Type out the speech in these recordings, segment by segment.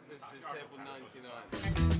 This is table 99.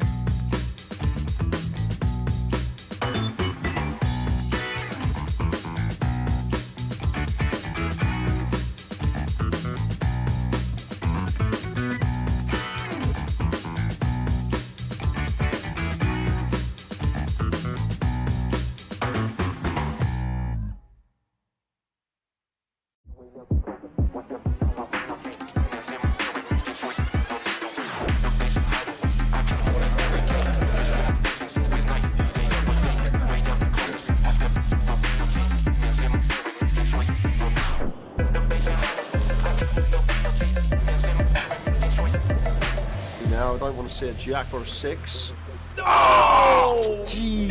Now I don't want to see a jack or a 6. Oh! Jeez!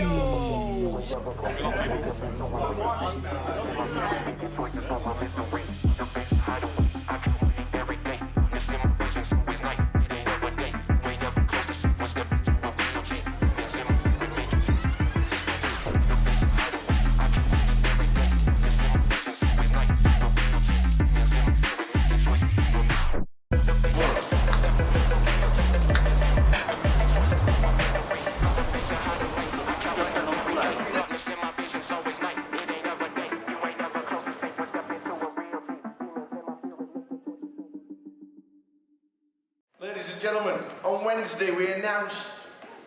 Ladies and gentlemen, on Wednesday we announced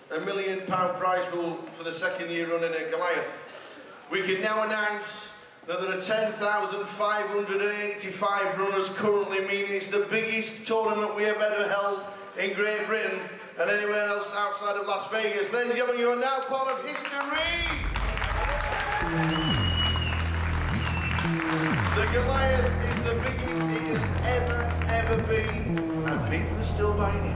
£1 million prize pool for the second year running at Goliath. We can now announce that there are 10,585 runners currently, meaning it's the biggest tournament we have ever held in Great Britain and anywhere else outside of Las Vegas. Ladies and gentlemen, you are now part of history! The Goliath is the biggest it has ever been, and people are still buying it.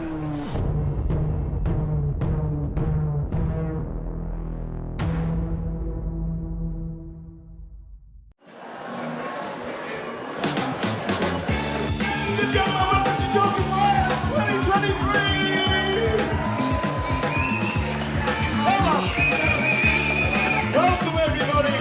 The Goliath 2023! Hello! Welcome everybody!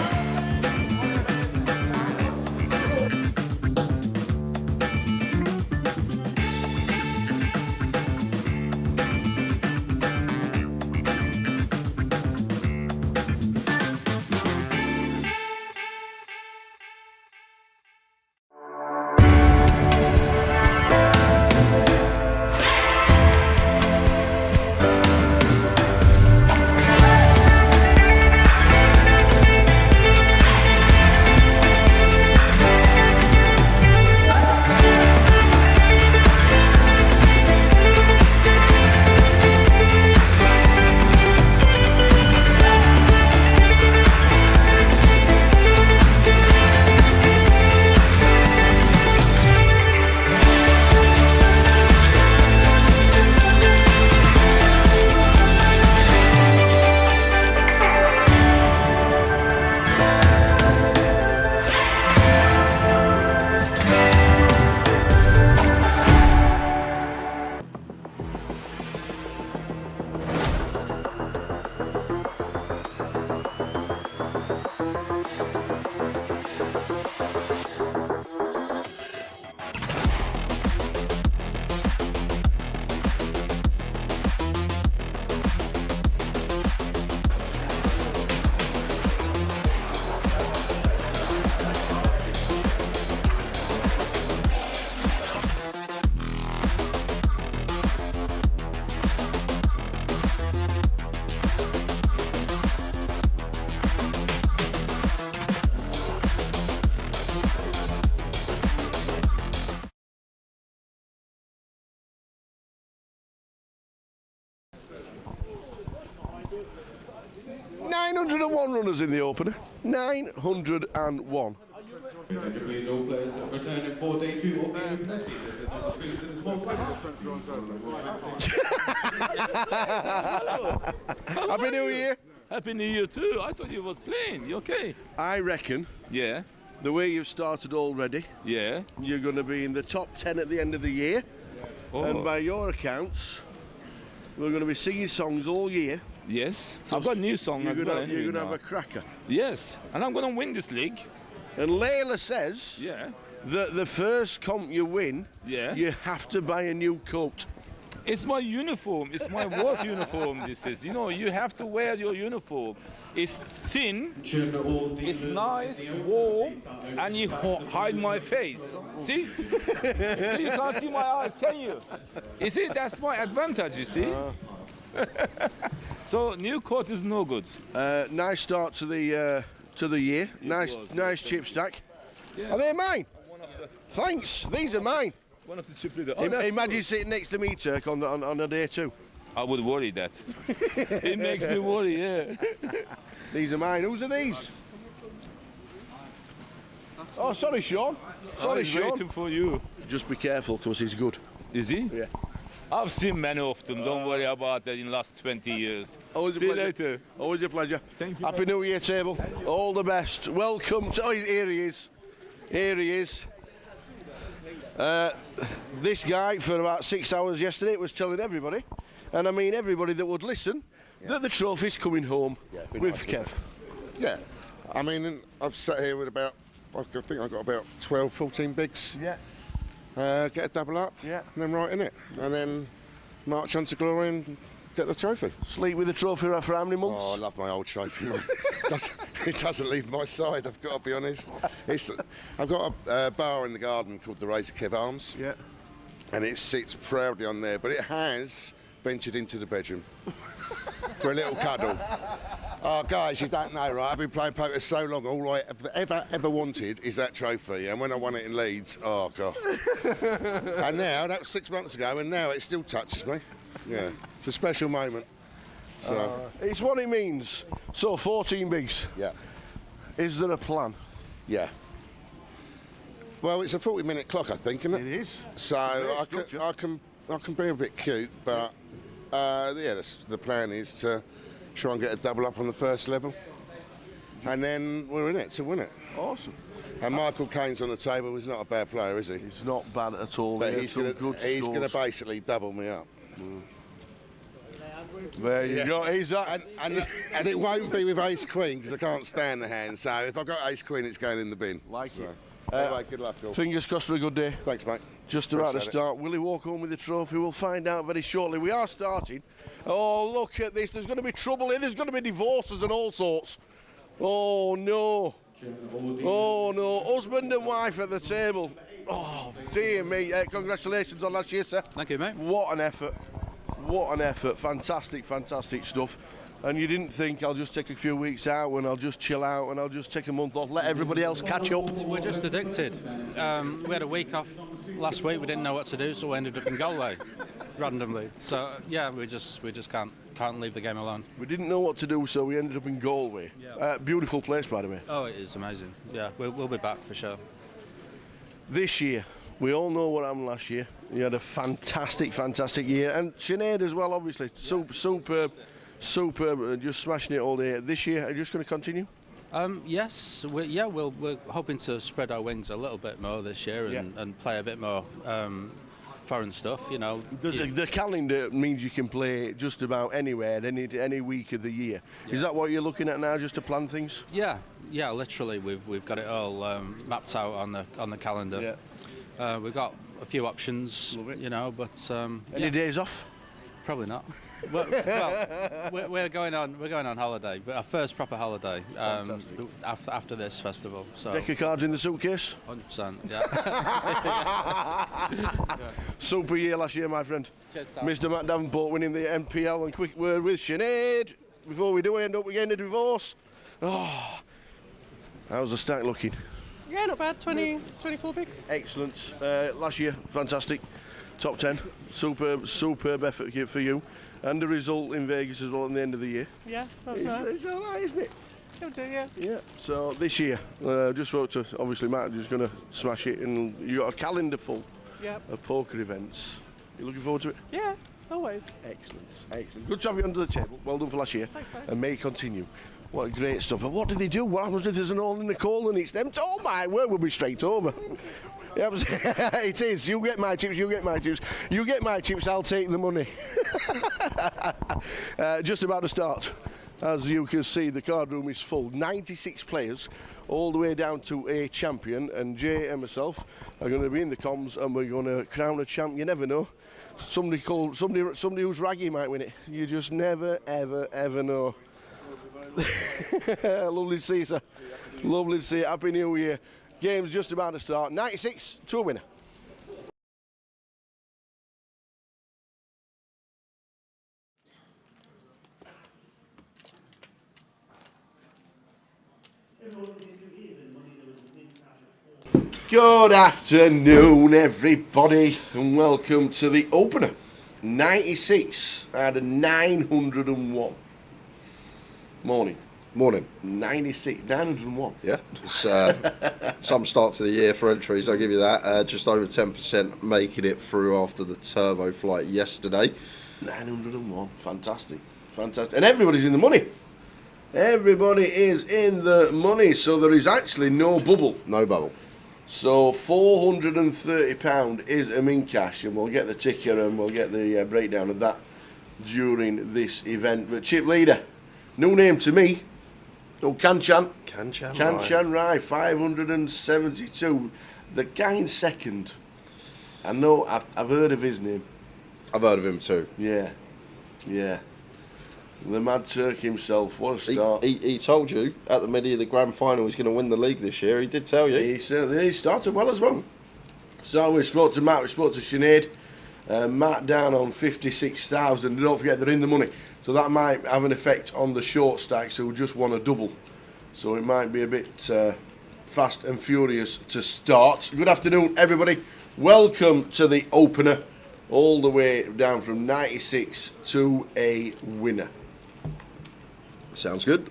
901 runners in the opener. 901. Please all players returning for day 2 of the Happy New Year. Happy New Year too. I thought you was playing. You okay? I reckon Yeah. the way you've started already, Yeah. you're going to be in the top 10 at the end of the year. Oh. And by your accounts, we're going to be singing songs all year. Yes. I've got a new song as well. You're going to have a cracker. Yes. And I'm going to win this league. And Layla says Yeah. the first comp you win, Yeah. you have to buy a new coat. It's my uniform. It's my work uniform. This is, you know, you have to wear your uniform. It's thin, it's nice, warm, and you hide my face. See? You can't see my eyes, can you? You see, that's my advantage, you see? So new coat is no good. Nice start to the year. Nice chip stack. Yeah. Are they mine? Thanks. These are mine. One of the chip leader. Imagine sitting next to me, Turk, on a day two. I would worry that. It makes me worry, yeah. These are mine. Whose are these? Oh, sorry, Sean. I was waiting for you. Just be careful, because he's good. Is he? Yeah. I've seen many of them. Don't worry about that in the last 20 years. Always See a you pleasure. later. Always a pleasure. Thank you. Happy New Year, table. All the best. Welcome to. Oh, here he is. Here he is. This guy, for about 6 hours yesterday, was telling everybody, and I mean everybody that would listen, that the trophy's coming home with Kev. Yeah, I mean, I've sat here with about, I think I've got about 12, 14 bigs. Yeah. Get a double up, Yeah. and then right in it, and then march on to glory and get the trophy. Sleep with the trophy for how many months? Oh, I love my old trophy, mate. It doesn't leave my side, I've got to be honest. I've got a bar in the garden called the Razor Kev Arms, Yeah. and it sits proudly on there, but it has ventured into the bedroom for a little cuddle. Oh, guys, you don't know, right? I've been playing poker so long. All I ever wanted is that trophy. And when I won it in Leeds, oh, God. And now, that was 6 months ago, and now it still touches me. Yeah, it's a special moment. So, It's what it means. So, 14 bigs. yeah, Is there a plan? yeah. Well, it's a 40-minute clock, I think, isn't it? It is. So I can be a bit cute, but yeah, the plan is to try and get a double up on the first level, and then we're in it to win it. Awesome. And Michael Caine's on the table. He's not a bad player, is he? It's not bad at all. But He had he's some going good to scores. basically double me up, There you go. He's that. and it won't be with Ace Queen because I can't stand the hand. So if I've got Ace Queen, it's going in the bin. Like it. Anyway, good luck, all. Fingers crossed for a good day. Thanks, mate. Just about to Appreciate it. start. Will he walk home with the trophy? We'll find out very shortly. We are starting. Oh, look at this. There's going to be trouble here. There's going to be divorces and all sorts. Oh, no. Oh, no. Husband and wife at the table. Oh, dear me. Congratulations on last year, sir. Thank you, mate. What an effort. What an effort. Fantastic, fantastic stuff. And you didn't think I'll just take a few weeks out and I'll just chill out and I'll just take a month off, let everybody else catch up. We're just addicted. We had a week off last week. We didn't know what to do, so we ended up in Goliath randomly. So yeah, we just can't leave the game alone. We didn't know what to do, so we ended up in Galway. Yeah. Beautiful place, by the way. Oh, it is amazing. Yeah, we'll be back for sure. This year, we all know what happened last year. You had a fantastic, fantastic year. And Sinead as well, obviously. Superb, just smashing it all day. This year, are you just going to continue? Yes, we're hoping to spread our wings a little bit more this year and play a bit more foreign stuff, you know. The calendar means you can play just about anywhere, any week of the year. Yeah. Is that what you're looking at now, just to plan things? Yeah, literally, we've got it all mapped out on the calendar. Yeah. We've got a few options, you know, but any days off? Probably not. Well, we're going on holiday, but our first proper holiday after this festival. So Deck of cards in the suitcase. 100%. Yeah. Super year last year, my friend. Cheers, Mr. Matt Davenport winning the NPL, and quick word with Sinead before we do end up getting a divorce. Oh, how's the stack looking? Yeah, not bad. 24 bigs. Excellent. Last year, fantastic. Top 10. Superb effort here for you. And the result in Vegas as well at the end of the year. Yeah, that's nice. It's all right, isn't it? It'll do, yeah. Yeah. So this year, just wrote to, obviously, Matt, just going to smash it. And you got a calendar full of poker events. You looking forward to it? Yeah, always. Excellent. Good to have you under the table. Well done for last year. Thanks, mate. And may continue. What a great stuff. But what do they do? What happens if there's an hole in the coal and it's them? Oh my word, we'll be straight over. Yep. It is. You get my tips, you get my tips. You get my tips, I'll take the money. Just about to start. As you can see, the card room is full. 96 players, all the way down to a champion. And Jay and myself are going to be in the comms, and we're going to crown a champ. You never know. Somebody who's raggy might win it. You just never, ever know. Lovely to see you, sir. Lovely to see you. Happy New Year. Game's just about to start. 96 to a winner. Good afternoon, everybody, and welcome to the opener. 96 out of 901. Morning. 96, 901. Yeah, it's some start to the year for entries, I'll give you that. Just over 10% making it through after the turbo flight yesterday. 901, fantastic. And everybody's in the money. Everybody is in the money, so there is actually no bubble. No bubble. So £430 is a min cash, and we'll get the ticker and we'll get the breakdown of that during this event. But Chip Leader, new name to me. Oh, Kanchan Rai, 572. The guy in second. I know, I've heard of his name. I've heard of him too. Yeah. The Mad Turk himself, what a start. He told you at the middle of the grand final he's going to win the league this year. He did tell you. He certainly started well as well. So we spoke to Matt, we spoke to Sinead. Matt down on 56,000. Don't forget they're in the money. So that might have an effect on the short stacks who just want a double. So it might be a bit fast and furious to start. Good afternoon, everybody. Welcome to the opener. All the way down from 96 to a winner. Sounds good.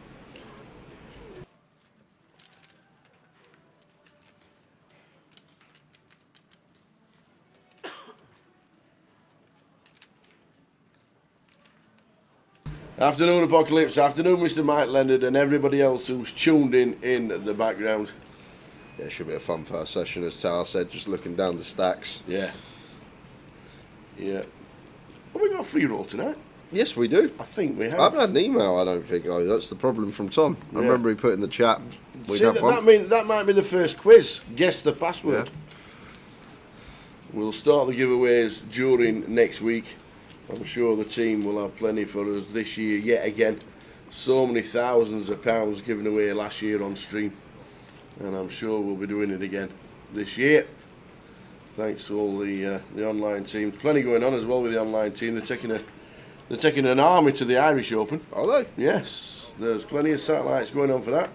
Afternoon, Apocalypse. Afternoon, Mr. Mike Leonard, and everybody else who's tuned in the background. Yeah, it should be a fun first session, as Tara said, just looking down the stacks. Yeah. Have we got a free roll tonight? Yes, we do. I think we have. I haven't had an email, I don't think. Oh, that's the problem from Tom. I remember he put in the chat. That might be the first quiz. Guess the password. Yeah. We'll start the giveaways during next week. I'm sure the team will have plenty for us this year yet again. So many thousands of pounds given away last year on stream. And I'm sure we'll be doing it again this year. Thanks to all the online teams. Plenty going on as well with the online team. They're taking an army to the Irish Open. Are they? Yes. There's plenty of satellites going on for that.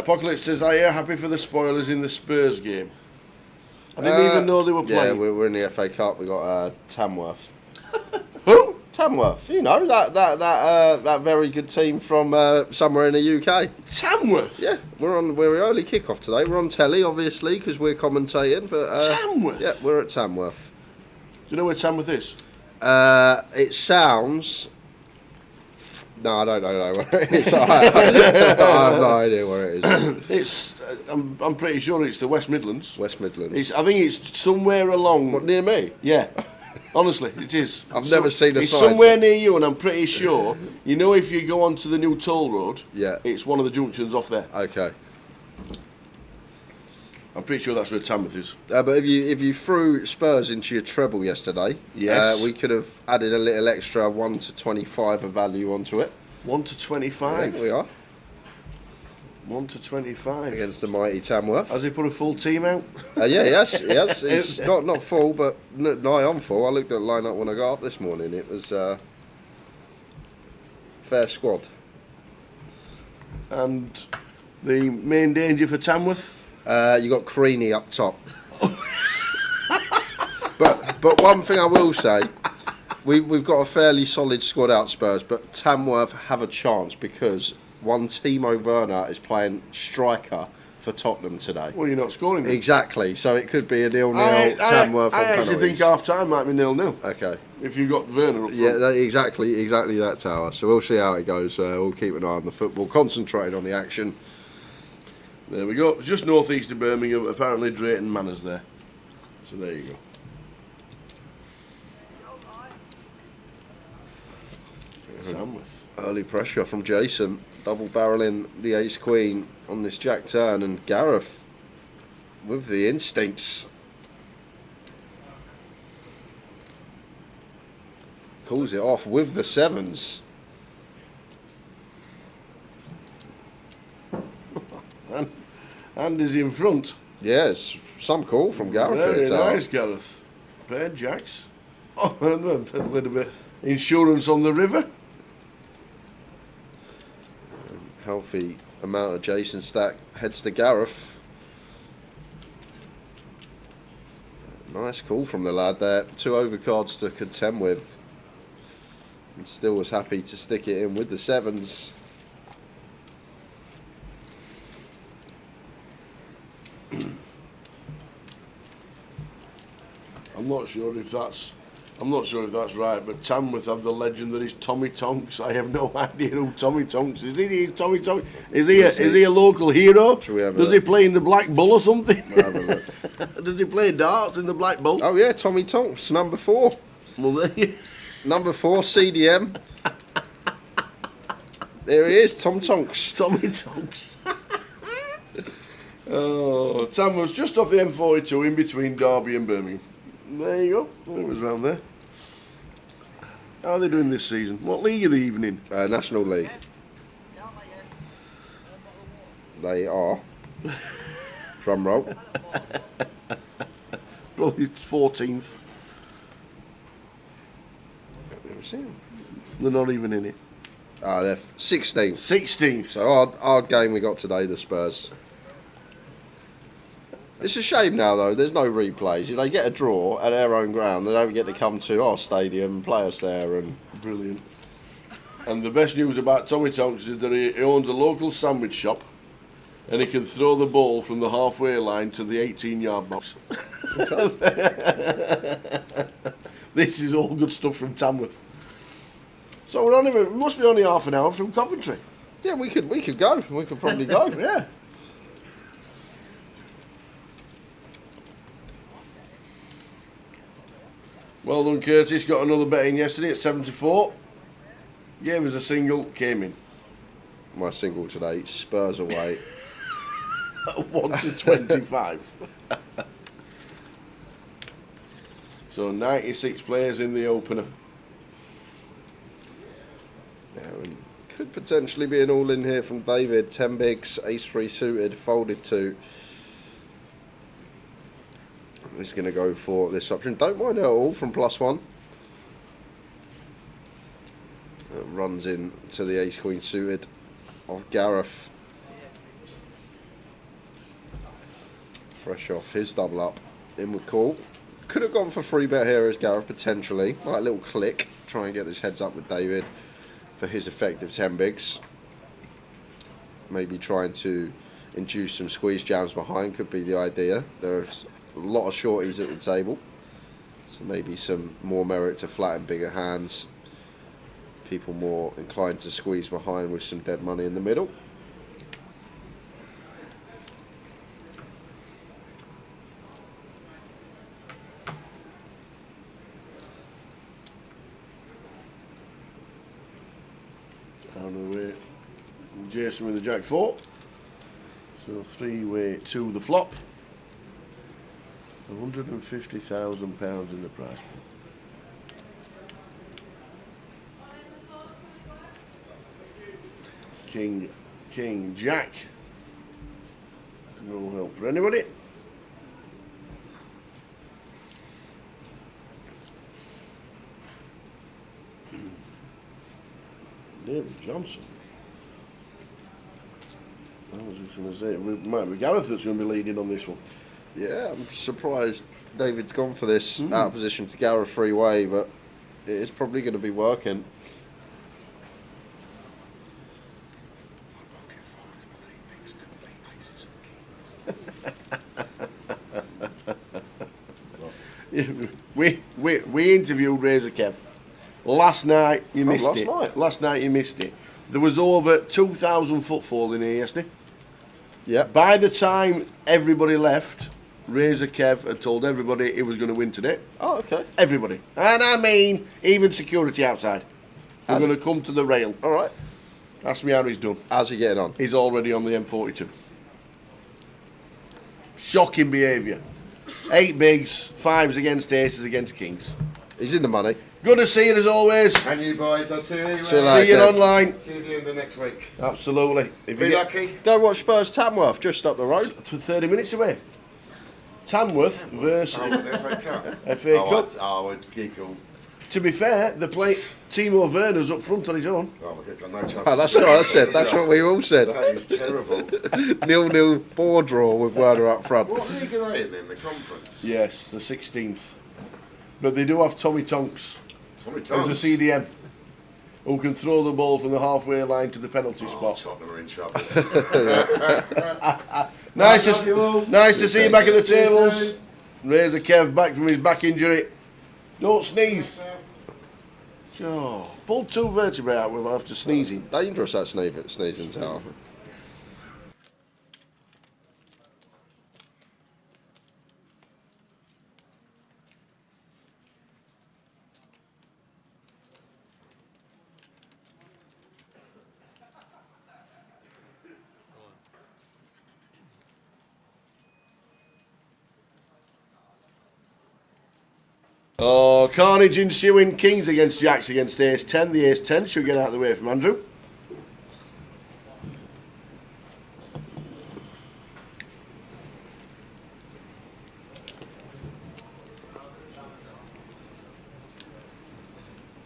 Apocalypse says, are you happy for the spoilers in the Spurs game? I didn't even know they were playing. Yeah, we're in the FA Cup. We got Tamworth. Who? Tamworth. You know that very good team from somewhere in the UK. Tamworth. Yeah, we're early kick-off today. We're on telly, obviously, because we're commentating. But Tamworth. Yeah, we're at Tamworth. Do you know where Tamworth is? It sounds. No, I don't know where it is. I have no idea where it is. It's. I'm pretty sure it's the West Midlands. West Midlands. I think it's somewhere along. What, near me? Yeah. Honestly, it is. I've never seen a It's sign. somewhere near you, and I'm pretty sure. You know, if you go onto the new toll road, yeah, it's one of the junctions off there. Okay. I'm pretty sure that's where Tamworth is. But if you threw Spurs into your treble yesterday, yes, we could have added a little extra 1 to 25 of value onto it. 1 to 25. Yeah, we are. 1 to 25 against the mighty Tamworth. Has he put a full team out? Yes. It's not full, but nigh on full. I looked at the lineup when I got up this morning. It was fair squad. And the main danger for Tamworth? You got Creaney up top. but one thing I will say, we've got a fairly solid squad out Spurs, but Tamworth have a chance because one Timo Werner is playing striker for Tottenham today. Well, you're not scoring them. Exactly, so it could be a 0-0 Tamworth. I actually think half-time might be 0-0. Okay. If you've got Werner up front. Yeah, exactly that, Tower. So we'll see how it goes. We'll keep an eye on the football, concentrating on the action. There we go. Just northeast of Birmingham. Apparently Drayton Manor's there. So there you go. Early pressure from Jason, double barreling the ace queen on this jack turn, and Gareth with the instincts calls it off with the sevens. And is in front. Yes, some call from Gareth. Very nice, Gareth. Pair jacks. Oh, and a little bit insurance on the river. Healthy amount of Jason stack heads to Gareth. Nice call from the lad there. 2 overcards to contend with. And still was happy to stick it in with the sevens. I'm not sure if that's right, but Tamworth have the legend that is Tommy Tonks. I have no idea who Tommy Tonks is. Tommy Tonks? Is he a local hero? Does he play in the Black Bull or something? Does he play darts in the Black Bull? Oh yeah, Tommy Tonks, number 4. Well, number 4, CDM. There he is, Tom Tonks. Tommy Tonks. Oh, Tamworth's just off the M42 in between Derby and Birmingham. There you go. It was round there. How are they doing this season? What league are they even in? National League. They are. Drum roll. Probably 14th. Never seen them. They're not even in it. They're 16th. 16th. So our game we got today, the Spurs. It's a shame now, though. There's no replays. If they get a draw at their own ground, they don't get to come to our stadium and play us there. And brilliant. And the best news about Tommy Tonks is that he owns a local sandwich shop, and he can throw the ball from the halfway line to the 18-yard box. This is all good stuff from Tamworth. So we must be only half an hour from Coventry. Yeah, we could go. We could probably go. Yeah. Well done, Curtis. Got another bet in yesterday at 74. Game as a single, came in. My single today, Spurs away. 1-25. So 96 players in the opener. Yeah, and could potentially be an all-in here from David. 10 bigs, ace-3 suited, folded 2. He's going to go for this option. Don't mind it at all from +1. Runs in to the ace-queen suited of Gareth. Fresh off his double up. In with call. Could have gone for 3-bet here as Gareth, potentially. Like a little click. Try and get this heads up with David for his effective 10 bigs. Maybe trying to induce some squeeze jams behind could be the idea. There's a lot of shorties at the table, so maybe some more merit to flatten bigger hands. People more inclined to squeeze behind with some dead money in the middle. Out of the way, Jason with the jack 4. So 3-way to the flop. £150,000 in the prize. King, Jack. No help for anybody. David Johnson. I was just going to say, it might be Gareth that's going to be leading on this one. Yeah, I'm surprised David's gone for this out of position to Gareth 3-way, but it is probably going to be working. We interviewed Razor Kev last night. You missed it. Last night you missed it. There was over 2,000 footfall in here yesterday. Yeah. By the time everybody left, Razor Kev had told everybody he was going to win today. Oh, okay. Everybody. And I mean, even security outside. We're going to come to the rail. All right. Ask me how he's done. How's he getting on? He's already on the M42. Shocking behaviour. 8 bigs, 5s against aces against kings. He's in the money. Good to see you as always. And you boys, I'll see you. See you online. See you at the end of next week. Absolutely. If Be you lucky. Go watch Spurs Tamworth, just up the road. to 30 minutes away. Tamworth versus FA Cup. FA Cup. I would giggle. To be fair, the play Timo Werner's up front on his own. Oh, we've got no chance. Oh, that's what I said. That's what we all said. That is terrible. 0-0 4 draw with Werner up front. What league are they in the conference? Yes, the 16th. But they do have Tommy Tonks Tommy as Thomas. a CDM who can throw the ball from the halfway line to the penalty spot. Tottenham are in trouble. Nice to see you back at the tables. Razor Kev back from his back injury. Don't sneeze. Oh, pulled 2 vertebrae out after sneezing. Dangerous, that sneezing tower. Oh, carnage ensuing. Kings against Jacks against Ace 10. The Ace 10 should get out of the way from Andrew.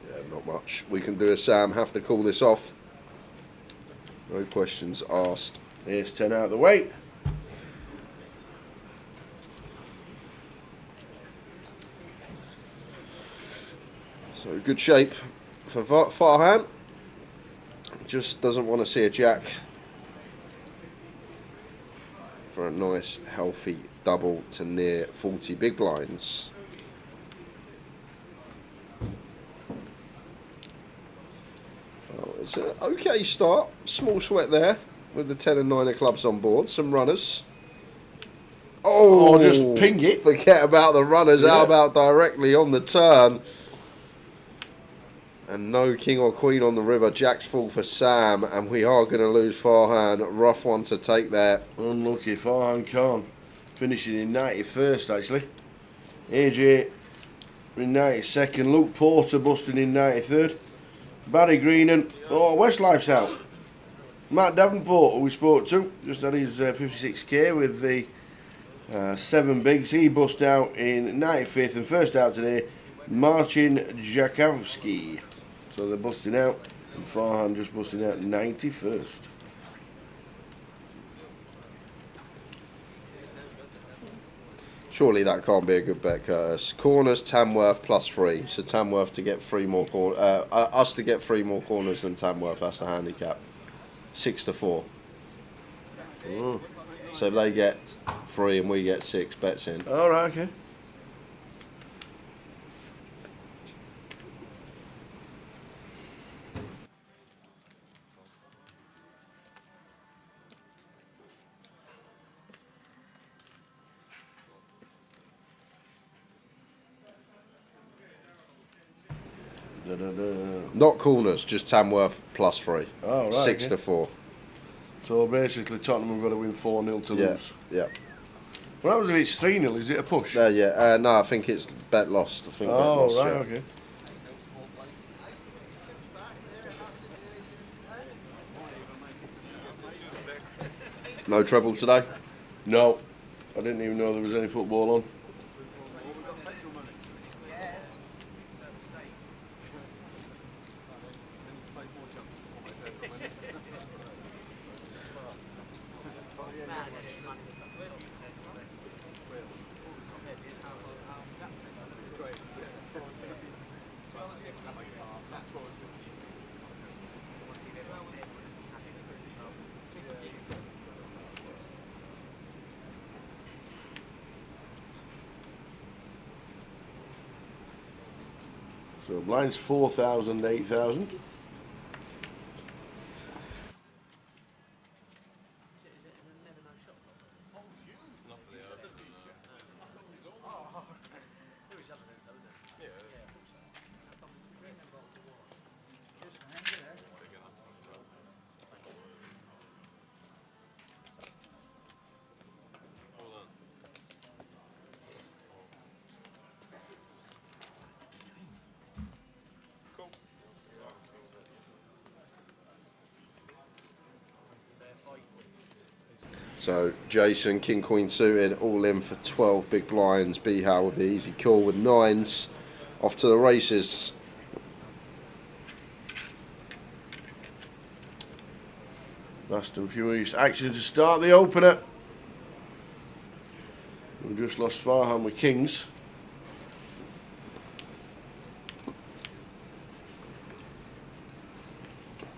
Yeah, not much we can do as Sam. Have to call this off. No questions asked. Ace 10 out of the way. So good shape for Farham. Just doesn't want to see a jack for a nice healthy double to near 40 big blinds. Well, it's an okay start. Small sweat there with the 10 and 9 of clubs on board. Some runners. Oh, just ping it. Forget about the runners. Yeah. How about directly on the turn? And no king or queen on the river. Jack's full for Sam, and we are going to lose Farhan. Rough one to take there. Unlucky. Farhan Khan finishing in 91st actually. AJ in 92nd. Luke Porter busting in 93rd. Barry Greenan. Oh, Westlife's out. Matt Davenport, who we spoke to, just had his 56k with the 7 bigs. He bust out in 95th, and first out today, Marcin Jakowski. So they're busting out, and Farhan just busting out 91st. Surely that can't be a good bet, Curtis. Corners, Tamworth +3. So Tamworth to get 3 more corners. Us to get 3 more corners than Tamworth. That's the handicap. 6-4. Oh. So if they get 3 and we get 6, bets in. All right, okay. Not corners, just Tamworth +3. Oh, right. 6-4. So basically, Tottenham have got to win 4-0 to lose. Yeah. What happens if it's 3-0? Is it a push? Yeah. No, I think it's bet lost. I think bet lost, right, yeah. okay. No treble today? No. I didn't even know there was any football on. So blinds 4,000, 8,000. So Jason, King Queen suited, all in for 12 big blinds. B Howe with the easy call with 9s. Off to the races. Fast and Furious action to start the opener. We just lost Farhan with Kings.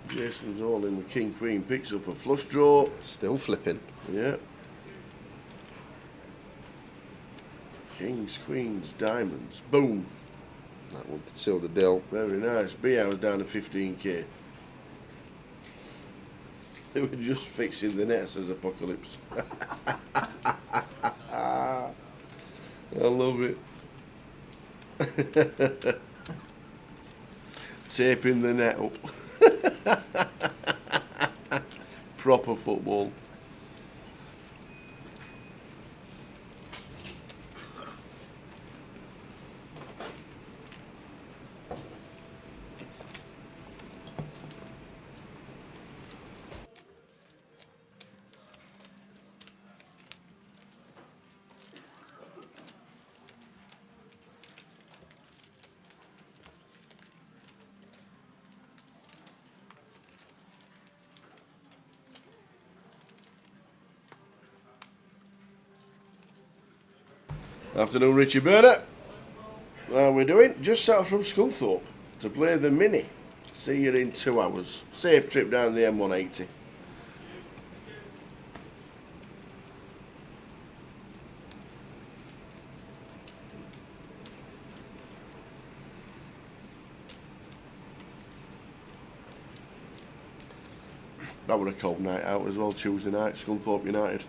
Jason's all in with King Queen, picks up a flush draw. Still flipping. Yeah. Kings, Queens, Diamonds, boom. That one to seal the deal. Very nice. B-House down to 15k. They were just fixing the nets as Apocalypse. I love it. Taping the net up. Proper football. Afternoon, Richie Burnett. How we doing? Just out from Scunthorpe to play the Mini. See you in 2 hours. Safe trip down the M180. That was a cold night out as well, Tuesday night, Scunthorpe United.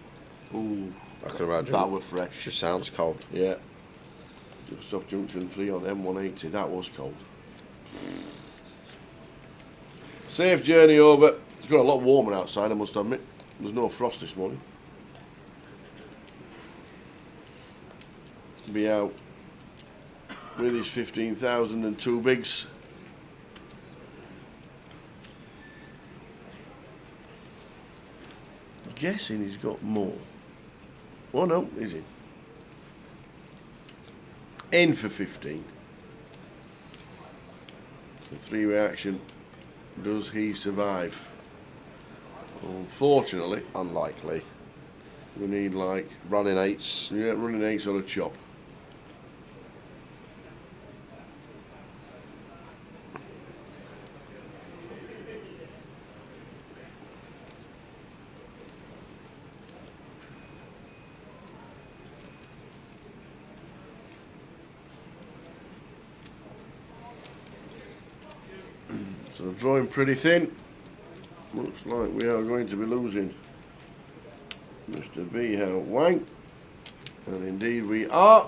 Ooh. I can imagine. That was fresh. Just sounds cold. Yeah. Just off Junction 3 on M180. That was cold. Safe journey over. It's got a lot warmer outside, I must admit. There's no frost this morning. Be out with his 15,000 and 2 bigs. Guessing he's got more. Oh no, is he? In for 15. The 3-way action. Does he survive? Unfortunately. Unlikely. We need like... Running 8s. Yeah, running 8s on a chop. So drawing pretty thin. Looks like we are going to be losing Mr. B. How Wang. And indeed we are.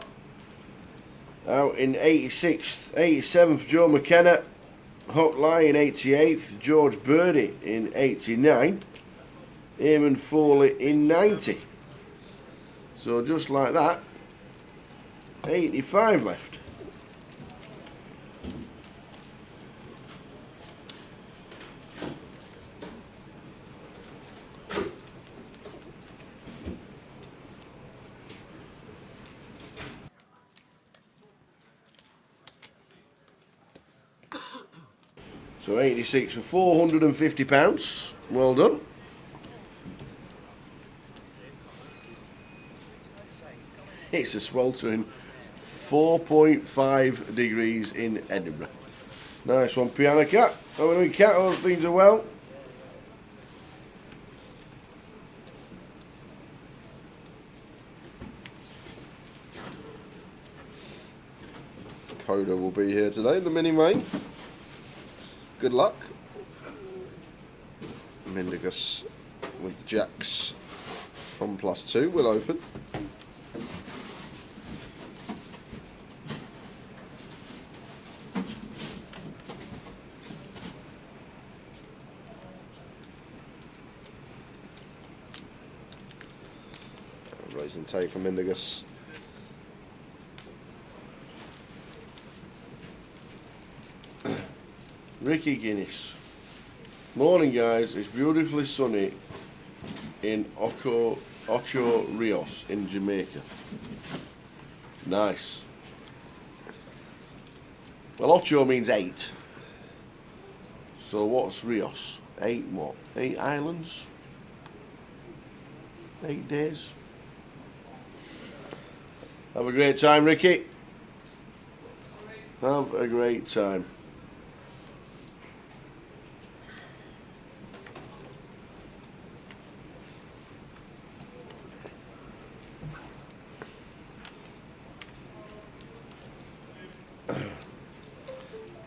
Out in 86th, 87th, Joe McKenna. Hook Lie in 88th, George Birdie in 89. Eamon Foley in 90. So just like that, 85 left. So 86 for £450. Well done. It's a sweltering 4.5 degrees in Edinburgh. Nice one, Piano Cat. How are we doing, Cat? All things are well. Coda will be here today, the mini main. Good luck. Mendigus with the jacks from +2 will open. Raise and take from Mendigus. Ricky Guinness. Morning guys, it's beautifully sunny in Ocho Rios in Jamaica. Nice. Well, Ocho means 8. So what's Rios? 8 what? 8 islands? 8 days? Have a great time, Ricky. Have a great time.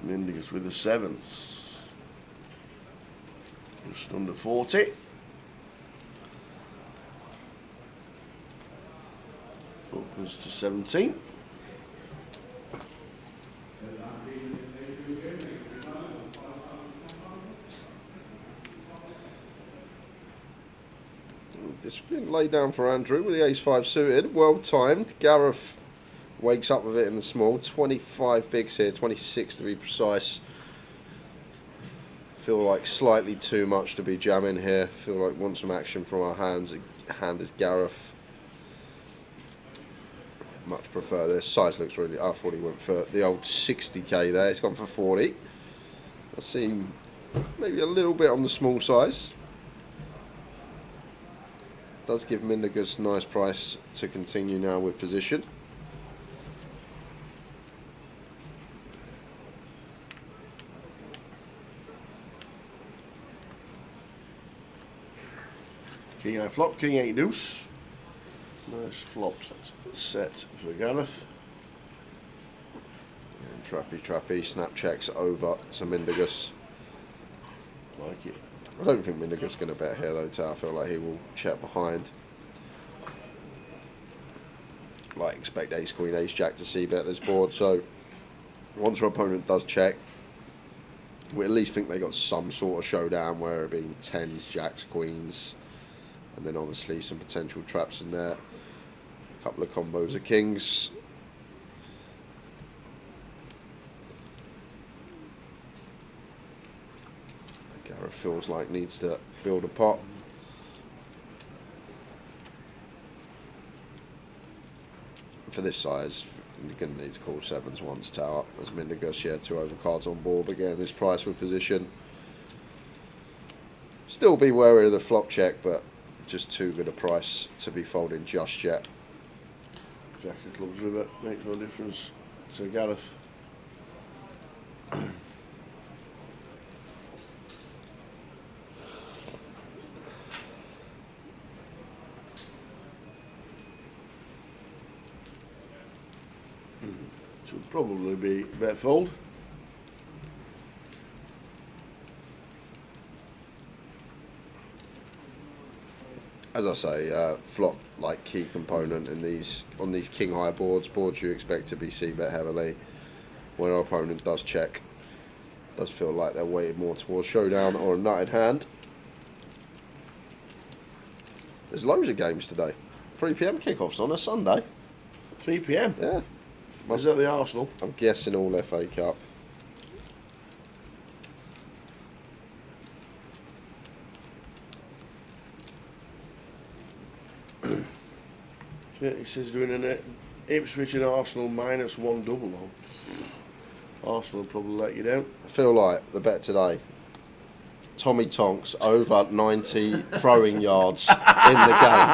Mindigus with the 7s. Just under 40. Opens to 17. Discipline laid down for Andrew with the ace-5 suited. Well timed. Gareth wakes up with it in the small. 25 bigs here, 26 to be precise. Feel like slightly too much to be jamming here. Feel like want some action from our hand is Gareth. Much prefer this. Size looks really... I thought he went for the old 60k there. It's gone for 40. I see maybe a little bit on the small size. Does give Mindigus a nice price to continue now with position. King high flop, king 8 deuce. Nice flopped set for Gareth. And trappy, snap checks over to Mindigus. Like it. I don't think Mindigus going to bet here though, Tao. I feel like he will check behind. Like expect ace, queen, ace, jack to see bet this board. So once our opponent does check, we at least think they got some sort of showdown where it being 10s, jacks, queens, and then obviously some potential traps in there. A couple of combos of kings. Gareth feels like needs to build a pot. For this size, you're going to need to call 7s once tower. As Mindigus, yeah, 2 overcards on board. Again, this price with position. Still be wary of the flop check, but just too good a price to be folding just yet. Jack of clubs with it, makes no difference to Gareth. Should probably be bet fold. As I say, flop like key component in these on these king high boards you expect to be c-bet heavily. When our opponent does check, does feel like they're weighted more towards showdown or a nutted hand. There's loads of games today. 3 PM kickoffs on a Sunday. 3 PM? Yeah. Is that the Arsenal? I'm guessing all FA Cup. He says doing an Ipswich and Arsenal -1 double on. Arsenal will probably let you down. I feel like the bet today, Tommy Tonks over 90 throwing yards in the game.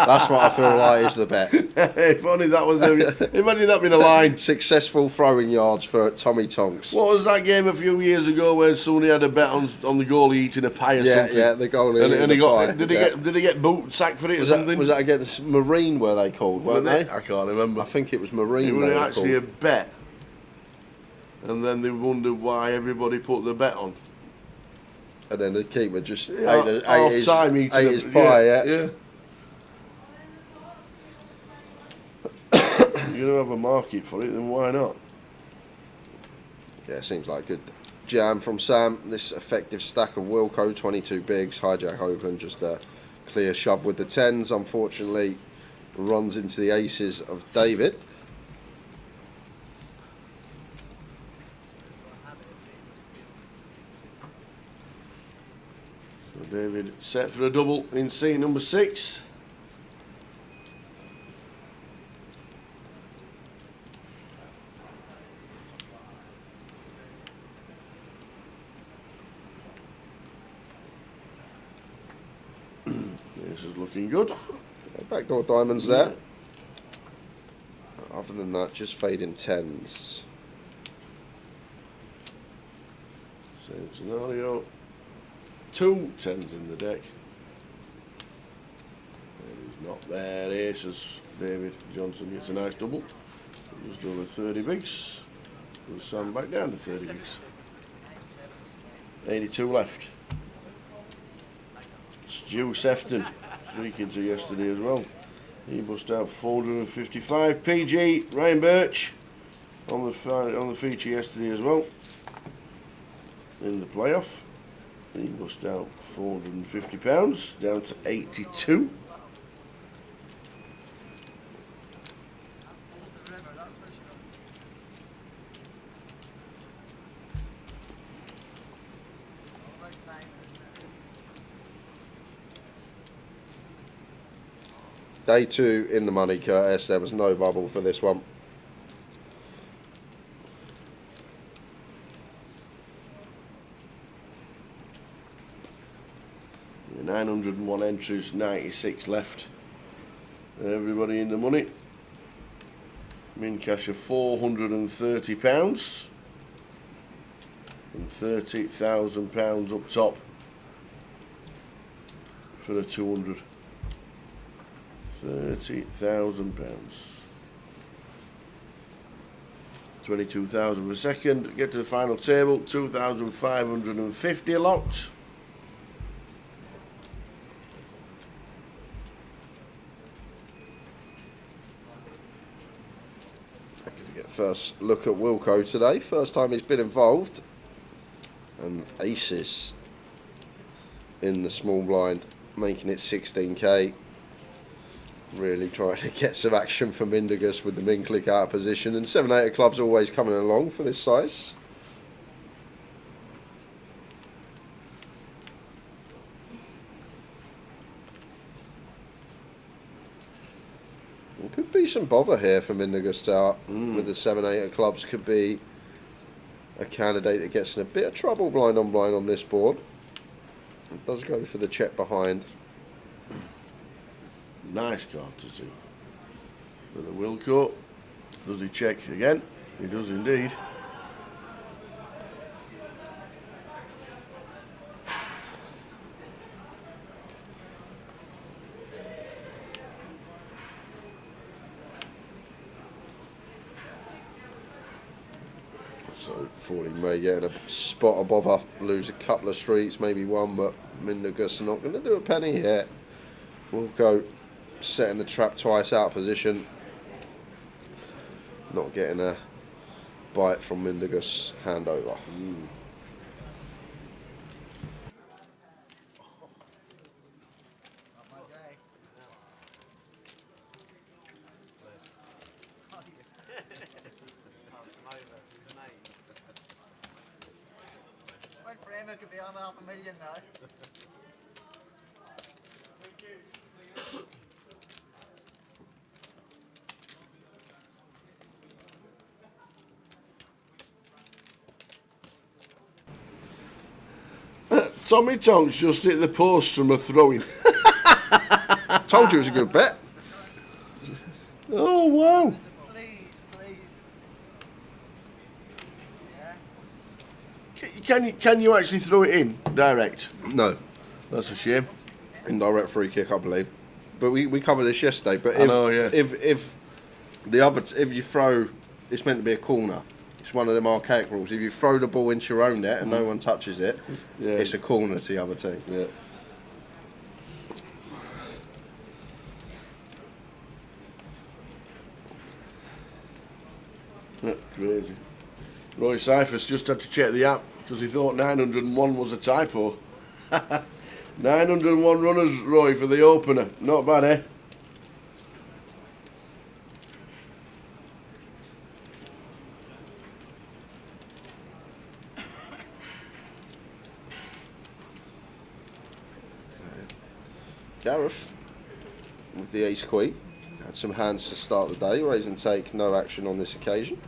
That's what I feel like is the bet. If only that was imagine that being a line. Successful throwing yards for Tommy Tonks. What was that game a few years ago where somebody had a bet on the goalie eating a pie or something? Yeah, the goalie and he got pie. Did he get sacked for it or something? Was that against Marine were they called, weren't they? I can't remember. I think it was Marine. It was actually a bet. And then they wondered why everybody put the bet on. And then the keeper just ate his pie, yeah. You're going to have a market for it, then why not? Yeah, seems like a good jam from Sam. This effective stack of Wilco, 22 bigs, hijack open, just a clear shove with the 10s. Unfortunately, runs into the aces of David. David set for a double in C number 6. This is looking good. Backdoor diamonds there. Other than that, just fading tens. Same scenario. 2 tens in the deck. And he's not there. Aces. David Johnson gets a nice double. Just over 30 bigs. We'll Sam back down to 30 bigs. 82 left. Stu Sefton. 3 kids are yesterday as well. He bust out 455. PG Ryan Birch on the feature yesterday as well. In the playoff, he bust out £450 down to 82. Day 2 in the money, Curtis. There was no bubble for this one. Yeah, 901 entries, 96 left. Everybody in the money. Min cash of £430 and £30,000 up top for the 200. £30,000. 22,000 per second. Get to the final table. 2,550 locked. First look at Wilco today. First time he's been involved. And aces in the small blind, making it 16k. Really trying to get some action from Indigus with the min click out of position, and 7/8 of clubs always coming along for this size. There could be some bother here from Indigus out with the 7/8 of clubs. Could be a candidate that gets in a bit of trouble blind on this board. It does go for the check behind. Nice card to see. For the Wilco. Does he check again? He does indeed. So thought he may get in a spot of bother, lose a couple of streets, maybe one, but Mindigus not going to do a penny here. Wilco setting the trap twice out of position, not getting a bite from Mindigus handover. Could be on $500,000 now. Tommy Tonks just hit the post from a throw-in. Told you it was a good bet. Oh wow! Can you actually throw it in direct? No, that's a shame. Indirect free kick, I believe. But we covered this yesterday. But if you throw, it's meant to be a corner. It's one of them archaic rules. If you throw the ball into your own net and no one touches it, it's a corner to the other team. Yeah. Crazy. Roy Cyphers just had to check the app because he thought 901 was a typo. 901 runners, Roy, for the opener. Not bad, eh? Gareth with the ace queen. Had some hands to start the day. Raise and take, no action on this occasion.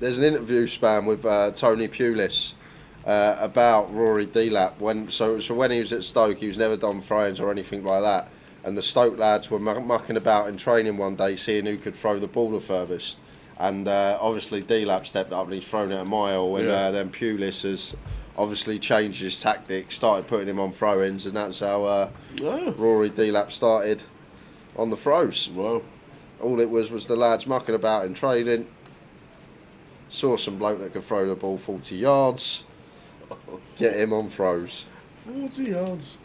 there's an interview span with Tony Pulis about Rory Delap. So when he was at Stoke, he was never done throw-ins or anything like that. And the Stoke lads were mucking about in training one day, seeing who could throw the ball the furthest. And obviously Delap stepped up and he's thrown it a mile. And then Pulis has obviously changed his tactics, started putting him on throw-ins, and that's how Rory Delap started on the throws. Wow. All it was the lads mucking about in training. Saw some bloke that could throw the ball 40 yards. Get him on throws. 40 yards.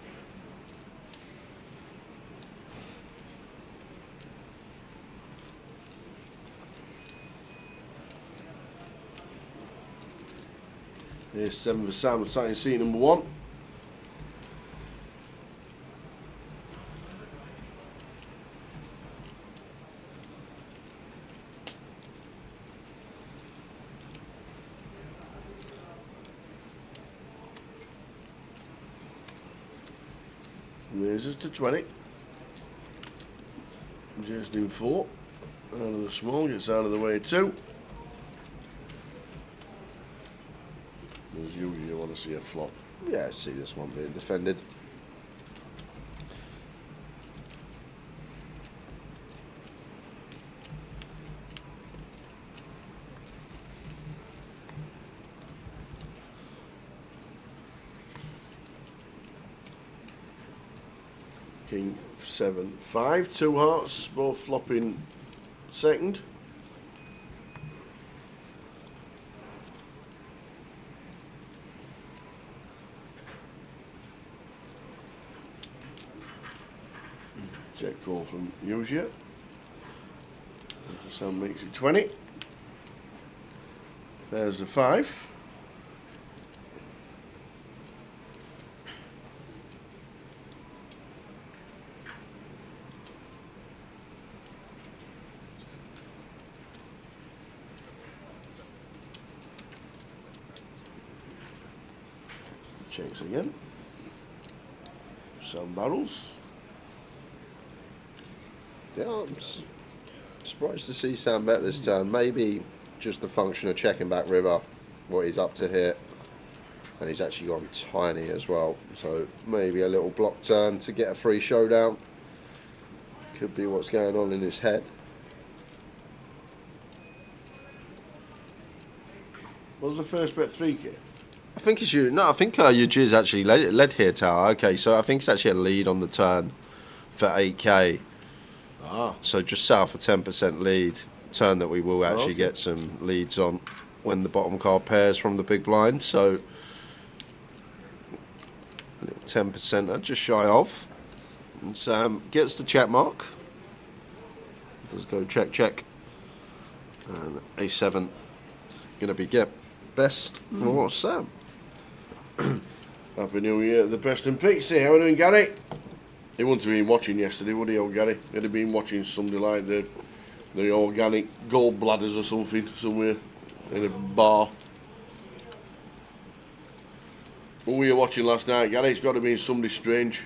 Here's 7 for Sam, starting seat number 1. There's us to 20. Just in 4. Out of the small, gets out of the way 2. As usual, you want to see a flop. Yeah, I see this one being defended. King 7, 5, 2 hearts, both flopping second. Check call from Usia. Sam makes it 20. There's the 5. Checks again. Some barrels. Yeah, I'm surprised to see Sam bet this turn. Maybe just the function of checking back river, what he's up to here. And he's actually gone tiny as well. So maybe a little block turn to get a free showdown. Could be what's going on in his head. What was the first bet, 3K? I think it's you. No, I think Uji's actually led here, Tower. Okay, so I think it's actually a lead on the turn for 8K. So just south of 10% lead. Turn that we will actually get some leads on when the bottom card pairs from the big blind. So 10% just shy of. And Sam gets the check mark. Does go check, check. And A7 going to be get best for Sam. Happy New Year, the Preston Pixie. How are you doing, Gary? He wouldn't have been watching yesterday, would he, old Gary? He'd have been watching somebody like the organic gallbladders or something somewhere in a bar. What were you watching last night, Gary? It's got to be somebody strange.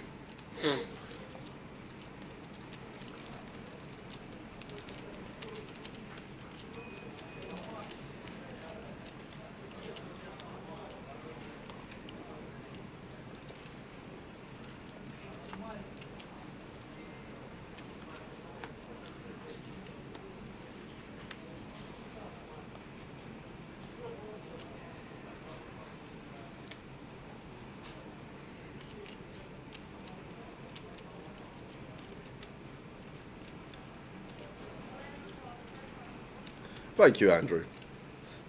Thank you, Andrew.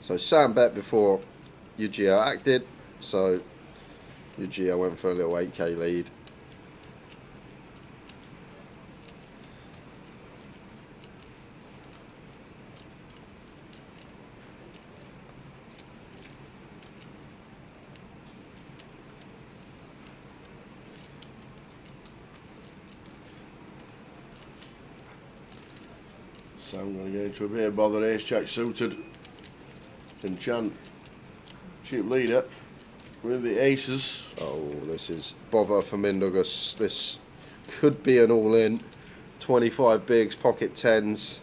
So Sam bet before Ugio acted, so Ugio went for a little 8K lead. So I'm going to get into a bit of bother. Ace Jack suited. Can chant. Cheap leader with the aces. Oh, this is bother for Mindugus. This could be an all-in. 25 bigs, pocket 10s.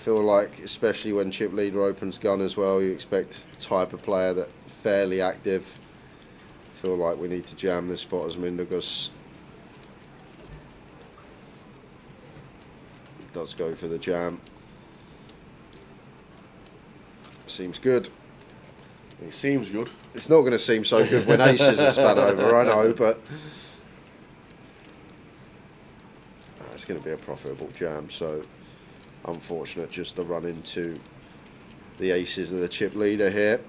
feel like, especially when chip leader opens gun as well, you expect a type of player that fairly active. Feel like we need to jam this spot as Mindaugas does go for the jam. Seems good. It seems good. It's not going to seem so good when aces are span over, I know, but it's going to be a profitable jam, so unfortunate just to run into the aces of the chip leader here.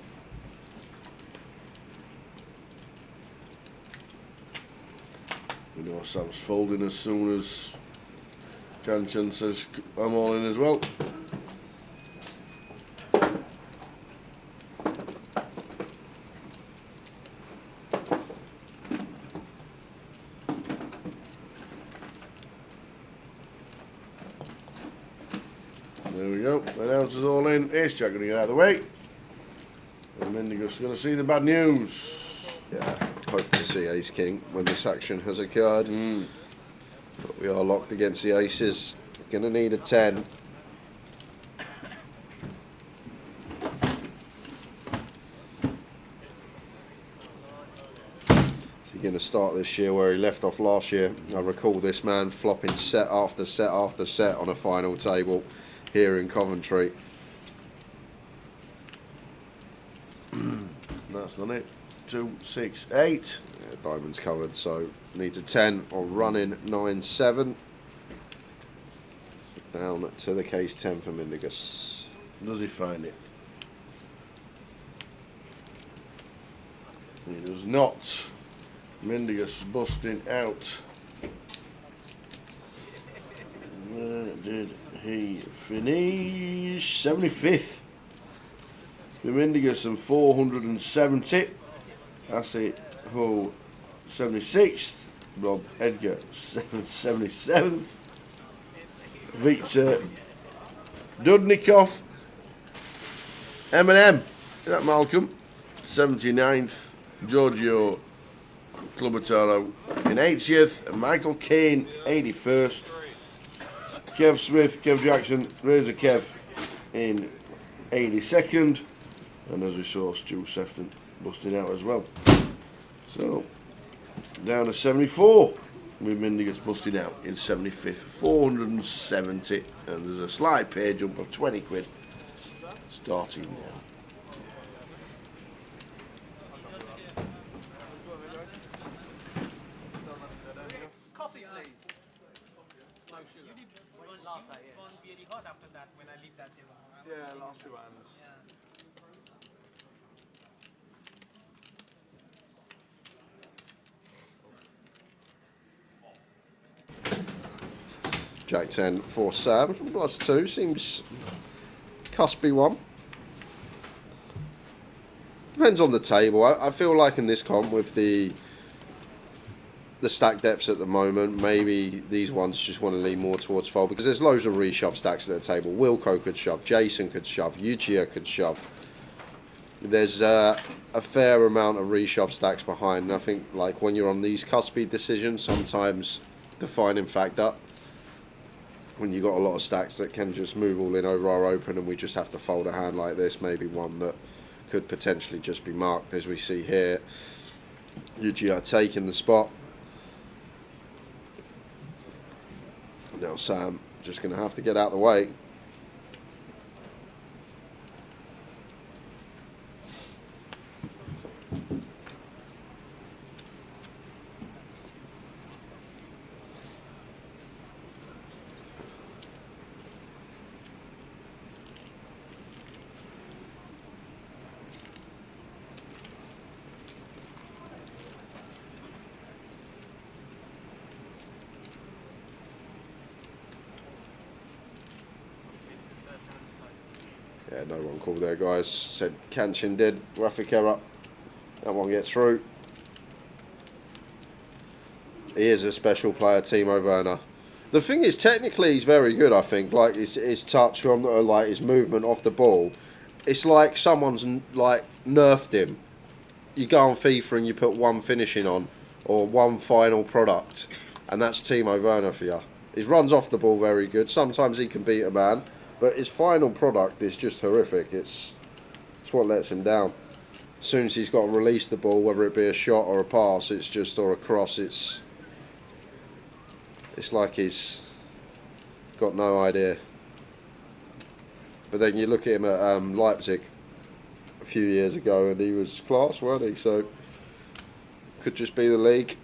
We know Sam's folding as soon as Kanchan says I'm all in as well. There we go, the announcer's all in. Ace Jack going to get out of the way. And Mindaugas going to see the bad news. Yeah, hope to see ace king when this action has occurred. But we are locked against the aces. Going to need a 10. Is he going to start this year where he left off last year? I recall this man flopping set after set after set on a final table here in Coventry. That's not it. 2, 6, 8. Yeah, diamond's covered, so needs a 10 or running 9-7. Down to the case 10 for Mindaugas. Does he find it? He does not. Mindaugas busting out. Where did he finish? 75th. For Mindaugas and 470. That's it. Ho 76th. Rob Edgar 77th. Victor Dudnikov. Eminem. Is that Malcolm? 79th. Giorgio Clubataro in 80th. And Michael Caine 81st. Kev Smith, Kev Jackson, Razor Kev in 82nd. And as we saw, Stu Sefton busting out as well. So, down to 74. With Mindaugas busting out in 75th. 470. And there's a slight pay jump of 20 quid. Starting now. Coffee, please. No sugar. You did one latte, yeah. One really hot after that when I leave that table. Yeah, last 2 hands. Jack 10 for Sam from +2. Seems cuspy one. Depends on the table. I feel like in this comp with the stack depths at the moment, maybe these ones just want to lean more towards fold because there's loads of reshove stacks at the table. Wilco could shove, Jason could shove, Yuchia could shove. There's a fair amount of reshove stacks behind, and I think like when you're on these cuspy decisions, sometimes defining factor when you've got a lot of stacks that can just move all in over our open and we just have to fold a hand like this, maybe one that could potentially just be marked as we see here. Yuchia taking the spot. Now Sam just going to have to get out of the way. Yeah, no one called there, guys. Said Kanchan did. Graphic error. That one gets through. He is a special player, Timo Werner. The thing is, technically, he's very good, I think. Like, his touch from, like, his movement off the ball. It's like someone's, like, nerfed him. You go on FIFA and you put one finishing on, or one final product, and that's Timo Werner for you. His runs off the ball very good. Sometimes he can beat a man, But his final product is just horrific. It's what lets him down. As soon as he's got to release the ball, whether it be a shot or a pass, it's just, or a cross, it's like he's got no idea. But then you look at him at Leipzig a few years ago and he was class, wasn't he? So could just be the league.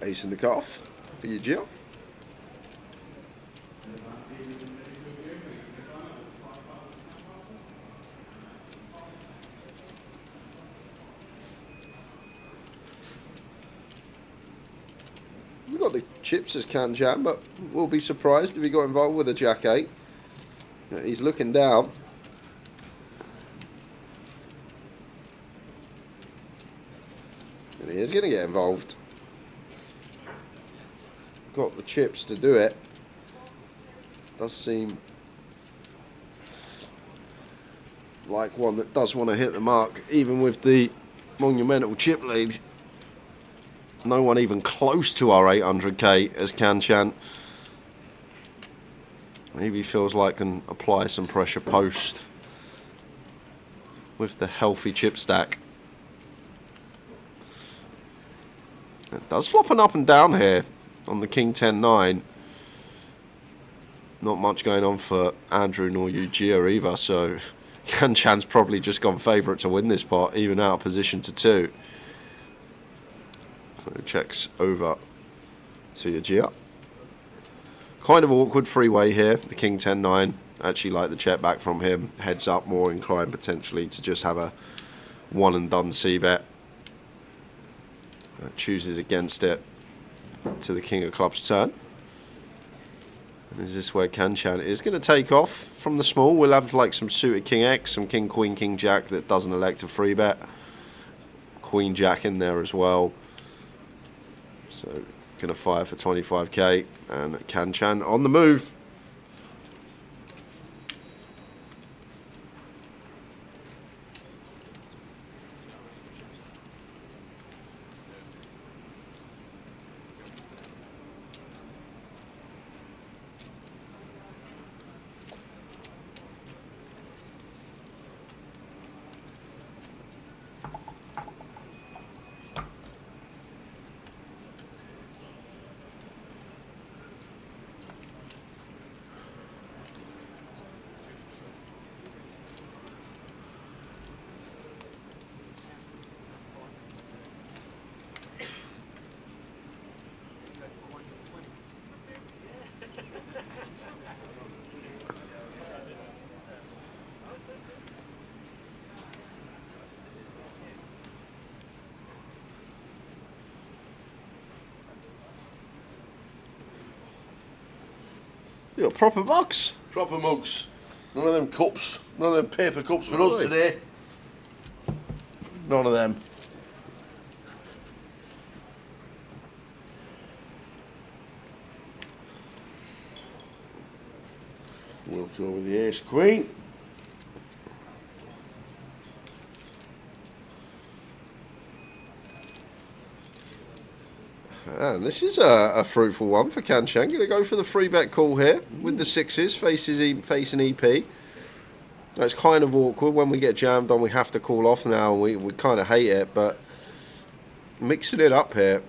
Ace in the calf for you, Gio. We've got the chips as can jam, but we'll be surprised if he got involved with a jack 8. He's looking down. And he is going to get involved. Got the chips to do it. Does seem like one that does want to hit the mark, even with the monumental chip lead. No one even close to our 800k as Kanchan. Maybe he feels like can apply some pressure post with the healthy chip stack. It does flop an up and down here on the King 10-9. Not much going on for Andrew nor Eugia either, so Kanchan's probably just gone favourite to win this pot, even out of position to 2. So checks over to Eugia. Kind of awkward freeway here, the King 10-9. Actually like the check back from him. Heads up, more inclined potentially to just have a one and done c-bet. Chooses against it to the King of Clubs turn. And is this where Kanchan is going to take off from the small? We'll have like some suited King X, some King Queen King Jack that doesn't elect a free bet. Queen Jack in there as well. So going to fire for 25k, and Kanchan on the move. You got proper mugs? Proper mugs. None of them cups. None of them paper cups for us today. None of them. We'll go with the ace queen. And this is a fruitful one for Kanchan. Going to go for the free bet call here with the sixes, facing EP. It's kind of awkward when we get jammed on. We have to call off now. We kind of hate it, but mixing it up here.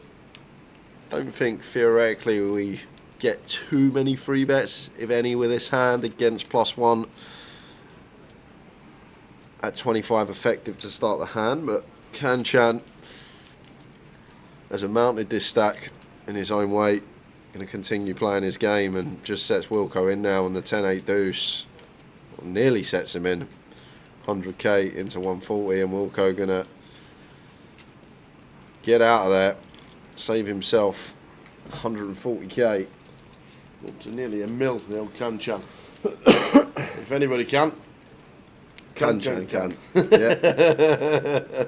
Don't think theoretically we get too many free bets, if any, with this hand against +1 at 25 effective to start the hand. But Kanchan has mounted this stack in his own way, going to continue playing his game, and just sets Wilco in now on the 10-8 deuce. Nearly sets him in 100k into 140, and Wilco going to get out of there, save himself 140k. Up to nearly a mil, the old Kanchan. If anybody can. Kanchan can. Yeah.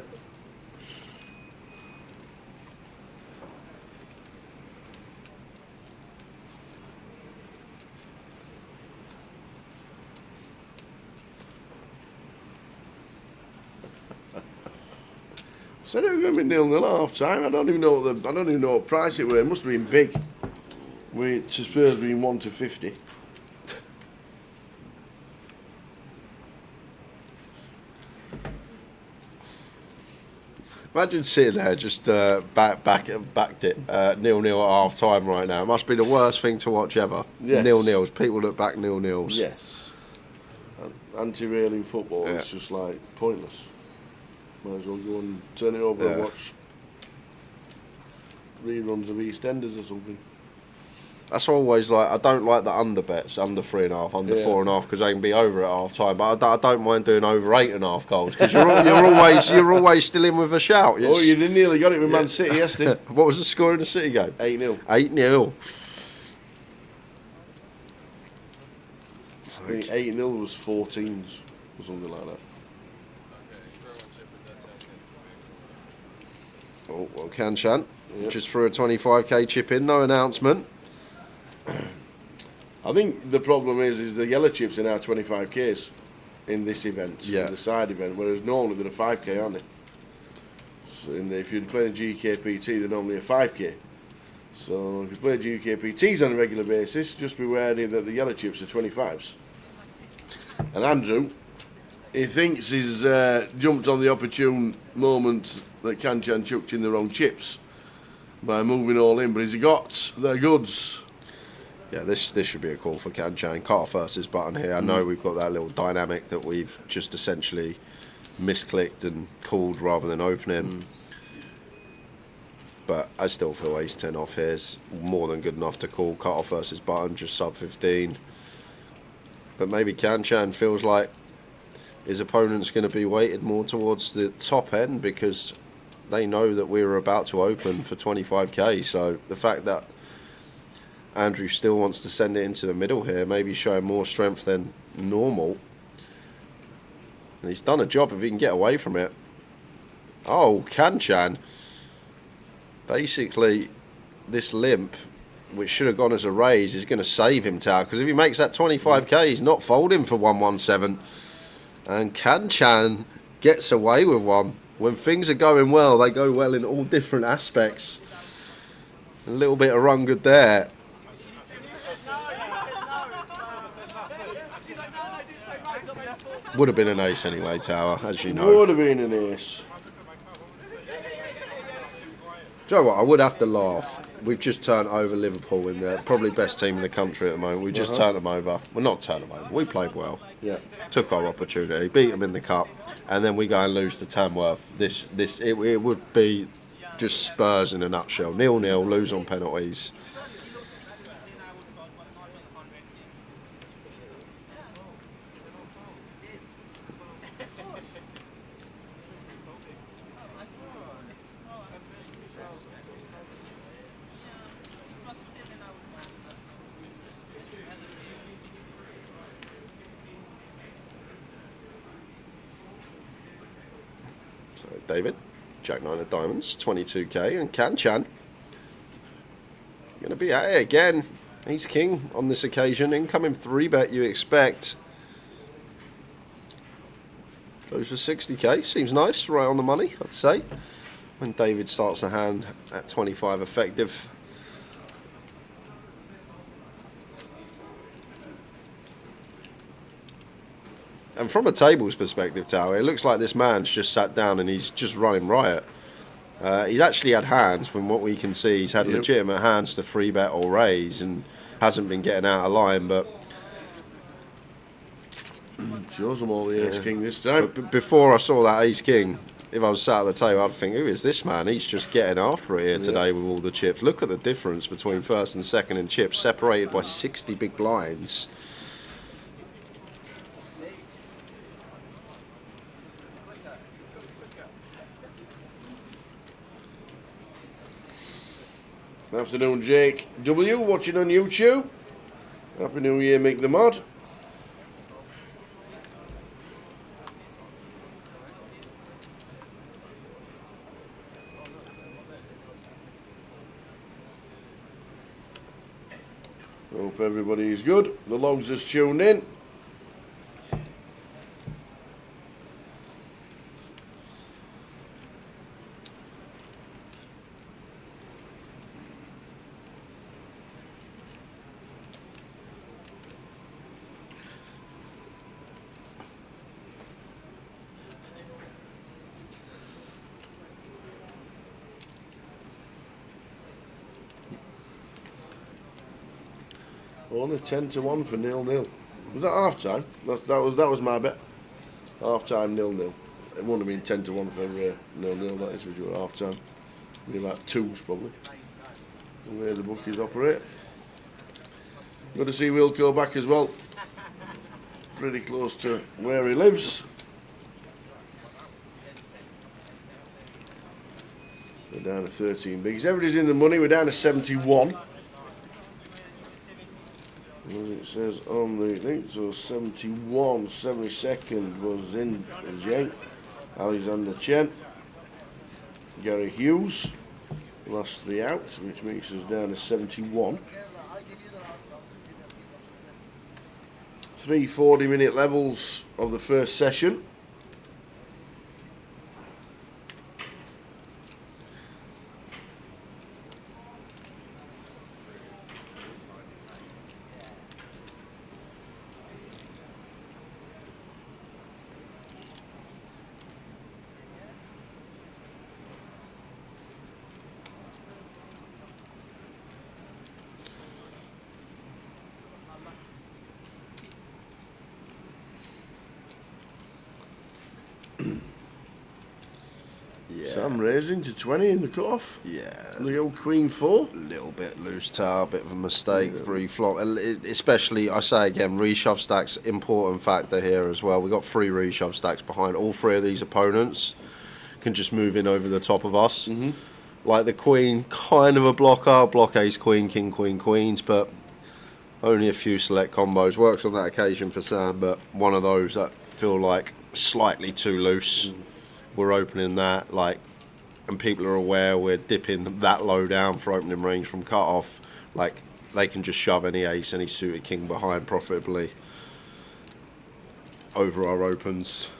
Said it was going to be 0-0 at half time. I don't even know what price it was. It must have been big. With Spurs being 1-50. Imagine sitting there just backed it 0-0 at half time right now. It must be the worst thing to watch ever. Yes. 0-0s. People look back 0-0s. Yes. Anti-railing football Yeah. is just like pointless. Might as well go and turn it over and watch reruns of EastEnders or something. That's always like, I don't like the under bets, under 3.5, under 4.5, because they can be over at half time. But I don't mind doing over 8.5 goals because you're always still in with a shout. Oh, you nearly got it with Man City yesterday. What was the score in the City game? 8-0. 8-0. I think 8-0 was 14s or something like that. Oh, well, Kanchan just threw a 25k chip in, no announcement. I think the problem is the yellow chips are now 25k's in this event, in the side event, whereas normally they're a 5k, aren't they? So if you're playing a GUKPT, they're normally a 5k. So if you play GUKPTs on a regular basis, just be wary that the yellow chips are 25s. And Andrew, he thinks he's jumped on the opportune moment that Kanchan chucked in the wrong chips by moving all in, but he's got the goods. Yeah, this should be a call for Kanchan. Cut off versus button here. I know we've got that little dynamic that we've just essentially misclicked and called rather than opening. But I still feel ace 10 off here is more than good enough to call. Cut off versus button, just sub 15. But maybe Kanchan feels like his opponent's going to be weighted more towards the top end because they know that we were about to open for 25k. So the fact that Andrew still wants to send it into the middle here, maybe showing more strength than normal. And he's done a job if he can get away from it. Oh, Kanchan. Basically, this limp, which should have gone as a raise, is going to save him, Tao. Because if he makes that 25k, he's not folding for 117. And Kanchan gets away with one. When things are going well, they go well in all different aspects. A little bit of run good there. Would have been an ace anyway, Tower, as you know. Would have been an ace. Do you know what? I would have to laugh. We've just turned over Liverpool in the probably best team in the country at the moment. We just turned them over. Well, not turned them over. We played well. Yeah. Took our opportunity, beat them in the cup, and then we go and lose to Tamworth. It would be just Spurs in a nutshell. 0-0, lose on penalties. David, Jack 9 of diamonds, 22k, and Kanchan going to be at it again. He's king on this occasion. Incoming 3-bet you expect. Goes for 60k, seems nice, right on the money, I'd say. When David starts the hand at 25 effective. And from a tables perspective, Tower, it looks like this man's just sat down and he's just running riot. He's actually had hands, from what we can see. He's had legitimate hands to 3-bet or raise and hasn't been getting out of line, but shows them all the ace-king this time. Before I saw that ace-king, if I was sat at the table, I'd think, who is this man? He's just getting after it here today with all the chips. Look at the difference between first and second in chips, separated by 60 big blinds. Afternoon, Jake W. watching on YouTube. Happy New Year, Mick the Mod. Hope everybody's good. The logs has tuned in. Only 10-1 for 0-0. Was that half time? That was my bet. Half time 0-0. It wouldn't have been 10-1 for 0-0. That is for sure. Half time. Be about twos probably. And where the bookies operate. Good to see Wilco back as well. Pretty close to where he lives. We're down to 13 bigs. Everybody's in the money. We're down to 71. As it says on the thing, so 71, 72nd was in Zheng, Alexander Chen, Gary Hughes, last 3 out, which makes us down to 71. 3 40-minute levels of the first session. Sam raising to 20 in the cutoff. Yeah. The old Queen 4. A little bit loose tower, bit of a mistake, reflop. Especially, I say again, reshove stacks, important factor here as well. We got 3 reshove stacks behind. All 3 of these opponents can just move in over the top of us. Like the Queen, kind of a blocker. Block ace, Queen, King, Queen, Queens, but only a few select combos. Works on that occasion for Sam, but one of those that feel like slightly too loose. We're opening that, like, and people are aware we're dipping that low down for opening range from cut off. Like, they can just shove any ace, any suited king behind profitably over our opens.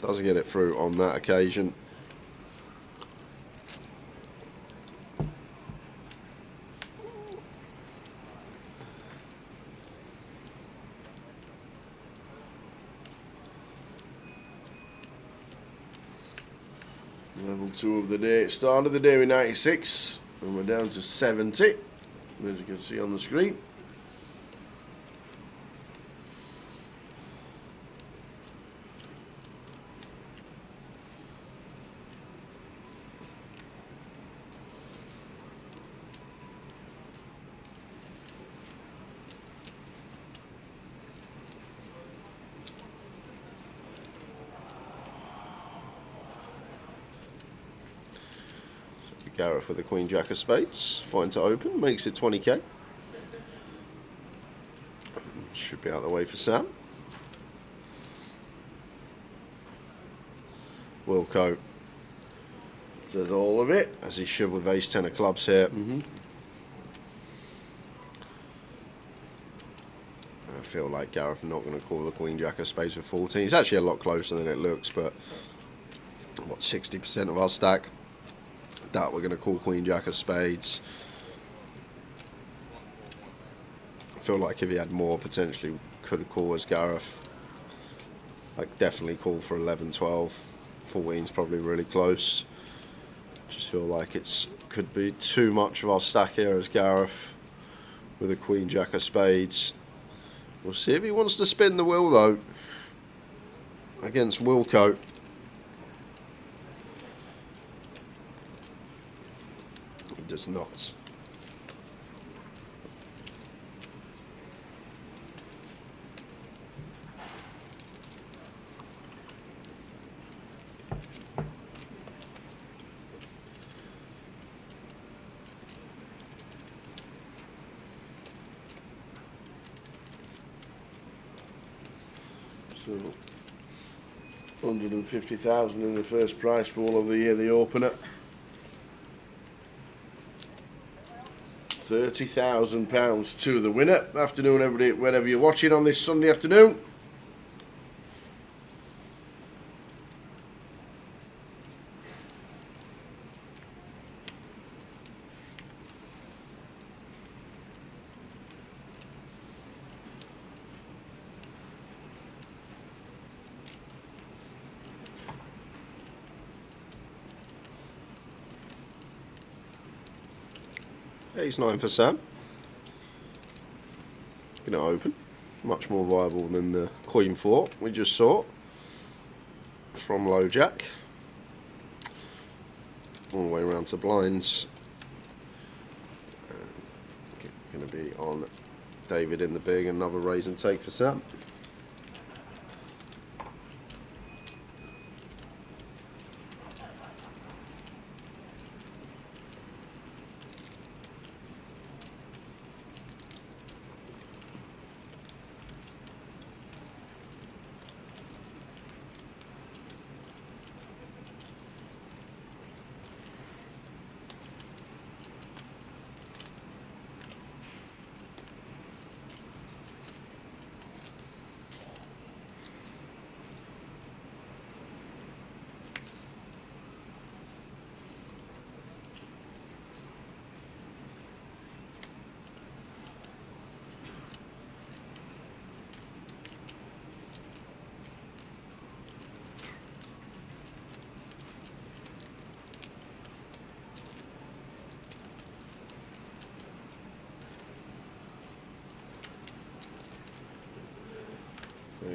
Doesn't get it through on that occasion. Level 2 of the day. Started the day with 96 and we're down to 70, as you can see on the screen. Gareth with the Queen Jack of Spades, fine to open, makes it 20k. Should be out of the way for Sam. Wilco says all of it, as he should with ace 10 of clubs here. I feel like Gareth not going to call the Queen Jack of Spades with 14. It's actually a lot closer than it looks, but what, 60% of our stack that we're going to call Queen Jack of Spades. I feel like if he had more, potentially could have called as Gareth. Like, definitely call for 11, 12. 14's probably really close. Just feel like it's could be too much of our stack here as Gareth with a Queen Jack of Spades. We'll see if he wants to spin the wheel though against Wilco. He does not. So 150,000 in the first prize pool of the year, the opener. £30,000 to the winner. Afternoon, everybody, wherever you're watching on this Sunday afternoon. Ace 9 for Sam. Gonna open. Much more viable than the Queen 4 we just saw from low jack. All the way around to blinds. Going to be on David in the big, another raise and take for Sam.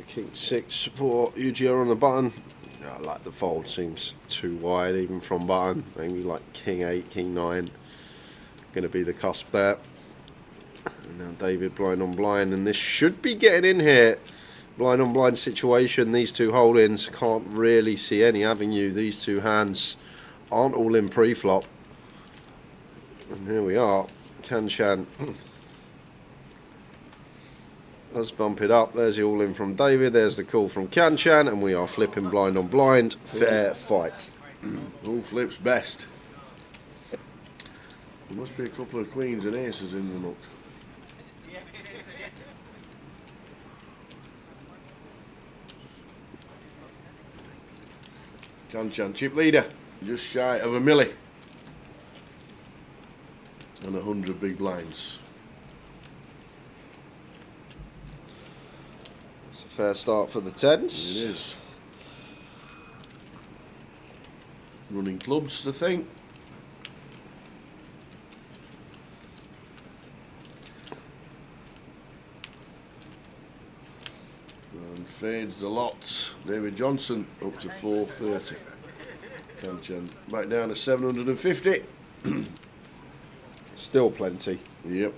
King 6 for UGR on the button. I like the fold, seems too wide even from button. Maybe like King 8, King 9. Going to be the cusp there. And now David blind on blind, and this should be getting in here. Blind on blind situation. These two hold-ins, can't really see any avenue. These two hands aren't all in pre-flop. And here we are. Kanchan. Let's bump it up. There's the all-in from David. There's the call from Kanchan, and we are flipping blind on blind. Fair fight. All flips best. There must be a couple of queens and aces in the nook. Kanchan, chip leader, just shy of a milli. And 100 big blinds. Fair start for the tens. It is. Running clubs, I think. And fades the lots. David Johnson up to 430. Kanchan back down to 750. Still plenty. Yep.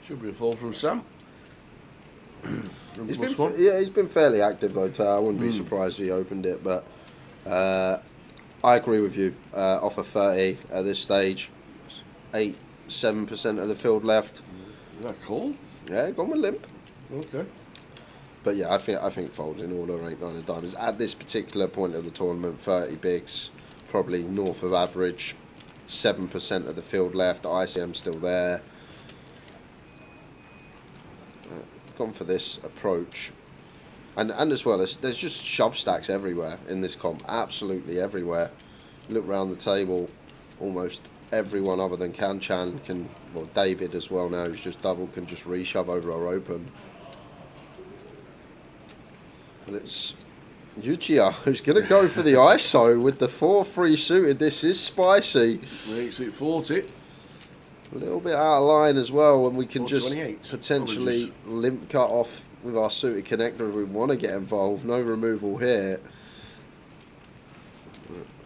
Should be a fall from Sam. He's been fairly active though, Tao. I wouldn't be surprised if he opened it, but I agree with you. Off of 30 at this stage, 7% of the field left. Is that cool? Yeah, gone with limp. Okay. But yeah, I think folds in order 8, 9 of diamonds. At this particular point of the tournament, 30 bigs, probably north of average, 7% of the field left. ICM still there. Gone for this approach. And as well, there's just shove stacks everywhere in this comp. Absolutely everywhere. Look around the table, almost everyone other than Kanchan can, well, David as well now, who's just double, can just reshove over our open. And it's Yuchia who's going to go for the ISO with the 4-3 suited. This is spicy. Makes it 40. A little bit out of line as well, and we can just 28. potentially limp cut off with our suited connector if we want to get involved. No removal here.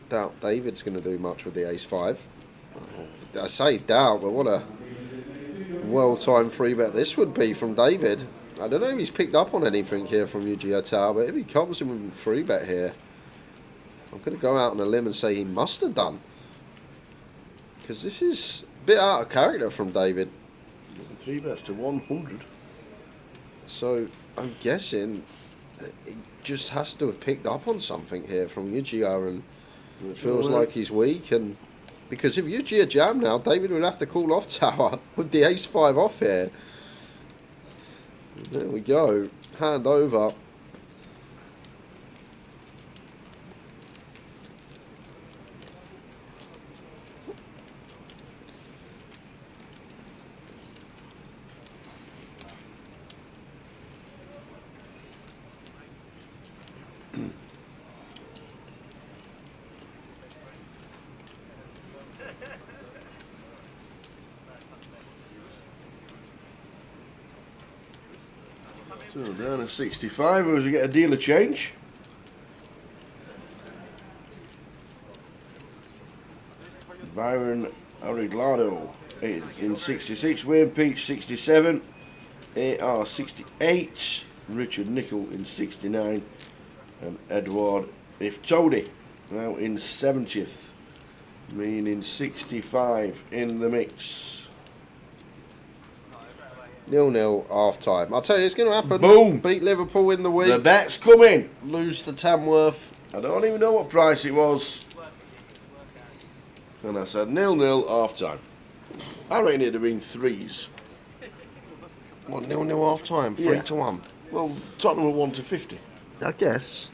Doubt David's going to do much with the ace-5. I say doubt, but what a well-timed free bet this would be from David. I don't know if he's picked up on anything here from Yu-Gi-Oh! Tower, but if he comes in with a free bet here, I'm going to go out on a limb and say he must have done. Because this is a bit out of character from David. 3 bets to 100. So I'm guessing he just has to have picked up on something here from Yu-Gi-Oh! And feels like he's weak. And because if Yu-Gi-Oh! Jam now, David would have to call off tower with the ace-5 off here. There we go. Hand over. So down at 65, as we get a deal of change. Byron Ariglado in 66, Wayne Peach 67, AR 68, Richard Nickel in 69, and Edward Iftodi now in 70th, meaning 65 in the mix. 0-0 half time. I'll tell you, it's going to happen. Boom! Beat Liverpool in the week. The bet's coming. Lose to Tamworth. I don't even know what price it was. And I said 0-0 half time. I reckon it'd have been 3s. What, 0-0 half time? 3-1. Well, Tottenham were 1 to 50. I guess.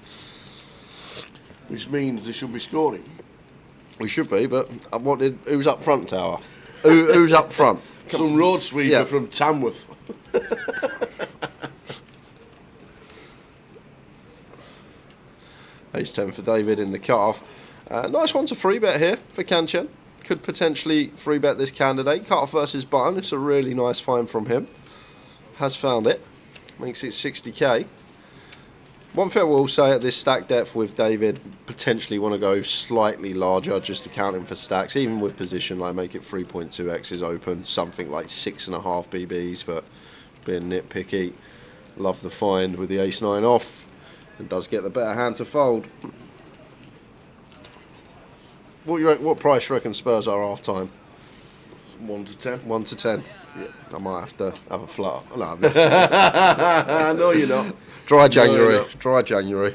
Which means they should be scoring. We should be, but who's up front, Tower? Who's up front? Some road sweeper from Tamworth. Ace 10 for David in the cut-off. Nice one to free bet here for Kanchen. Could potentially free bet this candidate. Cut-off versus button. It's a really nice find from him. Has found it. Makes it 60k. One thing I will say at this stack depth with David, potentially want to go slightly larger just to count him for stacks, even with position, like make it 3.2x's open, something like 6.5 BBs, but being nitpicky. Love the find with the ace-9 off. It does get the better hand to fold. What price you reckon Spurs are half time? 1 to 10. 1 to 10. Yeah. I might have to have a flutter. No, no, you're not. Dry January. No, Dry January.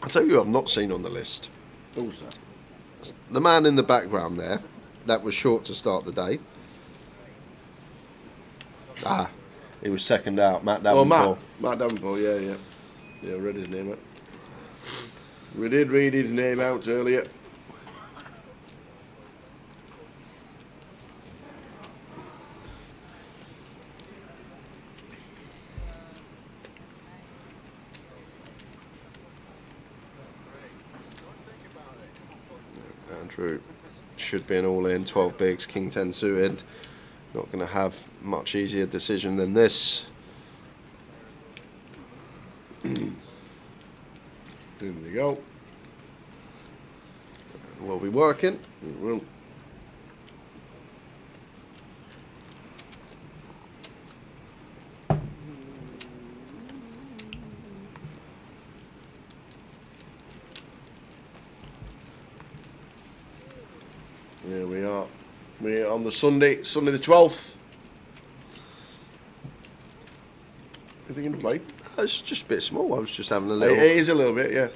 I'll tell you who I've not seen on the list. Who's that? The man in the background there. That was short to start the day. He was second out. Matt Davenport. Matt Davenport, yeah. Yeah, I read his name out. We did read his name out earlier. Andrew should be an all-in, 12 bigs, king 10 suited. Not going to have much easier decision than this. There we go. We'll be working. We will. There we are. We're on the Sunday the 12th. Anything in play? It's just a bit small. I was just having a little. It is a little bit, yeah.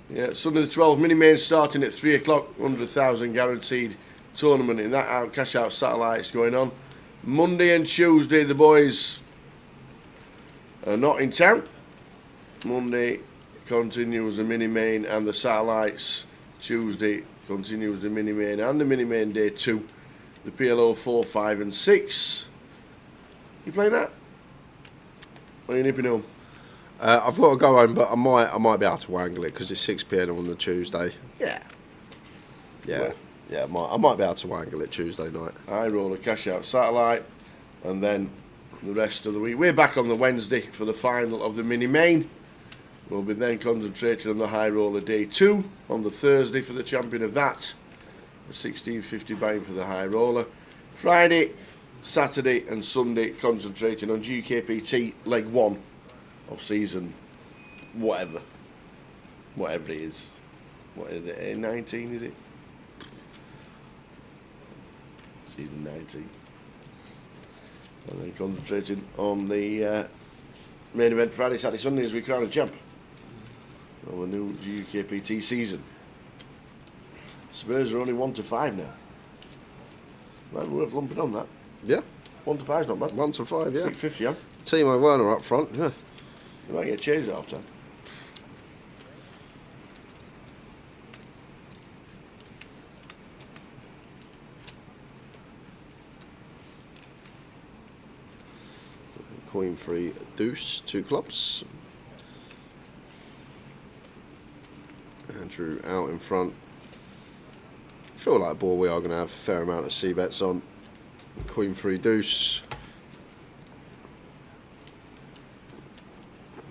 Yeah, Sunday the 12th, mini main starting at 3 o'clock, 100,000 guaranteed tournament in that out, cash out satellites going on. Monday and Tuesday, the boys are not in town. Monday continues the mini main and the satellites. Tuesday continues the mini main and the mini main day 2. The PLO 4, 5, and 6. You playing that? Or are you nipping home? I've got to go home, but I might be able to wangle it because it's 6 p.m. on the Tuesday. Yeah. Yeah. Yeah, I might be able to wangle it Tuesday night. High roller, cash out, satellite, and then the rest of the week. We're back on the Wednesday for the final of the mini main. We'll be then concentrating on the high roller day 2 on the Thursday for the champion of that. The 1650 buying for the high roller. Friday, Saturday and Sunday concentrating on GUKPT leg 1 of season whatever it is. What is it? 19 is it? Season 19. And then concentrating on the main event Friday, Saturday, Sunday as we crown a champ of the new GUKPT season. Spurs are only 1 to 5 now. Man, worth lumping on that. Yeah. 1 to 5 's not bad. 1 to 5, yeah. 6-5, yeah. Timo Werner up front, yeah. They might get changed at half time. Queen 3 deuce, 2 clubs. Andrew out in front. I feel like ball we are going to have a fair amount of C-bets on. Queen 3 deuce.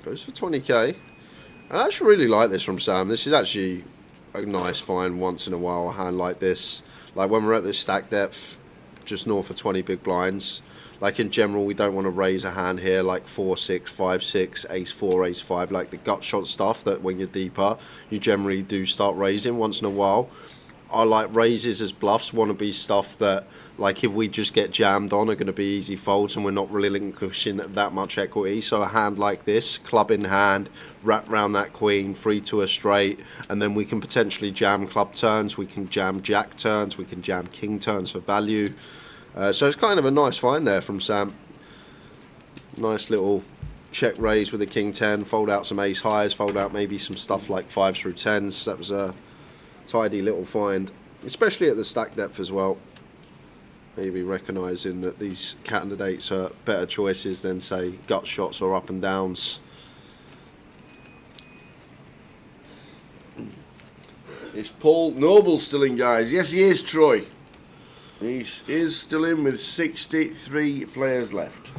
Goes for 20k. I actually really like this from Sam. This is actually a nice find once in a while, a hand like this. Like when we're at this stack depth, just north of 20 big blinds. Like in general, we don't want to raise a hand here like 4-6, 5-6, ace-4, ace-5, like the gut shot stuff that when you're deeper, you generally do start raising once in a while. I like raises as bluffs, want to be stuff that, like if we just get jammed on, are going to be easy folds and we're not relinquishing that much equity. So a hand like this, club in hand, wrap round that queen, 3 to a straight, and then we can potentially jam club turns, we can jam jack turns, we can jam king turns for value. So it's kind of a nice find there from Sam. Nice little check raise with a king 10, fold out some ace highs, fold out maybe some stuff like 5s through 10s. That was a tidy little find, especially at the stack depth as well. Maybe recognising that these candidates are better choices than say gut shots or up and downs. Is Paul Noble still in, guys? Yes, he is, Troy. He is still in with 63 players left.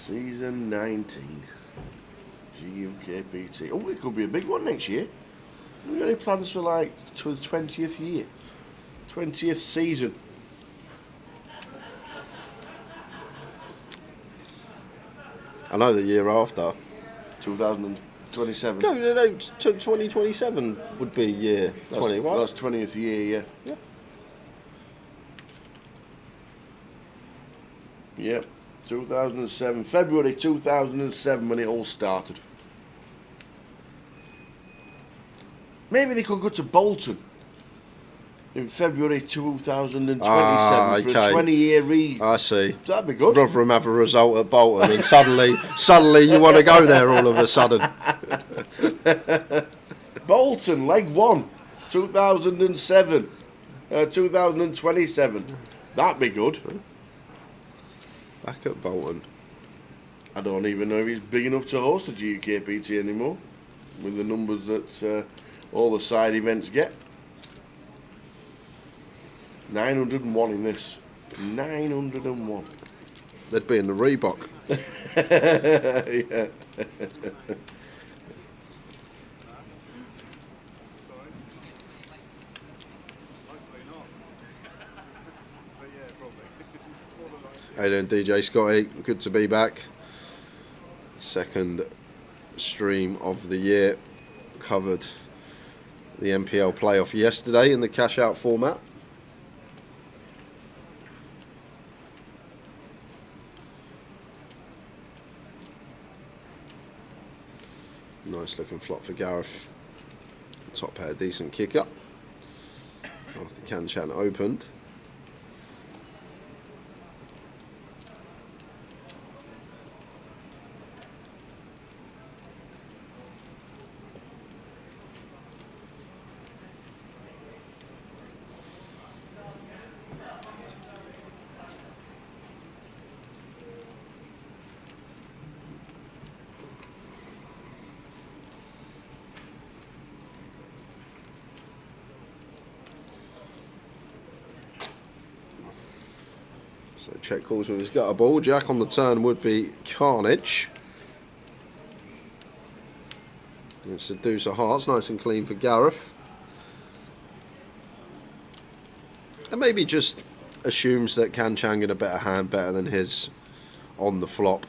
Season 19. GUKPT. Oh, it could be a big one next year. Have we got any plans for like to the 20th year? 20th season? I know the year after. 2027. No, 2027 would be year 20, right? That's 20th year, yeah. Yep, 2007. February 2007 when it all started. Maybe they could go to Bolton in February 2027 for a 20-year I see. That'd be good. Rather than have a result at Bolton and suddenly you want to go there all of a sudden. Bolton, leg 1, 2007, 2027. That'd be good. Back at Bolton. I don't even know if he's big enough to host a GUKPT anymore, with the numbers that all the side events get. 901 in this. 901. They'd be in the Reebok. Yeah. Hey then, DJ Scotty, good to be back. Second stream of the year. Covered the NPL playoff yesterday in the cash out format. Nice looking flop for Gareth. Top pair, decent kicker. After Kanchan opened. So check calls with his gutter ball. Jack on the turn would be Carnage. It's a deuce of hearts, nice and clean for Gareth. And maybe just assumes that Kanchan get a better hand, better than his on the flop.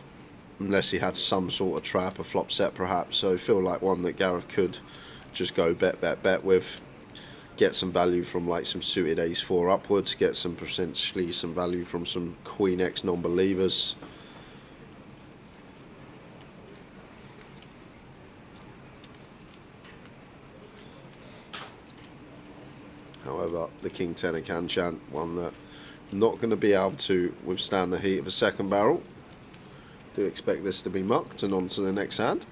Unless he had some sort of trap, a flop set perhaps. So I feel like one that Gareth could just go bet with. Get some value from like some suited ace-4 upwards. Get some potentially some value from some Queen X non-believers. However, the King 10 of Kanchan, one that not going to be able to withstand the heat of a second barrel. Do expect this to be mucked and on to the next hand.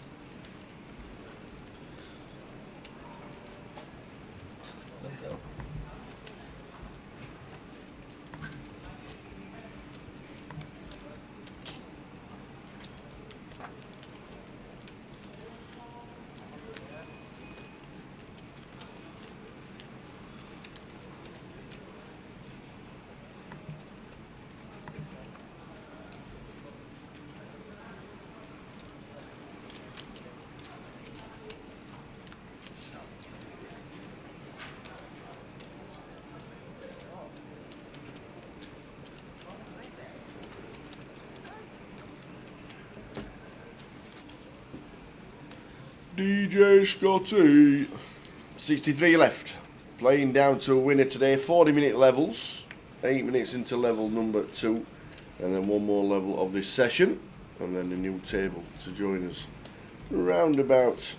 DJ Scotty. 63 left. Playing down to a winner today. 40-minute levels. 8 minutes into level number 2. And then one more level of this session. And then a new table to join us. Around about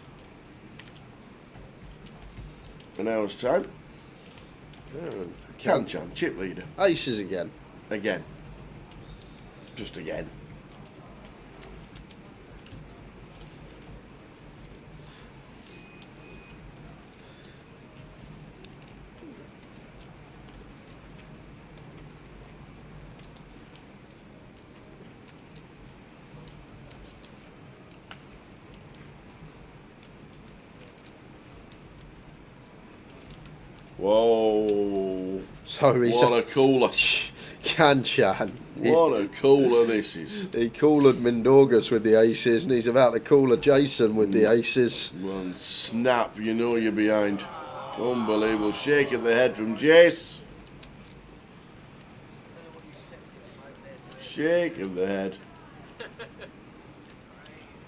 an hour's time. Kanchan, chip leader. Aces again. Again. Just again. Whoa. So he's what a cooler. Kanchan. What a cooler this is. He cooled Mindorgus with the aces and he's about to cooler Jason with the aces. One snap, you know you're behind. Unbelievable. Shake of the head from Jace. Shake of the head.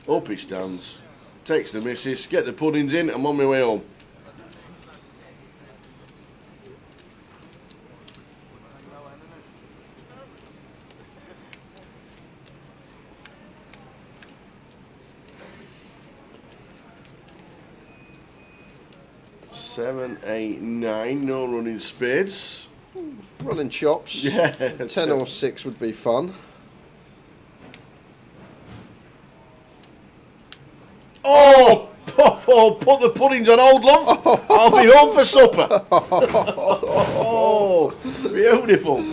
Up he stands. Takes the missus. Get the puddings in. I'm on my way home. Seven, 8, 9, no running spades. Running chops. Yeah. 10 or 6 would be fun. Oh! Oh, put the puddings on hold, love. I'll be home for supper. Oh, beautiful.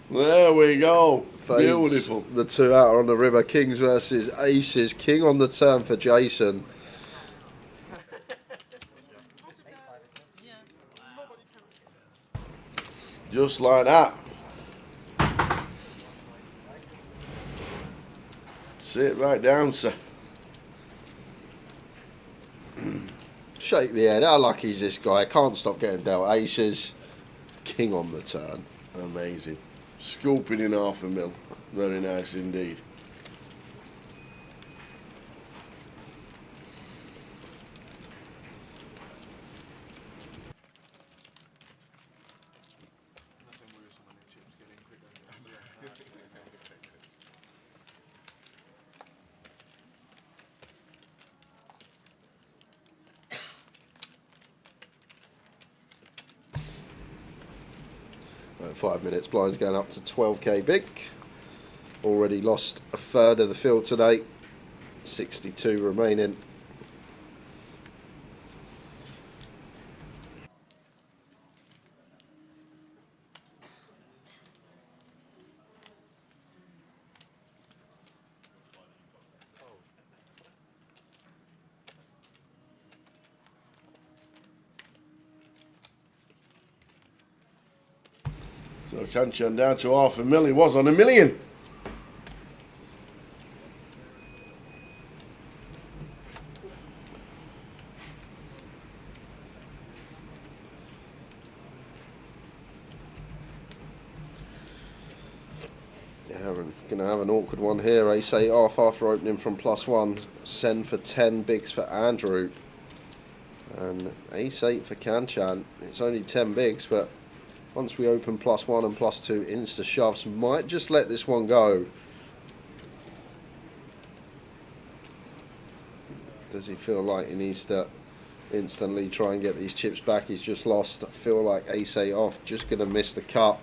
There we go. Beautiful. The two out are on the river. Kings versus aces. King on the turn for Jason. Just like that. Sit right down, sir. Shake the head. How lucky is this guy? Can't stop getting dealt aces. King on the turn. Amazing. Scooping in half a mil. Very nice indeed. Right, 5 minutes. Blinds going up to 12k big. Already lost a third of the field today. 62 remaining. So Kanchan down to $500,000. He was on $1 million. Going to have an awkward one here. Ace 8 off after opening from +1. Send for 10 bigs for Andrew. And Ace 8 for Kanchan. It's only 10 bigs, but once we open +1 and +2, insta shoves. Might just let this one go. Does he feel like he needs to instantly try and get these chips back? He's just lost. I feel like Ace 8 off. Just going to miss the cut.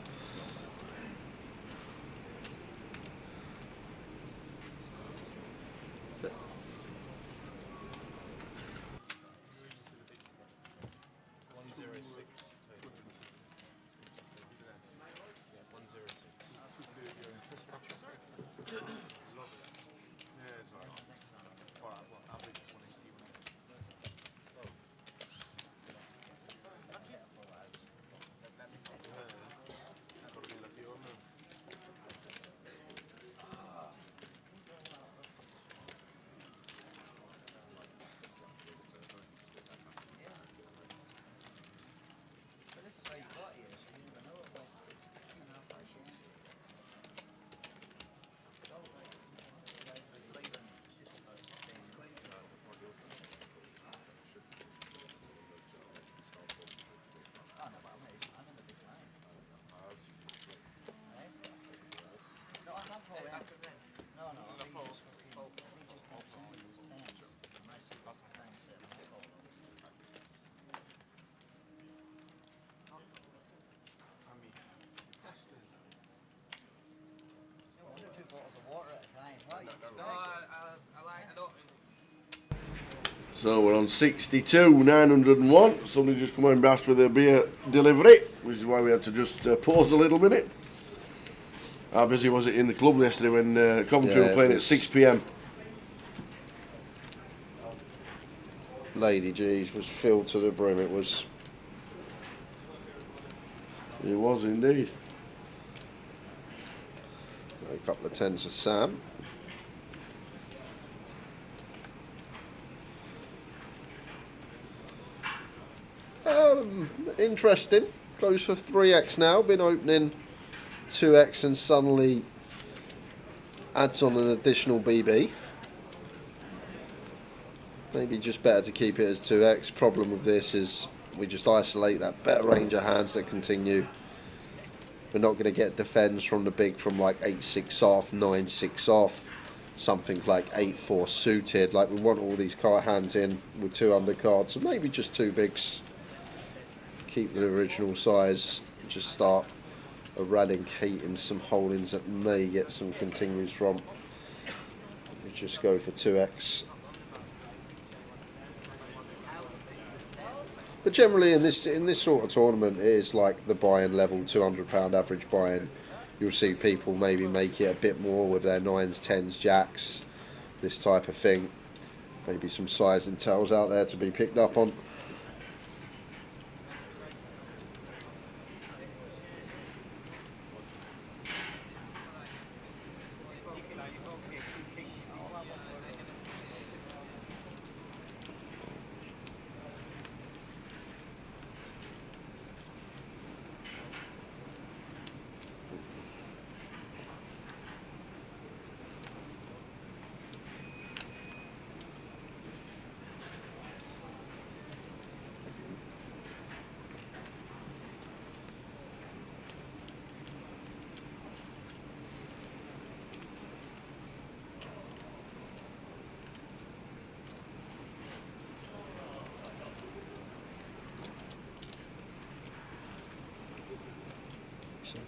So we're on 62,901. Somebody just come in and asked for their beer delivery, which is why we had to just pause a little minute. How busy was it in the club yesterday when Coventry were playing at 6 p.m? Lady G's was filled to the brim. It was indeed. A couple of 10s for Sam. Interesting. Goes for 3x now. Been opening 2x and suddenly adds on an additional BB. Maybe just better to keep it as 2x. Problem with this is we just isolate that better range of hands that continue. We're not going to get defends from the big from like 8-6 off, 9-6 off, something like 8-4 suited. Like we want all these card hands in with 2 undercards, so maybe just 2 bigs. Keep the original size. Just start eradicating some holdings that may get some continues from. We just go for 2x. But generally in this sort of tournament, it is like the buy-in level, £200 average buy-in. You'll see people maybe make it a bit more with their 9s, 10s, jacks, this type of thing. Maybe some size and tells out there to be picked up on.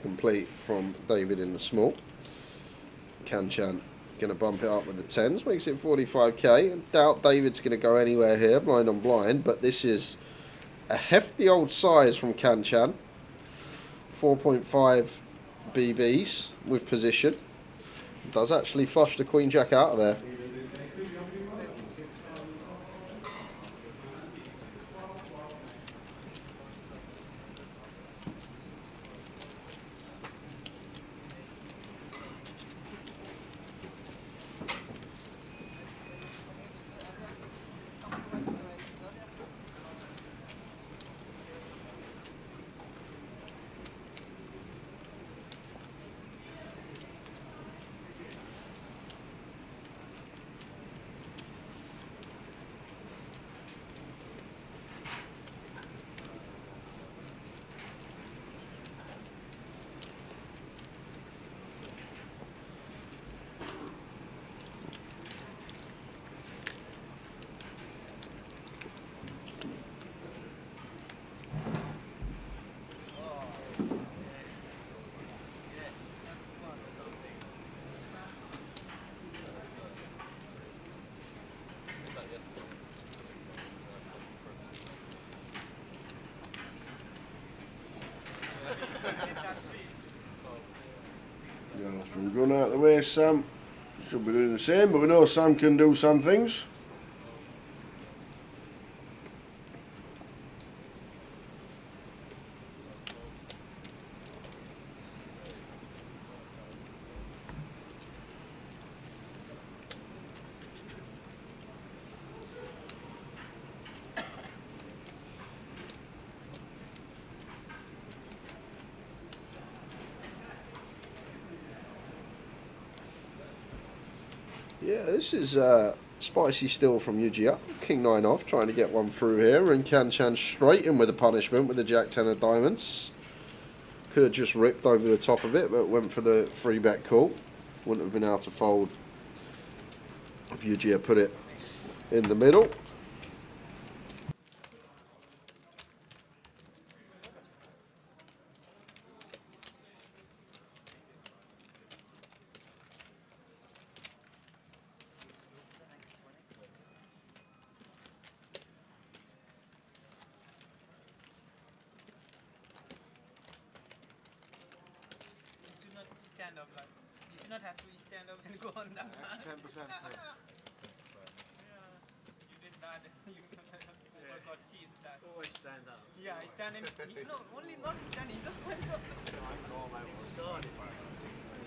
Complete from David in the small. Kanchan going to bump it up with the 10s, makes it 45k. I doubt David's going to go anywhere here, blind on blind, but this is a hefty old size from Kanchan. 4.5 BBs with position. Does actually flush the Queen Jack out of there. out of the way, Sam. Should be doing the same, but we know Sam can do some things. Yeah, this is spicy still from UGR. King 9 off, trying to get one through here, and Kanchan straight in with a punishment with the Jack 10 of diamonds. Could have just ripped over the top of it, but went for the 3-bet call. Wouldn't have been able to fold if UGR put it in the middle. Stand up, like you do not have to stand up and go on that. 10%. You did that. You got seized that. Always stand up. Yeah, I stand in. No, only not standing. Just went up.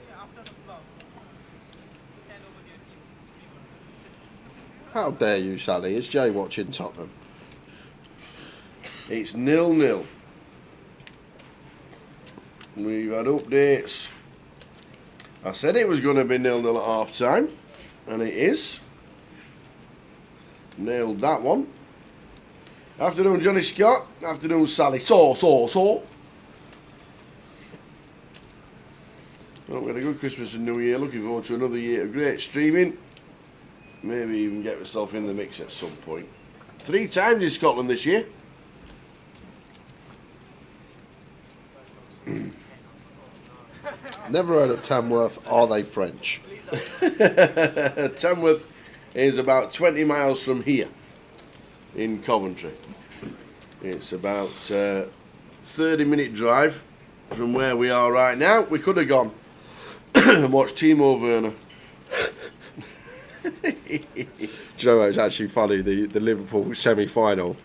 Yeah, after the flop. Stand over there. How dare you, Sally? It's Jay watching Tottenham. It's 0-0. We've had updates. I said it was going to be 0-0 at half time, and it is. Nailed that one. Afternoon, Johnny Scott. Afternoon, Sally. So. Hope we had a good Christmas and New Year. Looking forward to another year of great streaming. Maybe even get myself in the mix at some point. 3 times in Scotland this year. Never heard of Tamworth. Are they French? Tamworth is about 20 miles from here in Coventry. It's about 30-minute drive from where we are right now. We could have gone and watched Timo Werner. Do you know what, it's actually funny, the Liverpool semi-final,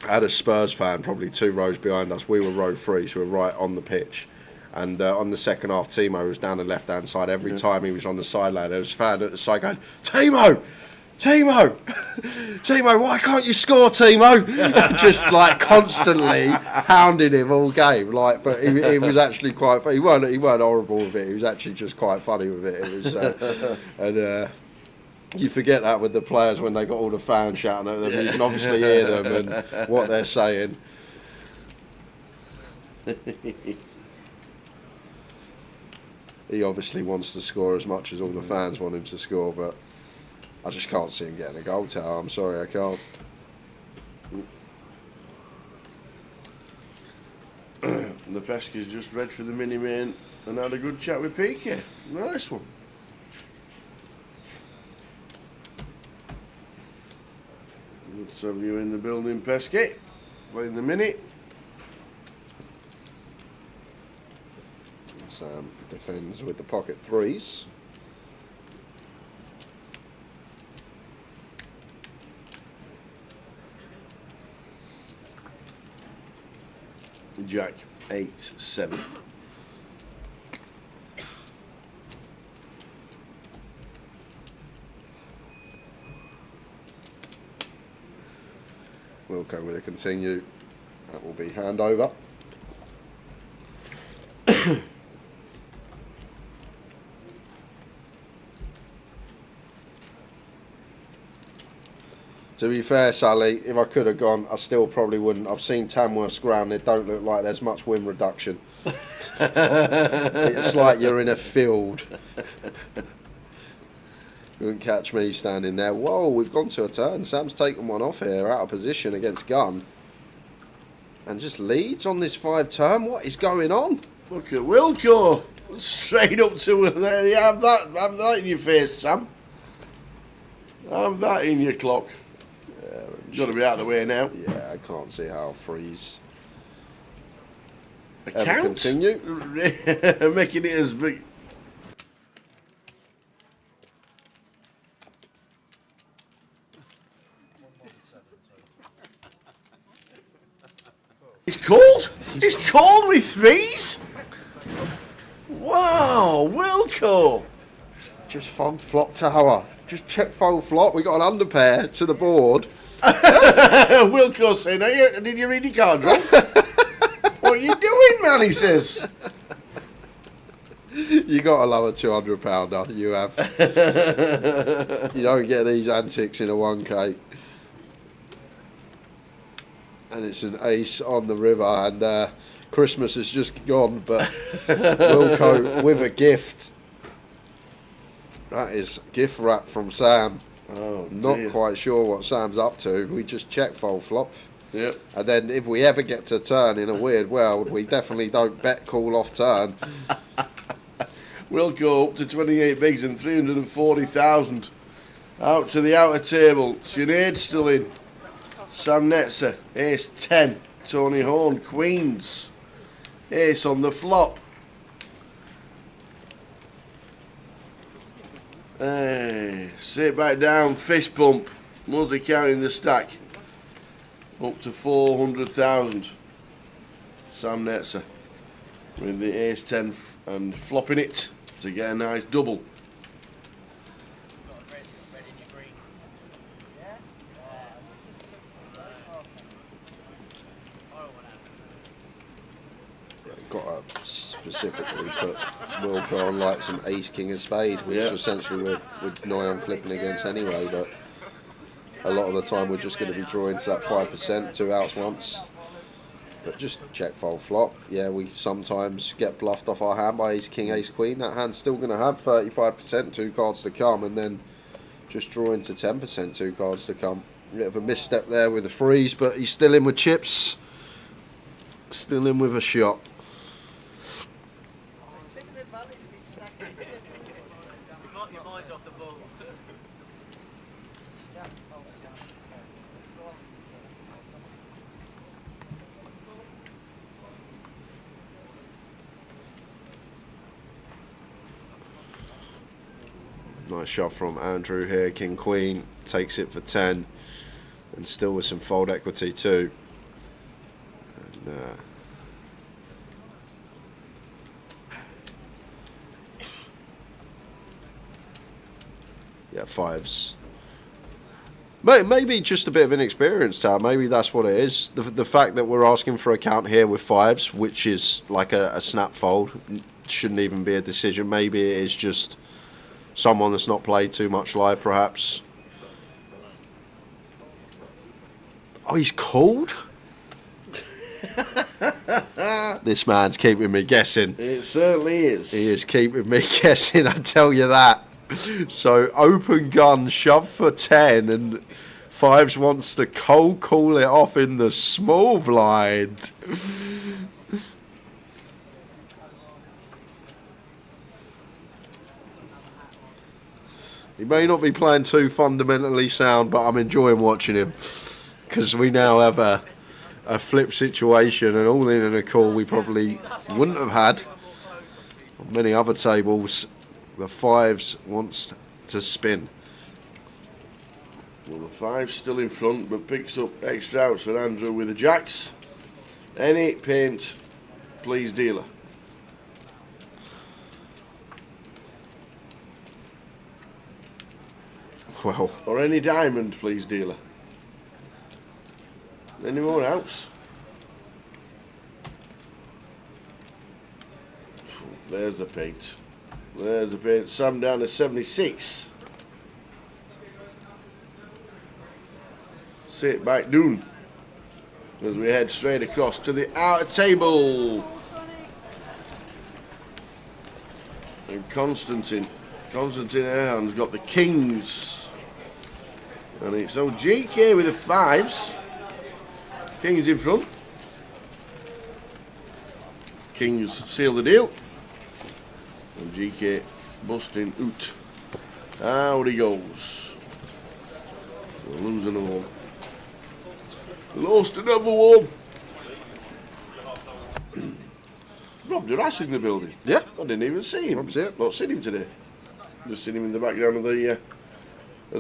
I had a Spurs fan probably 2 rows behind us. We were row 3, so we were right on the pitch. And on the second half, Timo was down the left-hand side. Every time he was on the sideline, there was a fan at the side going, Timo! Timo, why can't you score, Timo? Just like constantly hounding him all game. Like, but he was actually quite funny. He weren't horrible with it. He was actually just quite funny with it. It was, and you forget that with the players when they got all the fans shouting at them. You can obviously hear them and what they're saying. He obviously wants to score as much as all the fans want him to score, but I just can't see him getting a goal tower. I'm sorry, I can't. The Pesky's just read for the mini-main and had a good chat with PK. Nice one. Good to have you in the building, Pesky. Playing the mini. Sam defends with the pocket 3s. Jack 8-7. Wilco with a continue. That will be handover. To be fair, Sally, if I could have gone, I still probably wouldn't. I've seen Tamworth's ground. It don't look like there's much wind reduction. It's like you're in a field. You wouldn't catch me standing there. Whoa, we've gone to a turn. Sam's taken one off here, out of position against Gunn. And just leads on this 5 turn. What is going on? Look at Wilco. Straight up to him there. You have that in your face, Sam. Have that in your clock. You've got to be out of the way now. Yeah, I can't see how freeze. I can't. Continue. Making it as big. It's cold. It's cold with threes. Wow, Wilco. Just fold flop tower. Just check fold flop. We got an underpair to the board. Wilco saying, did you read your card wrong? What are you doing, man? He says. You got to love a £200. You have. You don't get these antics in a 1K. And it's an ace on the river, and Christmas has just gone, but Wilco with a gift. That is gift wrap from Sam. Oh, not dear. quite sure what Sam's up to. We just check fold flop. Yep. And then if we ever get to turn in a weird world, we definitely don't bet call off turn. Wilco up to 28 bigs and 340,000. Out to the outer table. Sinead still in. Sam Netzer, ace 10. Tony Horn, queens. Ace on the flop. Hey, sit back down, fist pump. Muzzy counting the stack. Up to 400,000. Sam Netzer with the ace 10 and flopping it to get a nice double. Got to specifically put Wilco on like some ace king of spades, which essentially we're nigh on flipping against anyway, but a lot of the time we're just going to be drawing to that 5%, 2 outs once. But just check fold flop. Yeah, we sometimes get bluffed off our hand by ace king, ace queen. That hand's still going to have 35%, 2 cards to come, and then just drawing to 10%, 2 cards to come. A bit of a misstep there with the freeze, but he's still in with chips. Still in with a shot. Nice shot from Andrew here. King Queen takes it for 10, and still with some fold equity too. And, yeah, fives. Maybe just a bit of inexperience, Tal. Maybe that's what it is. The fact that we're asking for a count here with fives, which is like a snap fold, shouldn't even be a decision. Maybe it is just someone that's not played too much live, perhaps. Oh, he's called? This man's keeping me guessing. It certainly is. He is keeping me guessing, I tell you that. So, open gun, shove for 10, and fives wants to cold call it off in the small blind. He may not be playing too fundamentally sound, but I'm enjoying watching him, because we now have a flip situation, and all in a call we probably wouldn't have had on many other tables. The fives wants to spin. Well, the five's still in front, but picks up extra outs for Andrew with the jacks. Any paint, please, dealer. Well, or any diamond, please, dealer. Any more outs? There's the paint. There's the paint. Sam down to 76. Sit back down as we head straight across to the outer table. And Constantine Airhand's got the kings. And it's old GK with the fives. Kings in front. Kings seal the deal. And GK busting out. Out he goes. We're losing them all. Lost another one. Rob Duras in the building. Yeah. I didn't even see him. Rob's here. Not seen him today. Just seen him in the background of the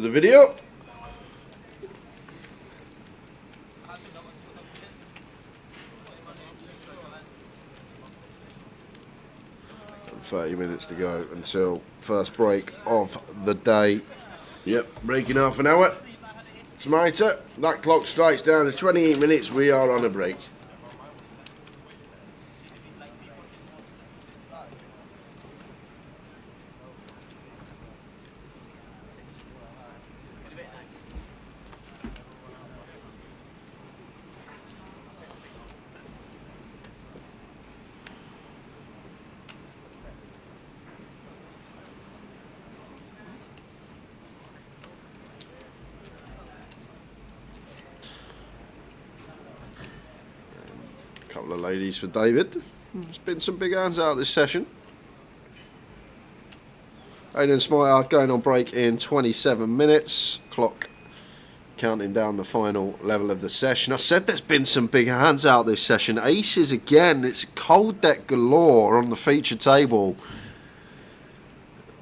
video. 30 minutes to go until first break of the day. Yep, breaking half an hour. Smiter, that clock strikes down to 28 minutes. We are on a break. Couple of ladies for David. There's been some big hands out this session. Aidan Smiter going on break in 27 minutes. Clock counting down the final level of the session. I said there's been some big hands out this session. Aces again. It's cold deck galore on the feature table.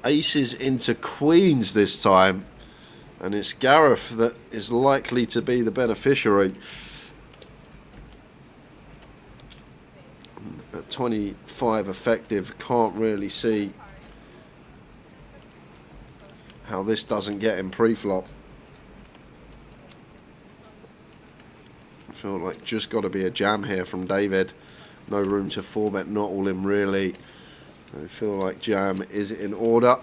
Aces into queens this time. And it's Gareth that is likely to be the beneficiary. At 25 effective, can't really see how this doesn't get him pre-flop. I feel like just got to be a jam here from David. No room to 4-bet, not all in really. I feel like jam is in order.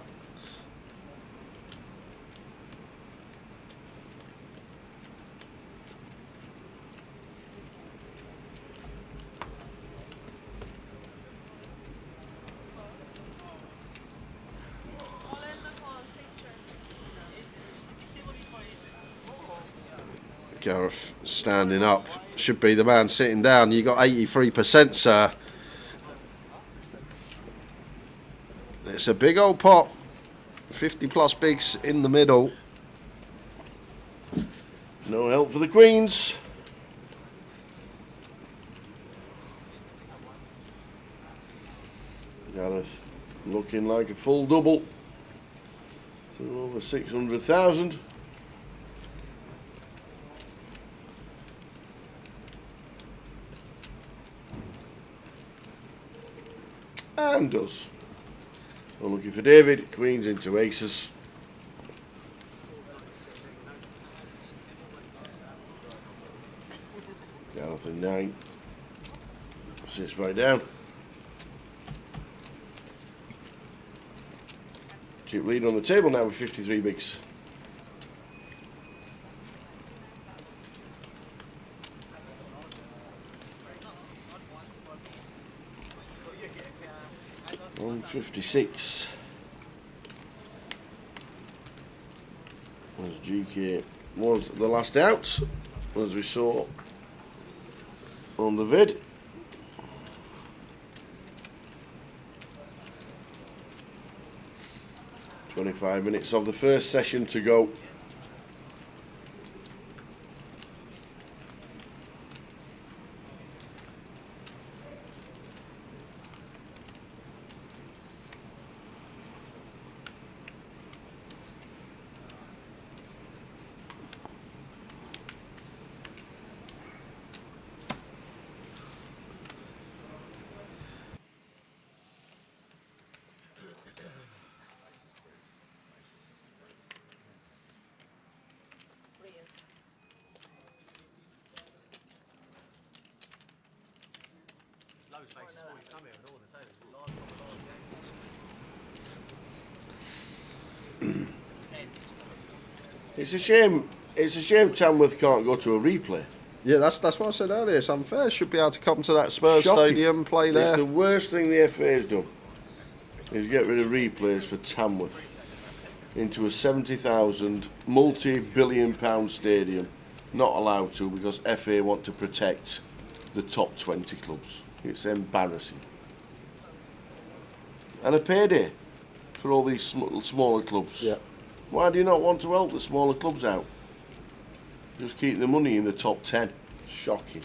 Gareth standing up. Should be the man sitting down. You got 83%, sir. It's a big old pot. 50 plus bigs in the middle. No help for the queens. Gareth looking like a full double. So over 600,000. And does. I'm looking for David. Queens into aces. Gareth in 9. Sits right down. Chip lead on the table now with 53 bigs. On 56 as GK was the last out, as we saw on the vid. "25 minutes of the first session to go. It's a shame. It's a shame Tamworth can't go to a replay. Yeah, that's what I said earlier. It's unfair. Should be able to come to that Spurs stadium, play there. It's the worst thing the FA has done. Is get rid of replays for Tamworth into a 70,000 multi-billion-pound stadium. Not allowed to because FA want to protect the top 20 clubs. It's embarrassing. And a payday for all these smaller clubs. Yeah. Why do you not want to help the smaller clubs out? Just keep the money in the top 10. Shocking.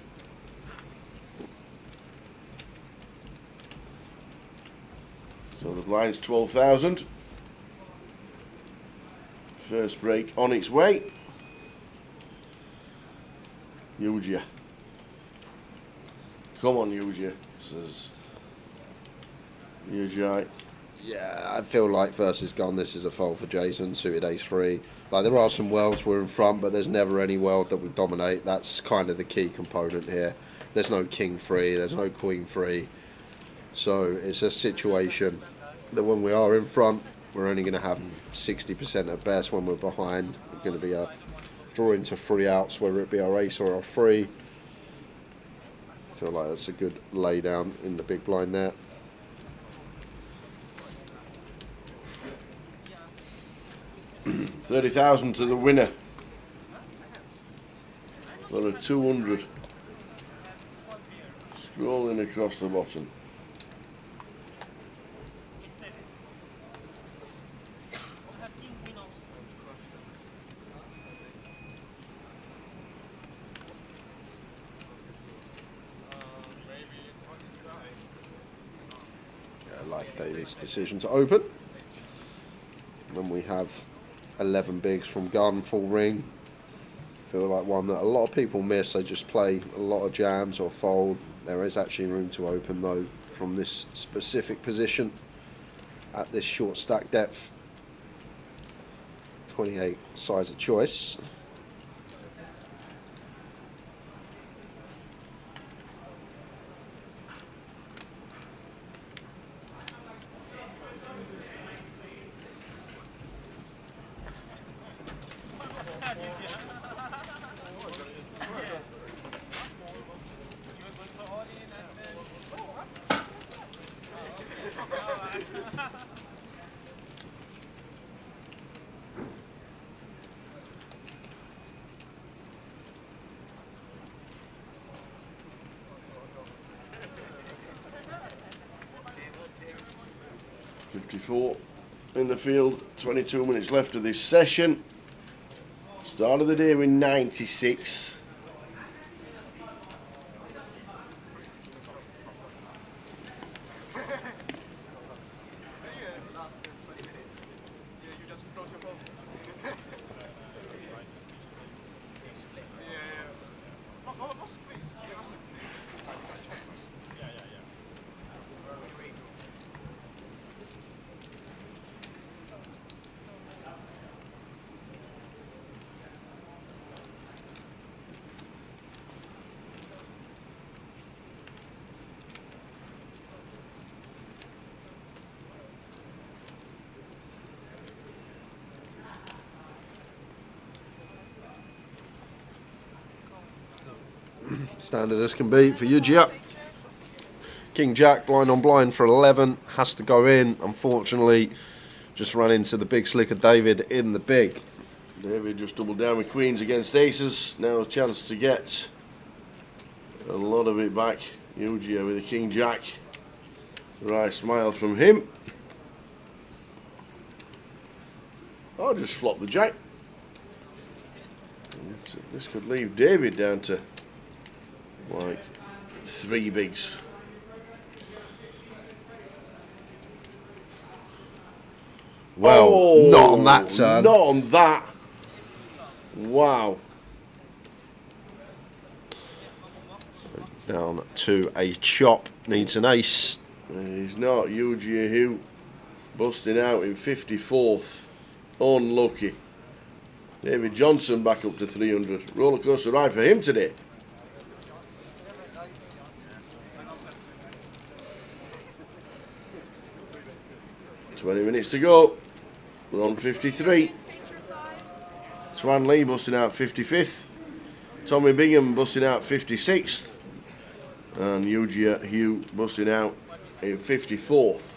So the blind's 12,000. First break on its way. Yuja. Come on, Yuja, says Yuja. Yeah, I feel like versus gun, this is a fold for Jason, suited ace-3. Like, there are some worlds we're in front, but there's never any world that we dominate. That's kind of the key component here. There's no king-3, there's no queen-3. So it's a situation that when we are in front, we're only going to have 60% at best. When we're behind, we're going to be drawing to 3 outs, whether it be our ace or our 3. I feel like that's a good lay down in the big blind there. $30,000 to the winner for a 200. Scrolling across the bottom. I like David's decision to open. Then we have 11 bigs from gun, full ring. Feel like one that a lot of people miss. They just play a lot of jams or fold. There is actually room to open though from this specific position at this short stack depth. 28 size of choice. In the field, 22 minutes left of this session. Start of the day with 96. Standard as can be for Yu-Gi-Oh! King Jack, blind on blind for 11, has to go in. Unfortunately, just ran into the big slicker David in the big. David just doubled down with queens against aces. Now a chance to get a lot of it back. Yu-Gi-Oh! With a King Jack. Right smile from him. I'll just flop the Jack. This could leave David down to like 3 bigs. Well, not on that turn. Not on that. Wow. Down to a chop. Needs an ace. He's not. Yu-Gi-Oh! Busting out in 54th. Unlucky. David Johnson back up to 300. Roller coaster ride for him today. $20 minutes to go. We're on 53. Swan Lee busting out 55th. Tommy Bingham busting out 56th. And Yu-Gi-Oh! Busting out in 54th.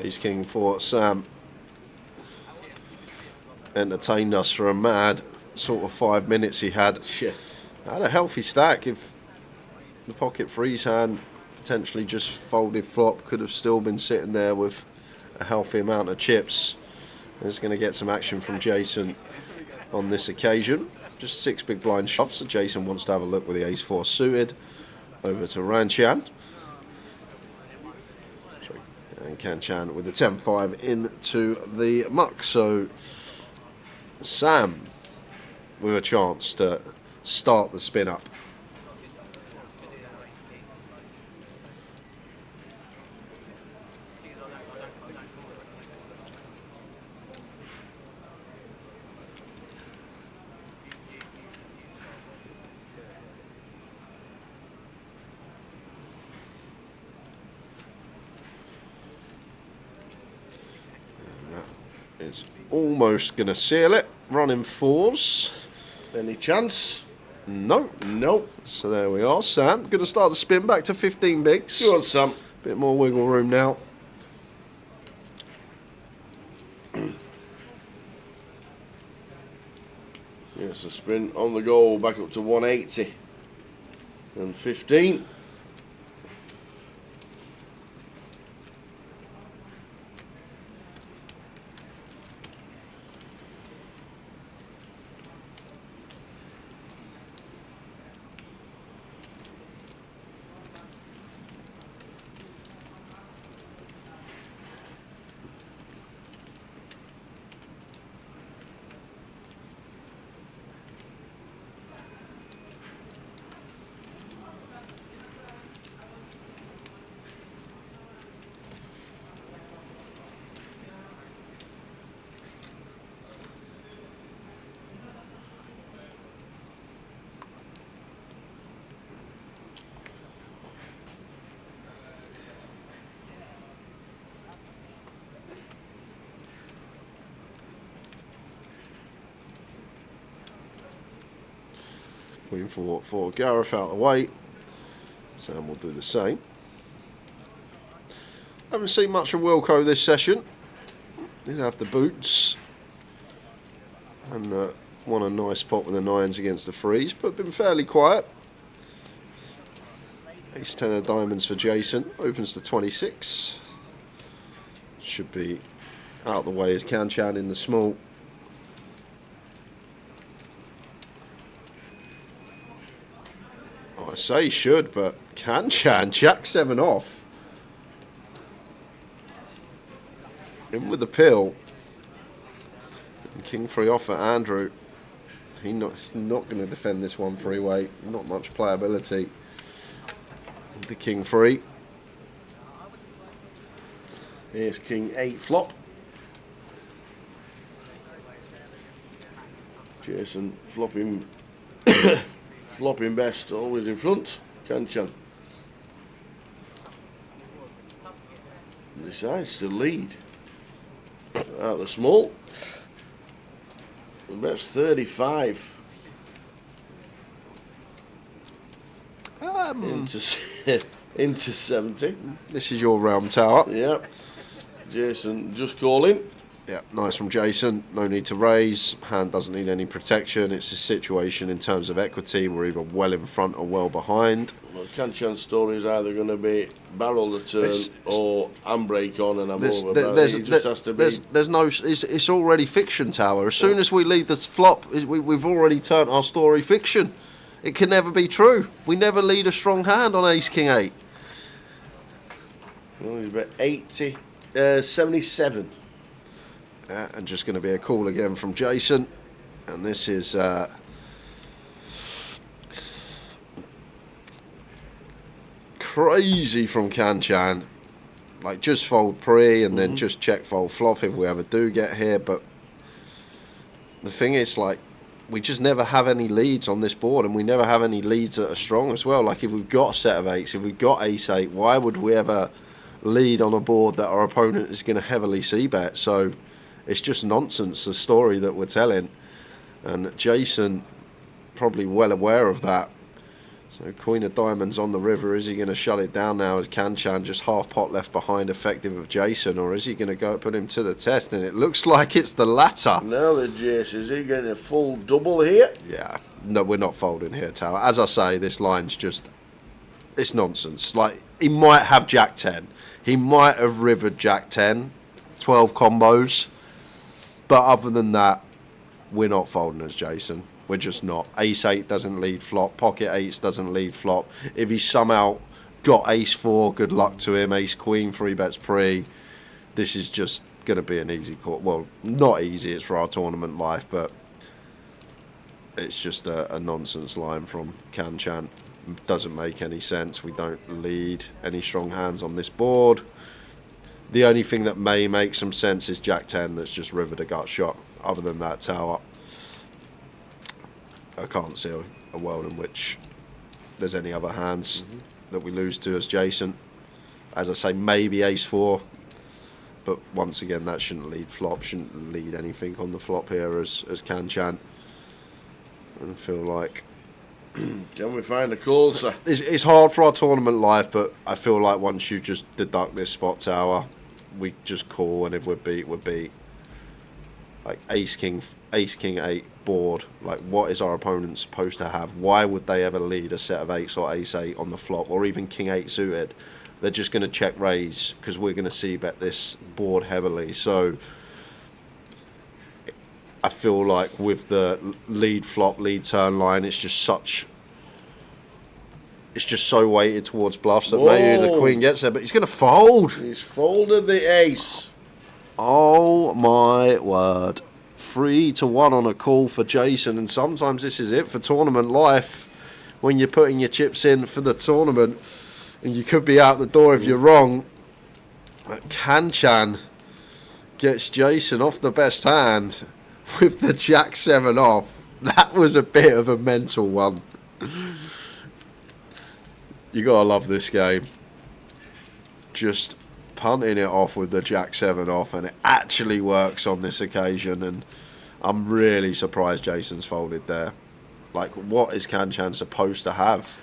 Ace King for Sam. entertained us for a mad sort of 5 minutes he had. Yeah. Had a healthy stack. If the pocket freeze hand potentially just folded flop, could have still been sitting there with a healthy amount of chips. He's going to get some action from Jason on this occasion. Just 6 big blind shots. So Jason wants to have a look with the ace-4 suited. Over to Ranchan. And Kanchan with the 10-5 into the muck. So Sam with a chance to start the spin up. Is almost going to seal it. Running 4s. Any chance? No. Nope. So there we are. Sam going to start the spin back to 15 bigs. Go on, Sam. Bit more wiggle room now. Yes, a spin on the go, back up to 180 and 15. Queen for Gareth out of the way. Sam will do the same. Haven't seen much of Wilco this session. Didn't have the boots. And won a nice pot with the 9s against the 3s, but been fairly quiet. Ace 10 of diamonds for Jason. Opens to 26. Should be out of the way as Kanchan in the small. I say should, but Kanchan, Jack 7 off. In with the pill. And King 3 off for Andrew. He's not going to defend this one freeway. Not much playability. The King 3. Here's King 8 flop. Jason flopping. Flopping best, always in front. Kanchan decides to lead out the small. The best 35 into 70. This is your realm tower. Yep. Jason just calling. Yeah, nice from Jason. No need to raise. Hand doesn't need any protection. It's a situation in terms of equity. We're either well in front or well behind. Well, Kanchan's story is either going to be barrel the turn or handbrake on and I'm over. It just has to be. There's no. It's already fiction, Tower. As soon as we lead this flop, we've already turned our story fiction. It can never be true. We never lead a strong hand on Ace King 8. Well, he's about 77. And just going to be a call again from Jason. And this is crazy from Kanchan. Like, just fold pre and then just check fold flop if we ever do get here. But the thing is, like, we just never have any leads on this board, and we never have any leads that are strong as well. Like, if we've got a set of 8s, if we've got ace 8, why would we ever lead on a board that our opponent is going to heavily c-bet? So it's just nonsense, the story that we're telling. And Jason, probably well aware of that, So Queen of Diamonds on the river. Is he going to shut it down now as Kanchan just half pot left behind effective of Jason, or is he going to go put him to the test? And it looks like it's the latter. Now the Jason, is he getting a full double here? Yeah, no, we're not folding here, Tower. As I say, this line's just, it's nonsense. Like, he might have Jack 10. He might have rivered Jack 10, 12 combos. But other than that, we're not folding as Jason. We're just not. Ace 8 doesn't lead flop. Pocket 8 doesn't lead flop. If he's somehow got Ace 4, good luck to him. Ace Queen, 3 bets pre. This is just going to be an easy court. Well, not easy. It's for our tournament life, but it's just a nonsense line from Kanchan. Doesn't make any sense. We don't lead any strong hands on this board. The only thing that may make some sense is Jack 10 that's just rivered a gut shot. Other than that, Tower, I can't see a world in which there's any other hands that we lose to as Jason. As I say, maybe Ace 4, but once again, that shouldn't lead flop, shouldn't lead anything on the flop here as Kanchan. And I feel like... Can we find a call, sir? It's hard for our tournament life, but I feel like once you just deduct this spot, Tower, we just call, and if we're beat, we're beat. Like Ace King 8 board, like what is our opponent supposed to have? Why would they ever lead a set of 8s or Ace 8 on the flop, or even King 8 suited? They're just going to check raise because we're going to see bet this board heavily. So I feel like with the lead flop, lead turn line, it's just so weighted towards bluffs that maybe the Queen gets there, but he's going to fold. He's folded the Ace. Oh my word. 3-1 on a call for Jason, and sometimes this is it for tournament life when you're putting your chips in for the tournament and you could be out the door if you're wrong. But Kanchan gets Jason off the best hand with the Jack 7 off. That was a bit of a mental one. You gotta love this game. Just punting it off with the Jack 7 off, and it actually works on this occasion, and I'm really surprised Jason's folded there. Like, what is Kanchan supposed to have?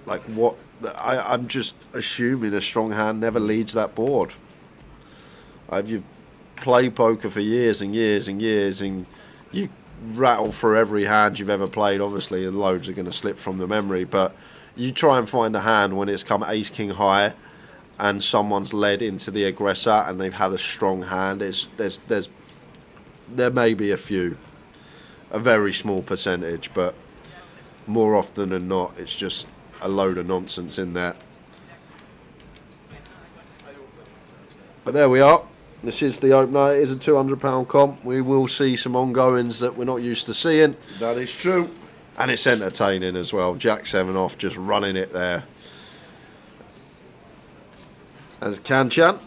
Like, what? I'm just assuming a strong hand never leads that board. You've played poker for years and years and years, and you rattle through every hand you've ever played. Obviously, loads are going to slip from the memory, but you try and find a hand when it's come Ace King high and someone's led into the aggressor and they've had a strong hand. There may be a few, a very small percentage, but more often than not, it's just a load of nonsense in there. But there we are. This is the opener. It is a £200 comp. We will see some ongoings that we're not used to seeing. That is true. And it's entertaining as well. Jack 7 off, just running it there. As Kanchan.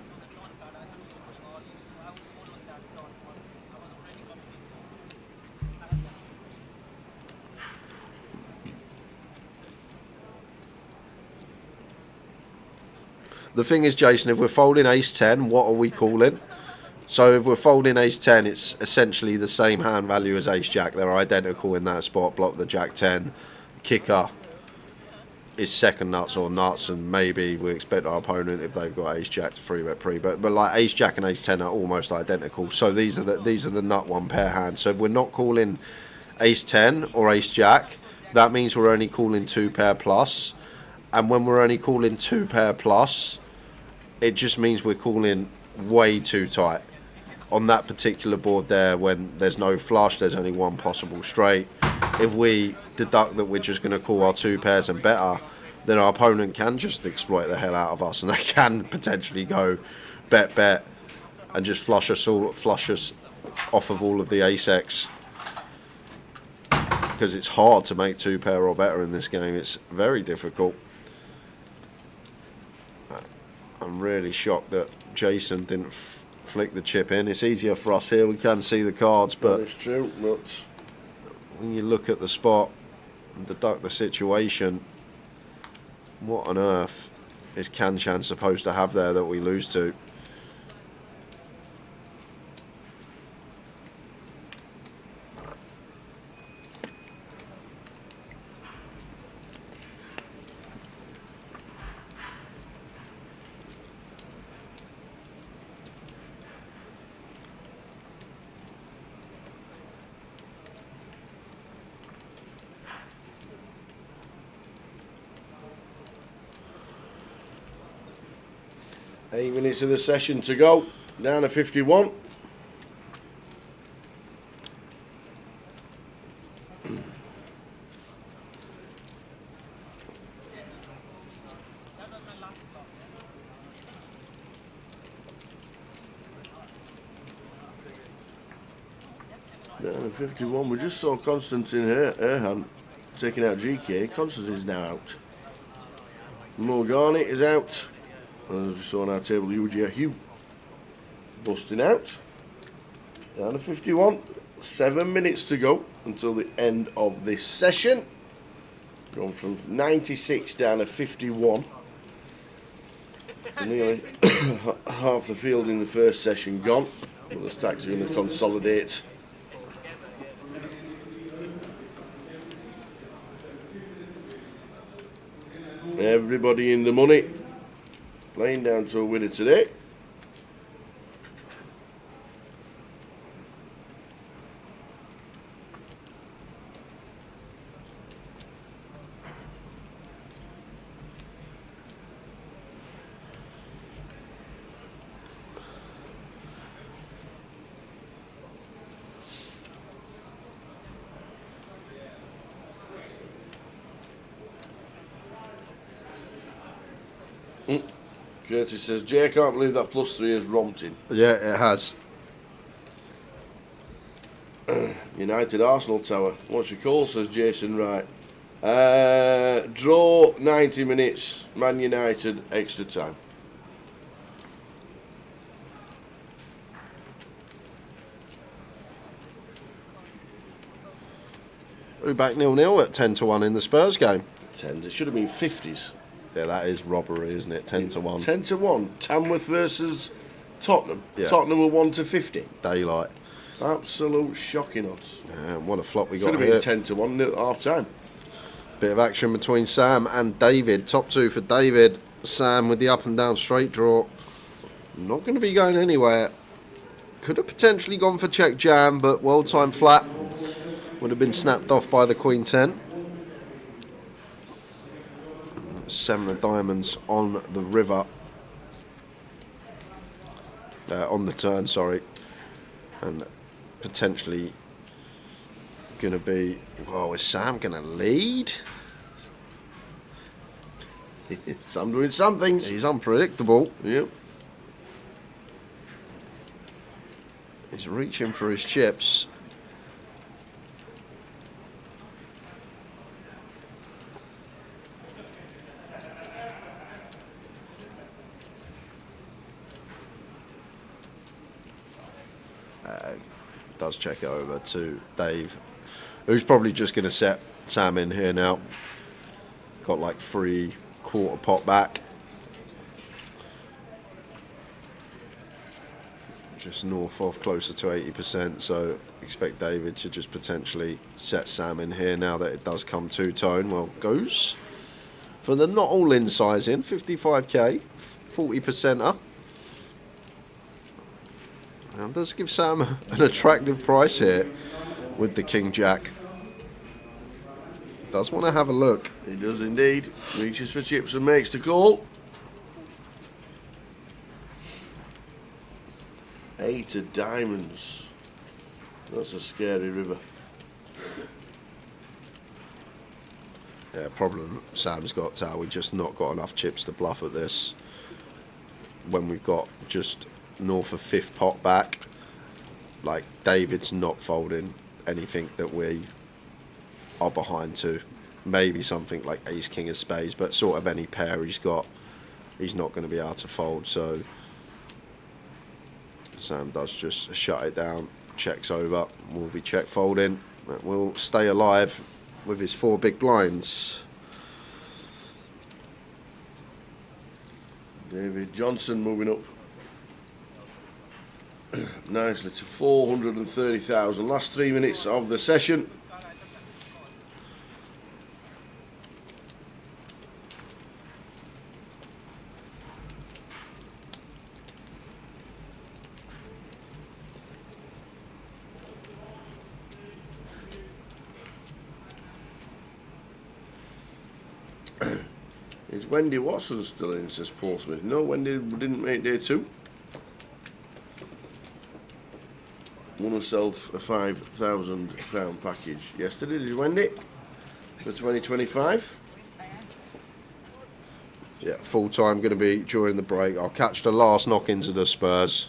The thing is, Jason, if we're folding Ace 10, what are we calling? So if we're folding Ace 10, it's essentially the same hand value as Ace Jack. They're identical in that spot. Block the Jack 10. Kicker is second nuts or nuts, and maybe we expect our opponent, if they've got Ace Jack, to 3-bet pre. But like Ace Jack and Ace 10 are almost identical. So these are the nut one pair hands. So if we're not calling Ace 10 or Ace Jack, that means we're only calling 2 pair plus. And when we're only calling 2 pair plus, it just means we're calling way too tight. On that particular board there, when there's no flush, there's only one possible straight. If we deduct that we're just going to call our 2 pairs and better, then our opponent can just exploit the hell out of us, and they can potentially go bet, and just flush us off of all of the ace-X. Because it's hard to make 2 pair or better in this game. It's very difficult. I'm really shocked that Jason didn't flick the chip in. It's easier for us here. We can see the cards, but it's true. When you look at the spot and deduct the situation, what on earth is Kanchan supposed to have there that we lose to? 8 minutes of the session to go. Down to 51. Down to 51. We just saw Constantine Erhan taking out GK. Constantine's now out. Morgani is out. As we saw on our table, UJ Hugh busting out. Down to 51. 7 minutes to go until the end of this session. Going from 96 down to 51. Nearly half the field in the first session gone. But the stacks are going to consolidate. Everybody in the money. Playing down to a winner today. Curtis says, Jay, I can't believe that +3 has romped him. Yeah, it has. United Arsenal Tower. What's your call, says Jason Wright. Draw 90 minutes, Man United extra time. We're back 0-0 at 10-1 in the Spurs game. 10, it should have been 50s. Yeah, that is robbery, isn't it? 10-1. 10-1. Tamworth versus Tottenham. Yeah. Tottenham were 1-50. Daylight. Absolute shocking odds. What a flop we got Should here. have been 10-1 at half time. Bit of action between Sam and David. Top two for David. Sam with the up and down straight draw. Not going to be going anywhere. Could have potentially gone for check jam, but well time flat. Would have been snapped off by the Queen 10. 7 of diamonds on the river. On the turn, sorry. And potentially going to be... Oh, is Sam going to lead? Sam doing some things. He's unpredictable. Yep. He's reaching for his chips. Does check it over to Dave, who's probably just going to set Sam in here now. Got like 3/4 pot back. Just north of closer to 80%, so expect David to just potentially set Sam in here now that it does come two-tone. Well, goes for the not all-in size in, 55k, 40%er. And does give Sam an attractive price here with the King Jack. Does want to have a look. He does indeed. Reaches for chips and makes the call. 8 of diamonds. That's a scary river. Yeah, problem Sam's got, we just not got enough chips to bluff at this. When we've got just north of 5th pot back, like David's not folding anything that we are behind to. Maybe something like ace king of spades, but sort of any pair he's got, he's not going to be able to fold. So Sam does just shut it down, checks over, will be check folding, will stay alive with his 4 big blinds. David Johnson moving up nicely to 430,000. Last 3 minutes of the session. Is Wendy Watson still in, says Paul Smith. No, Wendy didn't make day 2. Won herself a £5,000 package yesterday, did Wendy? For 2025. Yeah, full time going to be during the break. I'll catch the last knock-ins of the Spurs.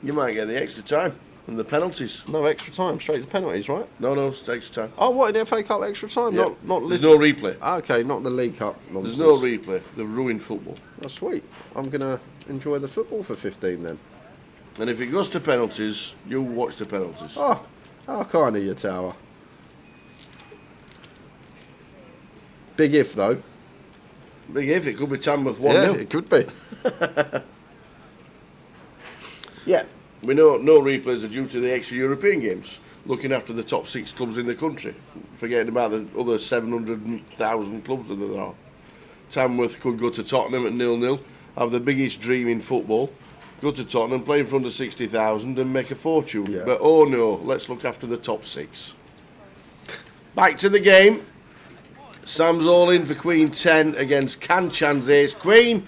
You might get the extra time and the penalties. No extra time, straight to penalties, right? No, it's extra time. Oh, what, in the FA Cup extra time? Yeah. Not There's no replay. Okay, not the League Cup nonsense. There's no replay. They've ruined football. Oh, sweet. I'm going to enjoy the football for 15 then. And if it goes to penalties, you'll watch the penalties. Oh, how kind of you, Tower. Big if, though. Big if, it could be Tamworth 1-0. Yeah, it could be. Yeah, we know no replays are due to the extra European games, looking after the top 6 clubs in the country, forgetting about the other 700,000 clubs that there are. Tamworth could go to Tottenham at 0-0, have the biggest dream in football, go to Tottenham, play in front of 60,000 and make a fortune. Yeah. But oh no, let's look after the top 6. Back to the game. Sam's all in for Queen 10 against Kanchan's ace. Queen.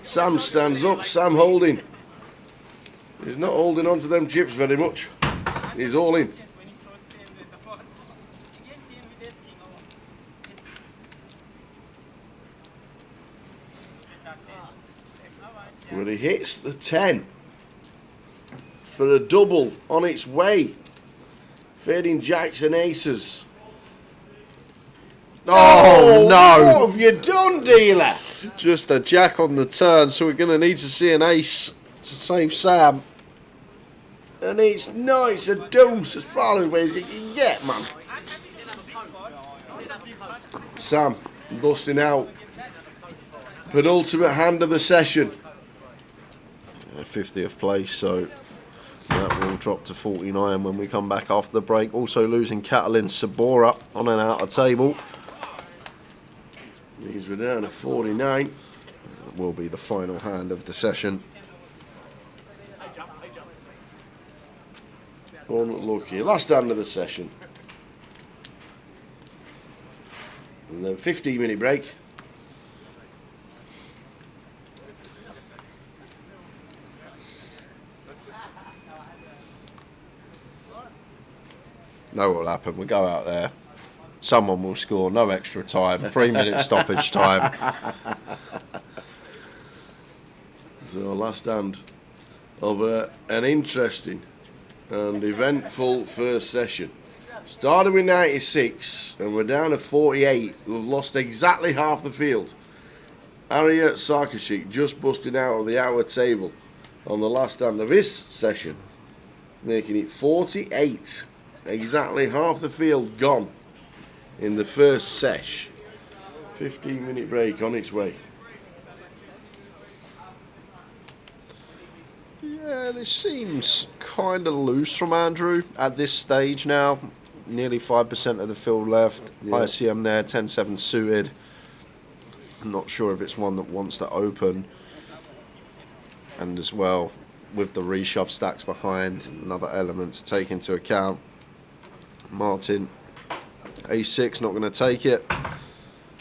Sam stands up. Sam holding. He's not holding on to them chips very much. He's all in. Well, he hits the 10 for a double on its way. Fading jacks and aces. Oh, no! What have you done, dealer? Just a jack on the turn, so we're going to need to see an ace to save Sam. And it's a deuce as far away as you can get, man. Sam busting out. Penultimate hand of the session. 50th place, so that will drop to 49 when we come back after the break. Also losing Catalin Sabora on an outer table. These were down to 49. That will be the final hand of the session. Unlucky. Last hand of the session. And then 15-minute break. No, what will happen? We go out there. Someone will score. No extra time. 3-minute stoppage time. So last hand of an interesting and eventful first session. Started with 96 and we're down to 48. We've lost exactly half the field. Harriet Sarkashik just busting out of the hour table on the last hand of his session, making it 48. Exactly half the field gone in the first sesh. 15-minute break on its way. Yeah, this seems kind of loose from Andrew at this stage now. Nearly 5% of the field left. Yeah. ICM there, 10-7 suited. I'm not sure if it's one that wants to open. And as well, with the reshove stacks behind, another element to take into account. Martin, A6, not going to take it.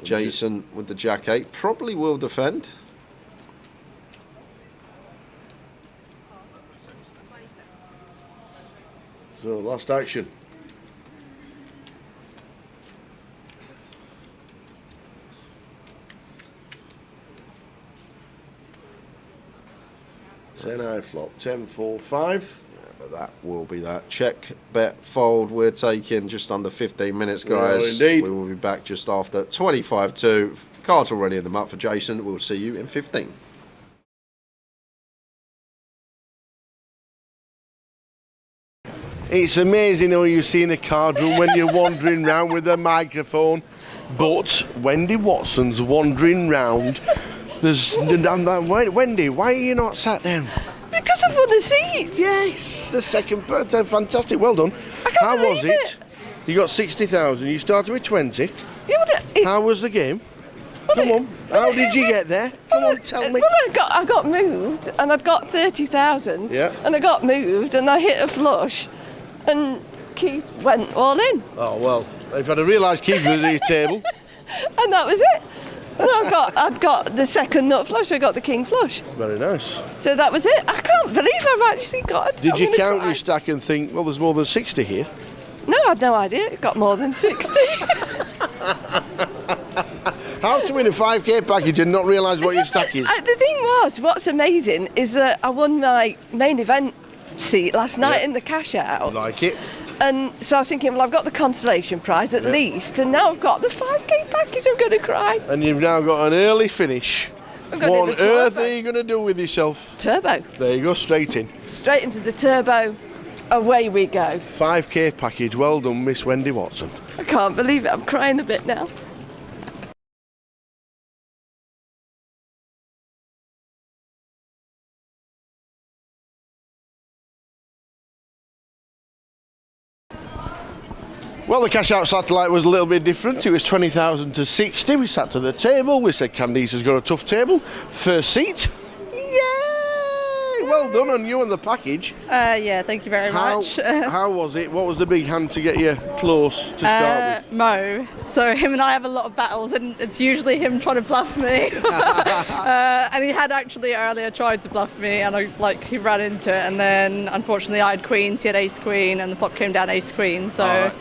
Jason with the Jack 8 probably will defend. So last action. Ten high flop, 10-4-5. But that will be that. Check, bet, fold. We're taking just under 15 minutes, We are guys. indeed. We will be back just after 25-2. Cards already in the map for Jason. We'll see you in 15. It's amazing how you see in a card room when you're wandering round with a microphone. But Wendy Watson's wandering round. There's Wendy, why are you not sat down? Because I've won the seat. Yes, the second birthday, fantastic, well done. How was it? You got 60,000. You started with 20. Yeah, but How was the game? Come on. How did you get there? Come on, tell me. Well, I got moved, and I'd got 30,000. Yeah. And I got moved, and I hit a flush, and Keith went all in. Oh, well, if I'd have realised Keith was at your table. And that was it. And I've got the second nut flush, I got the king flush. Very nice. So that was it. I can't believe I've actually got. Did you count your stack and think, well, there's more than 60 here? No, I had no idea. It got more than 60. How to win a 5k package and not realise what your stack is? The thing was, what's amazing is that I won my main event seat last night in the cash out. Like it. And so I was thinking, well, I've got the consolation prize at least, and now I've got the 5k package. I'm going to cry. And you've now got an early finish. I'm What on earth are you going to do with yourself? Turbo. There you go, straight in. Straight into the turbo. Away we go. 5k package. Well done, Miss Wendy Watson. I can't believe it. I'm crying a bit now. Well, the cash out satellite was a little bit different. It was 20,000 to 60. We sat to the table. We said Candice has got a tough table. First seat. Yay! Well done on you and the package. Yeah, thank you very much. How was it? What was the big hand to get you close to start with? Mo. So him and I have a lot of battles, and it's usually him trying to bluff me. And he had actually earlier tried to bluff me, and he ran into it. And then unfortunately I had queens, he had ace queen, and the flop came down ace queen. So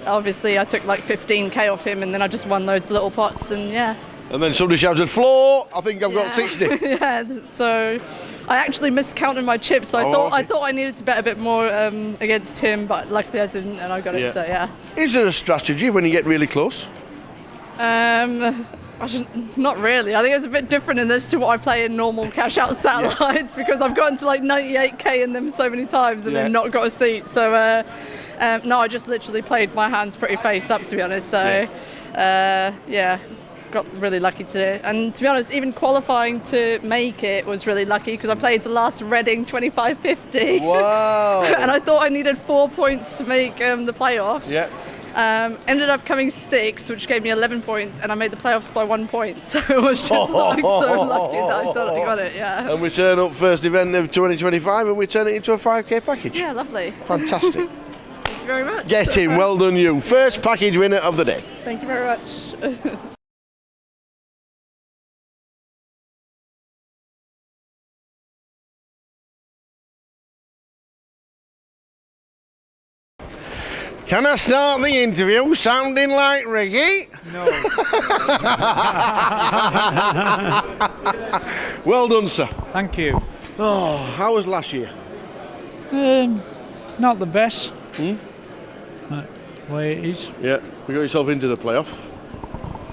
obviously I took like 15k off him, and then I just won those little pots, and yeah. And then somebody shouted, floor, I think I've got 60. Yeah, so I actually miscounted my chips, so I thought I needed to bet a bit more against him, but luckily I didn't, and I got it, so yeah. Is there a strategy when you get really close? Not really. I think it's a bit different in this to what I play in normal cash out satellites because I've gotten to like 98k in them so many times and then not got a seat. So no, I just literally played my hands pretty face up, to be honest. So yeah, got really lucky today. And to be honest, even qualifying to make it was really lucky because I played the last Reading 25-50. Wow! And I thought I needed 4 points to make the playoffs. Yeah. Ended up coming 6, which gave me 11 points, and I made the playoffs by 1 point. So it was just like so lucky that I thought I got it, yeah. And we turn up first event of 2025 and we turn it into a 5k package. Yeah, lovely. Fantastic. Thank you very much. Get in, well done you. First package winner of the day. Thank you very much. Can I start the interview sounding like Ricky? No. Well done, sir. Thank you. Oh, how was last year? Not the best. Way it is. Yeah, we got yourself into the playoff.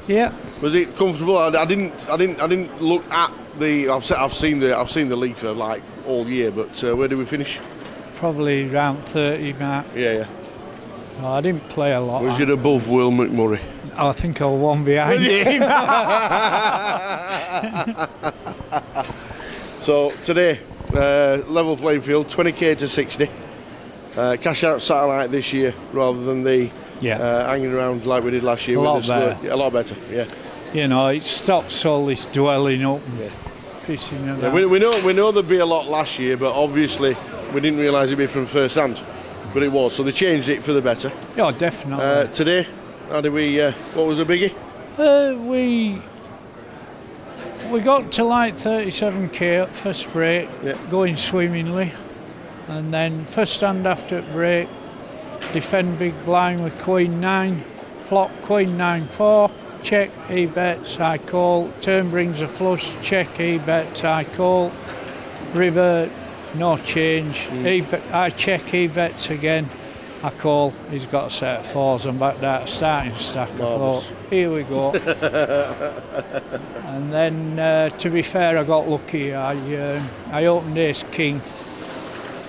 Yeah. Was it comfortable? I didn't look at the. I've seen the league for like all year, but where did we finish? Probably around 30 mark. Yeah. No, I didn't play a lot. Was it above Will McMurray? I think I won behind him. So today, level playing field, 20k to 60. Cash out satellite this year rather than the hanging around like we did last year. A lot better. A lot better, yeah. You know, it stops all this dwelling up and pissing around. Yeah, we know there'd be a lot last year, but obviously we didn't realise it'd be from first hand. But it was, so they changed it for the better. Yeah, definitely. Today, how did we? What was the biggie? We got to like 37k at first break, going swimmingly, and then first hand after break, defend big blind with Queen 9, flop Queen 9-4, check, he bets, I call, turn brings a flush, check, he bets, I call, river. No change. I check, he bets again. I call, he's got a set of 4s and back that starting stack. I thought, here we go. And then, to be fair, I got lucky. I opened ace king,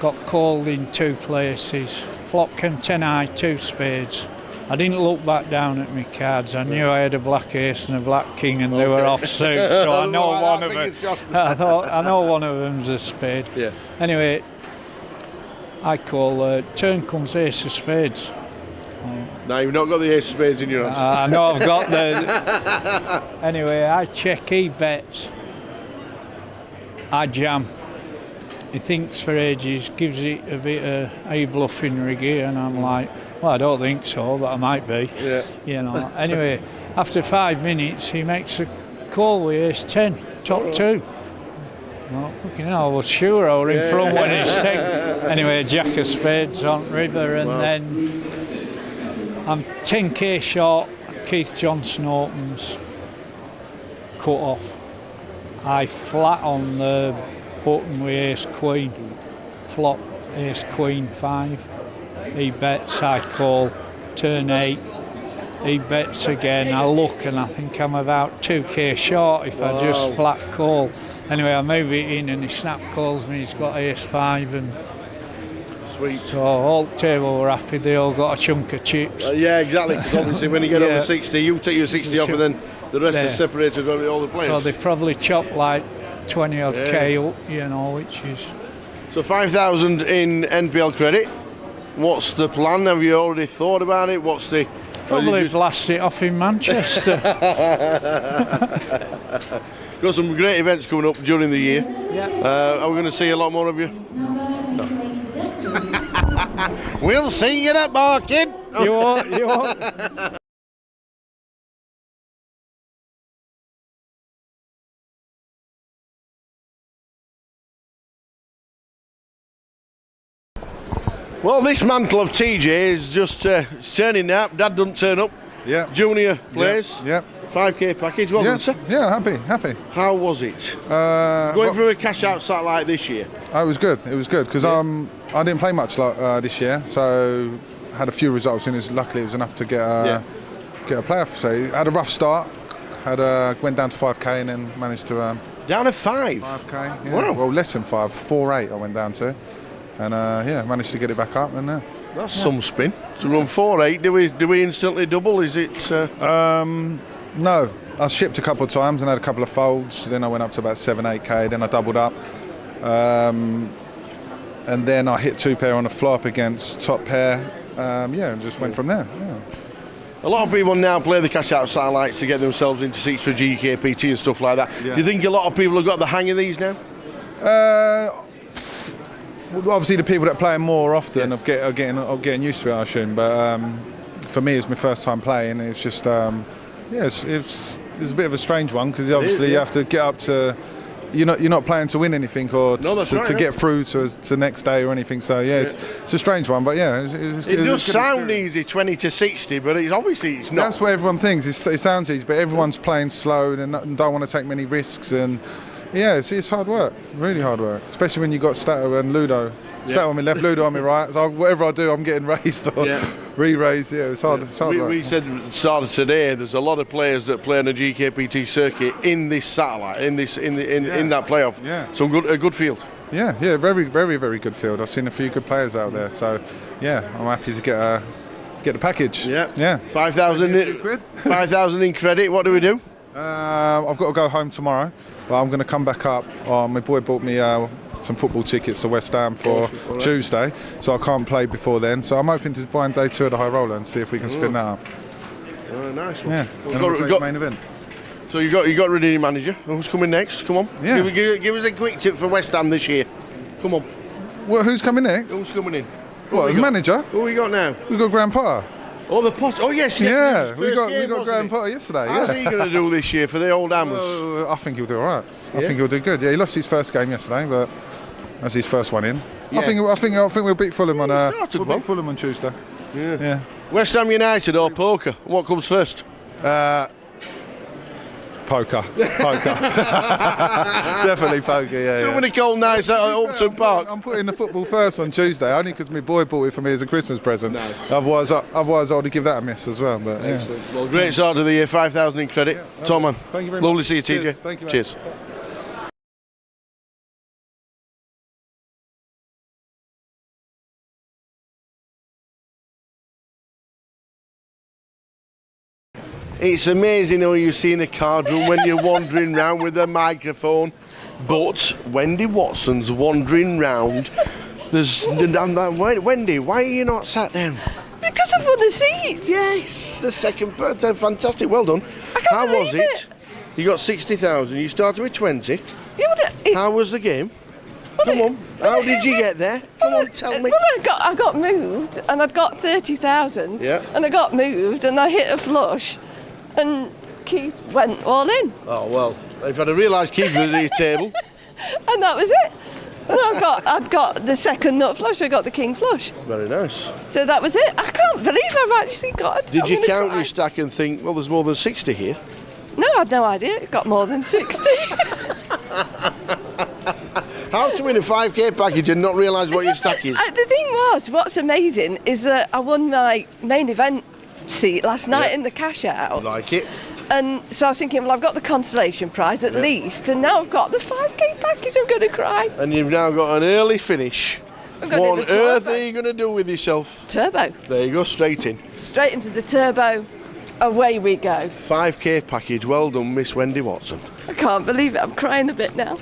got called in 2 places. Flop came 10-high, 2 spades. I didn't look back down at my cards. I knew I had a black ace and a black king, and they were off suit. So I know one of them. I know one of them's a spade. Yeah. Anyway, I call. Turn comes ace of spades. No, you've not got the ace of spades in your hand. I know I've got the. Anyway, I check. He bets. I jam. he thinks for ages, gives it a bit of, are you bluffing, Riggy? And I'm like, well, I don't think so, but I might be. Yeah. You know. Anyway, after 5 minutes, he makes a call with ace 10, top 2. Well, fucking hell, I was sure I were in front when he's taken. Anyway, jack of spades on river, and then I'm 10k short. Keith Johnson opens, cut off. I flat on the button with ace queen, flop ace queen 5. He bets, I call, turn 8. He bets again. I look and I think I'm about 2k short if I just flat call. Anyway, I move it in and he snap calls me. He's got ace 5 and sweet. So all the table were happy. They all got a chunk of chips. Yeah, exactly. Because obviously when you get over 60, you take your 60 off, and then the rest is separated by all the players. So they've probably chopped like 20 odd K up, you know, which is. So 5,000 in NPL credit. What's the plan? Have you already thought about it? What's the? Probably blast it off in Manchester. Got some great events coming up during the year. Yeah. Are we going to see a lot more of you? No. We'll see you at market. You won't. Well, this mantle of TJ is just turning up. Dad doesn't turn up. Yeah. Junior plays. Yeah. 5k package. Well done, sir. Yeah, happy. How was it? Going through a cash out satellite this year? It was good because I didn't play much this year, so had a few results in. Luckily, it was enough to get a playoff. So had a rough start. Went down to 5k and then managed to down to 5. 5k. Yeah. Wow. Well, less than 5. 4.8 I went down to, and managed to get it back up. And that's some spin. To run 4.8, do we instantly double? Is it? No, I shipped a couple of times and had a couple of folds. Then I went up to about 7-8k. Then I doubled up, and then I hit 2 pair on a flop against top pair. And just went from there. Yeah. A lot of people now play the cash out satellites to get themselves into seats for GUKPT and stuff like that. Yeah. Do you think a lot of people have got the hang of these now? Well, obviously, the people that play more often are getting used to it, I assume. But for me, it's my first time playing. It's just it's a bit of a strange one because obviously you have to get up to. You're not playing to win anything or to get through to the next day or anything. So it's a strange one, but it does sound easy, 20 to 60, but it's obviously it's not. That's what everyone thinks. It sounds easy, but everyone's playing slow and don't want to take many risks. And it's hard work, really hard work, especially when you got Stato and Ludo. Stato on my left, Ludo on my right. So whatever I do, I'm getting raised or re-raised. Yeah, it's hard. It's hard work. We said at the start of today, there's a lot of players that play on the GKPT circuit in this satellite, in that playoff. Yeah. So a good field. Yeah, very, very, very good field. I've seen a few good players out there. So I'm happy to get the package. Yeah. 5,000 in credit. What do we do? I've got to go home tomorrow, but I'm going to come back up. My boy bought me some football tickets to West Ham for Tuesday, so I can't play before then. So I'm hoping to buy on day 2 of the high roller and see if we can spin that up. Nice one. Yeah, we've got main event. So you got rid of your manager. Who's coming next? Come on. Yeah. Give us a quick tip for West Ham this year. Come on. Well, who's coming next? Who's coming in? What, as manager? Who we got now? We've got Graham Potter. Oh, the Potter. Oh, yes. Yeah, we got Graham Potter yesterday. How's he going to do this year for the old Hammers? I think he'll do all right. I think he'll do good. Yeah, he lost his first game yesterday, but that's his first one in. Yeah. I think we'll beat Fulham on beat Fulham on Tuesday. Yeah. West Ham United or poker? What comes first? Poker. Definitely poker. Yeah. Too many cold nights at Upton Park. I'm putting the football first on Tuesday, only because my boy bought it for me as a Christmas present. Nice. Otherwise, I would give that a miss as well. But Well, great start to the year. 5,000 in credit. Tom, man. Thank you very Lovely much. to see you, TJ. Cheers. Thank you, Cheers. It's amazing how you see in a card room when you're wandering around with a microphone, but Wendy Watson's wandering round. Wendy, why are you not sat down? Because I've won a seat. Yes, the second birthday, fantastic, well done. How was it? You got 60,000, you started with 20. Yeah, How was the game? Well, Come on. How did you get there? Come on, tell me. Well, I got moved, and I'd got 30,000. Yeah. And I got moved, and I hit a flush, and Keith went all in. Oh, well, if I'd have realised Keith was at your table. And that was it. And I'd got the second nut flush, I got the king flush. Very nice. So that was it. I can't believe I've actually got. Did you count your stack and think, well, there's more than 60 here? No, I had no idea. It got more than 60. How to win a 5k package and not realise what your stack is? The thing was, what's amazing is that I won my main event seat last night in the cash out. Like it. And so I was thinking, well, I've got the consolation prize at least, and now I've got the 5k package. I'm going to cry. And you've now got an early finish. I'm What gonna on do the earth turbo. are you going to do with yourself? Turbo. There you go, straight in. Straight into the turbo. Away we go. 5k package. Well done, Miss Wendy Watson. I can't believe it. I'm crying a bit now.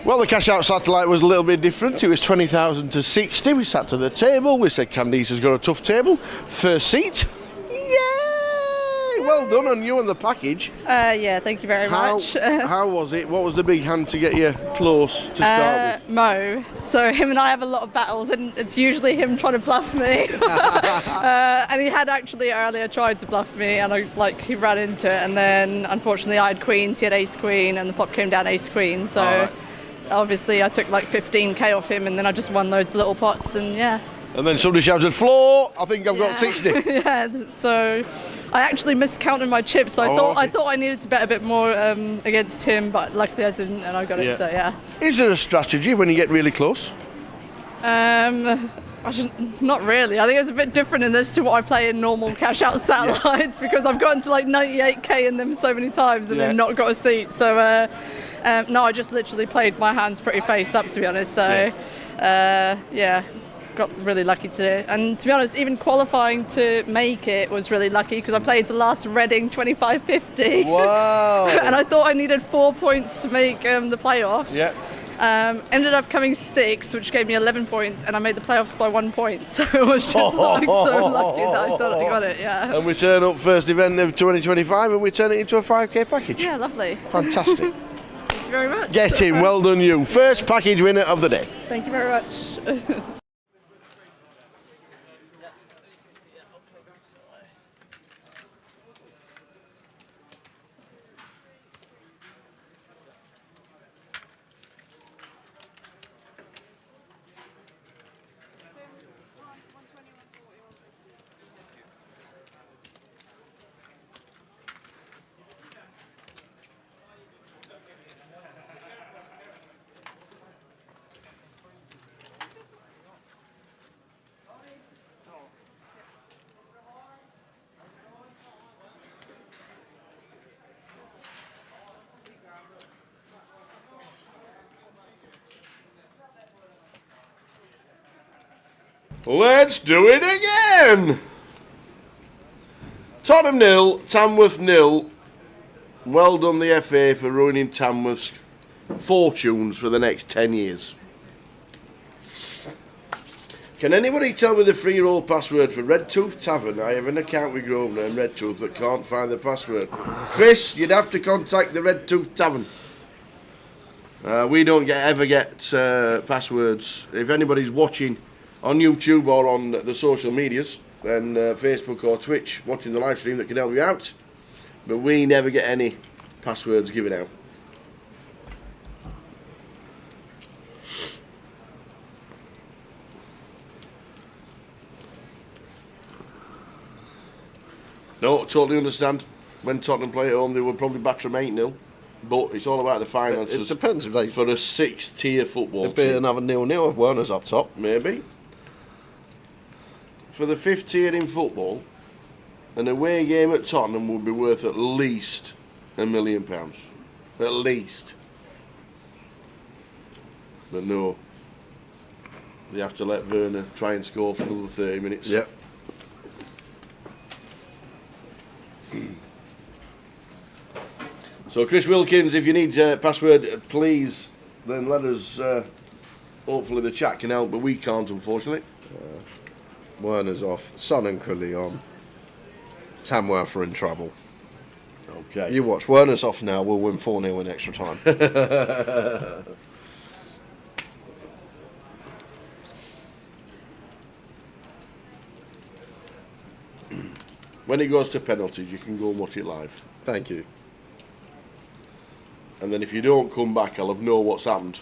Well, the cash out satellite was a little bit different. It was 20,000 to 60. We sat to the table. We said Candice has got a tough table. First seat. Yay! Well done on you and the package. Yeah, thank you very much. How was it? What was the big hand to get you close to start with? Mo. So him and I have a lot of battles, and it's usually him trying to bluff me. And he had actually earlier tried to bluff me, and he ran into it. And then unfortunately I had queens, he had ace queen, and the flop came down ace queen. So obviously I took like 15k off him, and then I just won those little pots, and yeah. And then somebody shouted, floor, I think I've got 60. Yeah, so I actually miscounted my chips, so I thought I needed to bet a bit more against him, but luckily I didn't, and I got it, so yeah. Is there a strategy when you get really close? Not really. I think it's a bit different in this to what I play in normal cash out satellites because I've gotten to like 98k in them so many times and then not got a seat. So no, I just literally played my hands pretty face up, to be honest. So yeah, got really lucky today. And to be honest, even qualifying to make it was really lucky because I played the last Reading 25-50. Wow! And I thought I needed 4 points to make the playoffs. Yeah. Ended up coming 6, which gave me 11 points, and I made the playoffs by 1 point. So it was just like so lucky that I thought I got it, yeah. And we turn up first event of 2025 and we turn it into a 5k package. Yeah, lovely. Fantastic. Thank you very much. Get in, well done you. First package winner of the day. Thank you very much. Let's do it again! Tottenham 0, Tamworth 0. Well done the FA for ruining Tamworth's fortunes for the next 10 years. Can anybody tell me the free roll password for Red Tooth Tavern? I have an account with Grosvenor and Red Tooth but can't find the password. Chris, you'd have to contact the Red Tooth Tavern. We don't ever get passwords. If anybody's watching on YouTube or on the social medias, and Facebook or Twitch, watching the live stream that can help you out, but we never get any passwords given out. No, totally understand. When Tottenham play at home, they would probably batter them 8-0. But it's all about the finances. It depends if they for a 6th-tier football it'd be team. another 0-0 if Werner's up top. Maybe. For the 5th tier in football, an away game at Tottenham would be worth at least £1 million. At least. But no. They have to let Werner try and score for another 30 minutes. Yep. So Chris Wilkins, if you need password, please, then let us. Hopefully the chat can help, but we can't, unfortunately. Werner's off. Son and Cully on. Tamworth are in trouble. Okay. You watch. Werner's off now. We'll win 4-0 in extra time. When it goes to penalties, you can go and watch it live. Thank you. And then if you don't come back, I'll have know what's happened.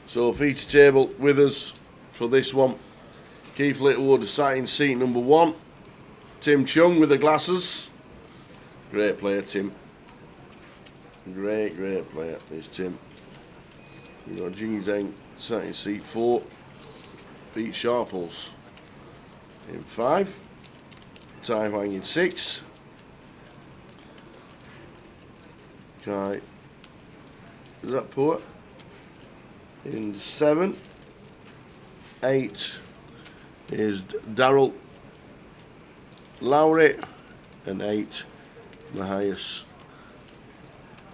So feature table with us for this one. Keith Littlewood sat in seat number 1. Tim Chung with the glasses. Great player, Tim. Great player is Tim. We've got Jing Zheng sat in seat 4. Pete Sharples in 5. Tai Huang in 6. Kai, is that Poet? In 7. 8 is Daryl Lowry, and 8 Mahias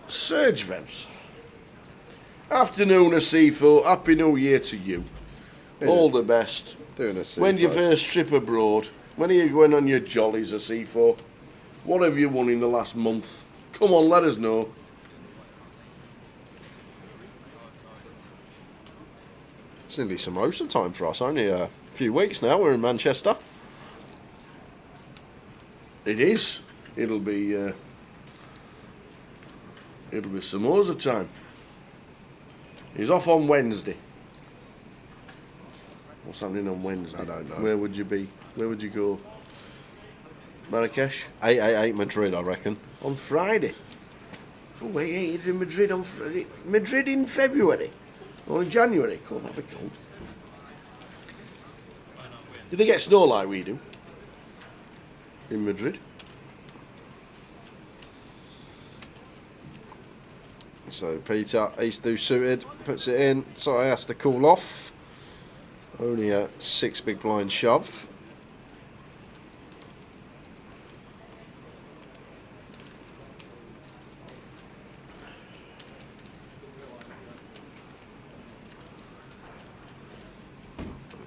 Serge Vebs. Afternoon, Asifo. Happy New Year to you. All the best. When your first trip abroad? When are you going on your jollies, Asifo? What have you won in the last month? Come on, let us know. It's nearly samosa time for us. Only a few weeks now. We're in Manchester. It is. It'll be samosa time. He's off on Wednesday. What's happening on Wednesday? I don't know. Where would you be? Where would you go? Marrakesh? 888 Madrid, I reckon. On Friday. Oh, wait, you're in Madrid on Friday. Madrid in February? Or in January? Cool, that'd be cool. Did they get snow like we do? In Madrid? So Peter, he's do suited, puts it in, so he has to cool off. Only a 6 big blind shove.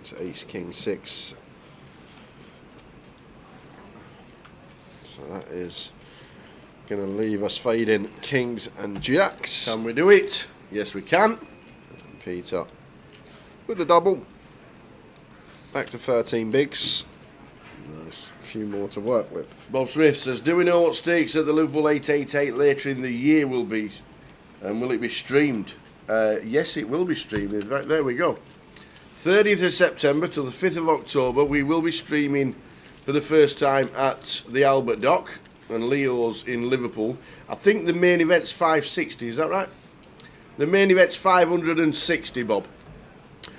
It's ace king 6. So that is going to leave us fading kings and jacks. Can we do it? Yes, we can. And Peter with the double. Back to 13 bigs. Nice. A few more to work with. Bob Smith says, do we know what stakes at the Liverpool 888 later in the year will be? And will it be streamed? Yes, it will be streamed. In fact, there we go. 30th of September to the 5th of October, we will be streaming for the first time at the Albert Dock and Leo's in Liverpool. I think the main event's 560, is that right? The main event's 560, Bob.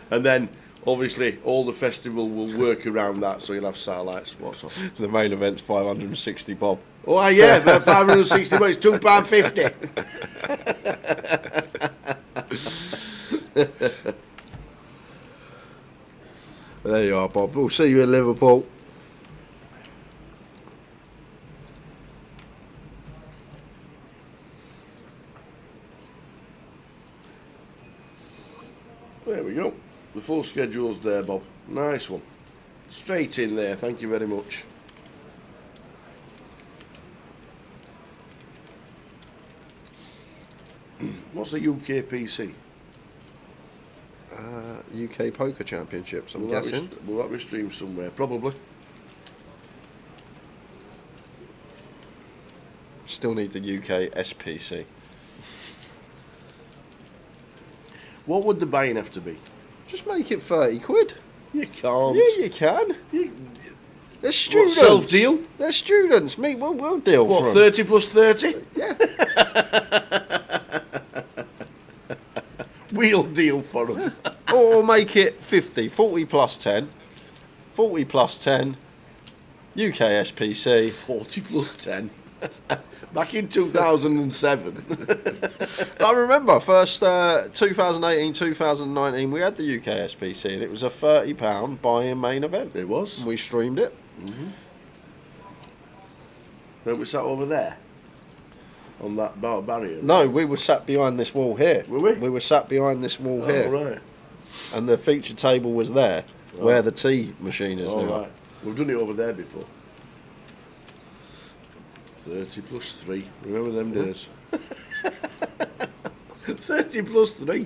And then, obviously, all the festival will work around that, so you'll have satellites. What's up? The main event's 560, Bob. Oh, yeah, 560, but it's £2.50. There you are, Bob. We'll see you in Liverpool. There we go. The full schedule's there, Bob. Nice one. Straight in there, thank you very much. What's the UKPC? UK Poker Championships, I'm guessing. Will that be streamed somewhere? Probably. Still need the UK SPC. What would the buy-in have to be? Just make it 30 quid. You can't. Yeah, you can. They're students. What, self-deal? They're students. We'll deal what, for 30 plus 30? Yeah. We'll deal for them. Or make it 50. 40 plus 10. 40 plus 10. UK SPC. 40 plus 10. Back in 2007. I remember first 2018, 2019 we had the UK SPC and it was a £30 buy-in main event. It was. We streamed it. When we sat over there. on that barrier? No, we were sat behind this wall here. Were we? We were sat behind this wall Oh, here. right. And the feature table was there, where the tea machine is Oh, now. right. We've done it over there before. 30 plus 3. Remember them days? 30 plus 3.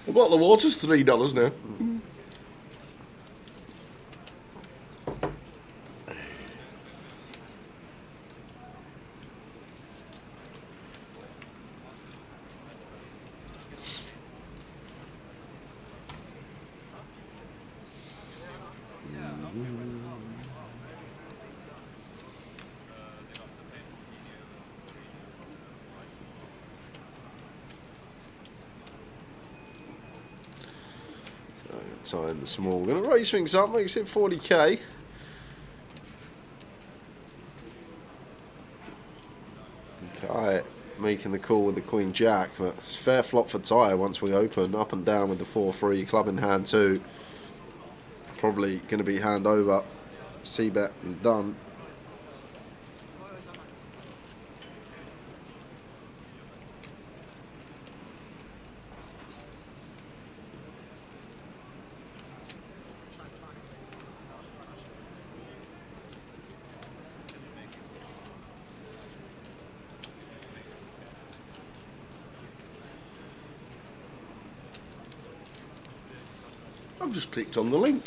A bottle of water's $3 now. Tying the small. Gonna raise things up, makes it 40k. Kai making the call with the Queen Jack, but it's fair flop for Ty once we open. Up and down with the 4-3, club in hand too. Probably going to be hand over. C-bet and done. I've just clicked on the link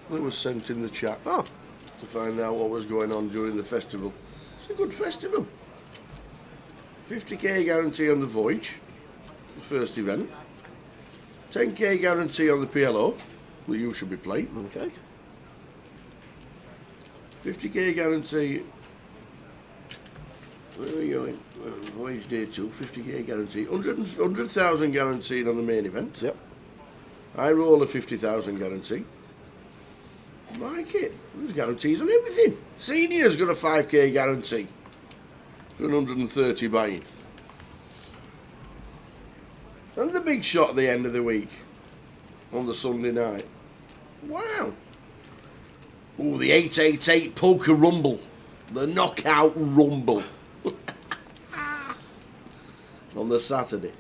that was sent in the chat to find out what was going on during the festival. It's a good festival. 50k guarantee on the voyage, the first event. 10k guarantee on the PLO, that you should be playing. Okay. 50k guarantee. Where are we going? Voyage day 2, 50k guarantee. 100,000 guaranteed on the main event. Yep. I roll a 50,000 guarantee. Like it. There's guarantees on everything. Senior's got a 5k guarantee for 130 buying. And the big shot at the end of the week on the Sunday night. Wow. Oh, the 888 Poker Rumble. The Knockout Rumble. On the Saturday.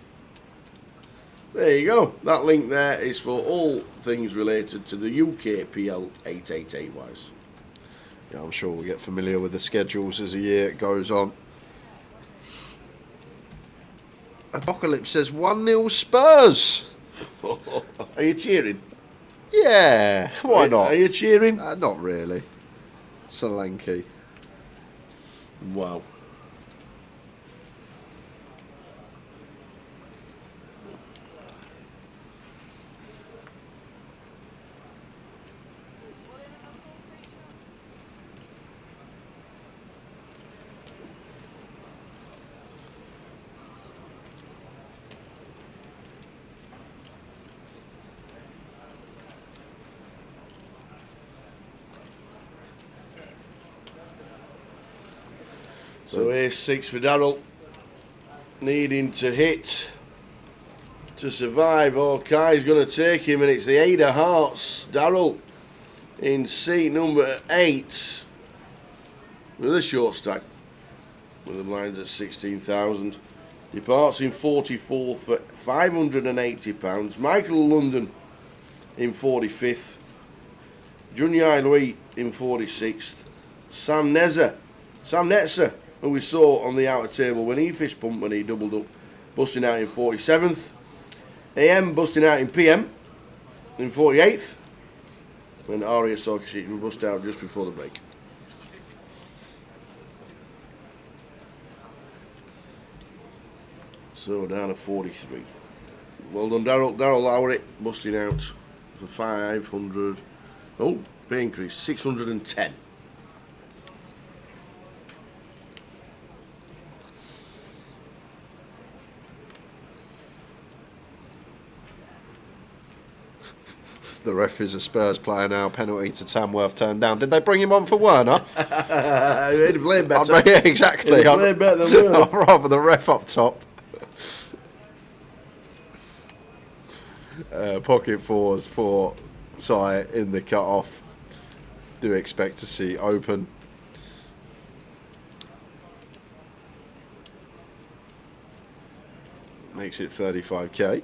There you go. That link there is for all things related to the UKPL 888 wise. Yeah, I'm sure we'll get familiar with the schedules as the year goes on. Apocalypse says 1-0 Spurs. Are you cheering? Yeah, why not? Are you cheering? Not really. Solanke. Wow. So here's 6 for Darrell, needing to hit to survive. Oh, Kai's going to take him, and it's the 8 of hearts. Darrell in seat number 8 with a short stack, with the blinds at 16,000. Departs in 44th for £580. Michael London in 45th. Junyai Louis in 46th. Sam Netzer, who we saw on the outer table when he fist pumped when he doubled up, busting out in 47th. AM busting out in PM in 48th. When Aria Sokishi will bust out just before the break. So down to 43. Well done, Darrell. Darrell Lowry busting out for 500. Oh, pay increase, 610. The ref is a Spurs player now. Penalty to Tamworth turned down. Did they bring him on for Werner? He'd played better. Yeah, exactly. He'd played better than Werner. I'd rather the ref up top. Pocket fours for Ty in the cut-off. Do expect to see open. Makes it 35k.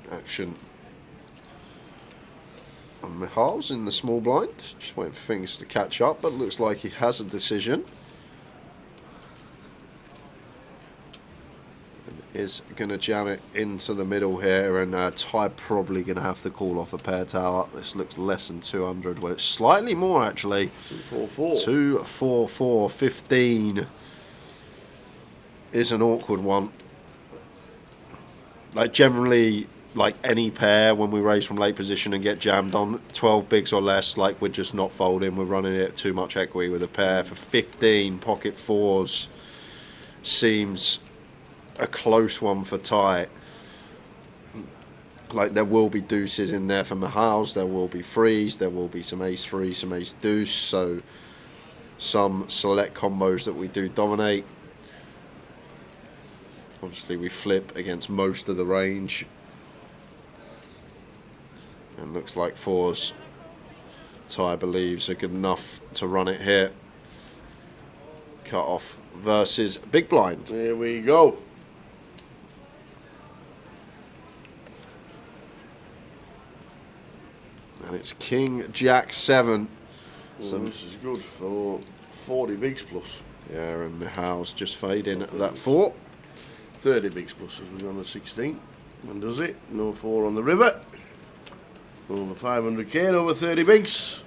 Action on Mihal's in the small blind. Just waiting for things to catch up, but looks like he has a decision. Is going to jam it into the middle here, and Ty probably going to have to call off a pair tower. This looks less than 200. Well, it's slightly more actually. 244. 244. 15 is an awkward one. Like generally, like any pair, when we raise from late position and get jammed on 12 bigs or less, like we're just not folding. We're running it too much equity with a pair. For 15 pocket fours seems a close one for Ty. Like there will be deuces in there for Mihal's, there will be threes, there will be some ace three, some ace deuce, so some select combos that we do dominate. Obviously we flip against most of the range, and looks like fours Ty believes are good enough to run it here. Cut off versus big blind. Here we go. And it's King Jack 7. So this is good for 40 bigs plus. Yeah, and Mihal's just fading at that 4. 30 bigs plus as we're on the 16. And does it? No 4 on the river. Over 500k and over 30 bigs.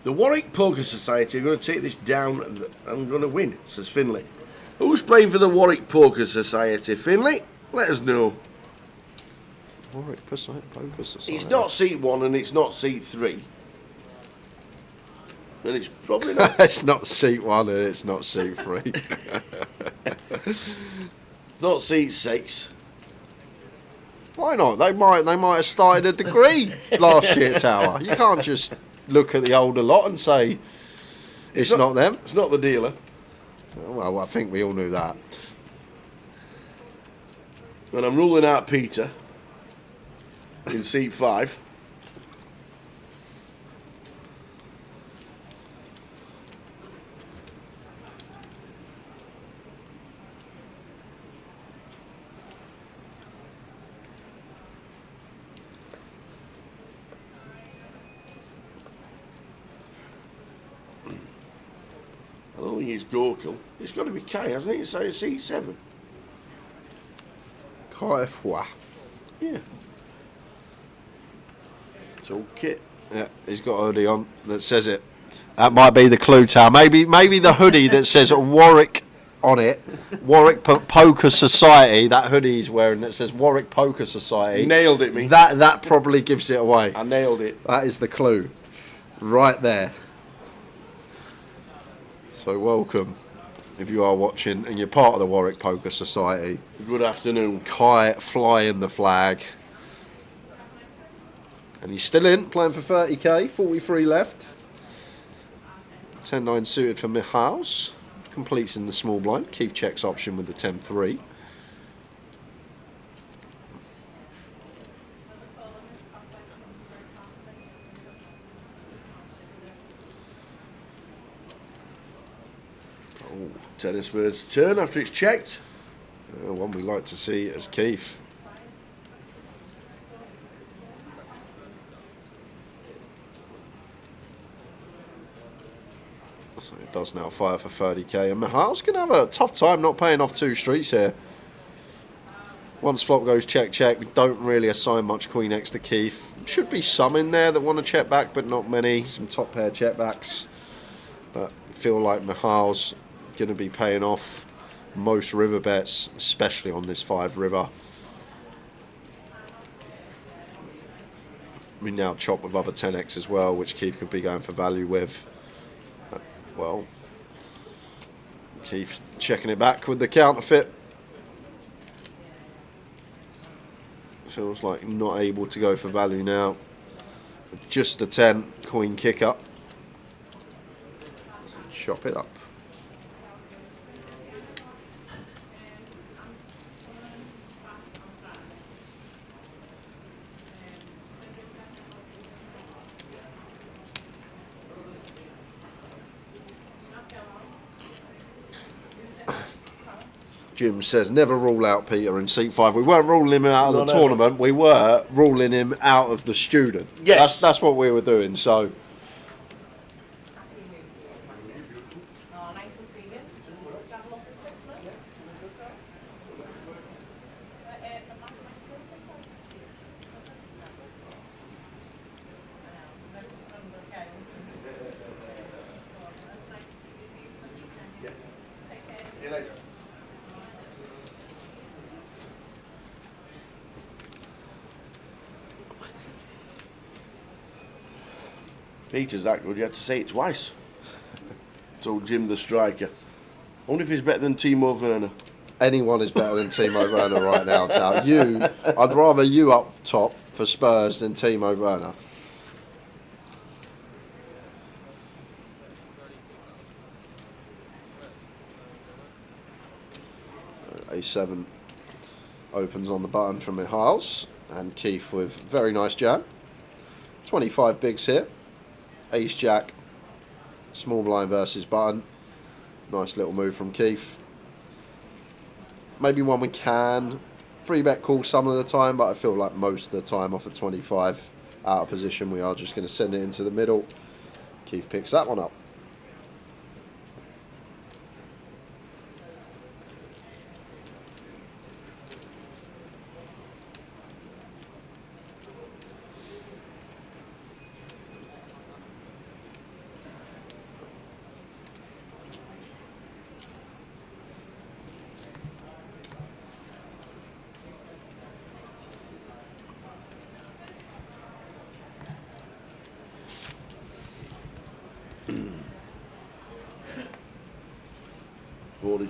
The Warwick Poker Society are going to take this down and I'm going to win, says Finley. Who's playing for the Warwick Poker Society, Finley? Let us know. Warwick Poker Society. It's not seat 1 and it's not seat 3. And it's probably not. It's not seat 1 and it's not seat 3. It's not seat 6. Why not? They might have started a degree last year, Tower. You can't just look at the older lot and say it's not them. It's not the dealer. Well, I think we all knew that. And I'm ruling out Peter in seat 5. I don't think it's Gorkle. It's got to be K, hasn't it? So it's seat 7. Carrefour. Yeah. It's all kit. Yeah, he's got a hoodie on that says it. That might be the clue, Tower. Maybe the hoodie that says Warwick on it. Warwick Poker Society. That hoodie he's wearing that says Warwick Poker Society. Nailed it, me. That probably gives it away. I nailed it. That is the clue. Right there. So welcome, if you are watching and you're part of the Warwick Poker Society. Good afternoon. Kai flying the flag. And he's still in, playing for 30k, 43 left. 10-9 suited for Mihal's. Completes in the small blind. Keith checks option with the 10-3. Tennis bird's turn after it's checked. One we like to see is Keith. So it does now fire for 30k. And Mihal's going to have a tough time not paying off 2 streets here. Once flop goes check, check, we don't really assign much Queen X to Keith. Should be some in there that want to check back, but not many. Some top pair check backs. But I feel like Mihal's going to be paying off most river bets, especially on this 5 river. We now chop with other 10x as well, which Keith could be going for value with. Well, Keith checking it back with the counterfeit. Feels like not able to go for value now. Just a 10, queen kick up. Chop it up. Jim says, never rule out Peter in seat 5. We weren't ruling him out of No, the no. tournament. We were ruling him out of the student. Yes. That's what we were doing. So. Nice to see you. Did you have a lovely Christmas? See you later. Peter's that good, you had to say it twice. Told Jim the striker. I wonder if he's better than Timo Werner. Anyone is better than Timo Werner right now, Tal. I'd rather you up top for Spurs than Timo Werner. A7 opens on the button from Mihails, and Keith with very nice jab. 25 bigs here. Ace Jack, small blind versus button. Nice little move from Keith. Maybe one we can 3-bet call some of the time, but I feel like most of the time off at 25 out of position we are just going to send it into the middle. Keith picks that one up.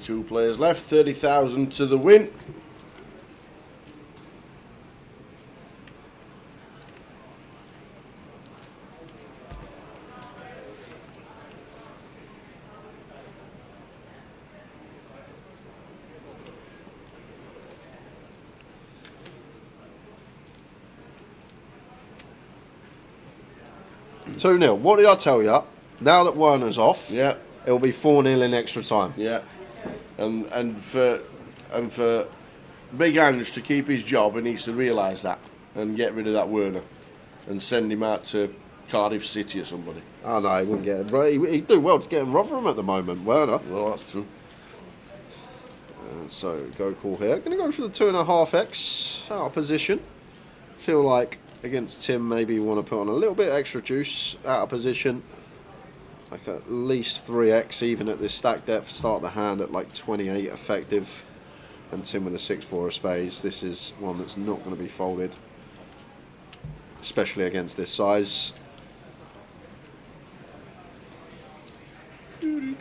Two players left, 30,000 to the win. Yeah. 2-0. What did I tell you? Now that Werner's off, yeah, it'll be 4-0 in extra time. Yeah. And for Big Ange to keep his job, he needs to realise that and get rid of that Werner and send him out to Cardiff City or somebody. Oh no, he wouldn't get him. He'd do well to get him Rotherham at the moment, Werner. Well, that's true. So go call here. Going to go for the 2.5x out of position. Feel like against Tim, maybe you want to put on a little bit extra juice out of position. Like at least 3x even at this stack depth. Start the hand at like 28 effective. And Tim with a 6-4 of spades. This is one that's not going to be folded, especially against this size. And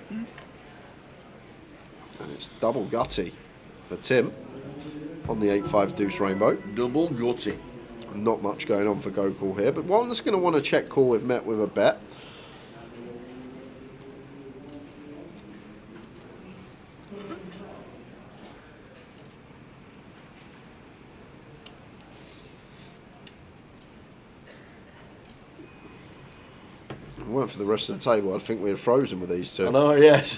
it's double gutty for Tim on the 8-5 deuce rainbow. Double gutty. Not much going on for go call here, but one that's going to want to check call if met with a bet. If it weren't for the rest of the table, I'd think we'd have frozen with these two. I know, yes.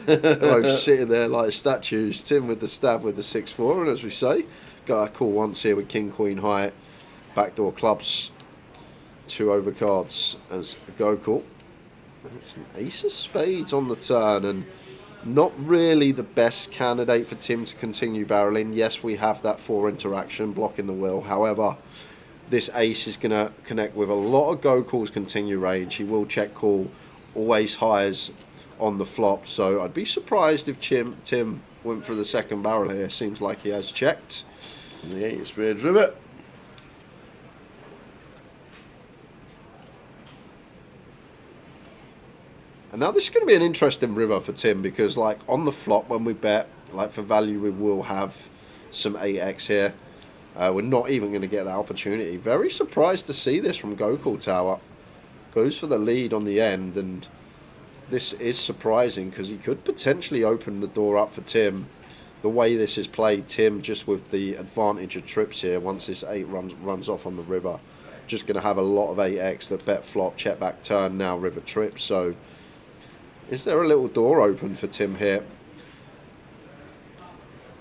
Both sitting there like statues. Tim with the stab with the 6-4, and as we say, got a call once here with King Queen high, backdoor clubs, 2 overcards as a go call. And it's an ace of spades on the turn, and not really the best candidate for Tim to continue barreling. Yes, we have that 4 interaction blocking the wheel. However, this ace is going to connect with a lot of go calls continue range. He will check call, always highs on the flop. So I'd be surprised if Tim went for the second barrel here. Seems like he has checked. The 8 of spades river. And now this is going to be an interesting river for Tim, because like on the flop when we bet, like for value we will have some 8x here. We're not even going to get that opportunity. Very surprised to see this from Gokul Tower. Goes for the lead on the end, and this is surprising because he could potentially open the door up for Tim. The way this is played, Tim just with the advantage of trips here, once this 8 runs off on the river, just going to have a lot of 8x that bet flop, check back turn, now river trips. So is there a little door open for Tim here?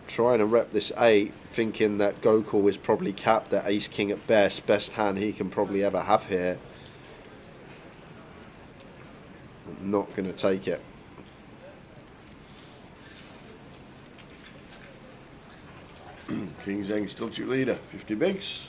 trying to rep this 8, thinking that Gokul is probably capped at ace-king at best hand he can probably ever have here. Not going to take it. King Zeng still chip leader, 50 bigs.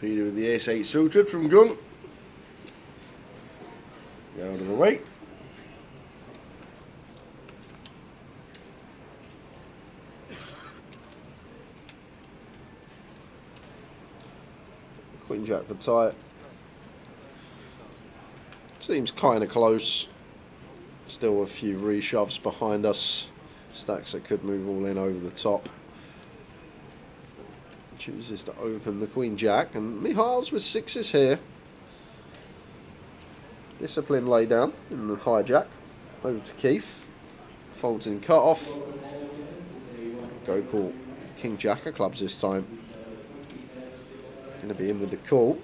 Peter with the ace-8 suited from gun. Get out of the way. Queen Jack for tight. Seems kind of close. Still a few reshoves behind us. Stacks that could move all in over the top. Chooses to open the Queen Jack, and Mihail's with 6s here. Discipline lay down in the hijack. Over to Keith. Folds in cut off. Gokul King Jack of clubs this time. Going to be in with the call.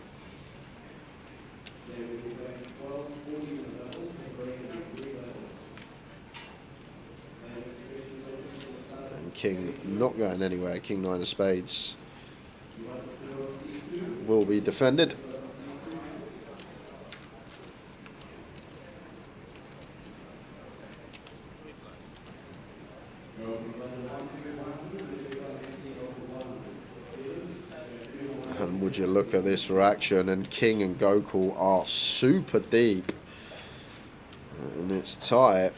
And King not going anywhere. King 9 of spades will be defended. And would you look at this for action, and King and Gokul are super deep. And it's tight,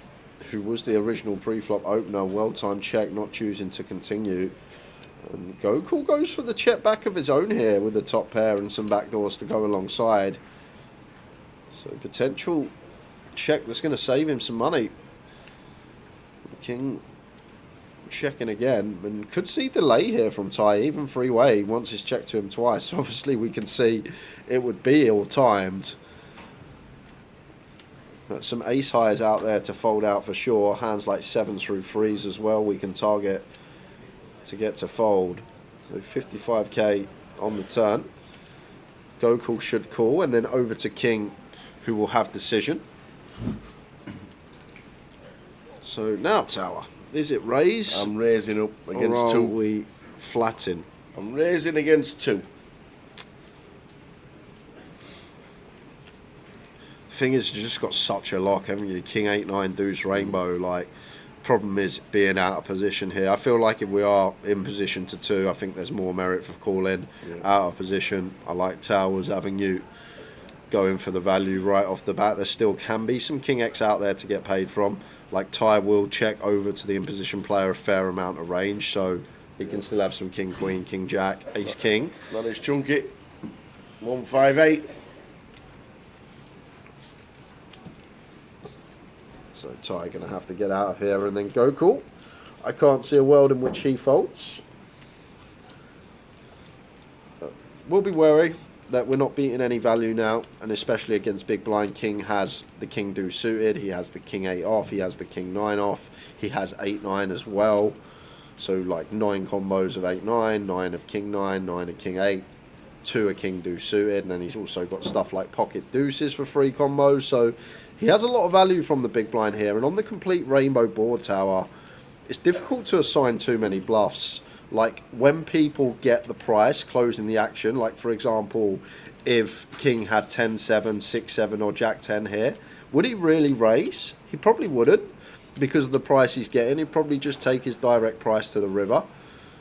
who was the original pre-flop opener. Well-timed check, not choosing to continue. And Gokul goes for the check back of his own here with the top pair and some backdoors to go alongside. So potential check that's going to save him some money. King checking again, and could see delay here from Ty, even three-way once it's checked to him twice. Obviously we can see it would be all-timed. But some ace highs out there to fold out for sure. Hands like 7s through 3s as well we can target to get to fold. So 55k on the turn. Gokul should call, and then over to King, who will have decision. So now Tower, is it raise? I'm raising up against or 2. Are we flatten? I'm raising against 2. Thing is, you just got such a lock, haven't you? King 8-9 deuce rainbow. Like, problem is being out of position here. I feel like if we are in position to 2, I think there's more merit for calling. Out of position, I like Towers having you going for the value right off the bat. There still can be some King X out there to get paid from. Like, Ty will check over to the in position player a fair amount of range, so he can still have some King Queen, King Jack, Ace King. That is chunky. 158. So Ty going to have to get out of here and then Gokul. I can't see a world in which he folds. We'll be wary that we're not beating any value now, and especially against big blind. King has the King deuce suited, he has the King 8 off, he has the King 9 off, he has 8-9 as well. So like 9 combos of 8-9, 9 of King 9, 9 of King 8, 2 of King deuce suited, and then he's also got stuff like pocket deuces for 3 combos. So he has a lot of value from the big blind here, and on the complete rainbow board Tower, it's difficult to assign too many bluffs. Like, when people get the price closing the action, like for example, if King had 10-7, 6-7 or Jack 10 here, would he really raise? He probably wouldn't, because of the price he's getting. He'd probably just take his direct price to the river.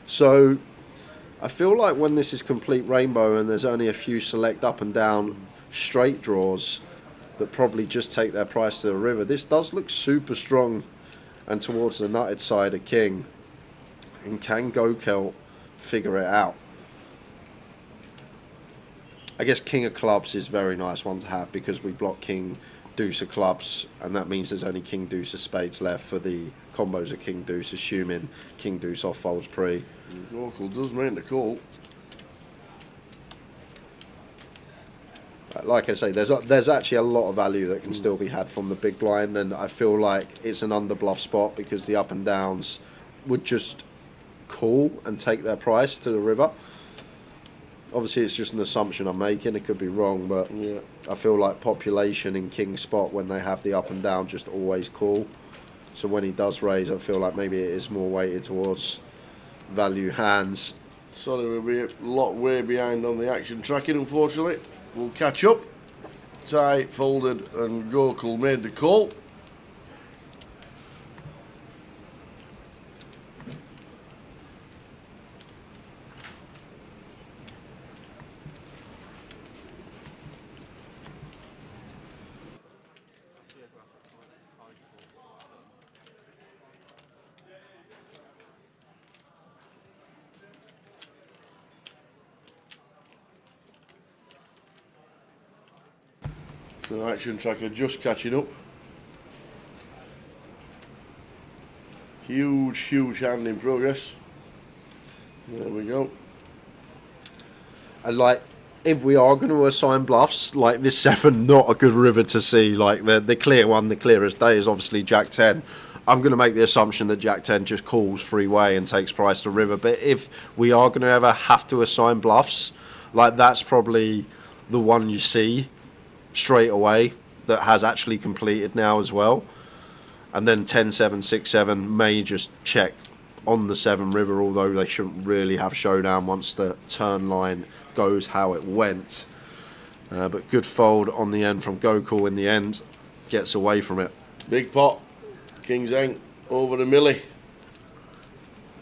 So I feel like when this is complete rainbow and there's only a few select up and down straight draws, that probably just take their price to the river. This does look super strong and towards the nutted side of king. And can GUKPT figure it out? I guess king of clubs is a very nice one to have because we block king deuce of clubs, and that means there's only king deuce of spades left for the combos of king deuce, assuming king deuce off folds pre. GUKPT does make the call. Like I say, there's actually a lot of value that can still be had from the big blind, and I feel like it's an underbluff spot because the up and downs would just call and take their price to the river. Obviously, it's just an assumption I'm making. It could be wrong, but yeah. I feel like population in king spot when they have the up and down just always call. So when he does raise, I feel like maybe it is more weighted towards value hands. Sorry, we'll be a lot way behind on the action tracking, unfortunately. We'll catch up. Tie folded and GUKPT made the call. The action tracker just catching up. Huge hand in progress. There we go. And like, if we are going to assign bluffs, like this 7, not a good river to see. Like the clear one, the clearest day is obviously Jack 10. I'm going to make the assumption that Jack 10 just calls freeway and takes price to river. But if we are going to ever have to assign bluffs, like that's probably the one you see straight away that has actually completed now as well. And then 10-7, 6-7 may just check on the 7 river, although they shouldn't really have showdown once the turn line goes how it went. But good fold on the end from GUKPT in the end, gets away from it. Big pot, King's Eng over the milli.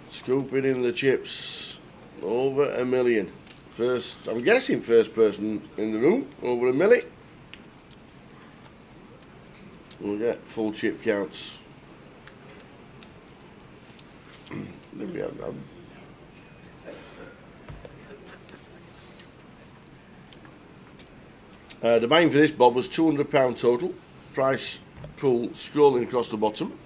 Scooping in the chips, over $1 million. First, I'm guessing first person in the room, over $1 million. We'll get full chip counts. Maybe the buying for this, Bob, was £200 total. Price pool scrolling across the bottom.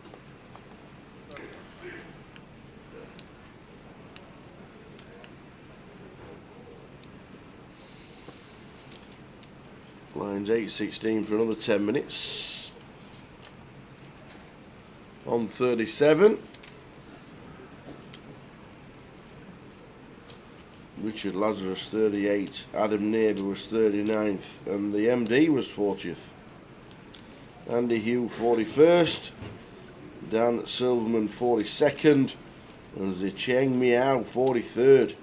Lines 8-16 for another 10 minutes. On 37. Richard Lazarus 38, Adam Neighbour was 39th, and the MD was 40th. Andy Hugh 41st, Dan Silverman 42nd, and Zicheng Miao 43rd.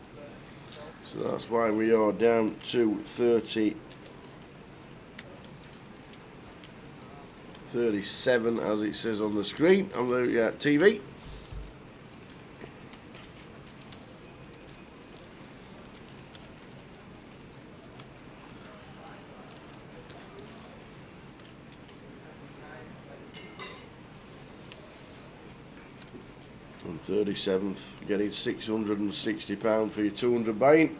So that's why we are down to 37 as it says on the screen on the TV. And 37th, getting £660 for your 200 buying.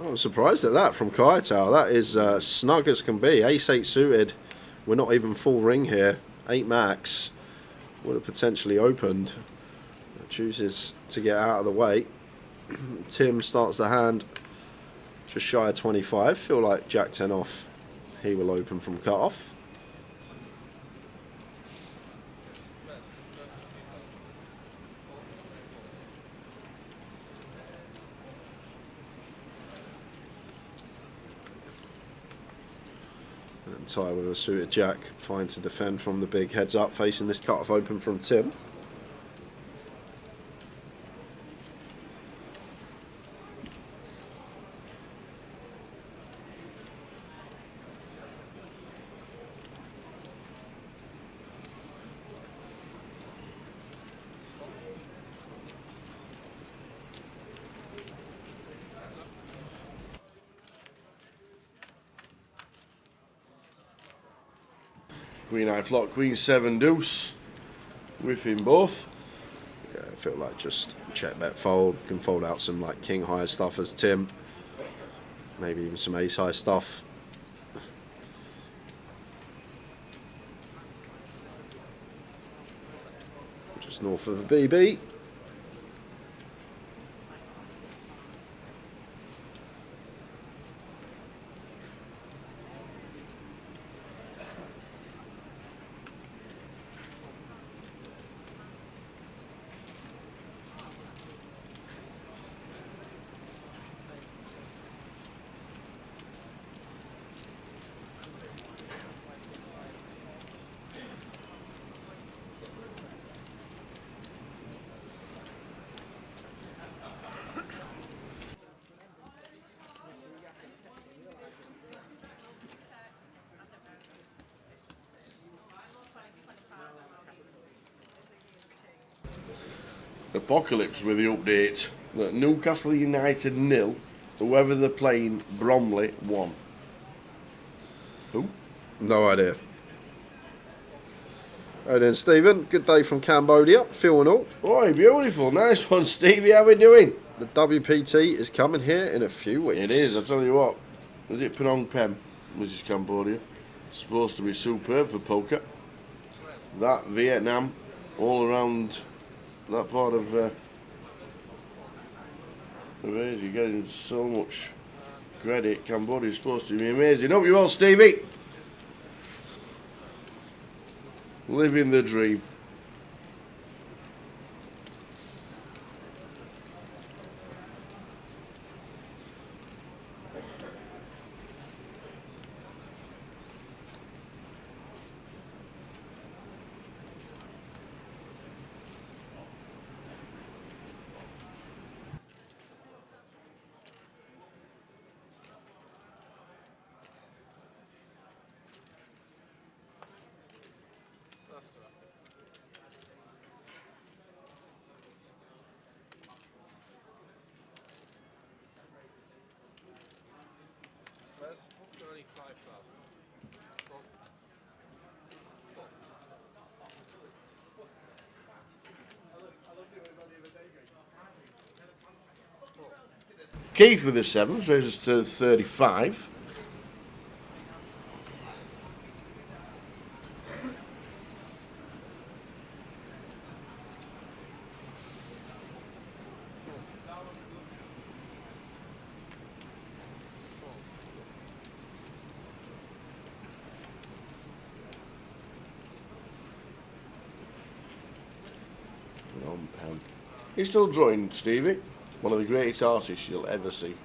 I'm surprised at that from Kaito. That is snug as can be. Ace-8 suited. We're not even full ring here. 8 max. Would have potentially opened. Chooses to get out of the way. Tim starts the hand just shy of 25. Feel like Jack 10 off. He will open from cut off. Tie with a suited jack, fine to defend from the big heads up, facing this cut-off open from Tim. Queen high flop, Queen 7 deuce. Whiffing both. Yeah, I feel like just check bet fold. Can fold out some like king high stuff as Tim. Maybe even some ace high stuff. Just north of a BB. Apocalypse with the update that Newcastle United 0, whoever they're playing, Bromley 1. Who? No idea. Right then, Stephen. Good day from Cambodia. Phil and all. Oh, beautiful. Nice one, Stevie. How we doing? The WPT is coming here in a few weeks. It is, I tell you what. Is it Phnom Penh, which is Cambodia? Supposed to be superb for poker. That, Vietnam, all around that part of Asia, you're getting so much credit. Cambodia's supposed to be amazing. Hope you all, Stevie. Living the dream. Keith with the 7s raises to 35. He's still drawing, Stevie. One of the greatest artists you'll ever see,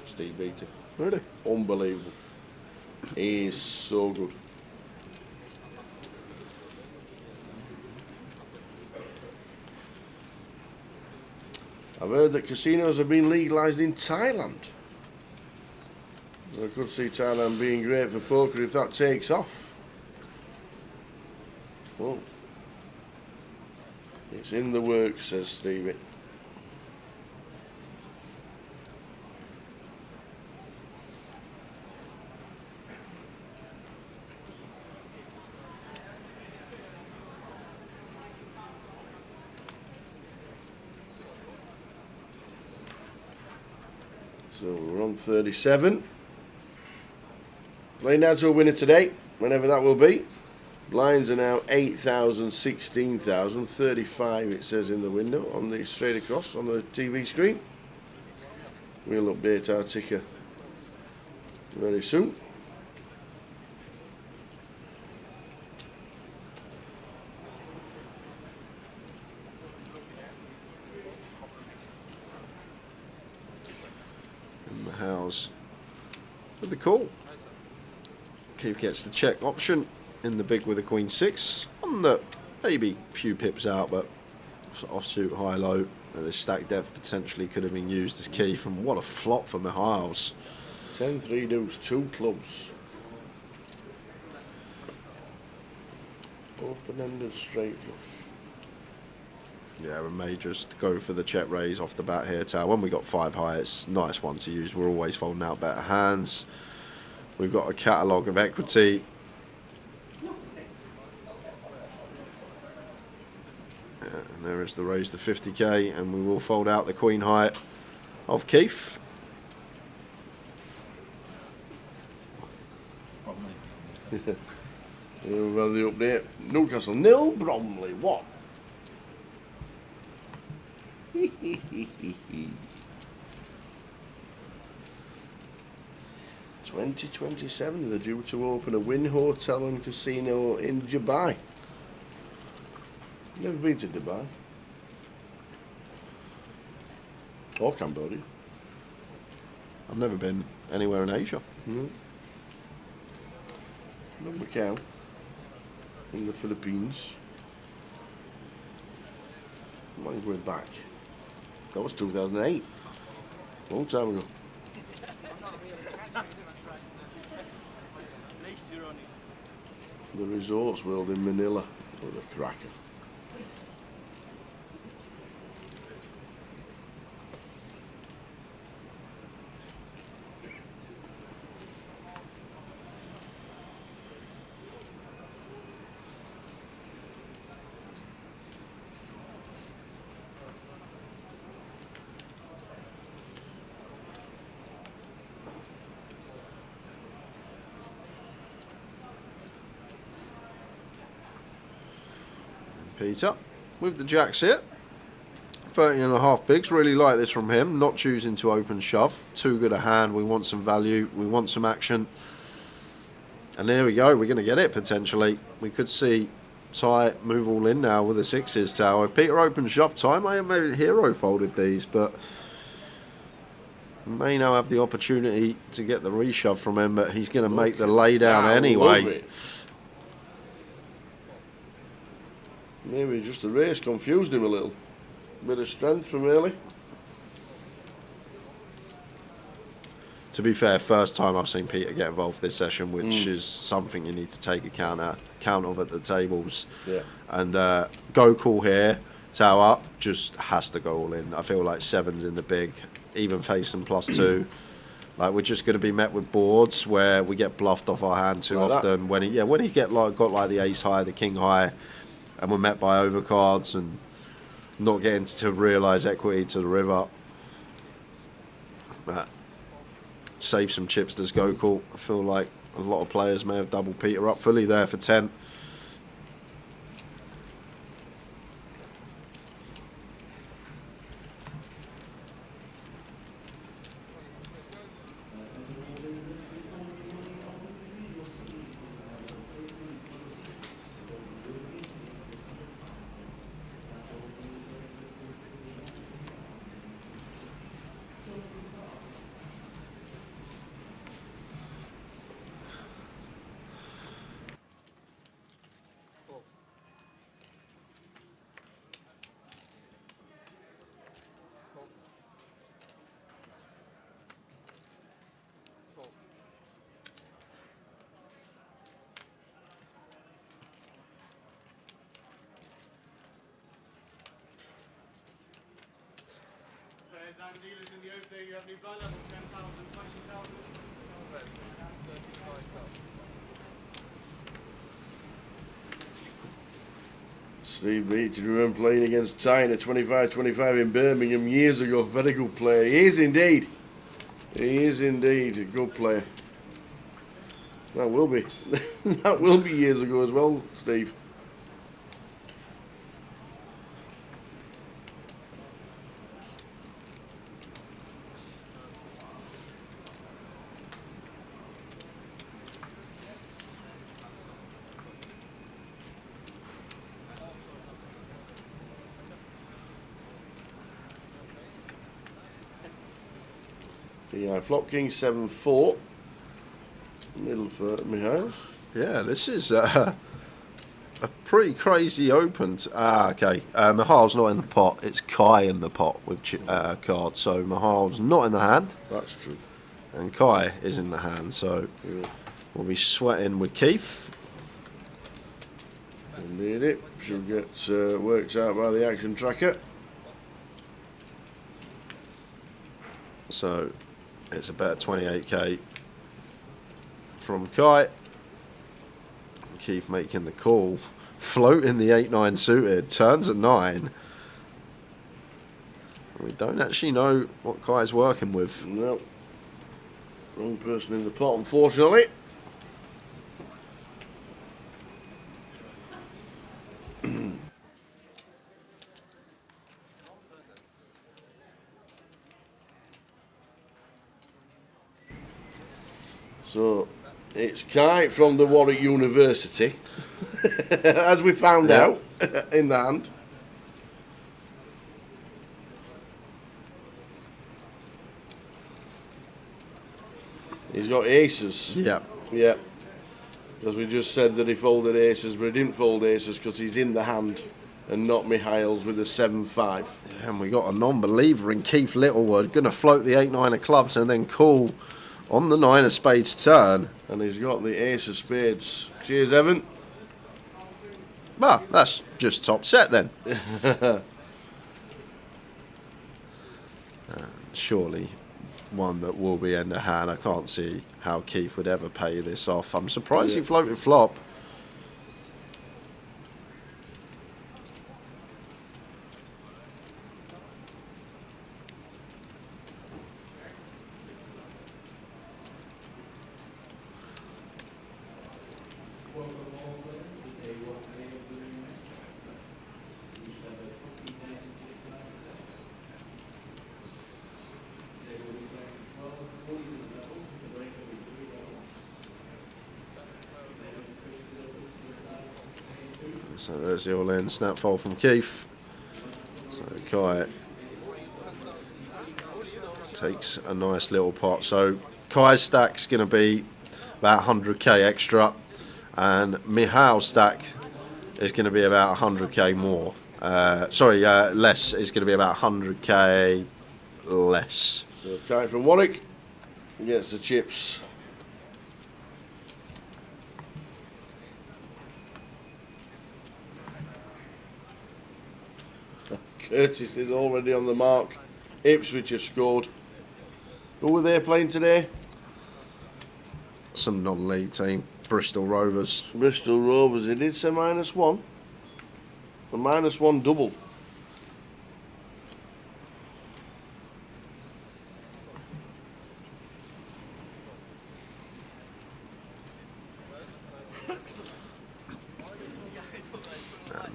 Steve Beattie. Really? Unbelievable. He is so good. I've heard that casinos have been legalised in Thailand. So I could see Thailand being great for poker if that takes off. Well, it's in the works, says Stevie. So we're on 37. Playing down to a winner today, whenever that will be. Blinds are now 8,000, 16,000, 35 it says in the window on the straight across on the TV screen. We'll update our ticker very soon. In the house with the call. Keith gets the check option in the big with a queen 6 on the maybe a few pips out, but offsuit high low. This stack depth potentially could have been used as key from what a flop for Mihails. 10-3 deuce, 2 clubs. Open-ended straight flush. Yeah, we may just go for the check raise off the bat here, Tal. When we got 5 high, it's a nice one to use. We're always folding out better hands. We've got a catalogue of equity. And there is the raise the 50k, and we will fold out the queen high of Keith. The update. Newcastle 0, Bromley 1. 2027, they're due to open a Wynn Hotel and Casino in Dubai. Never been to Dubai. Or Cambodia. I've never been anywhere in Asia. No. Not Macau. In the Philippines. Mind going back. That was 2008. Long time ago. The Resorts World in Manila was a cracker. Peter with the jacks here. 13.5 bigs. Really like this from him. Not choosing to open shove. Too good a hand. We want some value. We want some action. And there we go. We're going to get it potentially. We could see Ty move all in now with the sixes tower. If Peter opens shove time, I have maybe hero folded these, but may now have the opportunity to get the reshove from him, but he's going to make the lay down anyway. Maybe just the race confused him a little. Bit of strength from early. To be fair, first time I've seen Peter get involved this session, which is something you need to take account of at the tables. Yeah. And go cool here, tower, just has to go all in. I feel like sevens in the big, even facing +2. Like we're just going to be met with boards where we get bluffed off our hand too like often. When he got like the ace high, the king high, and we're met by overcards and not getting to realise equity to the river. But save some chips, does Gokul. I feel like a lot of players may have doubled Peter up. Fully there for 10. Dealers in the opening, you have any blind level 10,000, 20,000. Steve Beach, you remember playing against China 25-25 in Birmingham years ago. Very good player. He is indeed. He is indeed a good player. That will be. That will be years ago as well, Steve. Yeah, flop king 7-4. Middle for Mihail. Yeah, this is a pretty crazy open. Okay. Mihail's not in the pot. It's Kai in the pot with cards. So Mihail's not in the hand. That's true. And Kai is in the hand. So we'll be sweating with Keith. Indeed it. She'll get worked out by the action tracker. So it's a better 28k from Kai. Keith making the call. floating the 8-9 suited, turns at 9. We don't actually know what Kai's working with. No. Wrong person in the pot, unfortunately. So, it's Kai from the Warwick University, as we found out in the hand. He's got aces. Yeah. Yeah. Because we just said that he folded aces, but he didn't fold aces because he's in the hand and not Mihail's with a 7-5. Yeah, and we got a non-believer in Keith Littlewood, going to float the 8-9 of clubs and then call on the 9 of spades turn. And he's got the ace of spades. Cheers, Evan. Well, that's just top set then. Surely one that will be end of hand. I can't see how Keith would ever pay this off. I'm surprised he floated flop. So there's the all-in snap fold from Keith. So Kai takes a nice little pot. So Kai's stack's going to be about 100k extra, and Mihail's stack is going to be about 100k more. Less. It's going to be about 100k less. So Kai from Warwick gets the chips. Curtis is already on the mark. Ipswich have scored. Who were they playing today? Some non-league team, Bristol Rovers. Bristol Rovers. It did say -1. A -1 double.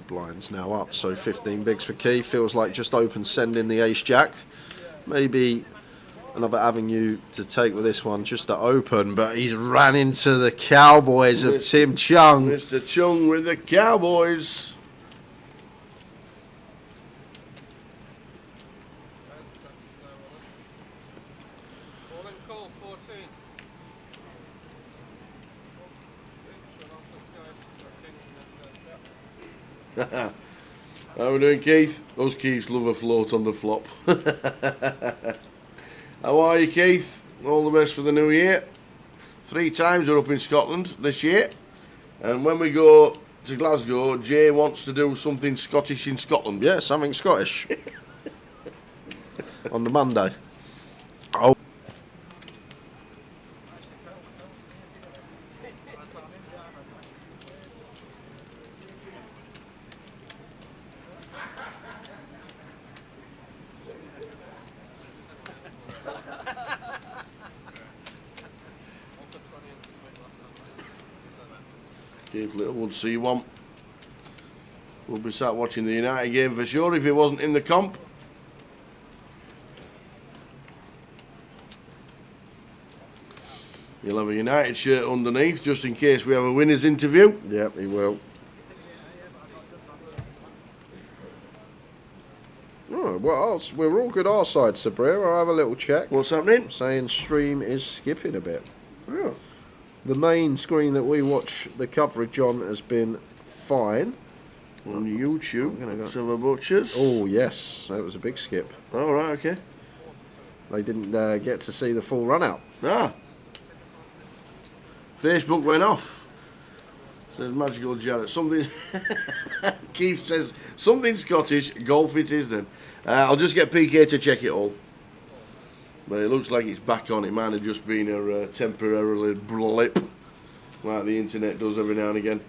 Blinds now up, so 15 bigs for Keith. Feels like just open sending the ace-jack. Maybe another avenue to take with this one, just to open, but he's ran into the Cowboys of Tim Chung. Mr. Chung with the Cowboys. How we doing, Keith? Us Keiths love a float on the flop. How are you, Keith? All the best for the new year. 3 times we're up in Scotland this year, and when we go to Glasgow, Jay wants to do something Scottish in Scotland. Yeah, something Scottish. On the Monday. Oh. Keith Littlewood C1. We'll be sat watching the United game for sure if he wasn't in the comp. He'll have a United shirt underneath just in case we have a winners interview. Yep, he will. Oh, well, we're all good our side, Sabria. I'll have a little check. What's happening? Saying stream is skipping a bit. Oh. The main screen that we watch the coverage on has been fine. On YouTube, Silver Butchers. Oh, yes. That was a big skip. All right, okay. They didn't get to see the full run out. Ah. Facebook went off. Says Magical Jarrett. Something. Keith says something Scottish. Golf it is then. I'll just get PK to check it all. But it looks like it's back on. It might have just been a temporarily blip like the internet does every now and again.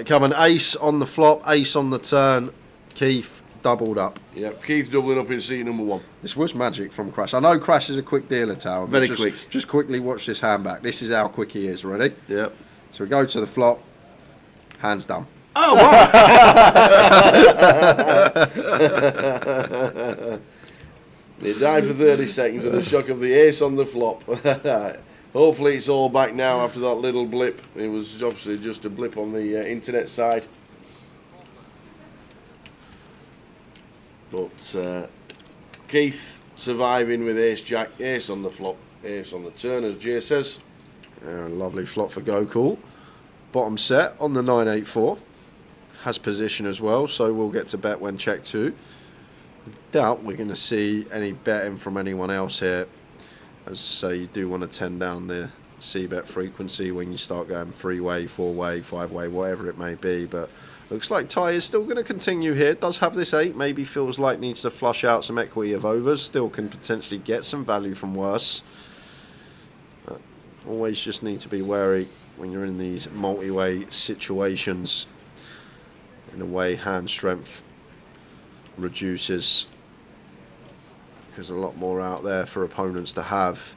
Coming ace on the flop, ace on the turn. Keith doubled up. Yep, Keith doubling up in seat number 1. This was magic from Crash. I know Crash is a quick dealer, Tower. Very just, quick. Just quickly watch this hand back. This is how quick he is. Ready? Yep. So we go to the flop. Hands done. Oh, wow! He died for 30 seconds with the shock of the ace on the flop. Hopefully it's all back now after that little blip. It was obviously just a blip on the internet side. But Keith surviving with ace-jack, ace on the flop, ace on the turn, as Jay says. Lovely flop for Gokul. Bottom set on the 984. Has position as well, so we'll get to bet when check 2. Doubt we're going to see any betting from anyone else here. As say, you do want to tend down the C-bet frequency when you start going 3-way, 4-way, 5-way, whatever it may be. But looks like Ty is still going to continue here. Does have this 8. Maybe feels like needs to flush out some equity of overs. Still can potentially get some value from worse. Always just need to be wary when you're in these multi-way situations. In a way, hand strength reduces because there's a lot more out there for opponents to have.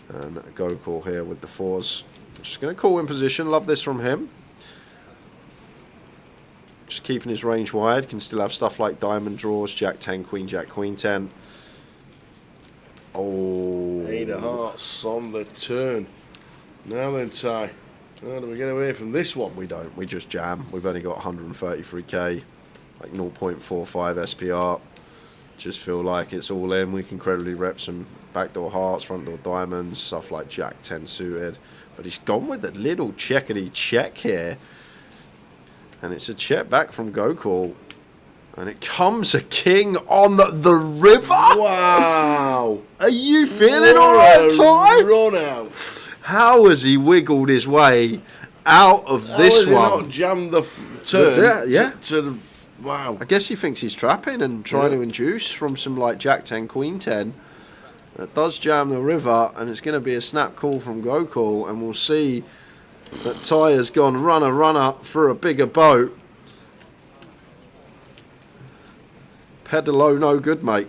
And a go call here with the 4s. Just going to call in position. Love this from him. Just keeping his range wide. Can still have stuff like diamond draws, Jack 10, Queen Jack, Queen 10. Oh. 8 of hearts on the turn. Now then, Ty. How do we get away from this one? We don't. We just jam. We've only got 133k, like 0.45 SPR. Just feel like it's all in. We can credibly rep some backdoor hearts, front door diamonds, stuff like Jack 10 suited. But he's gone with a little checkety check here. And it's a check back from Gokul. And it comes a king on the river. Wow. Are you feeling all right, Ty? Run out. How has he wiggled his way out of this one? How has he not jammed the turn? Yeah. To the, wow. I guess he thinks he's trapping and trying to induce from some like Jack 10, Queen 10. That does jam the river, and it's going to be a snap call from Gokul, and we'll see that Ty has gone runner for a bigger boat. Pedalo no good, mate.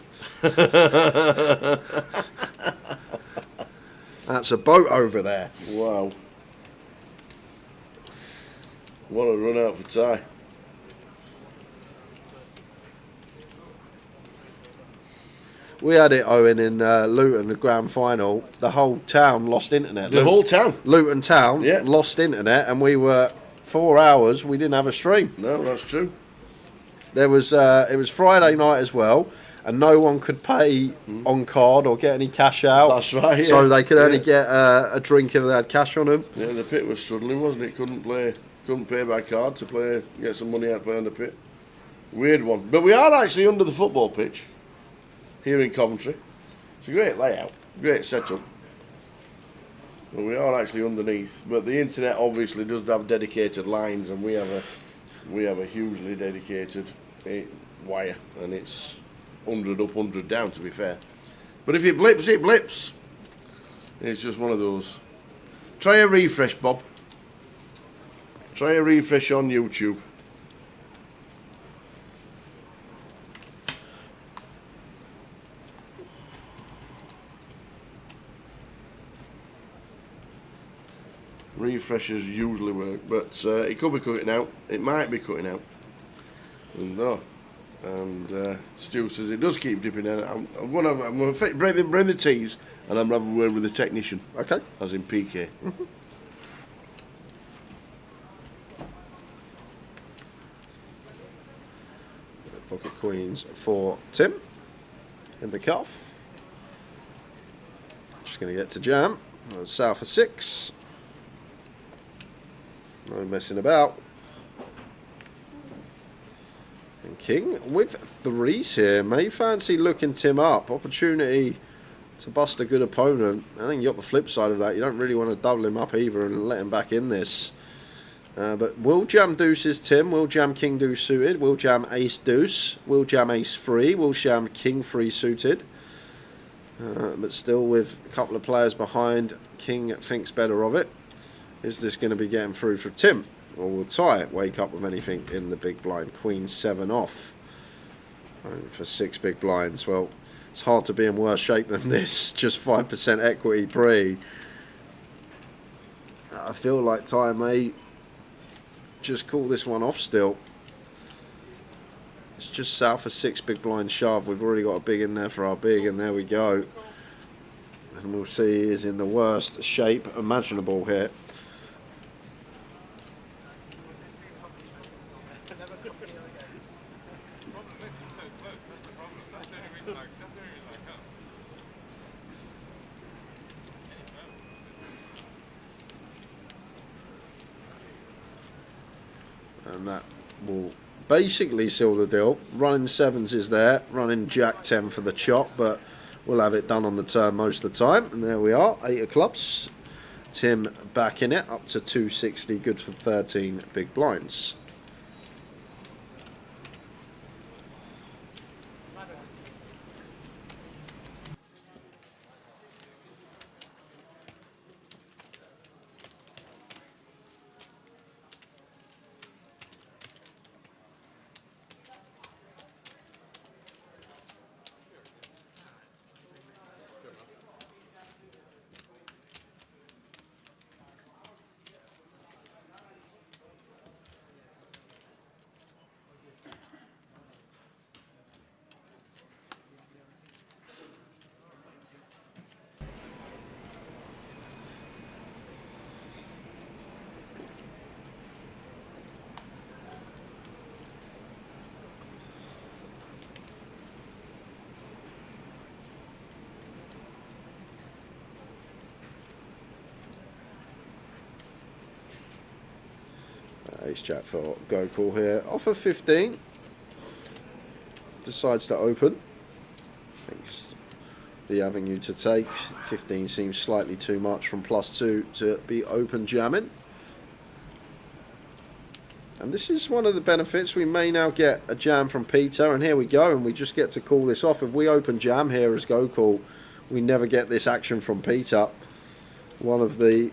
That's a boat over there. Wow. What a run out for Ty. We had it, Owen, in Luton, the grand final. The whole town lost internet. The whole town? Luton town lost internet, and we were 4 hours, we didn't have a stream. No, that's true. There was it was Friday night as well, and no one could pay on card or get any cash out. That's right. Yeah. So they could only get a drink if they had cash on them. Yeah, the pit was struggling, wasn't it? Couldn't pay by card to get some money out play on the pit. Weird one. But we are actually under the football pitch here in Coventry. It's a great layout, great setup. But we are actually underneath. But the internet obviously does have dedicated lines, and we have a hugely dedicated wire, and it's 100 up, 100 down, to be fair. But if it blips, it blips. It's just one of those. Try a refresh, Bob. Try a refresh on YouTube. Refreshers usually work, but it could be cutting out. It might be cutting out. And Stu says it does keep dipping in. I'm going to bring the teas, and I'm having a word with the technician. Okay. As in PK. Pocket queens for Tim in the cuff. Just going to get to jam. South of 6. No messing about. And King with 3s here. May fancy looking Tim up. Opportunity to bust a good opponent. I think you got the flip side of that. You don't really want to double him up either and let him back in this. But will jam deuces Tim. Will jam king deuce suited. Will jam ace deuce. Will jam ace 3. Will jam king 3 suited. But still with a couple of players behind, King thinks better of it. Is this going to be getting through for Tim? Or will Ty wake up with anything in the big blind? Queen 7 off. For 6 big blinds. Well, it's hard to be in worse shape than this. Just 5% equity pre. I feel like Ty may just call this one off still. It's just south of 6 big blind shove. We've already got a big in there for our big, and there we go. And we'll see he is in the worst shape imaginable here. And that will basically seal the deal. Running 7s is there. Running Jack 10 for the chop, but we'll have it done on the turn most of the time. And there we are, 8 of clubs. Tim back in it, up to 260, good for 13 big blinds. Ace Jack for go call here. Offer 15. Decides to open. Thinks the avenue to take. 15 seems slightly too much from +2 to be open jamming. And this is one of the benefits. We may now get a jam from Peter, and here we go, and we just get to call this off. If we open jam here as go call, we never get this action from Peter. One of the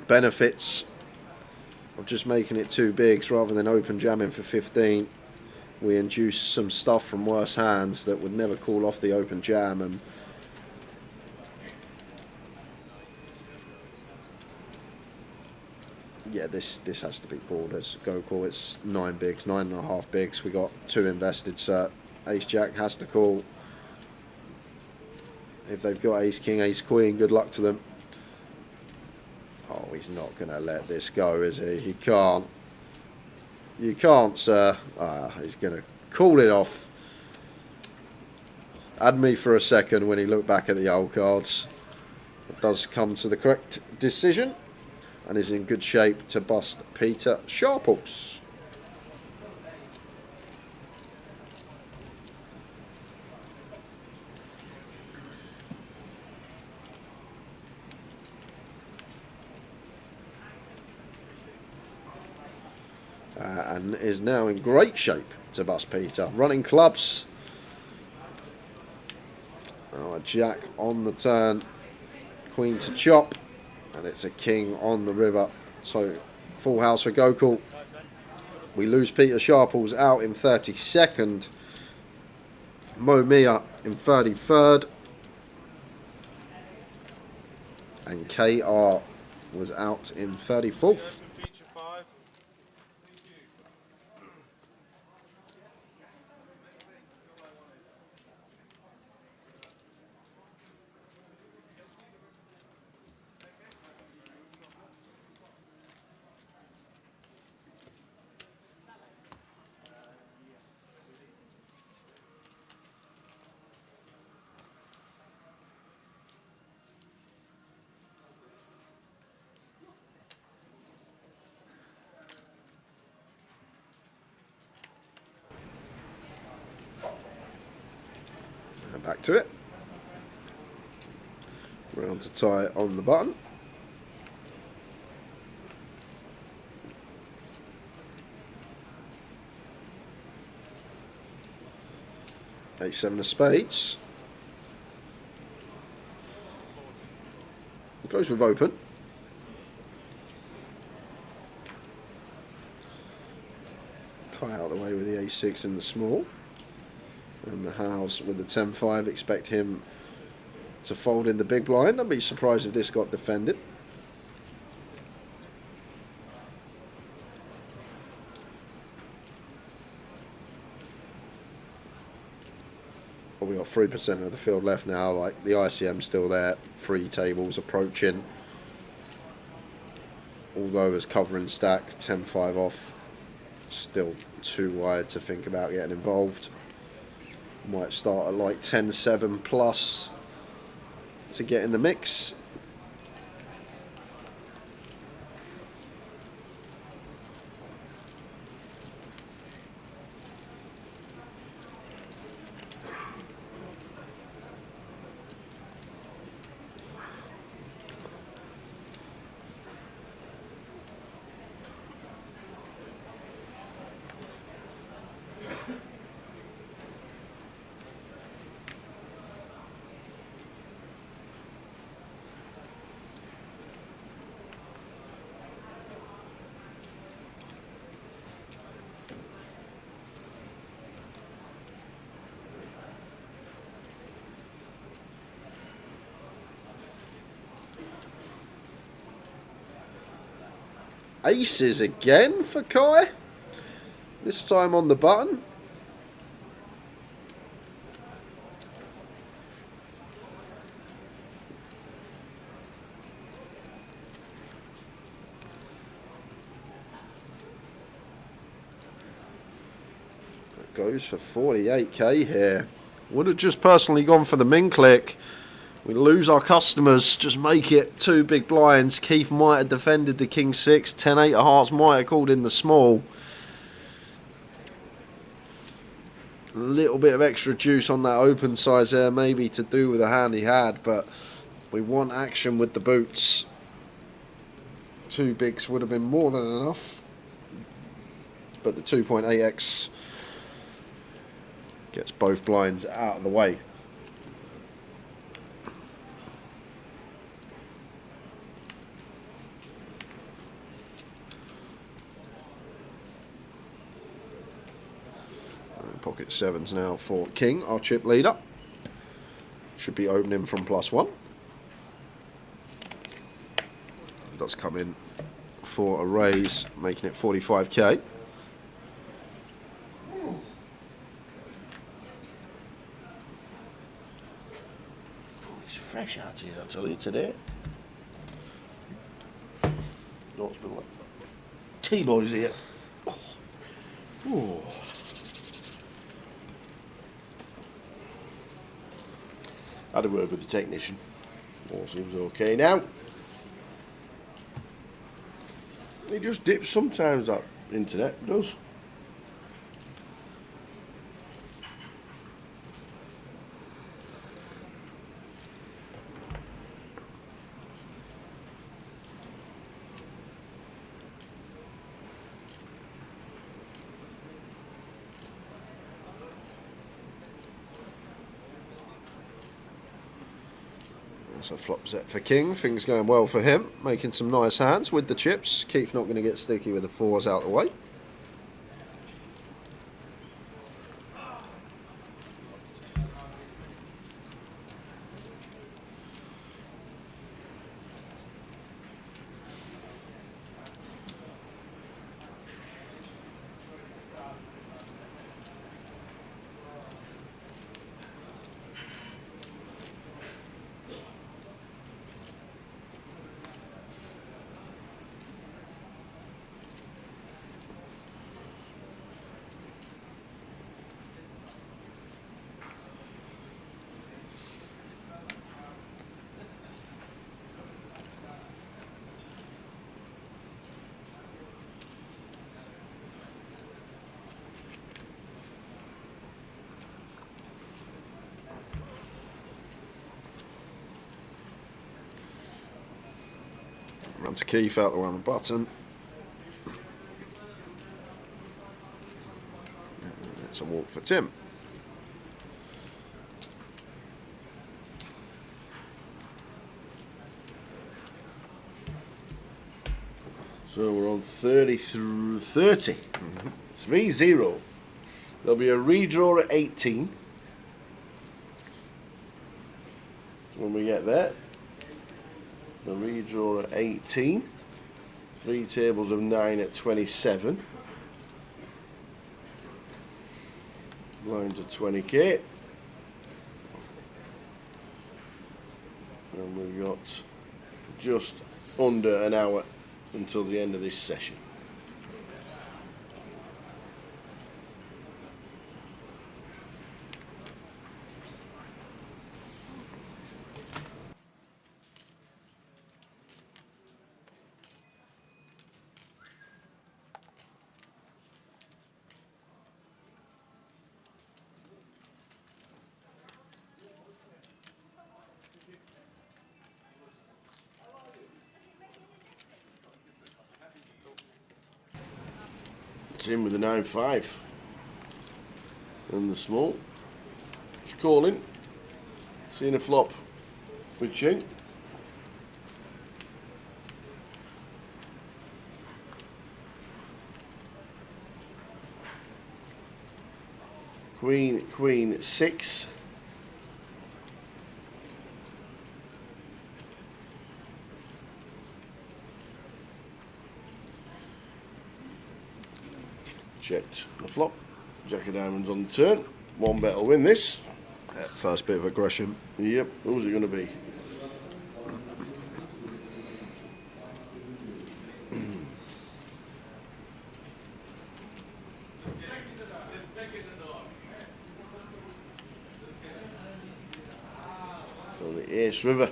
benefits of just making it 2 bigs rather than open jamming for 15. We induce some stuff from worse hands that would never call off the open jam, and yeah, this has to be called as go call. It's 9 bigs, 9.5 bigs. We got 2 invested, so Ace Jack has to call. If they've got Ace King, Ace Queen, good luck to them. Oh, he's not going to let this go, is he? He can't. You can't, sir. He's going to call it off. Had me for a second when he looked back at the old cards. It does come to the correct decision and is in good shape to bust Peter Sharples. And is now in great shape to bust Peter. Running clubs. Oh, Jack on the turn. Queen to chop. And it's a king on the river. So full house for Gokul. We lose Peter Sharples out in 32nd. Mo Mia in 33rd. And KR was out in 34th. Back to it. Round to tie on the button. H7 of spades. Goes with open. Kai out of the way with the A6 in the small. And the Howes with the 10-5, expect him to fold in the big blind. I'd be surprised if this got defended. Well, we got 3% of the field left now. Like the ICM's still there. 3 tables approaching. Although as covering stack, 10-5 off. Still too wide to think about getting involved. Might start at like 10-7 plus to get in the mix. Aces again for Kai. This time on the button. That goes for 48k here. Would have just personally gone for the min click. We lose our customers, just make it 2 big blinds. Keith might have defended the king 6, 10-8 of hearts might have called in the small. A little bit of extra juice on that open size there, maybe to do with the hand he had, but we want action with the boots. 2 bigs would have been more than enough, but the 2.8x gets both blinds out of the way. Pocket 7s now for King, our chip leader. Should be opening from +1. Does come in for a raise, making it 45k. It's fresh out here, I tell you, today. No, it's been like T-boys here. Oh. Had a word with the technician. All seems okay now. It just dips sometimes, that internet does. That's a flop set for King. Things going well for him. Making some nice hands with the chips. Keith not going to get sticky with the 4s out the way. Run to Keith out the way on the button. It's a walk for Tim. So we're on 30 through 30. 3-0. There'll be a redraw at 18 when we get there. The redraw at 18. 3 tables of 9 at 27. Lines of 20k. And we've got just under an hour until the end of this session. It's in with the 9-5 and the small. Just calling. Seeing a flop with Ching. Queen 6. Checked the flop. Jack of diamonds on the turn. 1 bet will win this. First bit of aggression. Yep. Who's it going to be? On the Ace River.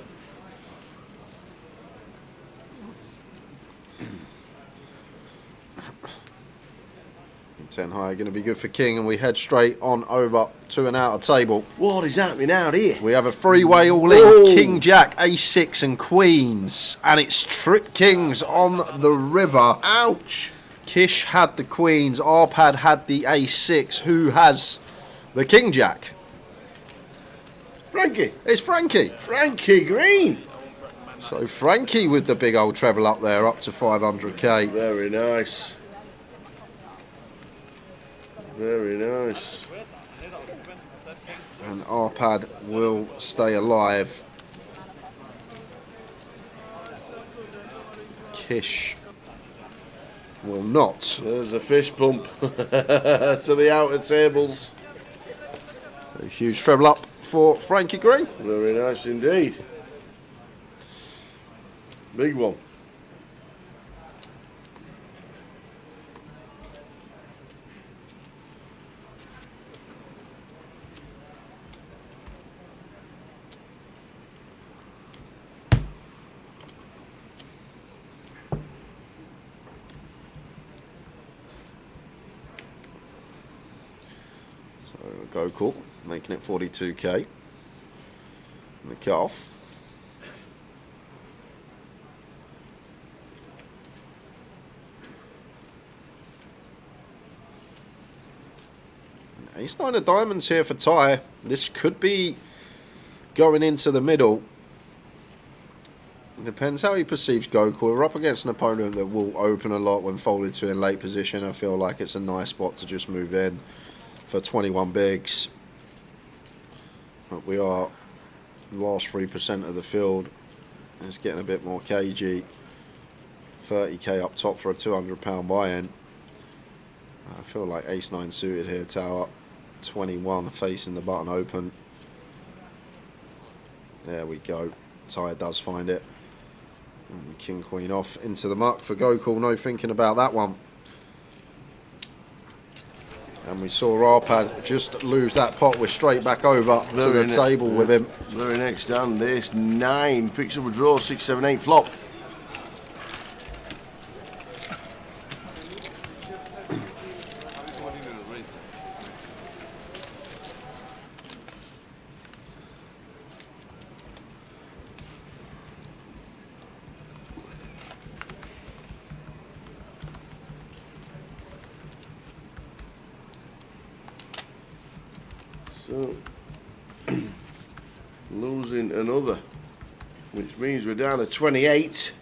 10 high going to be good for King, and we head straight on over to an outer table. What is happening out here? We have a three-way all-in. King, Jack, Ace-6 and Queens, and it's Trick Kings on the river. Ouch! Kish had the Queens, Arpad had the Ace-6. Who has the King, Jack? Frankie. It's Frankie. Frankie Green. So Frankie with the big old treble up there, up to 500k. Very nice. Very nice. And Arpad will stay alive. Kish will not. There's a fist pump to the outer tables. A huge treble up for Frankie Green. Very nice indeed. Big one. Go cool, making it 42k. And the cut-off. Ace-9 of diamonds here for Ty. This could be going into the middle. Depends how he perceives Goku. We're up against an opponent that will open a lot when folded to in late position. I feel like it's a nice spot to just move in for 21 bigs. But we are the last 3% of the field. It's getting a bit more cagey. 30k up top for a £200 buy-in. I feel like Ace-9 suited here, tower 21 facing the button open. There we go. Ty does find it. And King Queen off into the muck for Gokul. No thinking about that one. And we saw Arpad just lose that pot. We're straight back over to the table with him. Very next hand, Ace-9 picks up a draw, 6, 7, 8 flop. So, losing another, which means we're down to 28.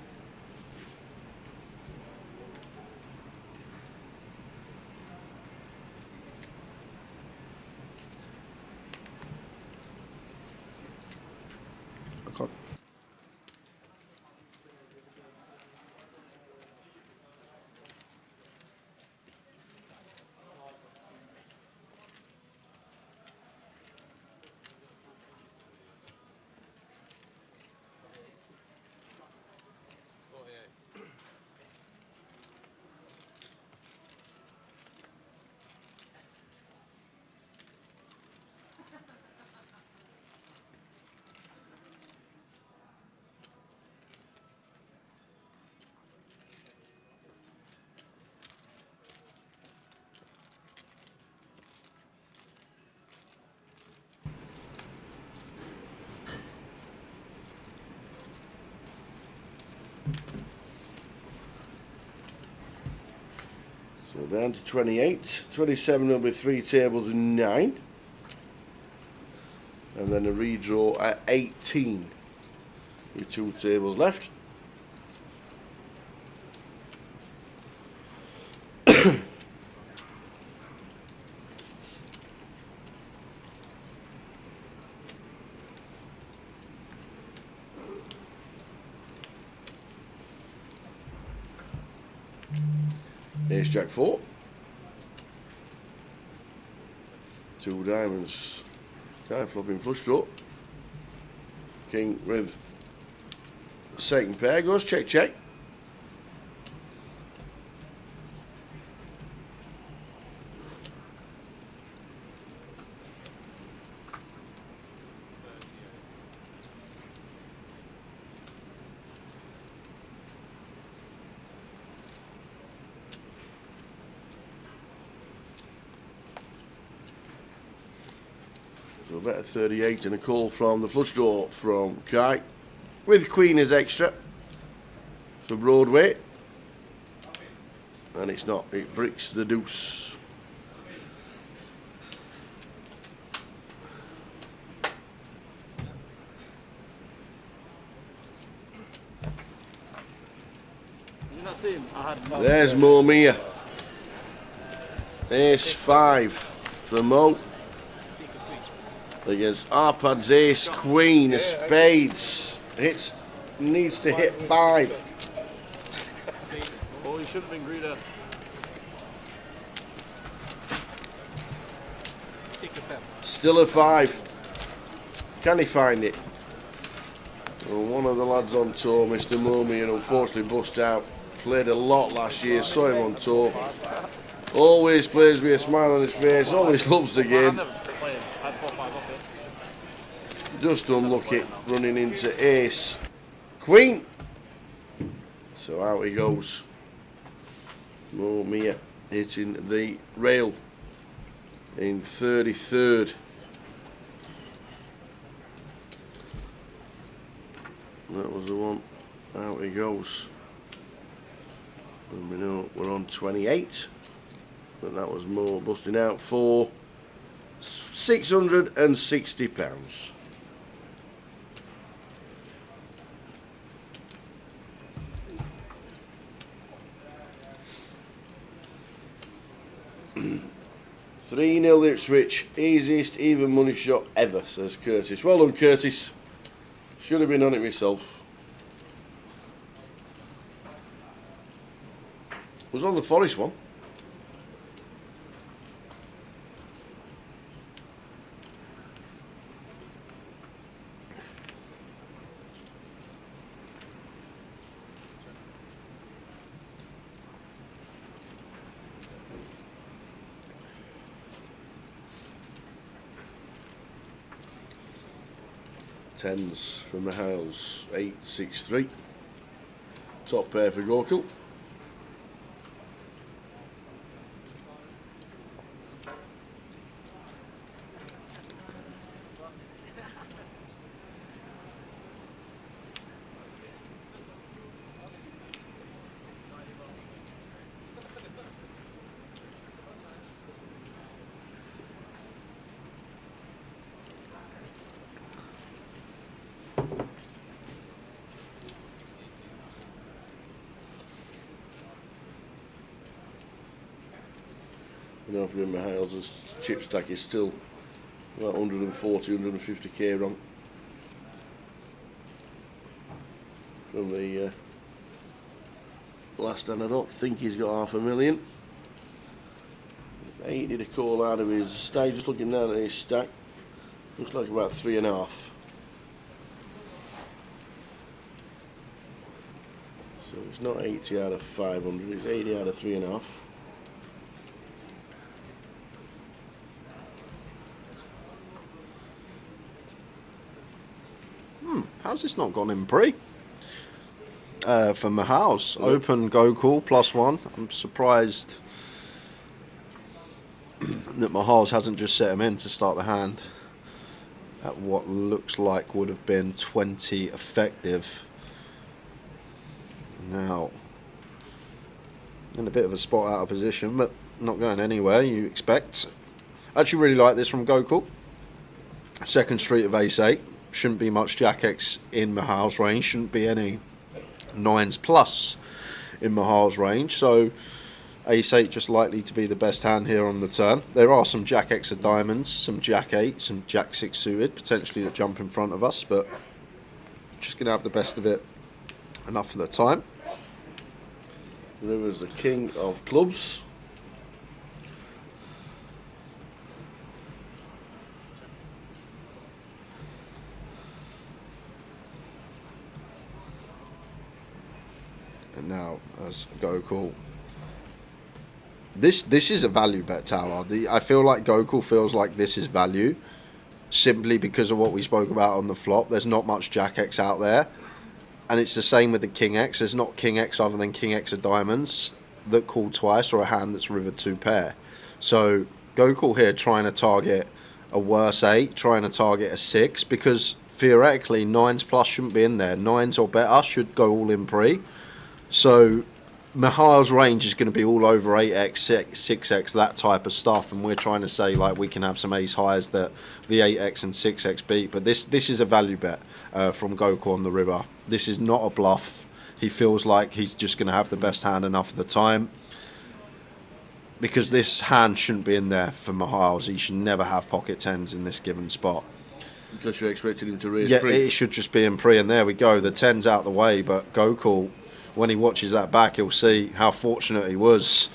So down to 28. 27 will be 3 tables and 9. And then a redraw at 18 with 2 tables left. Ace Jack 4. 2 diamonds. Kind of flopping flush draw. King with the second pair goes check check. So a bet of 38 and a call from the flush draw from Kai. With Queen as extra for Broadway. And it's not, it bricks the deuce. There's Mo Mia. Ace 5 for Mo. Against Arpad's Ace Queen of Spades. Needs to hit 5. Oh, you should have been greeter. Still a 5. Can he find it? Well, one of the lads on tour, Mr. Momi, and unfortunately bust out. Played a lot last year, saw him on tour. Always plays with a smile on his face, always loves the game. Just unlucky running into Ace Queen. So out he goes. Mo Mia hitting the rail in 33rd. That was the one. Out he goes. And we know we're on 28. But that was Mo busting out for £660. "3-0 Ipswich, easiest even money shot ever," says Curtis. Well done, Curtis. Should have been on it myself. Was on the Forest one. Tens from the Hales, 8-6-3. Top pair for Gorkle. Don't forget my Hales' chip stack is still about 140, 150k wrong from the last, and I don't think he's got $500,000. He did a call out of his stack. Just looking down at his stack, looks like about 3.5. So it's not 80 out of 500, it's 80 out of 3.5. How's this not gone in pre? For my house, open go call +1. I'm surprised that Mahals hasn't just set him in to start the hand at what looks like would have been 20 effective. Now, in a bit of a spot out of position, but not going anywhere, you expect. I actually really like this from Gokul. Second street of ace-8. Shouldn't be much jack-X in Mahal's range. Shouldn't be any 9s plus in Mahal's range. So ace-8 just likely to be the best hand here on the turn. There are some jack-X of diamonds, some jack-8, some jack-6 suited, potentially that jump in front of us, but just going to have the best of it enough for the time. River's the king of clubs. And now, as Gokul, this is a value bet tower. I feel like Gokul feels like this is value, simply because of what we spoke about on the flop. There's not much jack-X out there, and it's the same with the king-X. There's not king-X other than king-X of diamonds that call twice, or a hand that's river 2 pair. So Gokul here trying to target a worse 8, trying to target a 6, because theoretically 9s plus shouldn't be in there. 9s or better should go all in pre. So Mahal's range is going to be all over 8x, 6x, that type of stuff, and we're trying to say like we can have some ace highs that the 8x and 6x beat. But this is a value bet from Gokul on the river. This is not a bluff. He feels like he's just going to have the best hand enough of the time, because this hand shouldn't be in there for Mahal's. He should never have pocket 10s in this given spot. Because you're expecting him to raise Yeah, pre. it should just be in pre, and there we go. The 10's out the way, but Gokul, when he watches that back, he'll see how fortunate he was.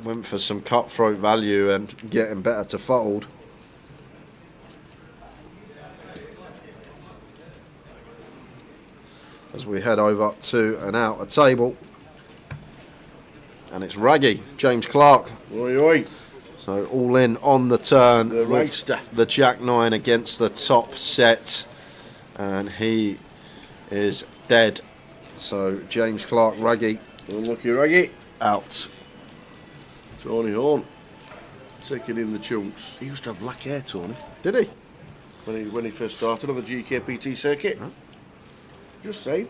Went for some cutthroat value and getting better to fold. As we head over to an outer table. And it's Raggy, James Clark. Oi, oi. So all in on the turn. The with Ragster. the Jack-9 against the top set. And he is dead. So James Clark, Raggy. Unlucky Raggy. Out. Tony Horn taking in the chunks. He used to have black hair, Tony. Did he? When he first started on the GUKPT circuit. Huh? Just saying.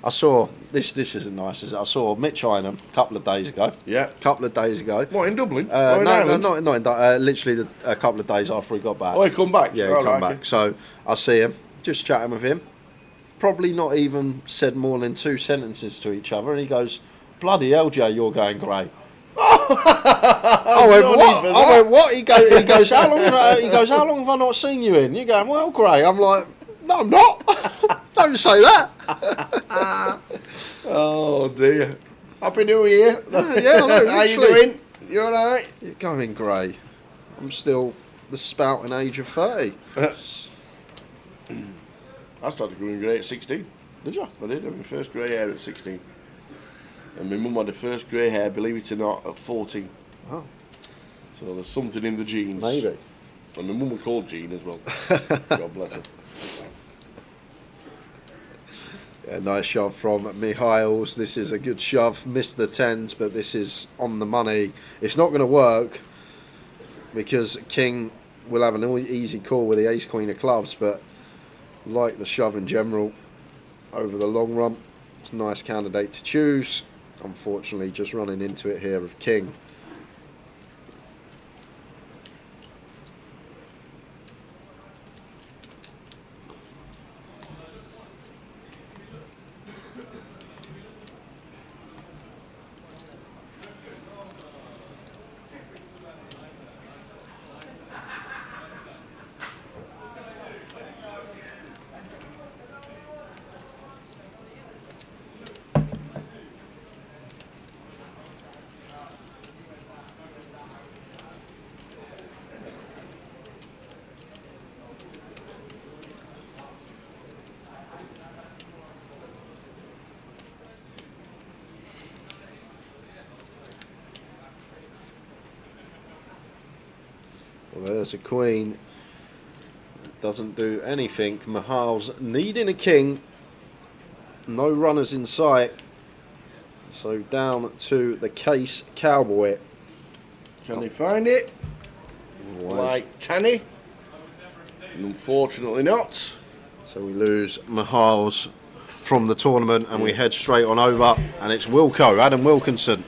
I saw this isn't nice, is it? I saw Mitch Hynham a couple of days ago. Yeah. A couple of days ago. What, in Dublin? No, not in literally a couple of days after he got back. Oh, he come back? Yeah, he come back. So I see him, just chatting with him. Probably not even said more than 2 sentences to each other, and he goes, "Bloody hell, Jay, you're going grey." I went, what? I went, what? He goes, how long? He goes, how long have I not seen you in? You're going, well, grey. I'm like, no, I'm not. Don't say that. Oh dear. Happy New Year. Yeah, I know. How you doing? You alright? You're going grey. I'm still the spouting age of 30. I started going grey at 16. Did you? I did. I had my first grey hair at 16. And my mum had the first grey hair, believe it or not, at 14. Oh. So there's something in the genes. Maybe. And my mum was called Jean as well. God bless her. Yeah, nice shove from Mihails. This is a good shove. Missed the 10s, but this is on the money. It's not going to work because King will have an easy call with the ace queen of clubs, but like the shove in general over the long run, it's a nice candidate to choose. Unfortunately, just running into it here of King. Well, there's a queen. Doesn't do anything. Mahal's needing a king. No runners in sight. So down to the case cowboy. Can he find it? Like, can he? Unfortunately not. So we lose Miles from the tournament and we head straight on over, and it's Wilco, Adam Wilkinson,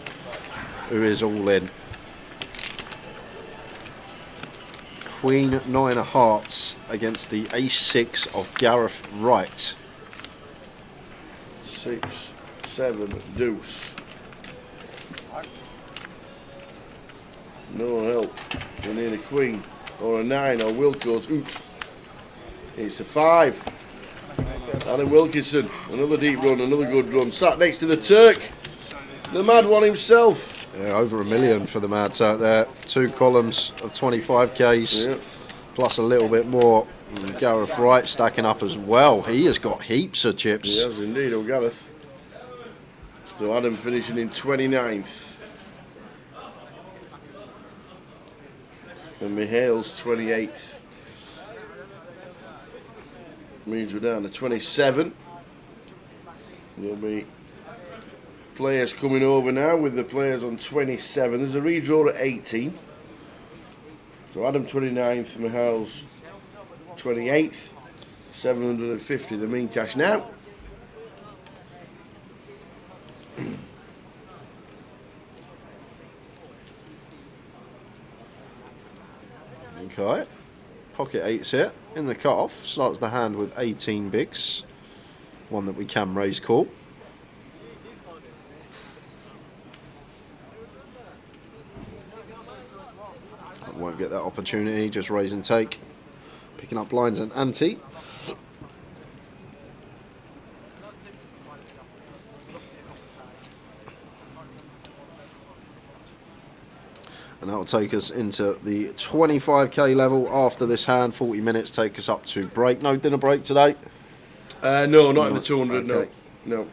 who is all in. Queen 9 of hearts against the ace 6 of Gareth Wright. 6, 7, deuce. No help. We need a queen or a 9 or Wilco's oot. It's a 5. Adam Wilkinson, another deep run, another good run. Sat next to the Turk, the mad one himself. Yeah, over $1 million for the Mads out there. 2 columns of 25Ks, plus a little bit more. And Gareth Wright stacking up as well. He has got heaps of chips. He has indeed, oh Gareth. So Adam finishing in 29th. And Mihail's 28th. Means we're down to 27. There'll be players coming over now with the players on 27. There's a redraw at 18. So Adam 29th, Mihail's 28th. 750 the mean cash now. Okay. Pocket 8's here in the cut-off. Starts the hand with 18 bigs. One that we can raise call. Won't get that opportunity, just raise and take. Picking up blinds and ante. And that will take us into the 25k level after this hand. 40 minutes take us up to break. No dinner break today? No, not in the 200, okay. No.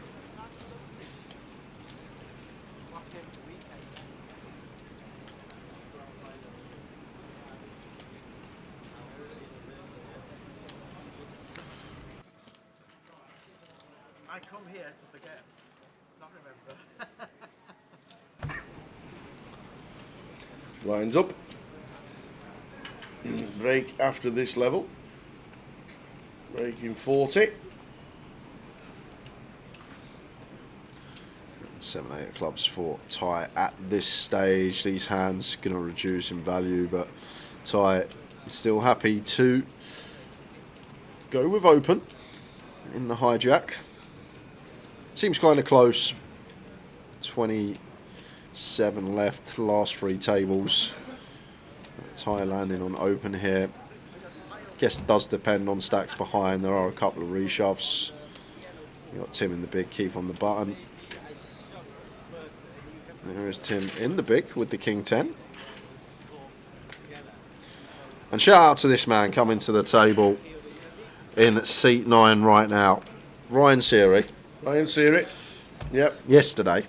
I come here to forget, not remember. Lines up. Break after this level. Breaking 40. 7, 8 of clubs for Ty at this stage. These hands going to reduce in value, but Ty still happy to go with open in the hijack. Seems kind of close. 27 left, last 3 tables. Ty landing on open here. Guess it does depend on stacks behind. There are a couple of reshoves. You got Tim in the big, Keith on the button. There is Tim in the big with the King 10. And shout out to this man coming to the table in seat 9 right now. Ryan Seary. Ryan Seary. Yep. Yesterday.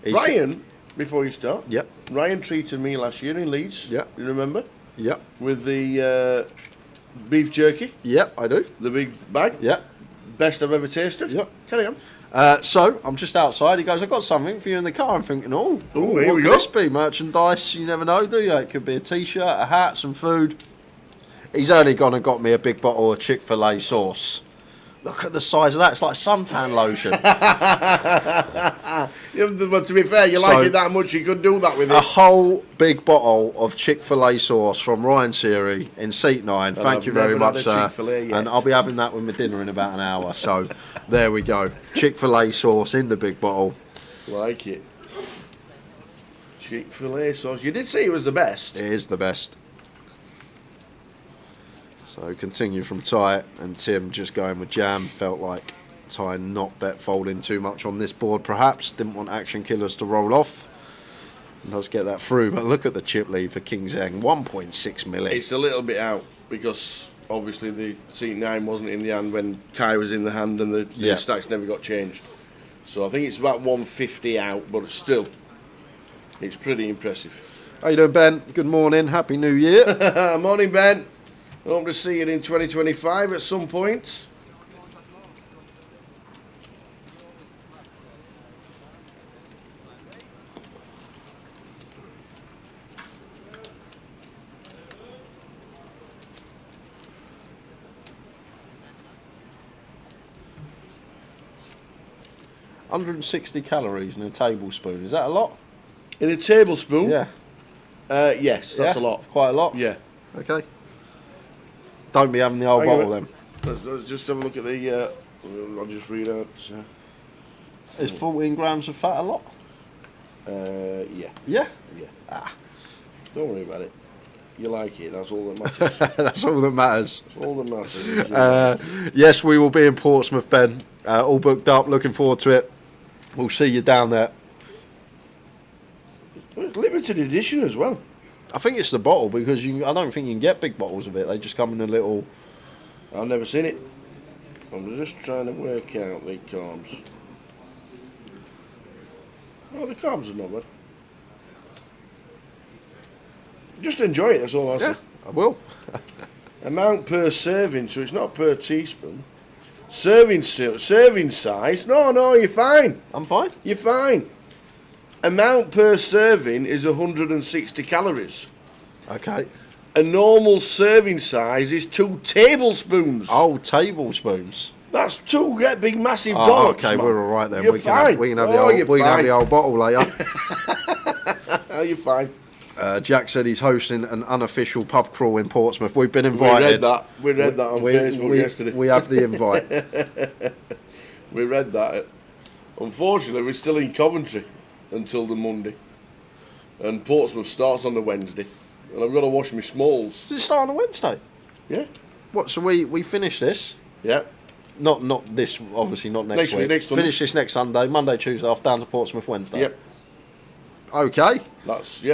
Ryan, before you start. Yep. Ryan treated me last year in Leeds. Yep. You remember? Yep. With the beef jerky. Yep, I do. The big bag. Yep. Best I've ever tasted. Yep. Carry on. So I'm just outside. He goes, "I've got something for you in the car." I'm thinking, "Oh, here we could go. this be? Merchandise? You never know, do you? It could be a T-shirt, a hat, some food." He's only gone and got me a big bottle of Chick-fil-A sauce. Look at the size of that. It's like suntan lotion. But to be fair, you like it that much, you could do that with it. A whole big bottle of Chick-fil-A sauce from Ryan Seary in seat 9. And Thank I've you very never had much, a sir. Chick-fil-A yet. And I'll be having that with my dinner in about an hour. So there we go. Chick-fil-A sauce in the big bottle. Like it. Chick-fil-A sauce. You did say it was the best. It is the best. So continue from Ty and Tim just going with jam. Felt like Ty not bet folding too much on this board perhaps. Didn't want action killers to roll off. And does get that through, but look at the chip lead for King Zeng. 1.6 million. It's a little bit out because obviously the seat 9 wasn't in the hand when Kai was in the hand and the stacks never got changed. So I think it's about 150 out, but still, it's pretty impressive. How you doing, Ben? Good morning. Happy New Year. Morning, Ben. Hope to see you in 2025 at some point. 160 calories in a tablespoon. Is that a lot? In a tablespoon? Yeah. Yes, that's a lot. Quite a lot? Yeah. Okay. Don't be having the whole bottle then. Let's just have a look at the. I'll just read out. Is 14 grams of fat a lot? Yeah. Yeah? Yeah. Don't worry about it. You like it, that's all that matters. That's all that matters. That's all that matters. Yes, we will be in Portsmouth, Ben. All booked up, looking forward to it. We'll see you down there. It's limited edition as well. I think it's the bottle because I don't think you can get big bottles of it. They just come in a little... I've never seen it. I'm just trying to work out the carbs. Oh, the carbs are not bad. Just enjoy it, that's all I say. Yeah, I will. Amount per serving, so it's not per teaspoon. Serving size. No, you're fine. I'm fine. You're fine. Amount per serving is 160 calories. Okay. A normal serving size is 2 tablespoons. Oh, tablespoons. That's 2 big massive dollops. Okay, man. we're all right then. You're we fine. can have the old bottle later. Oh, you're fine. Jack said he's hosting an unofficial pub crawl in Portsmouth. We've been invited. We read that on Facebook yesterday. We have the invite. We read that. Unfortunately, we're still in Coventry until the Monday. And Portsmouth starts on the Wednesday. And I've got to wash my smalls. Does it start on a Wednesday? Yeah. What, so we finish this? Yeah. Not this, obviously not next week. Next Sunday. Finish this next Sunday, Monday, Tuesday, off down to Portsmouth Wednesday. Yep. Okay. That's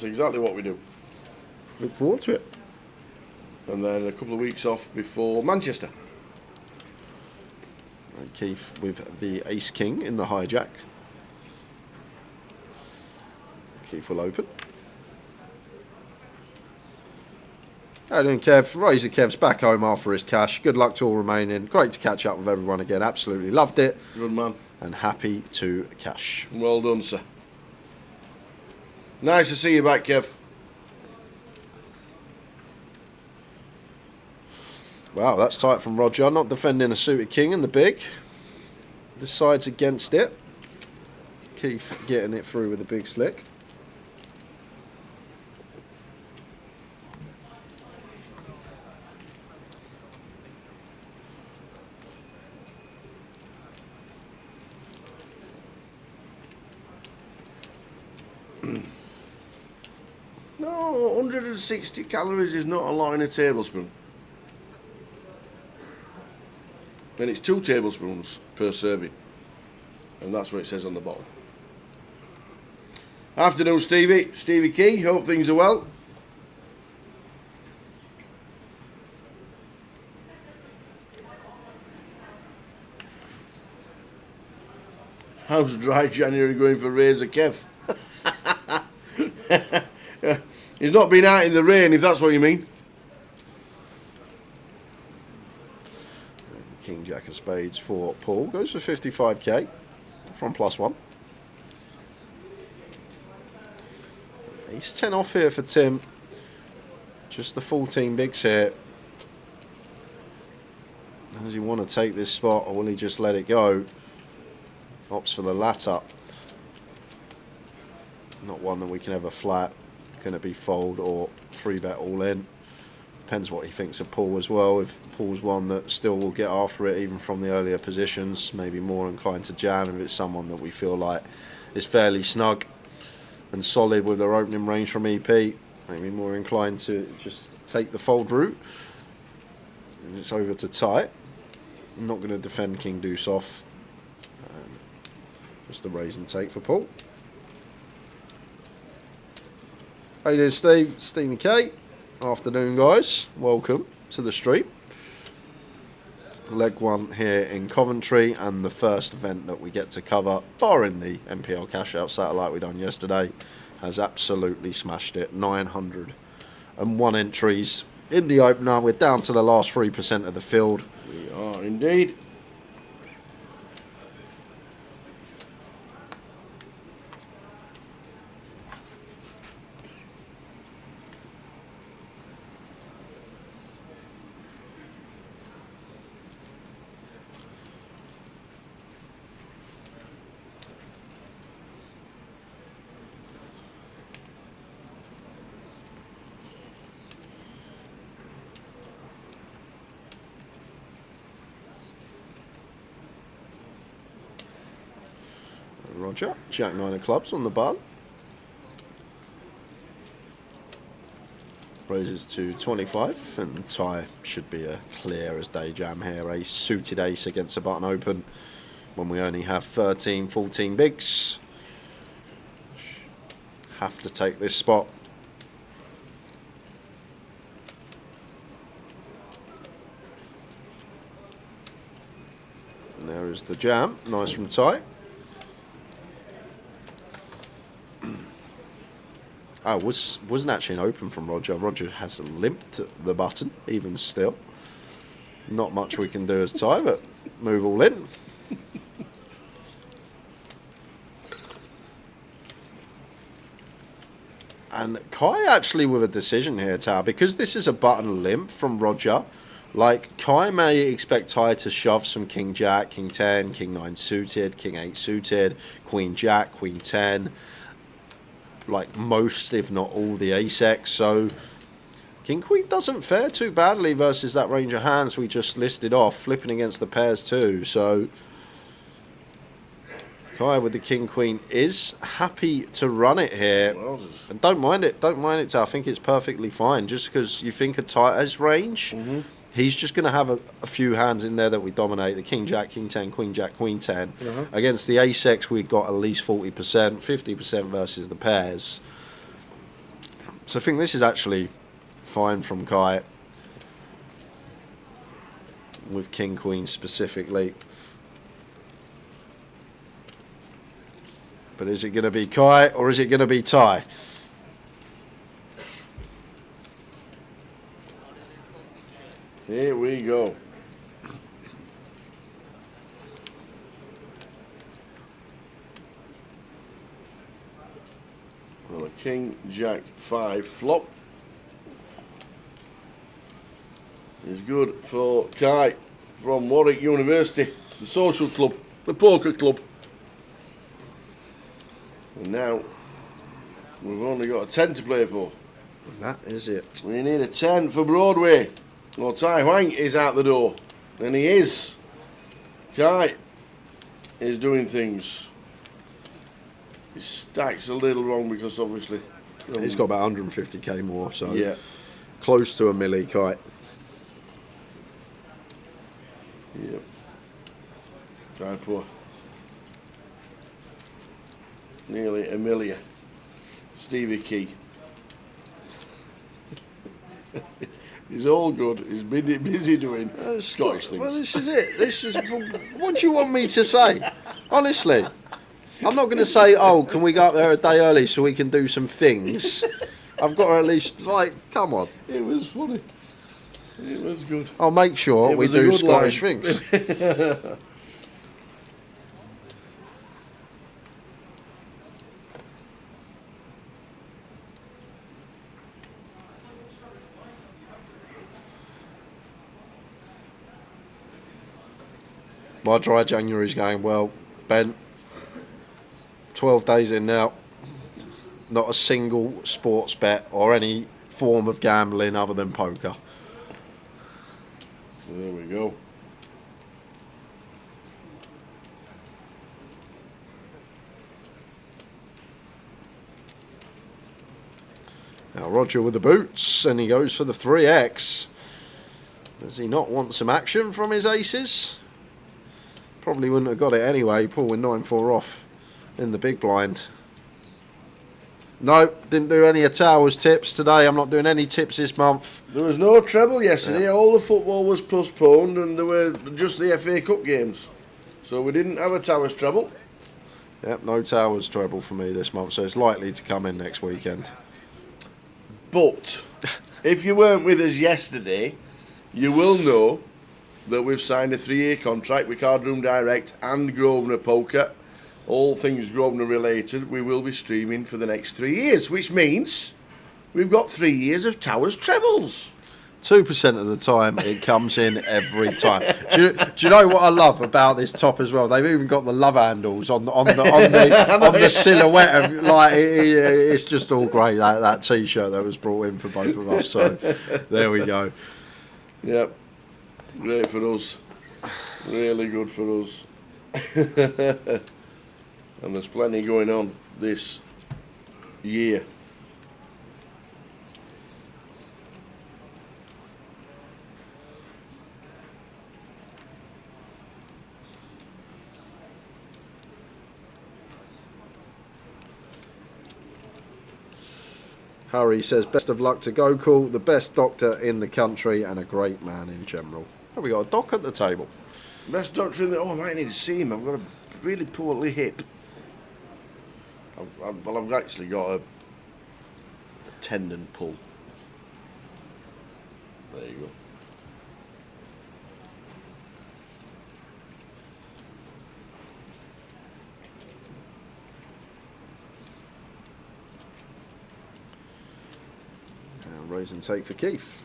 exactly what we do. Look forward to it. And then a couple of weeks off before Manchester. And Keith with the Ace King in the hijack. Keith will open. How you doing, Kev? Razor Kev's back home after his cash. Good luck to all remaining. Great to catch up with everyone again. Absolutely loved it. Good man. And happy to cash. Well done, sir. Nice to see you back, Kev. Wow, that's tight from Roger. Not defending a suited king in the big. This side's against it. Keith getting it through with a big slick. No, 160 calories is not a lot in a tablespoon. And it's 2 tablespoons per serving. And that's what it says on the bottle. Afternoon, Stevie. Stevie Key, hope things are well. How's dry January going for Razor Kev? He's not been out in the rain, if that's what you mean. King Jack of Spades for Paul. Goes for 55k from +1. He's 10 off here for Tim. Just the 14 bigs here. Does he want to take this spot or will he just let it go? Opts for the latter. Not one that we can ever flat. Going to be fold or 3-bet all in. Depends what he thinks of Paul as well. If Paul's one that still will get after it even from the earlier positions, maybe more inclined to jam. If it's someone that we feel like is fairly snug and solid with their opening range from EP, maybe more inclined to just take the fold route. And it's over to tight. I'm not going to defend King Deuce off. Just a raise and take for Paul. Hey there, Steve. Stevie K. Afternoon, guys. Welcome to the stream. Leg 1 here in Coventry, and the first event that we get to cover, barring the MPL cash out satellite we done yesterday, has absolutely smashed it. 901 entries in the opener. We're down to the last 3% of the field. We are indeed. Roger. Jack 9 of clubs on the button. Raises to 25, and tie should be a clear as day jam here. A suited ace against a button open when we only have 13, 14 bigs. Have to take this spot. And there is the jam. Nice from tie. Oh, wasn't actually an open from Roger. Roger has limped the button, even still. Not much we can do as tie, but move all in. And Kai actually with a decision here, Tao, because this is a button limp from Roger. Like, Kai may expect Ty to shove some King Jack, King 10, King 9 suited, King 8 suited, Queen Jack, Queen 10. Like most, if not all, the ace-X. So King Queen doesn't fare too badly versus that range of hands we just listed off, flipping against the pairs too. So Kai with the King Queen is happy to run it here. And don't mind it, Tao. I think it's perfectly fine. Just because you think a tight as range, he's just going to have a few hands in there that we dominate. The King Jack, King 10, Queen Jack, Queen 10. Against the ace-X, we've got at least 40%, 50% versus the pairs. So I think this is actually fine from Kai. With King Queen specifically. But is it going to be Kai or is it going to be Ty? Here we go. Well, a King Jack 5 flop is good for Kai from Warwick University, the social club, the poker club. And now we've only got a 10 to play for. That is it. We need a 10 for Broadway. Well, Tai Huang is out the door. And he is. Kai is doing things. His stack's a little wrong because obviously... He's got about 150k more, so yeah, close to a milli, Kai. Yep. Kai poor. Nearly a million. Stevie Key. He's all good. He's busy doing Scottish things. Well, this is it. This is. What do you want me to say? Honestly, I'm not going to say, "Oh, can we go up there a day early so we can do some things?" I've got to at least come on. It was funny. It was good. I'll make sure we do Scottish things. My dry January's going well, Ben. 12 days in now. Not a single sports bet or any form of gambling other than poker. There we go. Now Roger with the boots, and he goes for the 3x. Does he not want some action from his aces? Probably wouldn't have got it anyway, pulling 9-4 off in the big blind. Nope, didn't do any of Towers tips today. I'm not doing any tips this month. There was no treble yesterday. Yeah. All the football was postponed and there were just the FA Cup games. So we didn't have a Towers treble. Yep, no Towers treble for me this month, so it's likely to come in next weekend. But if you weren't with us yesterday, you will know that we've signed a 3-year contract with Cardroom Direct and Grosvenor Poker. All things Grosvenor related, we will be streaming for the next 3 years, which means we've got 3 years of Towers trebles. 2% of the time, it comes in every time. Do you know what I love about this top as well? They've even got the love handles on the silhouette. It's just all great, that T-shirt that was brought in for both of us. So there we go. Yep. Great for us. Really good for us. And there's plenty going on this year. Harry says, best of luck to Gokul, the best doctor in the country and a great man in general. Oh, we got a doc at the table. Best doctor in the... Oh, I might need to see him. I've got a really poorly hip. I've actually got a tendon pull. There you go. Raise and take for Keith.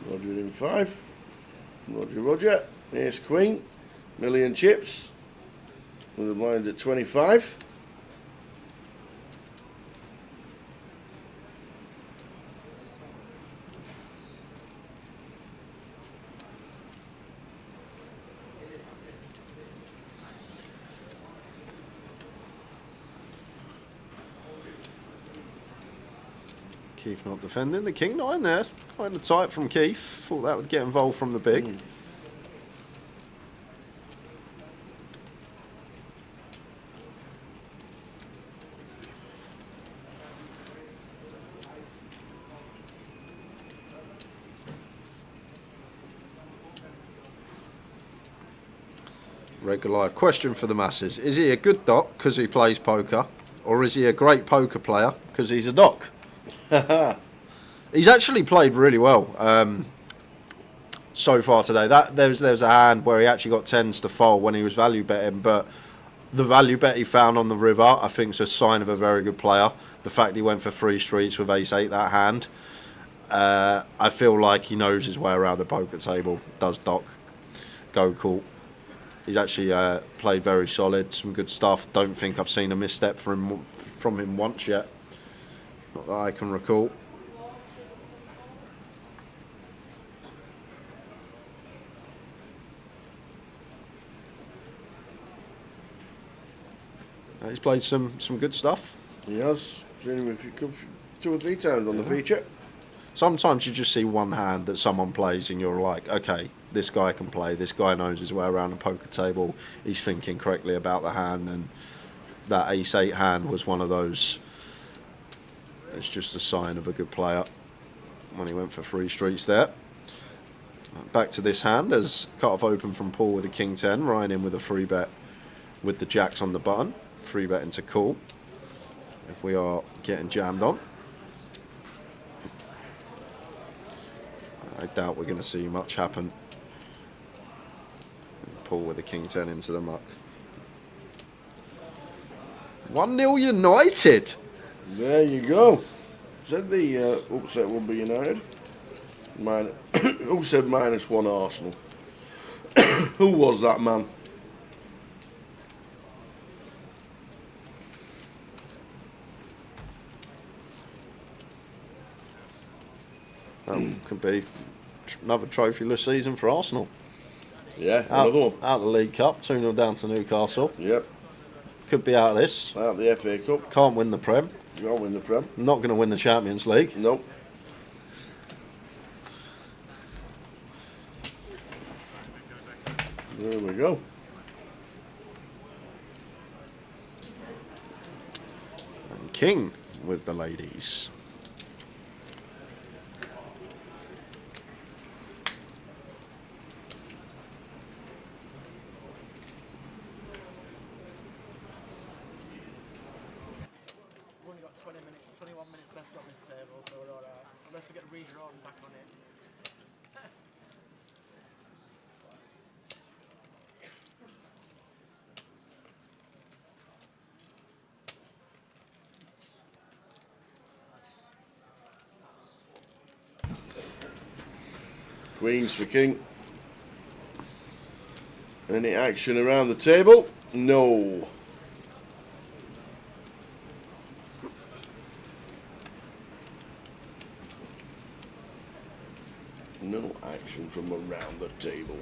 Roger in 5. Roger. Ace Queen. Million chips. With the blind at 25. Keith not defending. The king not in there. Kind of tight from Keith. Thought that would get involved from the big. Regular live question for the masses. Is he a good doc because he plays poker? Or is he a great poker player because he's a doc? He's actually played really well so far today. There was a hand where he actually got tens to fold when he was value betting, but the value bet he found on the river I think is a sign of a very good player. The fact he went for 3 streets with ace-8 that hand, I feel like he knows his way around the poker table. Does doc Gokul. He's actually played very solid, some good stuff. Don't think I've seen a misstep from him once yet. Not that I can recall. He's played some good stuff. He has. Seen him 2 or 3 times on the feature. Sometimes you just see one hand that someone plays and you're like, okay, this guy can play, this guy knows his way around the poker table, he's thinking correctly about the hand, and that ace-8 hand was one of those. It's just a sign of a good player when he went for 3 streets there. Back to this hand as cut-off open from Paul with a king-10, Ryan in with a 3-bet with the jacks on the button, 3-bet into call if we are getting jammed on. I doubt we're going to see much happen. Paul with a king-10 into the muck. 1-0 United. There you go. Said the upset would be United. Who said -1 Arsenal? Who was that man? Could be another trophyless season for Arsenal. Yeah, another one. Out of the League Cup, 2-0 down to Newcastle. Yep. Could be out of this. Out of the FA Cup. Can't win the Prem. Can't win the Prem. Not going to win the Champions League. Nope. There we go. And King with the ladies. 1 minute left on this table, so we're alright. Unless we get redrawn back on it. Queens for king. Any action around the table? No. No action from around the table.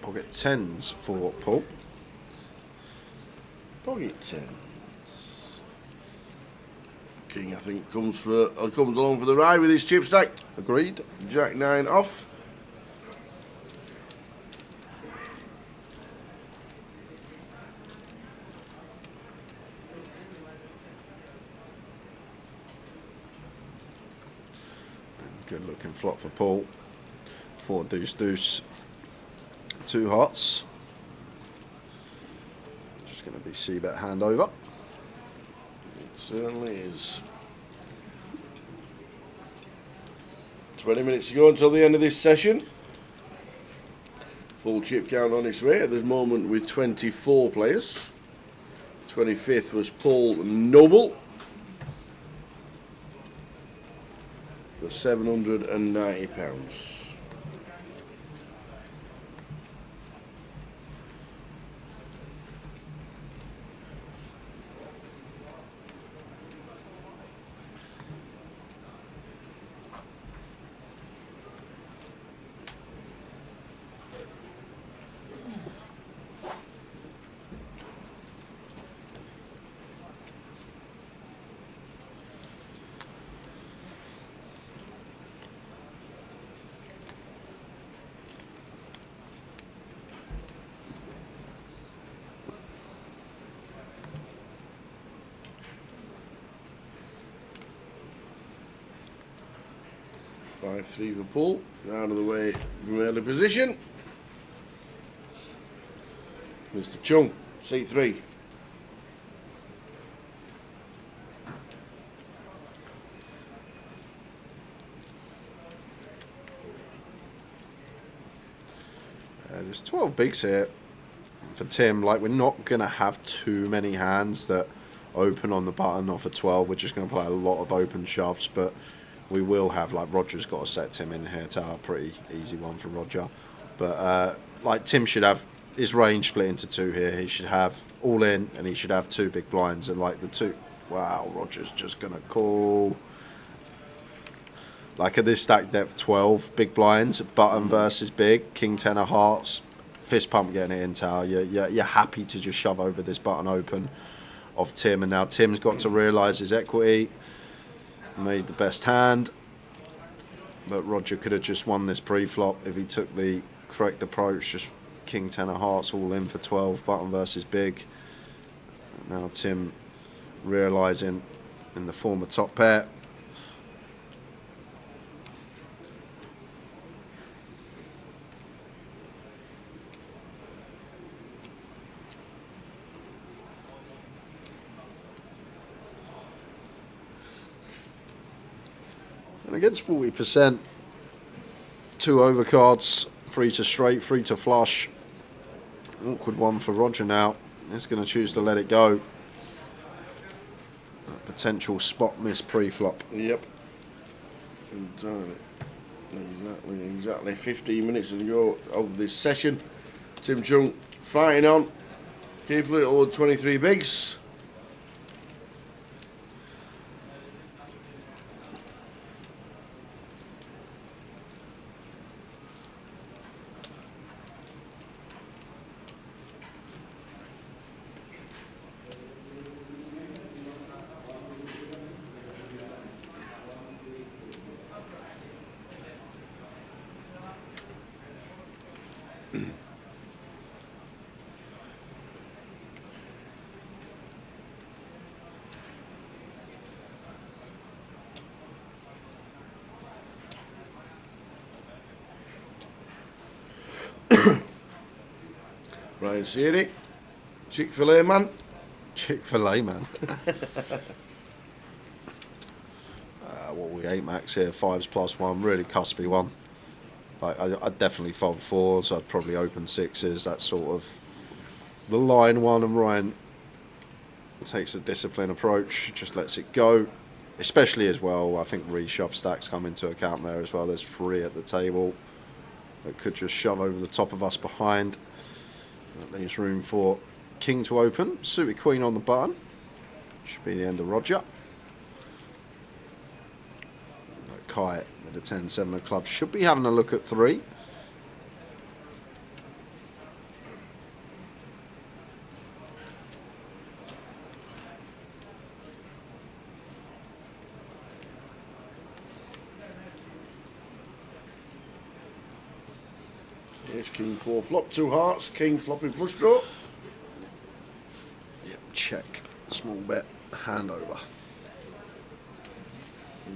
Pocket 10s for Paul. Pocket 10s. King, I think, comes along for the ride with his chip stack. Agreed. Jack 9 off. Good looking flop for Paul. 4 deuce deuce. 2 hearts. Just going to be c-bet handover. It certainly is. 20 minutes to go until the end of this session. Full chip count on its way at this moment with 24 players. 25th was Paul Noble for £790. Three for Paul, out of the way from early position. Mr. Chung, C3. There's 12 bigs here for Tim. Like, we're not going to have too many hands that open on the button off a 12. We're just going to play a lot of open shoves, but we will have, like, Roger's got to set Tim in here to a pretty easy one for Roger. But, like, Tim should have his range split into 2 here. He should have all in, and he should have 2 big blinds. And, like, the 2... Wow, Roger's just going to call. Like, at this stack depth, 12 big blinds, button versus big, king 10 of hearts, fist pump getting it in tower. You're happy to just shove over this button open of Tim. And now Tim's got to realise his equity. Made the best hand, but Roger could have just won this pre-flop if he took the correct approach. Just king 10 of hearts all in for 12, button versus big. Now Tim realising in the form of top pair. And against 40%, 2 overcards, 3 to straight, 3 to flush. Awkward one for Roger now. He's going to choose to let it go. A potential spot miss pre-flop. Yep. Exactly. 15 minutes to go of this session. Tim Chung fighting on. Keith Little with 23 bigs. Brian Seary. Chick-fil-A man. Chick-fil-A man. What we 8 max here, 5s plus 1, really cuspy one. Like I'd definitely fold 4s, I'd probably open 6s, that's sort of the line one, and Ryan takes a disciplined approach, just lets it go. Especially as well, I think reshove stacks come into account there as well. There's 3 at the table that could just shove over the top of us behind. That leaves room for king to open, suited queen on the button. Should be the end of Roger. Kite with the 10-7 of clubs should be having a look at 3. Here's king 4 flop, 2 hearts, king flopping flush draw. Yep, check. Small bet, handover.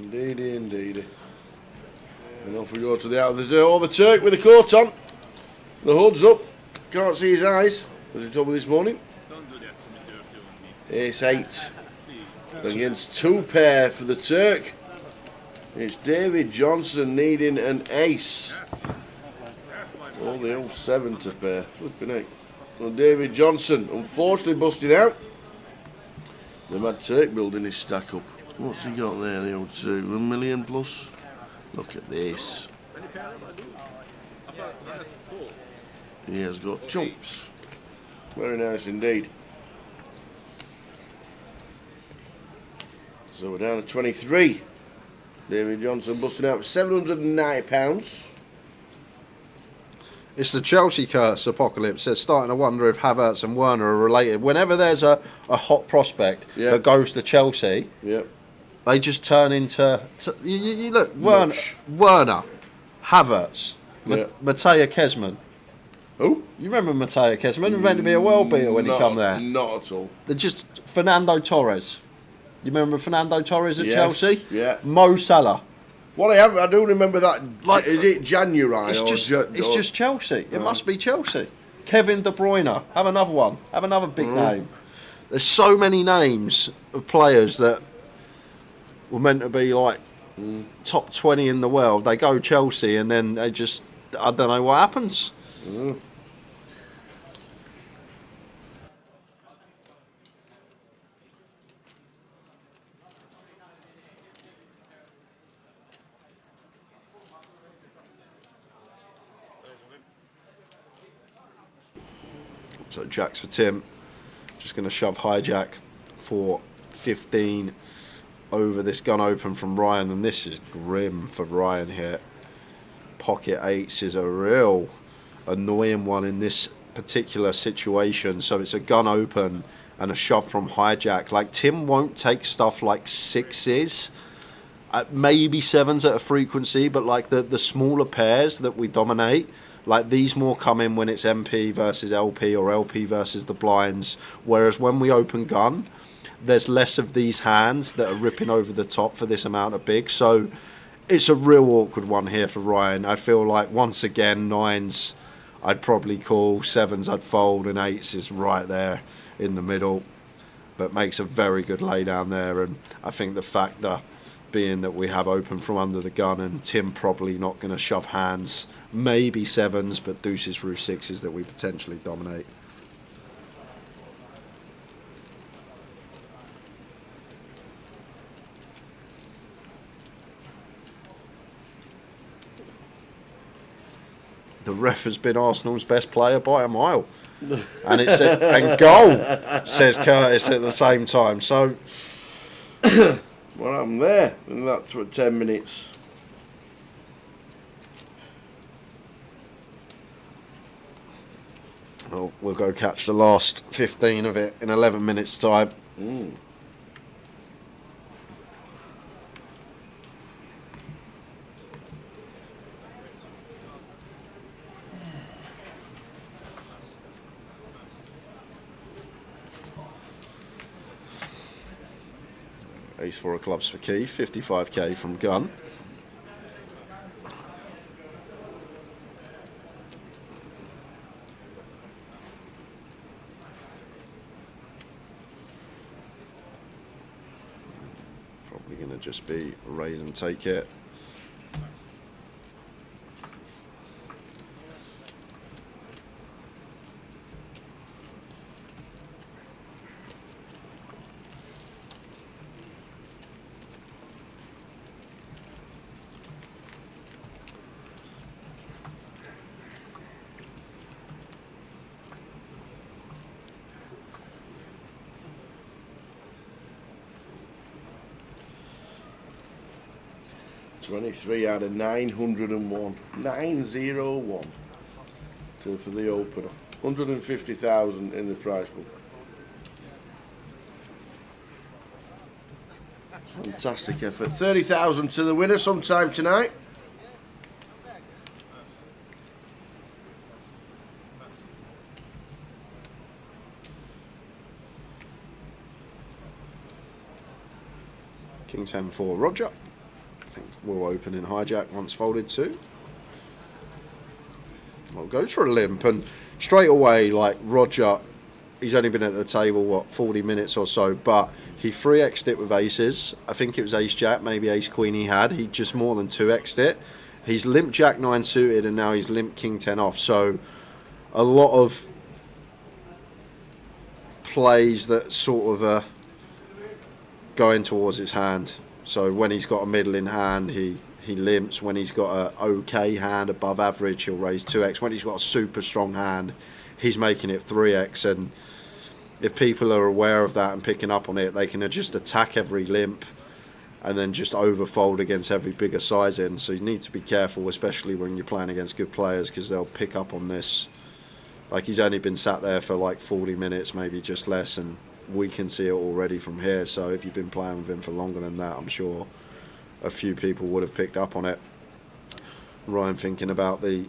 Indeedy, indeedy. And off we go to the out of the door. The Turk with the coat on. The hood's up. Can't see his eyes, as he told me this morning. Ace 8 against 2 pair for the Turk. It's David Johnson needing an ace. Oh, the old 7 to pair. Flipping heck. Well, David Johnson unfortunately busted out. The Mad Turk building his stack up. What's he got there, the old 2? 1 million plus? Look at this. He has got chumps. Very nice indeed. So we're down to 23. David Johnson busting out £790. It's the Chelsea curse, Apocalypse says, starting to wonder if Havertz and Werner are related. Whenever there's a hot prospect that goes to Chelsea, they just turn into... You look, Werner, Havertz, Mateo Kesman. Who? You remember Mateo Kesman? He was meant to be a world beater when he come there. Not at all. They're just Fernando Torres. You remember Fernando Torres at Chelsea? Yeah. Mo Salah. What I do remember that. Like, is it January? It's just Chelsea. It must be Chelsea. Kevin De Bruyne. Have another one. Have another big name. There's so many names of players that were meant to be like top 20 in the world. They go Chelsea and then they just, I don't know what happens. So jacks for Tim. Just going to shove hijack for 15 over this gun open from Ryan, and this is grim for Ryan here. Pocket 8s is a real annoying one in this particular situation. So it's a gun open and a shove from hijack. Like, Tim won't take stuff like 6s, maybe 7s at a frequency, but like the smaller pairs that we dominate, like these more come in when it's MP versus LP or LP versus the blinds, whereas when we open gun, there's less of these hands that are ripping over the top for this amount of big. So it's a real awkward one here for Ryan. I feel like once again 9s I'd probably call, 7s I'd fold, and 8s is right there in the middle, but makes a very good lay down there. And I think the factor being that we have open from under the gun, and Tim probably not going to shove hands, maybe 7s, but deuces through 6s that we potentially dominate. The ref has been Arsenal's best player by a mile. And it said, and goal, says Curtis at the same time. So what happened there in that 10 minutes? Well, we'll go catch the last 15 of it in 11 minutes time. Ace 4 of clubs for key, 55k from gun. to just be raise and take it. $23 out of 901. 901 for the opener. 150,000 in the prize pool. Fantastic effort. 30,000 to the winner sometime tonight. King 10 for Roger. I think we'll open in hijack once folded too. Well, goes for a limp, and straight away, like Roger, he's only been at the table, what, 40 minutes or so, but he 3x'd it with aces. I think it was ace jack, maybe ace queen he had. He just more than 2x'd it. He's limp jack 9 suited, and now he's limp king 10 off. So a lot of plays that sort of going towards his hand. So when he's got a middle in hand, he limps. When he's got a okay hand, above average, he'll raise 2x. When he's got a super strong hand, he's making it 3x. And if people are aware of that and picking up on it, they can just attack every limp and then just overfold against every bigger size in. So you need to be careful, especially when you're playing against good players, because they'll pick up on this. Like, he's only been sat there for like 40 minutes, maybe just less, and we can see it already from here. So if you've been playing with him for longer than that, I'm sure a few people would have picked up on it. Ryan thinking about the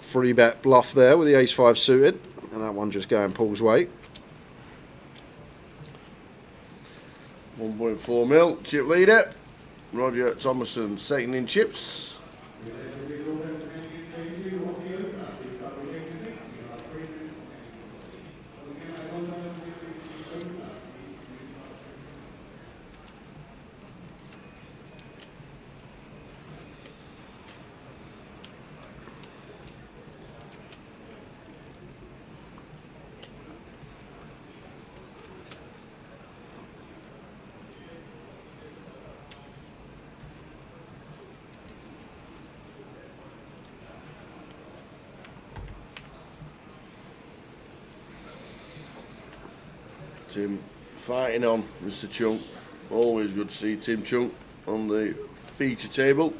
3-bet bluff there with the ace-5 suited, and that one just going Paul's way. 1.4 mil, chip leader. Roger Thomason second in chips. Tim fighting on, Mr. Chunk. Always good to see Tim Chunk on the feature table.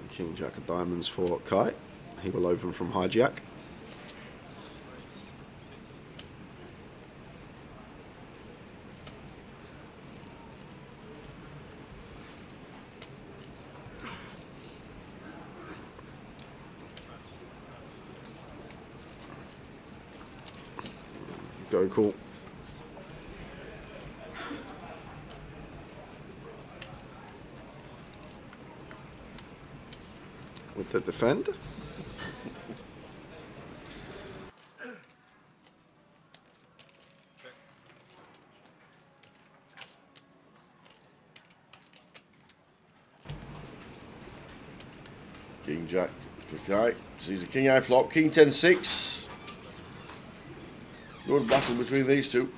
King Jack of Diamonds for Kai. He will open from hijack. Go cool. With the defend. King Jack for Kai. Sees a king high flop. King 10-6. Good battle between these two.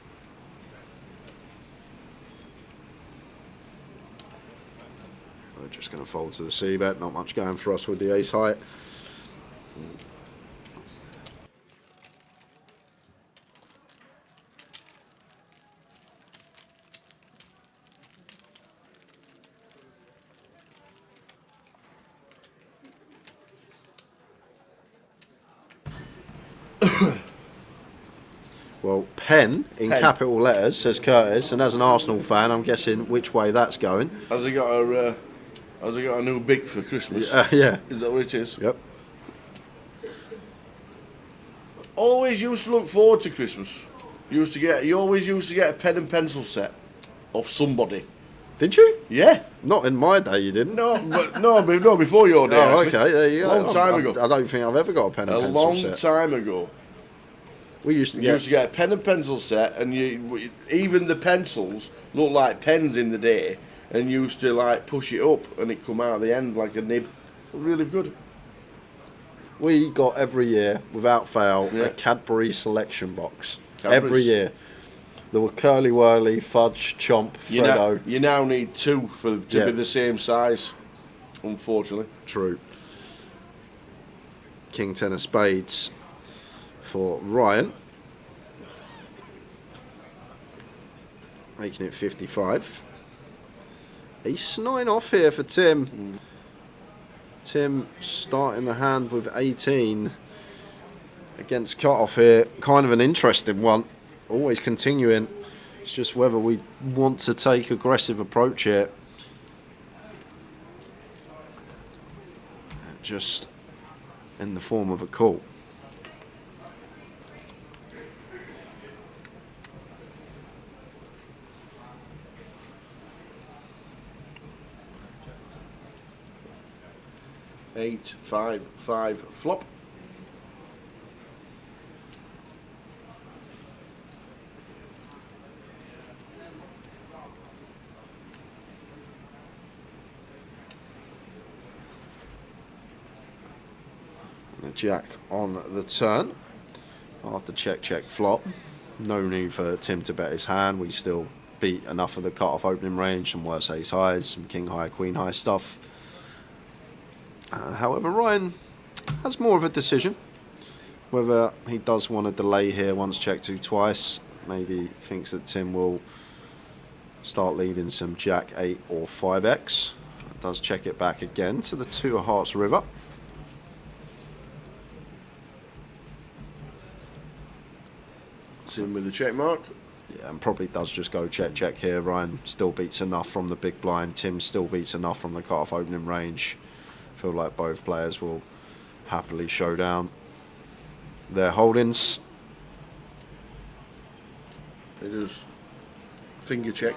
We're just going to fold to the c-bet. Not much going for us with the ace high. Well, pen in capital letters, says Curtis, and as an Arsenal fan, I'm guessing which way that's going. Has he got a new Bic for Christmas? Yeah. Is that what it is? Yep. Always used to look forward to Christmas. You always used to get a pen and pencil set off somebody. Did you? Yeah. Not in my day, you didn't. No, before your day. Oh, actually. okay, there you go. Long time ago. I don't think I've ever got a pen and pencil set. A long time ago. We used to get a pen and pencil set, and even the pencils look like pens in the day, and you used to like push it up, and it come out at the end like a nib. Really good. We got every year, without fail, a Cadbury selection box. Cadbury's. Every year. There were Curly Whirly, Fudge, Chomp, Freddo. You now need two to be the same size, unfortunately. True. King 10 of spades for Ryan. Making it 55. Ace 9 off here for Tim. Tim starting the hand with 18 against cut-off here. Kind of an interesting one. Always continuing. It's just whether we want to take aggressive approach here. Just in the form of a call. Eight, 5, 5, flop. The jack on the turn. After check, check, flop. No need for Tim to bet his hand. We still beat enough of the cut-off opening range, some worse ace highs, some king high, queen high stuff. However, Ryan has more of a decision. Whether he does want to delay here once check two twice. Maybe thinks that Tim will start leading some jack 8 or 5x. Does check it back again to the 2 of hearts river. In with the check mark. Yeah, and probably does just go check, check here. Ryan still beats enough from the big blind. Tim still beats enough from the cut-off opening range. Feel like both players will happily show down their holdings. It is finger check.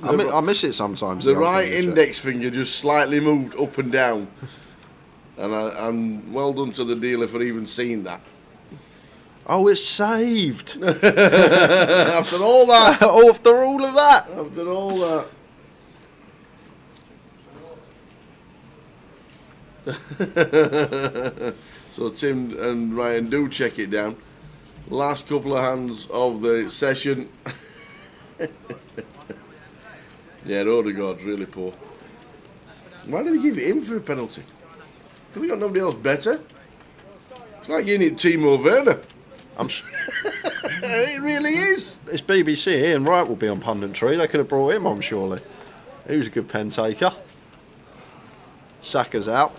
I miss it sometimes. The right index finger just slightly moved up and down, and well done to the dealer for even seeing that. Oh, it's saved. After all that. After all of that. After all that. So Tim and Ryan do check it down. Last couple of hands of the session. Yeah, Odegaard's really poor. Why do they give it him for a penalty? Have we got nobody else better? It's like you need Timo Werner. It really is. It's BBC. Ian Wright will be on punditry. They could have brought him on, surely. He was a good pen taker. Saka's out.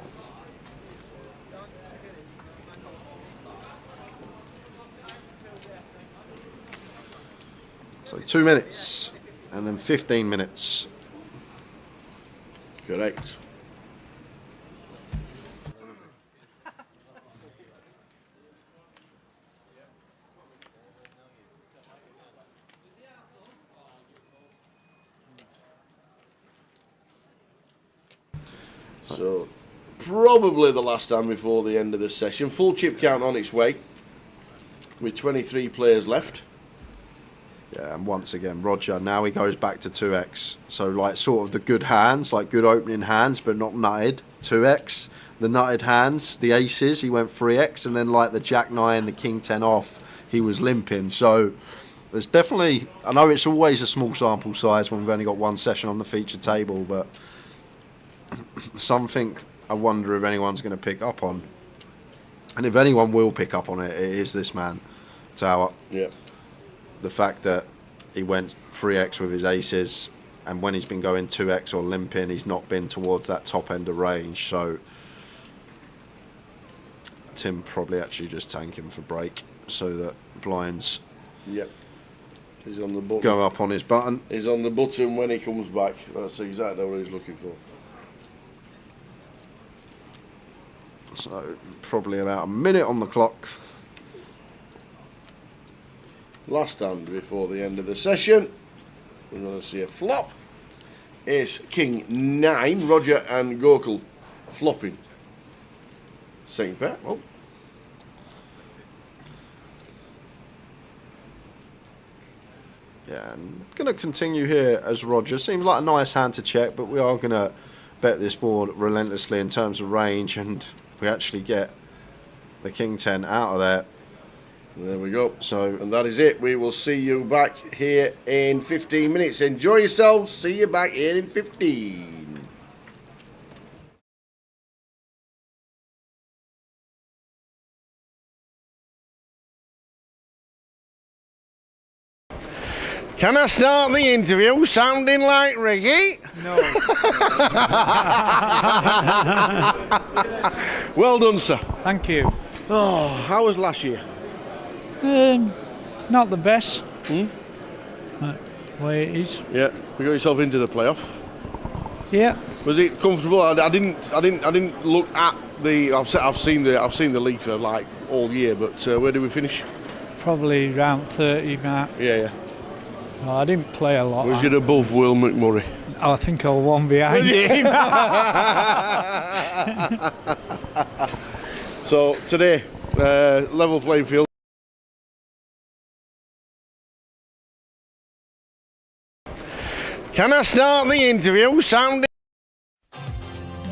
So 2 minutes and then 15 minutes. Correct. So, probably the last time before the end of the session. Full chip count on its way, with 23 players left. Yeah, and once again, Roger, now he goes back to 2x. So, like, sort of the good hands, like good opening hands, but not nutted, 2x. The nutted hands, the aces, he went 3x. And then, like, the jack 9, the king 10 off, he was limping. So, there's definitely, I know it's always a small sample size when we've only got one session on the feature table, but something I wonder if anyone's going to pick up on. And if anyone will pick up on it, it is this man, Tower. Yeah. The fact that he went 3x with his aces, and when he's been going 2x or limping, he's not been towards that top end of range. So Tim probably actually just tanking for break so that blinds He's on the button. go up on his button. He's on the button when he comes back. That's exactly what he's looking for. So probably about a minute on the clock. Last hand before the end of the session. We're going to see a flop. Ace King 9. Roger and Gokul flopping. Second pair. Oh. Yeah, and going to continue here as Roger. Seems like a nice hand to check, but we are going to bet this board relentlessly in terms of range, and we actually get the King 10 out of there. There we go. So, and that is it. We will see you back here in 15 minutes. Enjoy yourselves. See you back here in 15. Can I start the interview sounding like Ricky? No. Well done, sir. Thank you. Oh, how was last year? Not the best. Way it is. Yeah, we got yourself into the playoff. Yeah. Was it comfortable? I didn't look at the. I've seen the league for like all year, but where did we finish? Probably around 30 mark. Yeah. No, I didn't play a lot. Was it above Will McMurray? I think I was one behind him. So today, level playing field. Can I start the interview sounding?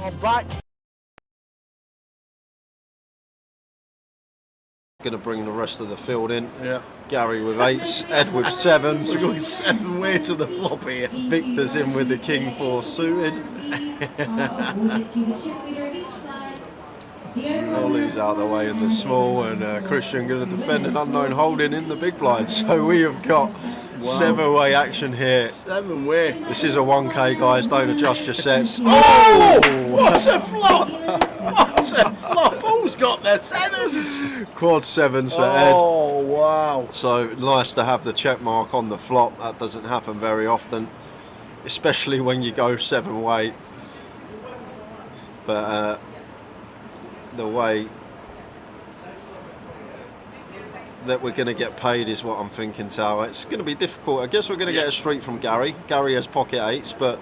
All right. Going to bring the rest of the field in. Yeah. Gary with 8s, Ed with 7s. We're going 7 way to the flop here. Victor's in with the King 4 suited. Ollie's out of the way in the small, and Christian going to defend an unknown holding in the big blind. So we have got 7-way action here. 7-way. This is a 1K, guys. Don't adjust your sets. Oh! What a flop! What a flop! Who's got their 7s? Quad 7s for Ed. Oh, wow. So nice to have the check mark on the flop. That doesn't happen very often, especially when you go 7-way. But the way that we're going to get paid is what I'm thinking, Tower. It's going to be difficult. I guess we're going to get a street from Gary. Gary has pocket 8s, but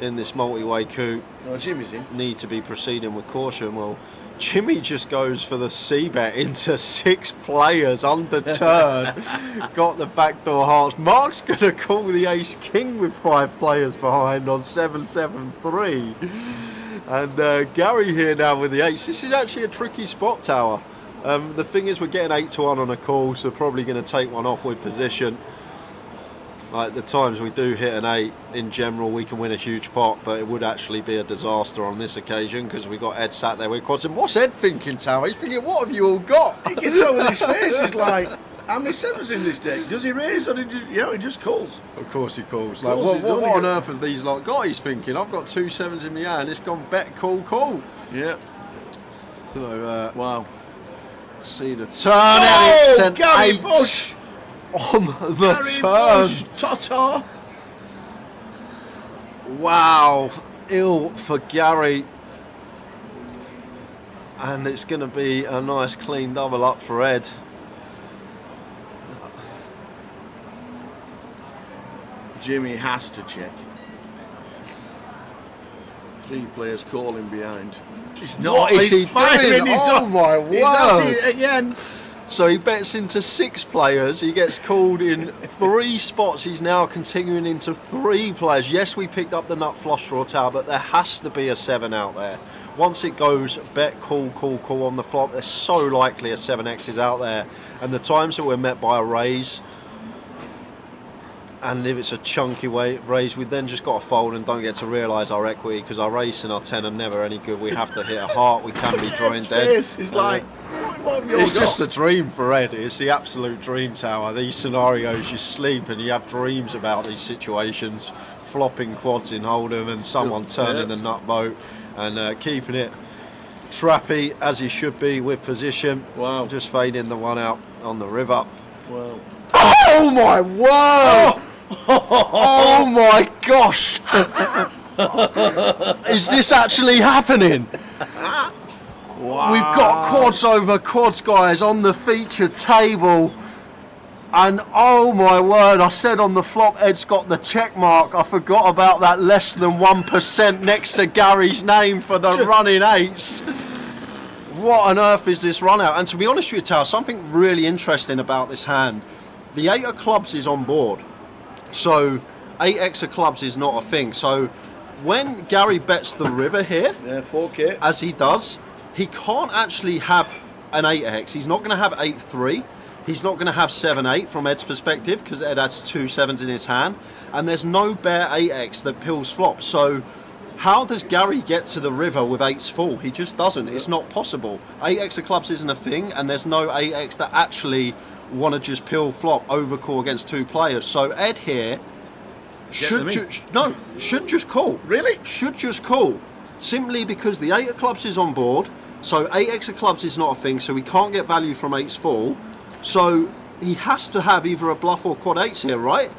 in this multi-way coup, Jimmy's in. Need to be proceeding with caution. Well, Jimmy just goes for the C-bet into 6 players under turn. Got the backdoor hearts. Mark's going to call the ace-king with 5 players behind on 7-7-3. And Gary here now with the 8s. This is actually a tricky spot, Tower. The thing is, we're getting 8-1 on a call, so probably going to take one off with position. Like the times we do hit an 8, in general, we can win a huge pot, but it would actually be a disaster on this occasion because we got Ed sat there with quads. And what's Ed thinking, Tower? He's thinking, what have you all got? He gets over his face. He's like, how many 7s in this deck? Does he raise or he just calls? Of course he calls. Like, what on earth have these lot got? He's thinking, I've got 2 7s in my hand. It's gone bet, call. Yeah. So, wow. See the turn. Oh, sent Gary 8 Bush on the Gary turn. Bush, Tata. Wow, ill for Gary. And it's going to be a nice clean double up for Ed. Jimmy has to check. 3 players calling behind. He's not. What is he firing. doing? Oh my word! He's at it again. So he bets into 6 players. He gets called in 3 spots. He's now continuing into 3 players. Yes, we picked up the nut flush draw, Tower, but there has to be a 7 out there. Once it goes bet, call on the flop, there's so likely a 7x is out there. And the times that we're met by a raise, and if it's a chunky raise, we then just got to fold and don't get to realise our equity, because our race and our 10 are never any good. We have to hit a heart. We can be drawing dead. It's like, what have you all it's got? just a dream for Ed. It's the absolute dream, Tower. These scenarios, you sleep and you have dreams about these situations. Flopping quads in Hold'em and someone turning the nut boat and keeping it trappy as he should be with position. Wow. Just fading the one out on the river. Wow. Oh my word! Oh my gosh! Is this actually happening? Wow. We've got quads over quads, guys, on the feature table. And oh my word, I said on the flop Ed's got the check mark. I forgot about that less than 1% next to Gary's name for the running 8s. What on earth is this run out? And to be honest with you, Tal, something really interesting about this hand. The 8 of clubs is on board. So 8x of clubs is not a thing. So when Gary bets the river here, 4K, as he does, he can't actually have an 8x. He's not going to have 8-3. He's not going to have 7-8 from Ed's perspective, because Ed has 2 7s in his hand, and there's no bare 8x that pills flop. So how does Gary get to the river with 8s full? He just doesn't. It's not possible. 8x of clubs isn't a thing, and there's no 8x that actually want to just pill flop overcall against 2 players. So Ed here should just call. Really? Should just call. Simply because the 8 of clubs is on board, so 8x of clubs is not a thing, so we can't get value from 8s full. So he has to have either a bluff or quad 8s here, right?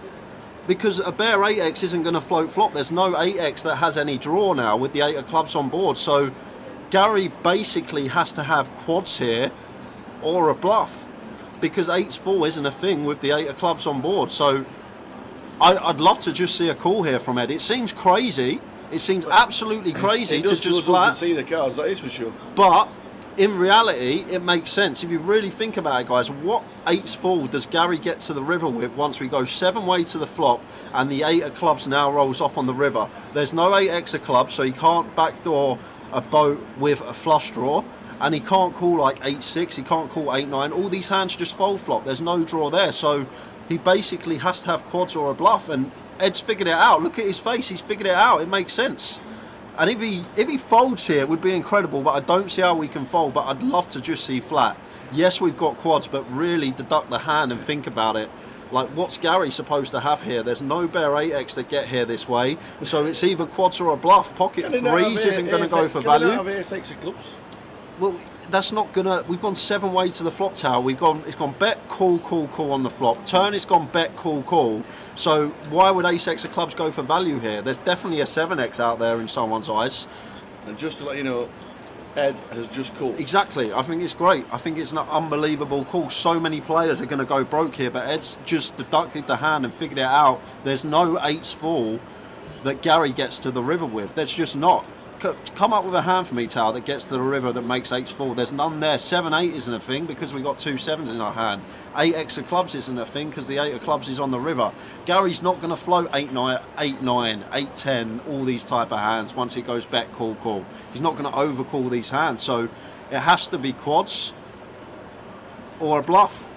Because a bare 8x isn't going to float flop. There's no 8x that has any draw now with the 8 of clubs on board. So Gary basically has to have quads here or a bluff, because 8s full isn't a thing with the 8 of clubs on board. So I'd love to just see a call here from Ed. It seems crazy. It seems absolutely crazy to just flat. See the cards, that is for sure. But in reality, it makes sense. If you really think about it, guys, what 8s full does Gary get to the river with once we go 7-way to the flop and the 8 of clubs now rolls off on the river? There's no 8x of clubs, so he can't backdoor a boat with a flush draw, and he can't call like 8-6, he can't call 8-9. All these hands just fold flop. There's no draw there, so he basically has to have quads or a bluff, and Ed's figured it out. Look at his face, he's figured it out. It makes sense. And if he folds here, it would be incredible, but I don't see how we can fold, but I'd love to just see flat. Yes, we've got quads, but really deduct the hand and think about it. Like, what's Gary supposed to have here? There's no bare 8x that get here this way, so it's either quads or a bluff. Pocket 3s isn't going to go for value. Can he not have 8x of clubs? Well, that's not gonna. We've gone 7-way to the flop tower. It's gone bet, call, call, call on the flop. Turn, it's gone bet, call, call. So why would ace-x of clubs go for value here? There's definitely a 7x out there in someone's eyes. And just to let you know, Ed has just called. Exactly. I think it's great. I think it's an unbelievable call. So many players are going to go broke here, but Ed's just deducted the hand and figured it out. There's no 8s full that Gary gets to the river with. There's just not. Come up with a hand for me, Tower, that gets to the river that makes 8s full. There's none there. 7-8 isn't a thing because we've got 2 7s in our hand. 8x of clubs isn't a thing because the 8 of clubs is on the river. Gary's not going to float 8-9, 8-9, 8-10, all these type of hands once he goes bet, call, call. He's not going to overcall these hands. So it has to be quads or a bluff.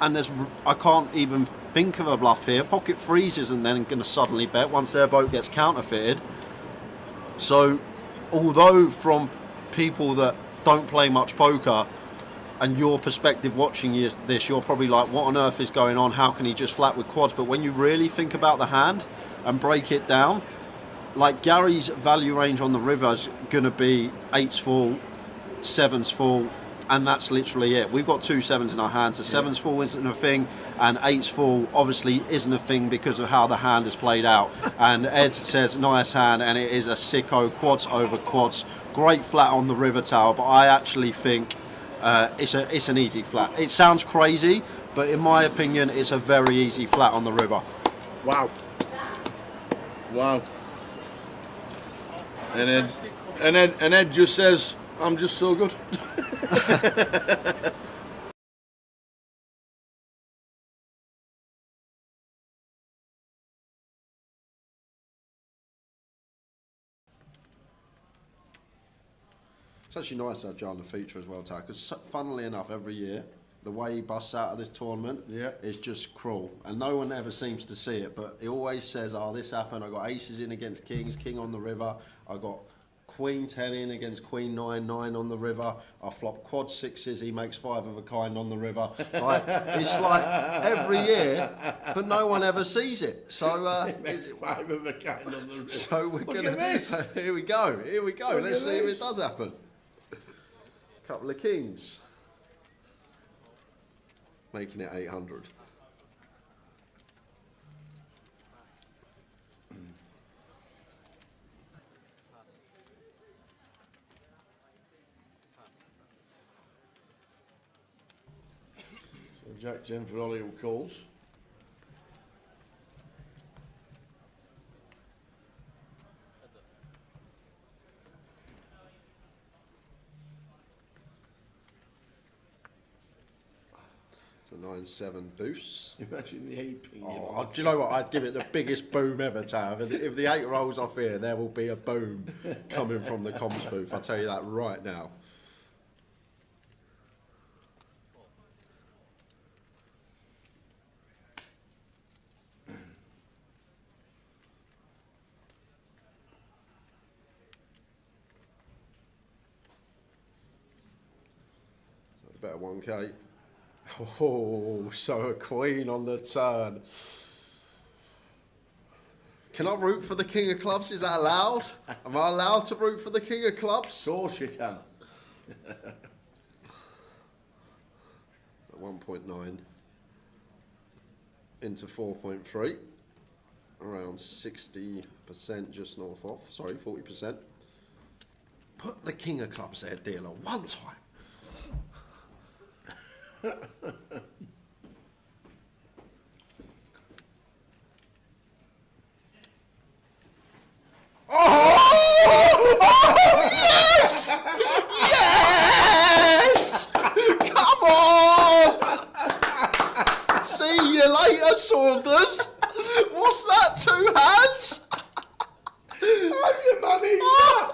And I can't even think of a bluff here. Pocket 3s isn't then going to suddenly bet once their boat gets counterfeited. So, although from people that don't play much poker and your perspective watching this, you're probably like, what on earth is going on? How can he just flat with quads? But when you really think about the hand and break it down, like Gary's value range on the river is going to be 8s full, 7s full, and that's literally it. We've got 2 7s in our hands. So 7s full isn't a thing, and 8s full obviously isn't a thing because of how the hand has played out. And Ed says nice hand, and it is a sicko. Quads over quads. Great flat on the river tower, but I actually think it's an easy flat. It sounds crazy, but in my opinion, it's a very easy flat on the river. Wow. Wow. And Ed just says, I'm just so good. It's actually nice to have John the feature as well, Ty, because funnily enough, every year, the way he busts out of this tournament is just cruel. And no one ever seems to see it, but he always says, oh, this happened, I got aces in against kings, king on the river, I got Queen 10 in against Queen 9, 9 on the river. I flop quad 6s, he makes 5 of a kind on the river. Like, it's like every year, but no one ever sees it. So, 5 of a kind on the river. So we're Look gonna. at this. Here we go. Look Let's at see if this. it does happen. Couple of kings, making it 800. So Jack 10 for Ollie who calls. So The 9-7 boost. Imagine the 8 ping. Oh, do you know what? I'd give it the biggest boom ever, Tav. If the 8 rolls off here, there will be a boom coming from the comms booth. I'll tell you that right now. Better 1K. Oh, so a queen on the turn. Can I root for the king of clubs? Is that allowed? Am I allowed to root for the king of clubs? Of course you can. At 1.9 into 4.3. Around 60%, just north off. Sorry, 40%. Put the king of clubs there, dealer, one time. Oh, yes! Yes! Come on! See you later, Saunders. What's that, 2 hands? Have you managed that?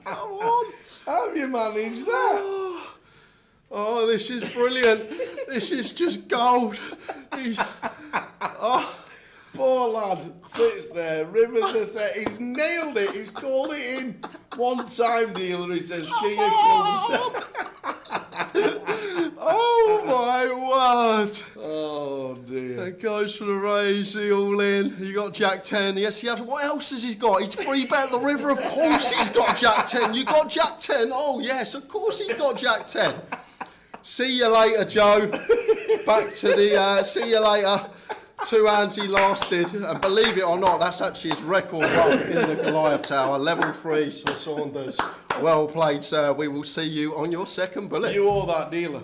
Come on! Have you managed that? Oh, this is brilliant. This is just gold. Poor lad sits there, rivers a set. He's nailed it. He's called it in. One time, dealer, he says, King of Clubs. Oh my word! Oh dear. It goes for the raise, the all in. You got Jack 10. Yes, he has. What else has he got? He's free bet the river. Of course he's got Jack 10. You got Jack 10. Oh yes, of course he's got Jack 10. See you later, Joe. Back to the see you later. 2 hands he lasted, and believe it or not, that's actually his record run in the Goliath Tower. Level 3 for Saunders. Well played, sir. We will see you on your second bullet. You owe that dealer.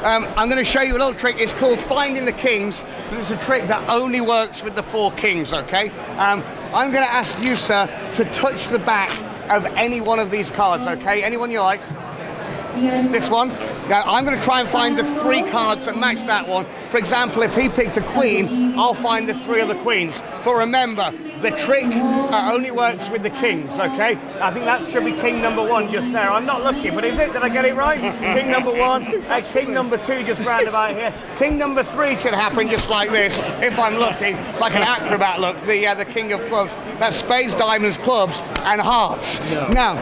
I'm going to show you a little trick. It's called Finding the Kings, but it's a trick that only works with the 4 kings, okay? I'm going to ask you, sir, to touch the back of any one of these cards, okay? Anyone you like. This one. Now, I'm going to try and find the 3 cards that match that one. For example, if he picked a queen, I'll find the 3 other queens. But remember, the trick only works with the kings, okay? I think that should be king number 1 just there. I'm not looking, but is it? Did I get it right? King number 1, king number 2 just round about here. King number 3 should happen just like this, if I'm lucky. It's like an acrobat look, the king of clubs. That's spades, diamonds, clubs, and hearts. Now,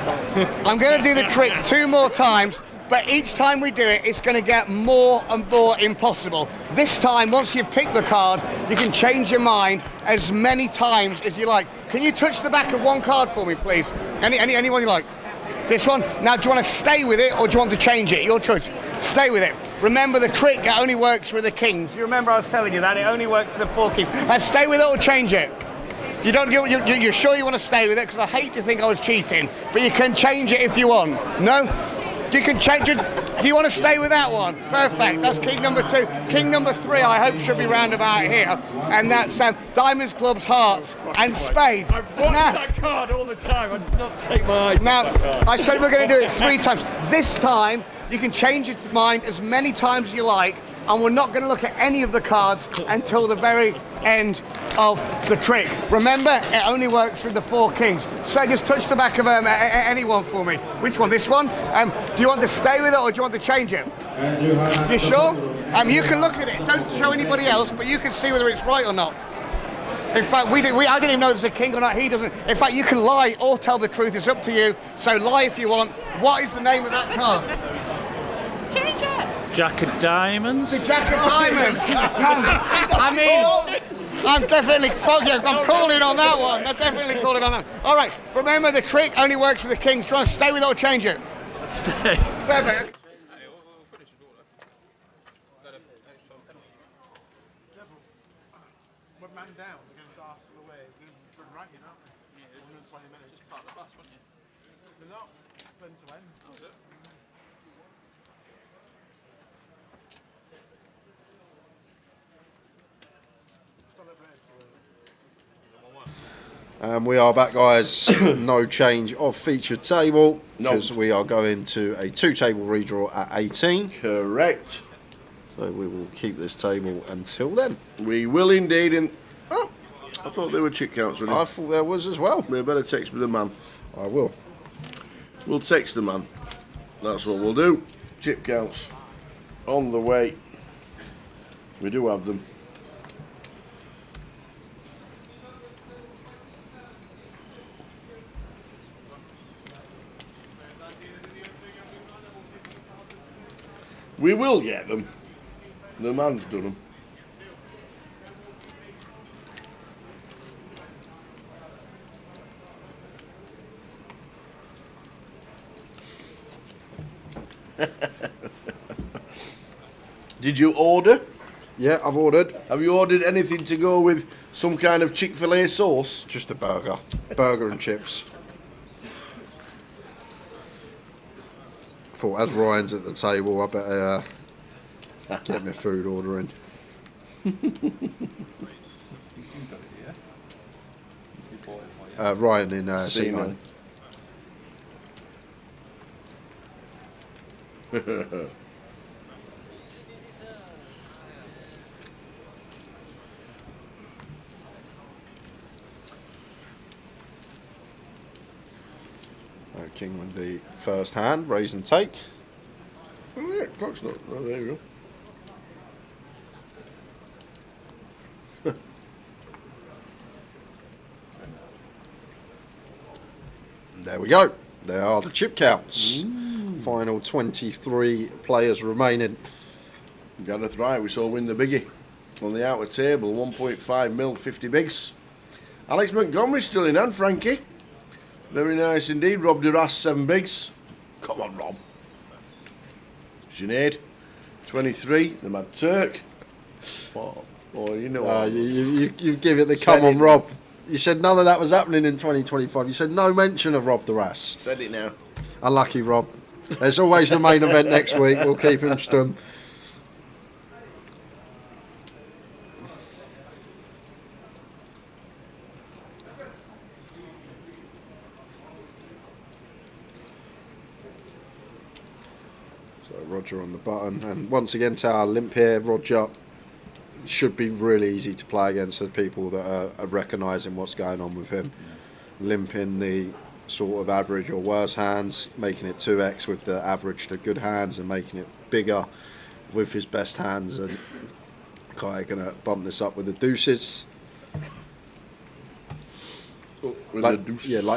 I'm going to do the trick 2 more times, but each time we do it, it's going to get more and more impossible. This time, once you've picked the card, you can change your mind as many times as you like. Can you touch the back of 1 card for me, please? Anyone you like? This one? Now, do you want to stay with it or do you want to change it? Your choice. Stay with it. Remember, the trick only works with the kings. You remember I was telling you that? It only works with the 4 kings. And stay with it or change it? You don't. You're sure you want to stay with it? Because I hate to think I was cheating. But you can change it if you want. No? You can change it. Do you want to stay with that one? Perfect. That's king number 2. King number 3, I hope, should be round about here. And that's diamonds, clubs, hearts, and spades. I watch that card all the time. I do not take my eyes off that card. I said we're going to do it 3 times. This time, you can change your mind as many times as you like, and we're not going to look at any of the cards until the very end of the trick. Remember, it only works with the 4 kings. So just touch the back of anyone for me. Which one? This one? Do you want to stay with it or do you want to change it? You sure? You can look at it. Don't show anybody else, but you can see whether it's right or not. In fact, I didn't even know there's a king or not. He doesn't. In fact, you can lie or tell the truth. It's up to you. So lie if you want. What is the name of that card? Change it. Jack of diamonds. The Jack of diamonds. I mean, I'm definitely I'm calling on that one. I'm definitely calling on that. All right. Remember, the trick only works with the kings. Do you want to stay with it or change it? Stay. Perfect. We're man down against Arsenal away. We're good ranking, aren't we? Yeah, 120 minutes. Just start the bus, wouldn't you? They're not. It's end to end. And we are back, guys. No change of featured table because we are going to a 2-table redraw at 18. Correct. So we will keep this table until then. We will indeed. Oh, I thought there were chip counts. I thought there was as well. We better text the man. I will. We'll text the man. That's what we'll do. Chip counts on the way. We do have them. We will get them. The man's done them. Did you order? Yeah, I've ordered. Have you ordered anything to go with some kind of Chick-fil-A sauce? Just a burger. Burger and chips. Thought as Ryan's at the table, I better get my food order in. Ryan in C9. King with the first hand, raise and take. Oh yeah, clock's not. Oh, there you go. There we go. There are the chip counts. Final 23 players remaining. Gareth Wright, we saw win the biggie on the outer table, 1.5 mil, 50 bigs. Alex Montgomery still in hand, Frankie. Very nice indeed. Rob Duras, 7 bigs. Come on, Rob. Sinead, 23. The Mad Turk. Oh, you know. You give it the come on, Rob. You said none of that was happening in 2025. You said no mention of Rob Duras. Said it now. Unlucky, Rob. There's always the main event next week. We'll keep him stum. Roger on the button, and once again to our limp here, Roger should be really easy to play against for the people that are recognising what's going on with him. Limping the sort of average or worse hands, making it 2x with the average to good hands, and making it bigger with his best hands. And Kai gonna bump this up with the deuces. Like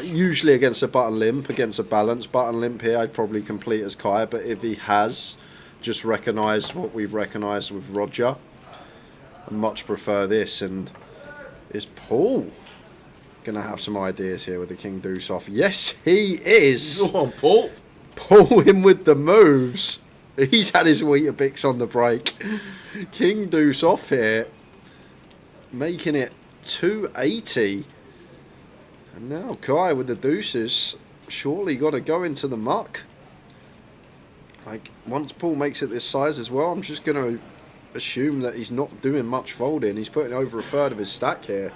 usually against a button limp, against a balance button limp here, I'd probably complete as Kai, but if he has just recognised what we've recognised with Roger, I much prefer this. And is Paul going to have some ideas here with the King Deuce off? Yes, he is. Go on, Paul. Paul in with the moves. He's had his Weetabix on the break. King Deuce off here, making it 280. And now Kai with the deuces, surely got to go into the muck. Like, once Paul makes it this size as well, I'm just going to assume that he's not doing much folding. He's putting over a third of his stack here.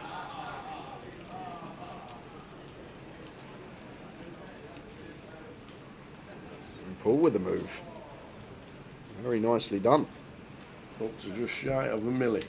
And Paul with the move. Very nicely done. Up to just shy of a milli.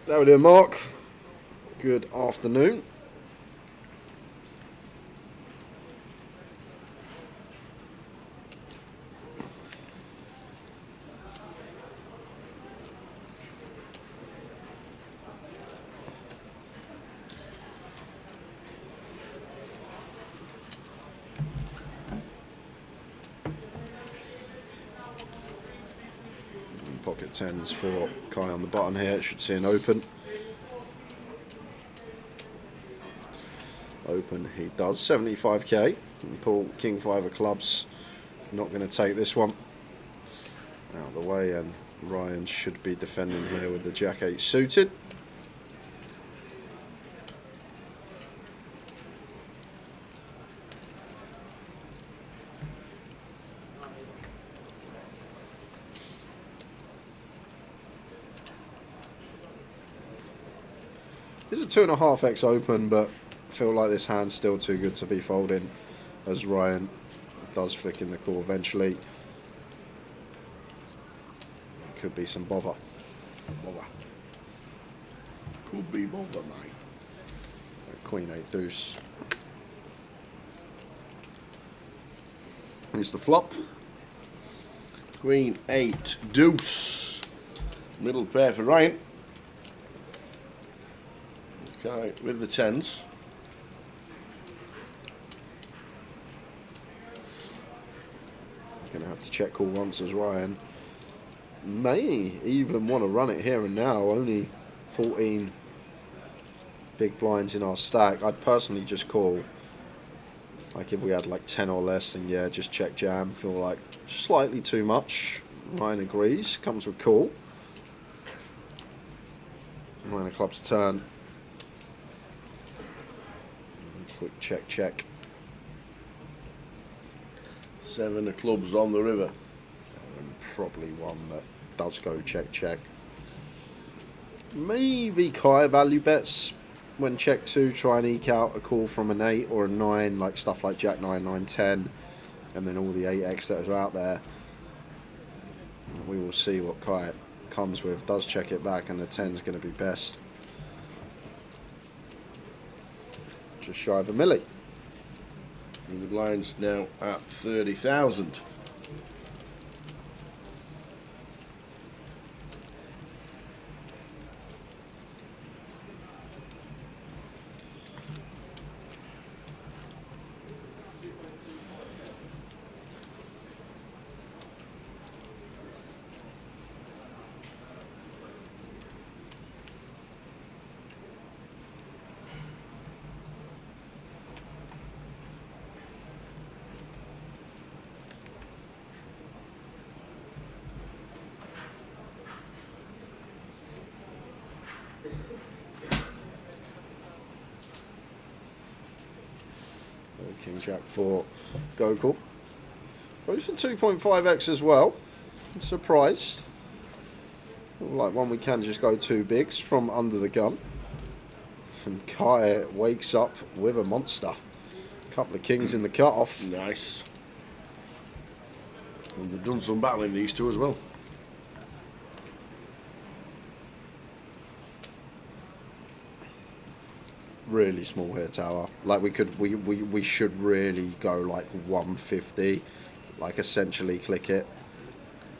There we do, Mark. Good afternoon. Pocket tens for Kai on the button here. It should see an open. Open he does. 75k. And Paul, King 5 of clubs, not going to take this one. Out of the way, and Ryan should be defending here with the Jack 8 suited. It's a 2.5x open, but I feel like this hand's still too good to be folding, as Ryan does flick in the call eventually. Could be some bother. Could be bother, mate. Queen 8 deuce. Here's the flop. Queen 8 deuce. Middle pair for Ryan. Okay, with the tens. Gonna have to check call once as Ryan may even want to run it here and now. Only 14 big blinds in our stack. I'd personally just call. Like if we had like 10 or less, then yeah, just check jam. Feel like slightly too much. Ryan agrees. Comes with call. 9 of clubs turn. Quick check, check. 7 of clubs on the river. And probably one that does go check, check. Maybe Kai value bets when check 2, try and eke out a call from an 8 or a 9, like stuff like Jack 9, 9, 10, and then all the 8x that are out there. We will see what Kai comes with. Does check it back, and the 10's going to be best. Just shy of a milli. And the blind's now at 30,000. King Jack for Gokul. Goes for 2.5x as well. Surprised. Like one we can just go 2 bigs from under the gun. And Kai wakes up with a monster. Couple of kings in the cut-off. Nice. And they've done some battling, these two as well. Really small here tower. Like we should really go like 150, like essentially click it,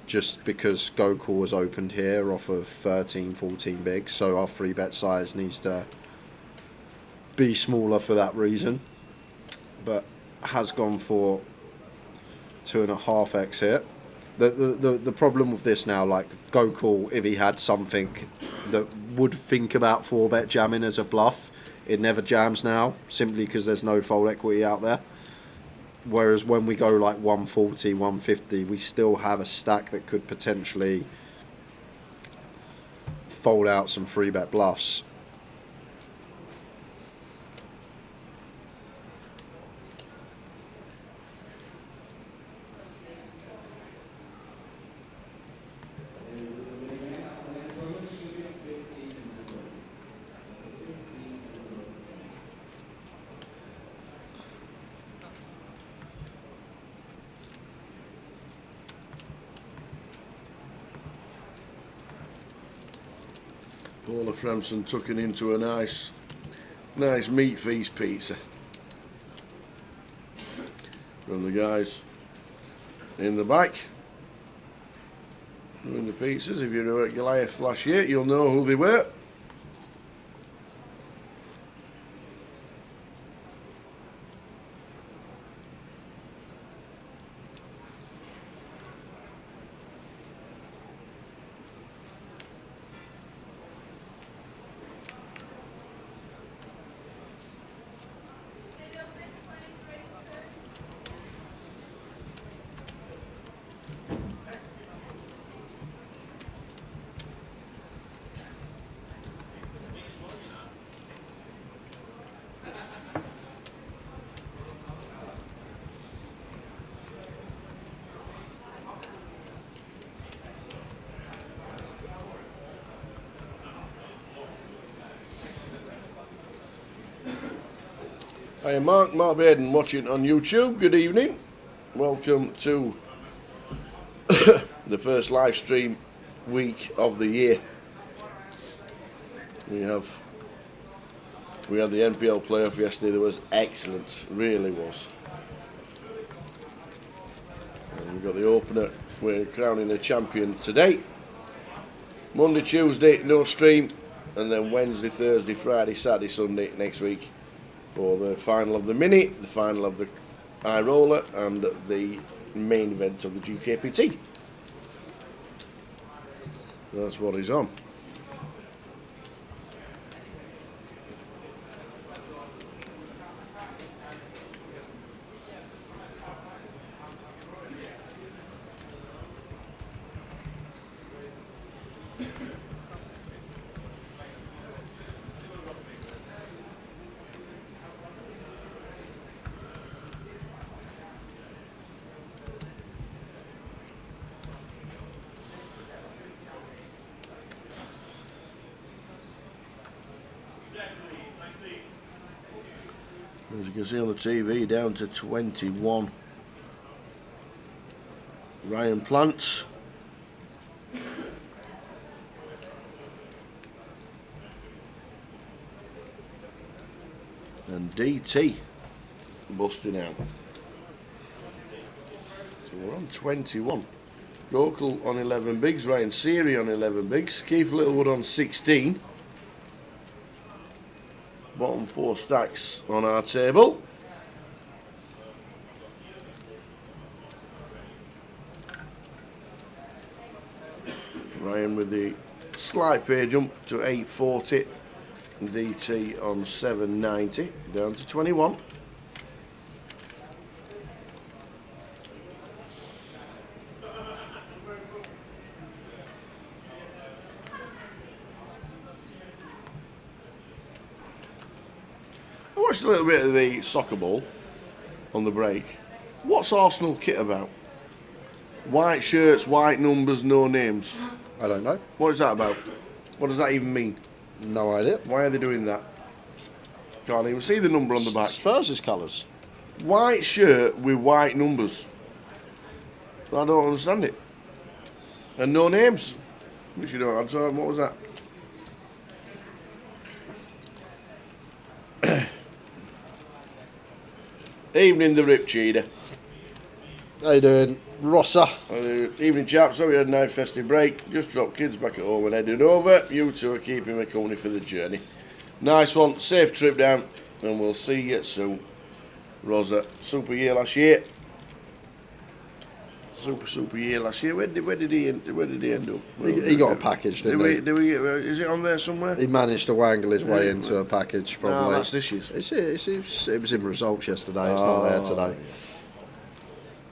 just because Gokul was opened here off of 13, 14 bigs, so our free bet size needs to be smaller for that reason, but has gone for 2.5x here. The problem with this now, like Gokul, if he had something that would think about 4-bet jamming as a bluff, it never jams now, simply because there's no fold equity out there. Whereas when we go like 140, 150, we still have a stack that could potentially fold out some 3-bet bluffs. Paula Fremson tucking into a nice meat feast pizza from the guys in the back doing the pizzas. If you were at Goliath last year, you'll know who they were. Hi, Mark Baden watching on YouTube. Good evening. Welcome to the first live stream week of the year. We had the NPL playoff yesterday. That was excellent, really was. And we've got the opener. We're crowning a champion today. Monday, Tuesday, no stream, and then Wednesday, Thursday, Friday, Saturday, Sunday next week for the final of the mini, the final of the high roller, and the main event of the GUKPT. That's what he's on. As you can see on the TV, down to 21. Ryan Plant. And DT busting out. So we're on 21. Gokul on 11 bigs, Ryan Seary on 11 bigs, Keith Littlewood on 16. Bottom 4 stacks on our table. Ryan with the slight pay jump to 840. DT on 790, down to 21. I watched a little bit of the soccer ball on the break. What's Arsenal kit about? White shirts, white numbers, no names. I don't know. What is that about? What does that even mean? No idea. Why are they doing that? Can't even see the number on the back. Spurs' colours. White shirt with white numbers. I don't understand it. And no names. Which you don't have. What was that? Evening, the Rip Cheetah. How you doing, Rossa? Evening, chaps. So we had a nice festive break. Just dropped kids back at home and headed over. You two are keeping me company for the journey. Nice one. Safe trip down. And we'll see you soon. Rosa, super year last year. Super year last year. Where did he end up? He got a package, didn't he? Is it on there somewhere? He managed to wangle his way into a package, probably. No, that's this year's. It was in results yesterday. It's not there today.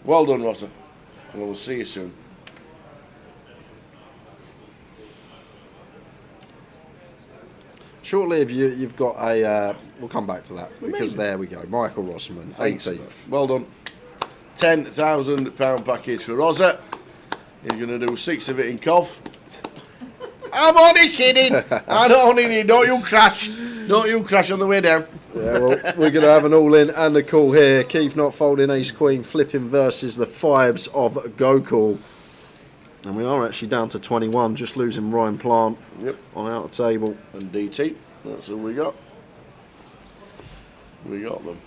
Well done, Rossa. And we'll see you soon. Shortly, if you've got a... we'll come back to that, because there we go. Michael Rossman, 18th. Well done. £10,000 package for Rosa. He's going to do 6 of it in Cov. I'm only kidding. Don't you crash. Don't you crash on the way down. Yeah, well, we're going to have an all-in and a call here. Keith not folding ace-queen, flipping versus the 5s of Gokul. And we are actually down to 21, just losing Ryan Plant on outer table. And DT, that's all we got. We got them.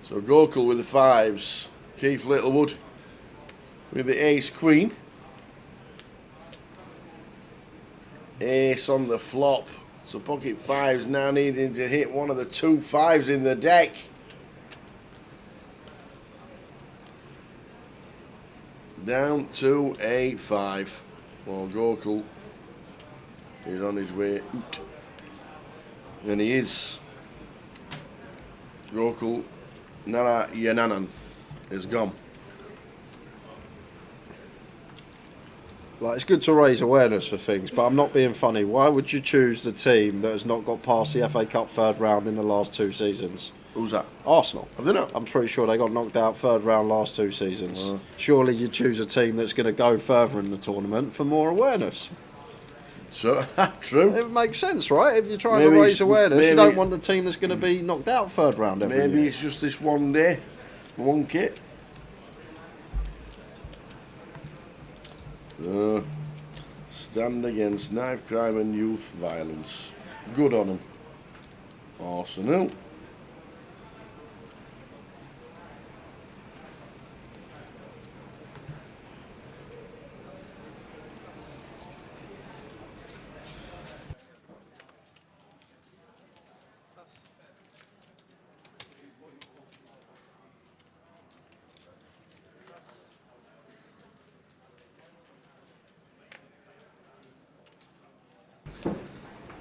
So Gokul with the 5s, Keith Littlewood with the ace-queen. Ace on the flop. So pocket 5s now needing to hit one of the 2 5s in the deck. Down to a 5. Well, Gokul is on his way out. And he is. Gokul Nara Yananan is gone. Like, it's good to raise awareness for things, but I'm not being funny. Why would you choose the team that has not got past the FA Cup third round in the last 2 seasons? Who's that? Arsenal. Have they not? I'm pretty sure they got knocked out third round last 2 seasons. Surely you choose a team that's going to go further in the tournament for more awareness. So, true. It makes sense, right? If you're trying Maybe to raise it's- awareness, you maybe- don't want the team that's going to be knocked out third round every Maybe year. it's just this one day, one kit. Stand against knife crime and youth violence. Good on them. Arsenal.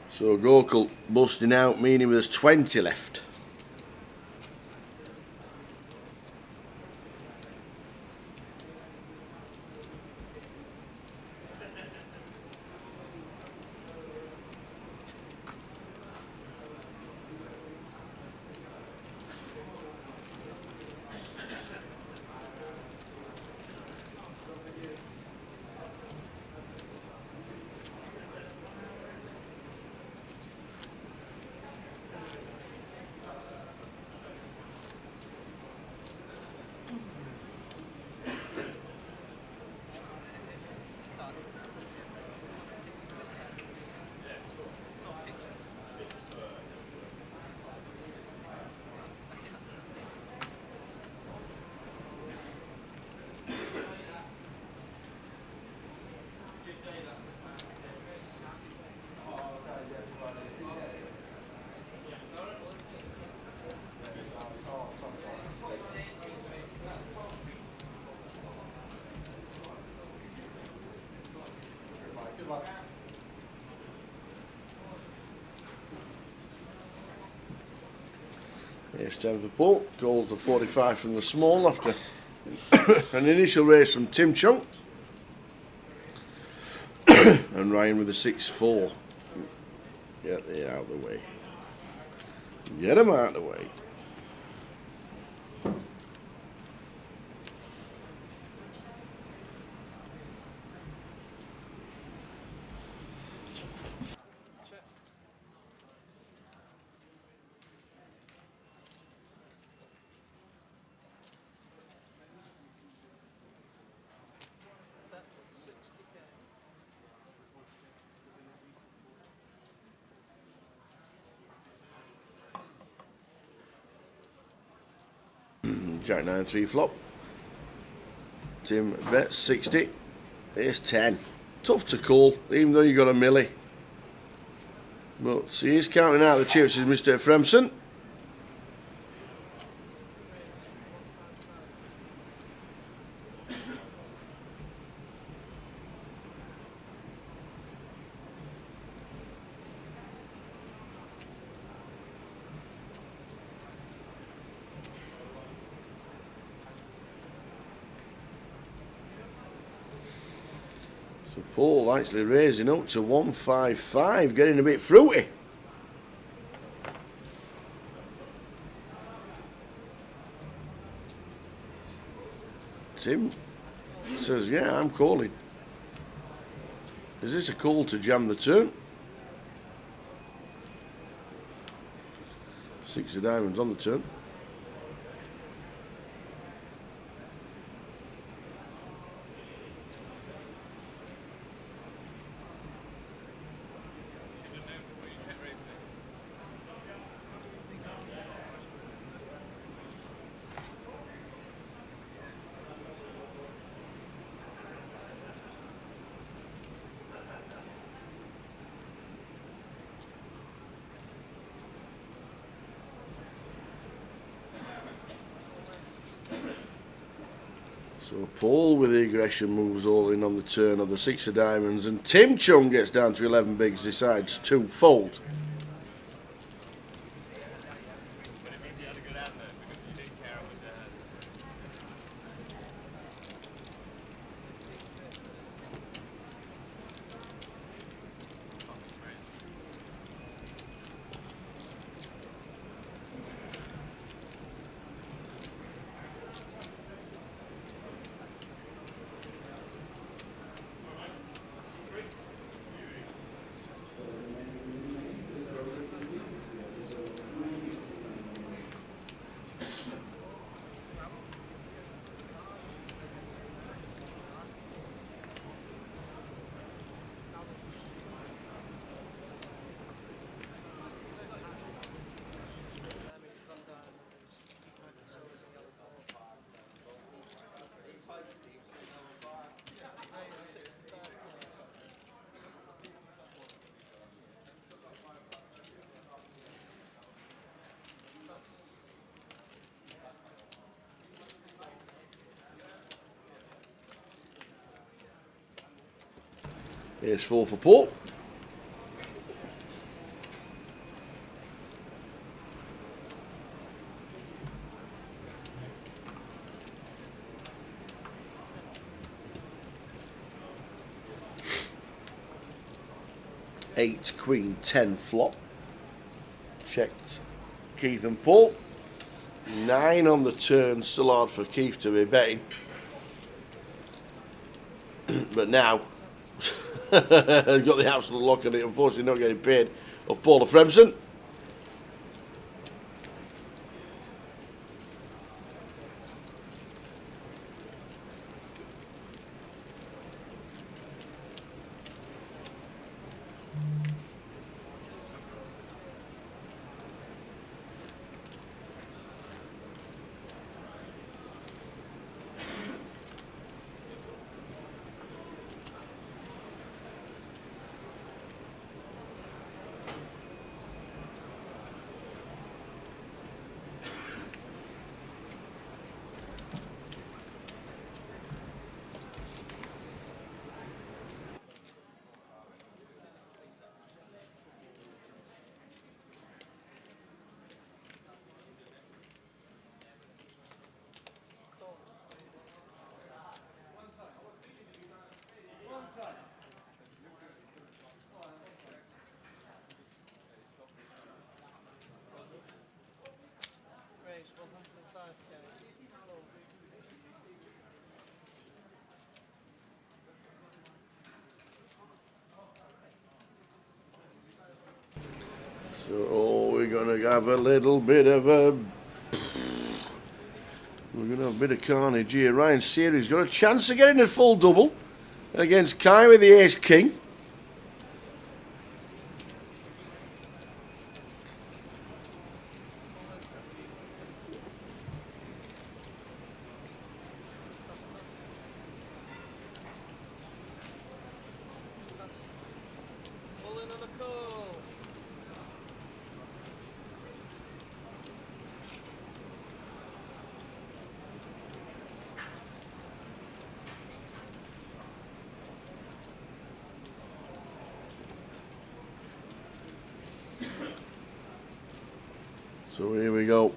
So Gokul busting out, meaning there's 20 left. It's time for Paul. Calls the 45 from the small after an initial race from Tim Chunk. And Ryan with a 6-4. Get it out of the way. Get him out of the way. Jack 9-3 flop. Tim bets 60. Here's 10. Tough to call, even though you got a milli. But he's counting out the chips is Mr. Fremson. So Paul actually raising up to 155, getting a bit fruity. Tim says, yeah, I'm calling. Is this a call to jam the turn? 6 of diamonds on the turn. So Paul with the aggression moves all in on the turn of the 6 of diamonds, and Tim Chung gets down to 11 bigs, decides to fold. Here's 4 for Paul. Eight, Queen, 10 flop. Checked Keith and Paul. 9 on the turn, still hard for Keith to be betting. But now, got the absolute lock on it, unfortunately not getting paid, of Paula Fremson. So we're going to have a little bit of a... We're going to have a bit of carnage here. Ryan Seary's got a chance of getting a full double against Kai with the ace-king. So here we go.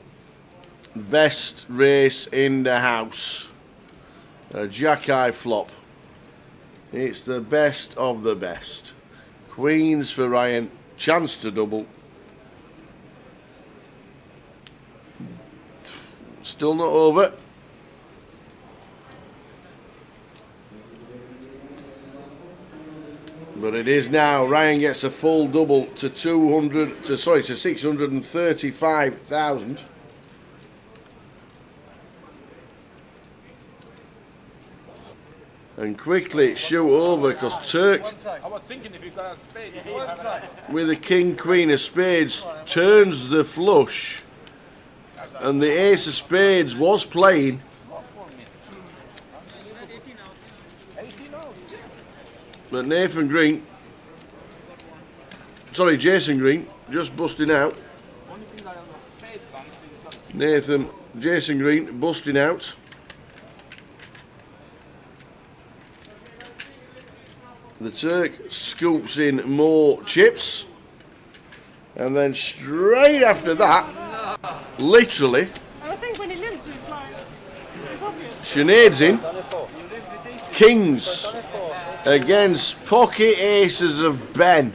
Best race in the house. A jack-eye flop. It's the best of the best. Queens for Ryan. Chance to double. Still not over. But it is now. Ryan gets a full double to 635,000. And quickly shoot over because Turk, I was thinking if you got a spade, with the king, queen of spades, turns the flush. And the ace of spades was playing. But Jason Green, just busting out. Jason Green busting out. The Turk scoops in more chips. And then straight after that, literally, I think when he limps, it's like, it's obvious. Sinead's in. Kings against pocket aces of Ben.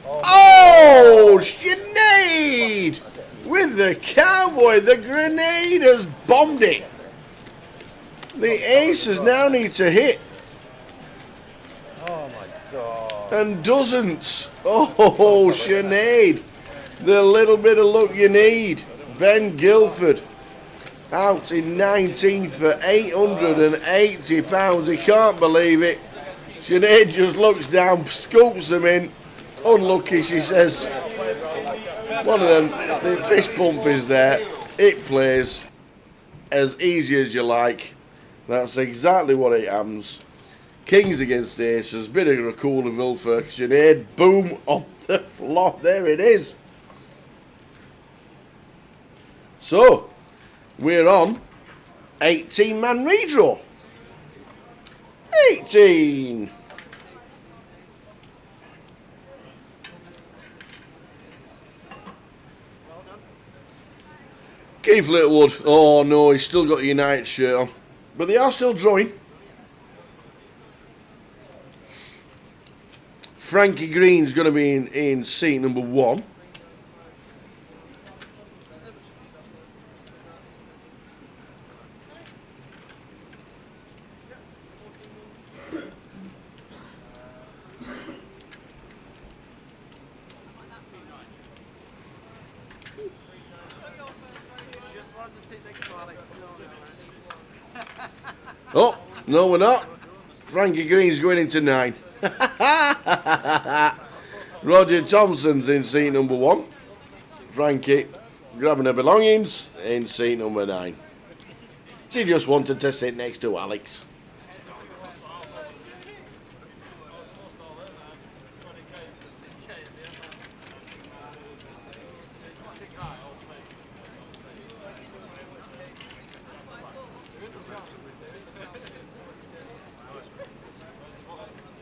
Oh, Sinead with the cowboy. The grenade has bombed it. The aces now need to hit. Oh my God. And doesn't. Oh, Sinead. The little bit of luck you need. Ben Guilford out in 19th for £880. He can't believe it. Sinead just looks down, scoops them in. Unlucky, she says. One of them, the fist pump is there. It plays as easy as you like. That's exactly what it happens. Kings against aces, bit of a cool for Sinead. Boom, on the flop. There it is. So, we're on 18-man redraw. 18. Keith Littlewood. Oh no, he's still got a United shirt on. But they are still drawing. Frankie Green's going to be in seat number 1. Oh, no we're not. Frankie Green's going into 9. Roger Thompson's in seat number 1. Frankie grabbing her belongings in seat number 9. She just wanted to sit next to Alex.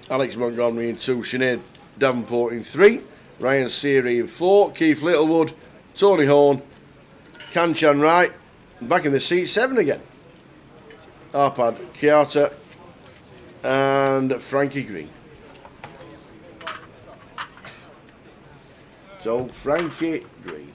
Alex Montgomery in 2, Sinead Davenport in 3, Ryan Seary in 4, Keith Littlewood, Tony Horn, Kanchan Wright, back in the seat 7 again. Arpad Kiata and Frankie Green. So Frankie Green.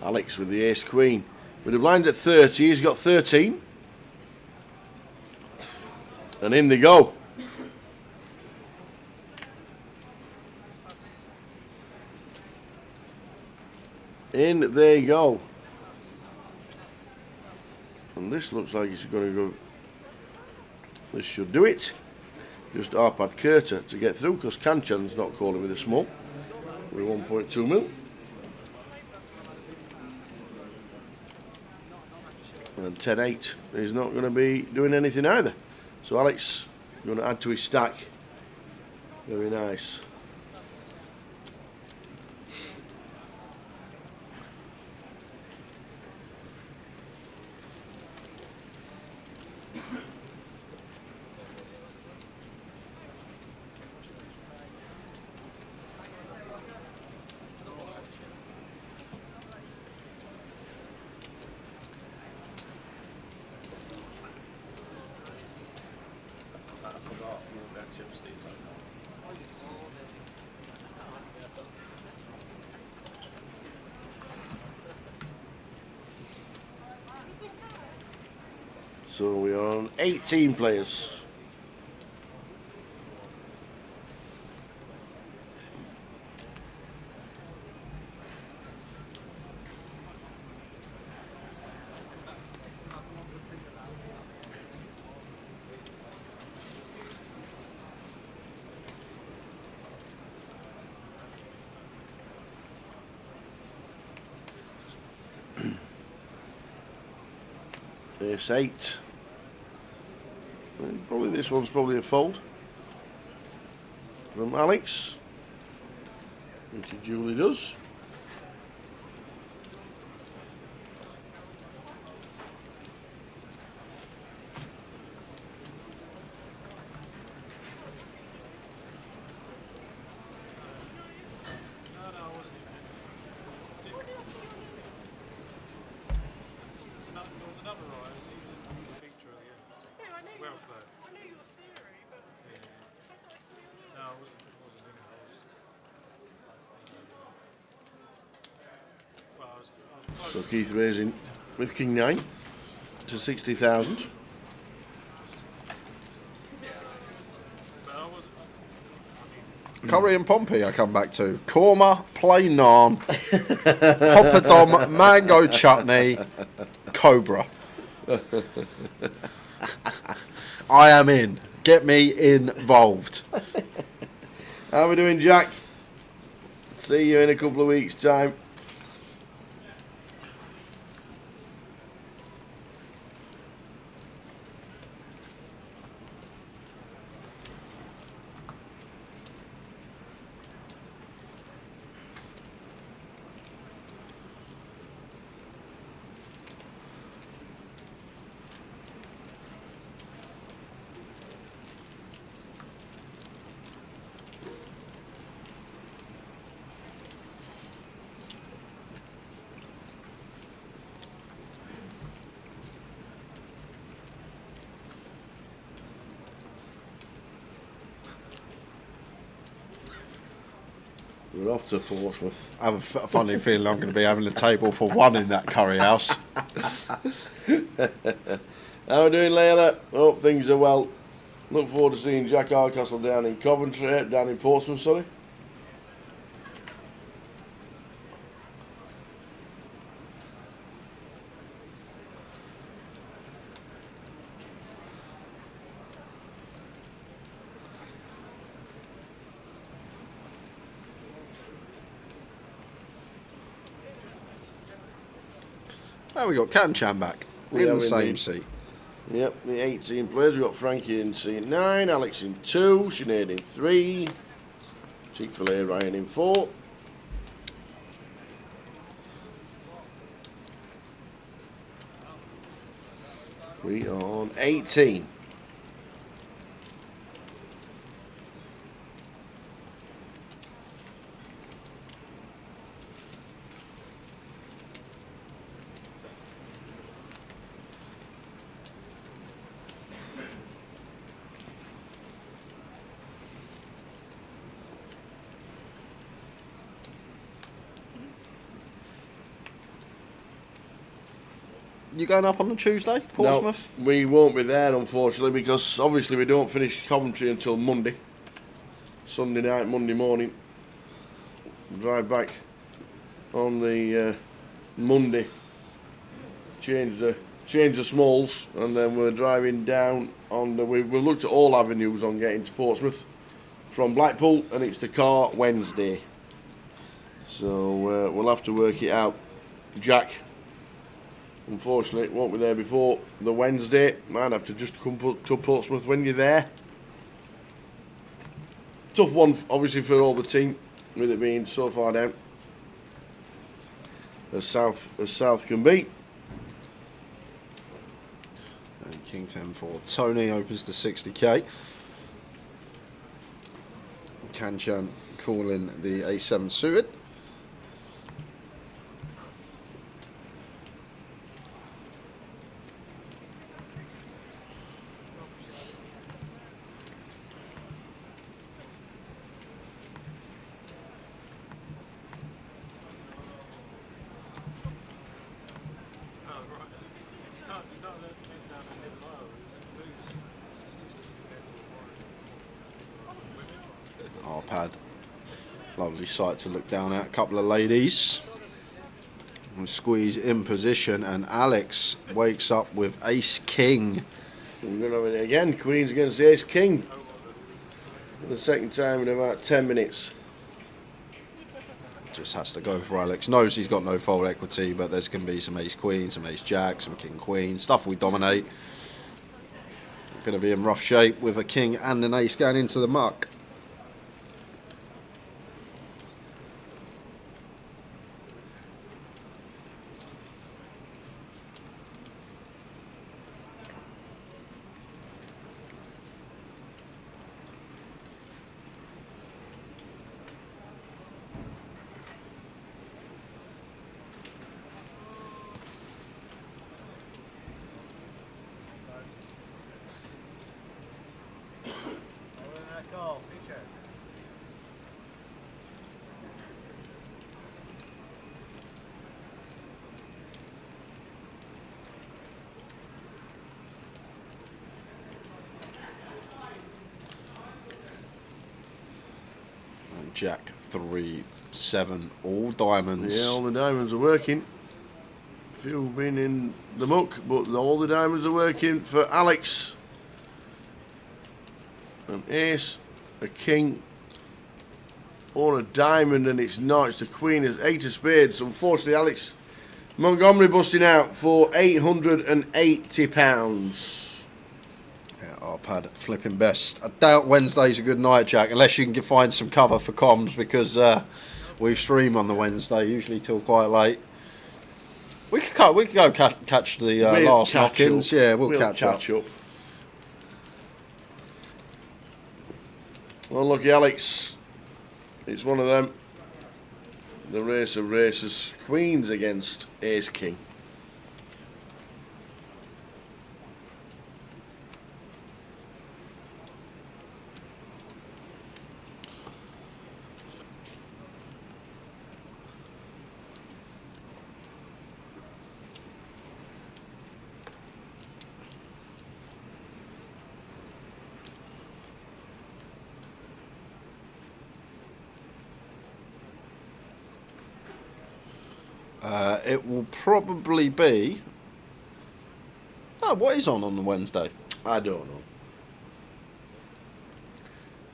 Alex with the ace queen. With a blind at 30, he's got 13. And in they go. In they go. And this looks like it's going to go. This should do it. Just Arpad Curter to get through because Kanchan's not calling with a small. With 1.2 mil. And 10-8 is not going to be doing anything either. So Alex going to add to his stack. Very nice. So we are on 18 players. Ace 8. Probably this one's probably a fold from Alex, which he duly does. So Keith raising with King 9 to 60,000. Curry and Pompey I come back to. Korma, plain naan, poppadom, mango chutney, cobra. I am in. Get me involved. How are we doing, Jack? See you in a couple of weeks' time. We're off to Portsmouth. I have a funny feeling I'm going to be having a table for one in that curry house. How are we doing, Layla? Hope things are well. Look forward to seeing Jack Hardcastle down in Coventry, down in Portsmouth, sorry. Oh, we got Kanchan back We in have the same indeed. seat. Yep, the 18 players. We've got Frankie in seat 9, Alex in 2, Sinead in 3, Chick-fil-A Ryan in 4. We are on 18. You going up on the Tuesday, Portsmouth? No, we won't be there, unfortunately, because obviously we don't finish Coventry until Monday. Sunday night, Monday morning. Drive back on the Monday. Change the smalls, and then we're driving down on the. We've looked at all avenues on getting to Portsmouth from Blackpool, and it's the car Wednesday. So we'll have to work it out. Jack, unfortunately, won't be there before the Wednesday. Might have to just come to Portsmouth when you're there. Tough one, obviously, for all the team, with it being so far down. As south can be. And King 10 for Tony opens to 60k. Kanchan calling the A7 suited. Pad. Lovely sight to look down at. A couple of ladies. We squeeze in position, and Alex wakes up with Ace King. We're going to have it again. Queen's against the Ace King. For the second time in about 10 minutes. Just has to go for Alex. Knows he's got no fold equity, but there's going to be some Ace Queen, some Ace Jack, some King Queen. Stuff we dominate. Going to be in rough shape with a King and an Ace going into the muck. Jack 3, 7, all diamonds. Yeah, all the diamonds are working. Few been in the muck, but all the diamonds are working for Alex. An ace, a king, or a diamond, and it's not. It's the queen. It's 8 of spades. Unfortunately, Alex Montgomery busting out for £880. Yeah, our pad flipping best. I doubt Wednesday's a good night, Jack, unless you can find some cover for comms, because we stream on the Wednesday, usually till quite late. We could go catch the last knock-ins. Yeah, we'll catch up. Unlucky Alex. It's one of them. The race of races. Queens against Ace King. It will probably be... Oh, what is on the Wednesday? I don't know.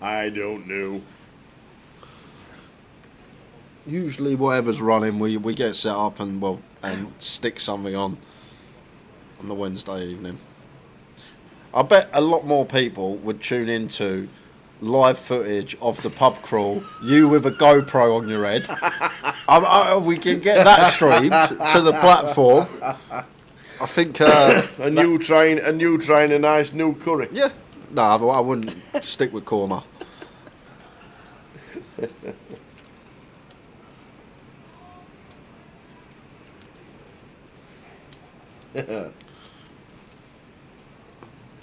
I don't know. Usually whatever's running, we get set up and stick something on the Wednesday evening. I bet a lot more people would tune into live footage of the pub crawl, you with a GoPro on your head. We can get that streamed to the platform. I think and you trying a nice new curry. Yeah, no, I wouldn't stick with korma.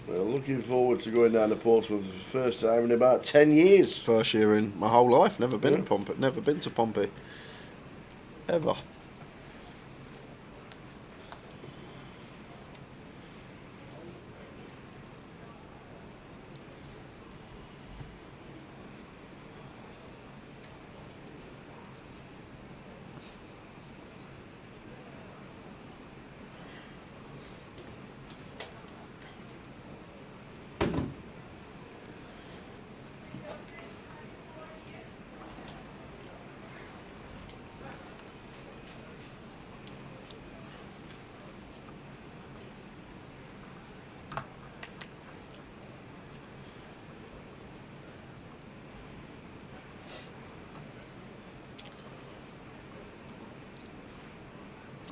Well, looking forward to going down to Portsmouth for the first time in about 10 years. First year in my whole life. Never been to Pompey. Never been to Pompey. Ever.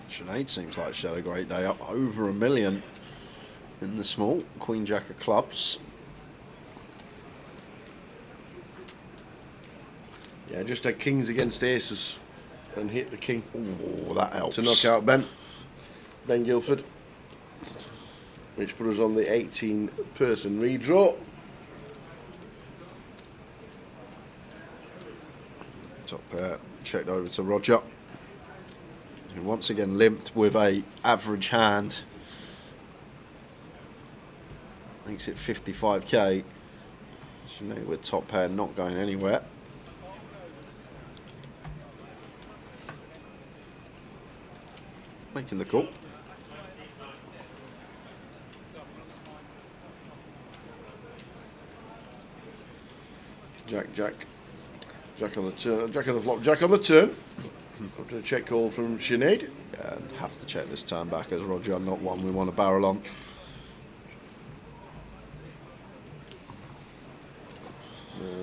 Sinead seems like she had a great day, up over $1 million in the small Queen Jack of clubs. Yeah, just had kings against aces and hit the king. Oh, that helps. To knock out Ben Guilford, which put us on the 18-person redraw. Top pair checked over to Roger, who once again limped with a average hand. Makes it 55k. So now with top pair not going anywhere. Making the call. Jack on the turn, Jack on the flop, Jack on the turn. After a check call from Sinead. Yeah, and have to check this turn back as Roger, not one we want to barrel on.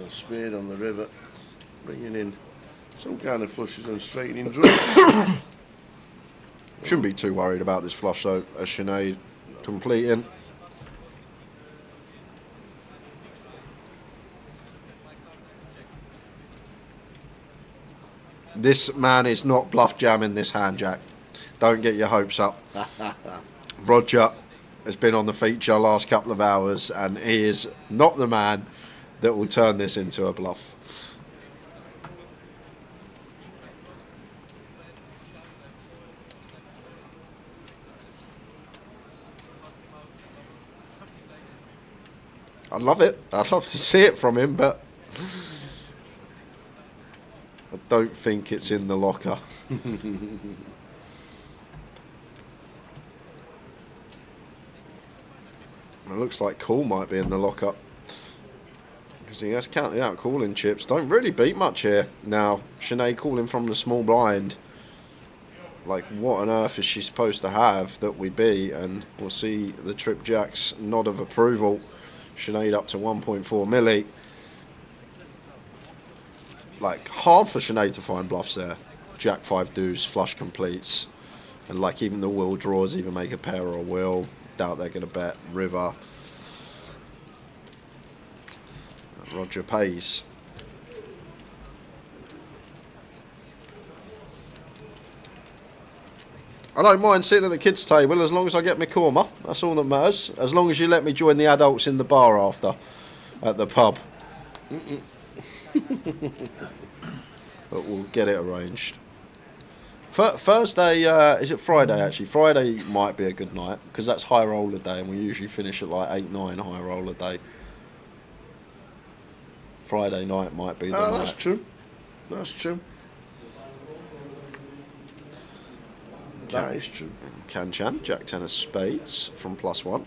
Spade on the river, bringing in some kind of flushes and straightening draws. Shouldn't be too worried about this flush though, as Sinead completing. This man is not bluff jamming this hand, Jack. Don't get your hopes up. Roger has been on the feature last couple of hours, and he is not the man that will turn this into a bluff. I'd love it. I'd love to see it from him, but I don't think it's in the locker. It looks like Call might be in the locker. Because he has counted out calling chips. Don't really beat much here. Now, Sinead calling from the small blind. Like, what on earth is she supposed to have that we beat? And we'll see the Trip Jacks nod of approval. Sinead up to 1.4 milli. Like, hard for Sinead to find bluffs there. Jack 5 deuce, flush completes. And like, even the wheel draws either make a pair or a wheel. Doubt they're going to bet river. Roger pays. I don't mind sitting at the kids' table as long as I get my korma. That's all that matters. As long as you let me join the adults in the bar after, at the pub. But we'll get it arranged. Thursday, is it Friday actually? Friday might be a good night because that's high roller day and we usually finish at like 8-9 high roller day. Friday night might be the night. That's true. That's true. That is true. Kanchan, Jack 10 of spades from +1.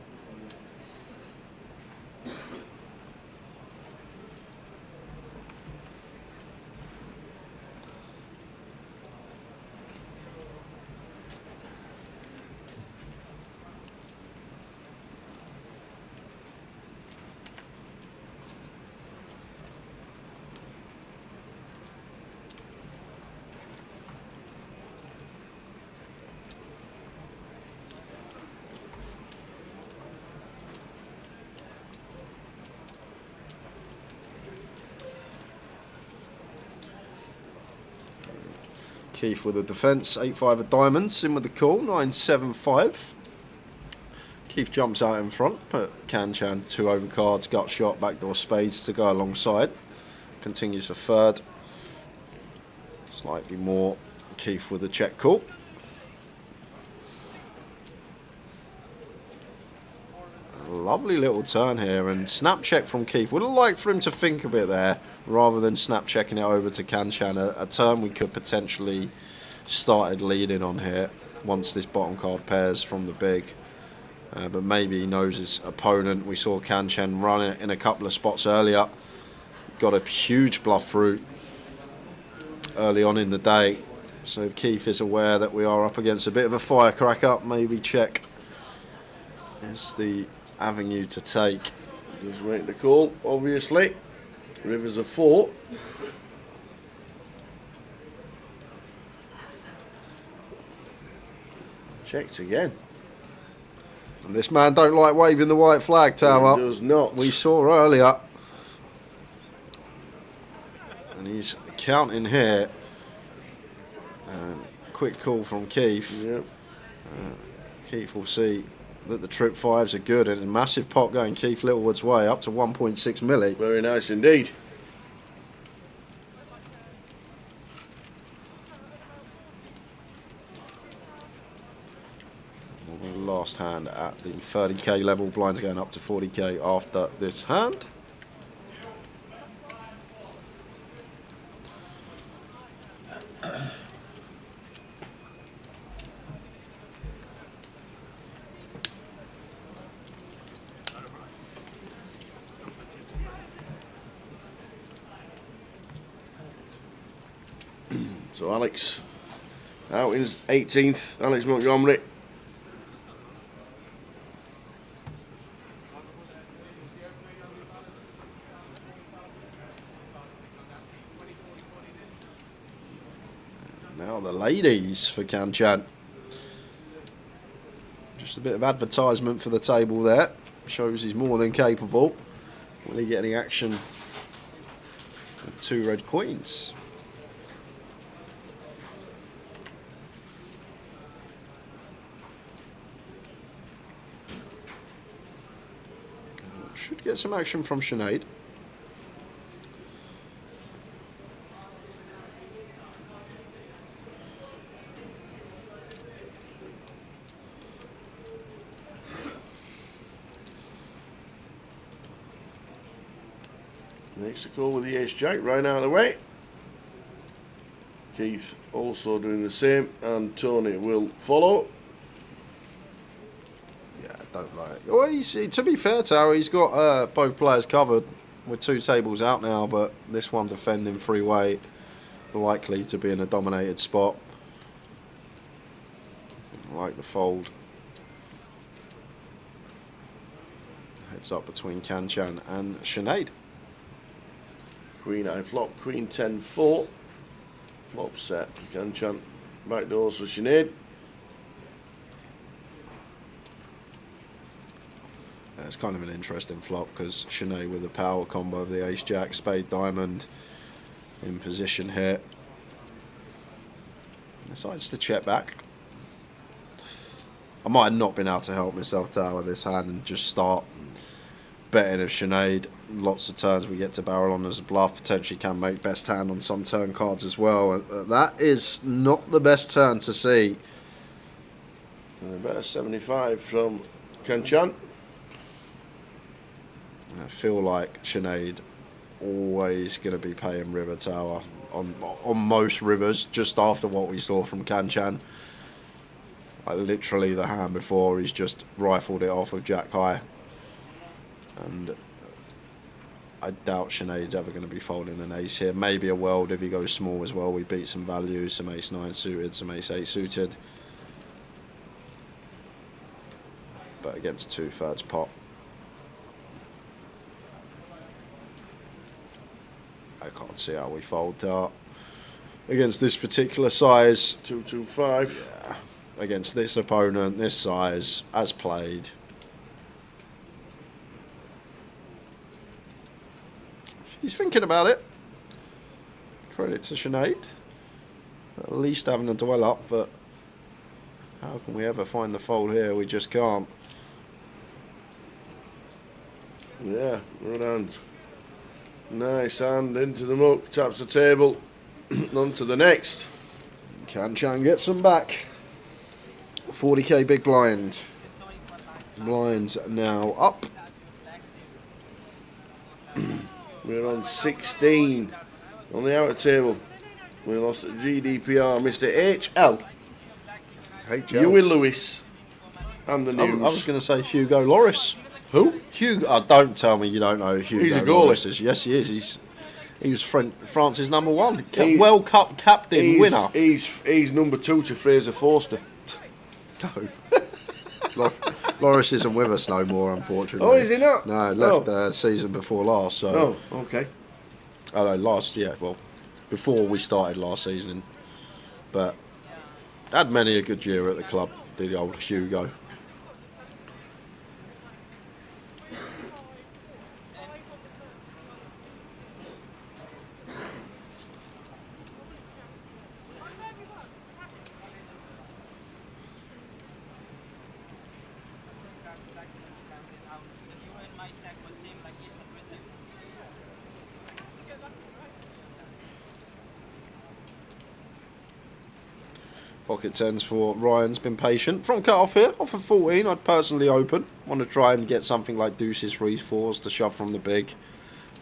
Keith with a defence, 8-5 of diamonds, in with the call, 9-7-5. Keith jumps out in front, but Kanchan 2 overcards, gut shot, backdoor spades to go alongside. Continues for third. Slightly more, Keith with a check call. A lovely little turn here, and snap check from Keith. Would have liked for him to think a bit there, rather than snap checking it over to Kanchan, a turn we could potentially started leading on here once this bottom card pairs from the big. But maybe he knows his opponent. We saw Kanchan run it in a couple of spots earlier. Got a huge bluff through early on in the day. So if Keith is aware that we are up against a bit of a firecracker, maybe check is the avenue to take. Just waiting to call, obviously. River's a 4. Checked again. And this man don't like waving the white flag, Tower. He does not. We saw earlier. And he's counting here. Quick call from Keith. Yep. Keith will see that the trip 5s are good, and a massive pot going Keith Littlewood's way up to 1.6 milli. Very nice indeed. Last hand at the 30k level, blinds going up to 40k after this hand. So Alex out in 18th, Alex Montgomery. Now the ladies for Kanchan. Just a bit of advertisement for the table there. Shows he's more than capable. Will he get any action with 2 red queens? Should get some action from Sinead. Next to call with the ace jack, right out of the way. Keith also doing the same, and Tony will follow. Yeah, don't like. Well, to be fair, Tower, he's got both players covered with 2 tables out now, but this one defending free weight, likely to be in a dominated spot. I like the fold. Heads up between Kanchan and Sinead. Queen I flop, Queen 10-4. Flop set, Kanchan. Back doors for Sinead. It's kind of an interesting flop because Sinead with a power combo of the Ace Jack, Spade Diamond in position here. Decides to check back. I might have not been able to help myself, Tower, this hand and just start betting of Sinead. Lots of turns we get to barrel on as a bluff. Potentially can make best hand on some turn cards as well. That is not the best turn to see. And a better 75 from Kanchan. I feel like Sinead always going to be paying river, Tower, on most rivers, just after what we saw from Kanchan. Like literally the hand before, he's just rifled it off with Jack High. And I doubt Sinead's ever going to be folding an ace here. Maybe a world if he goes small as well. We beat some values, some ace 9 suited, some ace 8 suited. But against 2/3 pot, I can't see how we fold that. Against this particular size, 2-2-5. Yeah. Against this opponent, this size, as played. She's thinking about it. Credit to Sinead. At least having to dwell up, but how can we ever find the fold here? We just can't. Yeah, good hand. Nice hand into the muck, taps the table. On to the next. Kanchan gets them back. 40k big blind. Blinds now up. We're on 16 on the outer table. We lost at GDPR, Mr. HL. Huey Lewis. And the news. I was going to say Hugo Lloris. Who? Hugo. Oh, don't tell me you don't know who Hugo He's a goalie. Lloris is. Yes, he is. He was France's #1 World Cup captain winner. He's number 2 to Fraser Forster. No. Lloris isn't with us no more, unfortunately. Oh, is he not? No, left season before last. So. Oh, okay. Oh no, well, before we started last season. But had many a good year at the club, the old Hugo. Pocket 10s for Ryan's been patient. From cut off here, off of 14, I'd personally open. Want to try and get something like deuces, 3s, 4s to shove from the big.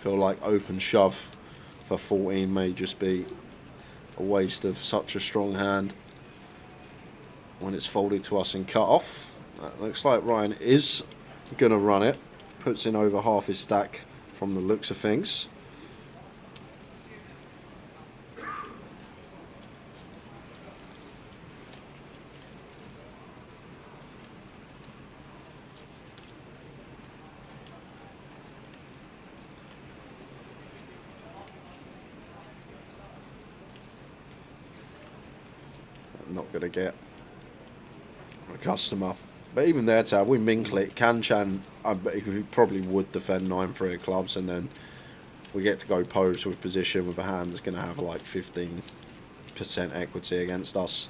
Feel like open shove for 14 may just be a waste of such a strong hand when it's folded to us in cut off. That looks like Ryan is going to run it. Puts in over half his stack from the looks of things. Not going to get a customer. But even there, Tav, we min click. Kanchan, I bet he probably would defend 9-3 of clubs, and then we get to go pose with position with a hand that's going to have like 15% equity against us.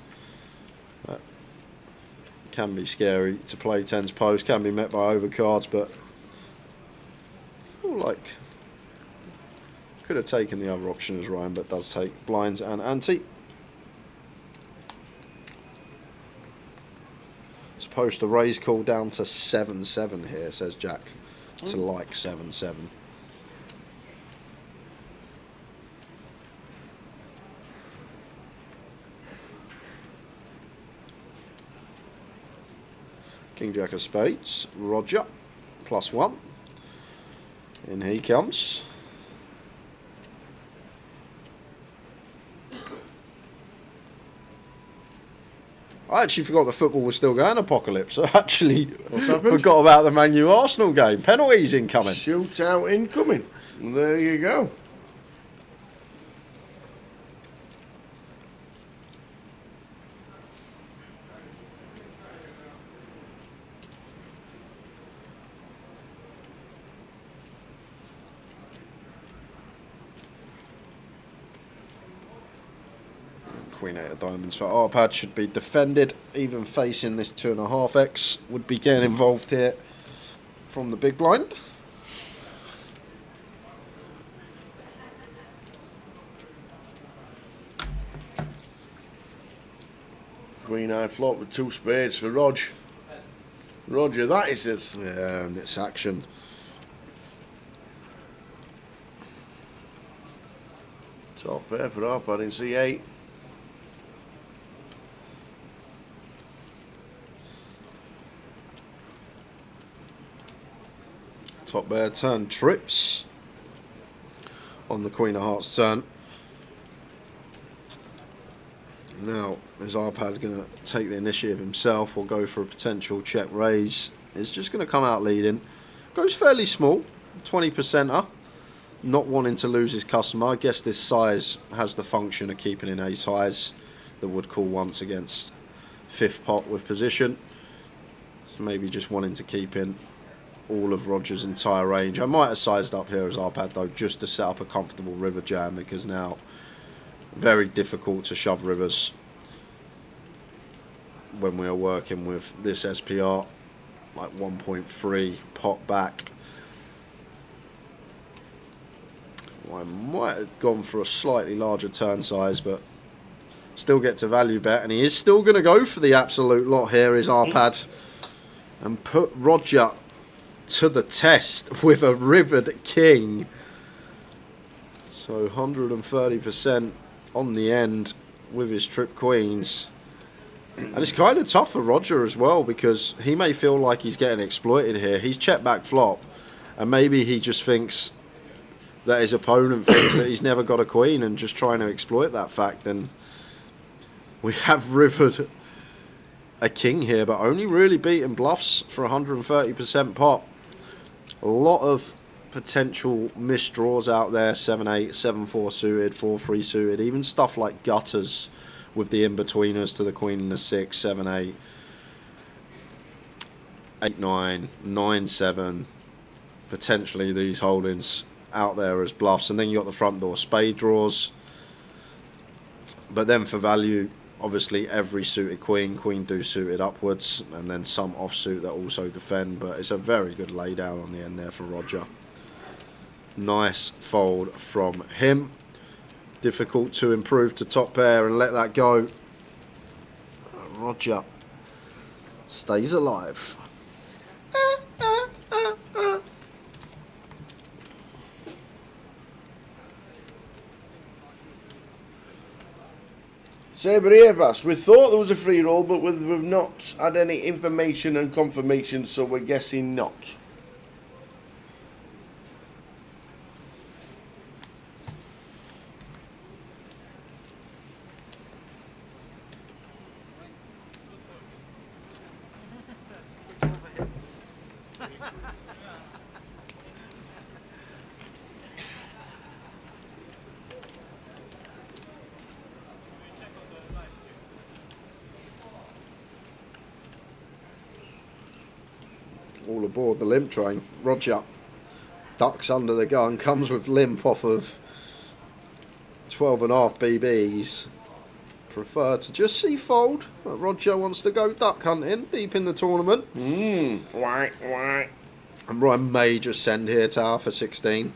Can be scary to play 10s post, can be met by overcards, but I feel like could have taken the other option as Ryan, but does take blinds and ante. Supposed to raise call down to 7-7 here, says Jack, to like 7-7. King Jack of Spades, Roger, +1. In he comes. I actually forgot the football was still going, Apocalypse. I actually forgot about the Man U Arsenal game. Penalties incoming. Shootout incoming. There you go. Queen 8 of diamonds for Arpad should be defended. Even facing this 2.5x would be getting involved here from the big blind. Queen high flop with 2 spades for Rog. Roger, that he says. Yeah, and it's action. Top pair for Arpad in C8. Top pair turn trips on the Queen of Hearts turn. Now, is Arpad going to take the initiative himself or go for a potential check raise? It's just going to come out leading. Goes fairly small, 20%er. Not wanting to lose his customer. I guess this size has the function of keeping in 8 highs that would call once against 5th pot with position. So maybe just wanting to keep in all of Roger's entire range. I might have sized up here as Arpad though, just to set up a comfortable river jam, because now very difficult to shove rivers when we are working with this SPR, like 1.3 pot back. I might have gone for a slightly larger turn size, but still get to value bet, and he is still going to go for the absolute lot here, is Arpad, and put Roger to the test with a rivered king. So 130% on the end with his trip queens. And it's kind of tough for Roger as well, because he may feel like he's getting exploited here. He's checked back flop, and maybe he just thinks that his opponent thinks that he's never got a queen and just trying to exploit that fact. And we have rivered a king here, but only really beating bluffs for 130% pot. A lot of potential missed draws out there. 7-8, 7-4 suited, 4-3 suited, even stuff like gutters with the in-betweeners to the queen and the 6, 7-8, 8-9, 9-7. Potentially these holdings out there as bluffs. And then you got the front door spade draws. But then for value, obviously every suited queen, queen deuce suited upwards, and then some offsuit that also defend. But it's a very good laydown on the end there for Roger. Nice fold from him. Difficult to improve to top pair and let that go. Roger stays alive. Sabre Avas, we thought there was a free roll, but we've not had any information and confirmation, so we're guessing not. All aboard the limp train. Roger ducks under the gun, comes with limp off of 12.5 BBs. Prefer to just see fold, but Roger wants to go duck hunting deep in the tournament. Whack. And Ryan may just send here tower for 16.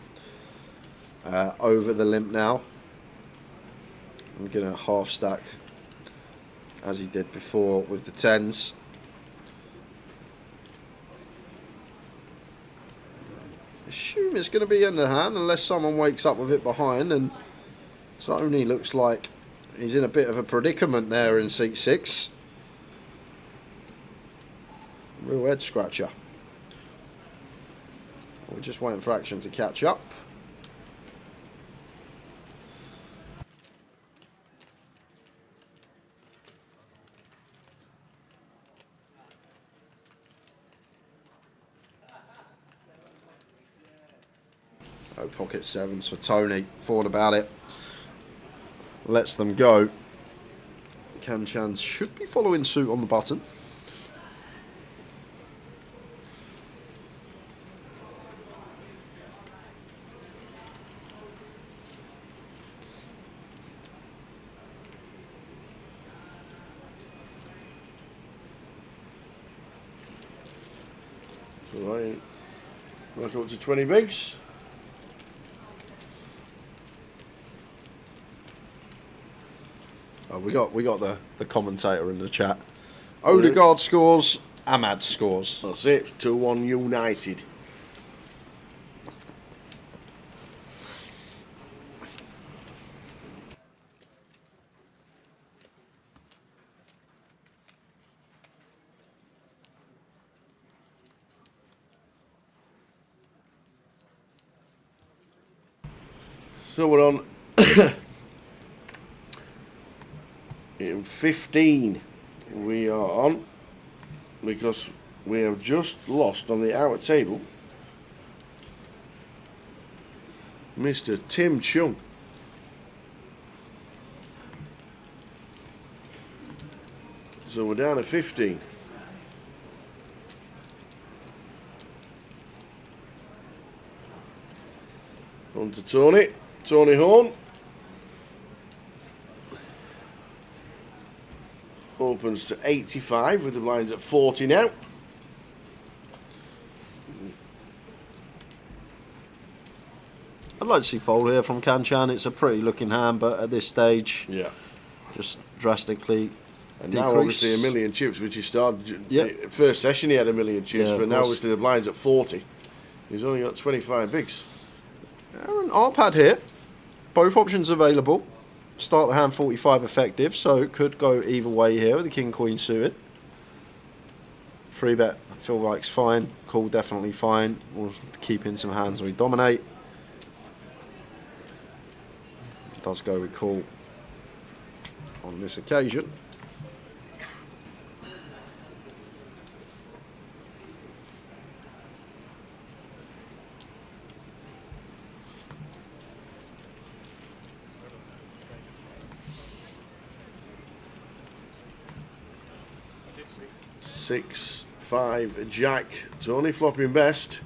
Over the limp now. I'm going to half stack as he did before with the 10s. Assume it's going to be in the hand unless someone wakes up with it behind, and Tony looks like he's in a bit of a predicament there in seat 6. Real head scratcher. We're just waiting for action to catch up. Oh, pocket sevens for Tony. Thought about it. Lets them go. Kanchan should be following suit on the button. Right, back up to 20 bigs. Oh, we got the commentator in the chat. Odegaard scores, Ahmad scores. That's it, 2-1 United. So we're on in 15. We are on because we have just lost on the outer table Mr. Tim Chung. So we're down to 15. On to Tony. Tony Horn. Opens to 85 with the blinds at 40 now. I'd like to see fold here from Kanchan. It's a pretty looking hand, but at this stage, yeah, just drastically and decrease. now obviously a million chips, which he started. First session he had a million chips, but now obviously the blinds at 40. He's only got 25 bigs. An R-pad here. Both options available. Start the hand 45 effective, so it could go either way here with the king queen suited. 3-bet I feel like it's fine. Call definitely fine. We'll keep in some hands we dominate. It does go with call on this occasion. Six, 5, Jack. Tony flopping best.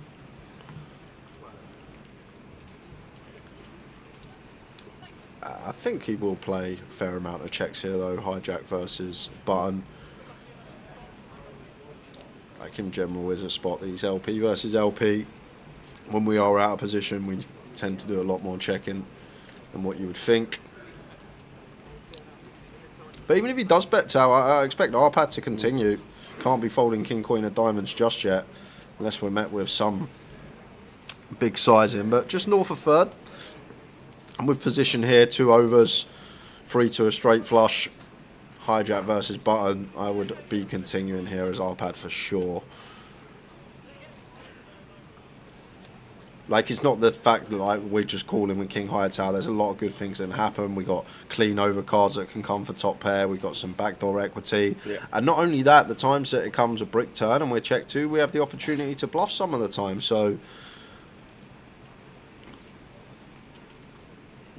I think he will play a fair amount of checks here though. Hijack versus button. Like in general is a spot that he's LP versus LP. When we are out of position we tend to do a lot more checking than what you would think. But even if he does bet tower, I expect R-pad to continue. Can't be folding king queen of diamonds just yet, unless we're met with some big sizing. But just north of third, and with position here, 2 overs, 3 to a straight flush, hijack versus button, I would be continuing here as R-pad for sure. Like, it's not the fact that like we're just calling with king high tower. There's a lot of good things that can happen. We got clean over cards that can come for top pair. We got some backdoor equity, and not only that, the times that it comes a brick turn and we're check 2, we have the opportunity to bluff some of the time. So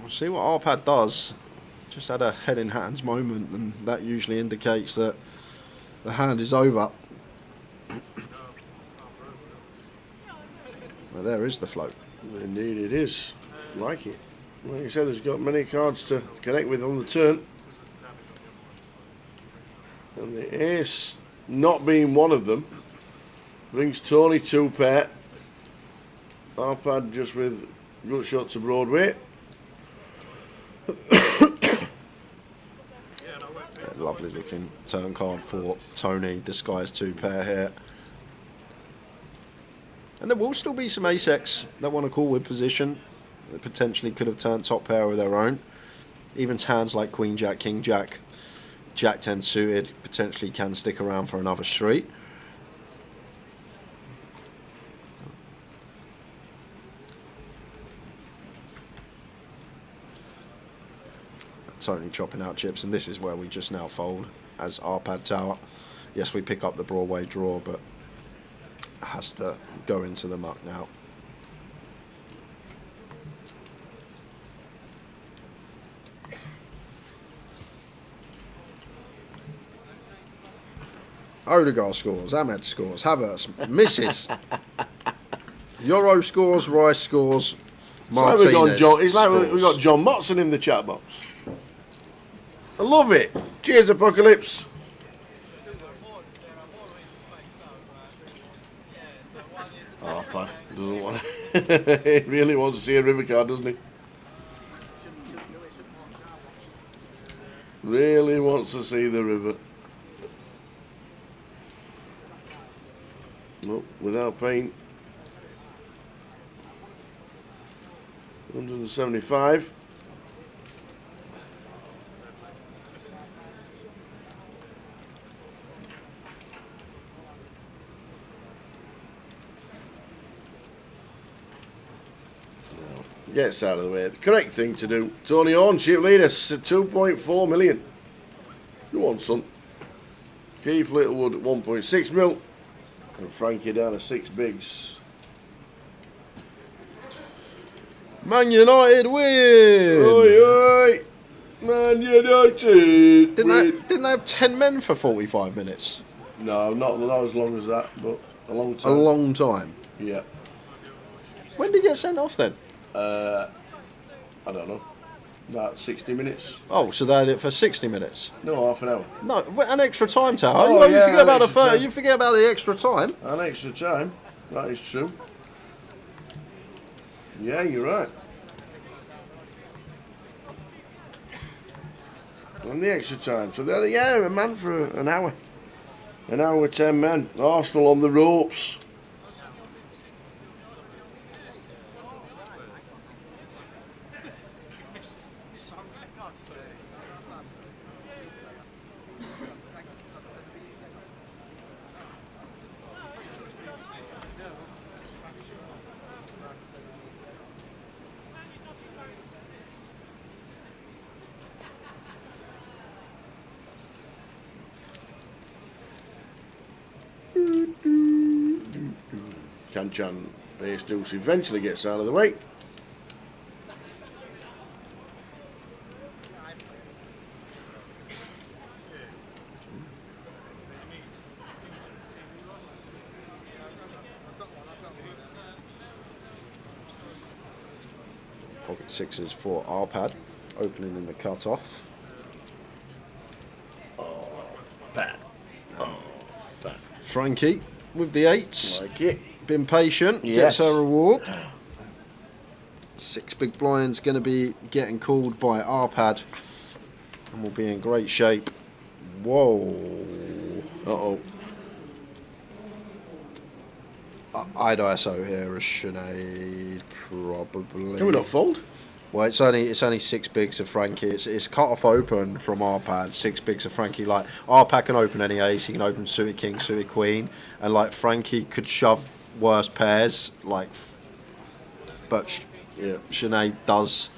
we'll see what R-pad does. Just had a head in hands moment, and that usually indicates that the hand is over. Well, there is the float. Indeed it is. Like it. Like you said, there's got many cards to connect with on the turn. And the ace not being one of them brings Tony 2 pair. R-pad just with good shot to Broadway. Lovely looking turn card for Tony. Disguised 2 pair here. And there will still be some ace-X that want to call with position. That potentially could have turned top pair of their own. Even hands like Queen Jack, King Jack, Jack 10 suited potentially can stick around for another street. totally chopping out chips, and this is where we just now fold as our pad tower. Yes, we pick up the Broadway draw, but it has to go into the muck now. Odegaard scores, Ahmed scores, Havertz misses. Euro scores, Rice scores, Martinez It's like scores. we've got John Motson in the chat box. I love it. Cheers, Apocalypse. Oh, Pad doesn't want to. He really wants to see a river card, doesn't he? Really wants to see the river. No, without pain. 175. Gets out of the way. The correct thing to do. Tony Horn, ship leader, 2.4 million. Go on, son. Keith Littlewood, 1.6 mil. And Frankie down to 6 bigs. Man United win! Oi, oi! Man United! Didn't they have 10 men for 45 minutes? No, not as long as that, but a long time. A long time? Yeah. When did he get sent off then? I don't know. About 60 minutes. Oh, so they had it for 60 minutes? No, half an hour. No, an extra time, Tower. Oh, you forget about you forget about the extra time. An extra time. That is true. Yeah, you're right. And the extra time. So they're a man for an hour. An hour with 10 men. Arsenal on the ropes. Kanchan Ace Deuce eventually gets out of the way. Pocket sixes for Arpad, opening in the cut-off. Oh, bad. Oh, bad. Frankie with the eights. Like it. Been patient, Yes. gets her reward. 6 big blinds going to be getting called by Arpad, and will be in great shape. Whoa. Uh-oh. I'd ISO here as Sinead, probably. Can we not fold? Well, it's only 6 bigs of Frankie. It's cut off open from Arpad. 6 bigs of Frankie. Like Arpad can open any ace. He can open suited king, suited queen, and like Frankie could shove worse pairs. Like, but yeah, Sinead does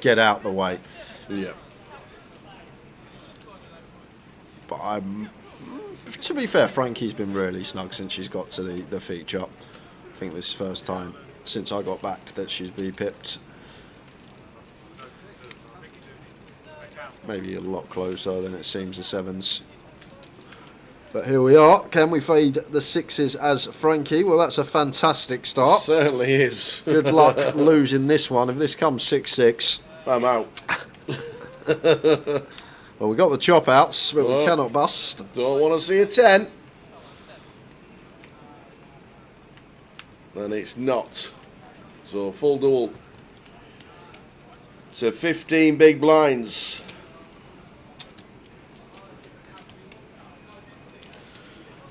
get out the way. Yeah. But to be fair, Frankie's been really snug since she's got to the feature. I think this is the first time since I got back that she's V-pipped. Maybe a lot closer than it seems, the sevens. But here we are. Can we fade the sixes as Frankie? Well, that's a fantastic start. Certainly is. Good luck losing this one. If this comes 6-6, I'm out. Well, we got the chop outs, but we cannot bust. Don't want to see a 10. And it's not. So full duel. So 15 big blinds.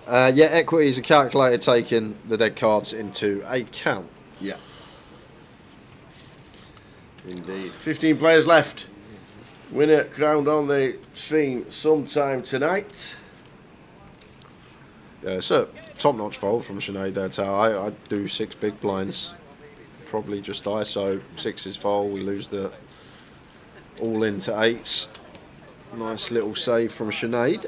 Yeah, equities are calculated taking the dead cards into account. Yeah. Indeed. 15 players left. Winner crowned on the stream sometime tonight. Yeah, it's a top-notch fold from Sinead there, Tower. I do 6 big blinds. Probably just ISO. 6 is fold. We lose the all into 8s. Nice little save from Sinead.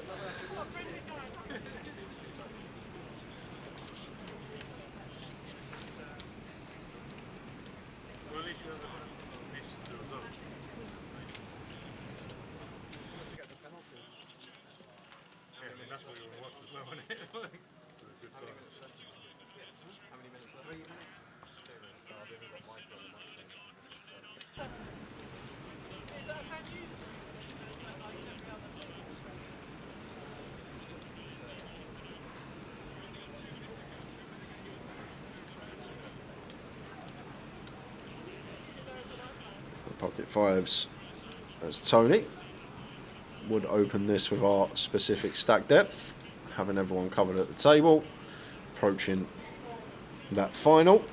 Pocket 5s as Tony would open this with our specific stack depth, having everyone covered at the table, approaching that final.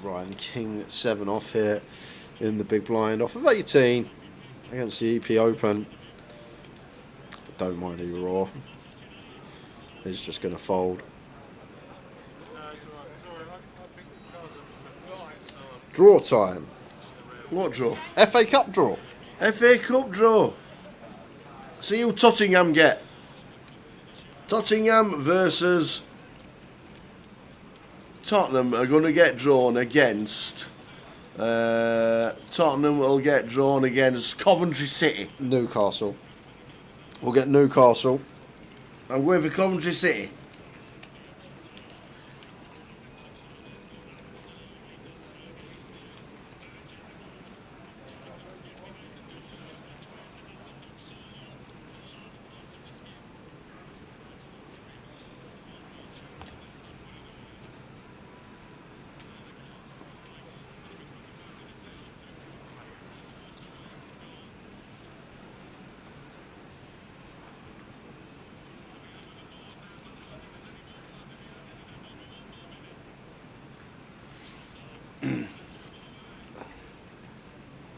Ryan King 7 off here in the big blind off of 18 against the EP Open. Don't mind either or. He's just going to fold. Draw time. What draw? FA Cup draw. FA Cup draw. See who Tottenham get. Tottenham versus Tottenham are going to get drawn against. Tottenham will get drawn against Coventry City. Newcastle. We'll get Newcastle. I'm going for Coventry City.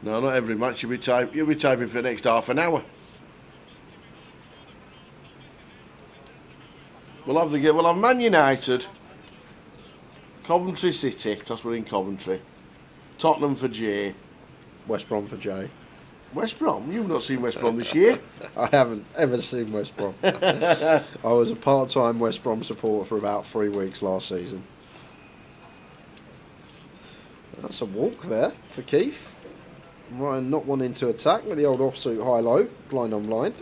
No, not every match. You'll be typing for the next half an hour. We'll have Man United, Coventry City, because we're in Coventry, Tottenham for J, West Brom for J. West Brom? You've not seen West Brom this year? I haven't ever seen West Brom. I was a part-time West Brom supporter for about 3 weeks last season. That's a walk there for Keith. Ryan not wanting to attack with the old offsuit high-low, blind on blind.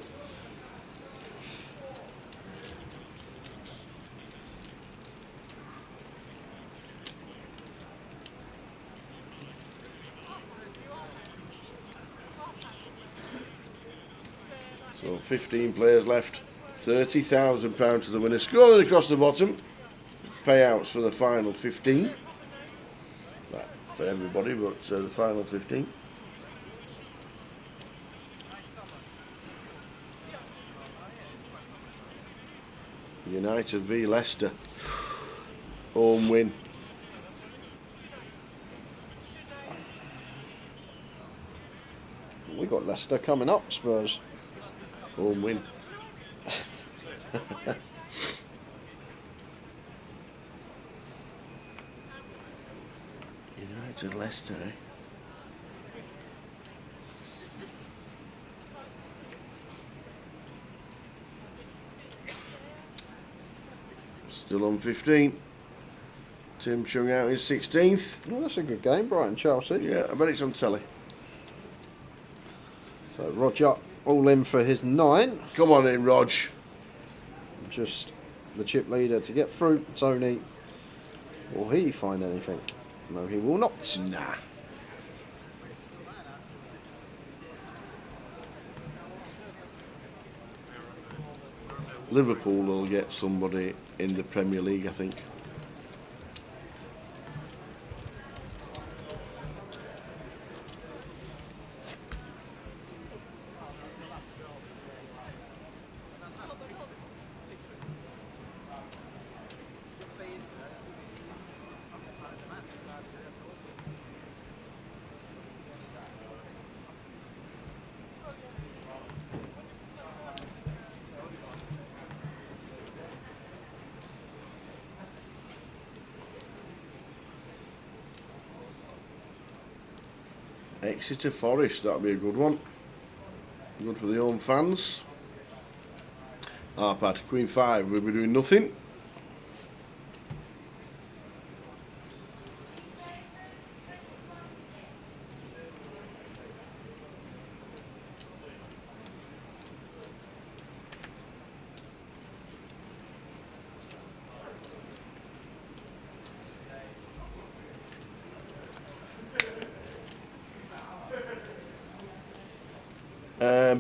So 15 players left, £30,000 to the winner. Scrolling across the bottom, payouts for the final 15. Not for everybody, but the final 15. United v Leicester. Home win. We got Leicester coming up, Spurs. Home win. United Leicester, eh? Still on 15. Tim Chung out his 16th. Well, that's a good game, Brighton Chelsea. Yeah, I bet it's on telly. So Roger all in for his 9. Come on in, Rog. just the chip leader to get through. Tony, will he find anything? No, he will not. Nah. Liverpool will get somebody in the Premier League, I think. Exeter Forest, that'll be a good one. Good for the home fans. Pad, Queen 5, we'll be doing nothing.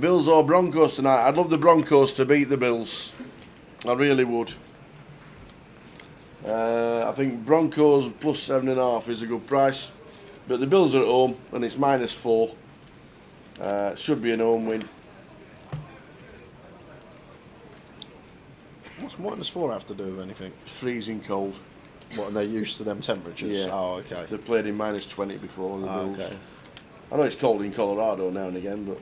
Bills or Broncos tonight? I'd love the Broncos to beat the Bills. I really would. I think Broncos plus 7.5 is a good price. But the Bills are at home and it's -4. Should be an home win. What's -4 have to do with anything? Freezing cold. What, and they're used to them temperatures? Yeah. Oh, okay. They've played in -20 before, the Bills. Okay. I know it's cold in Colorado now and again, but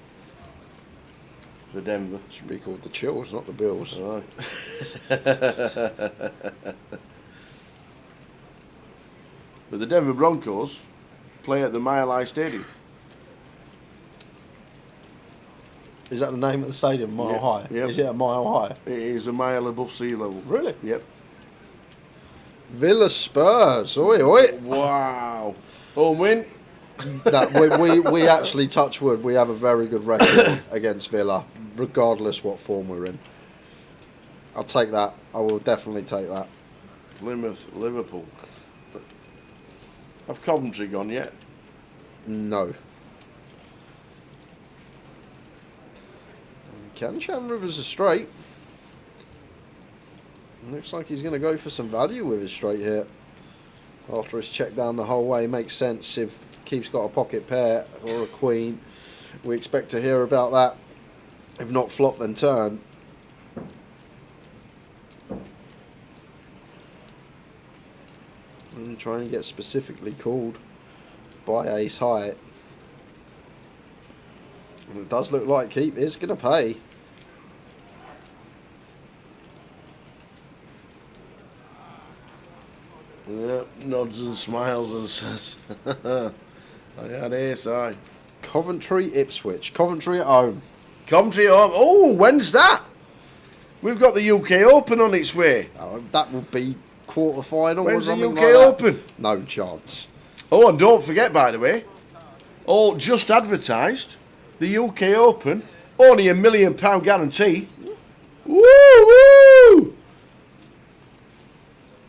for Denver. Should be called the Chills, not the Bills. Right. But the Denver Broncos play at the Mile High Stadium. Is that the name of the stadium, Mile High? Yep. Is it a mile high? It is a mile above sea level. Really? Yep. Villa Spurs. Oi, oi. Wow. Home win. We actually, touch wood, we have a very good record against Villa, regardless what form we're in. I'll take that. I will definitely take that. Plymouth, Liverpool. Have Coventry gone yet? No. Can Rivers are straight. Looks like he's going to go for some value with his straight here. After his check down the whole way, makes sense if Keith's got a pocket pair or a queen. We expect to hear about that. If not flop, then turn. I'm trying to get specifically called by ace high. And it does look like Keith is going to pay. Yep, nods and smiles and says, I had ace high. Coventry, Ipswich. Coventry at home. Coventry at home. Oh, when's that? We've got the UK Open on its way. Oh, that will be quarter-final. When's the UK like Open? No chance. Oh, and don't forget, by the way, just advertised, the UK Open, only £1 million guarantee. Woo woo!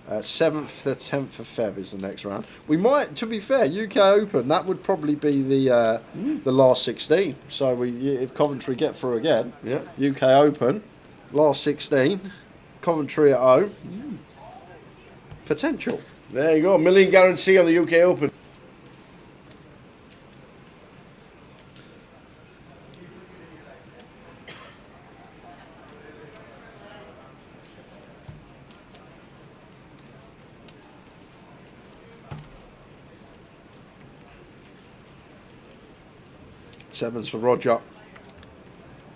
7th to 10th of Feb is the next round. We might, to be fair, UK Open, that would probably be the last 16. So if Coventry get through again, yeah. UK Open, last 16, Coventry at home, potential. There you go, $1 million guarantee on the UK Open. Sevens for Roger.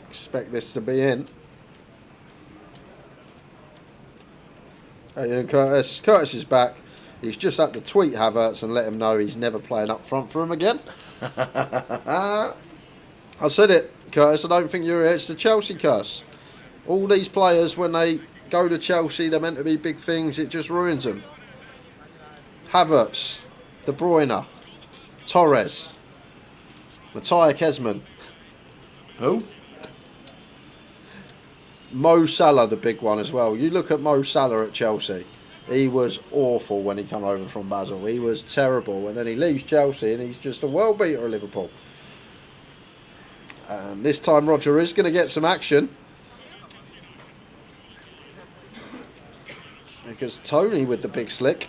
Expect this to be in. Hey, Curtis. Curtis is back. He's just had to tweet Havertz and let him know he's never playing up front for him again. I said it, Curtis. I don't think you're here. It's the Chelsea curse. All these players, when they go to Chelsea, they're meant to be big things. It just ruins them. Havertz, De Bruyne, Torres, Matthias Kesman. Who? Mo Salah, the big one as well. You look at Mo Salah at Chelsea. He was awful when he came over from Basel. He was terrible. And then he leaves Chelsea and he's just a world beater at Liverpool. And this time Roger is going to get some action. Because Tony with the big slick.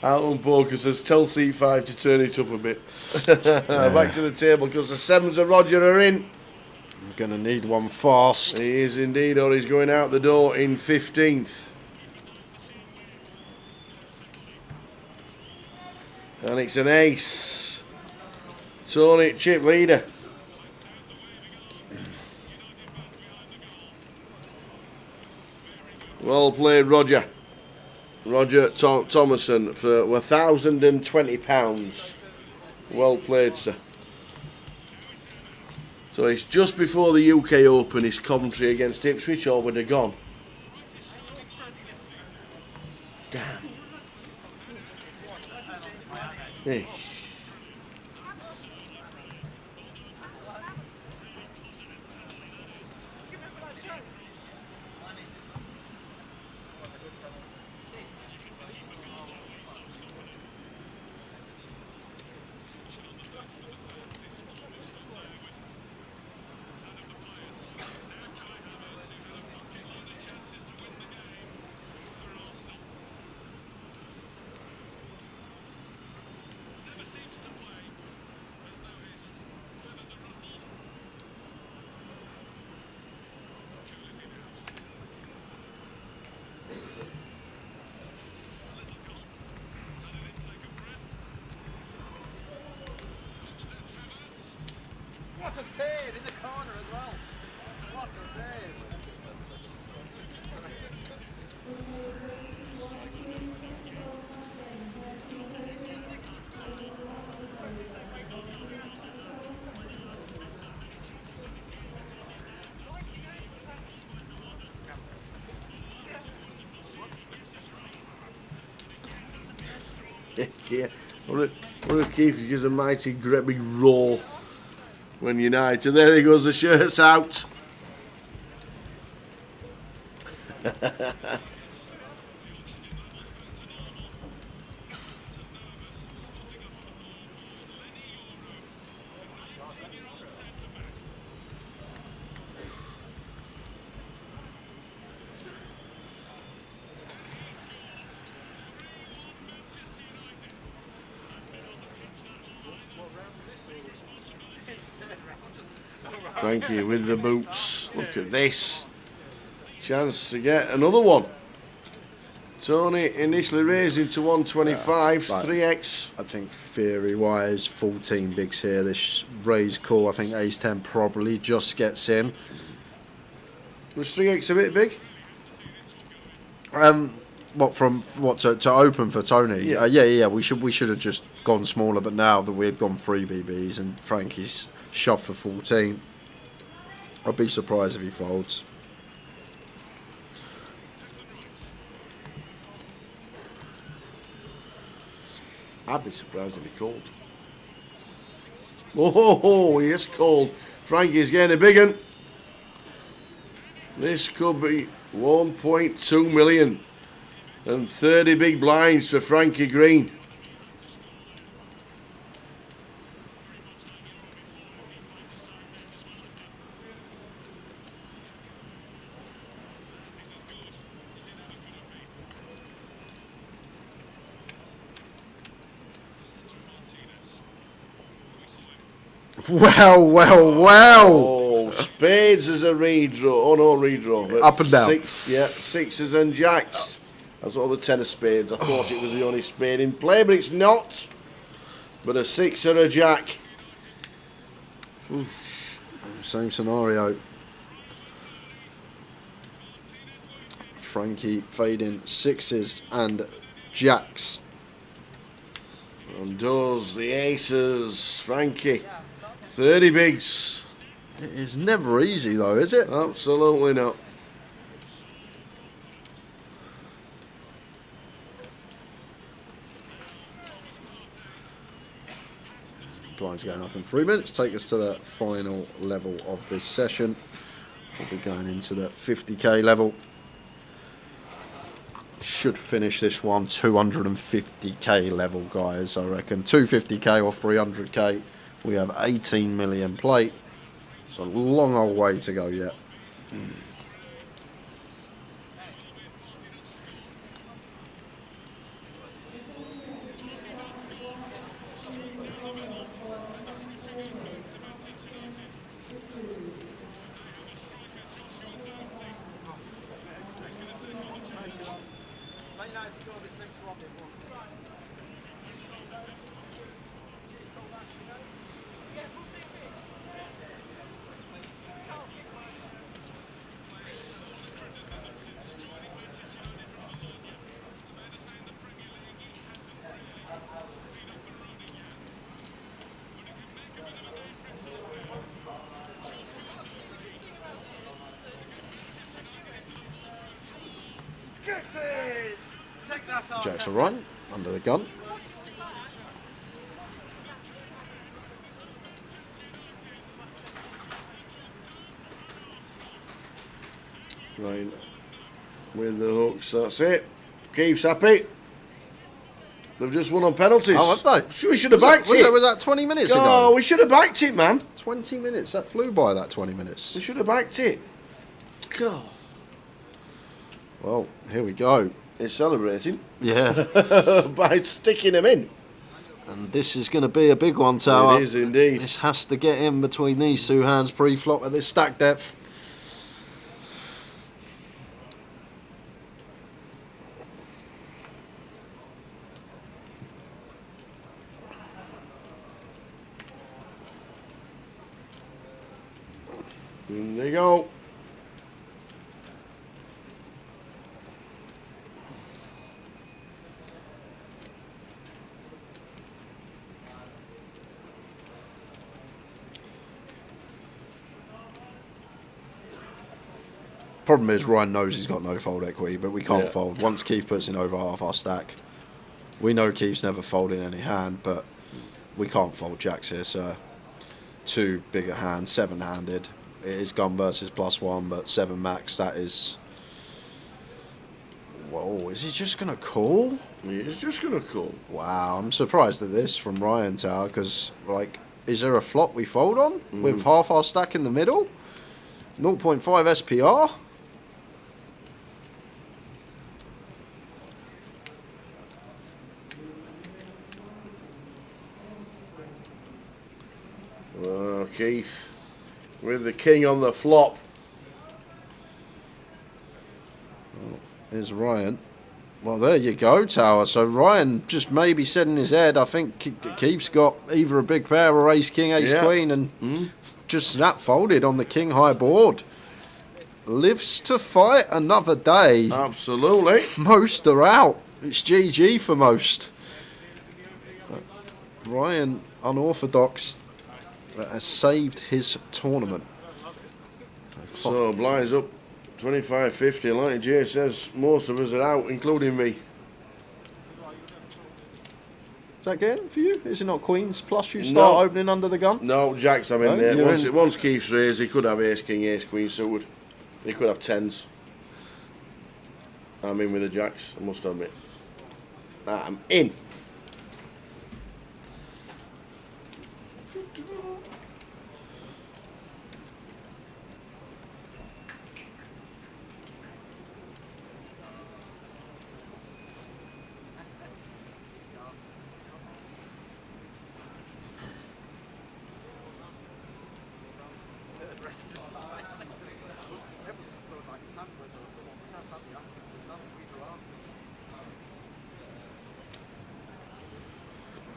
Alton Poker says, tell C5 to turn it up a bit. Back to the table because the 7s of Roger are in. I'm going to need one fast. He is indeed, or he's going out the door in 15th. And it's an ace. Tony, chip leader. Well played, Roger. Roger Thomason for £1,020. Well played, sir. So it's just before the UK Open. It's Coventry against Ipswich, or would have gone. Damn. Hey. What a save in the corner as well. What a save. Yeah. What a Keith gives a mighty great big roll when United. There he goes, the shirt's out. Frankie with the boots. Look at this. Chance to get another one. Tony initially raising to 125, 3x. I think theory-wise, 14 bigs here. This raise call, I think ace 10 probably just gets in. Was 3x a bit big? What to open for Tony? Yeah. Yeah. We should have just gone smaller, but now that we've gone 3 BBs and Frankie's shoved for 14, I'd be surprised if he folds. I'd be surprised if he called. Oh, he is called. Frankie's getting a big one. This could be 1.2 million and 30 big blinds for Frankie Green. Well. Oh, spades as a redraw. Oh no, redraw. But Up and down. Sixes and jacks. That's all the 10 of spades. I thought it was the only spade in play, but it's not. But a 6 or a jack. Same scenario. Frankie fading sixes and jacks. And does the aces. Frankie, 30 bigs. It is never easy though, is it? Absolutely not. Blinds going up in 3 minutes. Take us to the final level of this session. We'll be going into the 50k level. Should finish this one 250k level, guys. I reckon 250k or 300k. We have 18 million plate. It's a long old way to go yet. Jacks are right, under the gun. Right, with the hooks, that's it. Keeps happy. They've just won on penalties. Oh, have they? We should have backed it. Was that 20 minutes ago? Oh, we should have backed it, man. 20 minutes, that flew by, that 20 minutes. We should have backed it. God. Well, here we go. He's celebrating. Yeah. By sticking him in. And this is going to be a big one, Tower. It is indeed. This has to get in between these two hands pre-flop at this stack depth. And there you go. Problem is, Ryan knows he's got no fold equity, but we can't Yeah. fold. Once Keith puts in over half our stack, we know Keith's never folding any hand, but we can't fold jacks here, so two bigger hands, seven-handed. It is gun versus +1, but 7 max, that is... Whoa, is he just going to call? He's just going to call. Wow, I'm surprised at this from Ryan Tower, because, like, is there a flop we fold on with half our stack in the middle? 0.5 SPR? Oh, Keith with the king on the flop. Here's Ryan. Well, there you go, Tower. So Ryan just maybe said in his head, I think Keith's got either a big pair or ace, king, ace, queen, and just snap folded on the king high board. Lives to fight another day. Absolutely. Most are out. It's GG for most. Ryan, unorthodox, has saved his tournament. So blinds up 25-50. Like Jay says, most of us are out, including me. Is that getting for you? Is it not queens plus you start opening under the gun? No, jacks I'm in No, there. Once Keith's raised, he could have ace, king, ace, queen suited. He could have tens. I'm in with the jacks, I must admit. I'm in.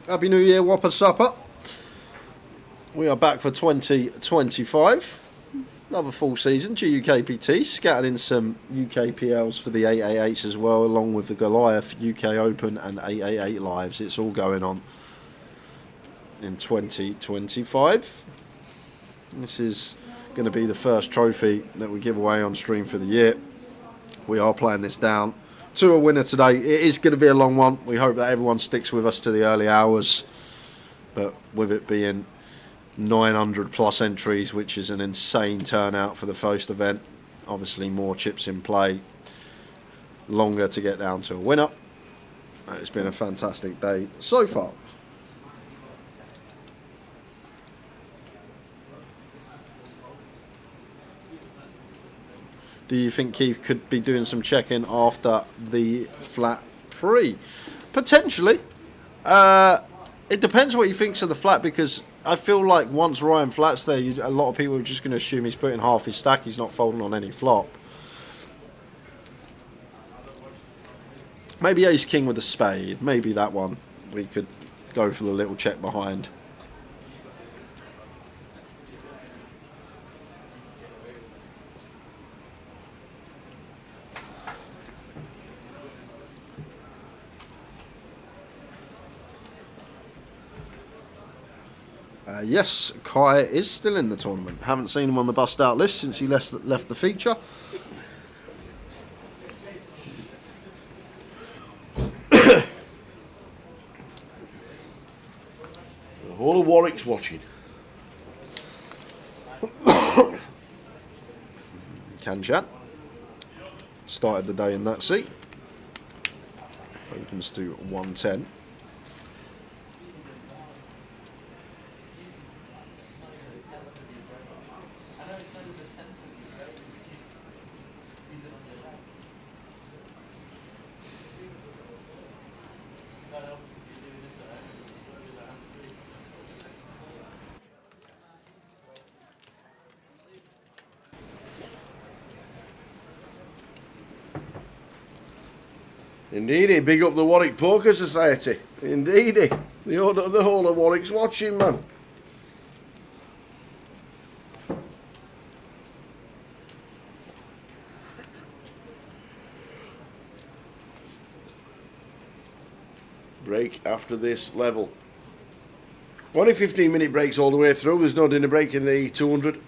Happy New Year, Whopper Supper. We are back for 2025. Another full season, GUKPT, scattered in some UKPLs for the 888s as well, along with the Goliath UK Open and 888 Lives. It's all going on in 2025. This is going to be the first trophy that we give away on stream for the year. We are playing this down to a winner today. It is going to be a long one. We hope that everyone sticks with us to the early hours, but with it being 900 plus entries, which is an insane turnout for the first event, obviously more chips in play, longer to get down to a winner. It's been a fantastic day so far. Do you think Keith could be doing some check-in after the flat pre? Potentially. It depends what he thinks of the flat, because I feel like once Ryan Flat's there, a lot of people are just going to assume he's putting half his stack. He's not folding on any flop. Maybe ace king with a spade. Maybe that one. We could go for the little check behind. Yes, Kai is still in the tournament. Haven't seen him on the bust out list since he left the feature. The whole of Warwick's watching. Kanchan started the day in that seat. Opens to 110. Indeedy, big up the Warwick Poker Society. Indeedy, the whole of Warwick's watching, man. Break after this level. Only 15-minute breaks all the way through. There's no dinner break in the 200.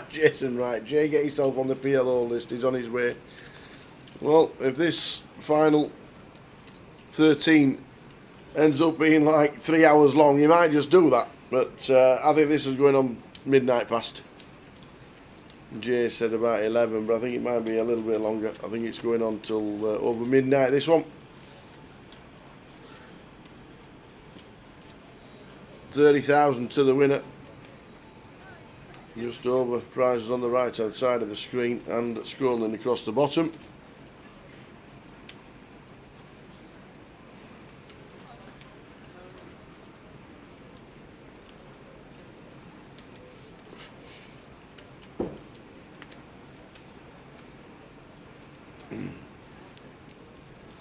Jason, right. Jay, get yourself on the PLO list. He's on his way. Well, if this final 13 ends up being like 3 hours long, you might just do that. But I think this is going on midnight past. Jay said about 11, but I think it might be a little bit longer. I think it's going on till over midnight, this one. 30,000 to the winner. Just over, prizes on the right hand side of the screen and scrolling across the bottom.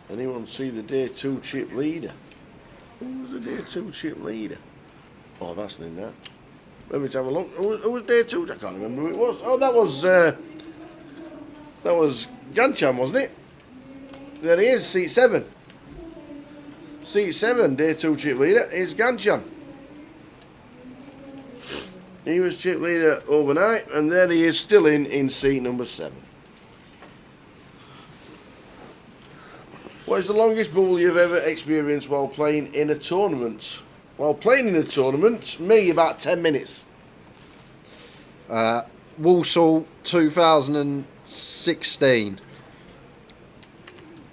Anyone see the day 2 chip leader? Who's the day 2 chip leader? Oh, that's in that. Let me have a look. Who was day 2? I can't remember who it was. Oh, that was Gancham, wasn't it? There he is, seat 7. Seat 7, day 2 chip leader is Gancham. He was chip leader overnight, and there he is still in seat number 7. What is the longest bubble you've ever experienced while playing in a tournament? While playing in a tournament, me about 10 minutes. Walsall 2016.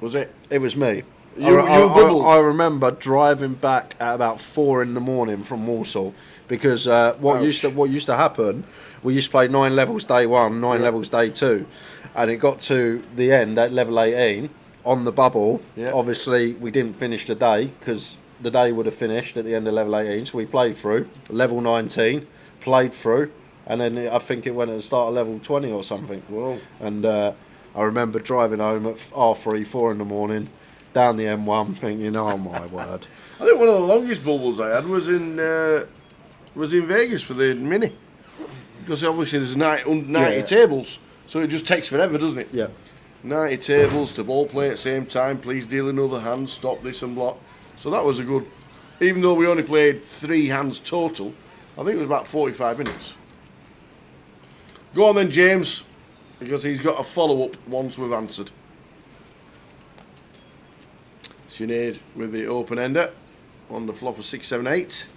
Was it? It was me. You bubbled? I remember driving back at about 4 in the morning from Walsall because what used to happen, we used to play 9 levels day 1, 9 levels day 2, and it got to the end at level 18 on the bubble. Yeah. Obviously, we didn't finish the day because the day would have finished at the end of level 18, so we played through level 19, played through, and then I think it went at the start of level 20 or something. Whoa. And I remember driving home at R3, 4 in the morning, down the M1, thinking, oh my word. I think one of the longest bubbles I had was in Vegas for the mini. Because obviously there's 90 tables, so it just takes forever, doesn't it? Yeah. 90 tables to all play at the same time, please deal another hand, stop this and block. So that was a good, even though we only played 3 hands total, I think it was about 45 minutes. Go on then, James, because he's got a follow-up once we've answered. Sinead with the open ender on the flop of 6, 7, 8.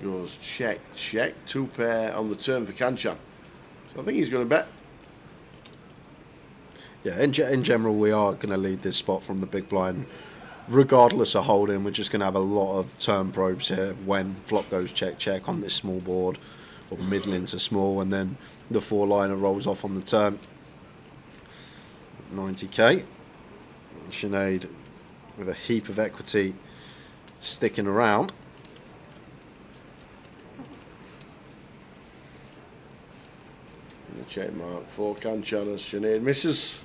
Goes check, check, 2 pair on the turn for Kanchan. So I think he's going to bet. Yeah, in general, we are going to lead this spot from the big blind. Regardless of holding, we're just going to have a lot of turn probes here when flop goes check, check on this small board, or middling to small, and then the 4-liner rolls off on the turn. 90k. Sinead with a heap of equity sticking around. The check mark for Kanchan as Sinead misses.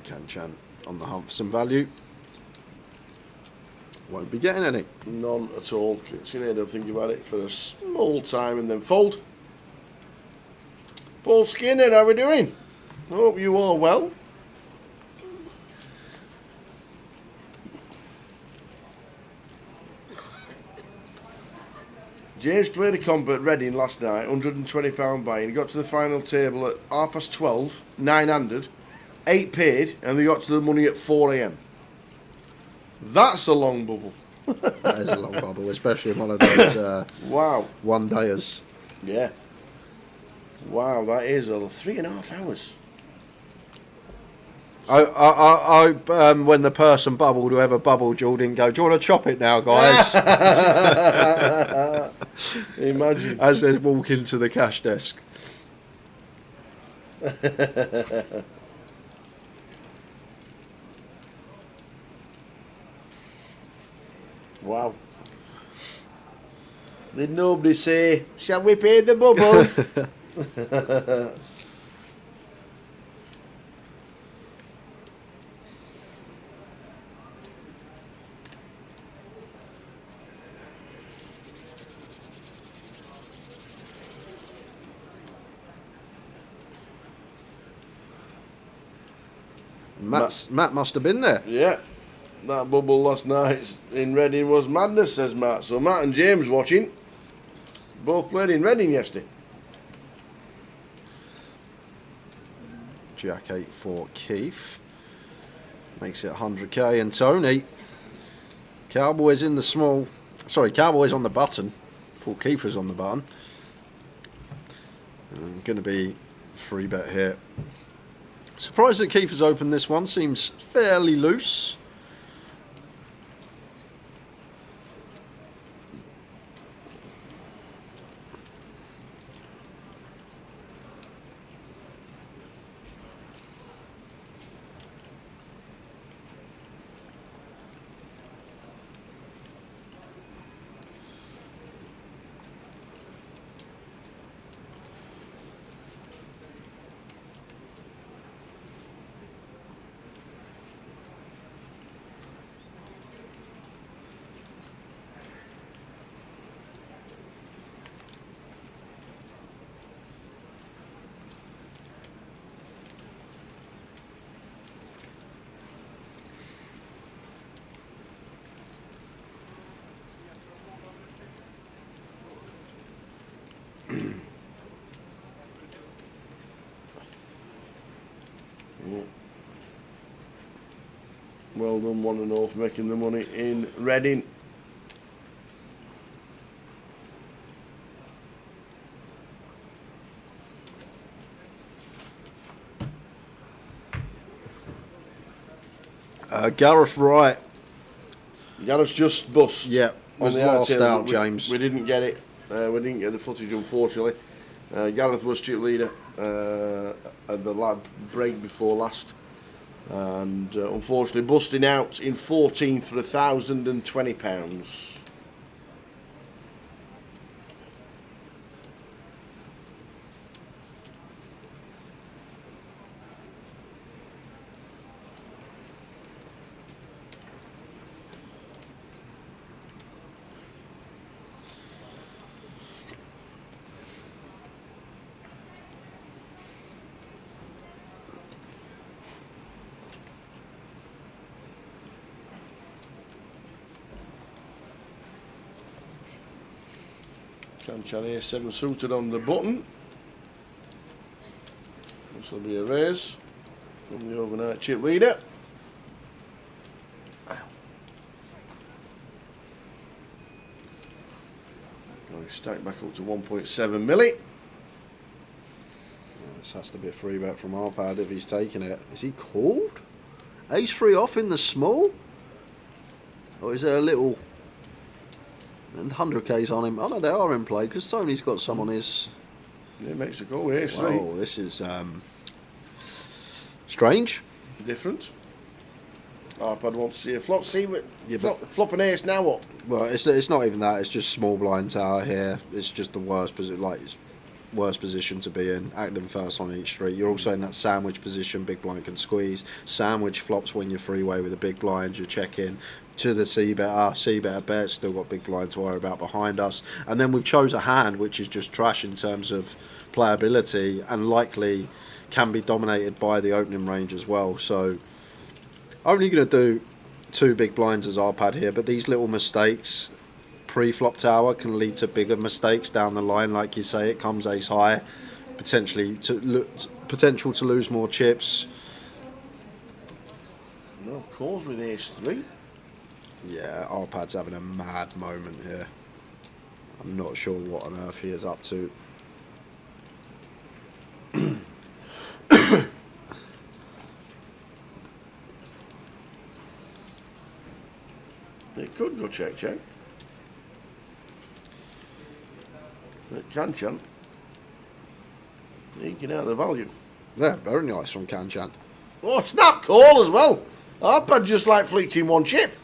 Kanchan on the hunt for some value. Won't be getting any. None at all. Sinead will think about it for a small time and then fold. Paul Skinner, how are we doing? Hope you are well. James played a comp at Reading last night, £120 buy-in. He got to the final table at 12:30, 9-handed, 8 paid, and they got to the money at 4 AM. That's a long bubble. That is a long bubble, especially in one of those wow, one-dayers. Yeah. Wow, that is 3.5 hours. I hope when the person bubbled, whoever bubbled, you all didn't go, do you want to chop it now, guys? Imagine. As they walk into the cash desk. Wow. Did nobody say, shall we pay the bubble? Matt must have been there. Yeah. That bubble last night in Reading was madness, says Matt. So Matt and James watching. Both played in Reading yesterday. Jack 8 for Keith. Makes it 100k. And Tony. Cowboys in the small. Sorry, Cowboys on the button. Paul Keith was on the button. Going to be 3-bet here. Surprised that Keith has opened this one. Seems fairly loose. Well done, 1-0 for making the money in Reading. Gareth Wright. Gareth's just bust. Yeah, was last out, James. We didn't get it. We didn't get the footage, unfortunately. Gareth was chip leader at the lad break before last. And unfortunately busting out in 14th for £1,020. Kanchan here, 7 suited on the button. This will be a raise from the overnight chip leader. Going stack back up to 1.7 milli. This has to be a free bet from Arpad if he's taking it. Is he called? Ace 3 off in the small? Or is there a little... And 100k's on him. Oh no, they are in play because Tony's got some on his. Yeah, makes a go. Ace 3. Oh, this is strange. Different. Arpad wants to see a flop. See what? Yeah, flop an ace now. What? Well, it's not even that. It's just small blind tower here. It's just the worst position. Like it's worst position to be in. Acting first on each street. You're also in that sandwich position. Big blind can squeeze. Sandwich flops when you're freeway with a big blind. You check in. To the C-better bet, still got big blind to worry about behind us. And then we've chose a hand which is just trash in terms of playability and likely can be dominated by the opening range as well. So only going to do 2 big blinds as Arpad here, but these little mistakes pre-flop tower can lead to bigger mistakes down the line. Like you say, it comes ace high, potential to lose more chips. No calls with ace 3. Yeah, Arpad's having a mad moment here. I'm not sure what on earth he is up to. It could go check. But Kanchan eking out the value. Yeah, very nice from Kanchan. Oh, snap call as well. Arpad just like fleeting 1 chip.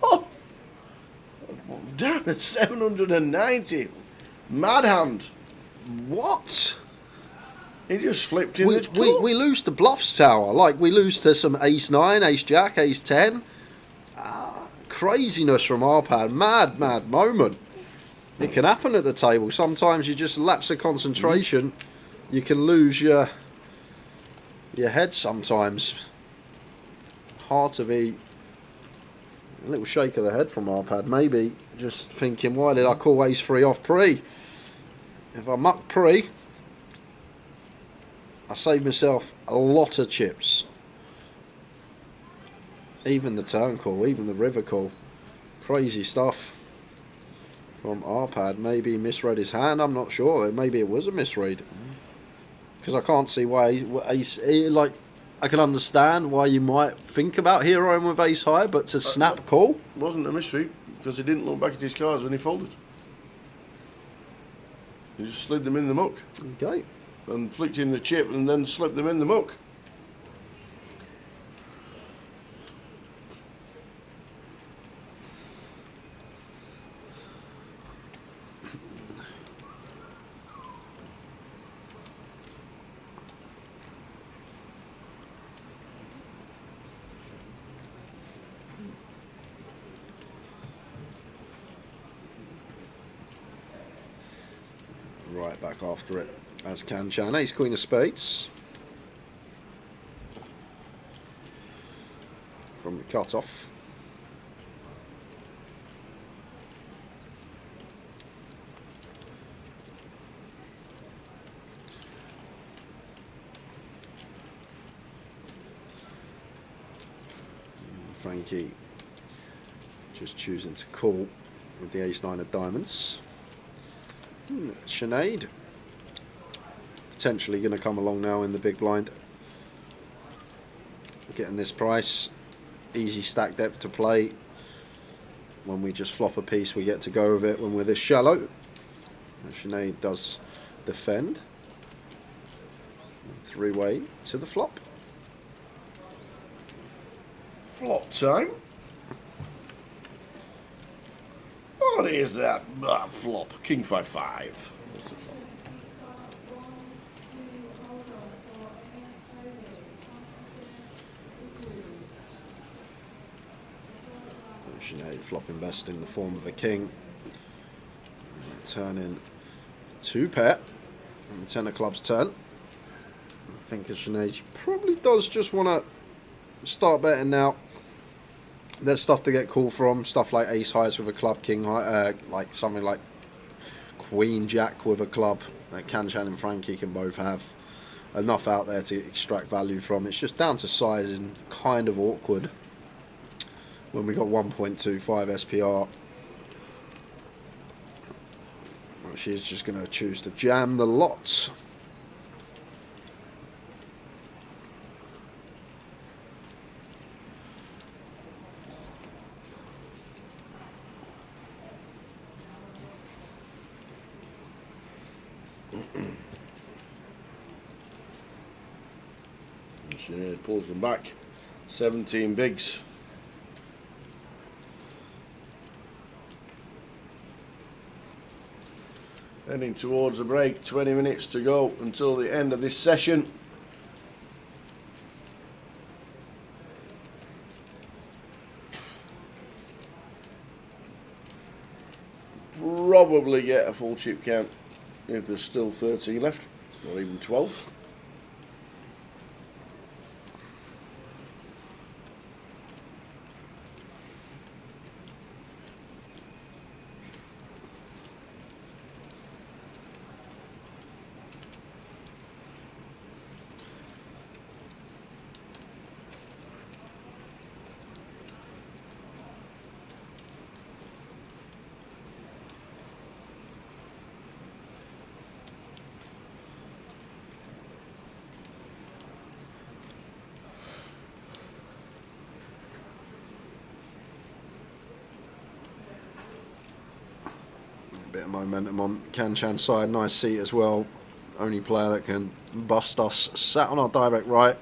Oh, down at 790. Mad hand. What? He just flipped in we lose the bluffs tower. Like we lose to some ace 9, ace jack, ace 10. Craziness from Arpad. Mad moment. It can happen at the table. Sometimes you just lapse of concentration. You can lose your head sometimes. Hard to be. A little shake of the head from Arpad. Maybe just thinking, why did I call ace 3 off pre? If I muck pre, I save myself a lot of chips. Even the turn call, even the river call. Crazy stuff from Arpad. Maybe he misread his hand, I'm not sure. Maybe it was a misread. Because I can't see why ace, like, I can understand why you might think about heroing with ace high, but to snap call? Wasn't a misread, because he didn't look back at his cards when he folded. He just slid them in the muck. Okay. And flicked in the chip and then slipped them in the muck. Right back after it as Kanchan. Ace queen of spades from the cut off. Frankie just choosing to call with the ace-9 of diamonds. Sinead potentially going to come along now in the big blind. Getting this price, easy stack depth to play. When we just flop a piece, we get to go with it when we're this shallow. Sinead does defend. 3-way to the flop. Flop time. What is that? Flop. King 5-5. Sinead flopping best in the form of a king. Turning 2 pair. And the 10 of clubs turn. I think Sinead probably does just want to start betting now. There's stuff to get called from, stuff like ace highs with a club, king high, like something like queen jack with a club that Kanchan and Frankie can both have enough out there to extract value from. It's just down to size and kind of awkward when we got 1.25 SPR. Well, she's just going to choose to jam the lots. She pulls them back. 17 bigs. Heading towards the break. 20 minutes to go until the end of this session. Probably get a full chip count if there's still 13 left, or even 12. Bit of momentum on Kanchan's side, nice seat as well. Only player that can bust us. Sat on our direct right.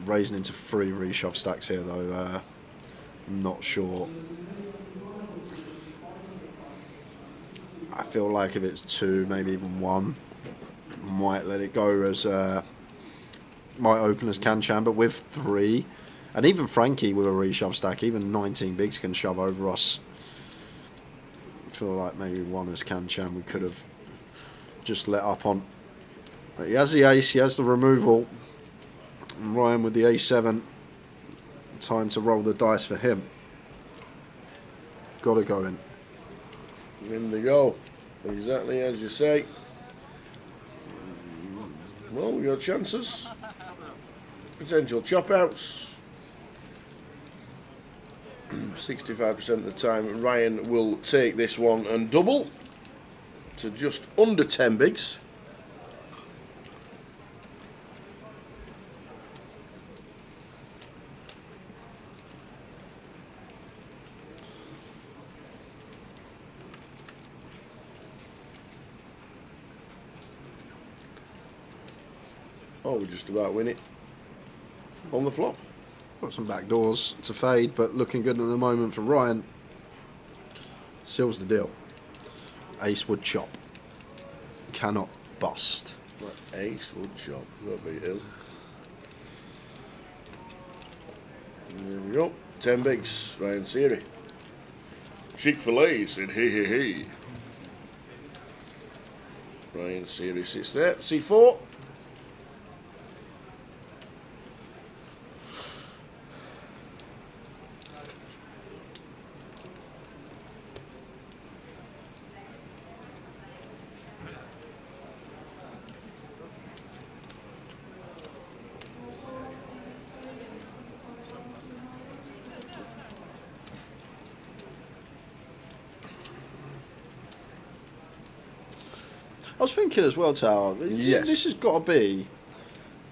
Raising into 3 reshove stacks here though. I'm not sure. I feel like if it's 2, maybe even 1, might let it go as might open as Kanchan, but with 3, and even Frankie with a reshove stack, even 19 bigs can shove over us. I feel like maybe 1 as Kanchan we could have just let up on. But he has the ace, he has the removal. And Ryan with the a7. Time to roll the dice for him. Gotta go in. In they go. Exactly as you say. Well, we got chances. Potential chop outs. 65% of the time Ryan will take this one and double to just under 10 bigs. Oh, we just about win it on the flop. Got some back doors to fade, but looking good at the moment for Ryan. Seals the deal. Ace would chop. Cannot bust. Ace would chop. That'd be ill. There we go. 10 bigs. Ryan Seary. Chick-fil-A said hey. Ryan Seary sits there. C4. I was thinking as well, Tower. This has got to be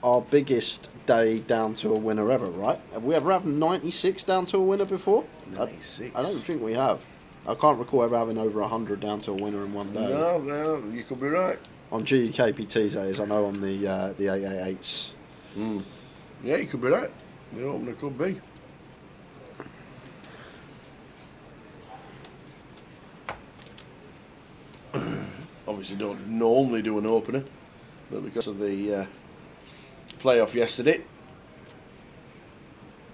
our biggest day down to a winner ever, right? Have we ever had 96 down to a winner before? 96. I don't think we have. I can't recall ever having over 100 down to a winner in one day. No, you could be right. On GUKPT's days, I know on the 888s. Yeah, you could be right. The opener could be. Obviously don't normally do an opener, but because of the playoff yesterday,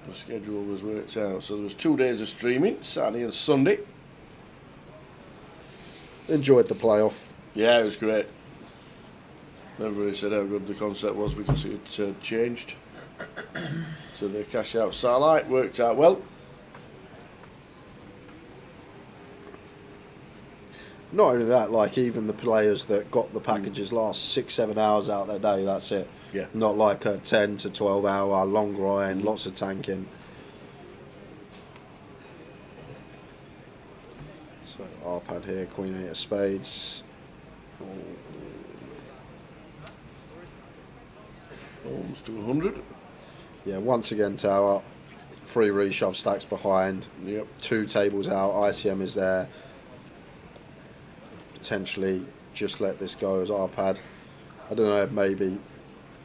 the schedule was worked out. So there was 2 days of streaming, Saturday and Sunday. Enjoyed the playoff. Yeah, it was great. Everybody said how good the concept was because it changed. So the cash out satellite worked out well. Not only that, like even the players that got the packages last 6-7 hours out their day, that's it. Yeah. Not like a 10 to 12 hour long grind, lots of tanking. So our pad here, Queen 8 of Spades. Almost to 100. Yeah, once again, Tower. 3 reshove stacks behind. Yep. 2 tables out. ICM is there. Potentially just let this go as our pad. I don't know, maybe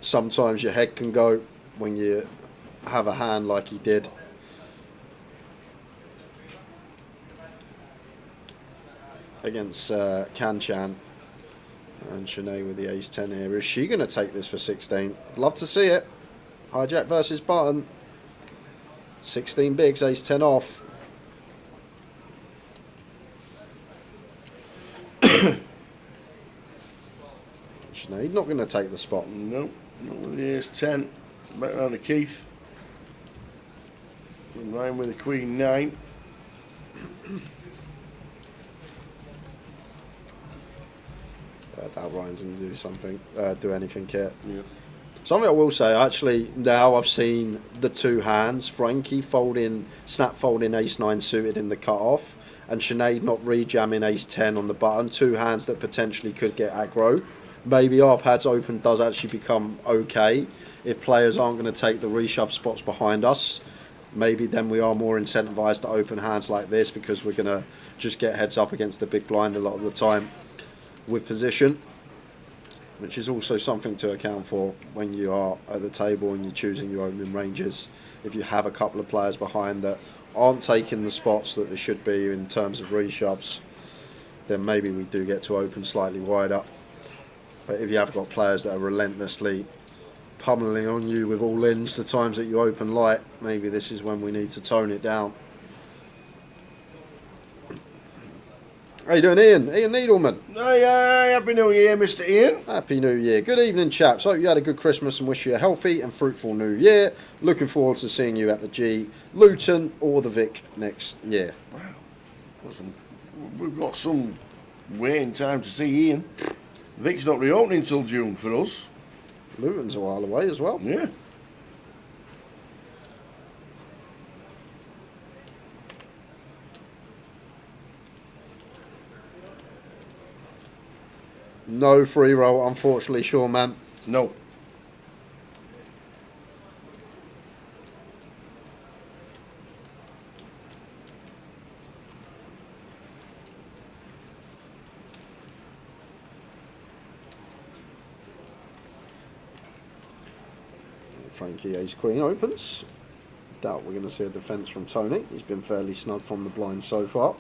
sometimes your head can go when you have a hand like he did. Against Kanchan. And Sinead with the ace-10 here. Is she going to take this for 16? I'd love to see it. Hijack versus button. 16 bigs, ace-10 off. Sinead not going to take the spot. No, not with the ace-10. Back round to Keith. In line with the Queen 9. Doubt Ryan's going to do something, do anything here. Yeah. Something I will say, actually, now I've seen the 2 hands. Frankie snap folding ace-9 suited in the cut-off, and Sinead not re-jamming ace-10 on the button. 2 hands that potentially could get aggro. Maybe our pad's open does actually become okay if players aren't going to take the reshove spots behind us. Maybe then we are more incentivized to open hands like this because we're going to just get heads up against the big blind a lot of the time with position, which is also something to account for when you are at the table and you're choosing your opening ranges. If you have a couple of players behind that aren't taking the spots that they should be in terms of reshoves, then maybe we do get to open slightly wider. But if you have got players that are relentlessly pummeling on you with all ins the times that you open light, maybe this is when we need to tone it down. How you doing, Ian? Ian Needleman. Hey, Happy New Year, Mr. Ian. Happy New Year. Good evening, chaps. Hope you had a good Christmas and wish you a healthy and fruitful New Year. Looking forward to seeing you at the G, Luton or the Vic next year. Wow. Listen, we've got some waiting time to see Ian. Vic's not reopening until June for us. Luton's a while away as well. Yeah. No free roll, unfortunately, Sean, man. No. Frankie ace queen opens. Doubt we're going to see a defence from Tony. He's been fairly snug from the blind so far.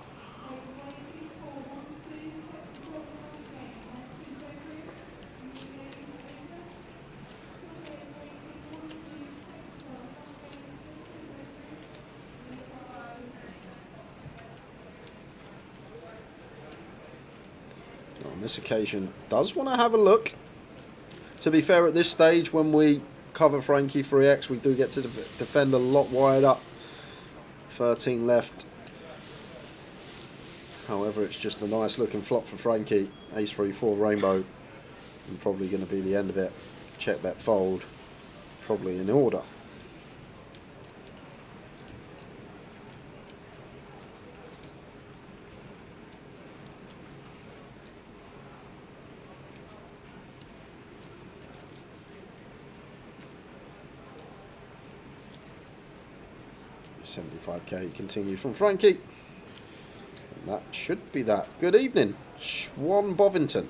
On this occasion, does want to have a look. To be fair, at this stage, when we cover Frankie 3x, we do get to defend a lot wider. 13 left. However, it's just a nice looking flop for Frankie. Ace 3-4 rainbow, and probably going to be the end of it. Check bet fold, probably in order. 75k continue from Frankie. And that should be that. Good evening, Swan Bovington.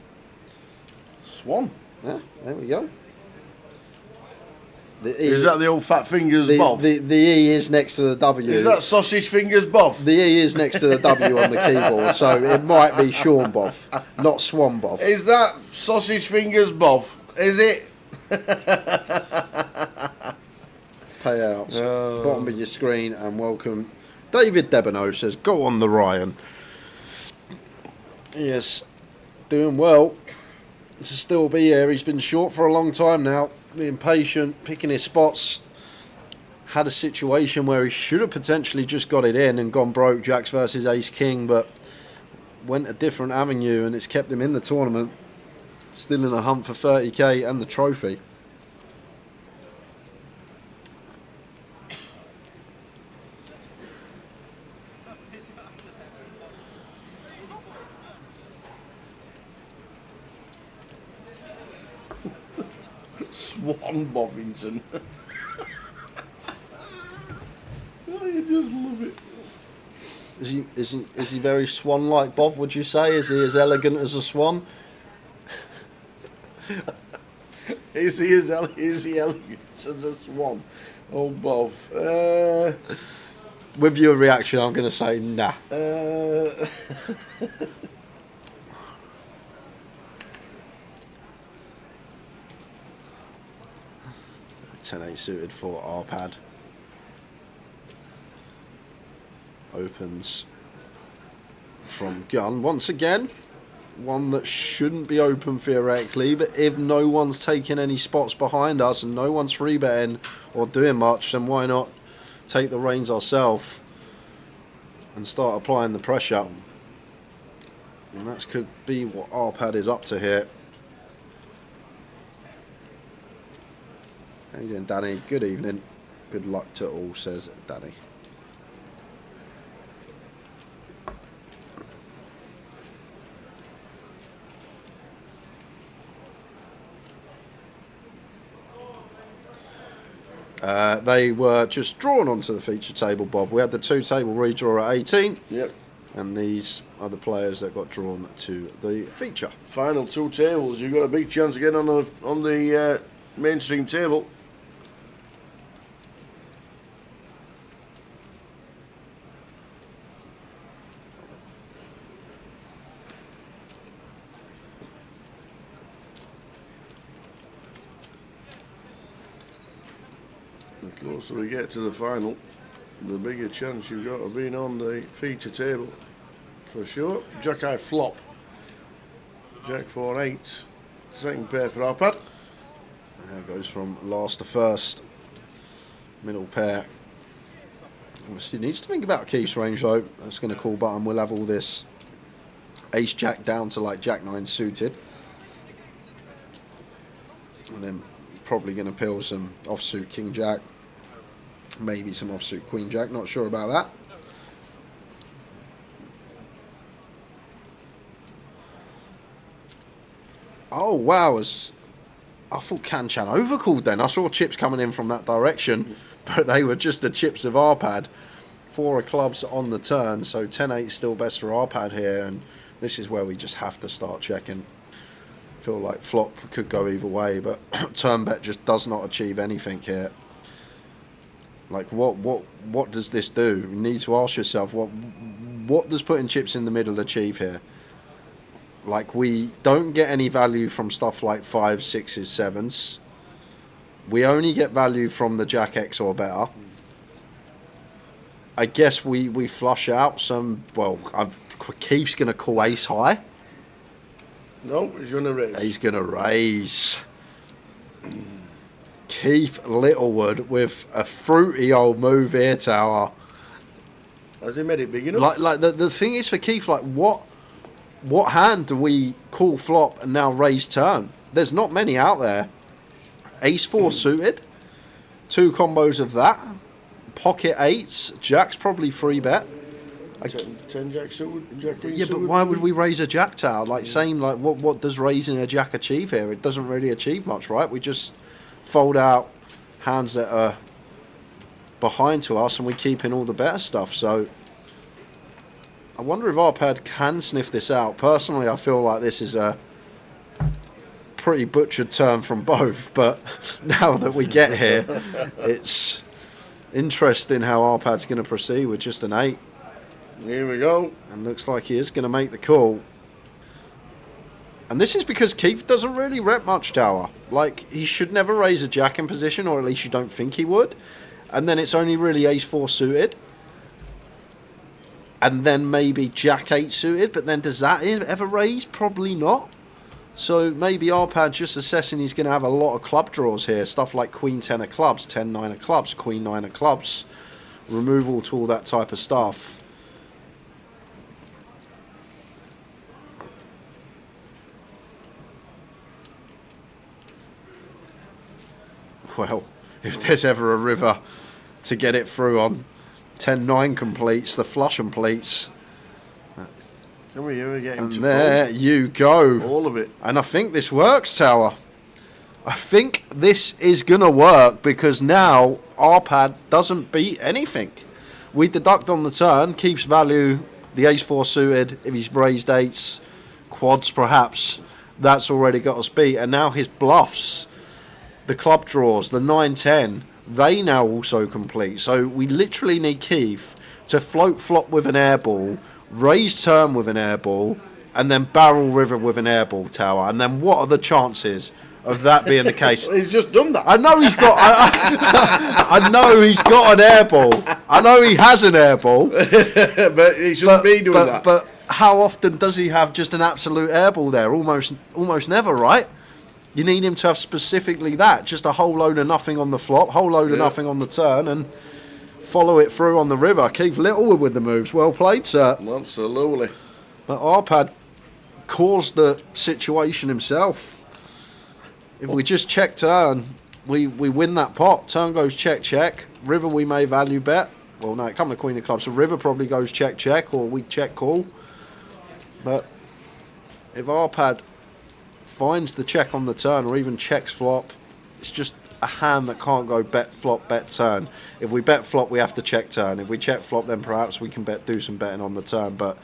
Swan. Yeah, there we go. Is that the old fat fingers Bob? The E is next to the W. Is that sausage fingers Bob? The E is next to the W on the keyboard, so it might be Sean Bob, not Swan Bob. Is that sausage fingers Bob? Is it? Payouts. Bottom of your screen, and welcome. David Debono says, go on the Ryan. Yes, doing well to still be here. He's been short for a long time now, being patient, picking his spots. Had a situation where he should have potentially just got it in and gone broke, Jacks versus Ace King, but went a different avenue and it's kept him in the tournament. Still in the hunt for 30k and the trophy. Swan Bovington. Oh, you just love it. Is he very swan-like, Bob, would you say? Is he as elegant as a swan? Is he elegant as a swan? Oh, Bob. With your reaction, I'm going to say nah. 10-8 suited for R-pad. Opens from gun once again. One that shouldn't be open theoretically, but if no one's taking any spots behind us and no one's free betting or doing much, then why not take the reins ourselves and start applying the pressure? And that could be what R-pad is up to here. How you doing, Danny? Good evening. Good luck to all, says Danny. They were just drawn onto the feature table, Bob. We had the 2-table redraw at 18. Yep. And these are the players that got drawn to the feature. Final 2 tables. You've got a big chance of getting on the mainstream table. The closer we get to the final, the bigger chance you've got of being on the feature table. For sure. Jack Eye flop. Jack 4-8. Second pair for R-pad. There goes from last to first. Middle pair. Obviously needs to think about Keith's range though. That's going to call button. We'll have all this Ace Jack down to like Jack 9 suited. And then probably going to peel some offsuit King Jack. Maybe some offsuit Queen Jack. Not sure about that. Oh wow, I thought Kanchan overcalled then. I saw chips coming in from that direction, but they were just the chips of R-pad. 4 of clubs on the turn, so 10-8 still best for R-pad here, and this is where we just have to start checking. Feel like flop could go either way, but turn bet just does not achieve anything here. Like what does this do? You need to ask yourself what does putting chips in the middle achieve here? Like, we don't get any value from stuff like 5s, 6s, 7s. We only get value from the Jack X or better. I guess we flush out some. Well, Keith's going to call ace high. No, he's going to raise. He's going to raise. Keith Littlewood with a fruity old move here, Tower. Has he made it big enough? Like the thing is for Keith, like what hand do we call flop and now raise turn? There's not many out there. Ace 4 suited. 2 combos of that. Pocket 8s. Jack's probably free bet. 10 Jack suited. Jack yeah, but why would we raise a Jack tower? Like, saying like what does raising a Jack achieve here? It doesn't really achieve much, right? We just fold out hands that are behind to us and we keep in all the better stuff. So I wonder if Arpad can sniff this out. Personally, I feel like this is a pretty butchered turn from both, but now that we get here, it's interesting how Arpad's going to proceed with just an 8. Here we go. And looks like he is going to make the call. And this is because Keith doesn't really rep much tower. Like, he should never raise a jack in position, or at least you don't think he would. And then it's only really ace-4 suited. And then maybe jack-8 suited, but then does that ever raise? Probably not. So maybe Arpad just assessing he's going to have a lot of club draws here. Stuff like Queen-10 of clubs, 10-9 of clubs, Queen-9 of clubs. Removal to all that type of stuff. Well, if there's ever a river to get it through on, 10-9 completes, the flush completes. Can we ever get him And to there fold? you go. All of it. And I think this works, Tower. I think this is going to work because now Arpad doesn't beat anything. We deduct on the turn, keeps value, the ace-4 suited, if he's raised 8s, quads perhaps, that's already got us beat. And now his bluffs, the club draws, the 9-10, they now also complete. So we literally need Keith to float flop with an airball, raise turn with an airball, and then barrel river with an airball, Tower. And then what are the chances of that being the case? He's just done that. I know he's got. I know he's got an airball. I know he has an airball, but he shouldn't be doing that. But how often does he have just an absolute airball there? Almost never, right? You need him to have specifically that, just a whole load of nothing on the flop, whole load of nothing on the turn, and follow it through on the river. Keith Littlewood with the moves. Well played, sir. Absolutely. But Arpad caused the situation himself. If we just check turn, we win that pot. Turn goes check, check. River we may value bet. Well, no, it come to Queen of Clubs. So river probably goes check, check, or we check call. But if Arpad finds the check on the turn, or even checks flop, it's just a hand that can't go bet flop, bet turn. If we bet flop, we have to check turn. If we check flop, then perhaps we can do some betting on the turn. But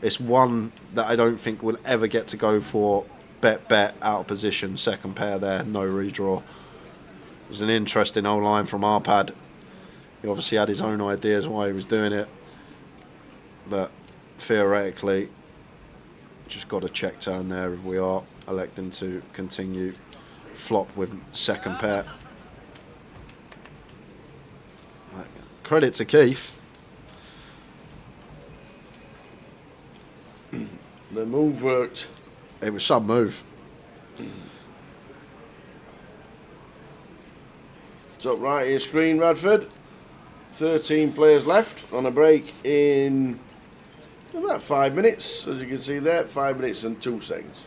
it's one that I don't think we'll ever get to go for bet out of position. Second pair there, no redraw. It was an interesting old line from Arpad. He obviously had his own ideas why he was doing it, but theoretically just got a check turn there if we are electing to continue flop with second pair. Credit to Keith. The move worked. It was some move. Top right of your screen, Radford. 13 players left on a break in about 5 minutes. As you can see there, 5 minutes and 2 seconds.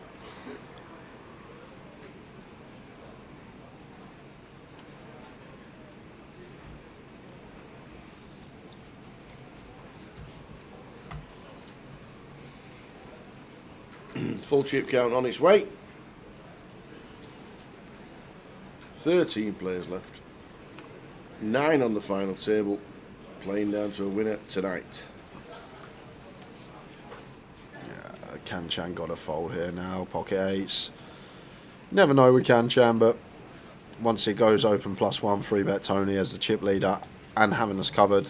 Full chip count on its way. 13 players left. 9 on the final table, playing down to a winner tonight. Yeah, Kanchan got a fold here now, pocket 8s. Never know with Kanchan, but once it goes open +1, 3-bet Tony as the chip leader and having us covered.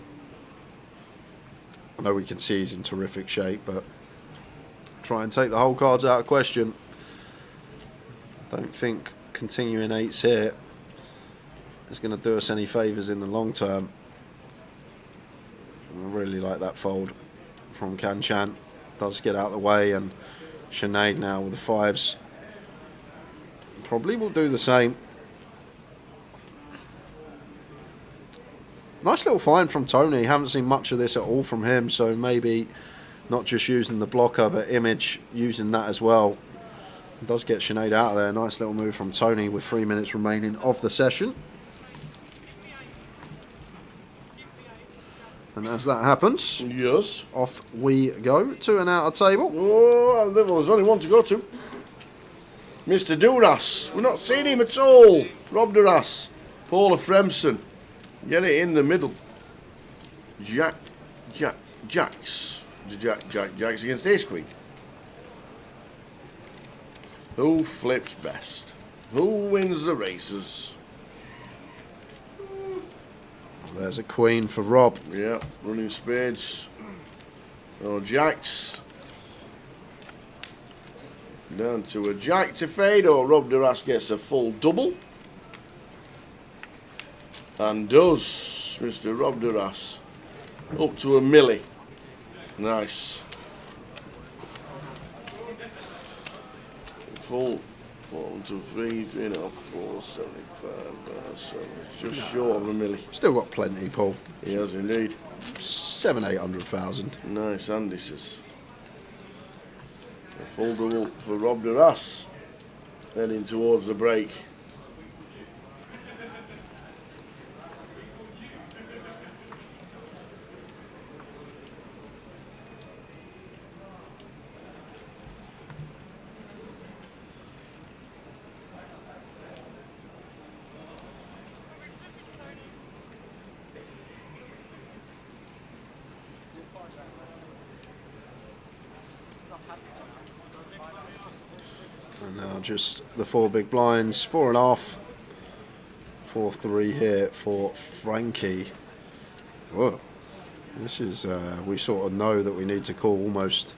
I know we can see he's in terrific shape, but try and take the whole cards out of question. Don't think continuing 8s here is going to do us any favours in the long term. I really like that fold from Kanchan. Does get out of the way, and Sinead now with the 5s probably will do the same. Nice little find from Tony. Haven't seen much of this at all from him, so maybe not just using the blocker, but Image using that as well. Does get Sinead out of there. Nice little move from Tony with 3 minutes remaining of the session. And as that happens, yes, off we go to an outer table. Oh, well, there's only one to go to. Mr. Duras. We're not seeing him at all. Rob Duras. Paula Fremson. Get it in the middle. Jacks against ace queen. Who flips best? Who wins the races? There's a queen for Rob. Yeah, running spades. Oh, jacks. Down to a jack to fade, or Rob Duras gets a full double. And does Mr. Rob Duras. Up to a milli. Nice. Full 1, 2, 3, 3.5, 4, 75, 7. Just short of a milli. Still got plenty, Paul. He has indeed. 700,000-800,000. Nice, Andy says. A full double for Rob Duras. Heading towards the break. And now just the 4 big blinds, 4.5, 4-3 here for Frankie. Whoa, this is, we sort of know that we need to call almost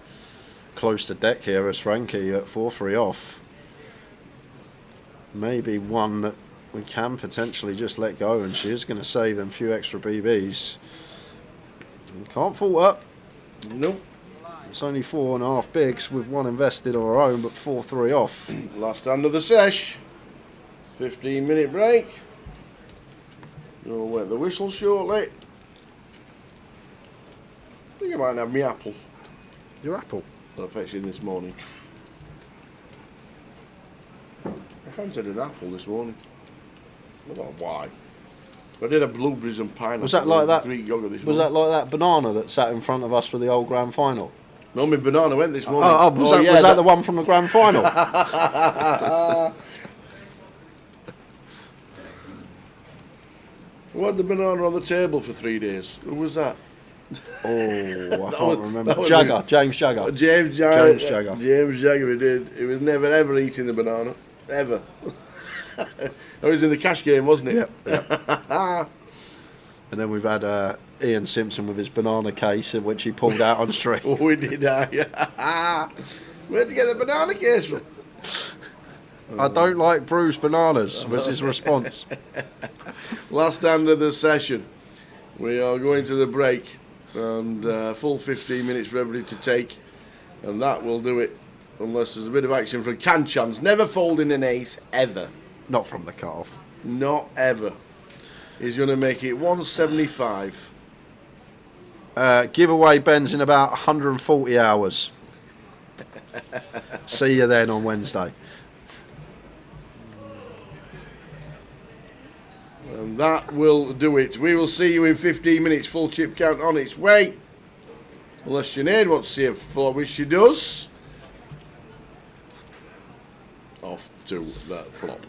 close to deck here as Frankie at 4-3 off. Maybe one that we can potentially just let go, and she is going to save them few extra BBs. Can't fault her. Nope. It's only 4.5 bigs with 1 invested of our own, but 4-3 off. Last hand of the sesh. 15-minute break. You'll wet the whistle shortly. I think I might have my apple. Your apple? That I fetched in this morning. I fancied an apple this morning. I don't know why. I did have blueberries and pineapple. Was that like that? Greek yogurt this Was morning. that like that banana that sat in front of us for the old grand final? No, my banana went this morning. Was that the one from the grand final? We had the banana on the table for 3 days. Who was that? Oh, I can't remember. Jagger, James Jagger. James Jagger. James Jagger. James Jagger, he did. He was never ever eating the banana. Ever. It was in the cash game, wasn't it? Yep. And then we've had Ian Simpson with his banana case, which he pulled out on stream. Oh, we did, Where'd you get the banana case from? I don't like bruised bananas, was his response. Last hand of the session. We are going to the break, and full 15 minutes for everybody to take, and that will do it, unless there's a bit of action from Kanchans. Never folding an ace, ever. Not from the cut-off. Not ever. He's going to make it 175. Giveaway Ben's in about 140 hours. See you then on Wednesday. And that will do it. We will see you in 15 minutes. Full chip count on its way. Unless Sinead wants to see a four, which she does. Off to that flop.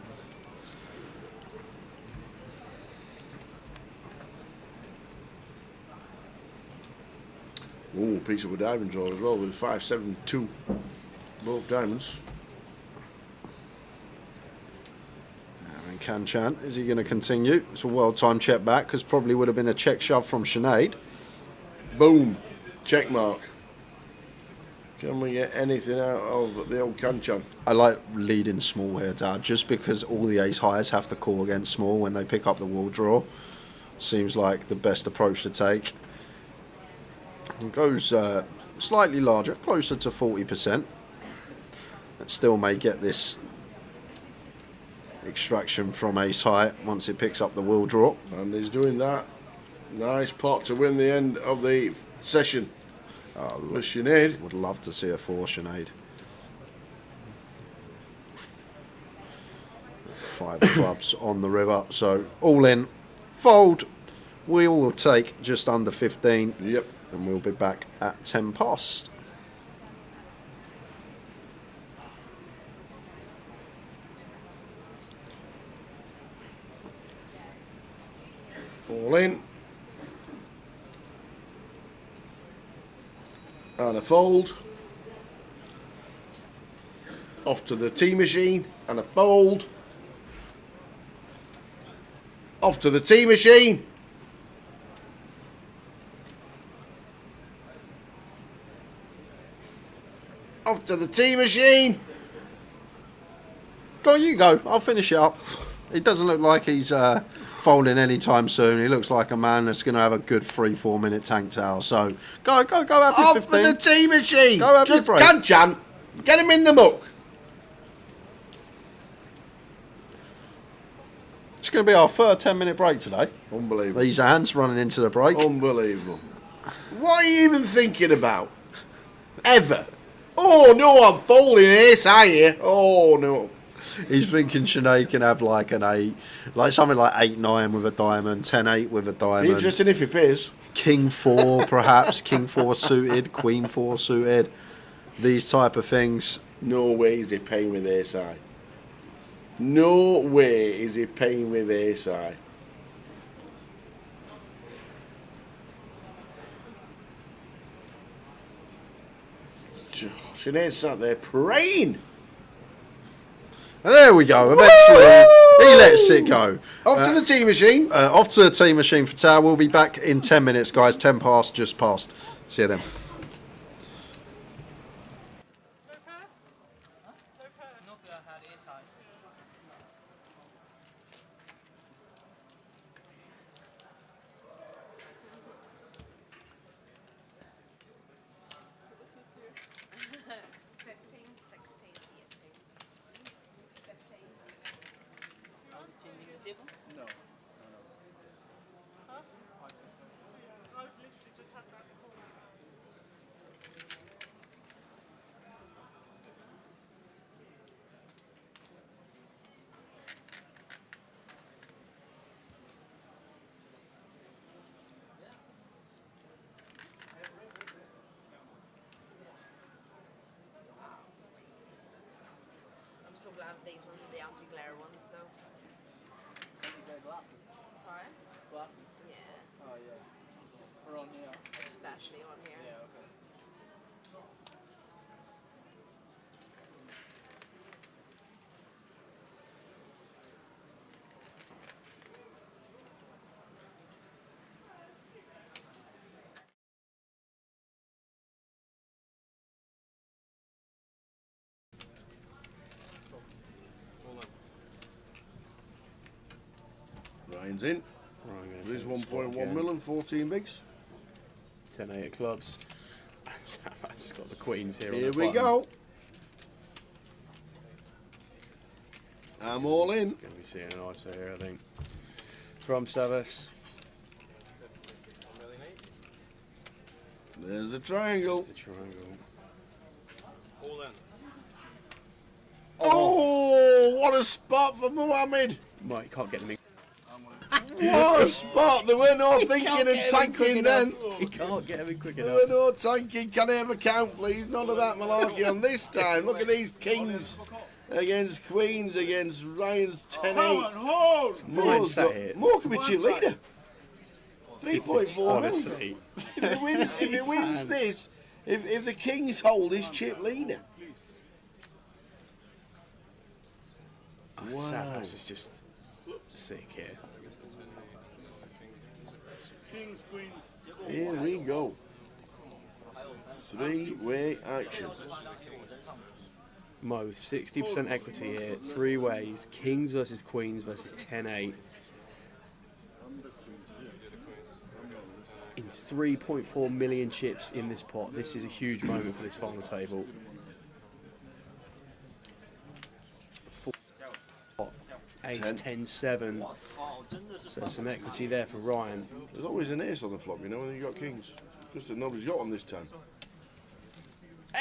Ooh, piece of a diamond draw as well with 5-7-2. Both diamonds. And Kanchan, is he going to continue? It's a well-timed check back, because probably would have been a check shove from Sinead. Boom. Check mark. Can we get anything out of the old Kanchan? I like leading small here, Dad, just because all the ace highs have to call against small when they pick up the wall draw. Seems like the best approach to take. It goes slightly larger, closer to 40%. It still may get this extraction from ace high once it picks up the wheel draw. And he's doing that. Nice pot to win the end of the session. For Sinead. Would love to see a 4 Sinead. 5 clubs on the river, so all in. Fold. We will take just under 15. Yep. And we'll be back at 10 past. All in. And a fold. Off to the tea machine and a fold. Off to the tea machine. Off to the tea machine. Go on, you go. I'll finish it up. It doesn't look like he's folding anytime soon. He looks like a man that's going to have a good 3-4 minute tank towel. So go have your 15. Off for the tea machine. Go have your break. Kanchan, get him in the muck. It's going to be our third 10-minute break today. Unbelievable. These hands running into the break. Unbelievable. What are you even thinking about? Ever? Oh no, I'm folding this, are you? Oh no. He's thinking Sinead can have like an 8, like something like 8-9 with a diamond, 10-8 with a diamond. Interesting if he pays. King 4 perhaps, King 4 suited, Queen 4 suited. These type of things. No way is he paying with ace high. No way is he paying with ace high. Sinead sat there praying. And there we go. Eventually, he lets it go. Off to the tea machine. Off to the tea machine for Tower. We'll be back in 10 minutes, guys. 10 past, just past. See you then. I'm so glad these ones are the anti-glare ones, though. Sorry? Glasses? Yeah. Oh, yeah. For on here? Especially on here. Yeah, okay. Ryan's in. There's 1.1 million, 14 bigs. 10-8 of clubs. That's got the queens here. Here we go. I'm all in. Going to be seeing an ISO here, I think. From Savas. There's a triangle. The triangle. All in. Oh, what a spot for Mohammed. Mike, you can't get them in. What a spot. There were no thinking and tanking then. He can't get him in quick There enough. were no tanking. Can I have a count, please? None of that malarkey on this time. Look at these kings against queens against Ryan's 10-8. More could be chip leader. 3.4 honestly. If he wins this, if the kings hold his chip leader. Wow. Savas is just sick here. Kings, queens. Here we go. Three-way action. Mo, 60% equity here. 3 ways. Kings versus queens versus 10-8. In 3.4 million chips in this pot. This is a huge moment for this final table. Ace 10-7. So some equity there for Ryan. There's always an ace on the flop, you know, when you've got kings. Just that nobody's got one this time.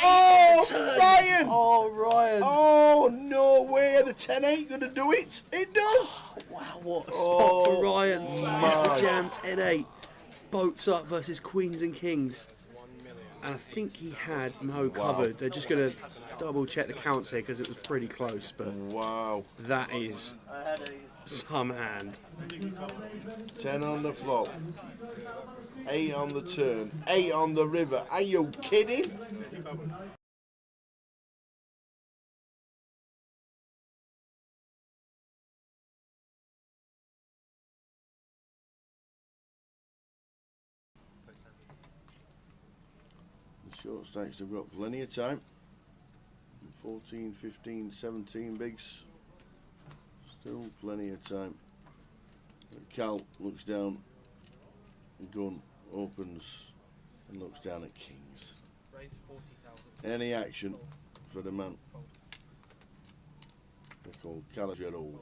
Oh, Ryan! Oh, Ryan! Oh, no way! The 10-8 going to do it? It does! Wow, what a spot for Ryan. Mr. Jam 10-8. Boats up versus queens and kings. And I think he had Mo covered. They're just going to double check the counts here because it was pretty close. But wow, that is some hand. 10 on the flop. 8 on the turn. 8 on the river. Are you kidding? The short stacks have got plenty of time. 14, 15, 17 bigs. Still plenty of time. Cal looks down, gun opens and looks down at kings. Any action for the man. They're called Calagero.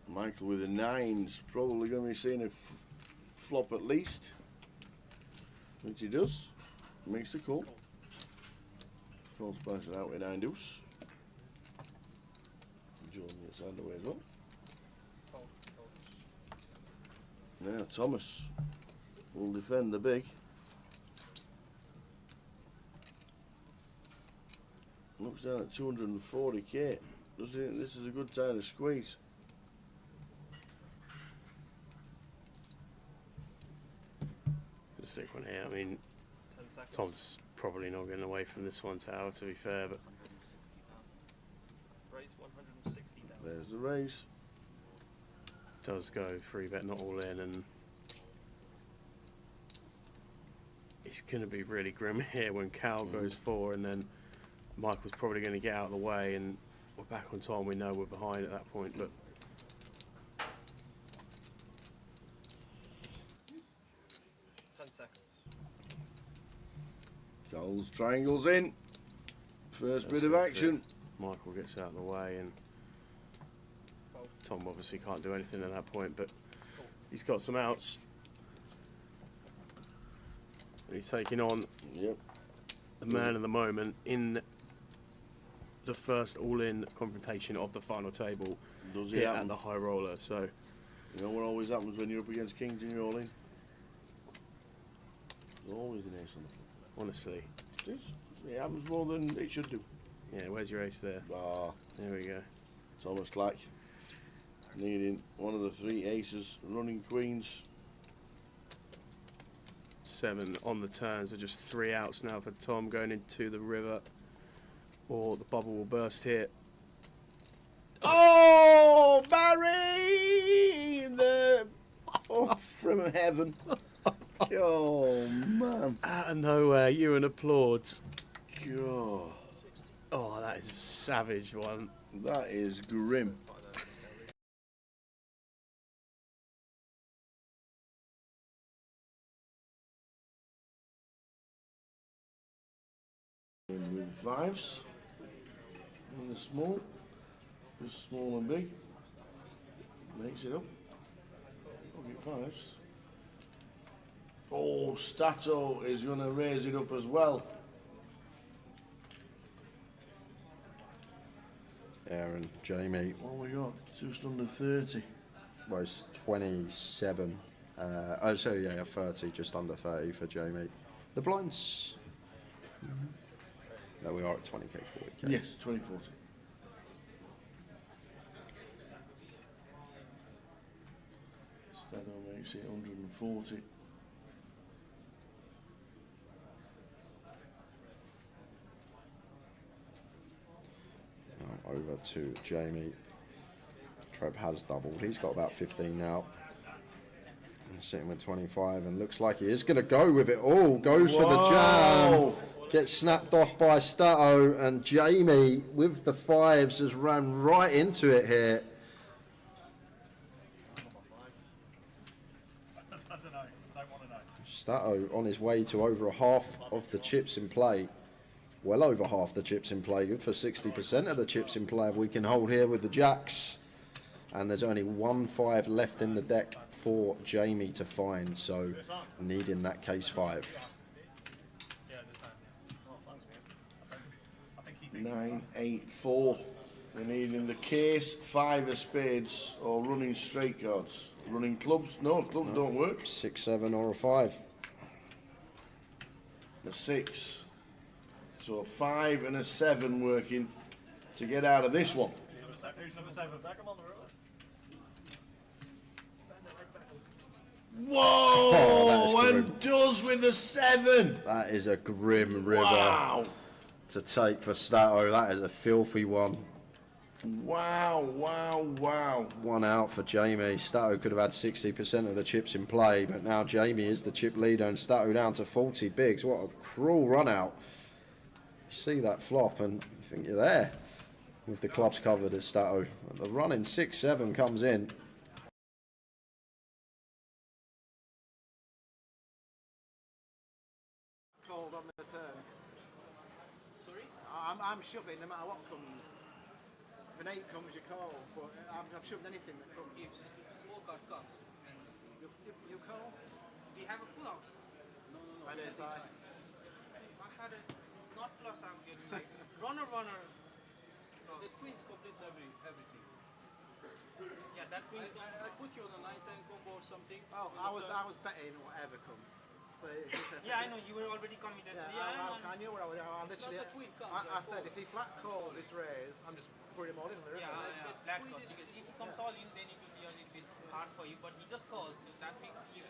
Michael with a 9's probably going to be seeing a flop at least, which he does. Makes the call. Calls plays it out with 9 deuce. Jordan gets underway as well. Now Thomas will defend the big. Looks down at 240k. Does he think this is a good time to squeeze? It's a sick one here. I mean, Tom's probably not getting away from this one tower, to be fair, but there's the raise. Does go 3-bet, not all in, and it's going to be really grim here when Cal goes 4, and then Michael's probably going to get out of the way, and we're back on Tom. We know we're behind at that point, but 10 seconds. Goals, triangles in. First bit of action. Michael gets out of the way, and Tom obviously can't do anything at that point, but he's got some outs. And he's taking on the man of the moment in the first all-in confrontation of the final table. Does here it happen? at the high roller. So you know what always happens when you're up against kings and you're all in? There's always an ace on the floor. Honestly. It is. It happens more than it should do. Yeah, where's your ace there? Ah, there we go. Thomas Clack needing one of the 3 aces, running queens. 7 on the turn, so just 3 outs now for Tom going into the river, or the bubble will burst here. Oh, Barry! The from heaven. Oh, man. Out of nowhere, Ewan applauds. God. Oh, that is a savage one. That is grim. With 5s. And the small. Just small and big. Makes it up. Pocket 5s. Oh, Stato is going to raise it up as well. Aaron, Jamie. What we got? Just under 30. Well, it's 27. Oh, so yeah, 30, just under 30 for Jamie. The blinds. No, we are at 20k, 40k. Yes, 2040. Stato makes it 140. Now over to Jamie. Trev has doubled. He's got about 15 now. And sitting with 25, and looks like he is going to go with it all. Goes for the jam. Gets snapped off by Stato, and Jamie with the 5s has ran right into it here. Stato on his way to over half of the chips in play. Well over half the chips in play. Good for 60% of the chips in play if we can hold here with the jacks. And there's only 1 5 left in the deck for Jamie to find, so needing that case 5. 9, 8, 4. We're needing the case, 5 of spades, or running straight cards. Running clubs? No, clubs don't work. 6, 7, or a 5. The 6. So a 5 and a 7 working. to get out of this one. Whoa! Oh, and does with the 7. That is a grim river Wow! to take for Stato. That is a filthy one. Wow! Wow! Wow! One out for Jamie. Stato could have had 60% of the chips in play, but now Jamie is the chip leader and Stato down to 40 bigs. What a cruel run out. You see that flop and you think you're there with the clubs covered as Stato. The run in 6-7 comes in. Cold on the turn. Sorry? I'm shoving no matter what comes. If an 8 comes, you call. But I've shoved anything that comes. If small card comes, and You call? do you have a full house? No. By their side. If I had a not plus, I'm getting like runner. The queens completes everything. Yeah, that queen. I put you on a 9-10 combo or something. Oh, I was betting whatever come. So Yeah, I know you were already committed. I knew where I was. I literally. Not the queen comes, I said if he flat calls this raise, I'm just putting him all in the river. Yeah, flat call. Because if he comes all in, then it will be a little bit hard for you. But he just calls, so that means he's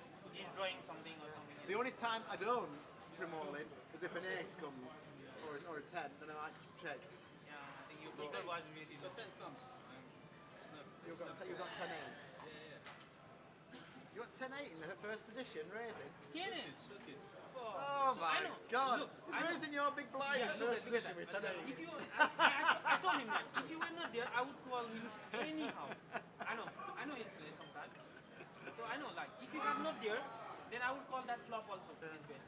drawing something or something. The only time I don't put him all in is if an ace comes or a 10, then I might just check. Yeah, I think your figure was really. The 10 comes. You've got 10-8. You got 10-8 in the first position, raising. Yeah. Oh my God! He's raising your big blind in first position with 10-8. If you, I told him like, if you were not there, I would call you anyhow. I know he plays sometimes. So I know like, if you are not there, then I would call that flop also. This bet,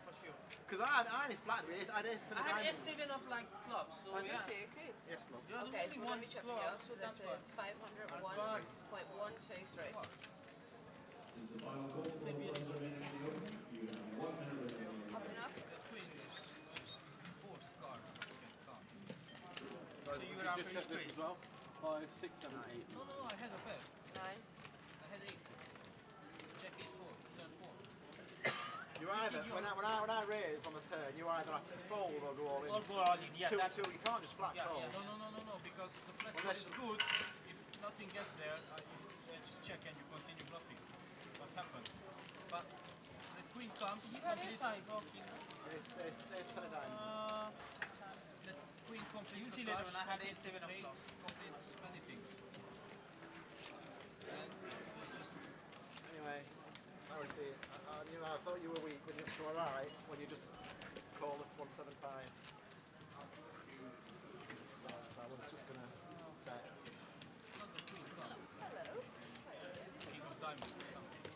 for sure. Because I only flattened with I had ace 10 I had diamonds. S7 of like clubs. So Was yeah. this you, Keith? Yes, love. Okay, so let me check you out. So this is 501.123. Just check this as well. 5, 6, 7, 8. No, I had a bet. 9. I had 8. Check 8, 4, turn 4. You either when I raise on the turn, you either have to fold or go all in. Or go all in, yeah. Two, you can't just flat call. Yeah, no, because the flat call is good. If nothing gets there, you just check and you continue bluffing. What happened? But the queen comes. You had a side blocking. It's 10 of diamonds. The queen completes. You see later when I had a 7 of clubs. Completes many things. And just Anyway, that's how I see it. I thought you were weak when you were right when you just called at 175. So I was just gonna bet. not the queen comes. Hello. King of diamonds or something.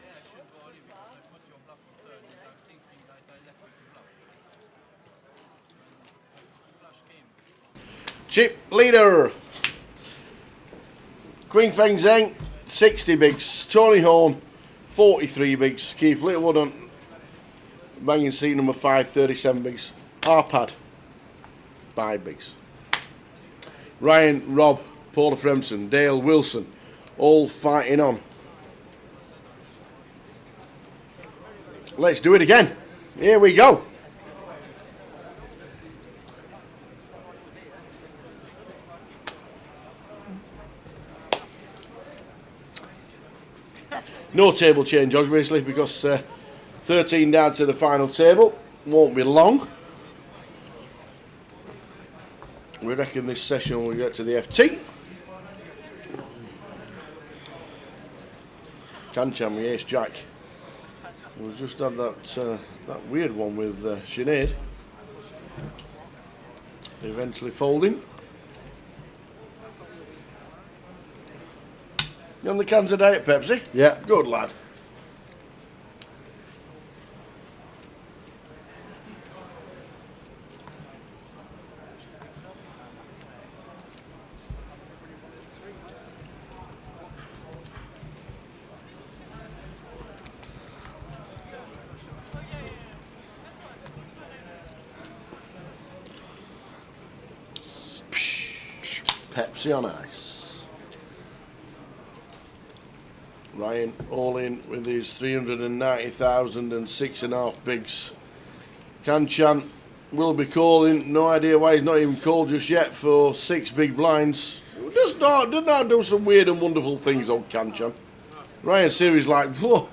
Yeah, I should go all in because I put your bluff on turn and I'm thinking that I left you to bluff. Flush game. Chip leader. Queen Feng Zheng, 60 bigs. Tony Horn, 43 bigs. Keith Littlewood on banging seat number 5, 37 bigs. Arpad, 5 bigs. Ryan, Rob, Paula Fremson, Dale Wilson, all fighting on. Let's do it again. Here we go. No table change, obviously, because 13 down to the final table. Won't be long. We reckon this session will get to the FT. Can-Chan with Ace Jack. We've just had that weird one with Sinead. Eventually folding. You on the cans of Diet Pepsi? Yeah. Good lad. Pepsi on ice. Ryan all in with his 390,000 and 6.5 bigs. Kanchan will be calling. No idea why he's not even called just yet for 6 big blinds. Does not do some weird and wonderful things on Kanchan. Ryan Series like, whoa,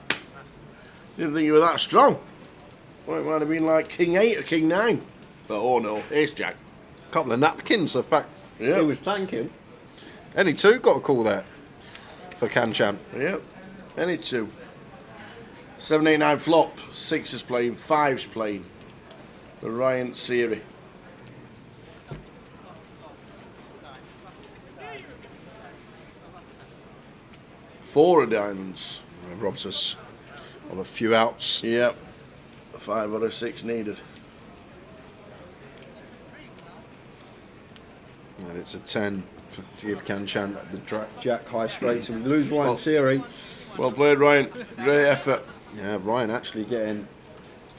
didn't think you were that strong. Well, it might have been like King 8 or King 9. But oh no, Ace Jack. Couple of napkins, the fact he was tanking. Any two got a call there for Kanchan. Yep, any two. 7, 8, 9 flop. 6 is playing, 5's playing. The Ryan Series. Four of diamonds. Robs us of a few outs. Yep. 5 out of 6 needed. And it's a 10 to give Kanchan the Jack high straight. So we lose Ryan Series. Well played, Ryan. Great effort. Yeah, Ryan actually getting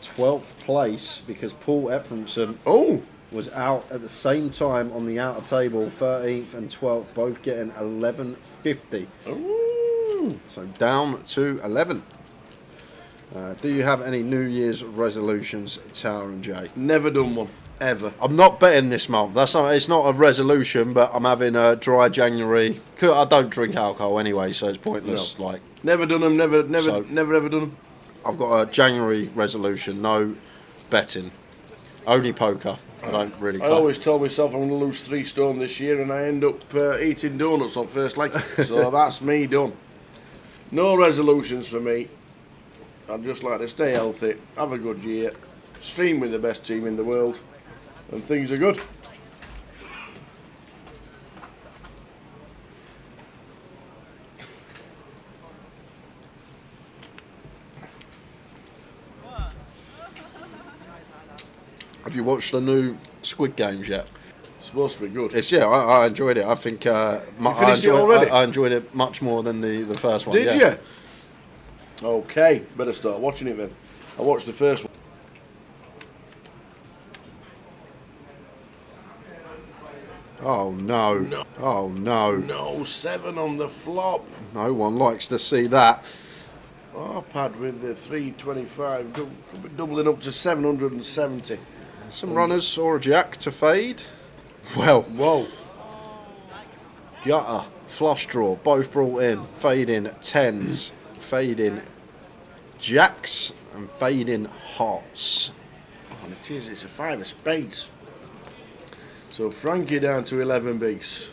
12th place because Paul Ephraimson was out at the same time on the outer table. 13th and 12th both getting 1150. So down to 11. Do you have any New Year's resolutions, Tower and Jay? Never done one, ever. I'm not betting this month. It's not a resolution, but I'm having a dry January. I don't drink alcohol anyway, so it's pointless. No. Like never done them. Never ever done them. I've got a January resolution. No betting, only poker. I don't really. I always tell myself I'm going to lose 3 stone this year, and I end up eating donuts on first leg. So that's me done. No resolutions for me. I'd just like to stay healthy, have a good year, stream with the best team in the world, and things are good. Have you watched the new Squid Games yet? It's supposed to be good. I enjoyed it. I think you finished it already? I enjoyed it much more than the first one. Did you? Okay, better start watching it then. I watched the first one. Oh no. Oh no. No, 7 on the flop. No one likes to see that. Pad with the 325, doubling up to 770. Some runners or a jack to fade. Well, whoa. Gutter, flush draw, both brought in. Fading 10s, fading jacks, and fading hearts. Oh, it is. It's a 5 of spades. So Frankie down to 11 bigs.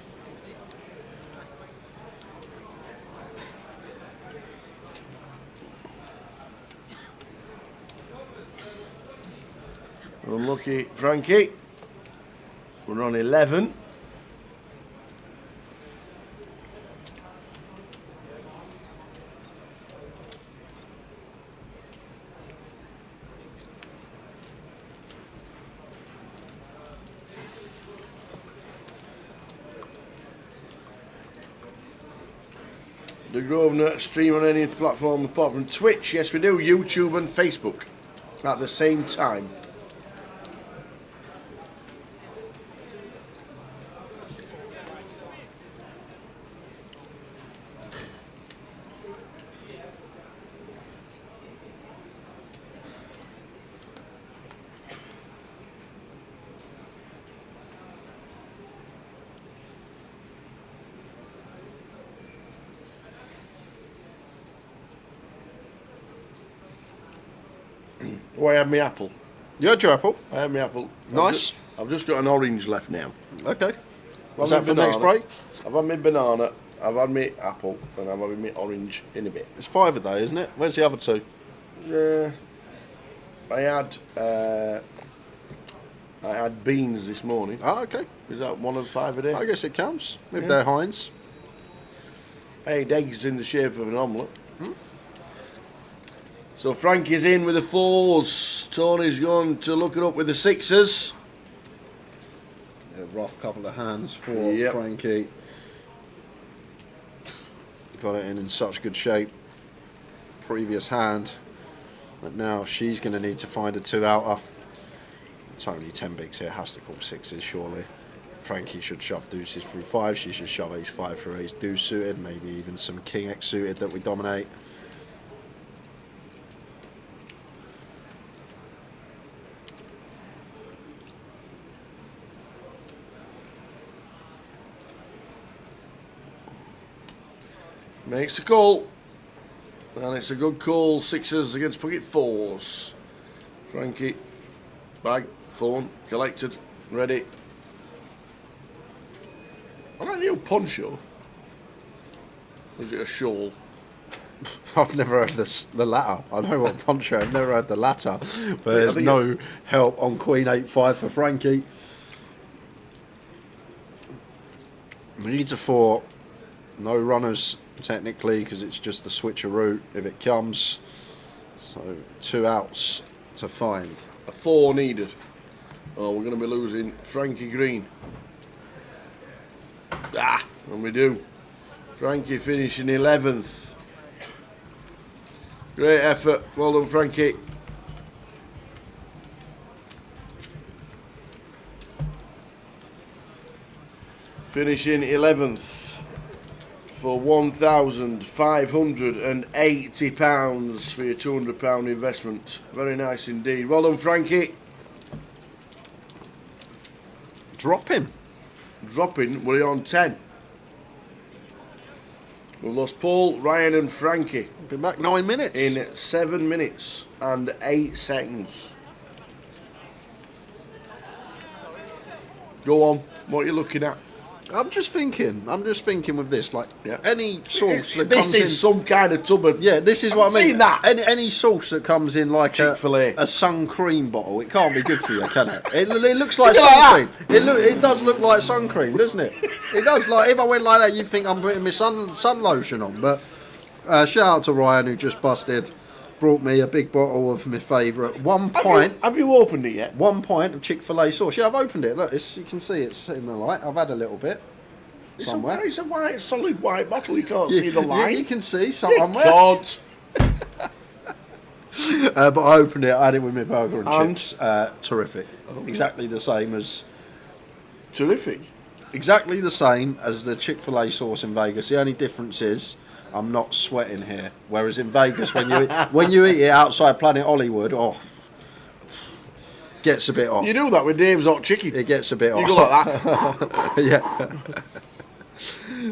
Unlucky Frankie. We're on 11. The Grosvenor stream on any platform apart from Twitch. Yes, we do. YouTube and Facebook at the same time. Oh, I had my apple. You had your apple? I had my apple. Nice. I've just got an orange left now. Okay. Is that for next break? I've had my banana, I've had my apple, and I've had my orange in a bit. It's 5 a day, isn't it? Where's the other 2? I had beans this morning. Oh, okay. Is that 1 of 5 a day? I guess it counts, if they're Heinz. I ate eggs in the shape of an omelette. So Frankie's in with the 4s. Tony's going to look it up with the 6s. A rough couple of hands for Frankie. Got it in such good shape. Previous hand. But now she's going to need to find a 2 outer. Tony 10 bigs here has to call 6s surely. Frankie should shove deuces through 5. She should shove ace 5 through ace deuce suited. Maybe even some king x suited that we dominate. Makes a call. And it's a good call. 6s against pocket 4s. Frankie. Bag. Phone. Collected. Ready. I like the old poncho. Or is it a shawl? I've never heard the latter. I know what poncho, I've never heard the latter. But there's no help on queen 8-5 for Frankie. Needs a 4. No runners technically because it's just the switcheroo if it comes. So 2 outs to find. A 4 needed. Oh, we're going to be losing Frankie Green. And we do. Frankie finishing 11th. Great effort. Well done, Frankie. Finishing 11th for £1,580 for your £200 investment. Very nice indeed. Well done, Frankie. Dropping. We're on 10. We've lost Paul, Ryan and Frankie. Been back 9 minutes. In 7 minutes and 8 seconds. Go on. What are you looking at? I'm just thinking with this, like any sauce that this comes in. is some kind of tub of. Yeah, this is what I mean. Seen that. Any sauce that comes in like Chick-fil-A. a sun cream bottle, it can't be good for you, can it? It looks like sun cream. It does look like sun cream, doesn't it? It does. Like if I went like that, you'd think I'm putting my sun lotion on. But shout out to Ryan who just busted. Brought me a big bottle of my favourite 1 pint. Have you opened it yet? 1 pint of Chick-fil-A sauce. Yeah, I've opened it. Look, you can see it's in the light. I've had a little bit. Somewhere. It's a white, solid white bottle. You can't see the line. Yeah, you can see somewhere. God. But I opened it. I had it with my burger and chips. Terrific. Exactly the same as. Terrific. Exactly the same as the Chick-fil-A sauce in Vegas. The only difference is I'm not sweating here. Whereas in Vegas, when you eat it outside Planet Hollywood, gets a bit hot. You do that with Dave's hot chicken. It gets a bit hot. You go like that. Yeah.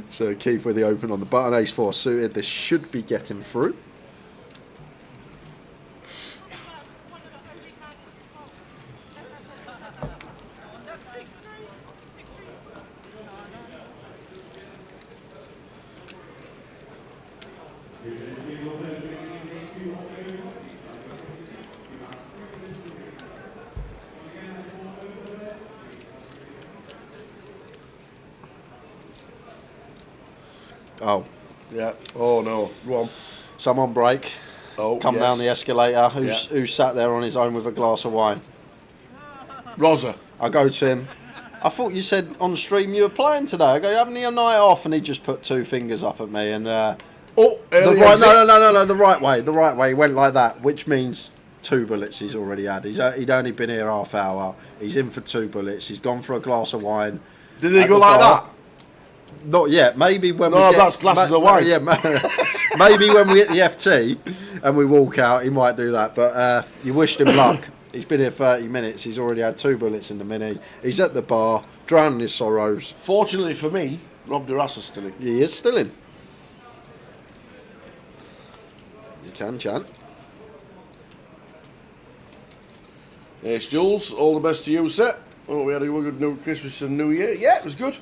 So Keith with the open on the button, ace 4 suited. This should be getting through. Oh. Yeah. Oh no. Go on. Someone break. Oh, come down the escalator. Who's sat there on his own with a glass of wine? Rosa. I go to him. I thought you said on stream you were playing today. I go, haven't you a night off? And he just put 2 fingers up at me and no, the right way. The right way. He went like that, which means 2 bullets he's already had. He'd only been here half hour. He's in for 2 bullets. He's gone for a glass of wine. Did he go like that? Not yet. Maybe when we get, that's glasses of wine. Yeah, maybe when we hit the FT and we walk out, he might do that. But you wished him luck. He's been here 30 minutes. He's already had 2 bullets in the mini. He's at the bar, drowning his sorrows. Fortunately for me, Rob Durasa's still in. He is still in. You can chant. Yes, Jules. All the best to you, sir. Oh, we had a good new Christmas and New Year. Yeah, it was good.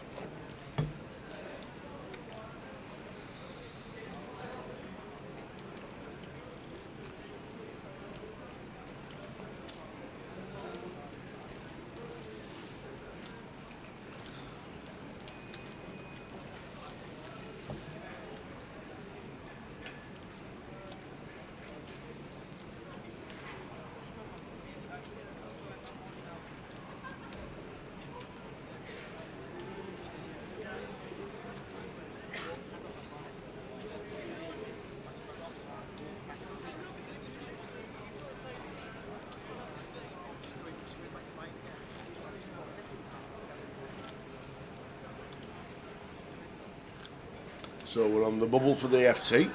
So we're on the bubble for the FT.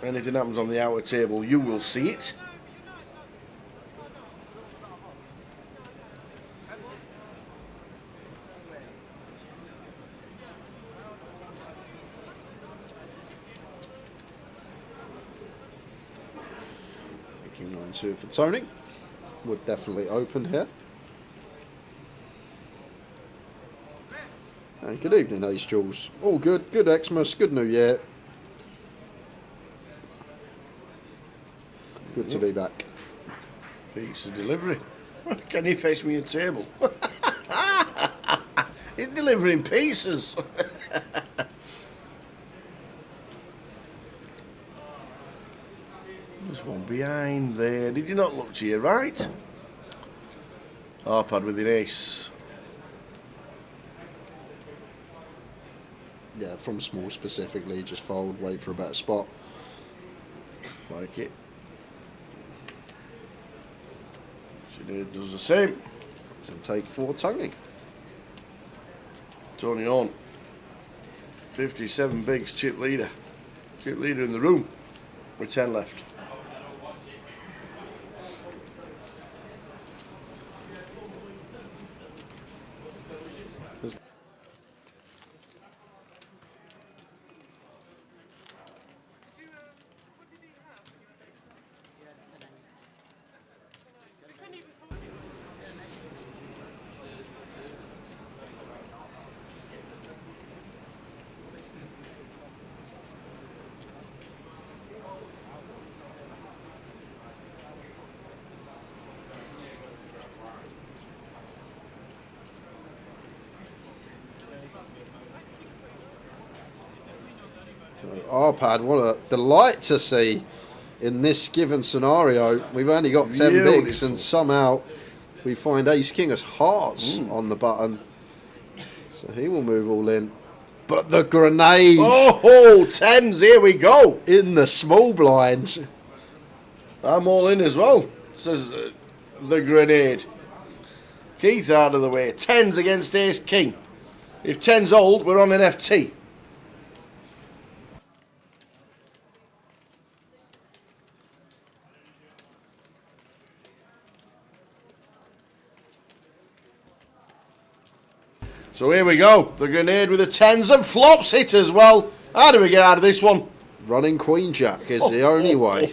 Anything happens on the outer table, you will see it. King 9 suited for Tony. Would definitely open here. And good evening, Ace Jules. All good. Good Xmas. Good New Year. Good to be back. Piece of delivery. Can you fetch me a table? He's delivering pieces. There's one behind there. Did you not look to your right? Arpad with an ace. Yeah, from small specifically, just fold, wait for a better spot. Like it. Sinead does the same. So take for Tony. Tony on. 57 bigs, chip leader. Chip leader in the room with 10 left. Arpad, what a delight to see in this given scenario. We've only got 10 bigs and somehow we find Ace King as hearts on the button. So he will move all in. But the grenade! Oh, tens, here we go! In the small blinds. I'm all in as well, says the grenade. Keith out of the way. Tens against Ace King. If tens old, we're on an FT. So here we go. The grenade with the tens and flops it as well. How do we get out of this one? Running Queen Jack is the only way.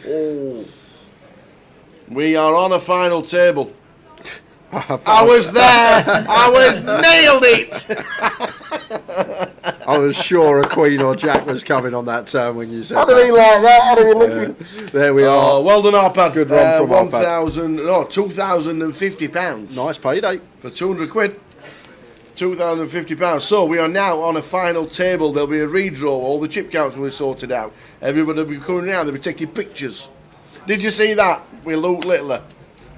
We are on a final table. I was there. I was nailed it. I was sure a Queen or Jack was coming on that turn when you said How do we like that? How do we look? There we are. Well done, Arpad. Good run from Arpad. £2,050. Nice payday. For 200 quid. £2,050. So we are now on a final table. There'll be a redraw. All the chip counts will be sorted out. Everybody will be coming around. They'll be taking pictures. Did you see that with Luke Littler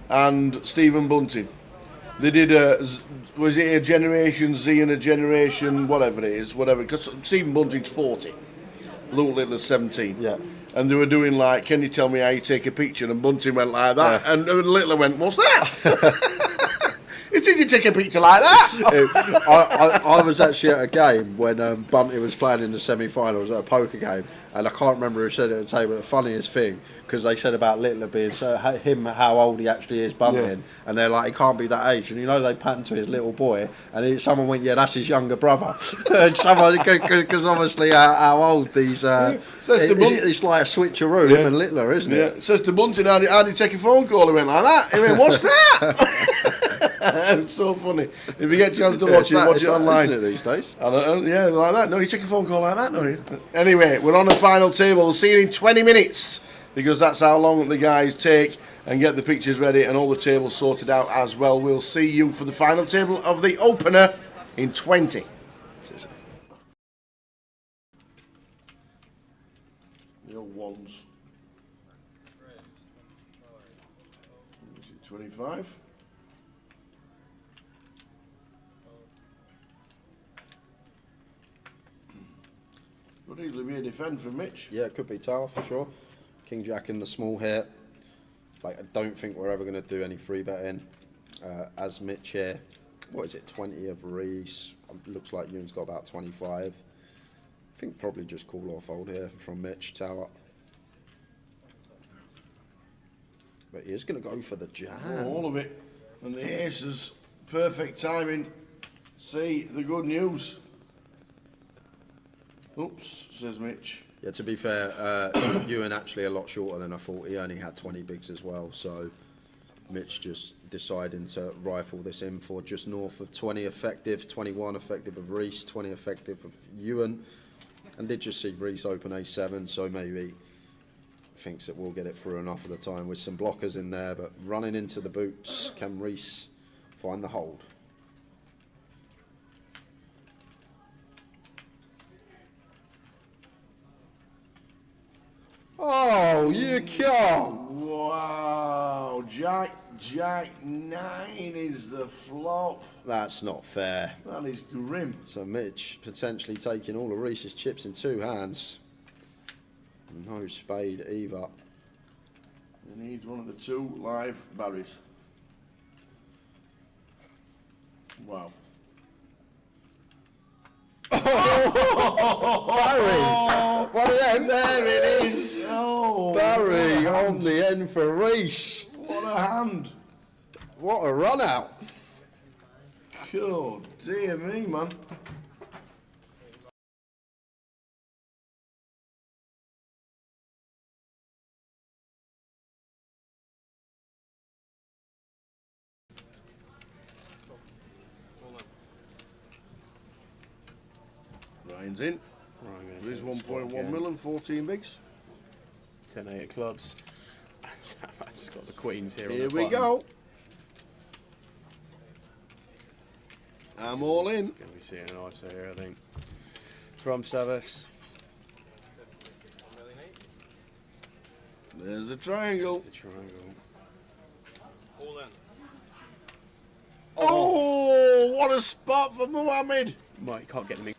and Stephen Bunting? They did was it a Generation Z and a Generation whatever it is, whatever. Because Stephen Bunting's 40, Luke Littler's 17. Yeah. And they were doing like, can you tell me how you take a picture? And Bunting went like that, and Littler went, what's that? Did you take a picture like that? I was actually at a game when Bunty was playing in the semi-finals at a poker game, and I can't remember who said it at the table. The funniest thing, because they said about Littler being how old he actually is, Bunting, and they're like, he can't be that age. And you know, they patterned to his little boy, and someone went, yeah, that's his younger brother. Someone, because obviously how old these. It's like a switcheroo, him and Littler, isn't it? Yeah. Says to Bunting, how do you take a phone call? He went like that. He went, what's that? It's so funny. If you get a chance to watch it online. Isn't it these days? Yeah, like that. No, you take a phone call like that, don't you? Anyway, we're on the final table. We'll see you in 20 minutes because that's how long the guys take and get the pictures ready and all the tables sorted out as well. We'll see you for the final table of the opener in 20. The old ones. 25. Could easily be a defend from Mitch. Yeah, it could be tower for sure. King Jack in the small here. Like, I don't think we're ever going to do any free betting. As Mitch here, what is it, 20 of Reese. Looks like Ewan's got about 25. think probably just call or fold here from Mitch Tower. But he is going to go for the jam. All of it. And the aces, perfect timing. See the good news. Oops, says Mitch. Yeah, to be fair, Ewan actually a lot shorter than I thought. He only had 20 bigs as well, so Mitch just deciding to rifle this in for just north of 20 effective, 21 effective of Reese, 20 effective of Ewan, and did just see Reese open A7, so maybe thinks that we'll get it through enough of the time with some blockers in there, but running into the boots, can Reese find the hold? Oh, you can't! Wow, Jack 9 is the flop. That's not fair. That is grim. So Mitch potentially taking all of Reese's chips in two hands. No spade either. He needs one of the two live Barrys. Wow. Barry! One of them. There it is. Oh, Barry on the end for Reese. What a hand. What a run out. God, dear me, man. Ryan's in. There's 1.1 million, 14 bigs. 10-8 of clubs. That's got the queens here. Here we go. I'm all in. Going to be seeing an ISO here, I think. From Savas. There's a triangle. The triangle. All in. Oh, what a spot for Mohammed. Mike, can't get them in.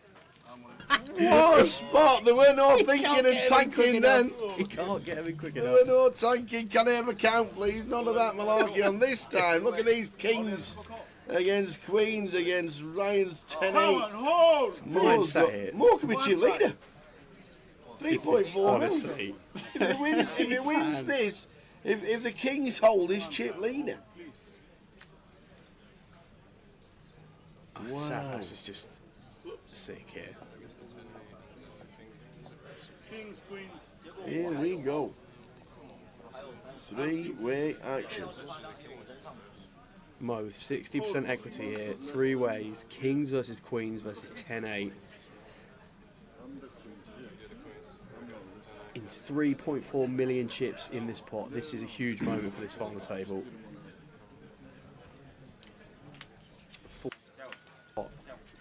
What a spot. There were no thinking and tanking then. He can't get him in quick There enough. were no tanking. Can I have a count, please? None of that malarkey on this time. Look at these kings against queens against Ryan's 10-8. More could be chip leader. 3.4 Honestly. If he wins this, if the kings hold his chip leader. Wow. Savas is just sick here. Kings, queens. Here we go. Three-way action. Mo with 60% equity here. Three ways. Kings versus queens versus 10-8. In 3.4 million chips in this pot. This is a huge moment for this final table.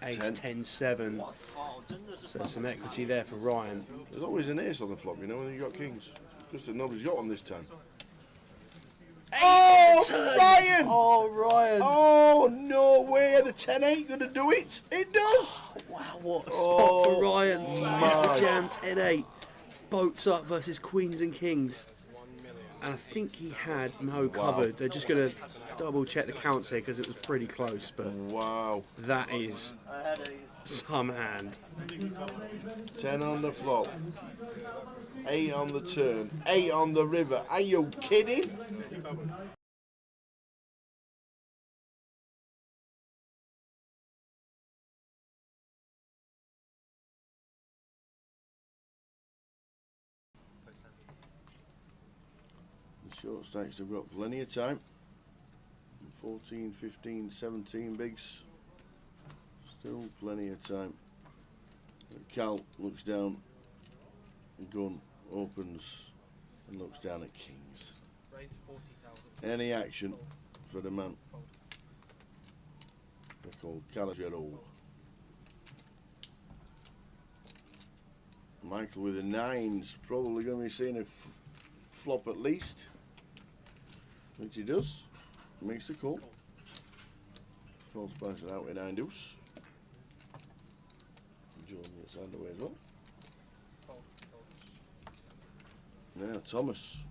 Ace 10-7. So some equity there for Ryan. There's always an ace on the flop, you know, when you got kings. Just that nobody's got one this time. Oh, Ryan! Oh, Ryan! Oh, no way! The 10-8 going to do it? It does! Wow, what a spot for Ryan. It's the jam 10-8. Boats up versus queens and kings. And I think he had Mo covered. They're just going to double check the counts here because it was pretty close. But wow, that is some hand. 10 on the flop. 8 on the turn. 8 on the river. Are you kidding? The short stacks have got plenty of time. 14, 15, 17 bigs. Still plenty of time. Cal looks down. Gun opens and looks down at kings. Any action for the man. They're called Calagero. Michael with the 9's probably going to be seeing a flop at least. Which he does. Makes the call. Calls passes out with 9 deuce. John gets underway as well. Now Thomas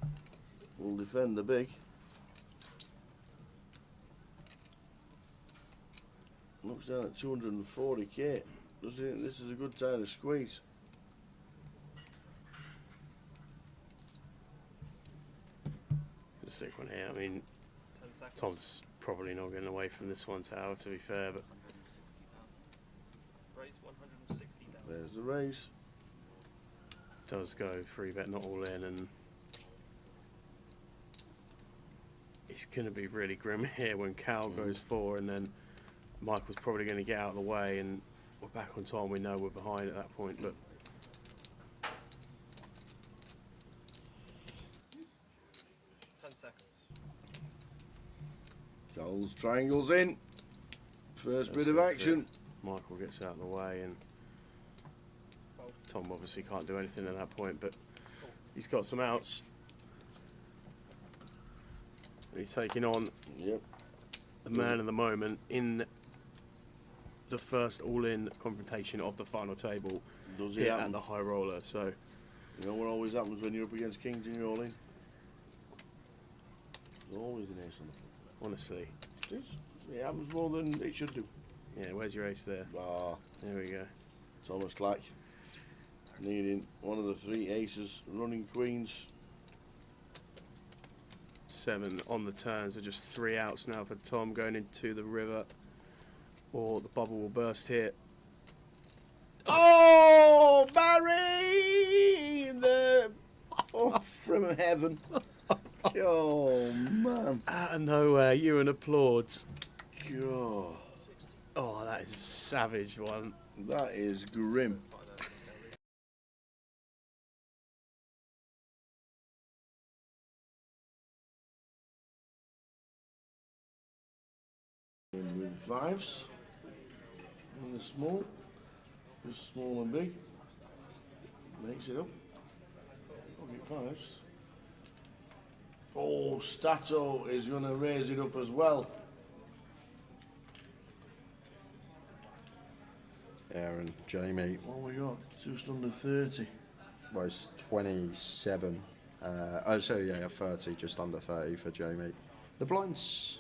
will defend the big. Looks down at 240k. Does he think this is a good time to squeeze? here. I mean, Tom's probably not getting away from this one, Tower, to be fair, but there's the raise. Does go 3-bet, not all in, and it's going to be really grim here when Cal goes 4, and then Michael's probably going to get out of the way, and we're back on Tom. We know we're behind at that point. Look. 10 seconds. Goals, triangles in. First bit of action. Michael gets out of the way, and Tom obviously can't do anything at that point, but he's got some outs. And he's taking on the man of the moment in the first all-in confrontation of the final table. Does it here happen? at the high roller. So you know what always happens when you're up against kings and you're all in? There's always an ace on the floor. Honestly. It happens more than it should do. Yeah, where's your ace there? Ah, there we go. Thomas Clack needing one of the 3 aces, running queens. 7 on the turn, so just 3 outs now for Tom going into the river, or the bubble will burst here. Oh, Barry! The from heaven. Oh, man. Out of nowhere, Ewan applauds. God. Oh, that is a savage one. That is grim. In with 5s. And the small. Just small and big. Makes it up. Pocket 5s. Oh, Stato is going to raise it up as well. Aaron, Jamie. What we got? Just under 30. Well, it's 27. Oh, so yeah, 30, just under 30 for Jamie. The blinds.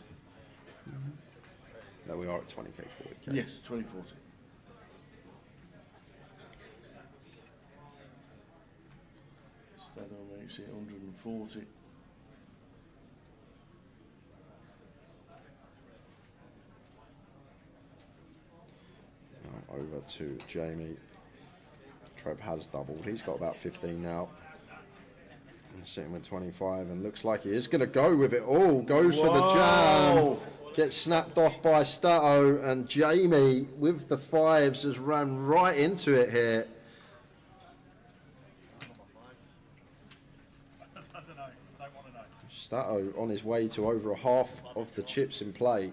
There we are at 20k, 40k. Yes, 2040. Stato makes it 140. Now over to Jamie. Trev has doubled. He's got about 15 now. And sitting with 25 and looks like he is going to go with it all. Goes for the jam. Gets snapped off by Stato, and Jamie with the 5s has ran right into it here. Stato on his way to over half of the chips in play.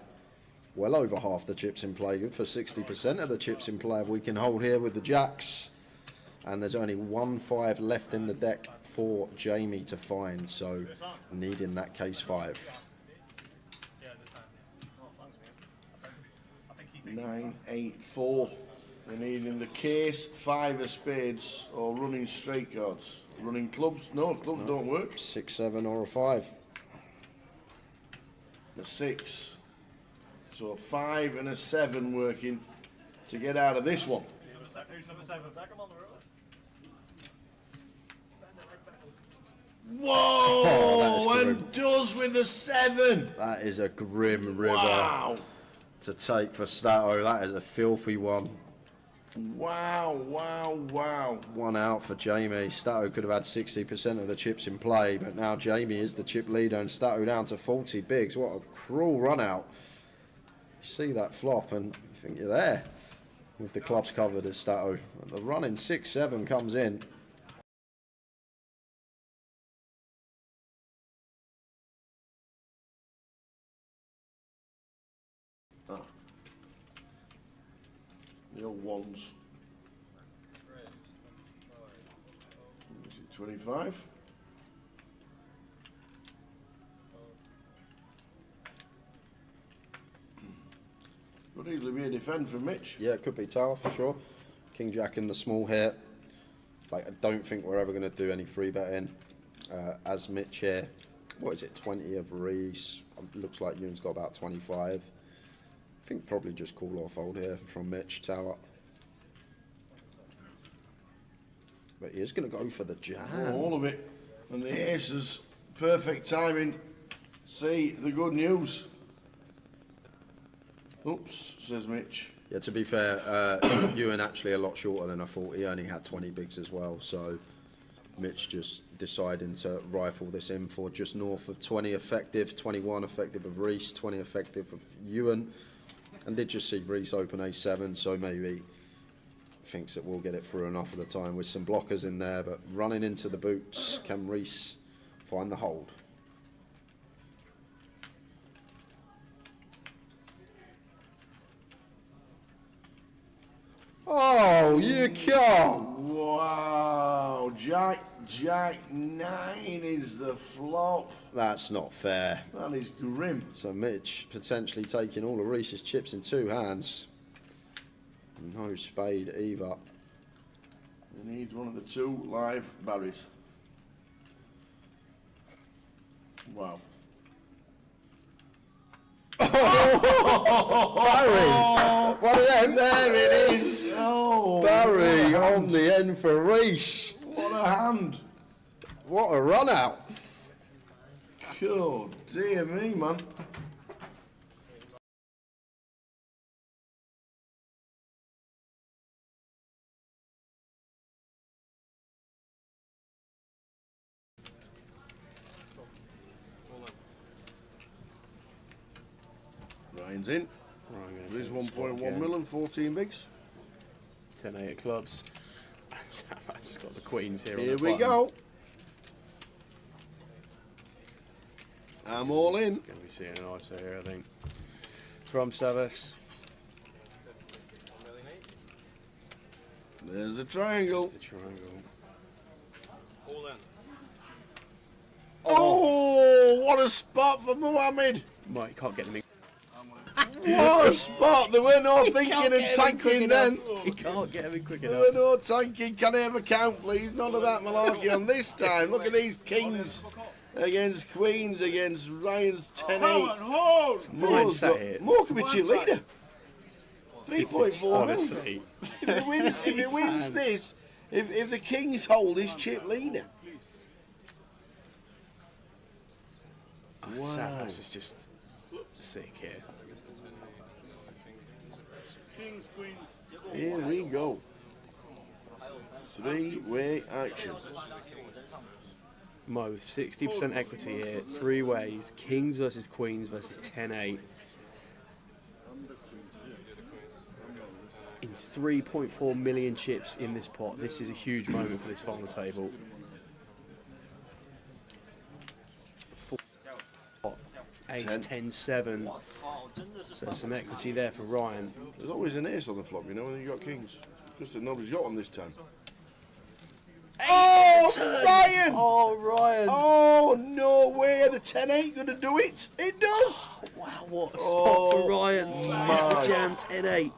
Well over half the chips in play. Good for 60% of the chips in play if we can hold here with the jacks. And there's only 1 5 left in the deck for Jamie to find, so needing that case 5. 9, 8, 4. We're needing the case, 5 of spades, or running straight cards. Running clubs? No, clubs don't work. 6, 7, or a 5. The 6. So a 5 and a 7 working to get out of this one. Who's number 7? Whoa! And does with the 7. That is a grim river Wow. to take for Stato. That is a filthy one. Wow, wow, wow. 1 out for Jamie. Stato could have had 60% of the chips in play, but now Jamie is the chip leader and Stato down to 40 bigs. What a cruel run out. You see that flop and you think you're there with the clubs covered as Stato. The run in 6, 7 comes in. The old ones. Is it 25? Could easily be a defend from Mitch. Yeah, it could be Tower for sure. King Jack in the small here. Like, I don't think we're ever going to do any free betting. As Mitch here, what is it, 20 of Reese. Looks like Ewan's got about 25. I think probably just call or fold here from Mitch. Tower. But he is going to go for the jam. Oh, all of it. And the aces, perfect timing. See the good news. Oops, says Mitch. Yeah, to be fair, Ewan actually a lot shorter than I thought. He only had 20 bigs as well, so Mitch just deciding to rifle this in for just north of 20 effective, 21 effective of Reese, 20 effective of Ewan, and did just see Reese open A7, so maybe thinks that we'll get it through enough of the time with some blockers in there, but running into the boots, can Reese find the hold? Oh, you can't! Wow, Jack 9 is the flop. That's not fair. That is grim. So Mitch potentially taking all of Reese's chips in two hands. No spade either. He needs one of the two live Barrys. Wow. Barry! One of them. There it is. Oh, Barry on the end for Reese. What a hand. What a run out. God, dear me, man. Ryan's in. There's 1.1 million, 14 bigs. 10-8 of clubs. Savas got the queens here. Here we go. I'm all in. Going to be seeing an ISO here, I think. From Savas. There's a triangle. The triangle. All in. Oh, what a spot for Mohammed. Mike can't get them in. What a spot. There were no thinking and tanking then. He can't get him in quick There enough. were no tanking. Can I have a count, please? None of that malarkey on this time. Look at these kings against queens against Ryan's 10-8. More could be cheerleader. 3.4 Honestly. If he wins this, if the kings hold his chip leader. Wow. Savas is just sick here. Kings, queens. Here we go. Three-way action. Mo with 60% equity here. Three ways. Kings versus queens versus 10-8. In 3.4 million chips in this pot. This is a huge moment for this final table. Ace 10-7. So some equity there for Ryan. There's always an ace on the flop, you know, when you got kings. Just that nobody's got one this time. Oh, Ryan! Oh, Ryan! Oh, no way! Are the 10-8 going to do it? It does! Wow, what a spot for Ryan. It's the jam 10-8.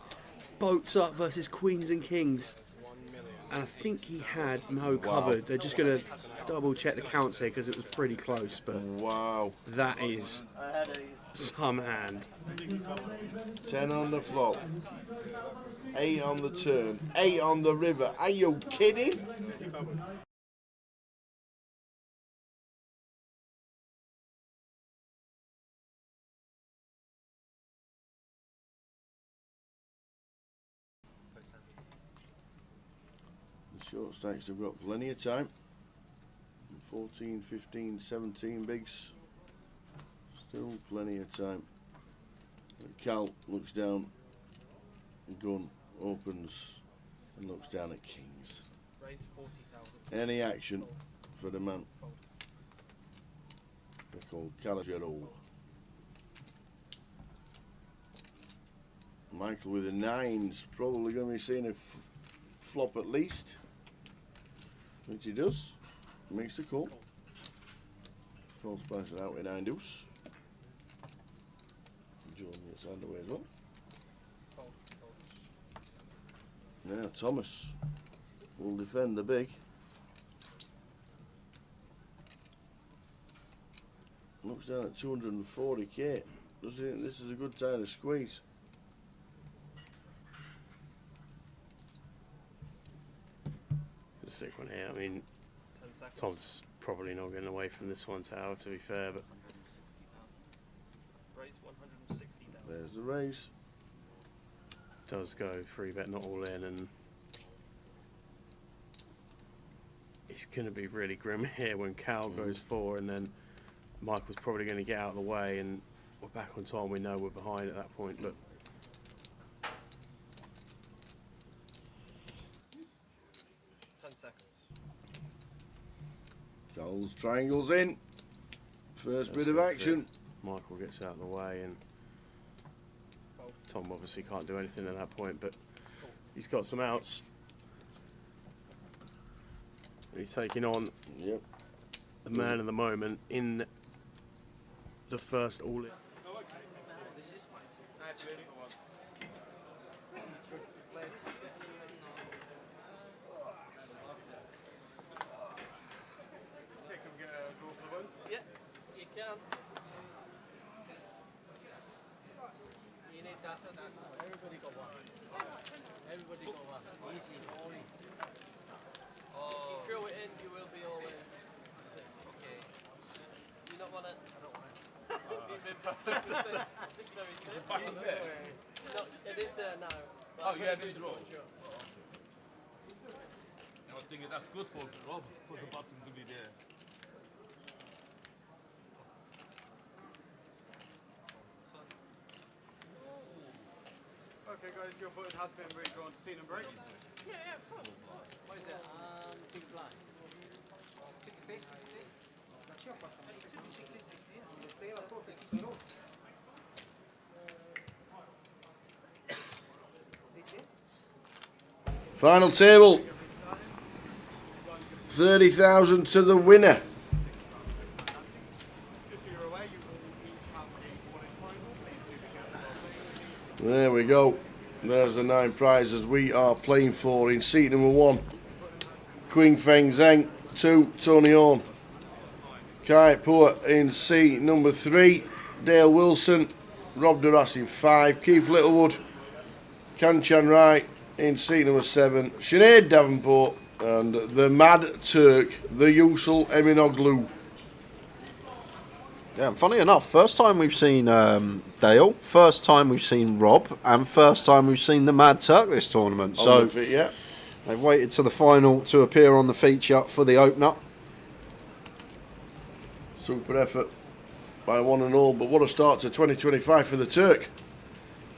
Boats up versus queens and kings. And I think he had Mo covered. They're just going to double check the counts here because it was pretty close. But wow, that is some hand. 10 on the flop. 8 on the turn. 8 on the river. Are you kidding? The short stacks have got plenty of time. 14, 15, 17 bigs. Still plenty of time. Cal looks down. Gun opens and looks down at kings. Raise 40,000. Any action for the man. They're called Calagero. Michael with the 9's probably going to be seeing a flop at least. Which he does. Makes the call. Calls passes out with 9 deuce. John gets underway as well. Now Thomas will defend the big. Looks down at 240k. Does he think this is a good time to squeeze? It's a sick one here. I mean, Tom's probably not getting away from this one, Tao, to be fair, but There's the raise. Does go 3-bet, not all in, and it's going to be really grim here when Cal goes 4, and then Michael's probably going to get out of the way, and we're back on time. We know we're behind at that point. Look. 10 seconds. Goals, triangles in. First bit of action. Michael gets out of the way, and Tom obviously can't do anything at that point, but he's got some outs. And he's taking on the man of the moment in the first all-in. Yeah, you can. You need that and that. Everybody got one. Everybody got one. Easy, only. If you throw it in, you will be all in. Okay. You not want it? I don't want it. Is this very good? No, it is there now. Oh, you had it draw. I was thinking that's good for Rob, for the button to be there. Okay, guys, your footage has been redrawn to scene and break. Yeah, cool. What is it? Big blind. 60, 60. That's your button. It should be 60, 60. Final table. 30,000 to the winner. There we go. There's the 9 prizes we are playing for in seat number 1. Queen Feng Zheng. 2, Tony Horn. Kai Poor in seat number 3. Dale Wilson. Rob Duras in 5. Keith Littlewood. Kanchan Wright in seat number 7. Sinead Davenport. And the Mad Turk, the Yusul Eminoglu. Yeah, and funny enough, first time we've seen Dale, first time we've seen Rob, and first time we've seen the Mad Turk this tournament. So they've waited to the final to appear on the feature for the opener. Super effort by one and all, but what a start to 2025 for the Turk.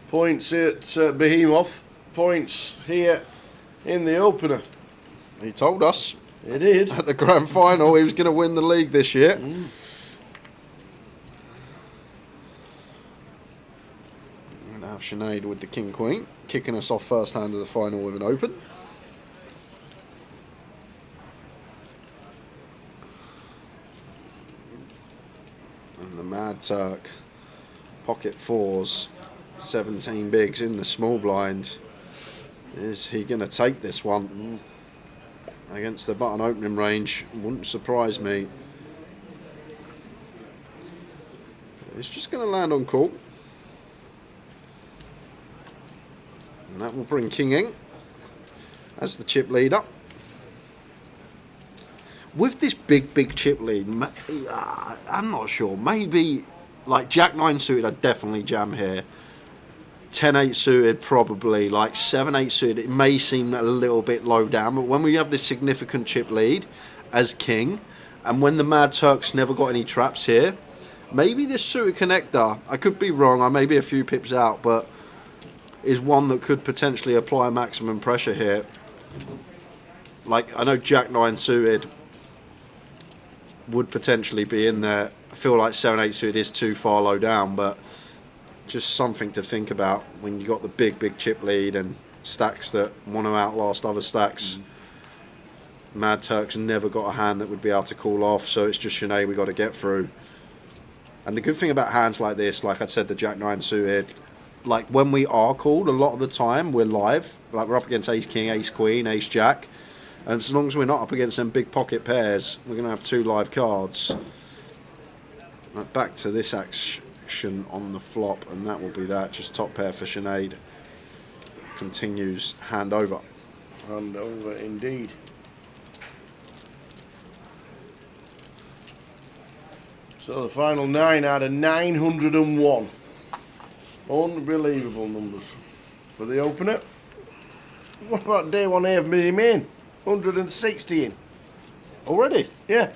Points at Behemoth, points here in the opener. He told us. He did. At the grand final he was going to win the league this year. And now Sinead with the King Queen, kicking us off first hand of the final with an open. And the Mad Turk, pocket 4s, 17 bigs in the small blind. Is he going to take this one against the button opening range? Wouldn't surprise me. He's just going to land on call. And that will bring King in as the chip leader. With this big chip lead, I'm not sure. Maybe, like Jack 9 suited, I'd definitely jam here. 10-8 suited, probably. Like 7-8 suited, it may seem a little bit low down, but when we have this significant chip lead as King, and when the Mad Turk's never got any traps here, maybe this suited connector, I could be wrong, I may be a few pips out, but is one that could potentially apply maximum pressure here. Like, I know Jack 9 suited would potentially be in there. I feel like 7-8 suited is too far low down, but just something to think about when you got the big chip lead and stacks that want to outlast other stacks. Mad Turk's never got a hand that would be able to call off, so it's just Sinead we got to get through. And the good thing about hands like this, like I said, the Jack 9 suited, like when we are called, a lot of the time we're live. Like we're up against Ace King, Ace Queen, Ace Jack, and as long as we're not up against them big pocket pairs, we're going to have 2 live cards. Back to this action on the flop, and that will be that. Just top pair for Sinead. Continues hand over. Hand over indeed. So the final 9 out of 901. Unbelievable numbers for the opener. What about day 1A of Mini Main? 160 in. Already? Yeah.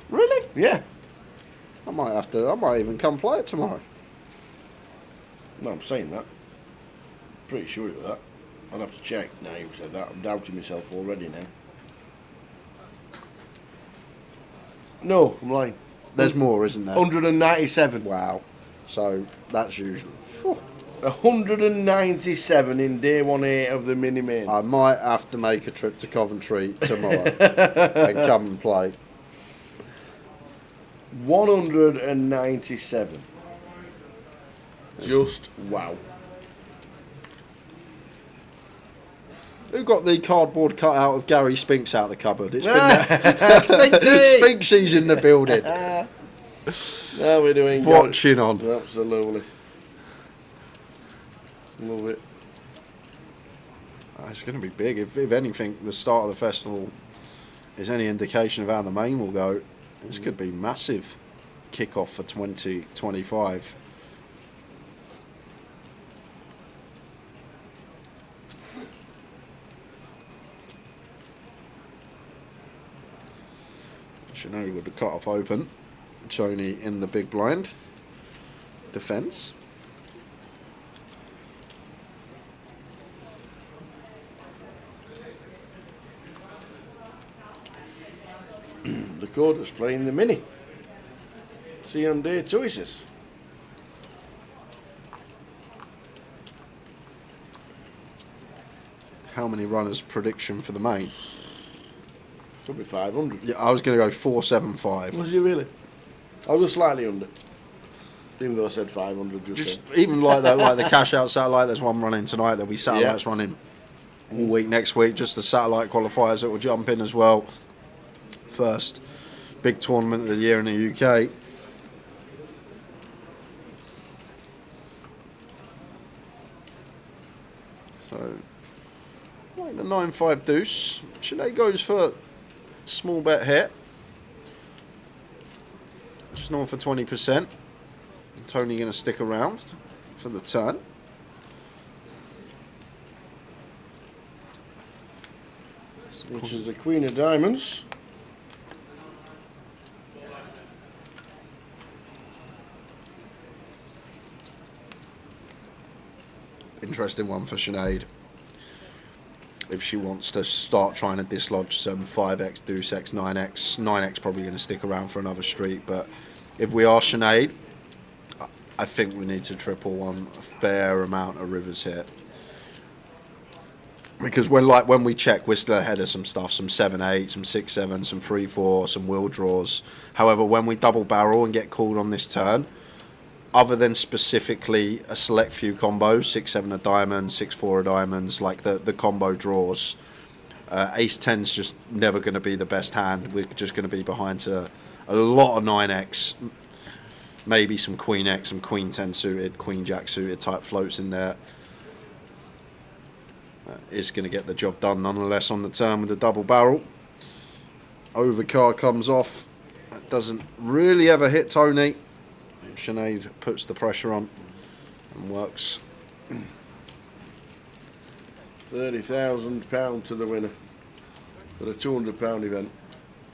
Really? Yeah. I might even come play it tomorrow. No, I'm saying that. Pretty sure of that. I'd have to check now you said that. I'm doubting myself already now. No, I'm lying. There's more, isn't there? 197. Wow. So that's usual. 197 in day 1A of the Mini Main. I might have to make a trip to Coventry tomorrow and come and play. 197. Just wow. Who got the cardboard cutout of Gary Spinks out of the cupboard? It's been Spinksy's in the building. How are we doing? Watching on. Absolutely. Love it. It's going to be big. If anything, the start of the festival is any indication of how the main will go. This could be massive kick-off for 2025. Sinead with the cut-off open. Tony in the big blind. Defence. The quarter's playing the mini. See on day choices. How many runners prediction for the main? Could be 500. Yeah, I was going to go 475. Was you really? I was slightly under. Even though I said 500 Just even like that, like the cash out satellite. There's one running tonight. There'll be satellites running all week next week. Just the satellite qualifiers that will jump in as well. First big tournament of the year in the UK. So, like the 9-5 deuce. Sinead goes for small bet here. Just north for 20%. Tony going to stick around for the turn. Which is the Queen of Diamonds. Interesting one for Sinead. If she wants to start trying to dislodge some 5x, deuce x, 9x. 9x probably going to stick around for another streak. But if we are Sinead, I think we need to triple on a fair amount of rivers here. Because when we check, we're still ahead of some stuff, some 7-8, some 6-7, some 3-4, some wheel draws. However, when we double barrel and get called on this turn, other than specifically a select few combos, 6-7 of diamonds, 6-4 of diamonds, like the combo draws, ace 10's just never going to be the best hand. We're just going to be behind a lot of 9x, maybe some queen x, some queen 10 suited, queen jack suited type floats in there. Is going to get the job done nonetheless on the turn with the double barrel. Overcard comes off. That doesn't really ever hit Tony. Sinead puts the pressure on and works. £30,000 to the winner for a £200 event.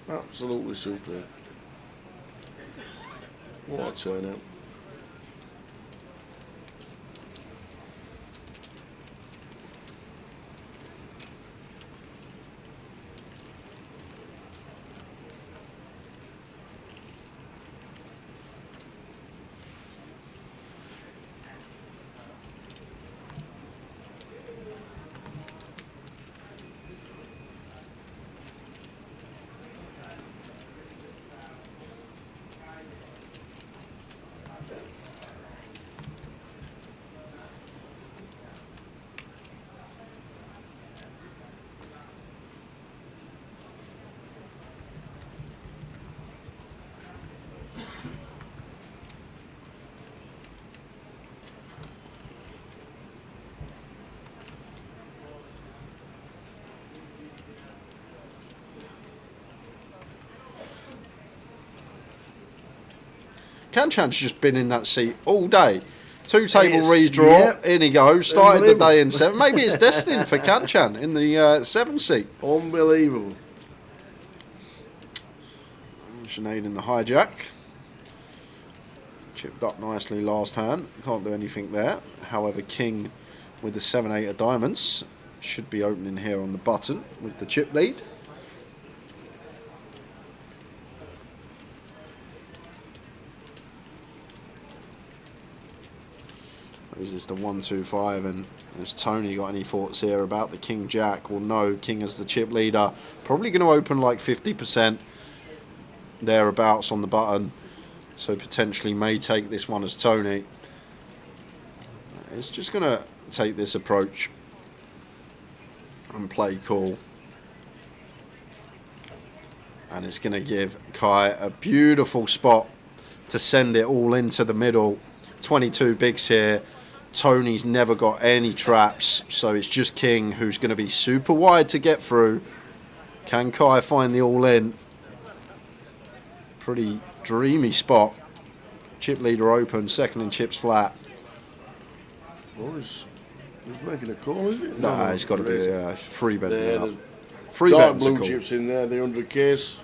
Absolutely superb. What a turnout. Kanchan's just been in that seat all day. Two-table redraw. In he goes. Started the day in 7. Maybe it's destined for Kanchan in the 7 seat. Unbelievable. Sinead in the hijack. Chipped up nicely last hand. Can't do anything there. However, King with the 7-8 of diamonds should be opening here on the button with the chip lead. Is this the 1-2-5? And has Tony got any thoughts here about the King Jack? Well, no. King as the chip leader, probably going to open like 50% thereabouts on the button, so potentially may take this one as Tony. It's just going to take this approach and play cool, and it's going to give Kai a beautiful spot to send it all into the middle. 22 bigs here. Tony's never got any traps, so it's just King who's going to be super wide to get through. Can Kai find the all-in? Pretty dreamy spot. Chip leader open, second in chips flat. Oh, he's making a call, isn't it? No, it's got to be free betting up. Free dark blue chips in there, the 100Ks.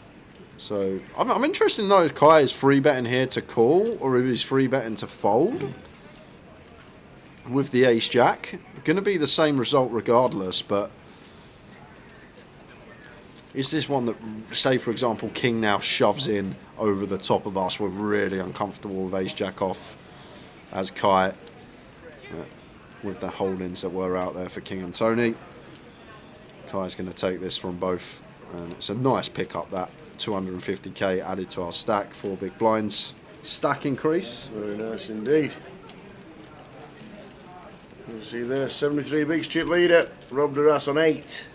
So I'm interested to know if Kai is free betting here to call or if he's free betting to fold. With the ace jack, going to be the same result regardless, but is this one that, say for example, King now shoves in over the top of us? We're really uncomfortable with ace jack off as Kai, with the holdings that were out there for King and Tony. Kai's going to take this from both, and it's a nice pickup, that 250k added to our stack. 4 big blinds, stack increase. Very nice indeed. You see there, 73 bigs chip leader, robbed her ass on 8.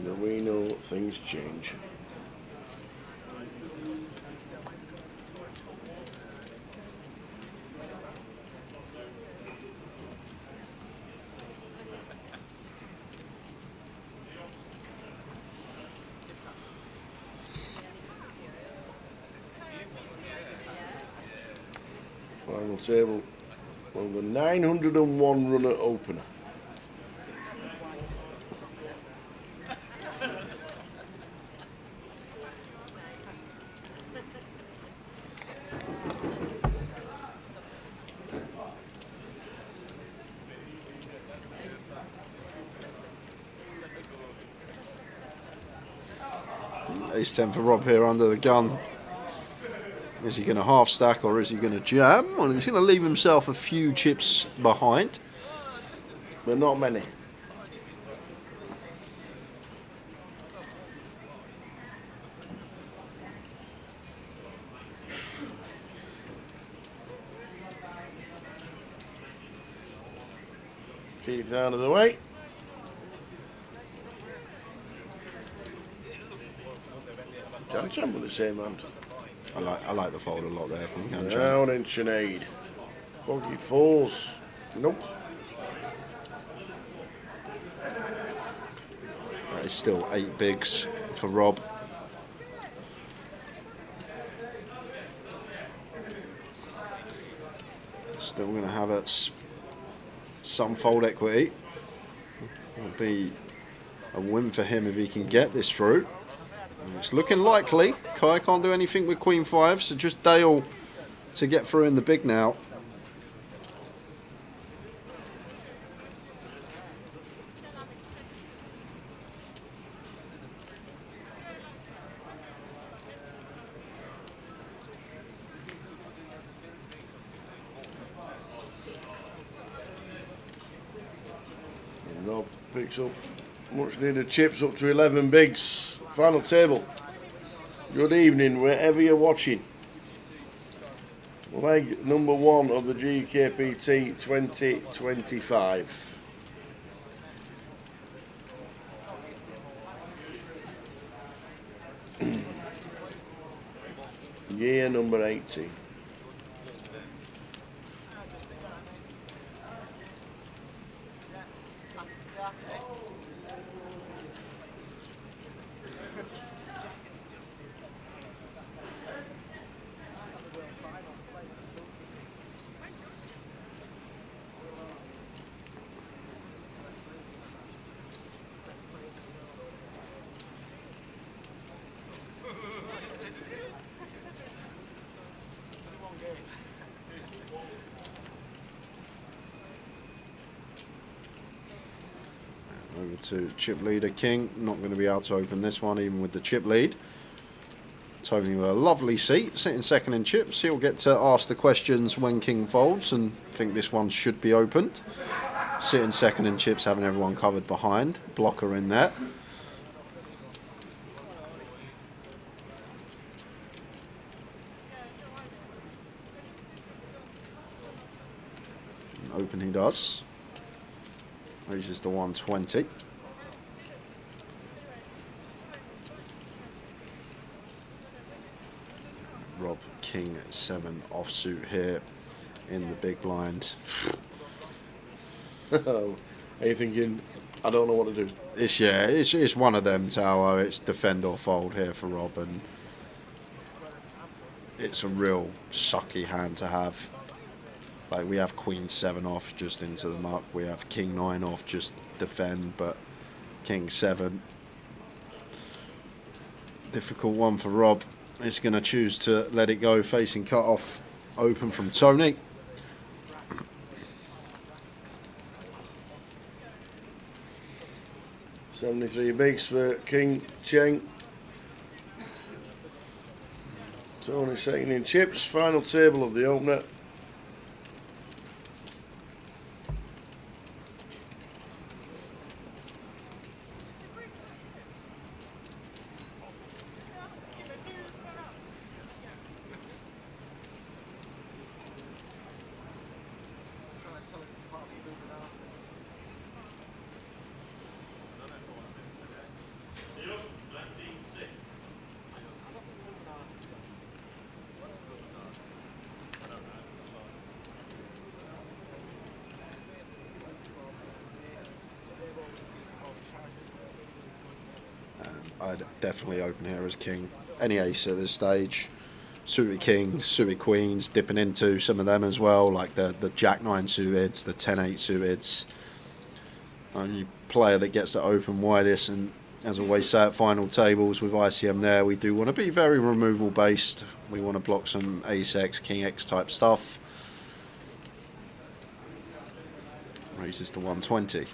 Now we know things change. Final table on the 901 runner opener. Ace 10 for Rob here under the gun. Is he going to half stack or is he going to jam? Well, he's going to leave himself a few chips behind. But not many. Keith out of the way. Can't jump with the same hand. I like the fold a lot there from Kanchan. Down in Sinead. Bogey 4s. Nope. That is still 8 bigs for Rob. Still going to have some fold equity. It'll be a win for him if he can get this through. And it's looking likely. Kai can't do anything with Queen 5, so just Dale to get through in the big now. And Rob picks up much needed chips up to 11 bigs. Final table. Good evening, wherever you're watching. Leg number 1 of the GUKPT 2025. Year number 18. to chip leader King. Not going to be able to open this one even with the chip lead. Tony with a lovely seat, sitting second in chips. He'll get to ask the questions when King folds, and think this one should be opened. Sitting second in chips, having everyone covered behind. Blocker in there. And open he does. Reaches the 120. Rob King 7 offsuit here in the big blind. Are you thinking, I don't know what to do? It's one of them, Tower. It's defend or fold here for Rob, and it's a real sucky hand to have. Like, we have Queen 7 off just into the muck. We have King 9 off just defend, but King 7. Difficult one for Rob. He's going to choose to let it go, facing cut off open from Tony. $73 bigs for King Cheng. Tony second in chips. Final table of the opener. I'd definitely open here as King. Any ace at this stage. Suited Kings, suited Queens, dipping into some of them as well, like the Jack 9 suiteds, the 10-8 suiteds. Only player that gets to open widest, and as I always say at final tables with ICM there, we do want to be very removal based. We want to block some ace X, King X type stuff. Raises to 120.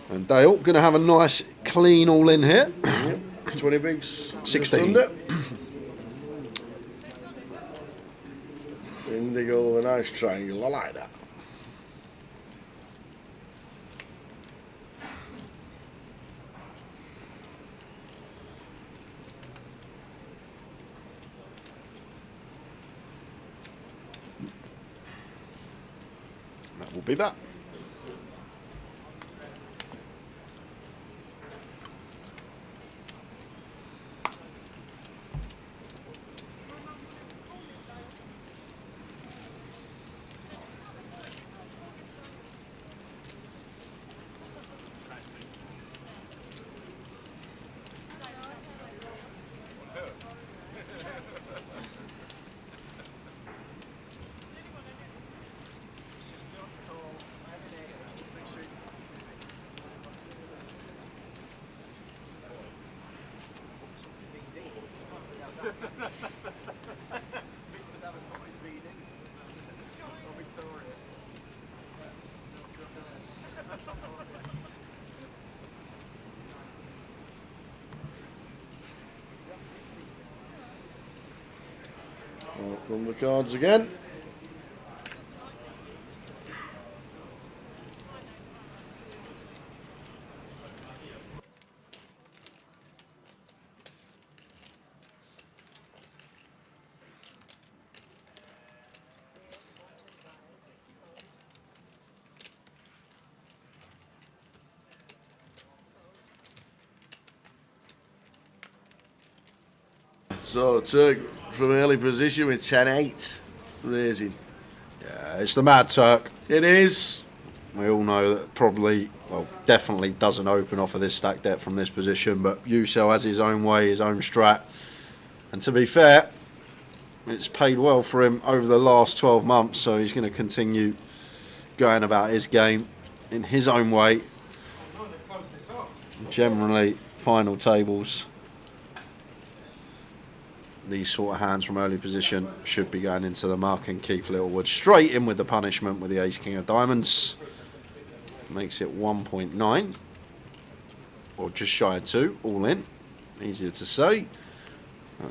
And Dale going to have a nice clean all in here. 20 bigs. 16. Indigo with a nice triangle. I like that. That will be that. Out come the cards again. So Turk from early position with 10-8 raising. Yeah, it's the Mad Turk. It is. We all know that probably, well, definitely doesn't open off of this stack depth from this position, but Uso has his own way, his own strat. And to be fair, it's paid well for him over the last 12 months, so he's going to continue going about his game in his own way. Generally, final tables, these sort of hands from early position should be going into the muck, and Keith Littlewood straight in with the punishment with the ace king of diamonds. Makes it 1.9, or just shy of 2, all in. Easier to say.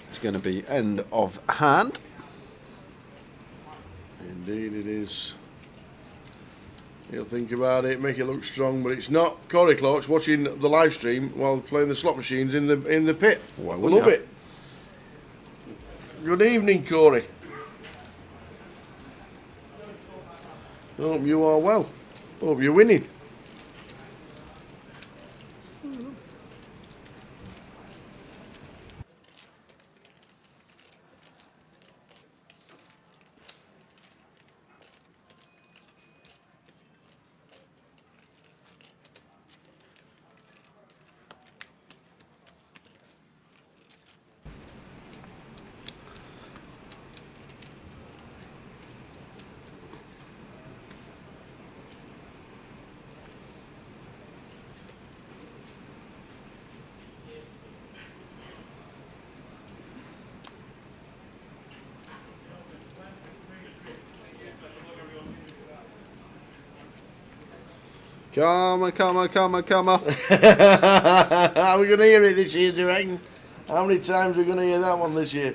It's going to be end of hand. Indeed it is. He'll think about it, make it look strong, but it's not. Corey Clark's watching the live stream while playing the slot machines in the pit. Why Love it. Good evening, Corey. Hope you are well. Hope you're winning. Come on. Are we going to hear it this year, do you reckon? How many times are we going to hear that one this year?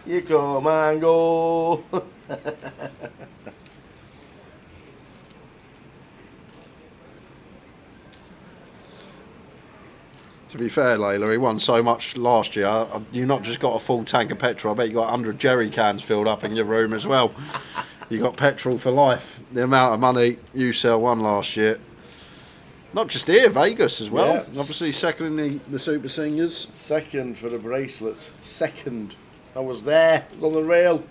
You come and go. To be fair, Layla, he won so much last year. You not just got a full tank of petrol, I bet you got 100 jerry cans filled up in your room as well. You got petrol for life. The amount of money you won last year. Not just here, Vegas as well. Yeah. Obviously second in the Super Seniors. Second for the bracelets. Second. I was there on the rail,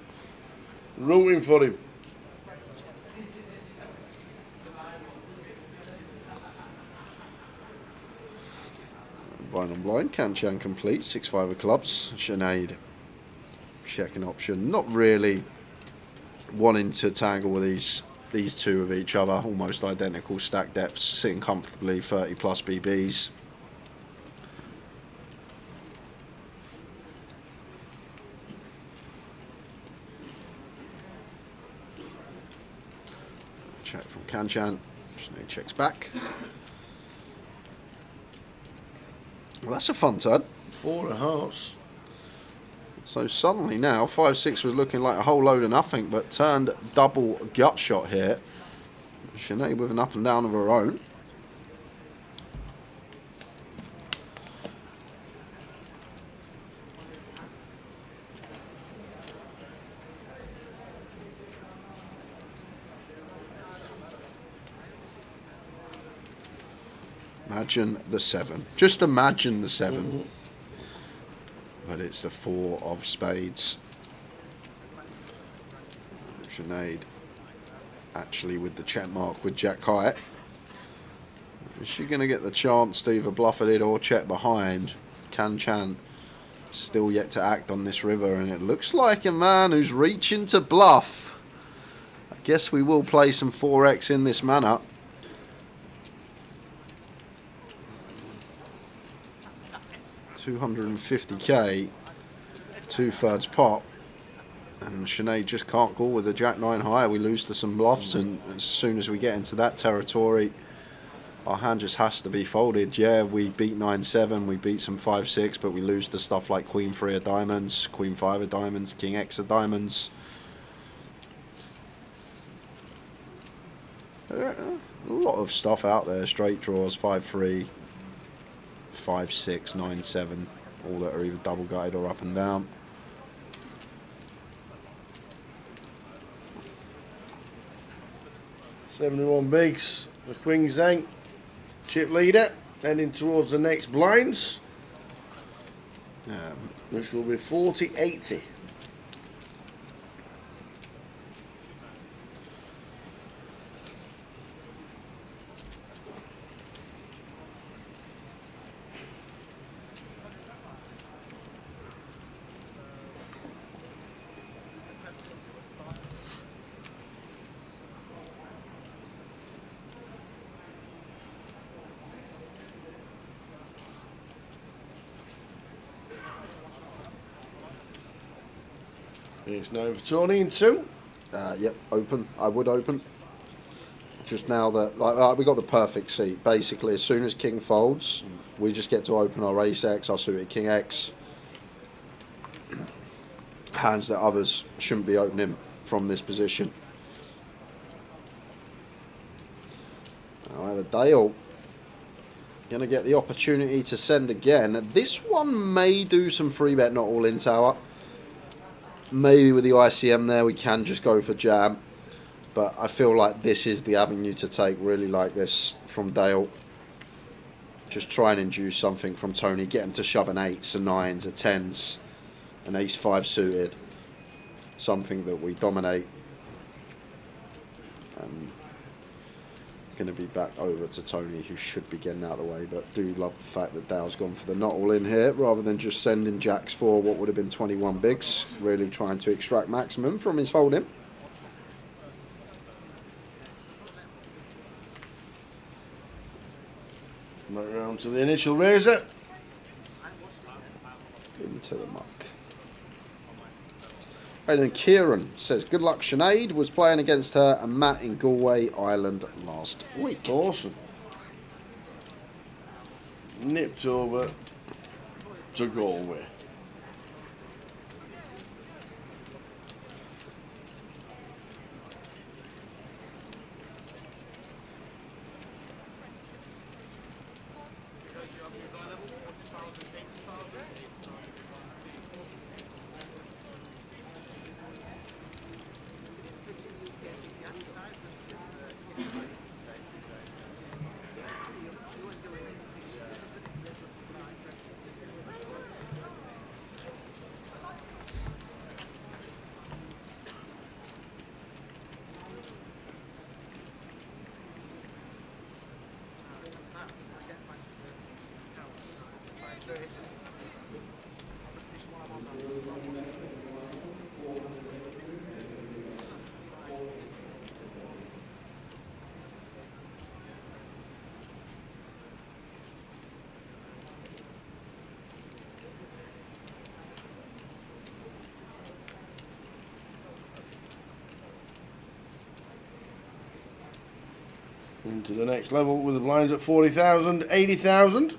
rooting for him. Blind on blind. Kanchan complete. 6-5 of clubs. Sinead. Checking option. Not really wanting to tangle with these two of each other, almost identical stack depths, sitting comfortably, 30 plus BBs. Check from Kanchan, Sinead checks back. Well, that's a fun turn. 4 of hearts. So suddenly now, 5-6 was looking like a whole load of nothing, but turned double gut shot here. Sinead with an up and down of her own. Imagine the 7. Just imagine the 7. Mm-hmm. But it's the 4 of spades. Sinead actually with the check mark with Jack Hyatt. Is she going to get the chance to either bluff it or check behind? Kanchan still yet to act on this river, and it looks like a man who's reaching to bluff. I guess we will play some 4x in this manner. $250k, 2/3 pot, and Sinead just can't call with the Jack-9 high. We lose to some bluffs, and as soon as we get into that territory, our hand just has to be folded. Yeah, we beat 9-7, we beat some 5-6, but we lose to stuff like Queen 3 of diamonds, Queen 5 of diamonds, King X of diamonds. A lot of stuff out there, straight draws, 5-3, 5-6, 9-7, all that are either double gutted or up and down. $71 bigs, the Queen Zhang, chip leader, heading towards the next blinds, which will be 40-80. It's now for Tony in 2. Yep, open. I would open. Just now that we got the perfect seat. Basically, as soon as King folds, we just get to open our Ace X, our suited King X. Hands that others shouldn't be opening from this position. However, Dale going to get the opportunity to send again. This one may do some free bet, not all in tower. Maybe with the ICM there, we can just go for jam. But I feel like this is the avenue to take. Really like this from Dale. Just try and induce something from Tony. Get him to shove an 8s, a 9s, a 10s, an Ace 5 suited. Something that we dominate. Going to be back over to Tony, who should be getting out of the way, but do love the fact that Dale's gone for the not all in here rather than just sending jacks for what would have been 21 bigs. Really trying to extract maximum from his holding. Back round to the initial raiser. Into the muck. And then Kieran says, good luck, Sinead. Was playing against her and Matt in Galway, Ireland last week. Awesome. Nipped over to Galway. Into the next level with the blinds at 40,000, 80,000.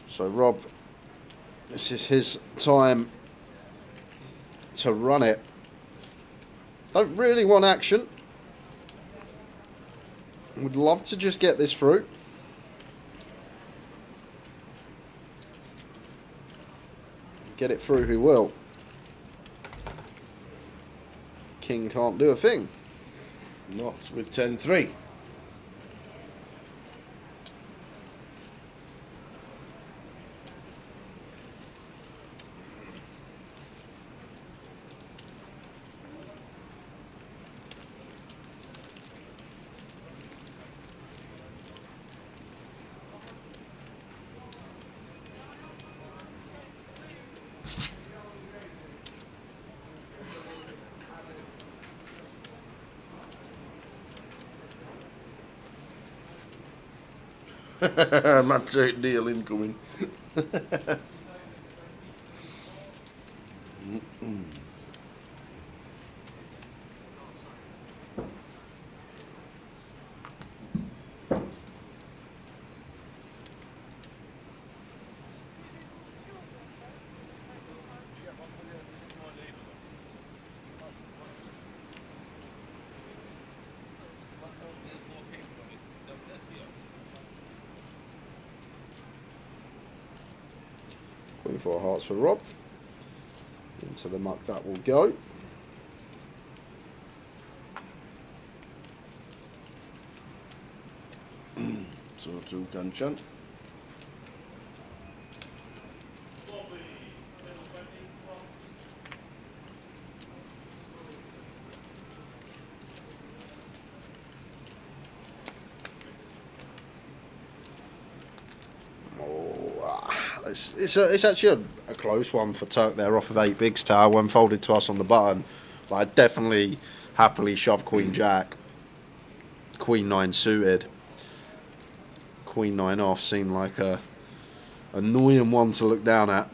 So Rob, this is his time to run it. Don't really want action. Would love to just get this through. Get it through who will. King can't do a thing. Not with 10-3. Matt deal incoming. Queen 4 hearts for Rob. Into the muck that will go. So 2 Kanchan. It's actually a close one for Turk there off of 8 bigs tower when folded to us on the button. But I definitely happily shove Queen Jack. Queen 9 suited. Queen 9 off seemed like a annoying one to look down at.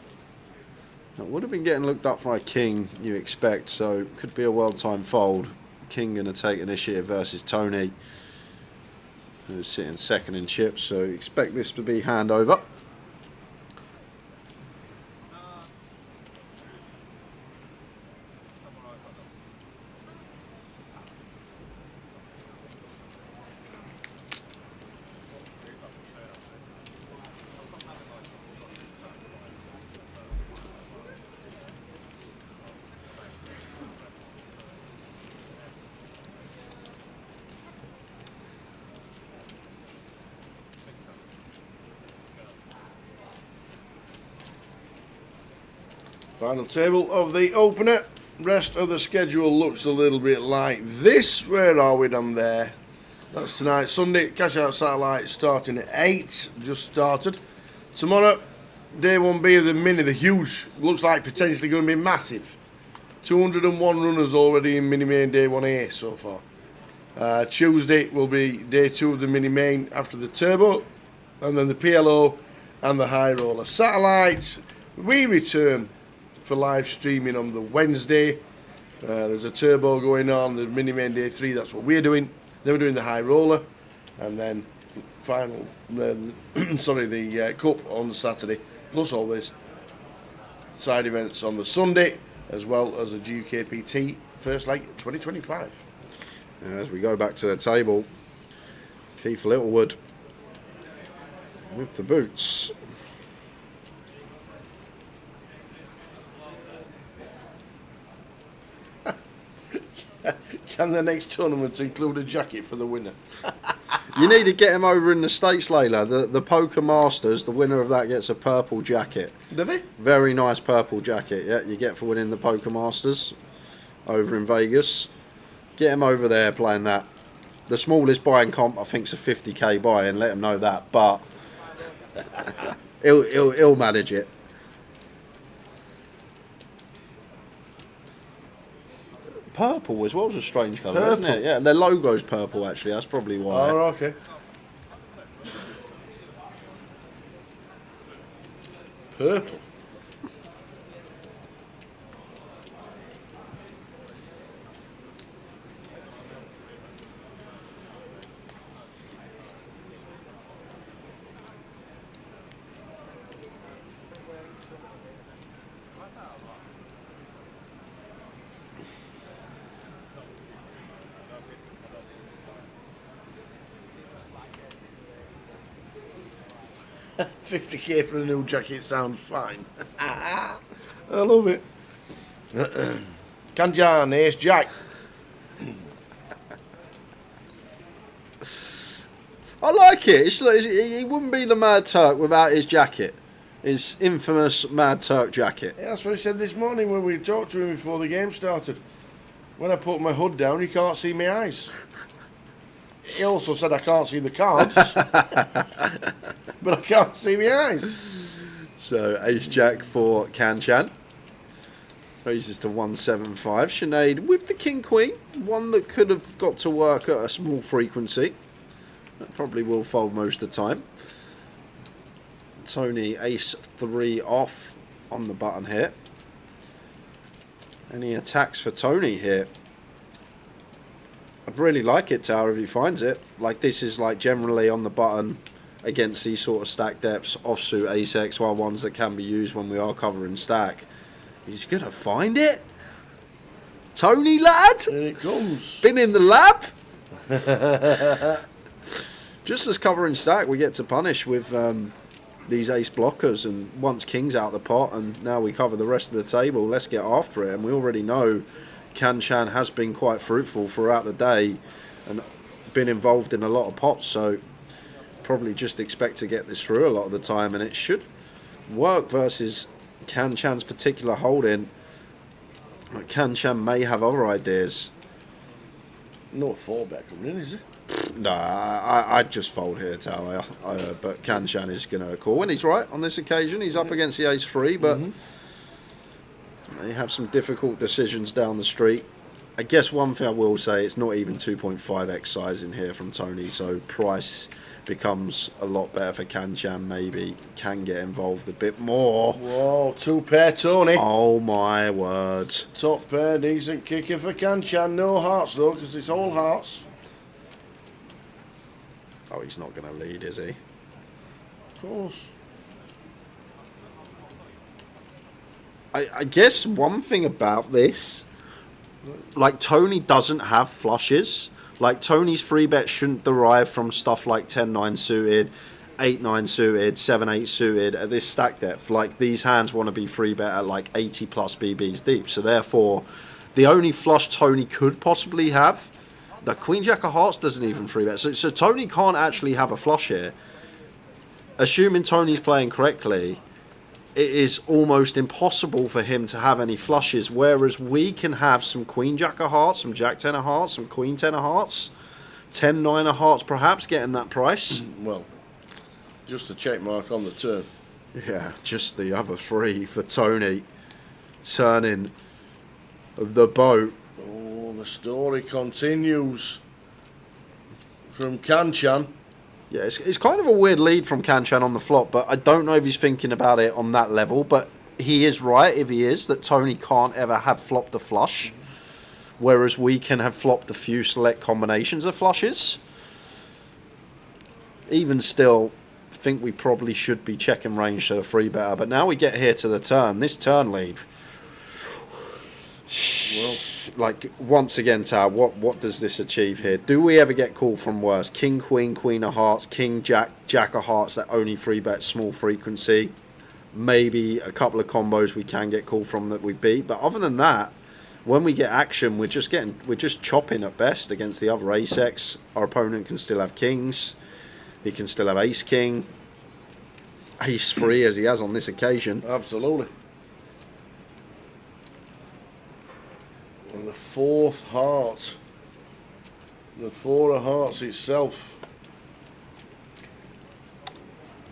It would have been getting looked up by King, you expect, so could be a well-timed fold. King going to take initiative versus Tony, who's sitting second in chips, so expect this to be handover. Final table of the opener. Rest of the schedule looks a little bit like this. Where are we down there? That's tonight, Sunday. Cash Out Satellite starting at 8. Just started. Tomorrow, day 1B of the mini, the huge. Looks like potentially going to be massive. 201 runners already in mini main day 1A so far. Tuesday will be day 2 of the mini main after the turbo. And then the PLO and the high roller. Satellites, we return for live streaming on the Wednesday. There's a turbo going on, the mini main day 3, that's what we're doing. Then we're doing the high roller, and then final, the cup on the Saturday, plus all this side events on the Sunday, as well as the GUKPT first leg 2025. As we go back to the table, Keith Littlewood with the boots. Can the next tournament include a jacket for the winner? You need to get him over in the States, Layla. The Poker Masters, the winner of that gets a purple jacket. Do they? Very nice purple jacket, yeah, you get for winning the Poker Masters over in Vegas. Get him over there playing that. The smallest buy-in comp, I think, is a 50k buy-in, let him know that, but he'll manage it. Purple as well is a strange colour, isn't it? Yeah, their logo's purple actually, that's probably why. Oh, okay. Purple. $50k for a new jacket sounds fine. I love it. Kanjan, ace jack. I like it. He wouldn't be the Mad Turk without his jacket. His infamous Mad Turk jacket. Yeah, that's what he said this morning when we talked to him before the game started. When I put my hood down, he can't see my eyes. He also said I can't see the cards, but I can't see my eyes. So ace jack for Kanchan. Raises to 175. Sinead with the king queen. One that could have got to work at a small frequency. That probably will fold most of the time. Tony ace 3 off on the button here. Any attacks for Tony here? I'd really like it, Tower, if he finds it. Like, this is like generally on the button against these sort of stack depths, offsuit ace XY ones that can be used when we are covering stack. He's going to find it? Tony, lad? Here it comes. Been in the lab? Just as covering stack, we get to punish with these ace blockers, and once king's out the pot and now we cover the rest of the table, let's get after it. And we already know Kanchan has been quite fruitful throughout the day and been involved in a lot of pots, so probably just expect to get this through a lot of the time, and it should work versus Kanchan's particular holding. Kanchan may have other ideas. No 4-bet coming in, is it? No, I'd just fold here, Tower. But Kanchan is going to call, and he's right on this occasion. He's up against the ace-3, but they have some difficult decisions down the street. I guess one thing I will say, it's not even 2.5x size in here from Tony, so price becomes a lot better for Kanchan. Maybe can get involved a bit more. Whoa, 2 pair, Tony. Oh my word. Top pair, decent kicker for Kanchan. No hearts though, because it's all hearts. Oh, he's not going to lead, is he? Of course. I guess one thing about this, like Tony doesn't have flushes. Like Tony's free bet shouldn't derive from stuff like 10-9 suited, 8-9 suited, 7-8 suited at this stack depth. Like these hands want to be free bet at like 80 plus BBs deep. So therefore, the only flush Tony could possibly have, the Queen Jack of Hearts doesn't even free bet. So Tony can't actually have a flush here. Assuming Tony's playing correctly, it is almost impossible for him to have any flushes, whereas we can have some Queen Jack of Hearts, some Jack 10 of Hearts, some Queen 10 of Hearts, 10-9 of Hearts perhaps, getting that price. Well, just a check mark on the turn. Yeah, just the other 3 for Tony, turning the boat. Oh, the story continues from Kanchan. Yeah, it's kind of a weird lead from Kanchan on the flop, but I don't know if he's thinking about it on that level. But he is right, if he is, that Tony can't ever have flopped a flush, whereas we can have flopped a few select combinations of flushes. Even still, I think we probably should be checking range to a free better. But now we get here to the turn. This turn lead. Well, like once again, Tao, what does this achieve here? Do we ever get called from worse? King, Queen, Queen of Hearts, King, Jack, Jack of Hearts that only free bet small frequency. Maybe a couple of combos we can get called from that we beat, but other than that, when we get action, we're just chopping at best against the other ace-X. Our opponent can still have kings. He can still have ace-king, ace-3 as he has on this occasion. Absolutely. And the 4th heart. The 4 of Hearts itself.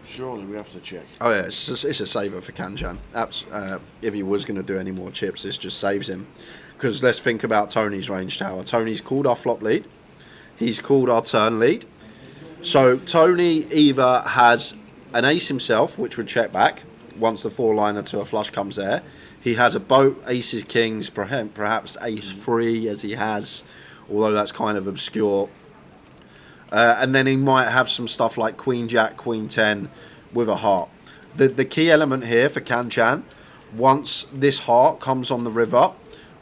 Surely we have to check. Oh yeah, it's a saver for Kanchan. If he was going to do any more chips, this just saves him. Because let's think about Tony's range tower. Tony's called our flop lead. He's called our turn lead. So Tony either has an ace himself, which would check back once the 4-liner to a flush comes there. He has a boat, aces, kings, perhaps ace-3 as he has, although that's kind of obscure. And then he might have some stuff like Queen Jack, Queen 10 with a heart. The key element here for Kanchan, once this heart comes on the river,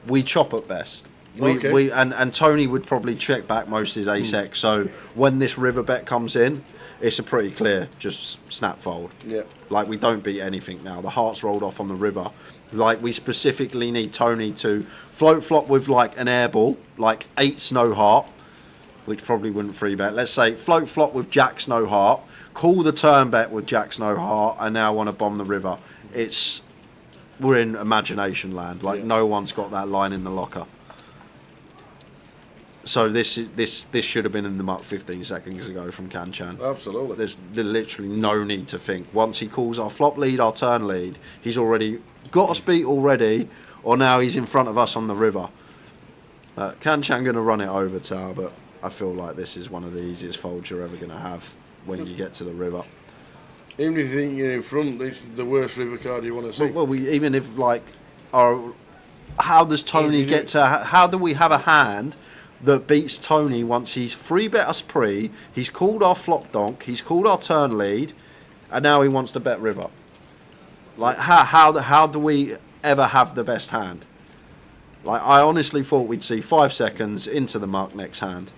we chop at best. And Tony would probably check back most of his ace-X. So when this river bet comes in, it's a pretty clear just snap fold. Yeah. Like we don't beat anything now. The heart's rolled off on the river. Like we specifically need Tony to float flop with like an air ball, like 8's no heart, which probably wouldn't free bet. Let's say float flop with Jack's no heart, call the turn bet with Jack's no heart, and now want to bomb the river. We're in imagination land. Like no one's got that line in the locker. So this should have been in the muck 15 seconds ago from Kanchan. Absolutely. There's literally no need to think. Once he calls our flop lead, our turn lead, he's already got us beat already, or now he's in front of us on the river. Kanchan going to run it over, Tower, but I feel like this is one of the easiest folds you're ever going to have when you get to the river. Even if you think you're in front, it's the worst river card you want to see. Well, even if like, how does Tony get to? How do we have a hand that beats Tony once he's free bet us pre? He's called our flop donk. He's called our turn lead, and now he wants to bet river. Like how do we ever have the best hand? Like I honestly thought we'd see 5 seconds into the muck next hand.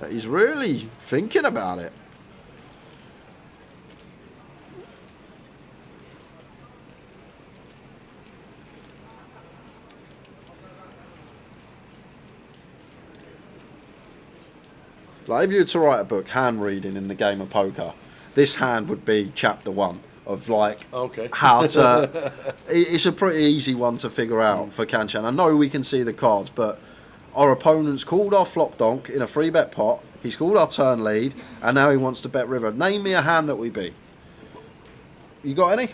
He's really thinking about it. Like if you were to write a book, hand reading in the game of poker, this hand would be chapter 1 of like how to. It's a pretty easy one to figure out for Kanchan. I know we can see the cards, but our opponent's called our flop donk in a 3-bet pot. He's called our turn lead, and now he wants to bet river. Name me a hand that we beat. You got any?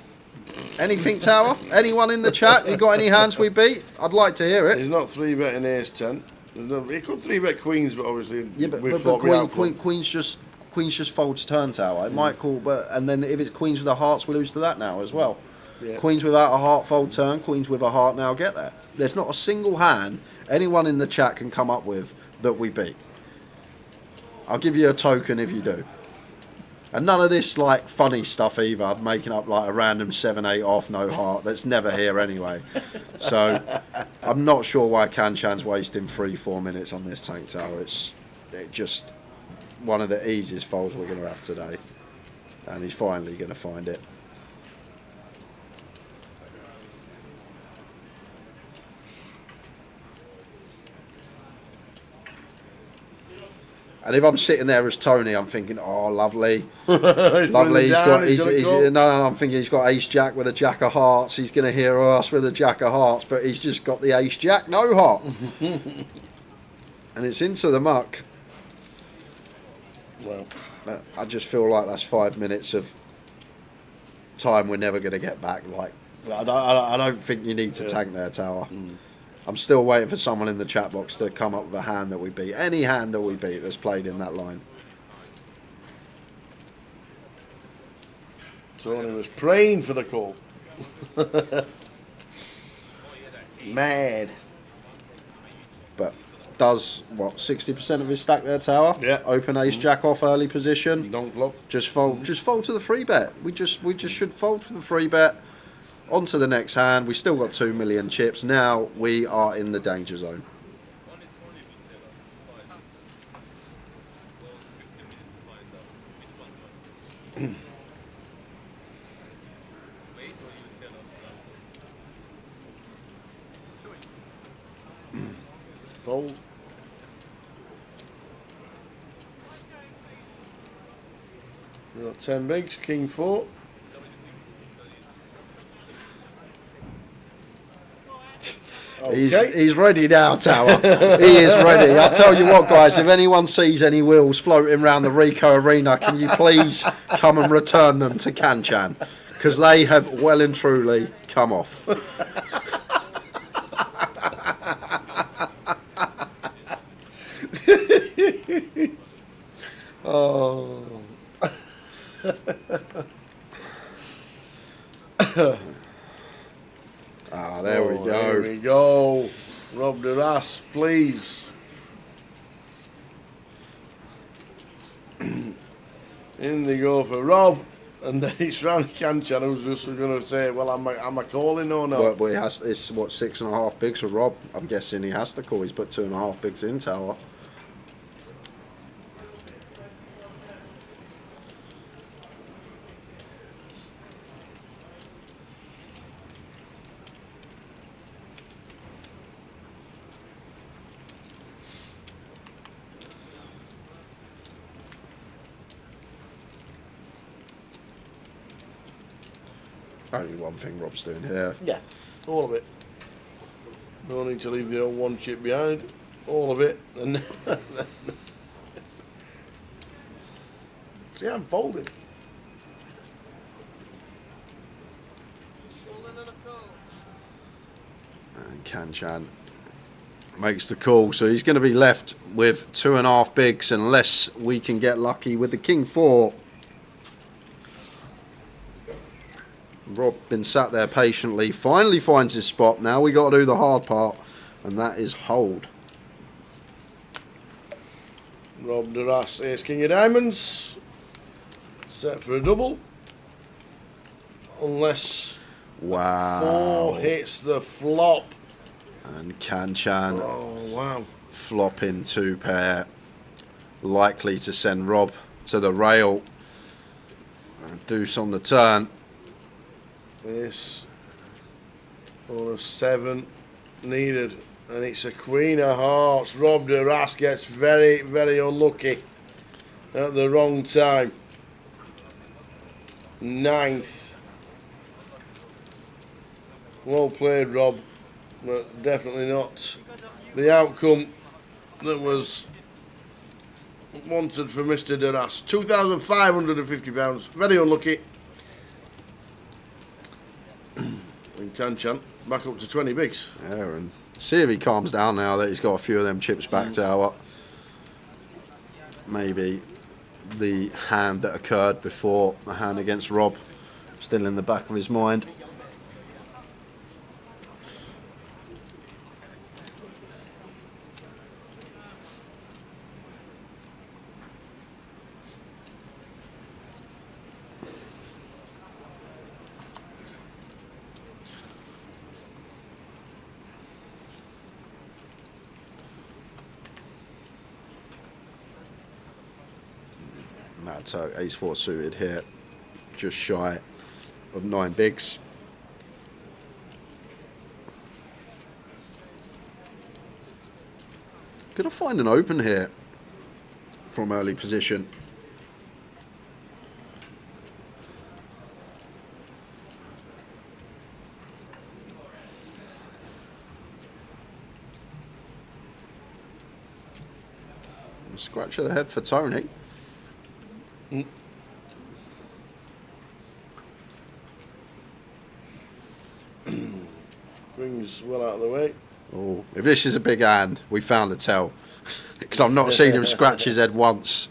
Anything, Tower? Anyone in the chat? You got any hands we beat? I'd like to hear it. He's not 3-betting ace 10. He could 3-bet queens, but obviously Queen's just folds turn, Tower. It might call, and then if it's queens with a hearts, we lose to that now as well. Yeah. Queens without a heart fold turn, queens with a heart now get there. There's not a single hand anyone in the chat can come up with that we beat. I'll give you a token if you do. And none of this like funny stuff either, making up like a random 7-8 off no heart that's never here anyway. So I'm not sure why Kanchan's wasting 3-4 minutes on this tank tower. It's just one of the easiest folds we're going to have today, and he's finally going to find it. And if I'm sitting there as Tony, I'm thinking, oh, lovely, lovely. I'm thinking he's got ace jack with a jack of hearts. He's going to hear us with a jack of hearts, but he's just got the ace jack, no heart, and it's into the muck. Well, I just feel like that's 5 minutes of time we're never going to get back. Like, I don't think you need to tank there, Tower. I'm still waiting for someone in the chat box to come up with a hand that we beat. Any hand that we beat that's played in that line. Tony was praying for the call. Mad. But does, what, 60% of his stack there, Tower? Yeah. Open ace jack off early position. Donk block. Just fold to the 3-bet. We just should fold for the 3-bet. On to the next hand. We still got 2 million chips. Now we are in the danger zone. Fold. We've got 10 bigs, king 4. Okay. He's ready now, Tower. He is ready. I'll tell you what, guys, if anyone sees any wheels floating around the Rico Arena, can you please come and return them to Kanchan? Because they have well and truly come off. Oh. Ah, there we go. There we go. Rob the ass, please. In they go for Rob, and then it's round Kanchan who's just going to say, well, am I calling or not? Well, it's what, 6.5 bigs for Rob. I'm guessing he has to call. He's put 2.5 bigs in, Tower. Only one thing Rob's doing here. Yeah, all of it. No need to leave the old one chip behind. All of it. And see, I'm folding. And Kanchan makes the call, so he's going to be left with 2.5 bigs unless we can get lucky with the king 4. Rob been sat there patiently, finally finds his spot. Now we got to do the hard part, and that is hold. Rob the ass, ace king of diamonds. Set for a double. Unless wow, 4 hits the flop. And Kanchan, oh wow, flopping 2 pair, likely to send Rob to the rail. Deuce on the turn. This or a 7 needed, and it's a queen of hearts. Rob the ass gets very, very unlucky at the wrong time. 9th. Well played, Rob, but definitely not the outcome that was wanted for Mr. Duras. £2,550. Very unlucky. And Kanchan back up to 20 bigs. Yeah, and see if he calms down now that he's got a few of them chips back to our. Maybe the hand that occurred before, the hand against Rob, still in the back of his mind. Mad Turk, ace-4 suited here, just shy of 9 bigs. Gonna find an open here from early position. Scratch of the head for Tony. Rings well out of the way. Oh, if this is a big hand, we found a tell. Because I've not seen him scratch his head once.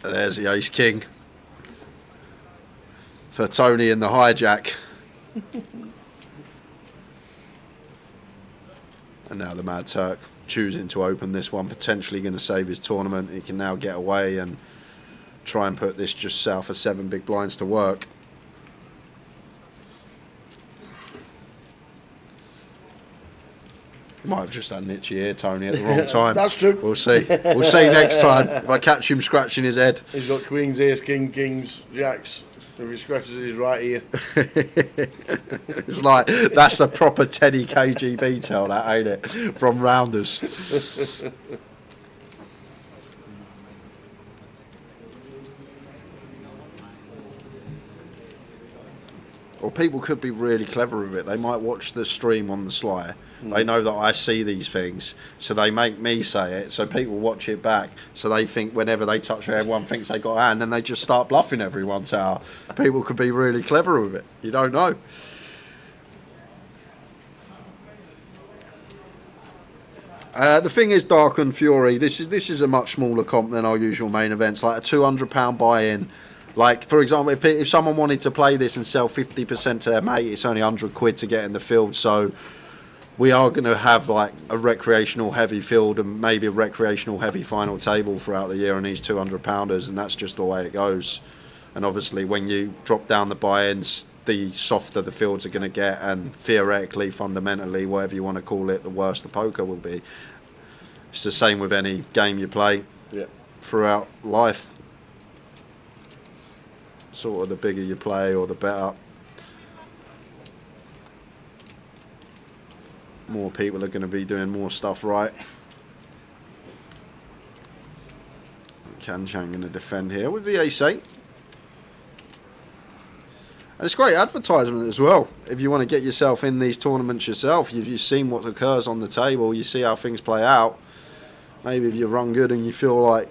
There's the ace king for Tony in the hijack. And now the Mad Turk choosing to open this one, potentially going to save his tournament. He can now get away and try and put this just south of 7 big blinds to work. You might have just had an itchy ear, Tony, at the wrong time. That's true. We'll see. We'll see next time if I catch him scratching his head. He's got queens, ace, king, kings, jacks. If he scratches his right ear. It's like, that's a proper Teddy KGB tell, that, ain't it? From Rounders. Or people could be really clever with it. They might watch the stream on the sly. They know that I see these things, so they make me say it, so people watch it back, so they think whenever they touch it, everyone thinks they got a hand, and they just start bluffing every once out. People could be really clever with it. You don't know. The thing is, Dark and Fury, this is a much smaller comp than our usual main events, like a £200 buy-in. Like, for example, if someone wanted to play this and sell 50% to their mate, it's only £100 to get in the field, so we are going to have like a recreational heavy field and maybe a recreational heavy final table throughout the year on these 200-pounders, and that's just the way it goes. And obviously when you drop down the buy-ins, the softer the fields are going to get, and theoretically, fundamentally, whatever you want to call it, the worse the poker will be. It's the same with any game you play throughout life. Sort of the bigger you play or the better. More people are going to be doing more stuff right. Kanchan going to defend here with the ace-8. And it's great advertisement as well. If you want to get yourself in these tournaments yourself, you've seen what occurs on the table, you see how things play out. Maybe if you run good and you feel like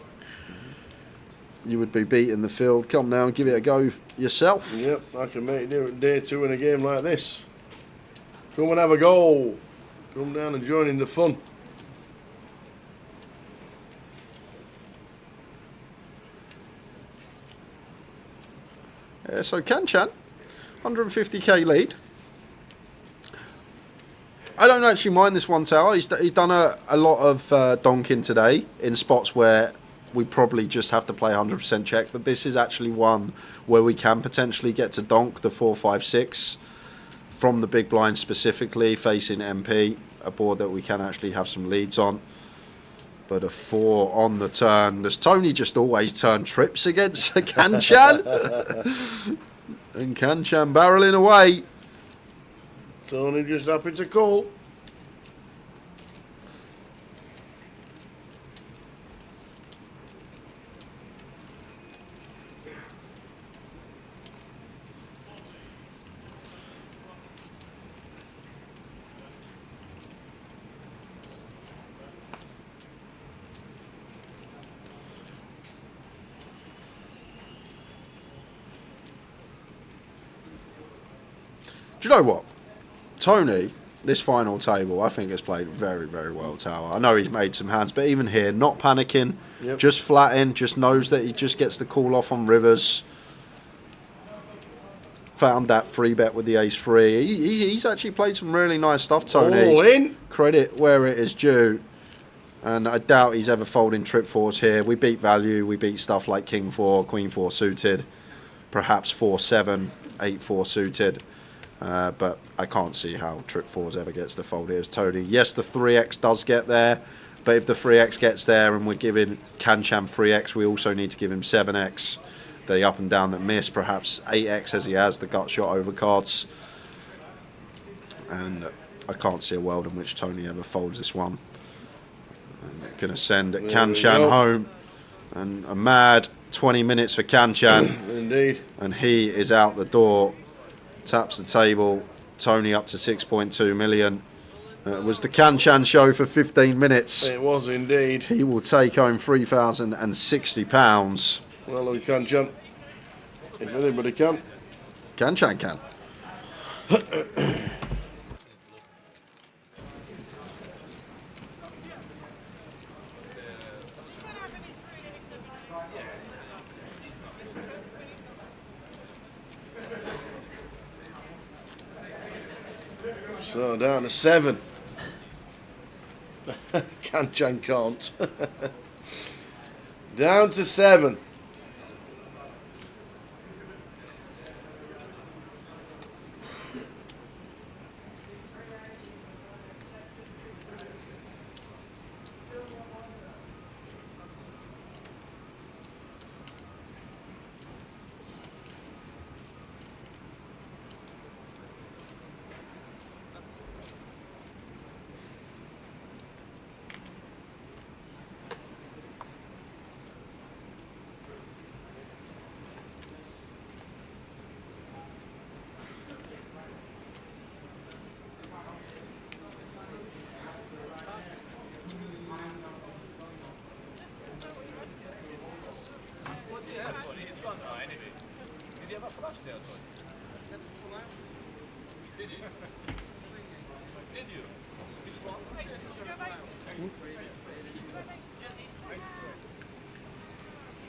you would be beating the field, come down and give it a go yourself. Yep, I can make do it day 2 in a game like this. Come and have a go. Come down and join in the fun. Yeah, so Kanchan, 150k lead. I don't actually mind this one tower. He's done a lot of donking today in spots where we probably just have to play 100% check, but this is actually one where we can potentially get to donk the 4, 5, 6 from the big blind, specifically facing MP, a board that we can actually have some leads on. But a 4 on the turn. Does Tony just always turn trips against Kanchan? And Kanchan barreling away. Tony just happy to call. Do you know what? Tony, this final table, I think has played very, very well, Tower. I know he's made some hands, but even here, not panicking, just flatting, just knows that he just gets the call off on rivers. Found that free bet with the ace-3. He's actually played some really nice stuff, Tony. All in. Credit where it is due. And I doubt he's ever folding trip fours here. We beat value. We beat stuff like king 4, queen 4 suited. Perhaps 4-7, 8-4 suited. But I can't see how trip fours ever gets the fold here as Tony. Yes, the 3x does get there. But if the 3x gets there and we're giving Kanchan 3x, we also need to give him 7x. The up and down that miss, perhaps 8x as he has the gut shot over cards. And I can't see a world in which Tony ever folds this one. I'm going to send Kanchan home. And a mad 20 minutes for Kanchan. Indeed. And he is out the door. Taps the table. Tony up to 6.2 million. It was the Kanchan show for 15 minutes. It was indeed. He will take home £3,060. Well, we can, Kanchan. If anybody can. Kanchan can. So down to 7. Kanchan can't. Down to 7.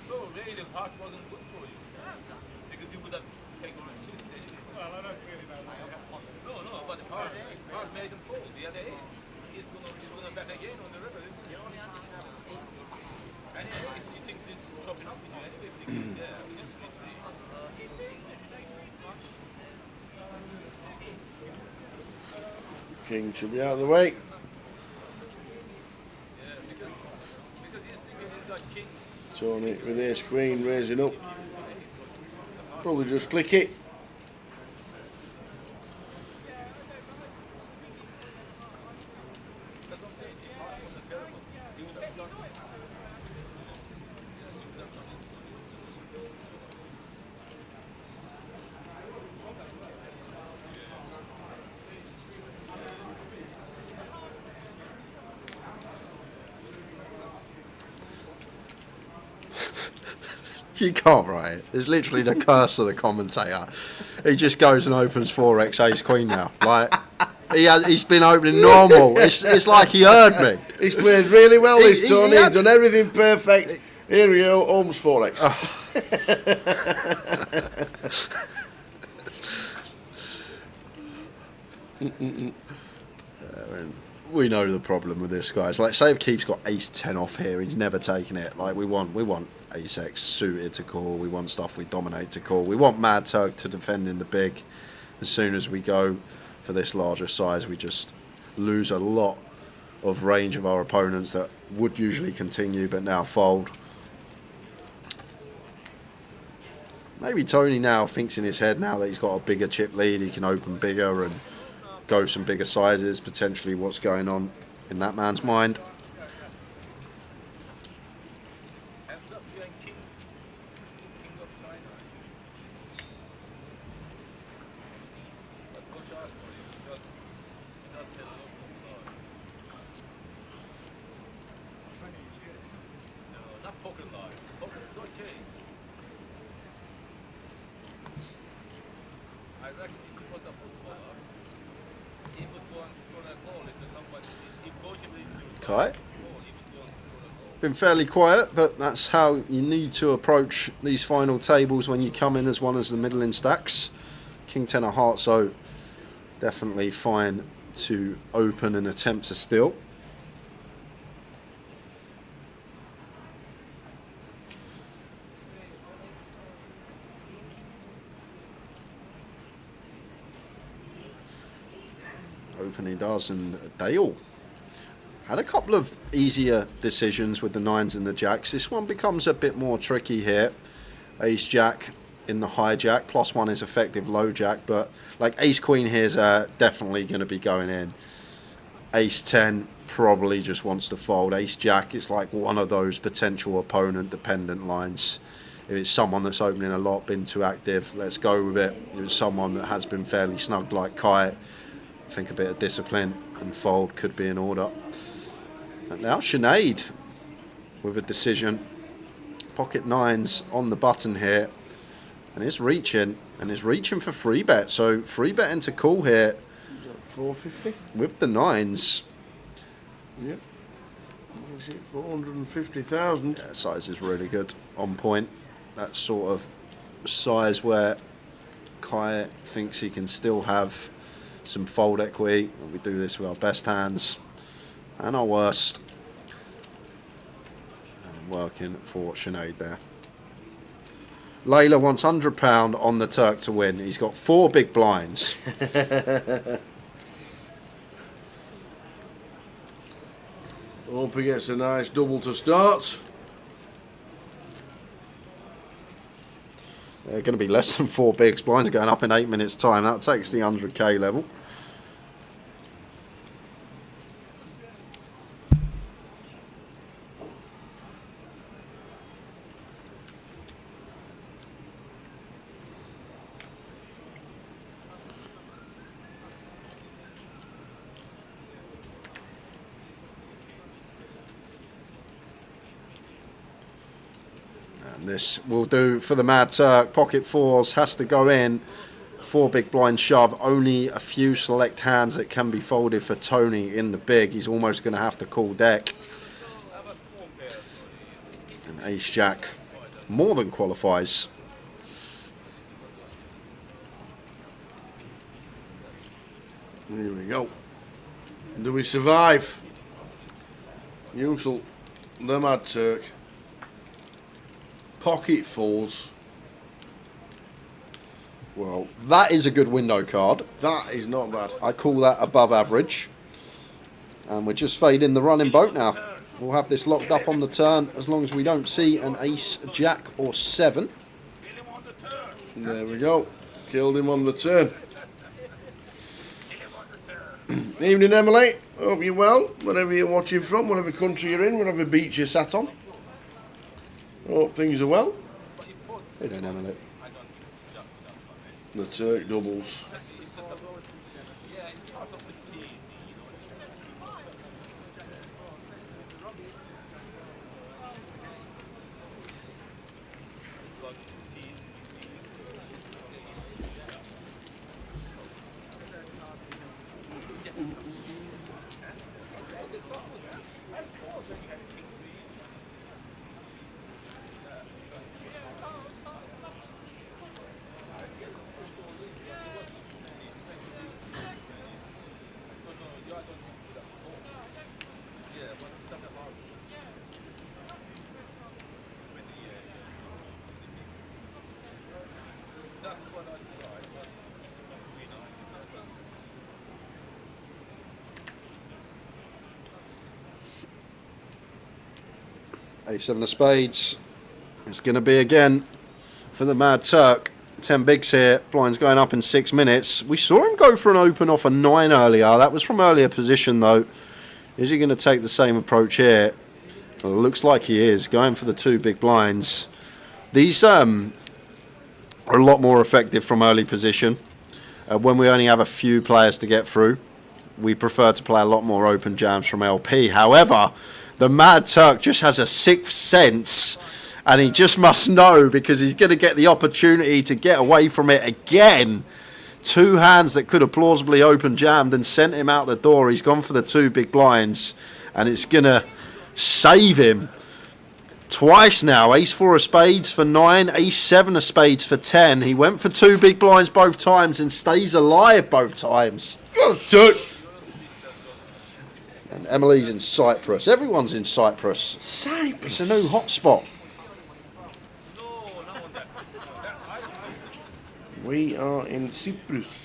So really the heart wasn't good for you because you would have taken on shits anyway. Well, I don't really know. No, but the heart made him fold. The other ace, he's gonna bet again on the river. Isn't he? And the ace, he thinks he's chopping up with you anyway. Thinking, yeah, we just split 3. King should be out of the way. Yeah, because he's thinking he's got king. Tony with ace queen raising up. Probably just click it. You can't write it. It's literally the curse of the commentator. He just goes and opens 4x ace queen now. Like he's been opening normal. It's like he heard me. He's played really well this Tony. He's done everything perfect. Here we go, almost 4x. We know the problem with this guy. It's like, say if Keith's got ace 10 off here, he's never taking it. Like we want ace x suited to call. We want stuff we dominate to call. We want Mad Turk to defend in the big. As soon as we go for this larger size, we just lose a lot of range of our opponents that would usually continue but now fold. Maybe Tony now thinks in his head now that he's got a bigger chip lead, he can open bigger and go some bigger sizes, potentially what's going on in that man's mind. Kite. Been fairly quiet, but that's how you need to approach these final tables when you come in as one as the middling stacks. King 10 of hearts, so definitely fine to open and attempt to steal. Open he does, and Dale had a couple of easier decisions with the 9s and the jacks. This one becomes a bit more tricky here. Ace jack in the hijack, +1 is effective low jack, but like ace queen here is definitely going to be going in. Ace 10 probably just wants to fold. Ace jack is like one of those potential opponent dependent lines. If it's someone that's opening a lot, been too active, let's go with it. If it's someone that has been fairly snug like Kite, I think a bit of discipline and fold could be in order. And now Sinead with a decision. Pocket 9s on the button here, and it's reaching for free bet. So free bet into call here. 450 with the 9s. Yep. 450,000. Yeah, size is really good, on point. That sort of size where Kai thinks he can still have some fold equity. We do this with our best hands and our worst. And working for Sinead there. Layla wants £100 on the Turk to win. He's got 4 big blinds. Hope he gets a nice double to start. They're going to be less than 4 bigs. Blinds going up in 8 minutes' time. That takes the 100k level. This will do for the Mad Turk. Pocket 4s has to go in. 4 big blind shove. Only a few select hands that can be folded for Tony in the big. He's almost going to have to call deck. And Ace Jack more than qualifies. Here we go. Do we survive? Usual, the Mad Turk. Pocket 4s. Well, that is a good window card. That is not bad. I call that above average. And we're just fading the running boat now. We'll have this locked up on the turn as long as we don't see an ace, jack or 7. There we go. Killed him on the turn. Evening, Emily. Hope you're well. Wherever you're watching from, whatever country you're in, whatever beach you're sat on. Hope things are well. Hey then, Emily. The Turk doubles. Ace 7 of spades. It's going to be again for the Mad Turk. 10 bigs here. Blind's going up in 6 minutes. We saw him go for an open off a 9 earlier. That was from earlier position though. Is he going to take the same approach here? Well, it looks like he is. Going for the 2 big blinds. These are a lot more effective from early position. When we only have a few players to get through, we prefer to play a lot more open jams from LP. However, the Mad Turk just has a 6th sense, and he just must know because he's going to get the opportunity to get away from it again. two hands that could have plausibly opened jammed and sent him out the door. He's gone for the two big blinds, and it's going to save him twice now. Ace 4 of spades for 9, ace 7 of spades for 10. He went for two big blinds both times and stays alive both times. And Emily's in Cyprus. Everyone's in Cyprus. It's a new hotspot. We are in Cyprus.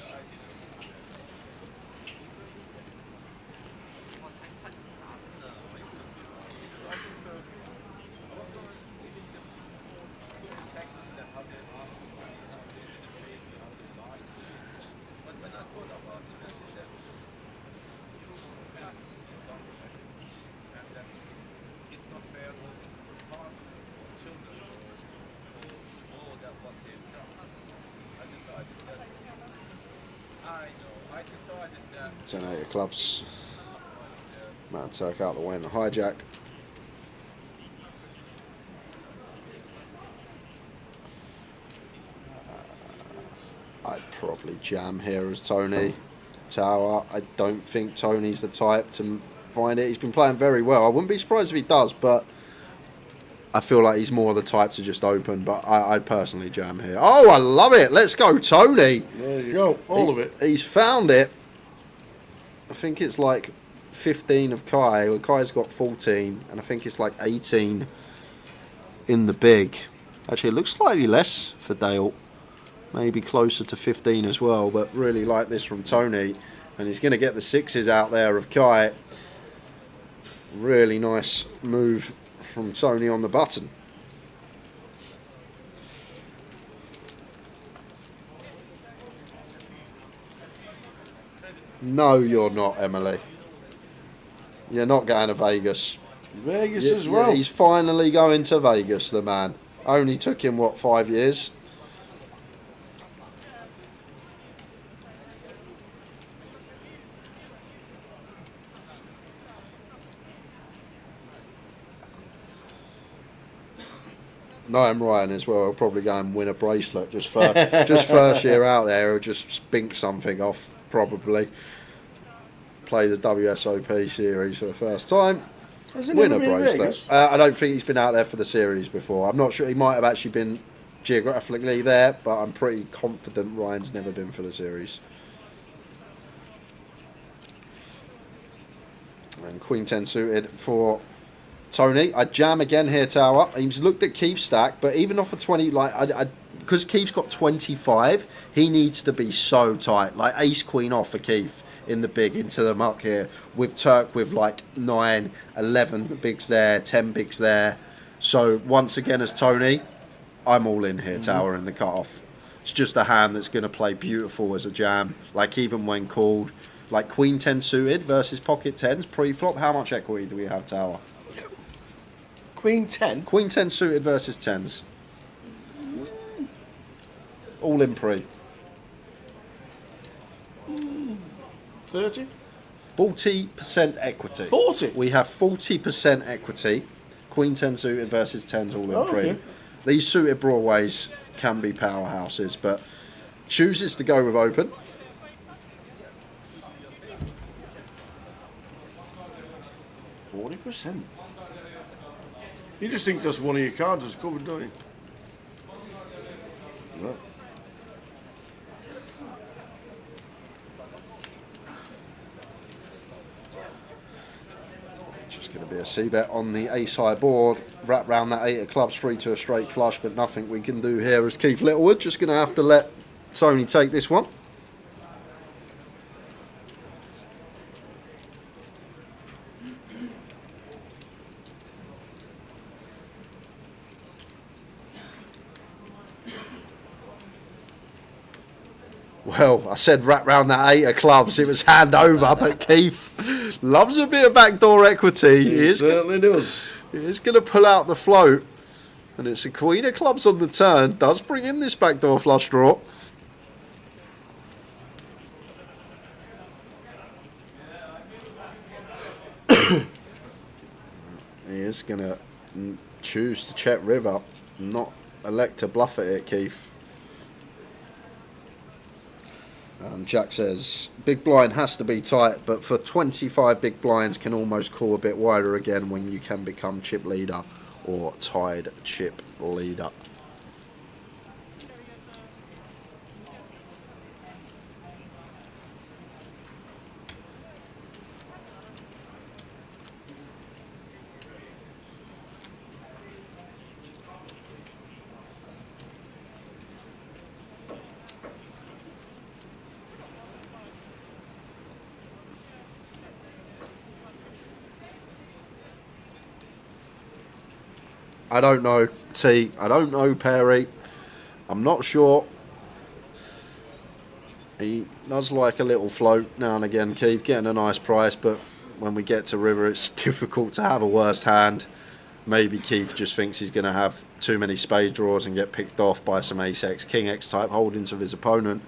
I decided that 10-8 of clubs. Man Turk out the way in the hijack. I'd probably jam here as Tony. Tower. I don't think Tony's the type to find it. He's been playing very well. I wouldn't be surprised if he does, but I feel like he's more the type to just open, but I'd personally jam here. Oh, I love it. Let's go, Tony. There you go. All of it. He's found it. I think it's like 15 of Kai. Well, Kai's got 14, and I think it's like 18 in the big. Actually, it looks slightly less for Dale. Maybe closer to 15 as well, but really like this from Tony. And he's going to get the sixes out there of Kai. Really nice move from Tony on the button. No, you're not, Emily. You're not going to Vegas. Vegas as well. Yeah, he's finally going to Vegas, the man. Only took him, what, 5 years? Knowing Ryan as well, he'll probably go and win a bracelet just first year out there. He'll just spink something off, probably. Play the WSOP series for the first time. Win a bracelet. I don't think he's been out there for the series before. I'm not sure. He might have actually been geographically there, but I'm pretty confident Ryan's never been for the series. And Queen 10 suited for Tony. I jam again here, Tower. He's looked at Keith's stack, but even off of 20, like because Keith's got 25, he needs to be so tight. Like ace queen off for Keith in the big into the muck here with Turk with like 9, 11 bigs there, 10 bigs there. So once again as Tony, I'm all in here, Tower, in the cut-off. It's just a hand that's going to play beautiful as a jam. Like even when called, like Queen 10 suited versus pocket 10s pre-flop. How much equity do we have, Tower? Queen 10? Queen 10 suited versus 10s. All in pre. 30? 40% equity. 40? We have 40% equity. Queen 10 suited versus 10s all in pre. Okay. These suited Broadways can be powerhouses, but chooses to go with open. %. You just think that's one of your cards is covered, don't you? Right. Just going to be a C-bet on the ace-high board. Wrap round that 8 of clubs, 3 to a straight flush, but nothing we can do here as Keith Littlewood. Just going to have to let Tony take this one. Well, I said wrap round that 8 of clubs. It was hand over, but Keith loves a bit of backdoor equity. He certainly does. He's going to pull out the float. And it's a Queen of clubs on the turn. Does bring in this backdoor flush draw. He is going to choose to check river, not elect to bluff at it, Keith. Jack says, big blind has to be tight, but for 25 big blinds can almost call a bit wider again when you can become chip leader or tied chip leader. I don't know, T. I don't know, Perry. I'm not sure. He does like a little float now and again, Keith, getting a nice price, but when we get to river, it's difficult to have a worst hand. Maybe Keith just thinks he's going to have too many spade draws and get picked off by some ace-x, king-x type holdings of his opponent.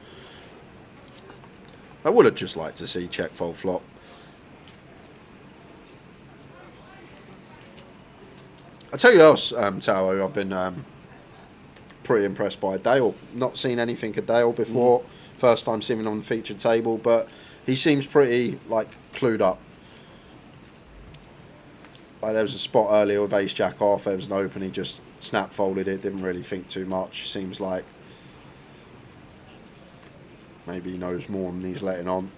I would have just liked to see check fold flop. I'll tell you else, Tao, I've been pretty impressed by Dale. Not seen anything of Dale before. First time seeing him on the featured table, but he seems pretty, like, clued up. Like, there was a spot earlier with ace-jack off, there was an open, he just snap folded it, didn't really think too much. Seems like maybe he knows more than he's letting on.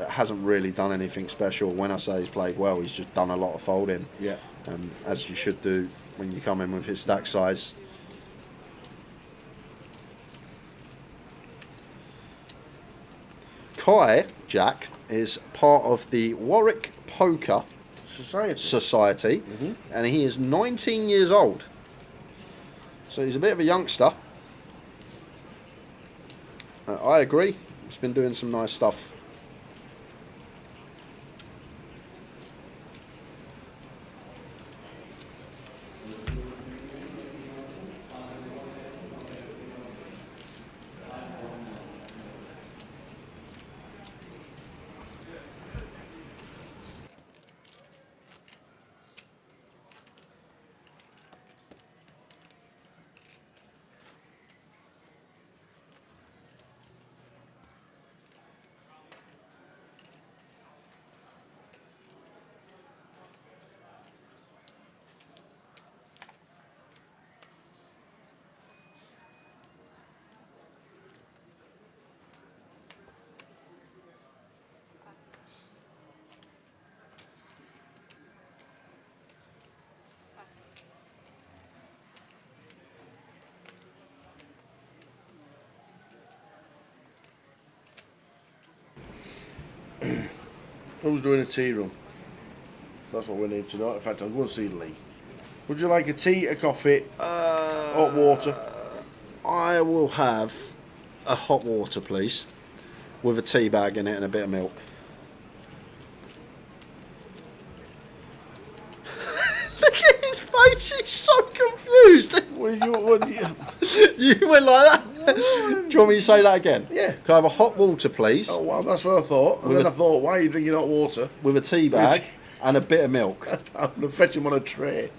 It hasn't really done anything special. When I say he's played well, he's just done a lot of folding. Yeah. As you should do when you come in with his stack size. Kai, Jack, is part of the Warwick Poker Society, and he is 19 years old. So he's a bit of a youngster. I agree. He's been doing some nice stuff. Who's doing a tea room? That's what we need to know. In fact, I'll go and see Lee. Would you like a tea, a coffee, hot water? I will have a hot water, please, with a tea bag in it and a bit of milk. Look at his face, he's so confused. You went like that? Do you want me to say that again? Yeah. Can I have a hot water, please? Oh, well, that's what I thought. And then I thought, why are you drinking hot water? With a tea bag and a bit of milk. I'm going to fetch him on a tray.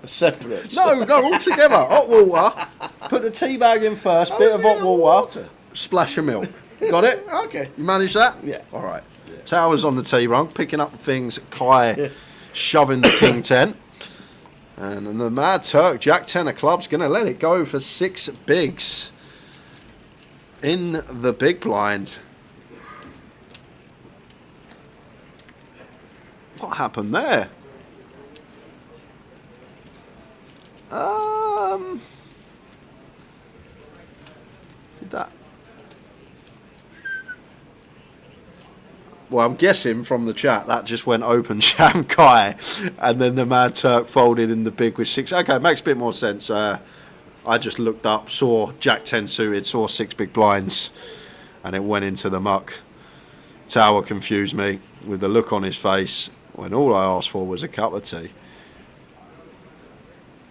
Separate. No, all together. Hot water. Put the tea bag in first, bit of hot water, splash of milk. Got it? Okay. You managed that? Yeah. All right. Yeah. Towers on the tea rung, picking up things. Kai shoving the king 10. And the Mad Turk, Jack 10 of clubs, going to let it go for 6 bigs in the big blind. What happened there? That. Well, I'm guessing from the chat that just went open sham Kai, and then the Mad Turk folded in the big with 6. Okay, makes a bit more sense. I just looked up, saw Jack 10 suited, saw 6 big blinds, and it went into the muck. Tower confused me with the look on his face when all I asked for was a cup of tea.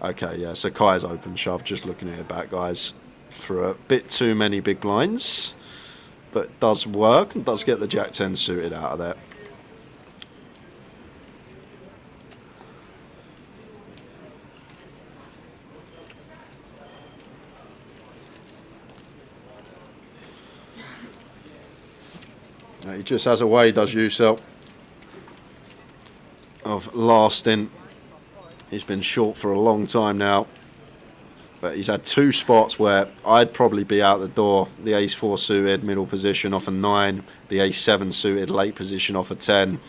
Okay, yeah, so Kai's open shove, just looking at it back, guys, for a bit too many big blinds. But does work and does get the Jack 10 suited out of there. He just has a way, does Ucell, of lasting. He's been short for a long time now, but he's had 2 spots where I'd probably be out the door. The ace-4 suited middle position off a 9, the ace-7 suited late position off a 10.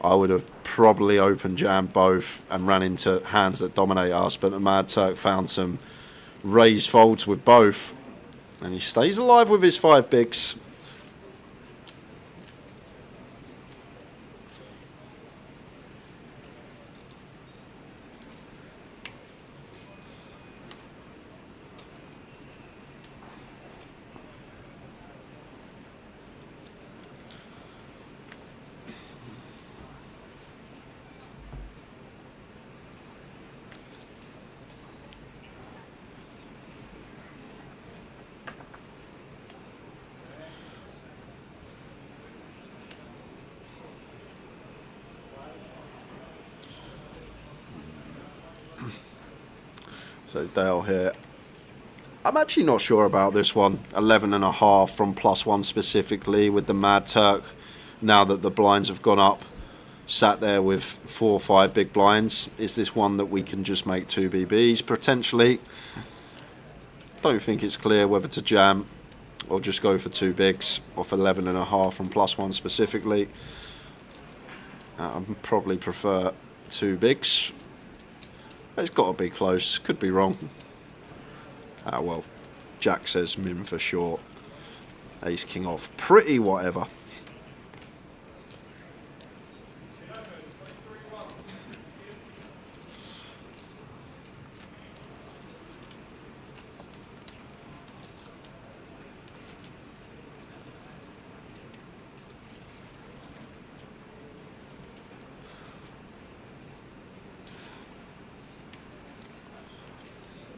I would have probably open jammed both and ran into hands that dominate us, but the Mad Turk found some raised folds with both, and he stays alive with his 5 bigs. So Dale here. I'm actually not sure about this one. 11.5 from +1 specifically with the Mad Turk. Now that the blinds have gone up, sat there with 4 or 5 big blinds. Is this one that we can just make 2 BBs potentially? Don't think it's clear whether to jam or just go for 2 bigs off 11.5 from +1 specifically. I probably prefer 2 bigs. It's got to be close. Could be wrong. Ah well. Jack says min for short. Ace king off. Pretty whatever.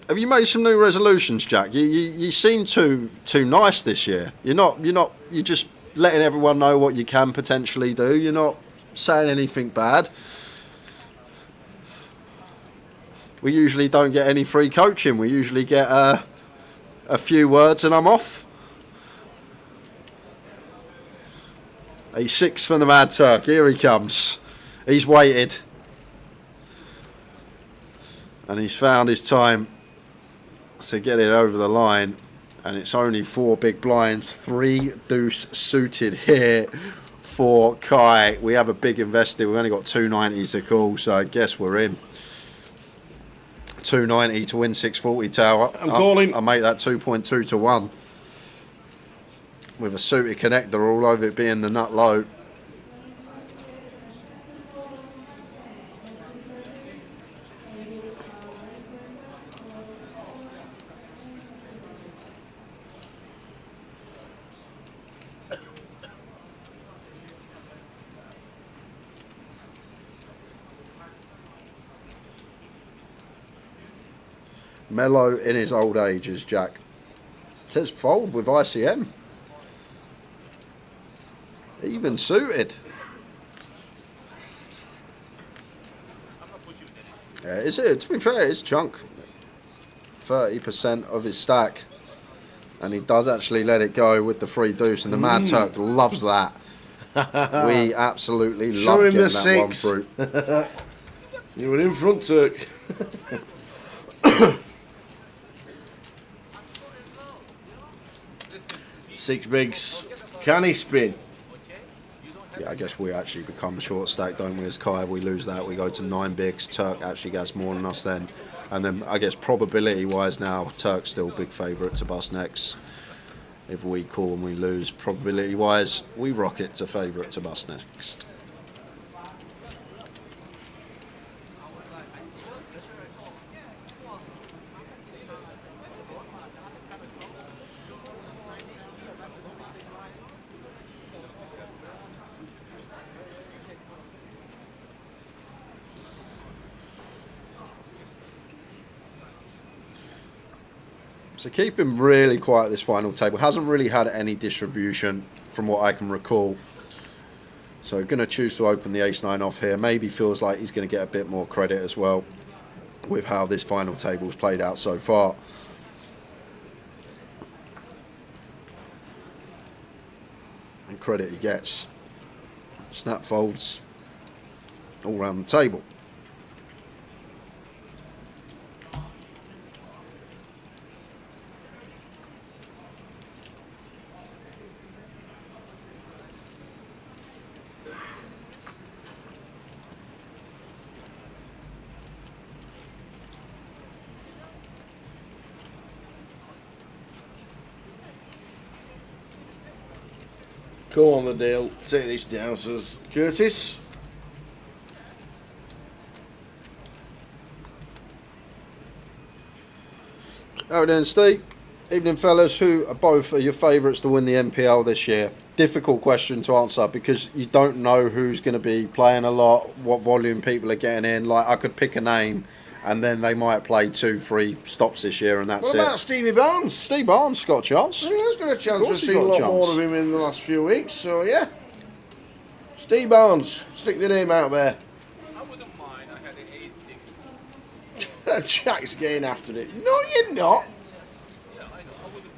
Have you made some new resolutions, Jack? You seem too nice this year. You're just letting everyone know what you can potentially do. You're not saying anything bad. We usually don't get any free coaching. We usually get a few words and I'm off. A6 from the Mad Turk. Here he comes. He's waited. And he's found his time to get it over the line, and it's only 4 big blinds, 3 deuce suited here for Kai. We have a big investor. We've only got 290s to call, so I guess we're in. 290 to win 640 tower. I'm calling. I make that 2.2 to 1 with a suited connector all over it being the nut low. Mellow in his old age is Jack. Says fold with ICM. Even suited. Yeah, to be fair, it's chunk. 30% of his stack. And he does actually let it go with the 3 deuce, and the Mad Turk loves that. We absolutely love getting that 6. 1 through. You were in front, Turk. 6 bigs. Can he spin? Yeah, I guess we actually become short stack, don't we, as Kai? If we lose that, we go to 9 bigs. Turk actually gets more than us then. And then, I guess, probability-wise now, Turk's still big favourite to bust next. If we call and we lose, probability-wise, we rocket to favourite to bust next. So Keith's been really quiet this final table. Hasn't really had any distribution from what I can recall. So going to choose to open the ace-9 off here. Maybe feels like he's going to get a bit more credit as well with how this final table's played out so far. And credit he gets. Snap folds all round the table. Come on, the deal. Take this down, says Curtis. Oh, then, Steve. Evening, fellas. Who are both of your favourites to win the NPL this year? Difficult question to answer because you don't know who's going to be playing a lot, what volume people are getting in. Like, I could pick a name and then they might play 2-3 stops this year and that's What it. about Stevie Barnes? Steve Barnes got a chance. Yeah, he's got a chance. Of We've course he's seen a got a lot more chance. of him in the last few weeks, so yeah. Steve Barnes, stick the name out there. I wouldn't mind. I had an ace-6. Jack's getting after it. No, you're not.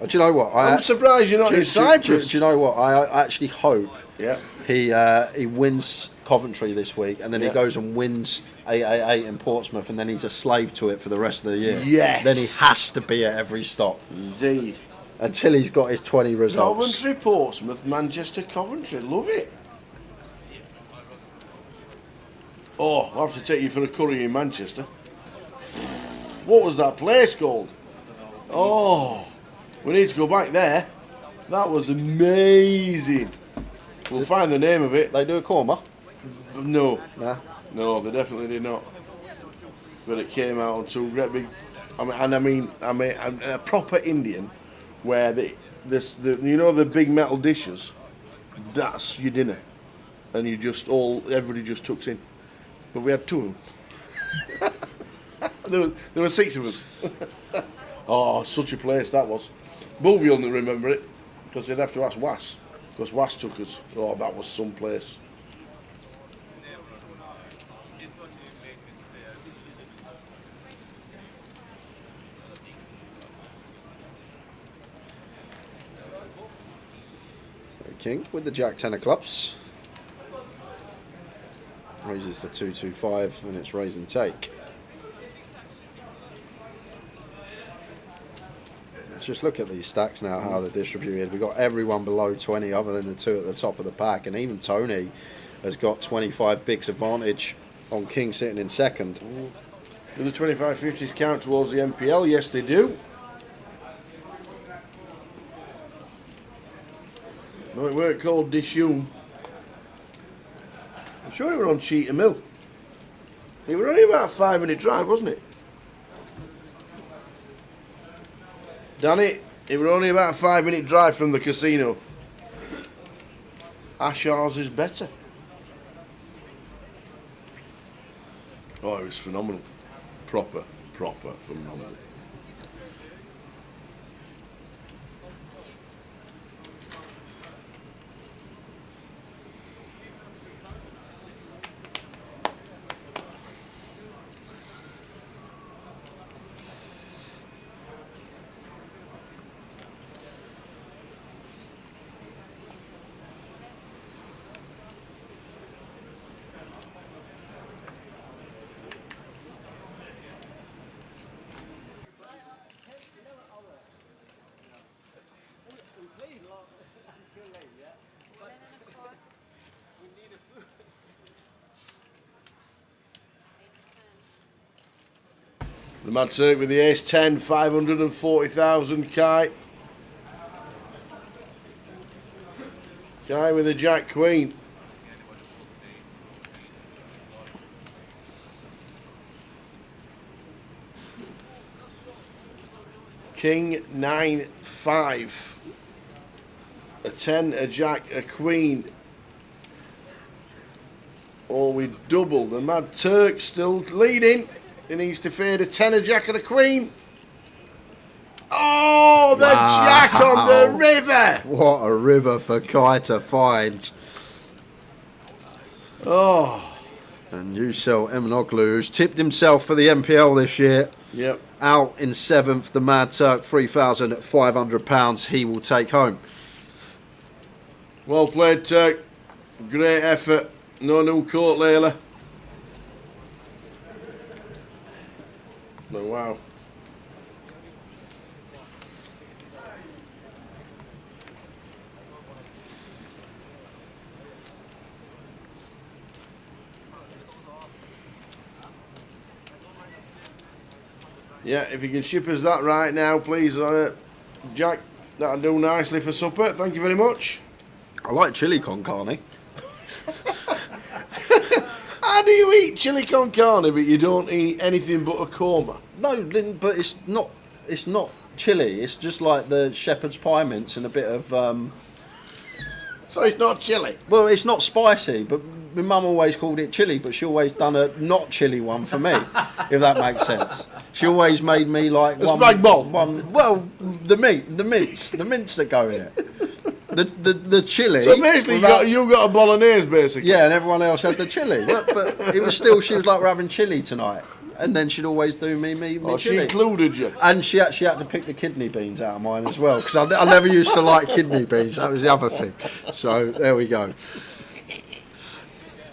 Do you know what? I'm surprised you're not in Cyprus. Do you know what? I actually hope Yeah. he wins Coventry this week and then he Yeah. goes and wins 888 in Portsmouth and then he's a slave to it for the rest of the year. Yes. Then he has to be at every stop. Indeed. Until he's got his 20 results. Coventry, Portsmouth, Manchester, Coventry. Love it. Oh, I'll have to take you for a curry in Manchester. What was that place called? Oh, we need to go back there. That was amazing. We'll find the name of it. They do a korma? No. Nah. No, they definitely did not. But it came out on two great big. I mean, a proper Indian, where you know the big metal dishes. That's your dinner, and everybody just tucks in. But we had two of them. there were 6 of us. Oh, such a place that was. Bovey will remember it because they'd have to ask Was, because Was took us. Oh, that was some place. King with the Jack 10 of clubs. Raises the 2-2-5 and it's raise and take. Let's just look at these stacks now, how they're distributed. We've got everyone below 20 other than the 2 at the top of the pack, and even Tony has got 25 bigs advantage on King sitting in second. Do the 25-50s count towards the NPL? Yes, they do. No, it weren't called Dishoom. I'm sure it were on Cheetah Mill. It was only about a 5-minute drive, wasn't it? Danny, it was only about a 5-minute drive from the casino. Ashar's is better. Oh, it was phenomenal. Proper phenomenal. The Mad Turk with the ace 10, 540,000. Kai with the Jack Queen. King 9, 5. A 10, a Jack, a Queen. Or we double. The Mad Turk still leading. He needs to fade a 10, a Jack and a Queen. Oh, the Jack on the river. What a river for Kai to find. Oh. And Yusel Eminoglu, who's tipped himself for the NPL this year. Yep. Out in 7th, the Mad Turk, £3,500 he will take home. Well played, Turk. Great effort. No new coat, Layla. Oh, wow. Yeah, if you can ship us that right now, please, Jack. That'll do nicely for supper. Thank you very much. I like chili con carne. How do you eat chili con carne, but you don't eat anything but a korma? No, but it's not chili. It's just like the shepherd's pie mince and a bit of. So it's not chili. Well, it's not spicy, but my mum always called it chili, but she always done a not chili one for me, if that makes sense. She always made me like a spag bol. Well, the mince that go in it. The chili. So basically, you got a bolognese, basically. Yeah, and everyone else had the chili. But it was still, she was like, we're having chili tonight. And then she'd always do me Oh, she chili. included you. And she actually had to pick the kidney beans out of mine as well, because I never used to like kidney beans. That was the other thing. So there we go.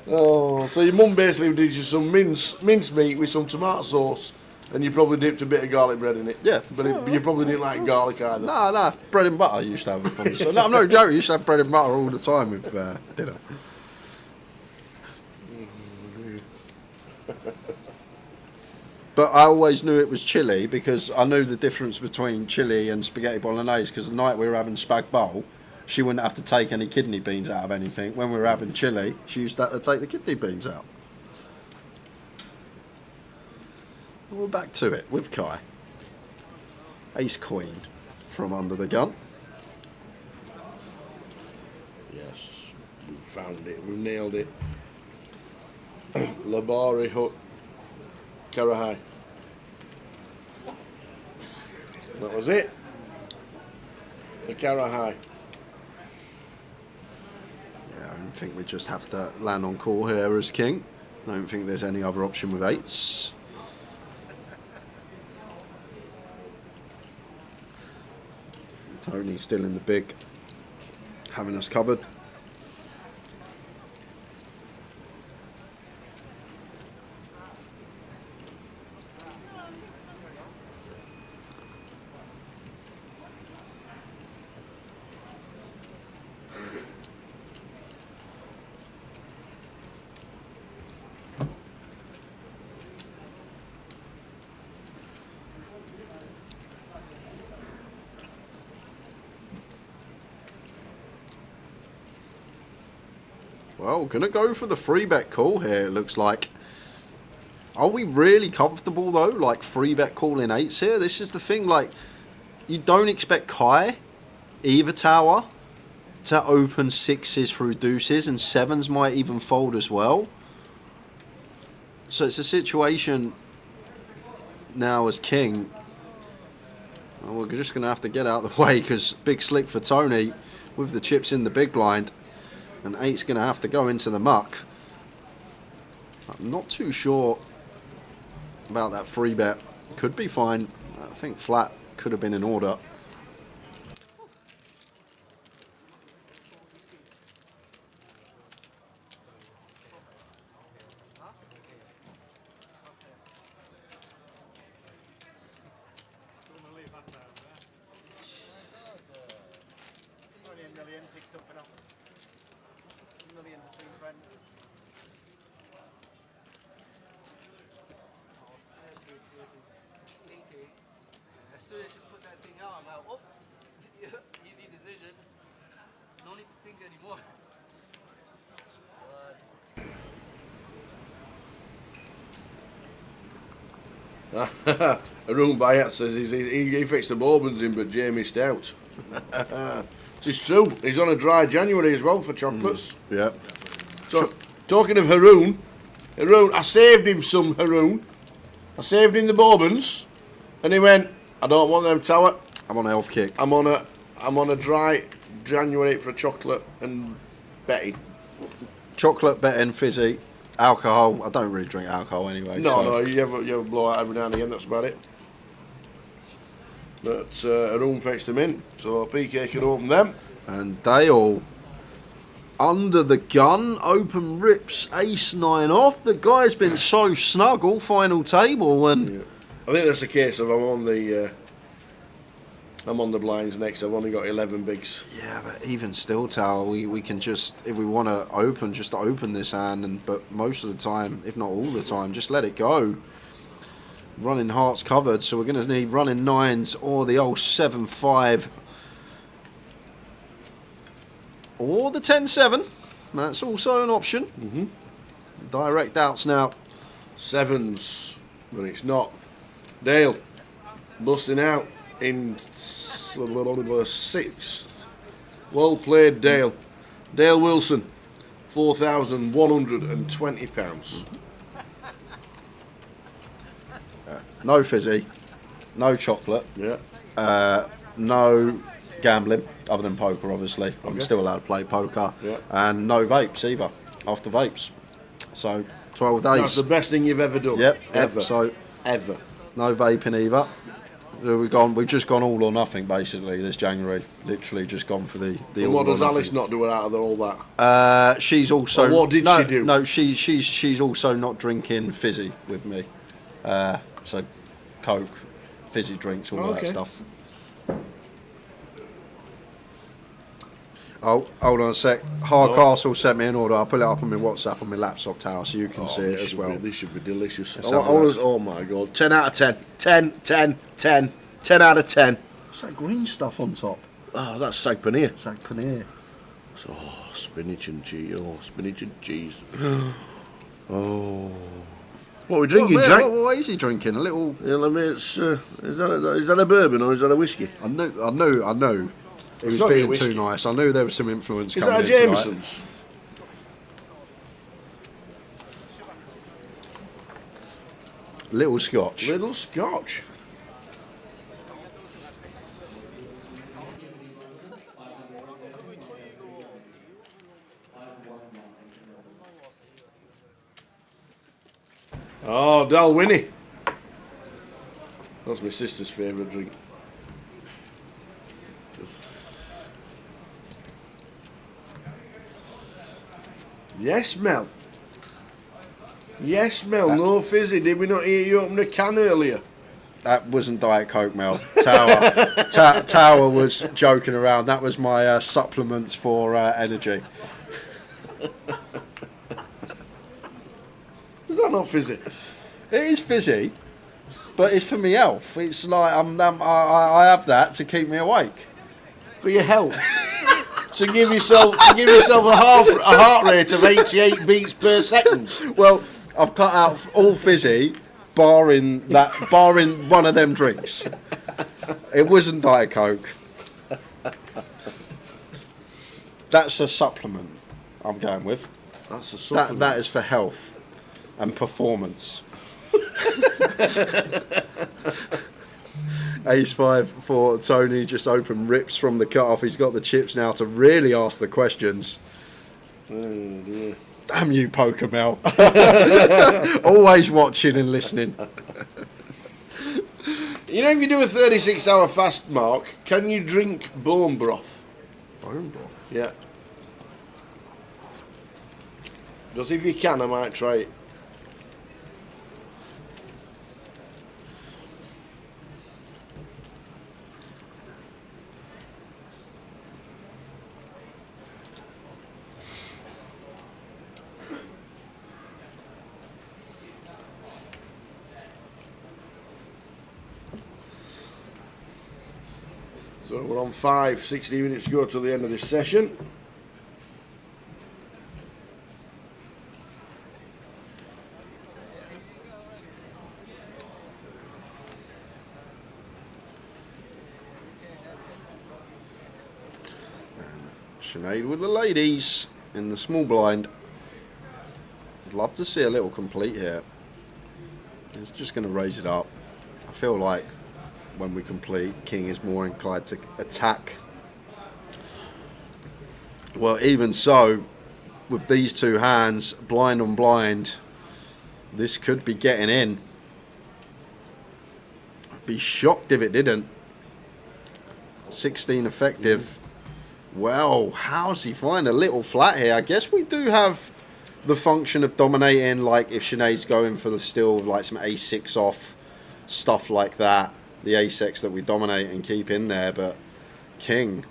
Oh, so your mum basically did you some mince meat with some tomato sauce, and you probably dipped a bit of garlic bread in it. Yeah. But you probably didn't like garlic either. No, bread and butter I used to have fun. So, no, I'm not joking. I used to have bread and butter all the time with dinner. But I always knew it was chili because I knew the difference between chili and spaghetti bolognese, because the night we were having spag bowl, she wouldn't have to take any kidney beans out of anything. When we were having chili, she used to have to take the kidney beans out. We're back to it with Kai. Ace Queen from under the gun. Yes, we found it. We nailed it. Labari hook. Karahai. That was it. The Karahai. Yeah, I don't think we just have to land on call here as king. I don't think there's any other option with eights. Tony's still in the big, having us covered. Well, gonna go for the free bet call here, it looks like. Are we really comfortable though, like free bet calling eights here? This is the thing, like, you don't expect Kai, either tower, to open sixes through deuces, and sevens might even fold as well. So it's a situation now as king. Well, we're just gonna have to get out of the way, because big slick for Tony with the chips in the big blind. And eight's going to have to go into the muck. I'm not too sure about that free bet. Could be fine. I think flat could have been in order. Only a million picks up enough. Million between friends. Oh, seriously. Thinking. As soon as you put that thing out, I'm like, oh, easy decision. No need to think anymore. Arun Bayat says he fixed the bourbons in, but Jamie Stout. It's true. He's on a dry January as well for chocolates. Yeah. So, talking of Haroon, I saved him some Haroon. I saved him the bourbons, and he went, I don't want them tower. I'm on elf kick. I'm on a dry January for a chocolate and betting. Chocolate, betting, fizzy, alcohol. I don't really drink alcohol anyway. No, you have a blowout every now and again, that's about it. But Haroon fetched them in, so PK can open them. And they all under the gun. Open rips ace 9 off. The guy's been so snug all final table, and I think that's the case of I'm on the blinds next. I've only got 11 bigs. yeah, but even still, Tower, we can just, if we want to open, just open this hand, but most of the time, if not all the time, just let it go. Running hearts covered, so we're going to need running 9s or the old 7-5 or the 10-7. That's also an option. Direct outs now. 7s, but it's not. Dale busting out in 6th. Well played, Dale. Dale Wilson, £4,120. No fizzy, no chocolate, no gambling, other than poker, obviously. I'm still allowed to play poker. And no vapes either, after vapes. So, 12 days. That's the best thing you've ever done. Yep, Ever. So, Ever. no vaping either. So we've just gone all or nothing, basically, this January. Literally just gone for the And all what or does nothing. Alice not do out of all that? She's also... Or what did she do? No, she's also not drinking fizzy with me. So, Coke, fizzy drinks, all that stuff. Oh, hold on a sec. Hardcastle sent me an order. I'll pull it up on my WhatsApp on my laptop, Tower, so you can see it as well. This should be delicious. Let's have a look. Oh my God. 10 out of 10. 10, 10, 10. 10 out of 10. What's that green stuff on top? Oh, that's sag paneer. Sag paneer. Oh, spinach and cheese. Oh, spinach and cheese. Oh. What are we drinking, Jack? What is he drinking? A little... Yeah, I mean, is that a bourbon or is that a whiskey? I know. It was not being whiskey. too nice. I knew there was some influence Is coming that a in tonight. Jameson's? Little Scotch. Little Scotch. Oh, Dalwhinnie. That's my sister's favourite drink. Yes, Mel. Yes, Mel. No fizzy. Did we not hear you open a can earlier? That wasn't Diet Coke, Mel. Tower was joking around. That was my supplements for energy. Is that not fizzy? It is fizzy, but it's for me health. It's like I have that to keep me awake. For your health. to give yourself a heart rate of 88 beats per second. Well, I've cut out all fizzy, barring one of them drinks. It wasn't Diet Coke. That's a supplement I'm going with. That's a supplement. That is for health and performance. Ace 5 for Tony, just open rips from the cut-off. He's got the chips now to really ask the questions. Oh dear. Damn you, Poker Mel. Always watching and listening. You know, if you do a 36-hour fast, Mark, can you drink bone broth? Bone broth? Yeah. Because if you can, I might try it. So we're on 60 minutes to go to the end of this session. Sinead with the ladies in the small blind. I'd love to see a little complete here. It's just going to raise it up. I feel like when we complete, King is more inclined to attack. Well, even so, with these two hands, blind on blind, this could be getting in. I'd be shocked if it didn't. 16 effective. Well, how's he find a little flat here? I guess we do have the function of dominating, like if Sinead's going for the still, like some a6 off, stuff like that. The a6 that we dominate and keep in there, but King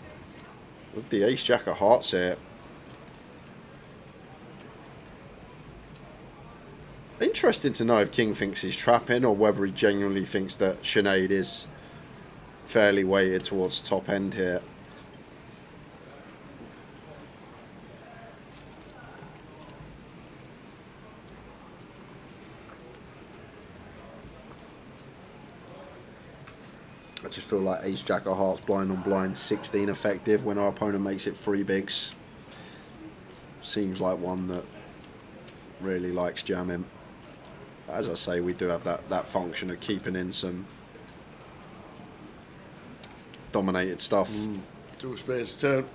with the ace-jack of hearts here. Interesting to know if King thinks he's trapping or whether he genuinely thinks that Sinead is fairly weighted towards the top end here. I just feel like ace-jack of hearts blind on blind, 16 effective when our opponent makes it 3 bigs. Seems like one that really likes jamming. As I say, we do have that function of keeping in some dominated stuff. 2 spades turn.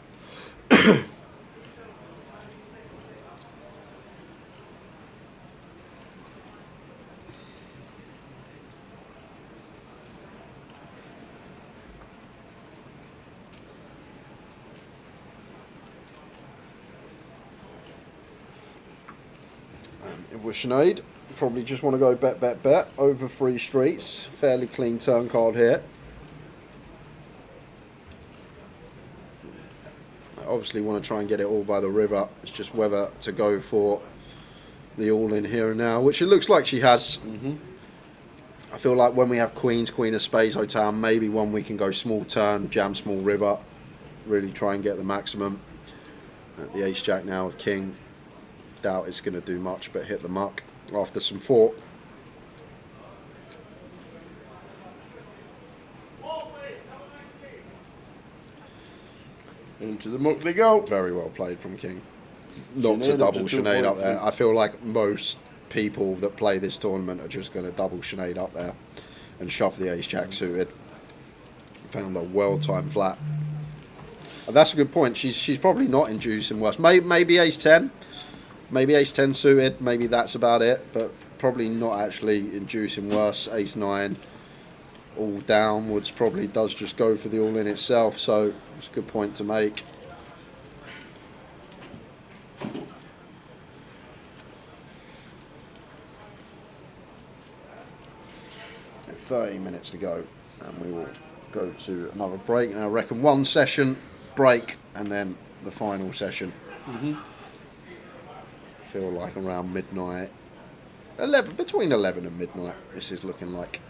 If we're Sinead, probably just want to go bet, bet, bet over 3 streets. Fairly clean turn card here. I obviously want to try and get it all by the river. It's just whether to go for the all-in here and now, which it looks like she has. I feel like when we have queens, queen of spades, O-town, maybe one we can go small turn, jam small river, really try and get the maximum. At the ace-jack now of king. Doubt it's going to do much but hit the muck after some thought. Into the muck they go. Very well played from king. Not to double Sinead up there. I feel like most people that play this tournament are just going to double Sinead up there and shove the ace-jack suited. Found a well-timed flat. And that's a good point. She's probably not inducing worse. Maybe ace-10. Maybe ace-10 suited. Maybe that's about it. But probably not actually inducing worse. Ace-9 all downwards probably does just go for the all-in itself. So it's a good point to make. And 30 minutes to go. And we will go to another break. And I reckon one session, break, and then the final session. Feel like around midnight, 11, between 11 and midnight. This is looking like.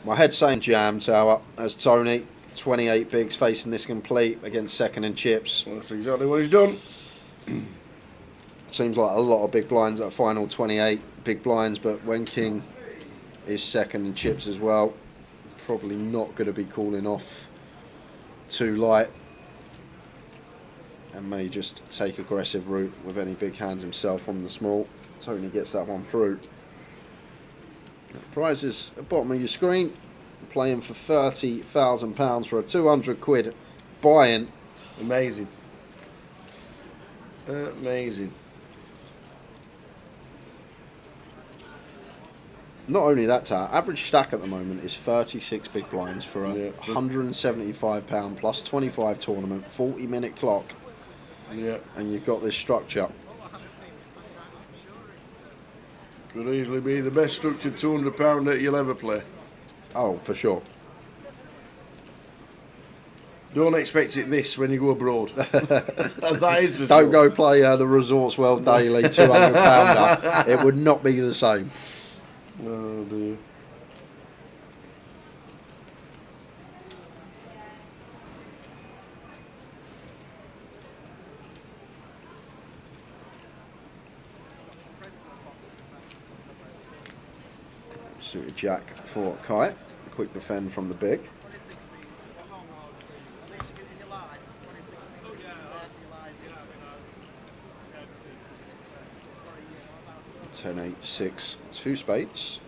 My head's saying jam tower as Tony. 28 bigs facing this complete against second and chips. Well, that's exactly what he's done. Seems like a lot of big blinds at final 28 big blinds, but when king is second and chips as well, probably not going to be calling off too light and may just take aggressive route with any big hands himself from the small. Tony gets that one through. Prizes at the bottom of your screen. Playing for £30,000 for a 200 quid buy-in. Amazing. Amazing. Not only that, average stack at the moment is 36 big blinds for a £175 plus 25 tournament, 40-minute clock. Yeah. And you've got this structure. Could easily be the best structured £200 that you'll ever play. Oh, for sure. Don't expect it this when you go abroad. That is the Don't go play the Resorts World Daily £200. It would not be the same. Oh dear. Suited jack for Kite. Quick defend from the big. 10, 8, 6, 2 spades.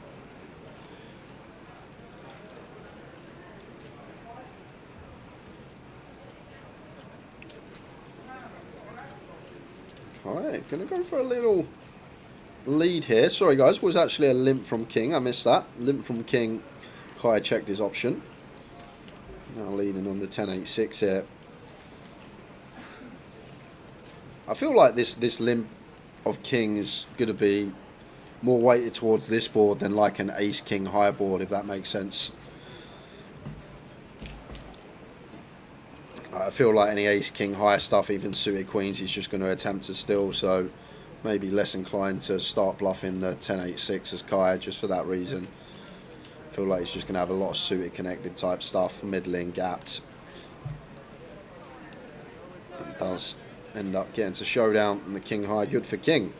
Alright, gonna go for a little lead here. Sorry guys, was actually a limp from king. I missed that. Limp from king. Kai checked his option. Now leading on the 10, 8, 6 here. I feel like this limp of king is going to be more weighted towards this board than like an ace king high board, if that makes sense. I feel like any ace king high stuff, even suited queens, he's just going to attempt to steal, so maybe less inclined to start bluffing the 10, 8, 6 as Kai just for that reason. I feel like he's just going to have a lot of suited connected type stuff, middling, gapped. And does end up getting to showdown, and the king high good for king.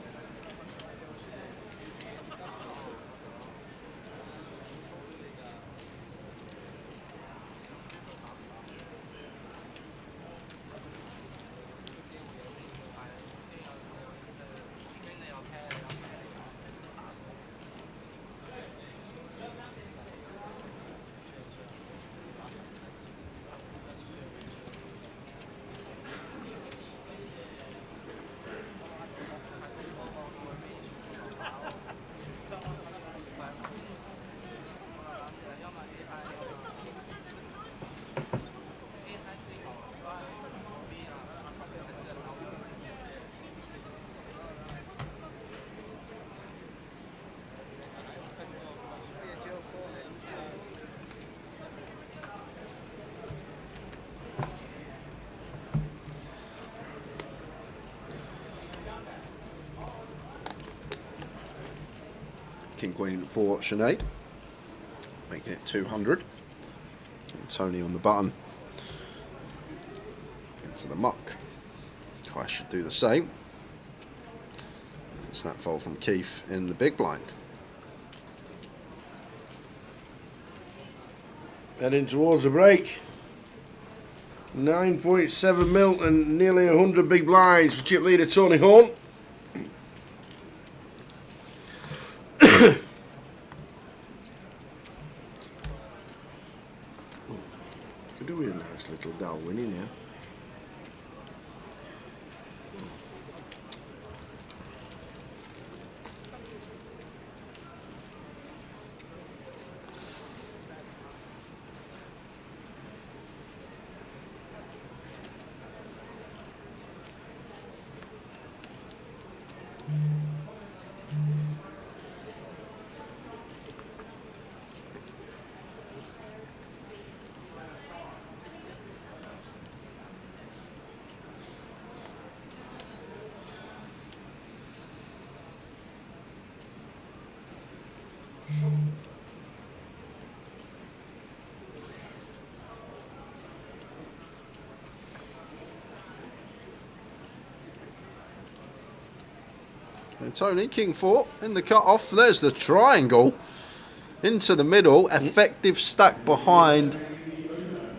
King Queen for Sinead, making it 200. And Tony on the button into the muck. Kai should do the same. And snap fold from Keith in the big blind. Heading towards a break. 9.7 mil and nearly 100 big blinds for chip leader Tony Horn. Could do with a nice little down winning here. And Tony, King 4 in the cut-off. There's the triangle into the middle. Effective stack behind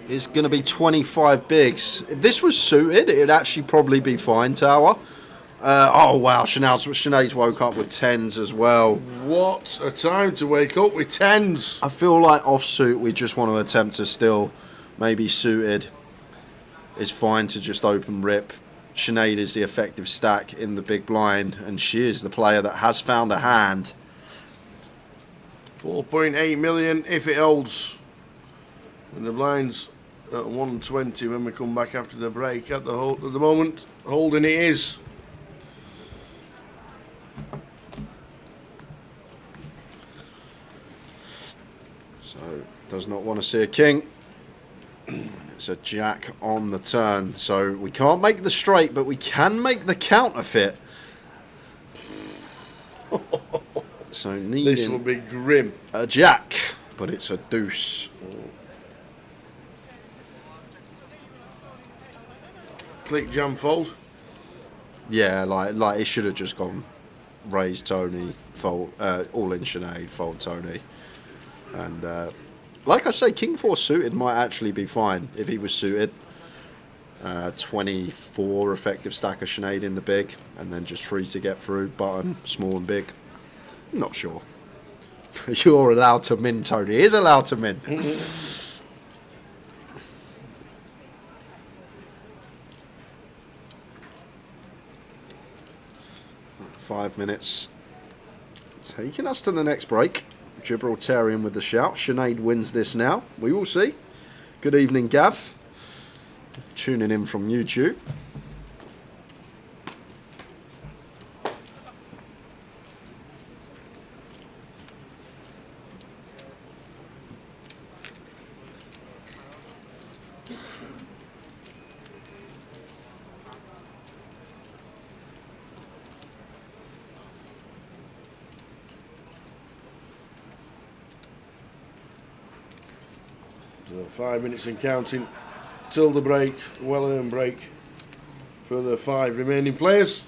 is going to be 25 bigs. If this was suited, it would actually probably be fine, Tower. Oh, wow. Sinead's woke up with 10s as well. What a time to wake up with 10s. I feel like offsuit, we just want to attempt to still maybe suited. It's fine to just open rip. Sinead is the effective stack in the big blind, and she is the player that has found a hand. 4.8 million if it holds. And the blind's at 120 when we come back after the break. At the moment, holding it is. So, does not want to see a king. It's a jack on the turn. So, we can't make the straight, but we can make the counterfeit. So, needing This will be grim. A jack, but it's a deuce. Click, jam, fold. Yeah, like it should have just gone raise Tony, fold, all in Sinead, fold Tony. And like I say, King 4 suited might actually be fine if he was suited. 24 effective stack of Sinead in the big, and then just free to get through, button, small and big. Not sure. You're allowed to min, Tony. He is allowed to min. 5 minutes. Taking us to the next break. Gibraltarian with the shout. Sinead wins this now. We will see. Good evening, Gav. Tuning in from YouTube. So 5 minutes and counting till the break. Well-earned break for the 5 remaining players.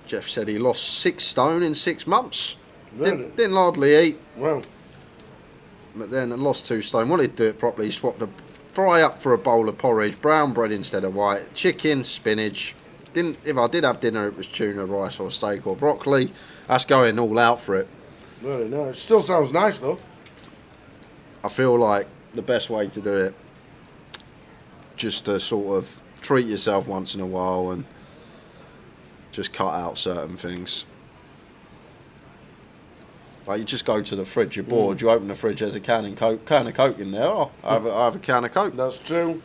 Jeff said he lost 6 stone in 6 months. Really? Didn't hardly eat. Well. But then lost 2 stone. Wanted to do it properly. Swapped a fry up for a bowl of porridge. Brown bread instead of white. Chicken, spinach. If I did have dinner, it was tuna, rice or steak or broccoli. That's going all out for it. Very nice. Still sounds nice though. I feel like the best way to do it, just to sort of treat yourself once in a while and just cut out certain things. Like you just go to the fridge, you're bored, you open the fridge, there's a can of Coke in there. Oh, I have a can of Coke. That's true.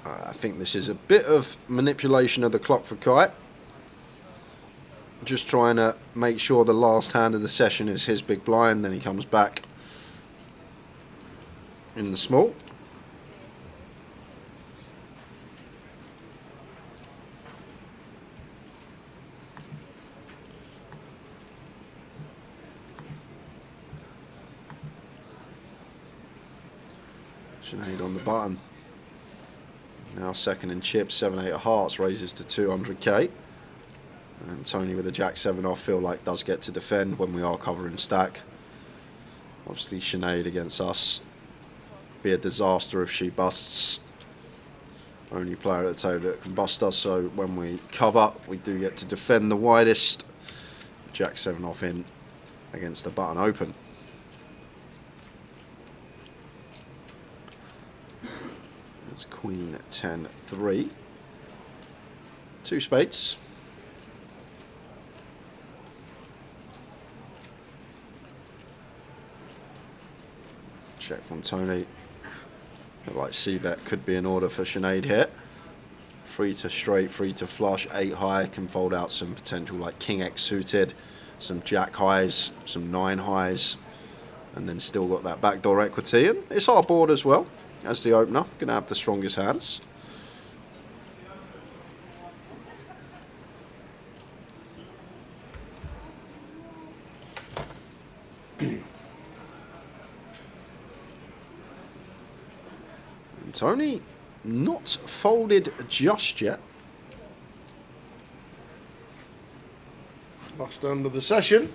I think this is a bit of manipulation of the clock for Kite. Just trying to make sure the last hand of the session is his big blind, then he comes back in the small. Sinead on the button. Now second in chips, 7-8 of hearts raises to 200k. And Tony with a Jack 7 off, feel like does get to defend when we are covering stack. Obviously Sinead against us. Be a disaster if she busts. Only player at the table that can bust us, so when we cover, we do get to defend the widest. Jack 7 off in against the button open. That's Queen 10-3. 2 spades. Check from Tony. Look like C-bet could be in order for Sinead here. 3 to straight, 3 to flush, 8 high. Can fold out some potential like King X suited, some Jack highs, some 9 highs, and then still got that backdoor equity. And it's our board as well as the opener. Going to have the strongest hands. Tony not folded just yet. Last hand of the session.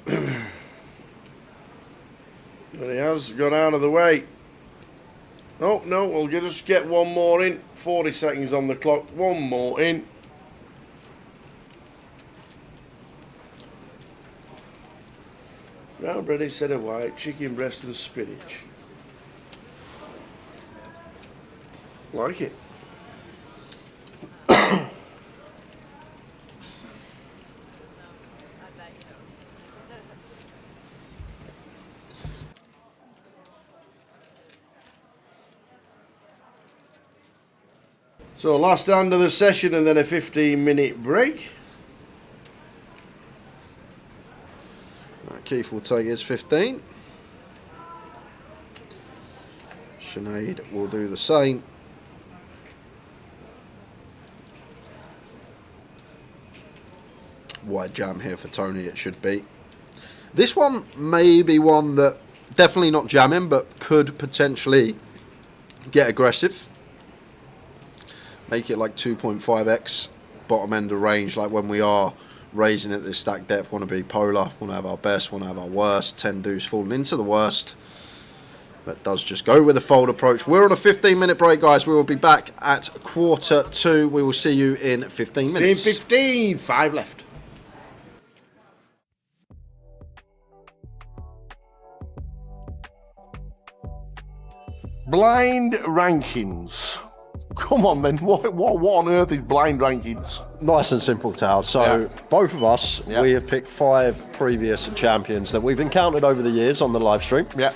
And he has gone out of the way. Oh no, we'll just get one more in. 40 seconds on the clock. One more in. Brown bread instead of white, chicken breast and spinach. Like it. So last hand of the session and then a 15-minute break. Right, Keith will take his 15. Sinead will do the same. White jam here for Tony, it should be. This one may be one that definitely not jamming, but could potentially get aggressive. Make it like 2.5x bottom end of range, like when we are raising at this stack depth. Want to be polar, want to have our best, want to have our worst. 10 deuce falling into the worst. But does just go with the fold approach. We're on a 15-minute break, guys. We will be back at 1:45. We will see you in 15 minutes. See you in 15. 5 left. Blind rankings. Come on, then. What on earth is blind rankings? Nice and simple, Tal. So both of us, we have picked 5 previous champions that we've encountered over the years on the live stream. Yeah.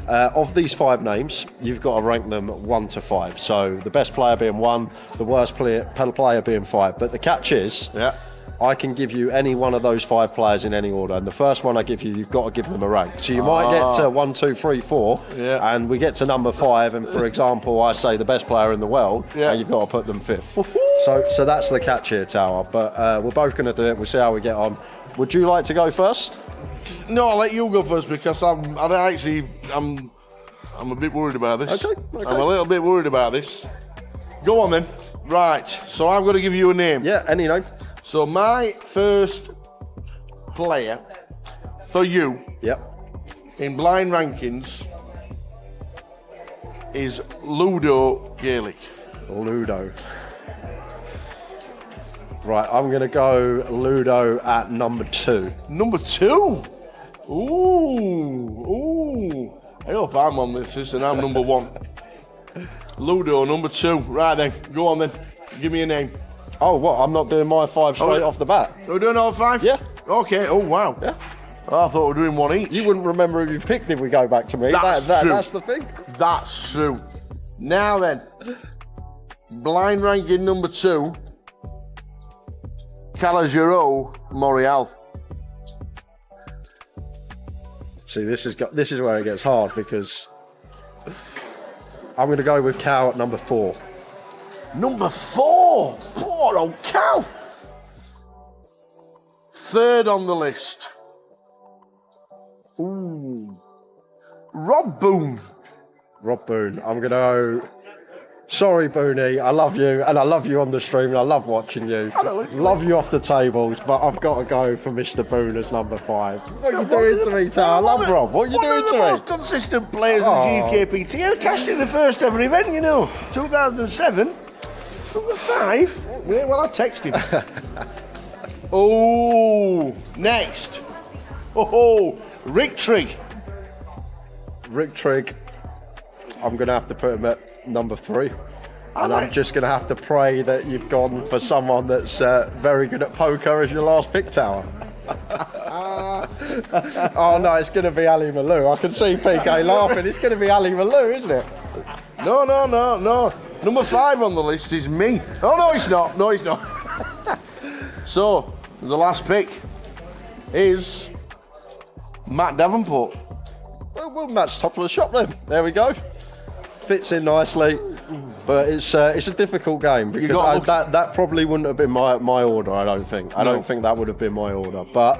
Of these 5 names, you've got to rank them 1 to 5. So the best player being 1, the worst player being 5. But the catch is, I can give you any one of those 5 players in any order, and the first one I give you, you've got to give them a rank. So you might get to 1, 2, 3, 4, and we get to number 5, and for example, I say the best player in the world, and you've got to put them 5th. So that's the catch here, Tower. But we're both going to do it. We'll see how we get on. Would you like to go first? No, I'll let you go first because I'm a bit worried about this. Okay. I'm a little bit worried about this. Go on then. Right. So I'm going to give you a name. Yeah, any name. So my first player for you in blind rankings is Ludo Gaelic. Ludo. Right, I'm going to go Ludo at number 2. Number 2? Ooh. I hope I'm on this and I'm number 1. Ludo, number 2. Right then, go on then. Give me a name. Oh, what? I'm not doing my 5 straight off the bat? We're doing all 5? Yeah. Okay, oh wow. Yeah. I thought we were doing 1 each. You wouldn't remember who you picked if we go back to me. That's true. That's the thing. That's true. Now then, blind ranking number 2, Calogero Morial. See, this is where it gets hard because I'm going to go with Cal at number 4. Number 4? Poor old Cal. 3rd on the list. Ooh. Rob Boone. Rob Boone. I'm going to go... Sorry, Booney, I love you, and I love you on the stream, and I love watching you. Love you off the tables, but I've got to go for Mr. Boone as number 5. What are you doing to me, Tal? I love Rob. What are you doing to me? One of the most consistent players in GUKPT. I cashed in the first ever event, 2007. Number 5? Well, I texted him. Oh, next. Oh, Rick Trigg. Rick Trigg. I'm going to have to put him at number 3. And I'm just going to have to pray that you've gone for someone that's very good at poker as your last pick, Tower. Oh no, it's going to be Ali Malou. I can see PK laughing. It's going to be Ali Malou, isn't it? No. Number 5 on the list is me. Oh, no, it's not. No, it's not. So, the last pick is Matt Davenport. Well, Matt's top of the shop then. There we go. Fits in nicely, but it's a difficult game because that probably wouldn't have been my order. I don't think. I don't think that would have been my order, but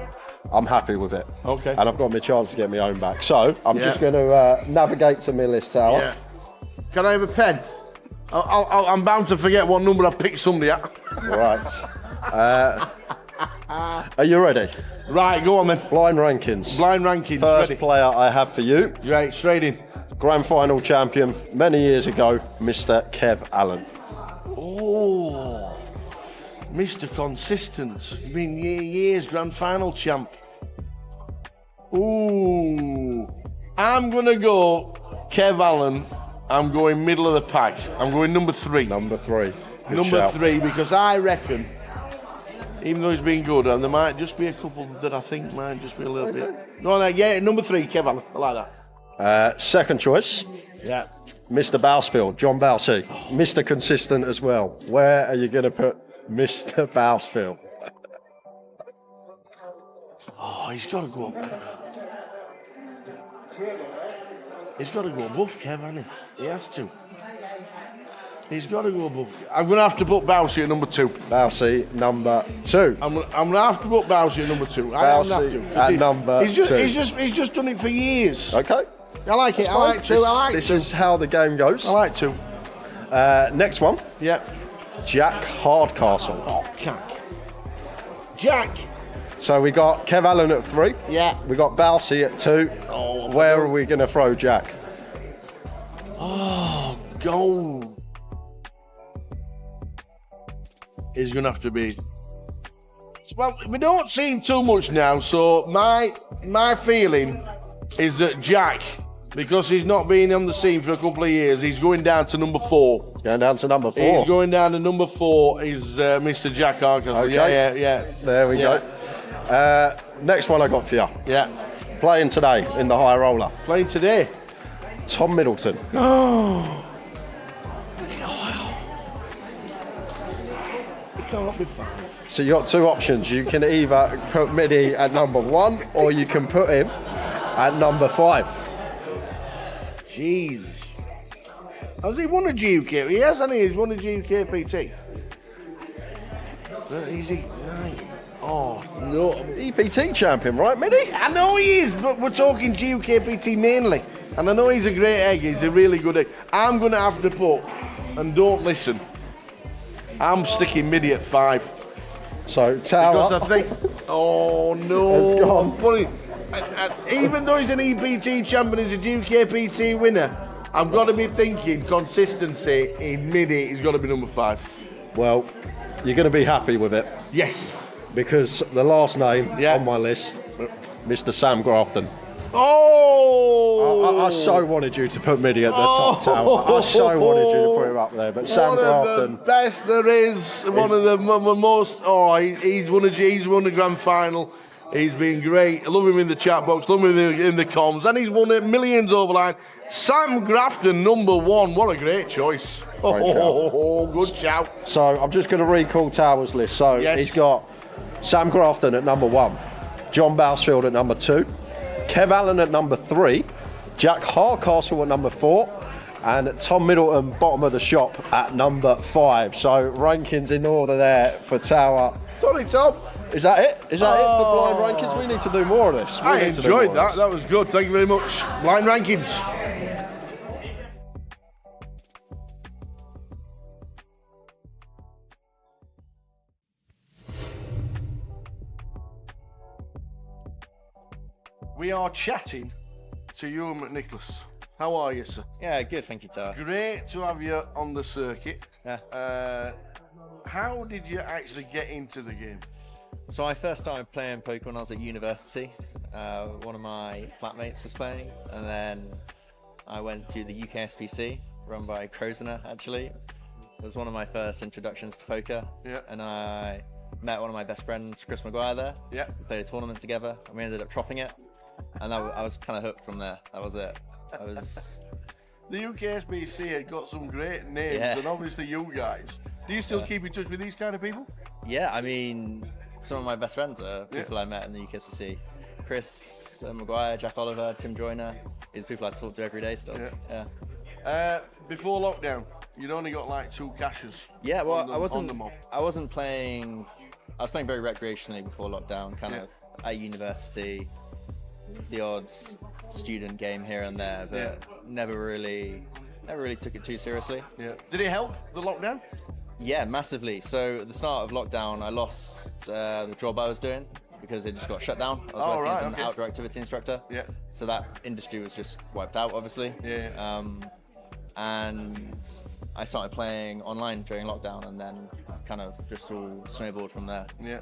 I'm happy with it. Okay. And I've got my chance to get my own back. So I'm just going to navigate to my list, Tower. Yeah. Can I have a pen? I'm bound to forget what number I picked somebody at. Right. Are you ready? Right, go on then. Blind rankings. Blind rankings. First ready. player I have for you. Right, straight in. Grand final champion many years ago, Mr. Kev Allen. Oh, Mr. Consistent. Been years grand final champ. Ooh. I'm going to go Kev Allen. I'm going middle of the pack. I'm going number 3. Number 3. Good Number shout. 3, because I reckon, even though he's been good, and there might just be a couple that I think might just be a little bit. No, yeah, number 3, Kev Allen. I like that. Second choice. Yeah. Mr. Bousfield, John Bousey. Mr. Consistent as well. Where are you going to put Mr. Bousfield? Oh, he's got to go up. He's got to go above Kev, hasn't he? He has to. He's got to go above. I'm going to have to put Bousey at number 2. Bousey, number 2. I'm going to have to put Bousey at number 2. Bousey at number 2. He's just done it for years. Okay. I like it. I like 2. I like 2. This is how the game goes. I like 2. Next one. Yep. Jack Hardcastle. Oh, Jack. So we got Kev Allen at 3. Yeah. We got Bousey at 2. Oh, where are we going to throw Jack? Oh, gold. Is going to have to be. Well, we don't see him too much now, so my feeling is that Jack, because he's not been on the scene for a couple of years, he's going down to number 4. Going down to number 4. He's going down to number 4. Is Mr. Jack Hardcastle. Okay. Yeah. There we go. Next one I got for you. Yeah. Playing today in the high roller. Playing today. Tom Middleton. Oh. He can't be fun. So you got 2 options. You can either put Midi at number 1 or you can put him at number 5. Jesus. Has he won a GUKPT? He has, hasn't he? He's won a GUKPT. Is he? Oh, no. EPT champion, right, Midi? I know he is, but we're talking GUKPT mainly. And I know he's a great egg. He's a really good egg. I'm going to have to put, and don't listen, I'm sticking Midi at 5. So, Tower. Because I think, oh no. It's gone. I'm putting, even though he's an EPT champion, he's a GUKPT winner, I've got to be thinking consistency in Midi. He's got to be number 5. Well, you're going to be happy with it. Yes. Because the last name on my list, Mr. Sam Grafton. Oh! I so wanted you to put Midi at the top tower. I so wanted you to put him up there. But Sam Grafton. One of the best there is. One of the most. Oh, he's won the grand final. He's been great. I love him in the chat box. Love him in the comms. And he's won it millions over line. Sam Grafton, number 1. What a great choice. Good shout. So I'm just going to recall Tower's list. So he's got Sam Grafton at number 1, John Bousfield at number 2, Kev Allen at number 3, Jack Hardcastle at number 4, and Tom Middleton, bottom of the shop, at number 5. So rankings in order there for Tower. Sorry, Tom. Is that it? Is that it for blind rankings? We need to do more of this. I enjoyed that. That was good. Thank you very much. Blind rankings. We are chatting to Ewan McNicholas. How are you, sir? Yeah, good, thank you, Tower. Great to have you on the circuit. Yeah. How did you actually get into the game? So I first started playing poker when I was at university. One of my flatmates was playing, and then I went to the UKSPC, run by Krosner, actually. It was one of my first introductions to poker. Yeah. And I met one of my best friends, Chris Maguire, there. Yeah. We played a tournament together, and we ended up dropping it. And I was kind of hooked from there. That was it. I was. The UKSBC had got some great names, Yeah. and obviously you guys. Do you still keep in touch with these kind of people? Yeah, I mean, some of my best friends are people I met in the UKSBC. Chris Maguire, Jack Oliver, Tim Joyner, these people I talk to every day still. Yeah. Before lockdown, you'd only got like 2 cashes. Yeah, well, on the mob. I wasn't playing. I was playing very recreationally before lockdown, kind of at university, the odd student game here and there, but never really took it too seriously. Yeah. Did it help, the lockdown? Yeah, massively. So at the start of lockdown, I lost the job I was doing because it just got shut down. I was working as an outdoor activity instructor. Yeah. So that industry was just wiped out, obviously. Yeah. And I started playing online during lockdown, and then kind of just all snowballed from there. Yeah.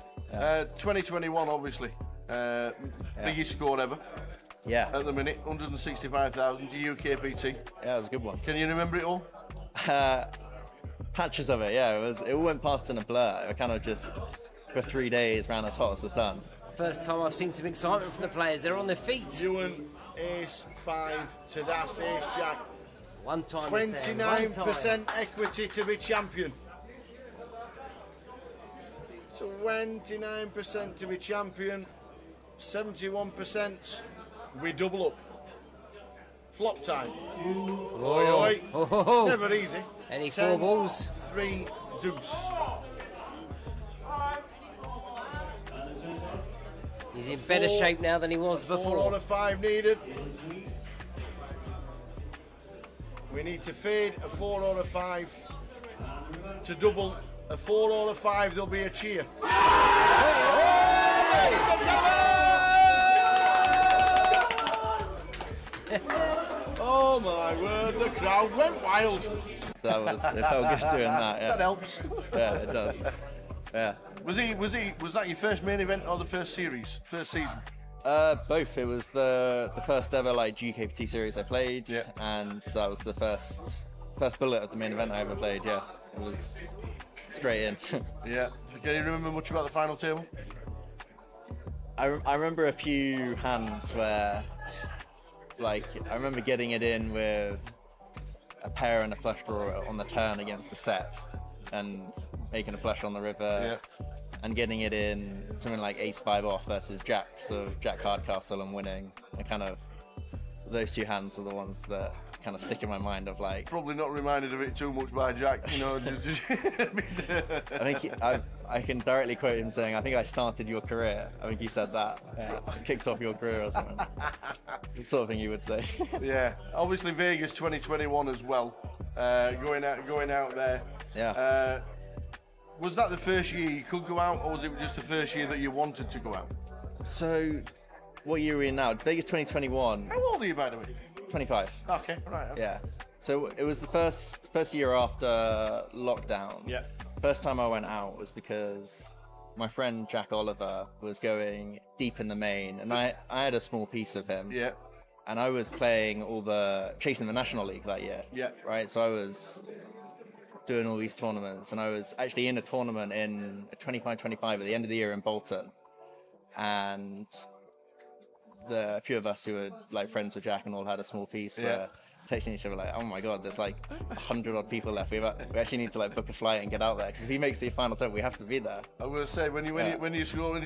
2021, obviously. Biggest score ever. Yeah. At the minute, 165,000 GUKPT. Yeah, it was a good one. Can you remember it all? Patches of it, yeah. It all went past in a blur. It kind of just, for 3 days, ran as hot as the sun. First time I've seen some excitement from the players. They're on their feet. Ewan, ace 5 to das, ace jack. One time. 29% equity to be champion. 29% to be champion. 71%. We double up. Flop time. Oi, oi. Oh. Never easy. Any 10, 4 balls? 3 deuce. He's in better shape now than he was before. 4 out of 5 needed. We need to fade a 4 out of 5 to double. A 4 out of 5, there'll be a cheer. Oh my word, the crowd went wild. So it felt good doing that, yeah. That helps. Yeah, it does. Yeah. Was that your first main event or the first series, first season? Both. It was the first ever like GUKPT series I played, and so that was the first bullet of the main event I ever played. Yeah, it was straight in. Yeah. Can you remember much about the final table? I remember a few hands where, like, I remember getting it in with a pair and a flush draw on the turn against a set, and making a flush on the river, and getting it in something like ace 5 off versus jack, so jack hardcastle and winning. And kind of those two hands are the ones that kind of stick in my mind of like. Probably not reminded of it too much by Jack, you know. I think I can directly quote him saying, "I think I started your career." I think he said that. Kicked off your career or something. The sort of thing you would say. Yeah, obviously Vegas 2021 as well. Going out there. Yeah. Was that the first year you could go out, or was it just the first year that you wanted to go out? So, what year are we in now? Vegas 2021. How old are you, by the way? 25. Okay, right. Okay. Yeah. So it was the first year after lockdown. Yeah. First time I went out was because my friend Jack Oliver was going deep in the main, and I had a small piece of him. Yeah. And I was playing chasing the National League that year. Yeah. Right. So I was doing all these tournaments, and I was actually in a tournament in 25-25 at the end of the year in Bolton, and a few of us who were like friends with Jack and all had a small piece were texting each other like, "Oh my god, there's like 100 odd people left. We actually need to like book a flight and get out there, because if he makes the final turn, we have to be there." I was gonna say when you're scrolling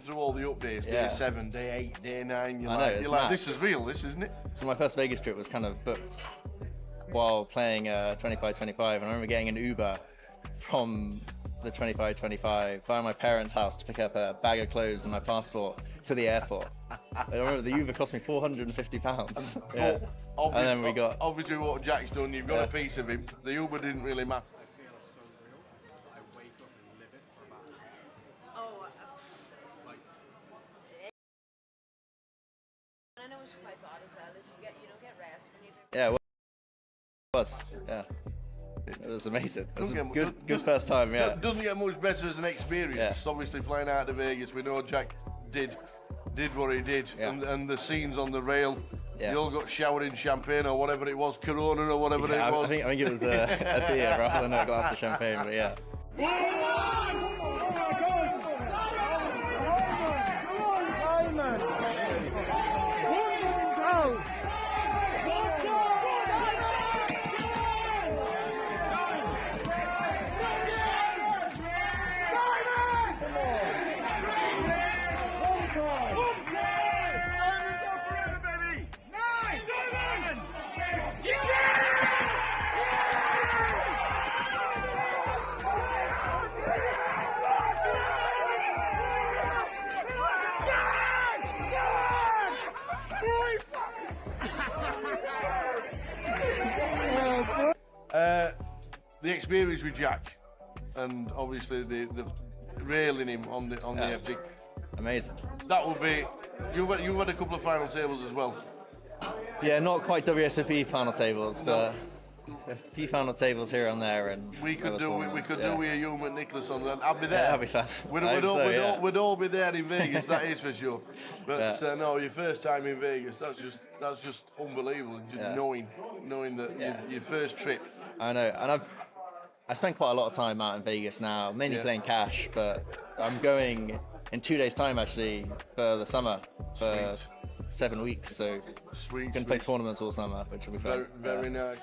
through all the updates, day 7, day 8, day 9, you're like, this is real, this isn't it? So my first Vegas trip was kind of booked while playing 25-25, and I remember getting an Uber from the 25-25 by my parents' house to pick up a bag of clothes and my passport to the airport. I remember the Uber cost me £450. Yeah. And then we got. Obviously, what Jack's done, you've got a piece of him. The Uber didn't really matter. I know it's quite bad as well, is you don't get rest when you do. Yeah, it was. Yeah. It was amazing. It was a good first time, yeah. Doesn't get much better as an experience. Yeah. Obviously, flying out to Vegas, we know Jack did what he did, and the scenes on the rail. Yeah. You all got showered in champagne or whatever it was, Corona or whatever it was. I think it was a beer rather than a glass of champagne, but yeah. The experience with Jack, and obviously the railing him on the FD. Amazing. That would be. You've had a couple of final tables as well. Yeah, not quite WSOP final tables, but a few final tables here and there, and We could other do tournaments, with a human Nicholas on that. I'll be Yeah, there. that'd be fun. We'd all be there in Vegas. That is for sure. But no, your first time in Vegas, that's just unbelievable. Just knowing that your first trip. I know, and I spent quite a lot of time out in Vegas now, mainly playing cash, but I'm going in 2 days' time actually for the summer for 7 weeks. So sweet. Going to play tournaments all summer, which will be fun. Very nice.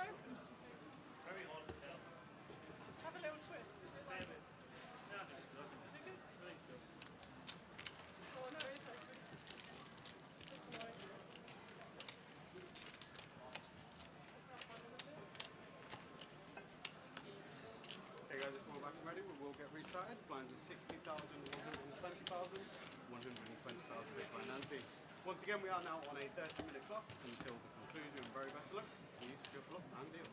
Okay guys, if we're back and ready, we will get restarted. Blinds are 60,000, 120,000, 120,000 big blind ante. Once again, we are now on a 30-minute clock until the conclusion. Very best of luck. Please shuffle up and deal.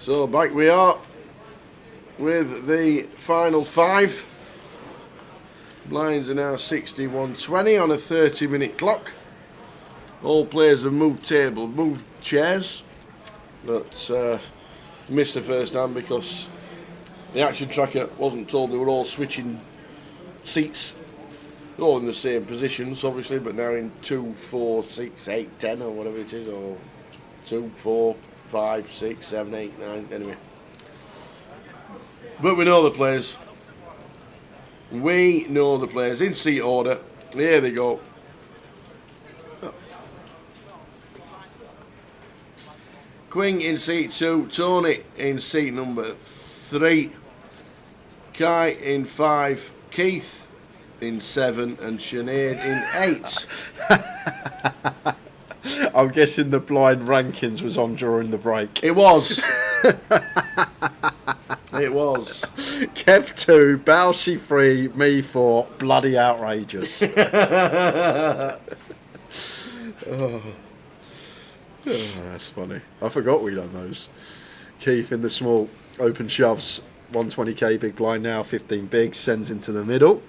So back we are with the final five. Blinds are now 61-20 on a 30-minute clock. All players have moved chairs, but missed the first hand because the action tracker wasn't told they were all switching seats. They're all in the same positions, obviously, but now in 2, 4, 6, 8, 10 or whatever it is, or 2, 4, 5, 6, 7, 8, 9, anyway. But we know the players. We know the players in seat order. Here they go. Quing in seat 2, Tony in seat number 3, Kai in 5, Keith in 7, and Sinead in 8. I'm guessing the blind rankings was on during the break. It was. It was. Kev 2, Bowsy 3, me 4. Bloody outrageous. Oh, that's funny. I forgot we done those. Keith in the small open shoves, 120k big blind now, 15 big, sends into the middle.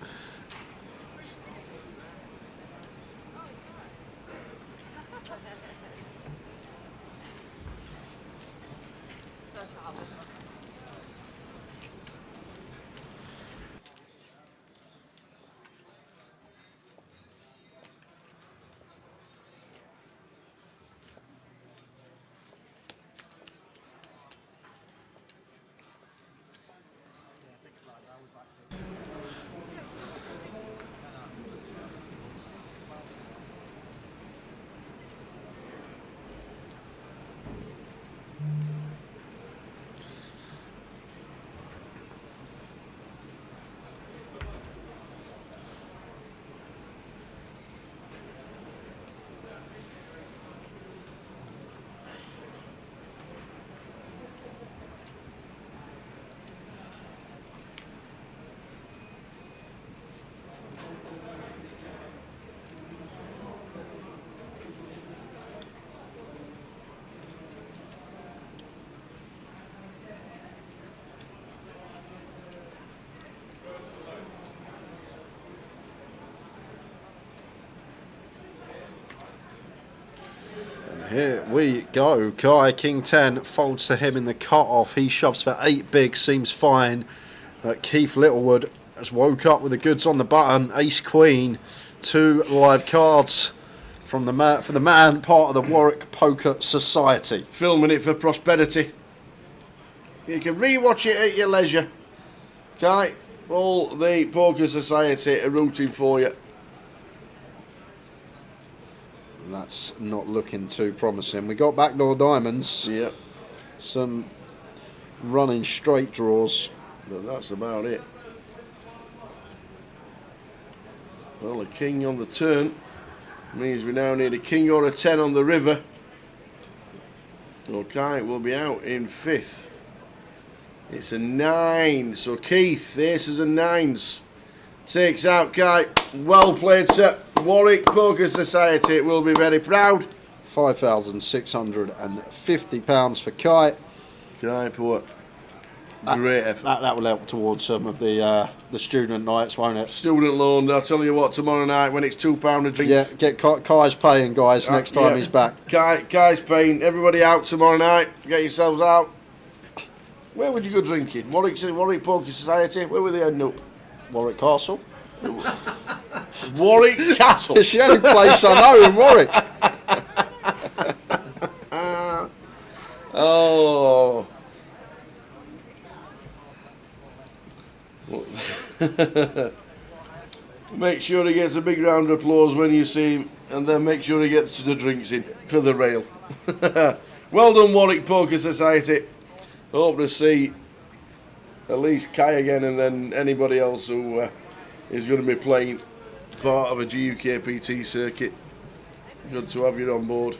Here we go. Kai, King 10, folds to him in the cut-off. He shoves for 8 big, seems fine. Keith Littlewood has woke up with the goods on the button. Ace Queen, 2 live cards from the man, part of the Warwick Poker Society. Filming it for prosperity. You can re-watch it at your leisure. Kai, all the Poker Society are rooting for you. That's not looking too promising. We got backdoor diamonds. Yep. Some running straight draws. But that's about it. Well, a king on the turn means we now need a king or a 10 on the river. So Kite will be out in 5th. It's a 9. So Keith, aces and 9s. Takes out Kite. Well played, sir. Warwick Poker Society will be very proud. £5,650 for Kite. Kite, what? Great effort. That will help towards some of the student nights, won't it? Student loan. I'll tell you what, tomorrow night when it's £2 a drink. Yeah, get Kai's paying, guys, next time he's back. Kai's paying. Everybody out tomorrow night. Get yourselves out. Where would you go drinking? Warwick Poker Society? Where were they heading up? Warwick Castle. Warwick Castle. It's the only place I know in Warwick. Oh. Make sure he gets a big round of applause when you see him, and then make sure he gets the drinks in for the rail. Well done, Warwick Poker Society. Hope to see at least Kai again, and then anybody else who is going to be playing part of a GUKPT circuit. Good to have you on board.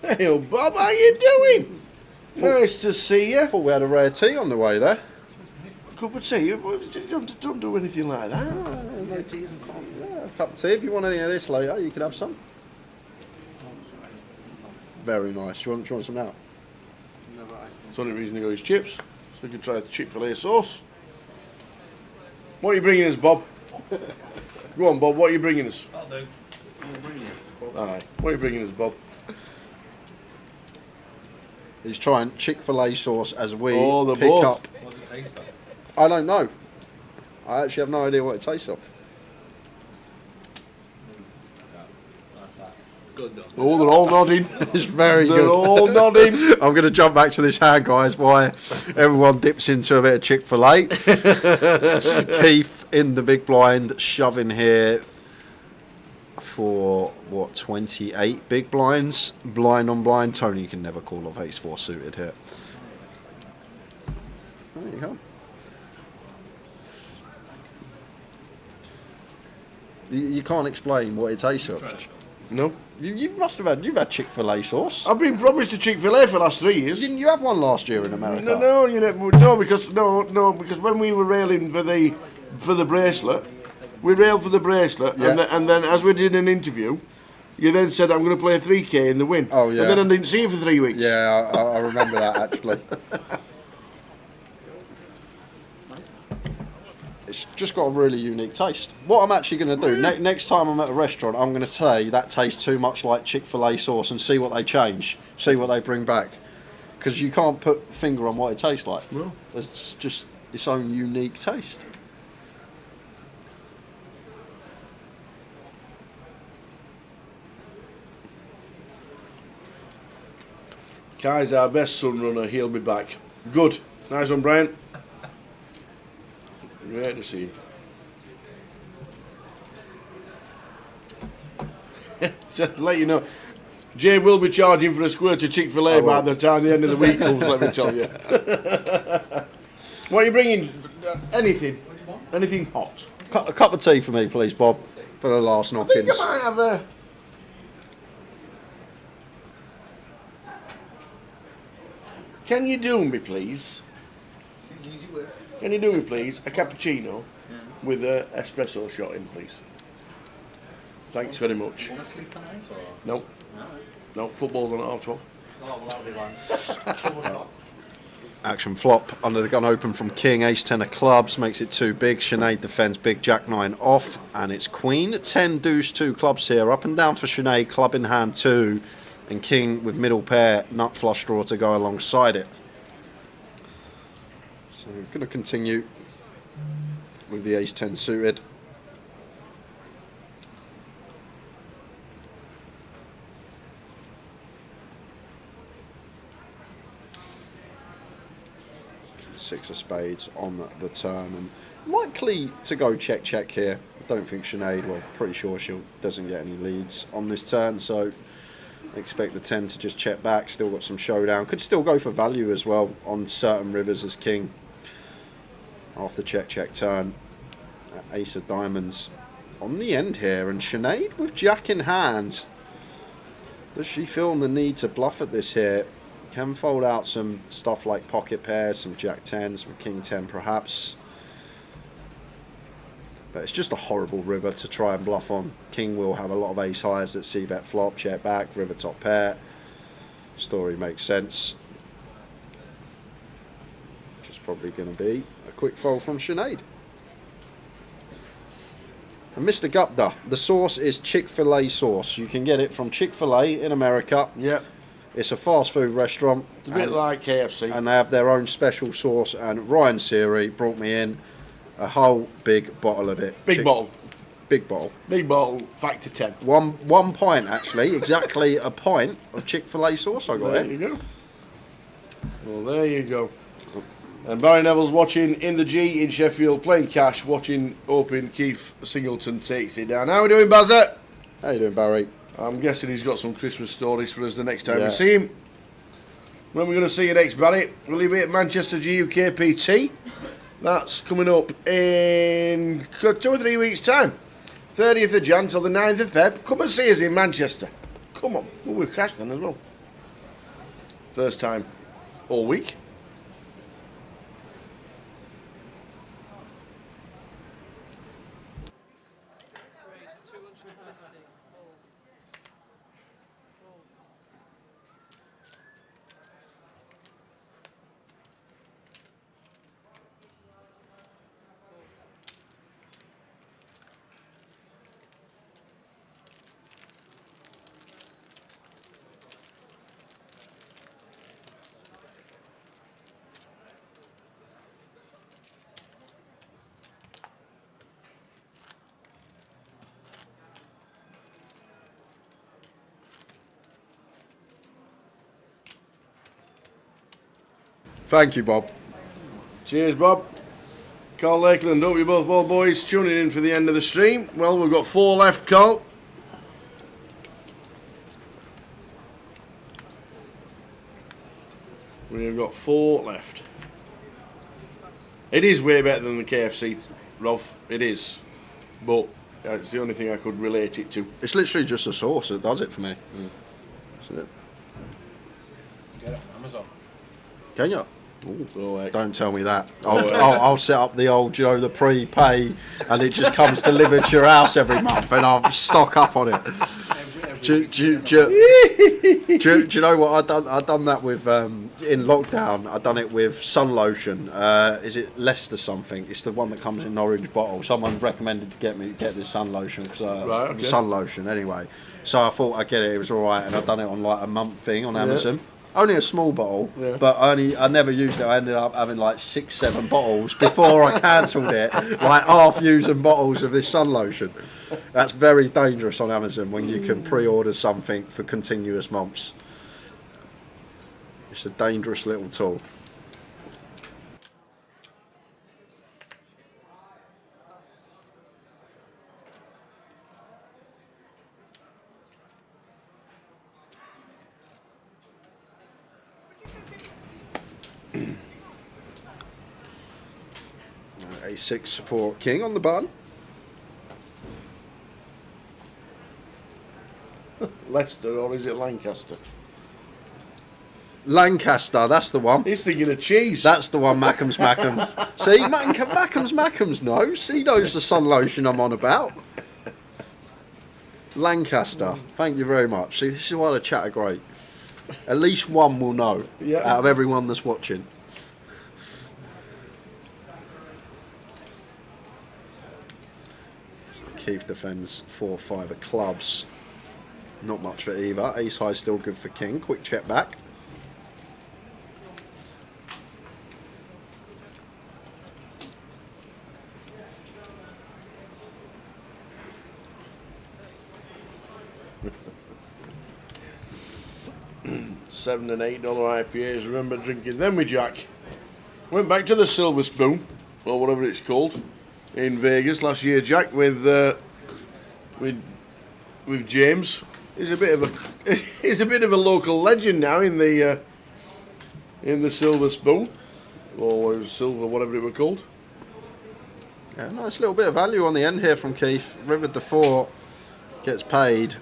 Hey, old Bob, how you doing? Nice to see you. Thought we had a rare tea on the way there. A cup of tea? Don't do anything like that. No tea. Yeah, a cup of tea. If you want any of this later, you can have some. Very nice. Do you want some now? It's the only reason he got his chips. So we can try the Chick-fil-A sauce. What are you bringing us, Bob? Go on, Bob. What are you bringing us? I'll do. Aye. What are you bringing us, Bob? He's trying Chick-fil-A sauce as we the pick both. up. What does it taste like? I don't know. I actually have no idea what it tastes of. Good though. Oh, they're all nodding. It's very good. They're all nodding. I'm going to jump back to this hand, guys, why everyone dips into a bit of Chick-fil-A. Keith in the big blind, shoving here for, what, 28 big blinds? Blind on blind. Tony can never call off ace-4 suited here. There you go. You can't explain what it tastes of. No. You must have had. You've had Chick-fil-A sauce. I've been promised a Chick-fil-A for the last 3 years. Didn't you have one last year in America? Because when we were railing for the bracelet, we railed for the bracelet, Yeah. and then as we did an interview, you then said I'm going to play a 3K in the win. Oh yeah. And then I didn't see you for 3 weeks. Yeah, I remember that actually. It's just got a really unique taste. What I'm actually going to do, next time I'm at a restaurant, I'm going to say that tastes too much like Chick-fil-A sauce and see what they change, see what they bring back. Because you can't put a finger on what it tastes like. No. It's just its own unique taste. Kai's our best sun runner, he'll be back. Good. Nice one, Brian. Great to see him. Just to let you know, Jay will be charging for a squirt of Chick-fil-A by the time the end of the week comes, let me tell you. What are you bringing? Anything? Anything hot? A cup of tea for me, please, Bob, for the last I think knockings. I might have a... Can you do me, please? Can you do me, please, a cappuccino with an espresso shot in, please? Thanks very much. Want to sleep tonight or? No. No, football's on at 12:30. Oh, well, that'll be one. Action flop under the gun open from king, ace 10 of clubs, makes it too big. Sinead defends big, jack 9 off, and it's queen 10 deuce 2 clubs here. Up and down for Sinead, club in hand 2, and king with middle pair, nut flush draw to go alongside it. So we're going to continue with the ace 10 suited. Six of spades on the turn, and likely to go check check here. I don't think Sinead, well, pretty sure she doesn't get any leads on this turn, so expect the 10 to just check back. Still got some showdown, could still go for value as well on certain rivers as king after check check turn. Ace of diamonds on the end here, and Sinead with jack in hand. Does she feel the need to bluff at this here? Can fold out some stuff like pocket pairs, some jack 10, some king 10 perhaps. But it's just a horrible river to try and bluff on. King will have a lot of ace highs at c-bet flop, check back, river top pair. Story makes sense. Which is probably going to be a quick fold from Sinead. And Mr. Gupta, the sauce is Chick-fil-A sauce. You can get it from Chick-fil-A in America. Yep. It's a fast food restaurant. It's a bit like KFC. And they have their own special sauce. And Ryan Seary brought me in a whole big bottle of it. Big bottle. Big bottle. Big bottle, factor 10. One pint, actually. Exactly a pint of Chick-fil-A sauce I got There you go. Well, there you go. And Barry Neville's watching in the G in Sheffield, playing cash, watching Open. Keith Singleton takes it down. How are we doing, Bazza? How you doing, Barry? I'm guessing he's got some Christmas stories for us the next time we see him. When are we going to see you next, Barry? Will he be at Manchester GUKPT? That's coming up in 2 or 3 weeks' time. 30th of Jan till the 9th of Feb. Come and see us in Manchester. Come on. Well, we've crashed then as well. First time all week. Thank you, Bob. Cheers, Bob. Carl Lakeland, hope you both well, boys. Tuning in for the end of the stream. Well, we've got 4 left, Carl. We've got 4 left. It is way better than the KFC, Rolf. It is. But it's the only thing I could relate it to. It's literally just a sauce that does it for me. Isn't it? Get it on Amazon. Can you? Ooh, don't tell me that. I'll set up the old, the prepay, and it just comes delivered to your house every month, and I'll stock up on it. Do you know what I done that with in lockdown? I done it with sun lotion. Is it Leicester something? It's the one that comes in an orange bottle. Someone recommended to get this sun lotion sun lotion anyway. So I thought I'd get it. It was all right, and I done it on like a month thing on Amazon. Only a small bottle, but I never used it. I ended up having like 6-7 bottles before I cancelled it, like half-using bottles of this sun lotion. That's very dangerous on Amazon when you can pre-order something for continuous months. It's a dangerous little tool. A6 for king on the button. Leicester, or is it Lancaster? Lancaster, that's the one. He's thinking of cheese. That's the one, Mackham's. See, Mackham's knows. He knows the sun lotion I'm on about. Lancaster, thank you very much. See, this is why the chat are great. At least one will know out of everyone that's watching. Keith defends 4-5 of clubs. Not much for either. Ace high still good for king. Quick check back. $7 and $8 IPAs. Remember drinking them with Jack. Went back to the Silver Spoon, or whatever it's called, in Vegas last year. Jack with James. He's a bit of a local legend now in the Silver Spoon, or Silver, whatever it were called. Yeah, nice little bit of value on the end here from Keith. River to 4 gets paid.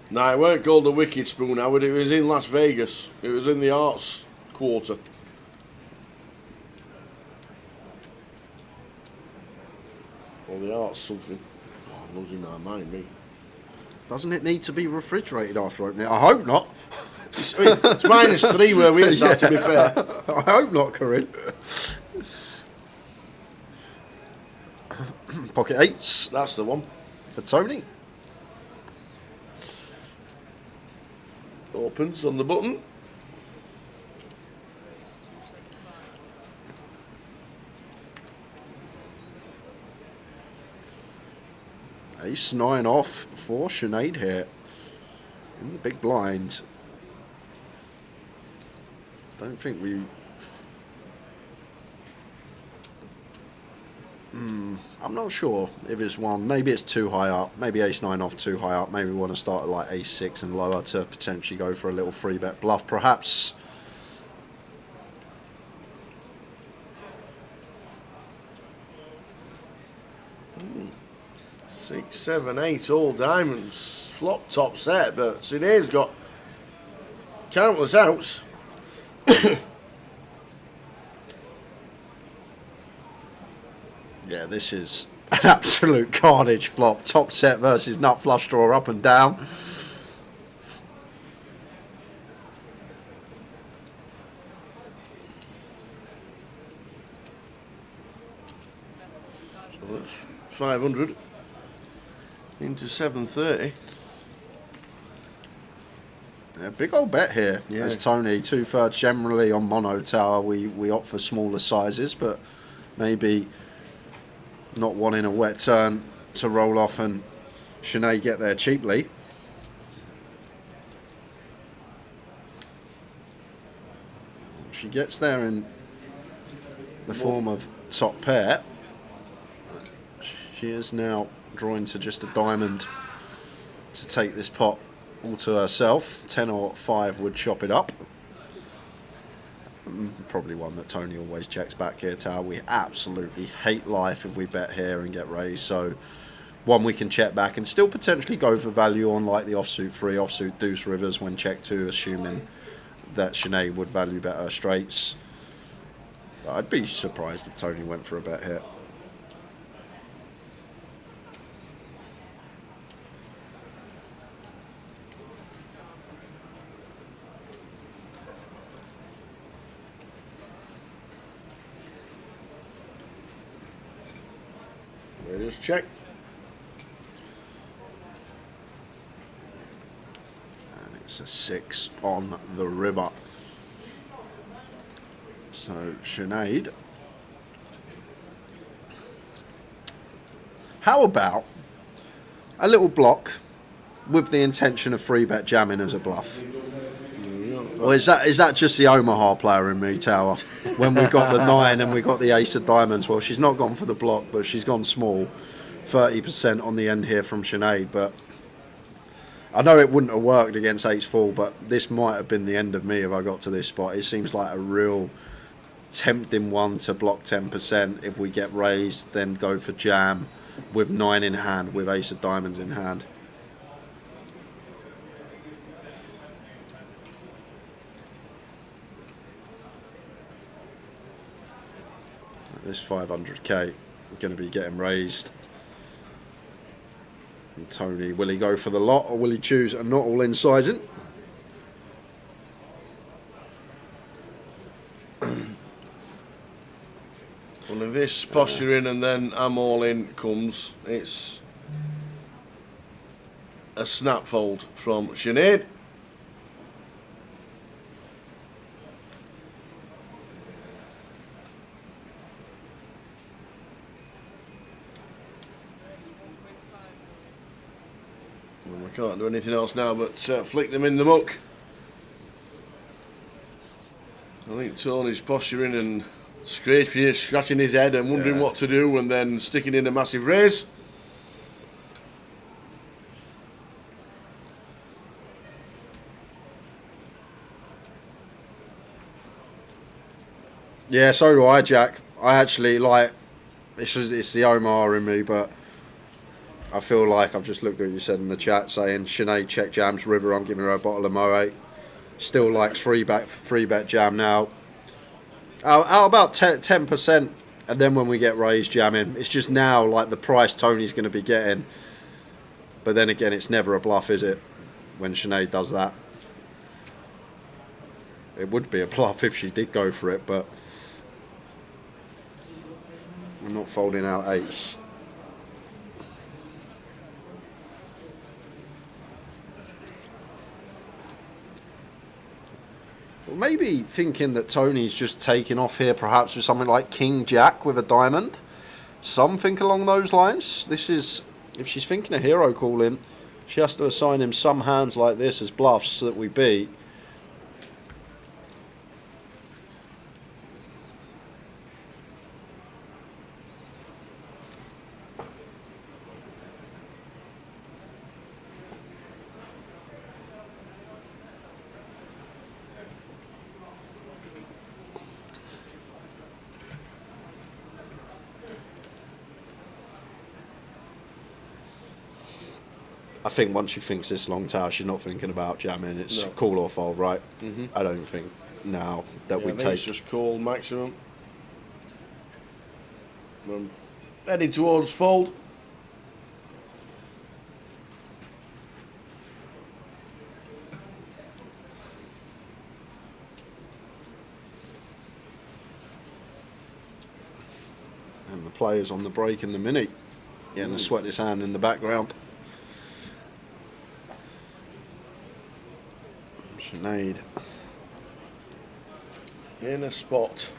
No, it weren't called the Wicked Spoon, Howard. It was in Las Vegas. It was in the arts quarter. Or the arts something. Oh, I'm losing my mind, me. Doesn't it need to be refrigerated after opening? I hope not. It's -3 where we sat, to be fair. I hope not, Corinne. Pocket 8s. That's the one. For Tony. Opens on the button. Ace 9 off for Sinead here in the big blind. Don't think we... I'm not sure if it's one. Maybe it's too high up. Maybe Ace 9 off too high up. Maybe we want to start at like Ace 6 and lower to potentially go for a little 3-bet bluff, perhaps. Mm. 6, 7, 8, all diamonds. Flop top set, but Sinead's got countless outs. Yeah, this is an absolute carnage flop. Top set versus nut flush draw up and down. So that's 500 into 730. Yeah, big old bet here. Yeah. As Tony, 2/3 generally on mono tower. We opt for smaller sizes, but maybe not wanting a wet turn to roll off and Sinead get there cheaply. She gets there in the form of top pair. She is now drawing to just a diamond to take this pot all to herself. 10 or 5 would chop it up. Probably one that Tony always checks back here, Tower. We absolutely hate life if we bet here and get raised, so one we can check back and still potentially go for value on, like the offsuit 3, offsuit deuce rivers when check 2, assuming that Sinead would value bet her straights. But I'd be surprised if Tony went for a bet here. It is check. And it's a 6 on the river. So Sinead. How about a little block with the intention of 3-bet jamming as a bluff? Or is that just the Omaha player in me, Tower? When we got the 9 and we got the ace of diamonds, well, she's not gone for the block, but she's gone small. 30% on the end here from Sinead, but I know it wouldn't have worked against ace full, but this might have been the end of me if I got to this spot. It seems like a real tempting one to block 10%. If we get raised, then go for jam with 9 in hand, with ace of diamonds in hand. This 500k going to be getting raised. And Tony, will he go for the lot or will he choose a not all in sizing? Well, if this posturing and then I'm all in comes, it's a snapfold from Sinead. Well, we can't do anything else now but flick them in the muck. I think Tony's posturing and scratching his head and wondering what to do, and then sticking in a massive raise. Yeah, so do I, Jack. I actually like it's the Omar in me, but I feel like I've just looked at what you said in the chat saying Sinead check jams river. I'm giving her a bottle of Moet. Still likes free bet jam now. Out about 10%, and then when we get raised jamming, it's just now like the price Tony's going to be getting. But then again, it's never a bluff, is it? When Sinead does that, it would be a bluff if she did go for it, but we're not folding out eights. Well, maybe thinking that Tony's just taking off here, perhaps with something like King Jack with a diamond, something along those lines. This is, if she's thinking a hero call in, she has to assign him some hands like this as bluffs that we beat. I think once she thinks this long tower, she's not thinking about jamming. It's call or fold, right? I don't think now that we take. It's just call maximum. Heading towards fold. And the players on the break in the mini, getting the sweat his hand in the background. Sinead in a spot.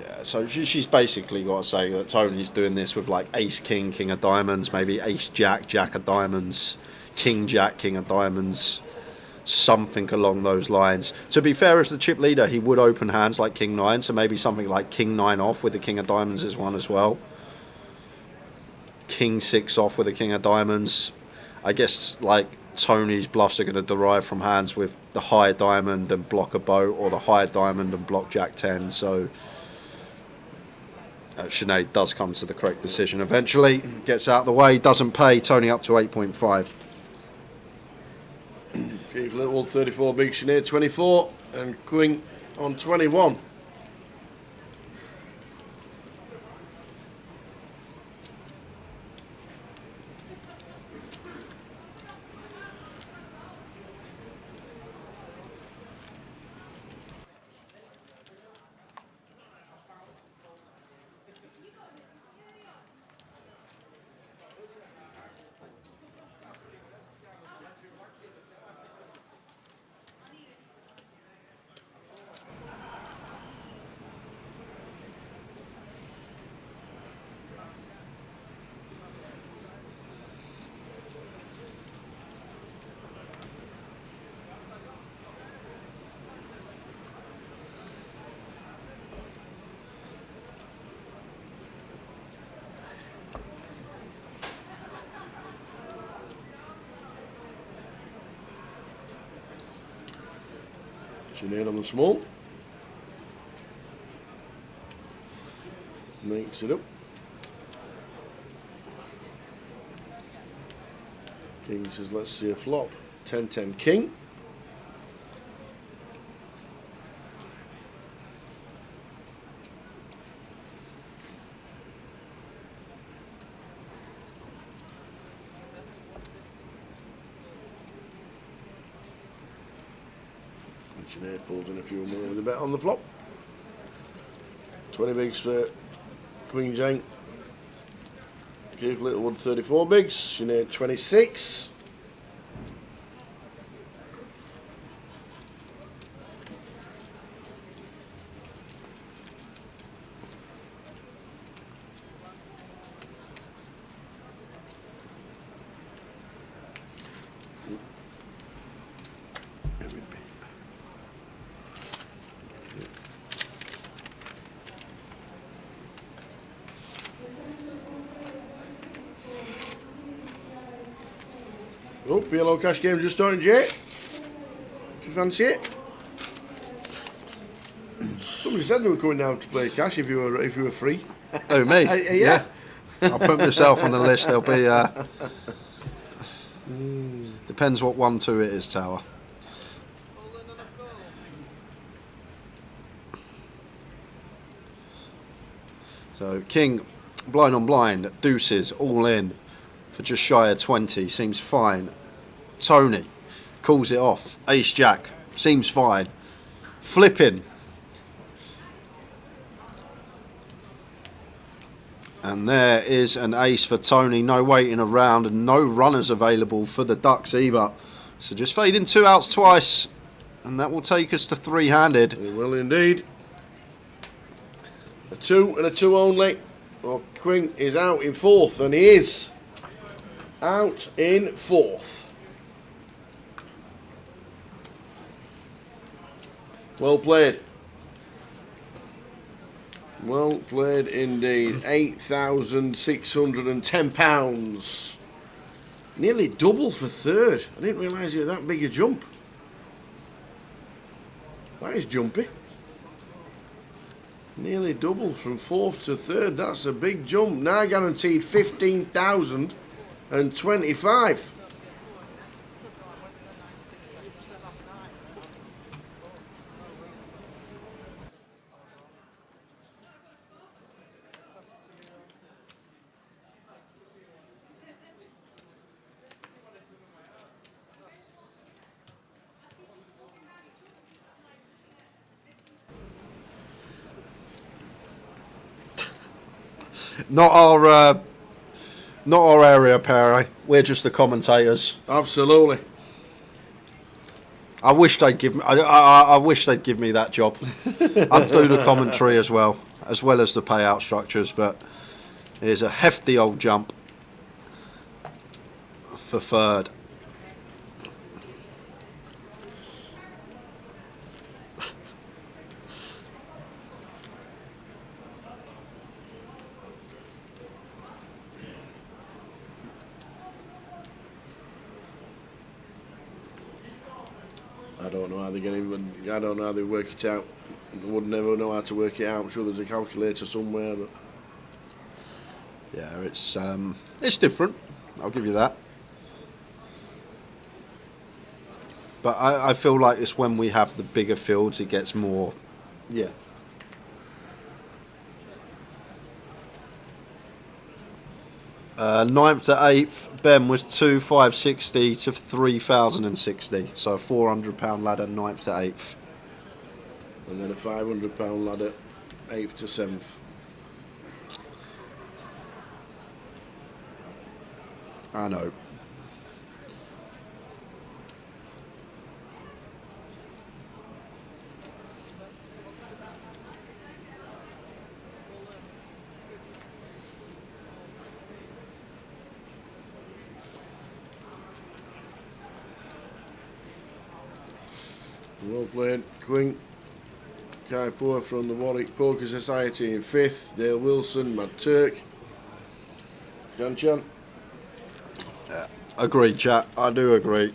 Yeah, so she's basically got to say that Tony's doing this with like ace king, king of diamonds, maybe ace jack, jack of diamonds, king jack, king of diamonds, something along those lines. To be fair, as the chip leader, he would open hands like king nine, so maybe something like king nine off with the king of diamonds is one as well. King six off with the king of diamonds. I guess like Tony's bluffs are going to derive from hands with the high diamond and block a boat, or the high diamond and block jack 10. So Sinead does come to the correct decision eventually. Gets out of the way, doesn't pay. Tony up to 8.5. Keep little 34 big, Sinead 24, and Queen on 21. Engineer on the small. Makes it up. King says, let's see a flop. 10-10 king. Engineer pulls in a few more with a bet on the flop. 20 bigs for Queen Jane. Keith Littlewood 34 bigs. Sinead 26. Oh, yellow cash game just starting, Jay. If you fancy it. Somebody said they were coming down to play cash if you were free. Oh, me? Yeah. I'll put myself on the list. There'll be. Depends what 1-2 it is, Tower. So King, blind on blind, deuces, all in for just shy of 20. Seems fine. Tony calls it off. Ace Jack seems fine. Flipping. And there is an ace for Tony. No waiting around and no runners available for the Ducks either. So just fading 2 outs twice. And that will take us to 3-handed. It will indeed. A 2 and a 2 only. Well, Queen is out in 4th, and he is out in 4th. Well played. Well played indeed. £8,610. Nearly double for 3rd. I didn't realise it was that big a jump. That is jumpy. Nearly double from 4th to 3rd. That's a big jump. Now guaranteed 15,025. Not our area, Perry. We're just the commentators. Absolutely. I wish they'd give me. I wish they'd give me that job. I'd do the commentary as well as the payout structures. But here's a hefty old jump for 3rd. I don't know how they get it, but I don't know how they work it out. They would never know how to work it out. I'm sure there's a calculator somewhere. But yeah, it's different. I'll give you that. But I feel like it's when we have the bigger fields, it gets more. Yeah. Ninth to 8th, Ben was 2,560 to 3,060. So a £400 ladder, 9th to 8th. And then a £500 ladder, 8th to 7th. I know. Well played, Queen. Kai Poor from the Warwick Poker Society in 5th. Dale Wilson, Mad Turk. Chan. Agreed, chat. I do agree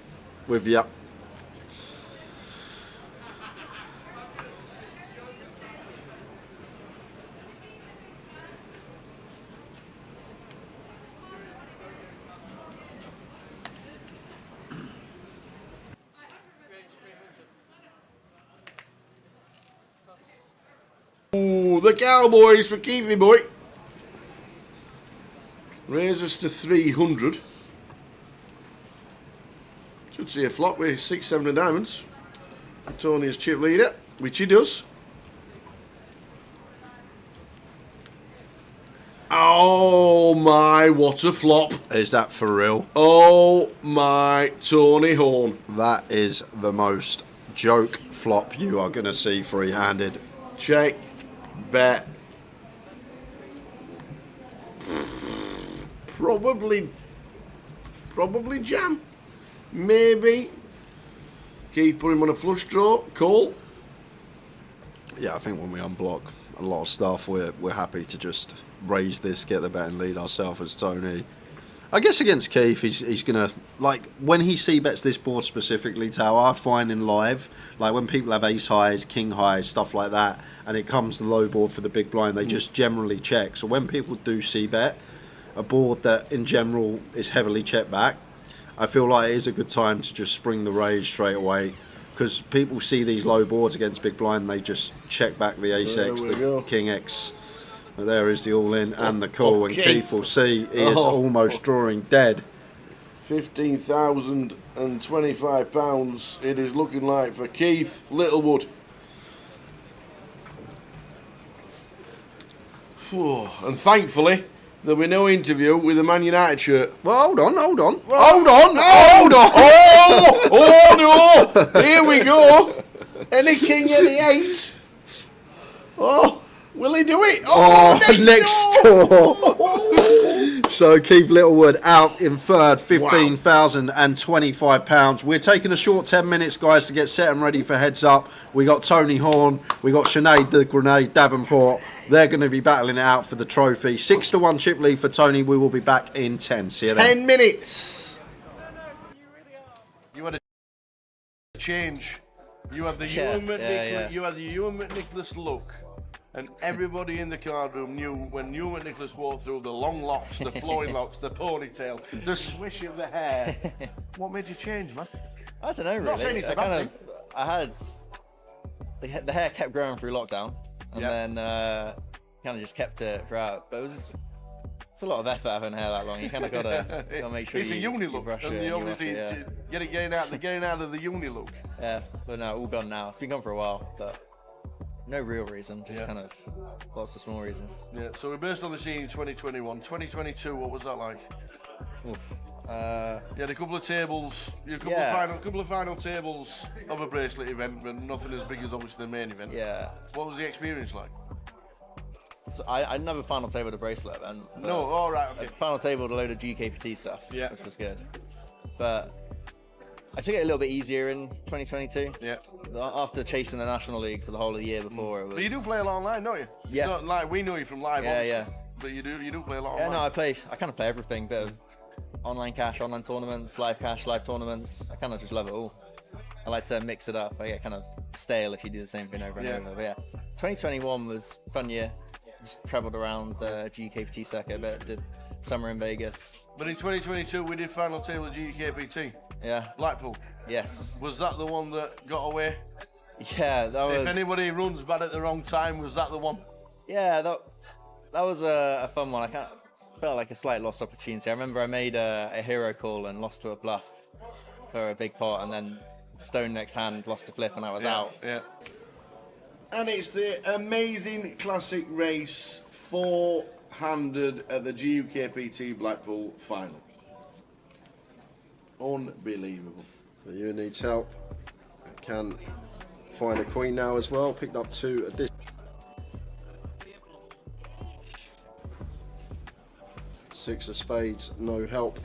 with you. the Cowboys for Keithy boy. Raises to 300. Should see a flop with 6, 7 of diamonds. Tony's chip leader, which he does. Oh my, what a flop. Is that for real? Oh my, Tony Horn. That is the most joke flop you are going to see free-handed. Check, bet. Probably jam. Maybe. Keith put him on a flush draw. Call. Yeah, I think when we unblock a lot of stuff, we're happy to just raise this, get the bet and lead ourselves as Tony. I guess against Keith, he's going to, like, when he c-bets this board specifically, Tao, I find in live, like when people have ace highs, king highs, stuff like that, and it comes to low board for the big blind, they just generally check. So when people do c-bet a board that in general is heavily checked back, I feel like it is a good time to just spring the raise straight away, because people see these low boards against big blind and they just check back the ace X, the king X. And there is the all-in and the call, and Keith will see he is almost drawing dead. £15,025 it is looking like for Keith Littlewood. And thankfully, there'll be no interview with a Man United shirt. Well, hold on. Oh no! Here we go. Any king, any 8. Oh, will he do it? Oh, next door. So Keith Littlewood out in third, £15,025. We're taking a short 10 minutes, guys, to get set and ready for heads up. We got Tony Horn, we got Sinead the Grenade Davenport. They're going to be battling it out for the trophy. 6-1 chip lead for Tony. We will be back in 10. See you then. 10 minutes. You had a change. You had the You had the Ewan McNicholas look, and everybody in the card room knew when Ewan McNicholas walked through the long locks, the flowing locks, the ponytail, the swish of the hair. What made you change, man? I don't know, really. Not saying it's a bad thing. I had the hair kept growing through lockdown, and then kind of just kept it throughout. But it's a lot of effort having hair that long. You kind of gotta make sure it's a uni look, brush and it. you obviously getting out of the uni look. Yeah, but no, all gone now. It's been gone for a while, but no real reason. Just kind of lots of small reasons. Yeah. So we burst on the scene in 2021. 2022, what was that like? Oof. You had a couple of tables, couple of final tables of a bracelet event, but nothing as big as obviously the main event. Yeah. What was the experience like? So I never final tabled a bracelet event. No, all right, okay. I final tabled a load of GUKPT stuff, which was good. But I took it a little bit easier in 2022. Yeah. After chasing the National League for the whole of the year before, it was. But you do play a lot online, don't you? It's not like we know you from live, obviously. Yeah. But you do play a lot online. online. No, I kind of play everything. Bit of online cash, online tournaments, live cash, live tournaments. I kind of just love it all. I like to mix it up. I get kind of stale if you do the same thing over and over. But yeah, 2021 was a fun year. Just travelled around the GUKPT circuit a bit, did summer in Vegas. But in 2022 we did final table at GUKPT. Yeah. Blackpool. Yes. Was that the one that got away? Yeah, that was. If anybody runs bad at the wrong time, was that the one? Yeah, that was a fun one. I kind of felt like a slight lost opportunity. I remember I made a hero call and lost to a bluff for a big pot, and then stone next hand, lost a flip, and I was out. Yeah. And it's the amazing classic race 400 at the GUKPT Blackpool final. Unbelievable. So you needs help. Can find a queen now as well. Picked up 2 at this. Six of spades, no help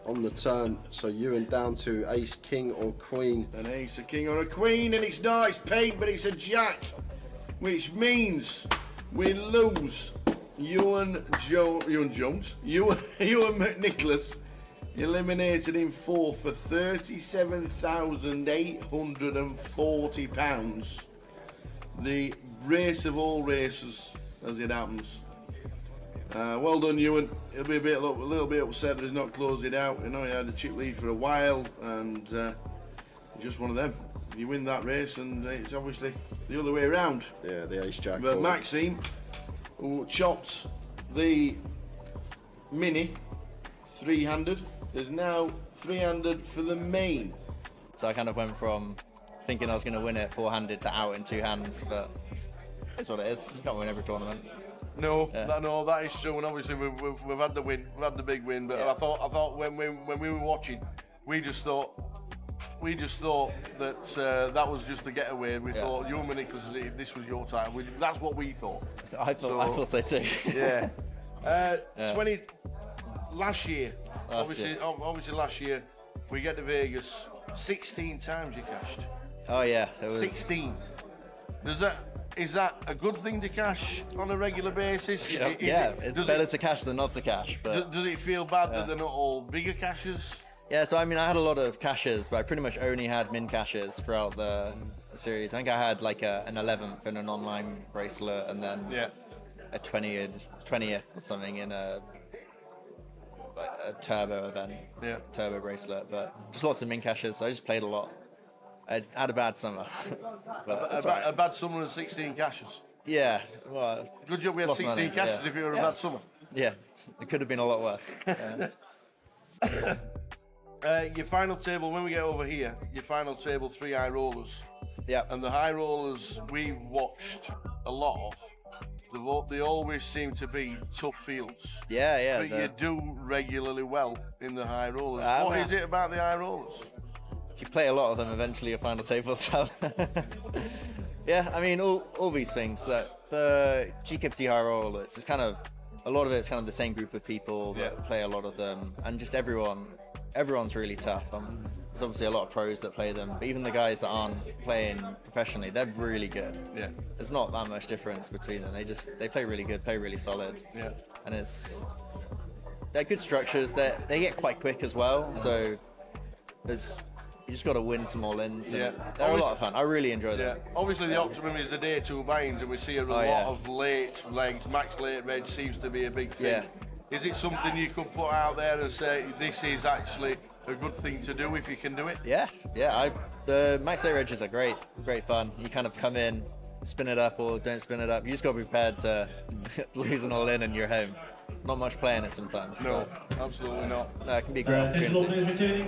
on the turn. So Ewan down to ace, king or queen. An ace, a king or a queen, and it's not, it's paint, but it's a jack. Which means we lose Ewan McNicholas, eliminated in 4 for £37,840. The race of all races, as it happens. Well done, Ewan. He'll be a little bit upset that he's not closed it out. You know, he had the chip lead for a while, and just one of them. You win that race, and it's obviously the other way around. Yeah, the ace jack. But Maxime, who chopped the mini 300. There's now 300 for the main. So I kind of went from thinking I was going to win it four-handed to out in two hands, but it's what it is. You can't win every tournament. No, that is true, and obviously we've had the win, we've had the big win. But I thought when we were watching, we just thought that that was just a getaway. We thought you and Nicholas, this was your time. That's what we thought. I thought so too. Yeah. 20 last year. Obviously last year we get to Vegas. 16 times you cashed. Oh yeah, it was 16. Is that a good thing to cash on a regular basis? It's better to cash than not to cash. But does it feel bad that they're not all bigger cashes? Yeah, so I mean, I had a lot of cashes, but I pretty much only had min cashes throughout the series. I think I had like an 11th in an online bracelet, and then a 20th or something in a turbo event, turbo bracelet. But just lots of min cashes. So I just played a lot. I had a bad summer. A bad summer and 16 cashes. Yeah, well, good job we had 16 cashes if you were a bad summer. Yeah, it could have been a lot worse. Your final table, when we get over here, your final table, 3 high rollers. Yeah. And the high rollers we watched a lot of, they always seem to be tough fields. Yeah. But you do regularly well in the high rollers. What is it about the high rollers? If you play a lot of them, eventually your final tables have. Yeah, I mean, all these things, that the GUKPT high rollers, it's kind of, a lot of it's kind of the same group of people that play a lot of them, and just everyone's really tough. There's obviously a lot of pros that play them, but even the guys that aren't playing professionally, they're really good. Yeah. There's not that much difference between them. They play really good, play really solid. Yeah. And they're good structures. They get quite quick as well. So you just got to win some all-ins. They're a lot of fun. I really enjoy them. Yeah. Obviously, the optimum is the day 2 buy-ins, and we see a lot of late legs. Max late reg seems to be a big thing. Yeah. Is it something you could put out there and say this is actually a good thing to do if you can do it? Yeah. The max late regs are great fun. You kind of come in, spin it up or don't spin it up. You just got to be prepared to lose an all-in and you're home. Not much playing it sometimes. No, absolutely not. No, it can be a great opportunity.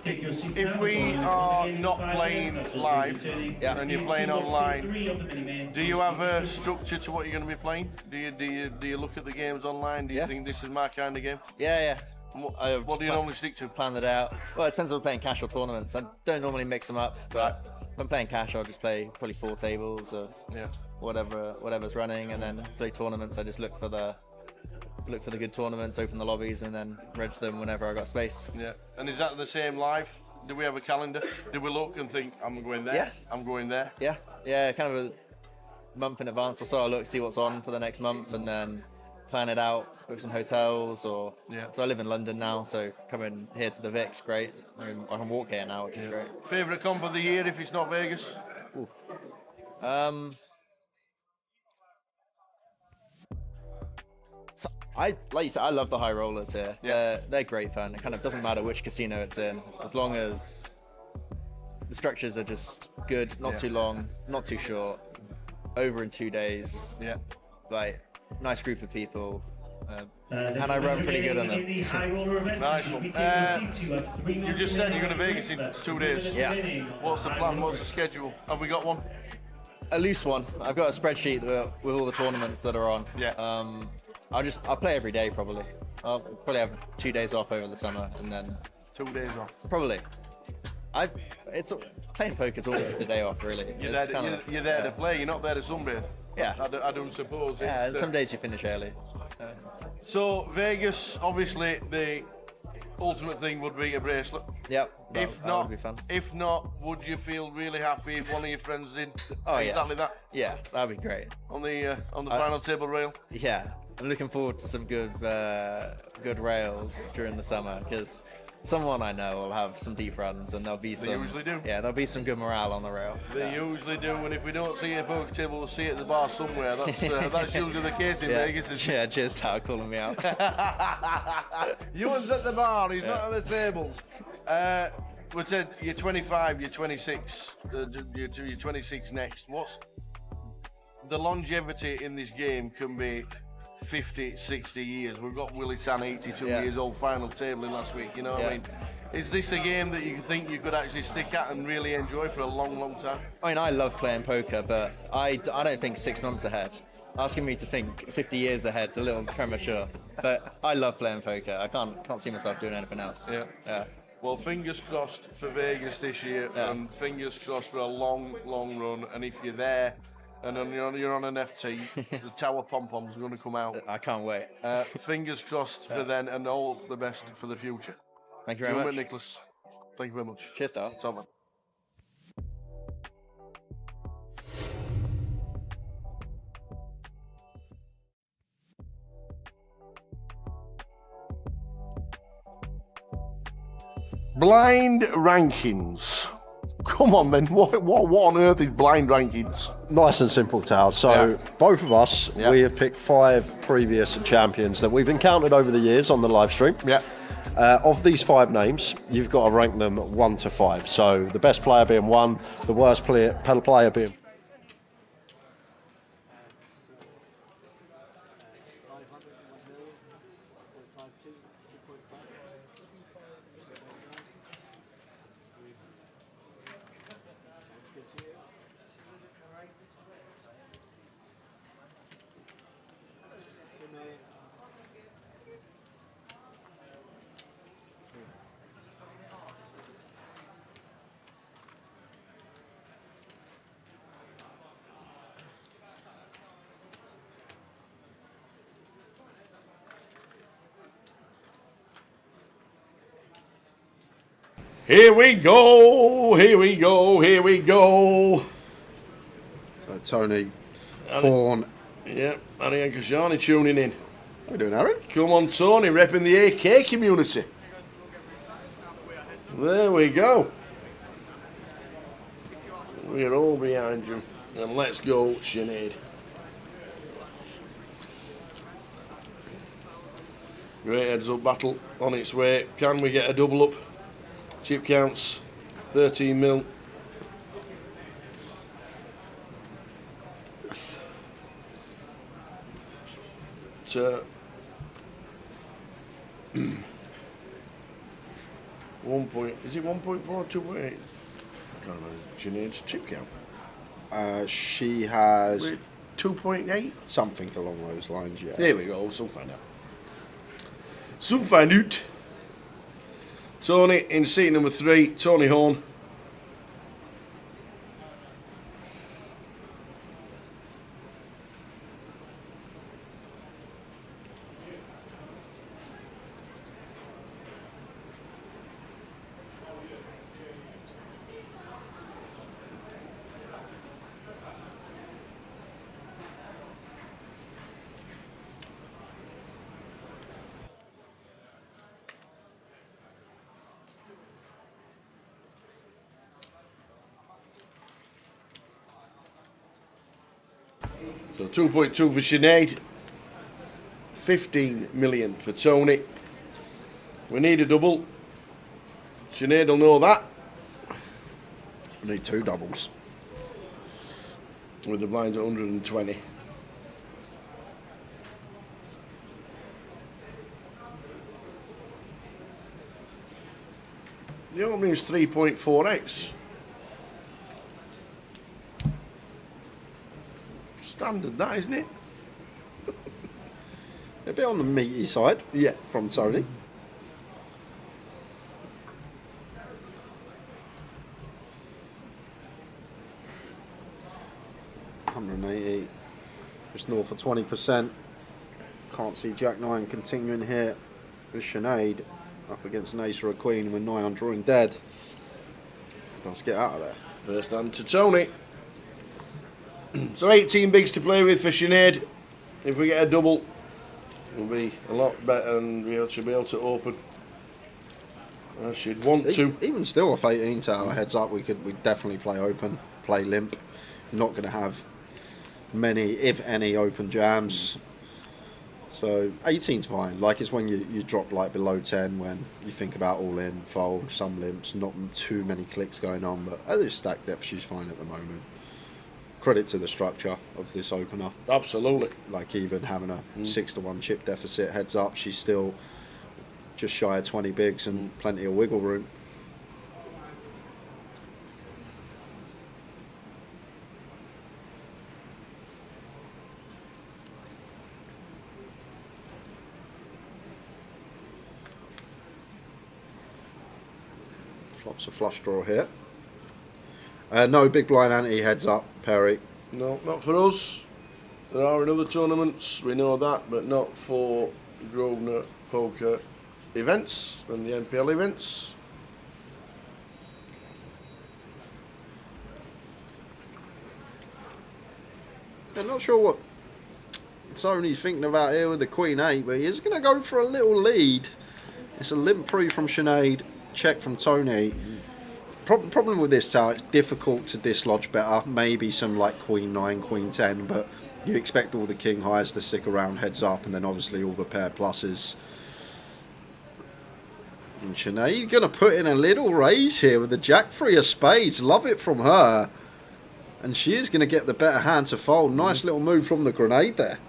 If we are not playing live and you're playing online, do you have a structure to what you're going to be playing? Do you look at the games online? Do you think this is my kind of game? Yeah. What do you normally stick to? Plan that out. Well, it depends if we're playing cash or tournaments. I don't normally mix them up, but if I'm playing cash, I'll just play probably 4 tables of whatever's running, and then play tournaments. I just look for the good tournaments, open the lobbies, and then reg them whenever I got space. Yeah. And is that the same live? Do we have a calendar? Do we look and think I'm going there? Yeah. I'm going there. Yeah. Kind of a month in advance or so. I look, see what's on for the next month, and then plan it out, book some hotels, So I live in London now, so coming here to the Vic's great. I can walk here now, which is great. Favourite comp of the year if it's not Vegas? So like you said, I love the high rollers here. They're great fun. It kind of doesn't matter which casino it's in, as long as the structures are just good, not too long, not too short, over in 2 days. Yeah. Like, nice group of people. And I run pretty good on them. Nice one. You just said you're going to Vegas in 2 days. Yeah. What's the plan? What's the schedule? Have we got one? A loose one. I've got a spreadsheet with all the tournaments that are on. Yeah. I'll play every day probably. I'll probably have 2 days off over the summer and then 2 days off. Probably. Playing poker's always a day off really. You're there to play. You're not there to sunbathe. Yeah. I don't suppose. Yeah. And some days you finish early. So Vegas, obviously, the ultimate thing would be a bracelet. Yep. That would be fun. If not, would you feel really happy if one of your friends did exactly that? Yeah, that'd be great. On the final table rail. Yeah, I'm looking forward to some good rails during the summer because someone I know will have some deep runs and there'll be some. They usually do. Yeah, there'll be some good morale on the rail. They usually do, and if we don't see it at the poker table, we'll see it at the bar somewhere. That's usually the case in Vegas. Isn't it? Cheers, Tower, calling me out. Ewan's at the bar, he's not at the tables. We said you're 25, you're 26, you're 26 next. the longevity in this game can be 50, 60 years. We've got Willie Tan, 82 years old, final tabling last week. You know what I mean? Is this a game that you think you could actually stick at and really enjoy for a long, long time? I mean, I love playing poker, but I don't think 6 months ahead. Asking me to think 50 years ahead is a little premature. But I love playing poker. I can't see myself doing anything else. Yeah. Well, fingers crossed for Vegas this year, and fingers crossed for a long, long run. And if you're there, and then you're on an FT, the Tower Pom-Poms are going to come out. I can't wait. Fingers crossed for then, and all the best for the future. Thank you very much. Nicholas. Thank you very much. Cheers, Dal. Top man. Blind rankings. Come on, man. What on earth is blind rankings? Nice and simple, Tal. So both of us, we have picked 5 previous champions that we've encountered over the years on the live stream. Of these 5 names, you've got to rank them 1 to 5. So the best player being 1, the worst player being. Here we go, here we go, here we go. Tony Horn. Yeah, Ari and Kashani tuning in. How we doing, Aaron? Come on, Tony, repping the AK community. There we go. We're all behind you. And let's go, Sinead. Great heads up battle on its way. Can we get a double up? Chip counts 13 mil. So 1 point, is it 1.4, 2.8? I can't remember Sinead's chip count. She has 2.8? Something along those lines, yeah. There we go, we'll soon find out. Soon find out. Tony in seat number 3, Tony Horn. So 2.2 for Sinead, 15 million for Tony. We need a double. Sinead will know that. We need 2 doubles. With the blinds at 120. The opening is 3.4x. Standard, that, isn't it? A bit on the meaty side. Yeah. From Tony. $180. Just north of 20%. Can't see Jack 9 continuing here with Sinead up against an ace or a queen with 9 drawing dead. Let's get out of there. First hand to Tony. So 18 bigs to play with for Sinead. If we get a double, we'll be a lot better and we should be able to open. I should want to. Even still off 18 to our heads up, we'd definitely play open, play limp. Not going to have many, if any, open jams. So 18's fine. Like, it's when you drop like below 10 when you think about all in, fold, some limps, not too many clicks going on. But at this stack depth, she's fine at the moment. credit to the structure of this opener. Absolutely. Like even having a 6-1 chip deficit heads up, she's still just shy of 20 bigs and plenty of wiggle room. Flops a flush draw here. No big blind ante heads up, Perry. No, not for us. There are in other tournaments, we know that, but not for Grosvenor poker events and the NPL events. I'm not sure what Tony's thinking about here with the Queen 8, but he's going to go for a little lead. It's a limp pre from Sinead, check from Tony. Problem with this tower, it's difficult to dislodge better. Maybe some like Queen 9, Queen 10, but you expect all the King highs to stick around heads up, and then obviously all the pair pluses. And Sinead going to put in a little raise here with the Jack 3 of spades. Love it from her. And she is going to get the better hand to fold. Nice little move from the grenade there.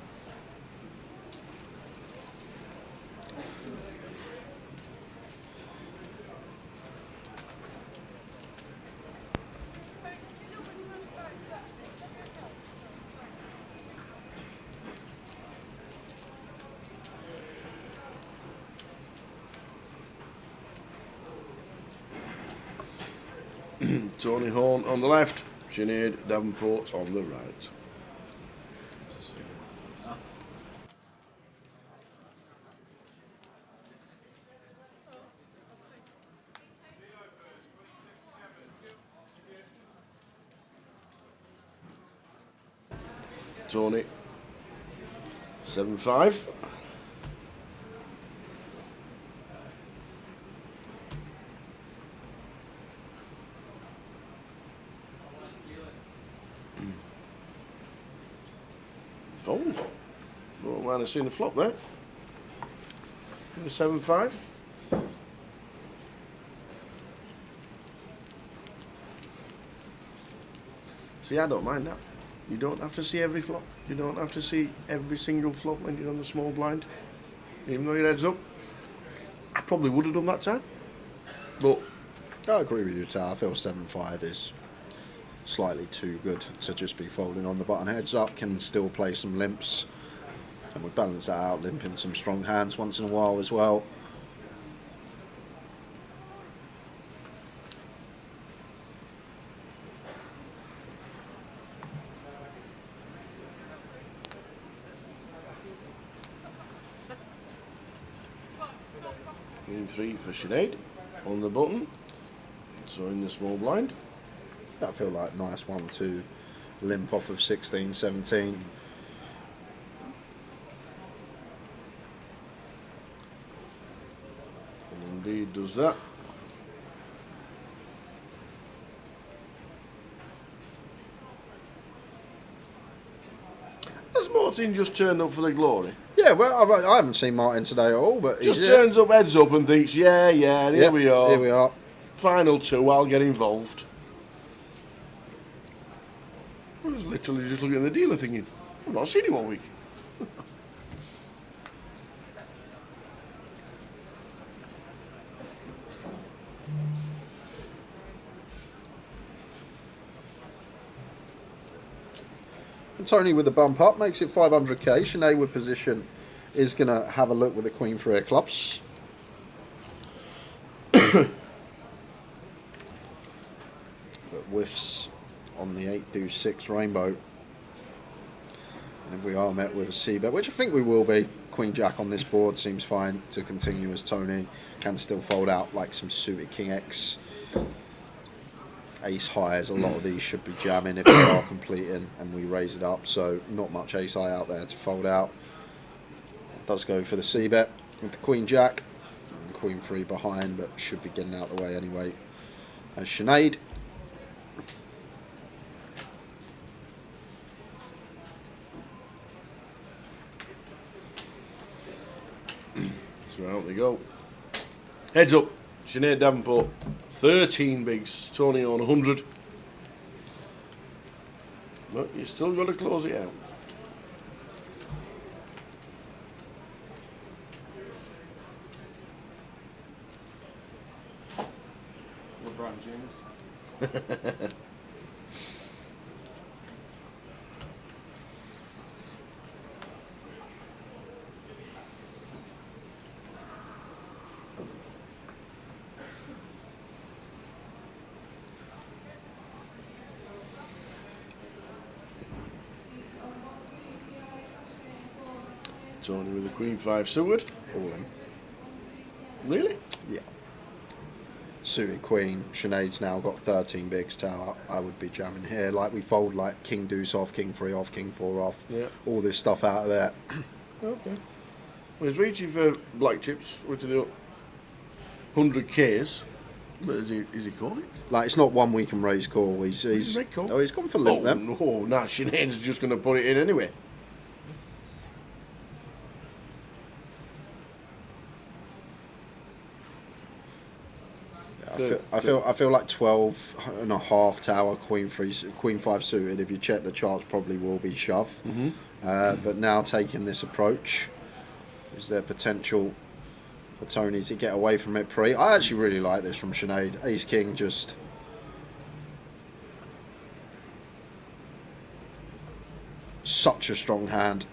Tony Horn on the left, Sinead Davenport on the right. Tony 7-5. Fold. Oh man, I've seen the flop there. 7-5. See, I don't mind that. You don't have to see every flop. You don't have to see every single flop when you're on the small blind. Even though your head's up. I probably would have done that time. But I agree with you, Tar. I feel 7-5 is slightly too good to just be folding on the button. Heads up can still play some limps, and we balance that out, limping some strong hands once in a while as well. Queen 3 for Sinead on the button. So in the small blind. I feel like nice 1-2 limp off of 16, 17. And indeed does that. Has Martin just turned up for the glory? Yeah, well, I haven't seen Martin today at all, but Just turns up, heads up, and thinks, yeah, and here we are. Here we are. Final 2, I'll get involved. I was literally just looking at the dealer thinking, I've not seen him all week. And Tony with the bump up makes it 500k. Sinead with position is going to have a look with the Queen 3 of clubs. But whiffs on the 8-6 rainbow. And if we are met with a C-bet, which I think we will be, Queen Jack on this board seems fine to continue as Tony. Can still fold out like some suited King X. Ace highs, a lot of these should be jamming if they are completing and we raise it up, so not much ace high out there to fold out. It does go for the C-bet with the Queen Jack, and Queen 3 behind, but should be getting out of the way anyway. As Sinead. So out they go. Heads up, Sinead Davenport, 13 bigs, Tony on 100. But you still got to close it out. LeBron James. Tony with the Queen 5 suited. All in. Really? Yeah. Suited Queen. Sinead's now got 13 bigs tower. I would be jamming here. Like we fold like King Deuce off, King 3 off, King 4 off. Yeah. All this stuff out of there. Okay. Well, he's reaching for black chips, which are the 100Ks. But is he calling? Like it's not one we can raise call. He's call. Oh, he's gone for limp then. No, nah, Sinead's just going to put it in anyway. I feel like 12 and a half tower, Queen 5 suited. If you check the charts, probably will be shove. But now taking this approach, is there potential for Tony to get away from it pre? I actually really like this from Sinead. Ace King just such a strong hand.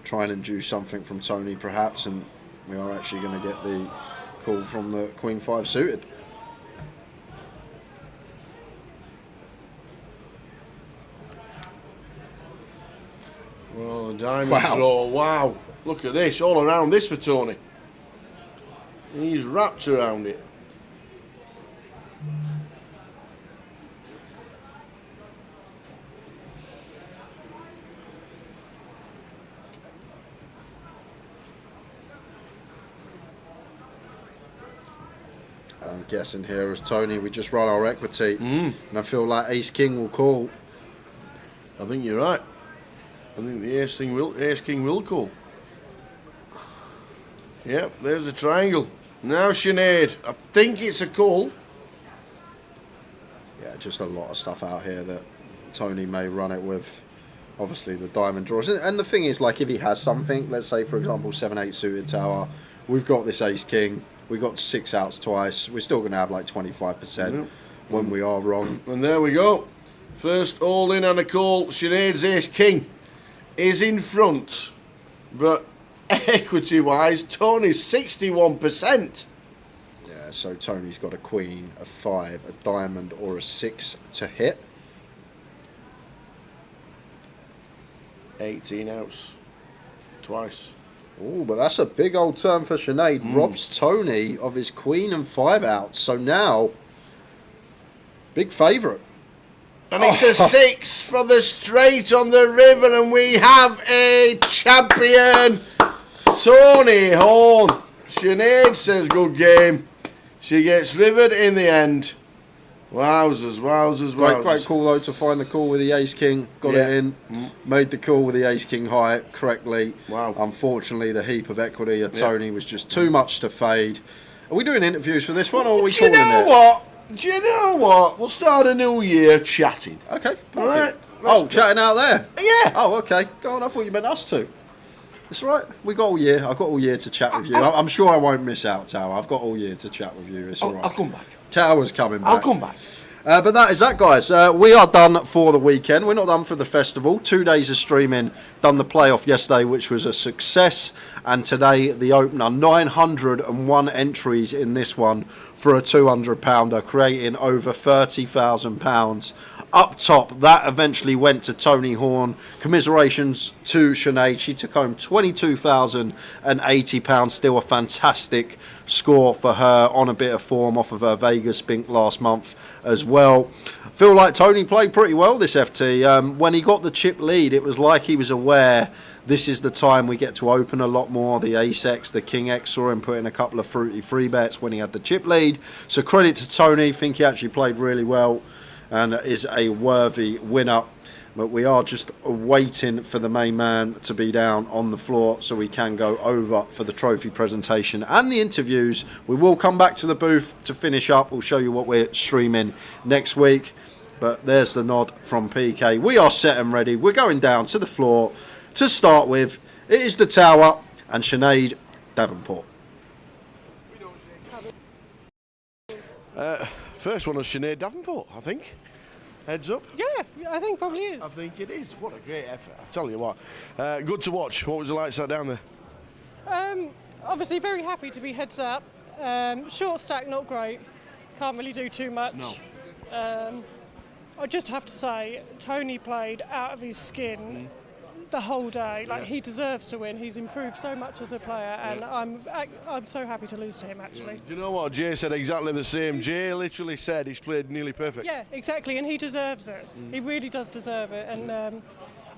Try and induce something from Tony perhaps, and we are actually going to get the call from the Queen 5 suited. Well, the diamond draw. Wow. Look at this. All around this for Tony. He's wrapped around it. I'm guessing here as Tony, we just run our equity, and I feel like Ace King will call. I think you're right. I think the Ace King will call. Yep, there's the triangle. Now Sinead, I think it's a call. Yeah, just a lot of stuff out here that Tony may run it with. Obviously the diamond draws, and the thing is, like if he has something, let's say for example 7-8 suited tower, we've got this Ace King. We got 6 outs twice. We're still going to have like 25% when we are wrong. And there we go. First all in and a call. Sinead's Ace King is in front, but equity-wise, Tony's 61%. Yeah, so Tony's got a Queen, a 5, a diamond, or a 6 to hit. 18 outs twice. Oh, but that's a big old turn for Sinead. Robs Tony of his Queen and 5 outs. So now, big favourite. And it's a 6 for the straight on the river, and we have a champion, Tony Horn. Sinead says good game. She gets rivered in the end. Wowzers, wowzers, wowzers. Great call though to find the call with the Ace King. Got it in. Made the call with the Ace King high correctly. Wow. Unfortunately, the heap of equity of Tony was just too much to fade. Are we doing interviews for this one, or are we calling it? Do you know what? We'll start a new year chatting. Okay. All right. Chatting out there? Yeah. Oh, okay. Go on, I thought you meant us to. It's all right. We got all year. I've got all year to chat with you. I'm sure I won't miss out, Tower. I've got all year to chat with you. It's all right. I'll come back. Tower's coming back. I'll come back. But that is that, guys. We are done for the weekend. We're not done for the festival. 2 days of streaming. Done the playoff yesterday, which was a success. And today, the opener. 901 entries in this one for a £200, creating over £30,000. Up top, that eventually went to Tony Horn. Commiserations to Sinead. She took home £22,080. Still a fantastic score for her, on a bit of form off of her Vegas spink last month as well. Feel like Tony played pretty well this FT. When he got the chip lead, it was like he was aware this is the time we get to open a lot more. The Ace X, the King X, saw him put in a couple of fruity free bets when he had the chip lead. So credit to Tony. Think he actually played really well and is a worthy winner. But we are just waiting for the main man to be down on the floor so we can go over for the trophy presentation and the interviews. We will come back to the booth to finish up. We'll show you what we're streaming next week. But there's the nod from PK. We are set and ready. We're going down to the floor to start with. It is the Tower and Sinead Davenport. First one was Sinead Davenport, I think. Heads up. Yeah, I think probably is. I think it is. What a great effort. I tell you what. Good to watch. What was it like sat down there? Obviously very happy to be heads up. Short stack, not great. Can't really do too much. No. I just have to say, Tony played out of his skin the whole day. Like, he deserves to win. He's improved so much as a player, and I'm so happy to lose to him, actually. Do you know what? Jay said exactly the same. Jay literally said he's played nearly perfect. Yeah, exactly, and he deserves it. He really does deserve it. And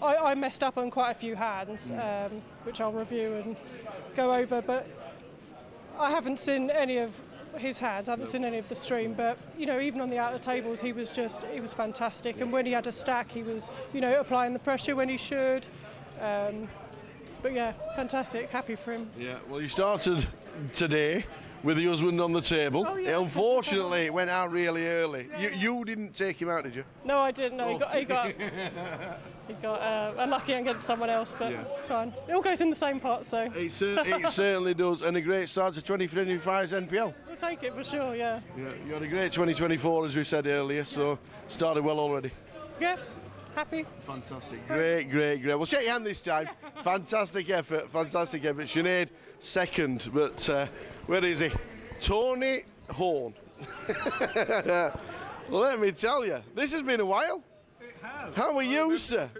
I messed up on quite a few hands, which I'll review and go over, but I haven't seen any of his hands. I haven't seen any of the stream, but even on the outer tables, he was fantastic. And when he had a stack, he was applying the pressure when he should. But yeah, fantastic. Happy for him. Yeah. Well, you started today with the husband on the table. Oh, yeah. Unfortunately, it went out really early. Yeah. You didn't take him out, did you? No, I didn't. No, he got unlucky against someone else, but it's fine. It all goes in the same pot, so. It certainly does, and a great start to 2025's NPL. We'll take it for sure, yeah. You had a great 2024, as we said earlier, so started well already. Yeah, happy. Fantastic. Great. We'll shake your hand this time. Fantastic effort. Sinead, second, but where is he? Tony Horn. Let me tell you, this has been a while. It has. How are you, sir?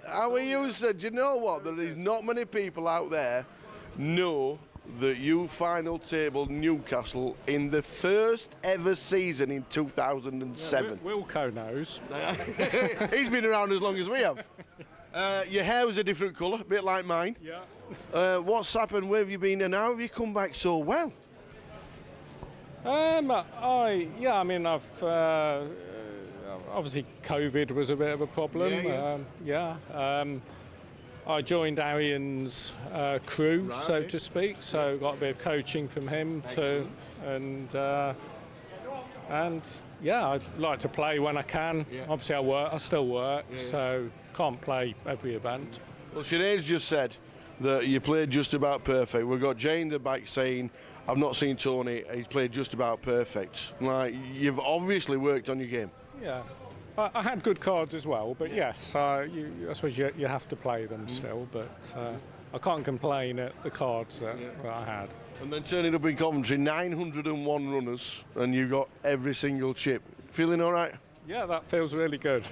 How are you, sir? Do you know what? There is not many people out there know that you final table Newcastle in the first ever season in 2007. Yeah, Wilco knows. He's been around as long as we have. Your hair was a different colour, a bit like mine. Yeah. What's happened? Where have you been, and how have you come back so well? I've obviously COVID was a bit of a problem. I joined Arian's crew, to speak, so got a bit of coaching from him too, and I'd like to play when I can. Obviously, I still work, so can't play every event. Well, Sinead's just said that you played just about perfect. We've got Jay in the back saying, I've not seen Tony, he's played just about perfect. Like, you've obviously worked on your game. Yeah. I had good cards as well, but yes, I suppose you have to play them still, but I can't complain at the cards that I had. And then turning up in Coventry, 901 runners, and you got every single chip. Feeling all right? Yeah, that feels really good.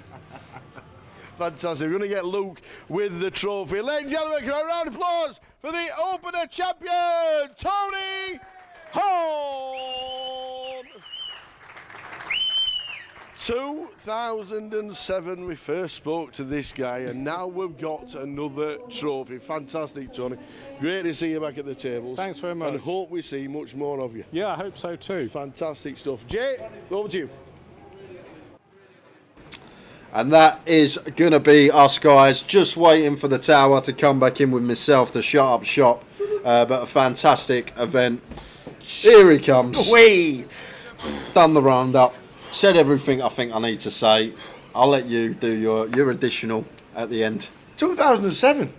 Fantastic. We're going to get Luke with the trophy. Ladies and gentlemen, can I have a round of applause for the Opener champion, Tony Horn! 2007 we first spoke to this guy, and now we've got another trophy. Fantastic, Tony. Great to see you back at the tables. Thanks very much. And hope we see much more of you. Yeah, I hope so too. Fantastic stuff. Jay, over to you. And that is going to be us, guys. Just waiting for the Tower to come back in with myself to shut up shop. But a fantastic event. Here he comes. Wee! Done the roundup. Said everything I think I need to say. I'll let you do your additional at the end. 2007.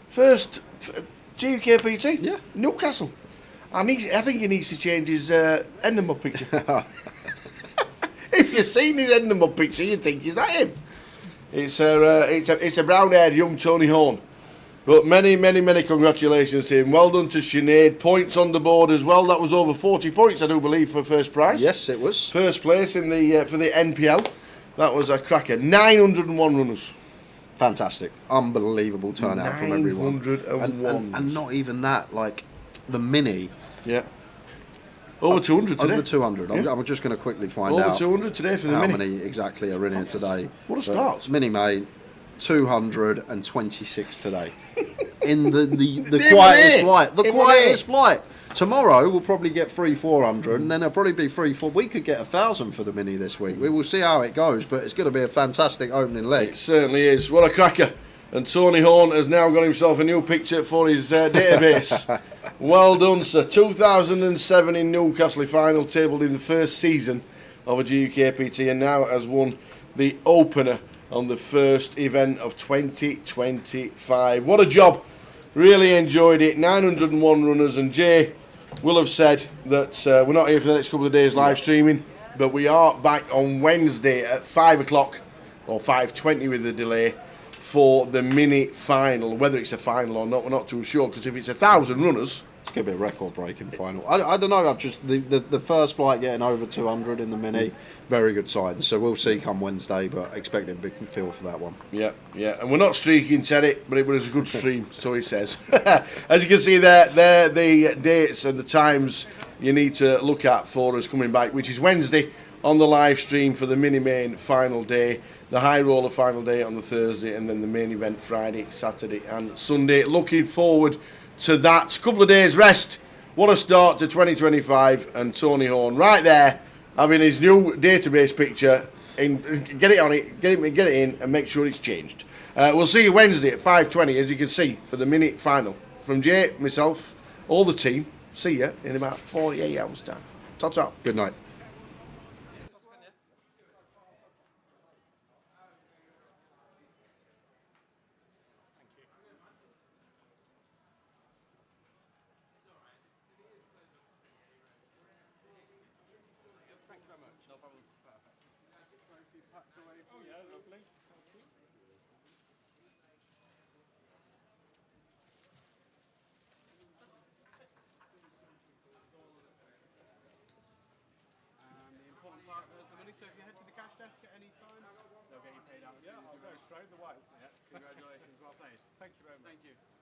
First GUKPT. Yeah. Newcastle. I think he needs to change his end of my picture. If you've seen his end of my picture, you think, is that him? It's a brown-haired young Tony Horn. But many congratulations to him. Well done to Sinead. Points on the board as well. That was over 40 points, I do believe, for first prize. Yes, it was. First place in the for the NPL. That was a cracker. 901 runners. Fantastic. Unbelievable turnout from everyone. 901. And not even that, like the mini. Yeah. Over 200 today. Over 200. Yeah. I'm just going to quickly find over out 200 today for the how mini. many exactly are in here today. What a start. Mini, mate. 226 today. In the quietest flight. The quietest flight. Tomorrow we'll probably get 300-400, and then there'll probably be 3-4. We could get 1,000 for the mini this week. We will see how it goes, but it's going to be a fantastic opening leg. It certainly is. What a cracker. And Tony Horn has now got himself a new picture for his database. Well done, sir. 2007 in Newcastle, final tabled in the first season of a GUKPT, and now has won the opener on the first event of 2025. What a job. Really enjoyed it. 901 runners, and Jay will have said that we're not here for the next couple of days live streaming, but we are back on Wednesday at 5 o'clock, or 5:20 with the delay, for the mini final. Whether it's a final or not, we're not too sure, because if it's 1,000 runners, it's going to be a record-breaking final. I don't know. I've just the first flight getting over 200 in the mini, very good sign. So we'll see come Wednesday, but expecting a big feel for that one. Yeah, yeah. And we're not streaking, Terry, but it was a good stream, so he says. As you can see there, they're the dates and the times you need to look at for us coming back, which is Wednesday on the live stream for the mini main final day, the high roller final day on the Thursday, and then the main event Friday, Saturday and Sunday. Looking forward to that. Couple of days rest. What a start to 2025, and Tony Horn right there having his new database picture. Get it on it, get it in, and make sure it's changed. We'll see you Wednesday at 5:20, as you can see, for the mini final. From Jay, myself, all the team. See you in about 48 hours time. Ta-ta. Good night. So if you head to the cash desk at any time, they'll get you paid out as soon as you go straight away. Yeah. Congratulations, well played. Thank you very much. Thank you.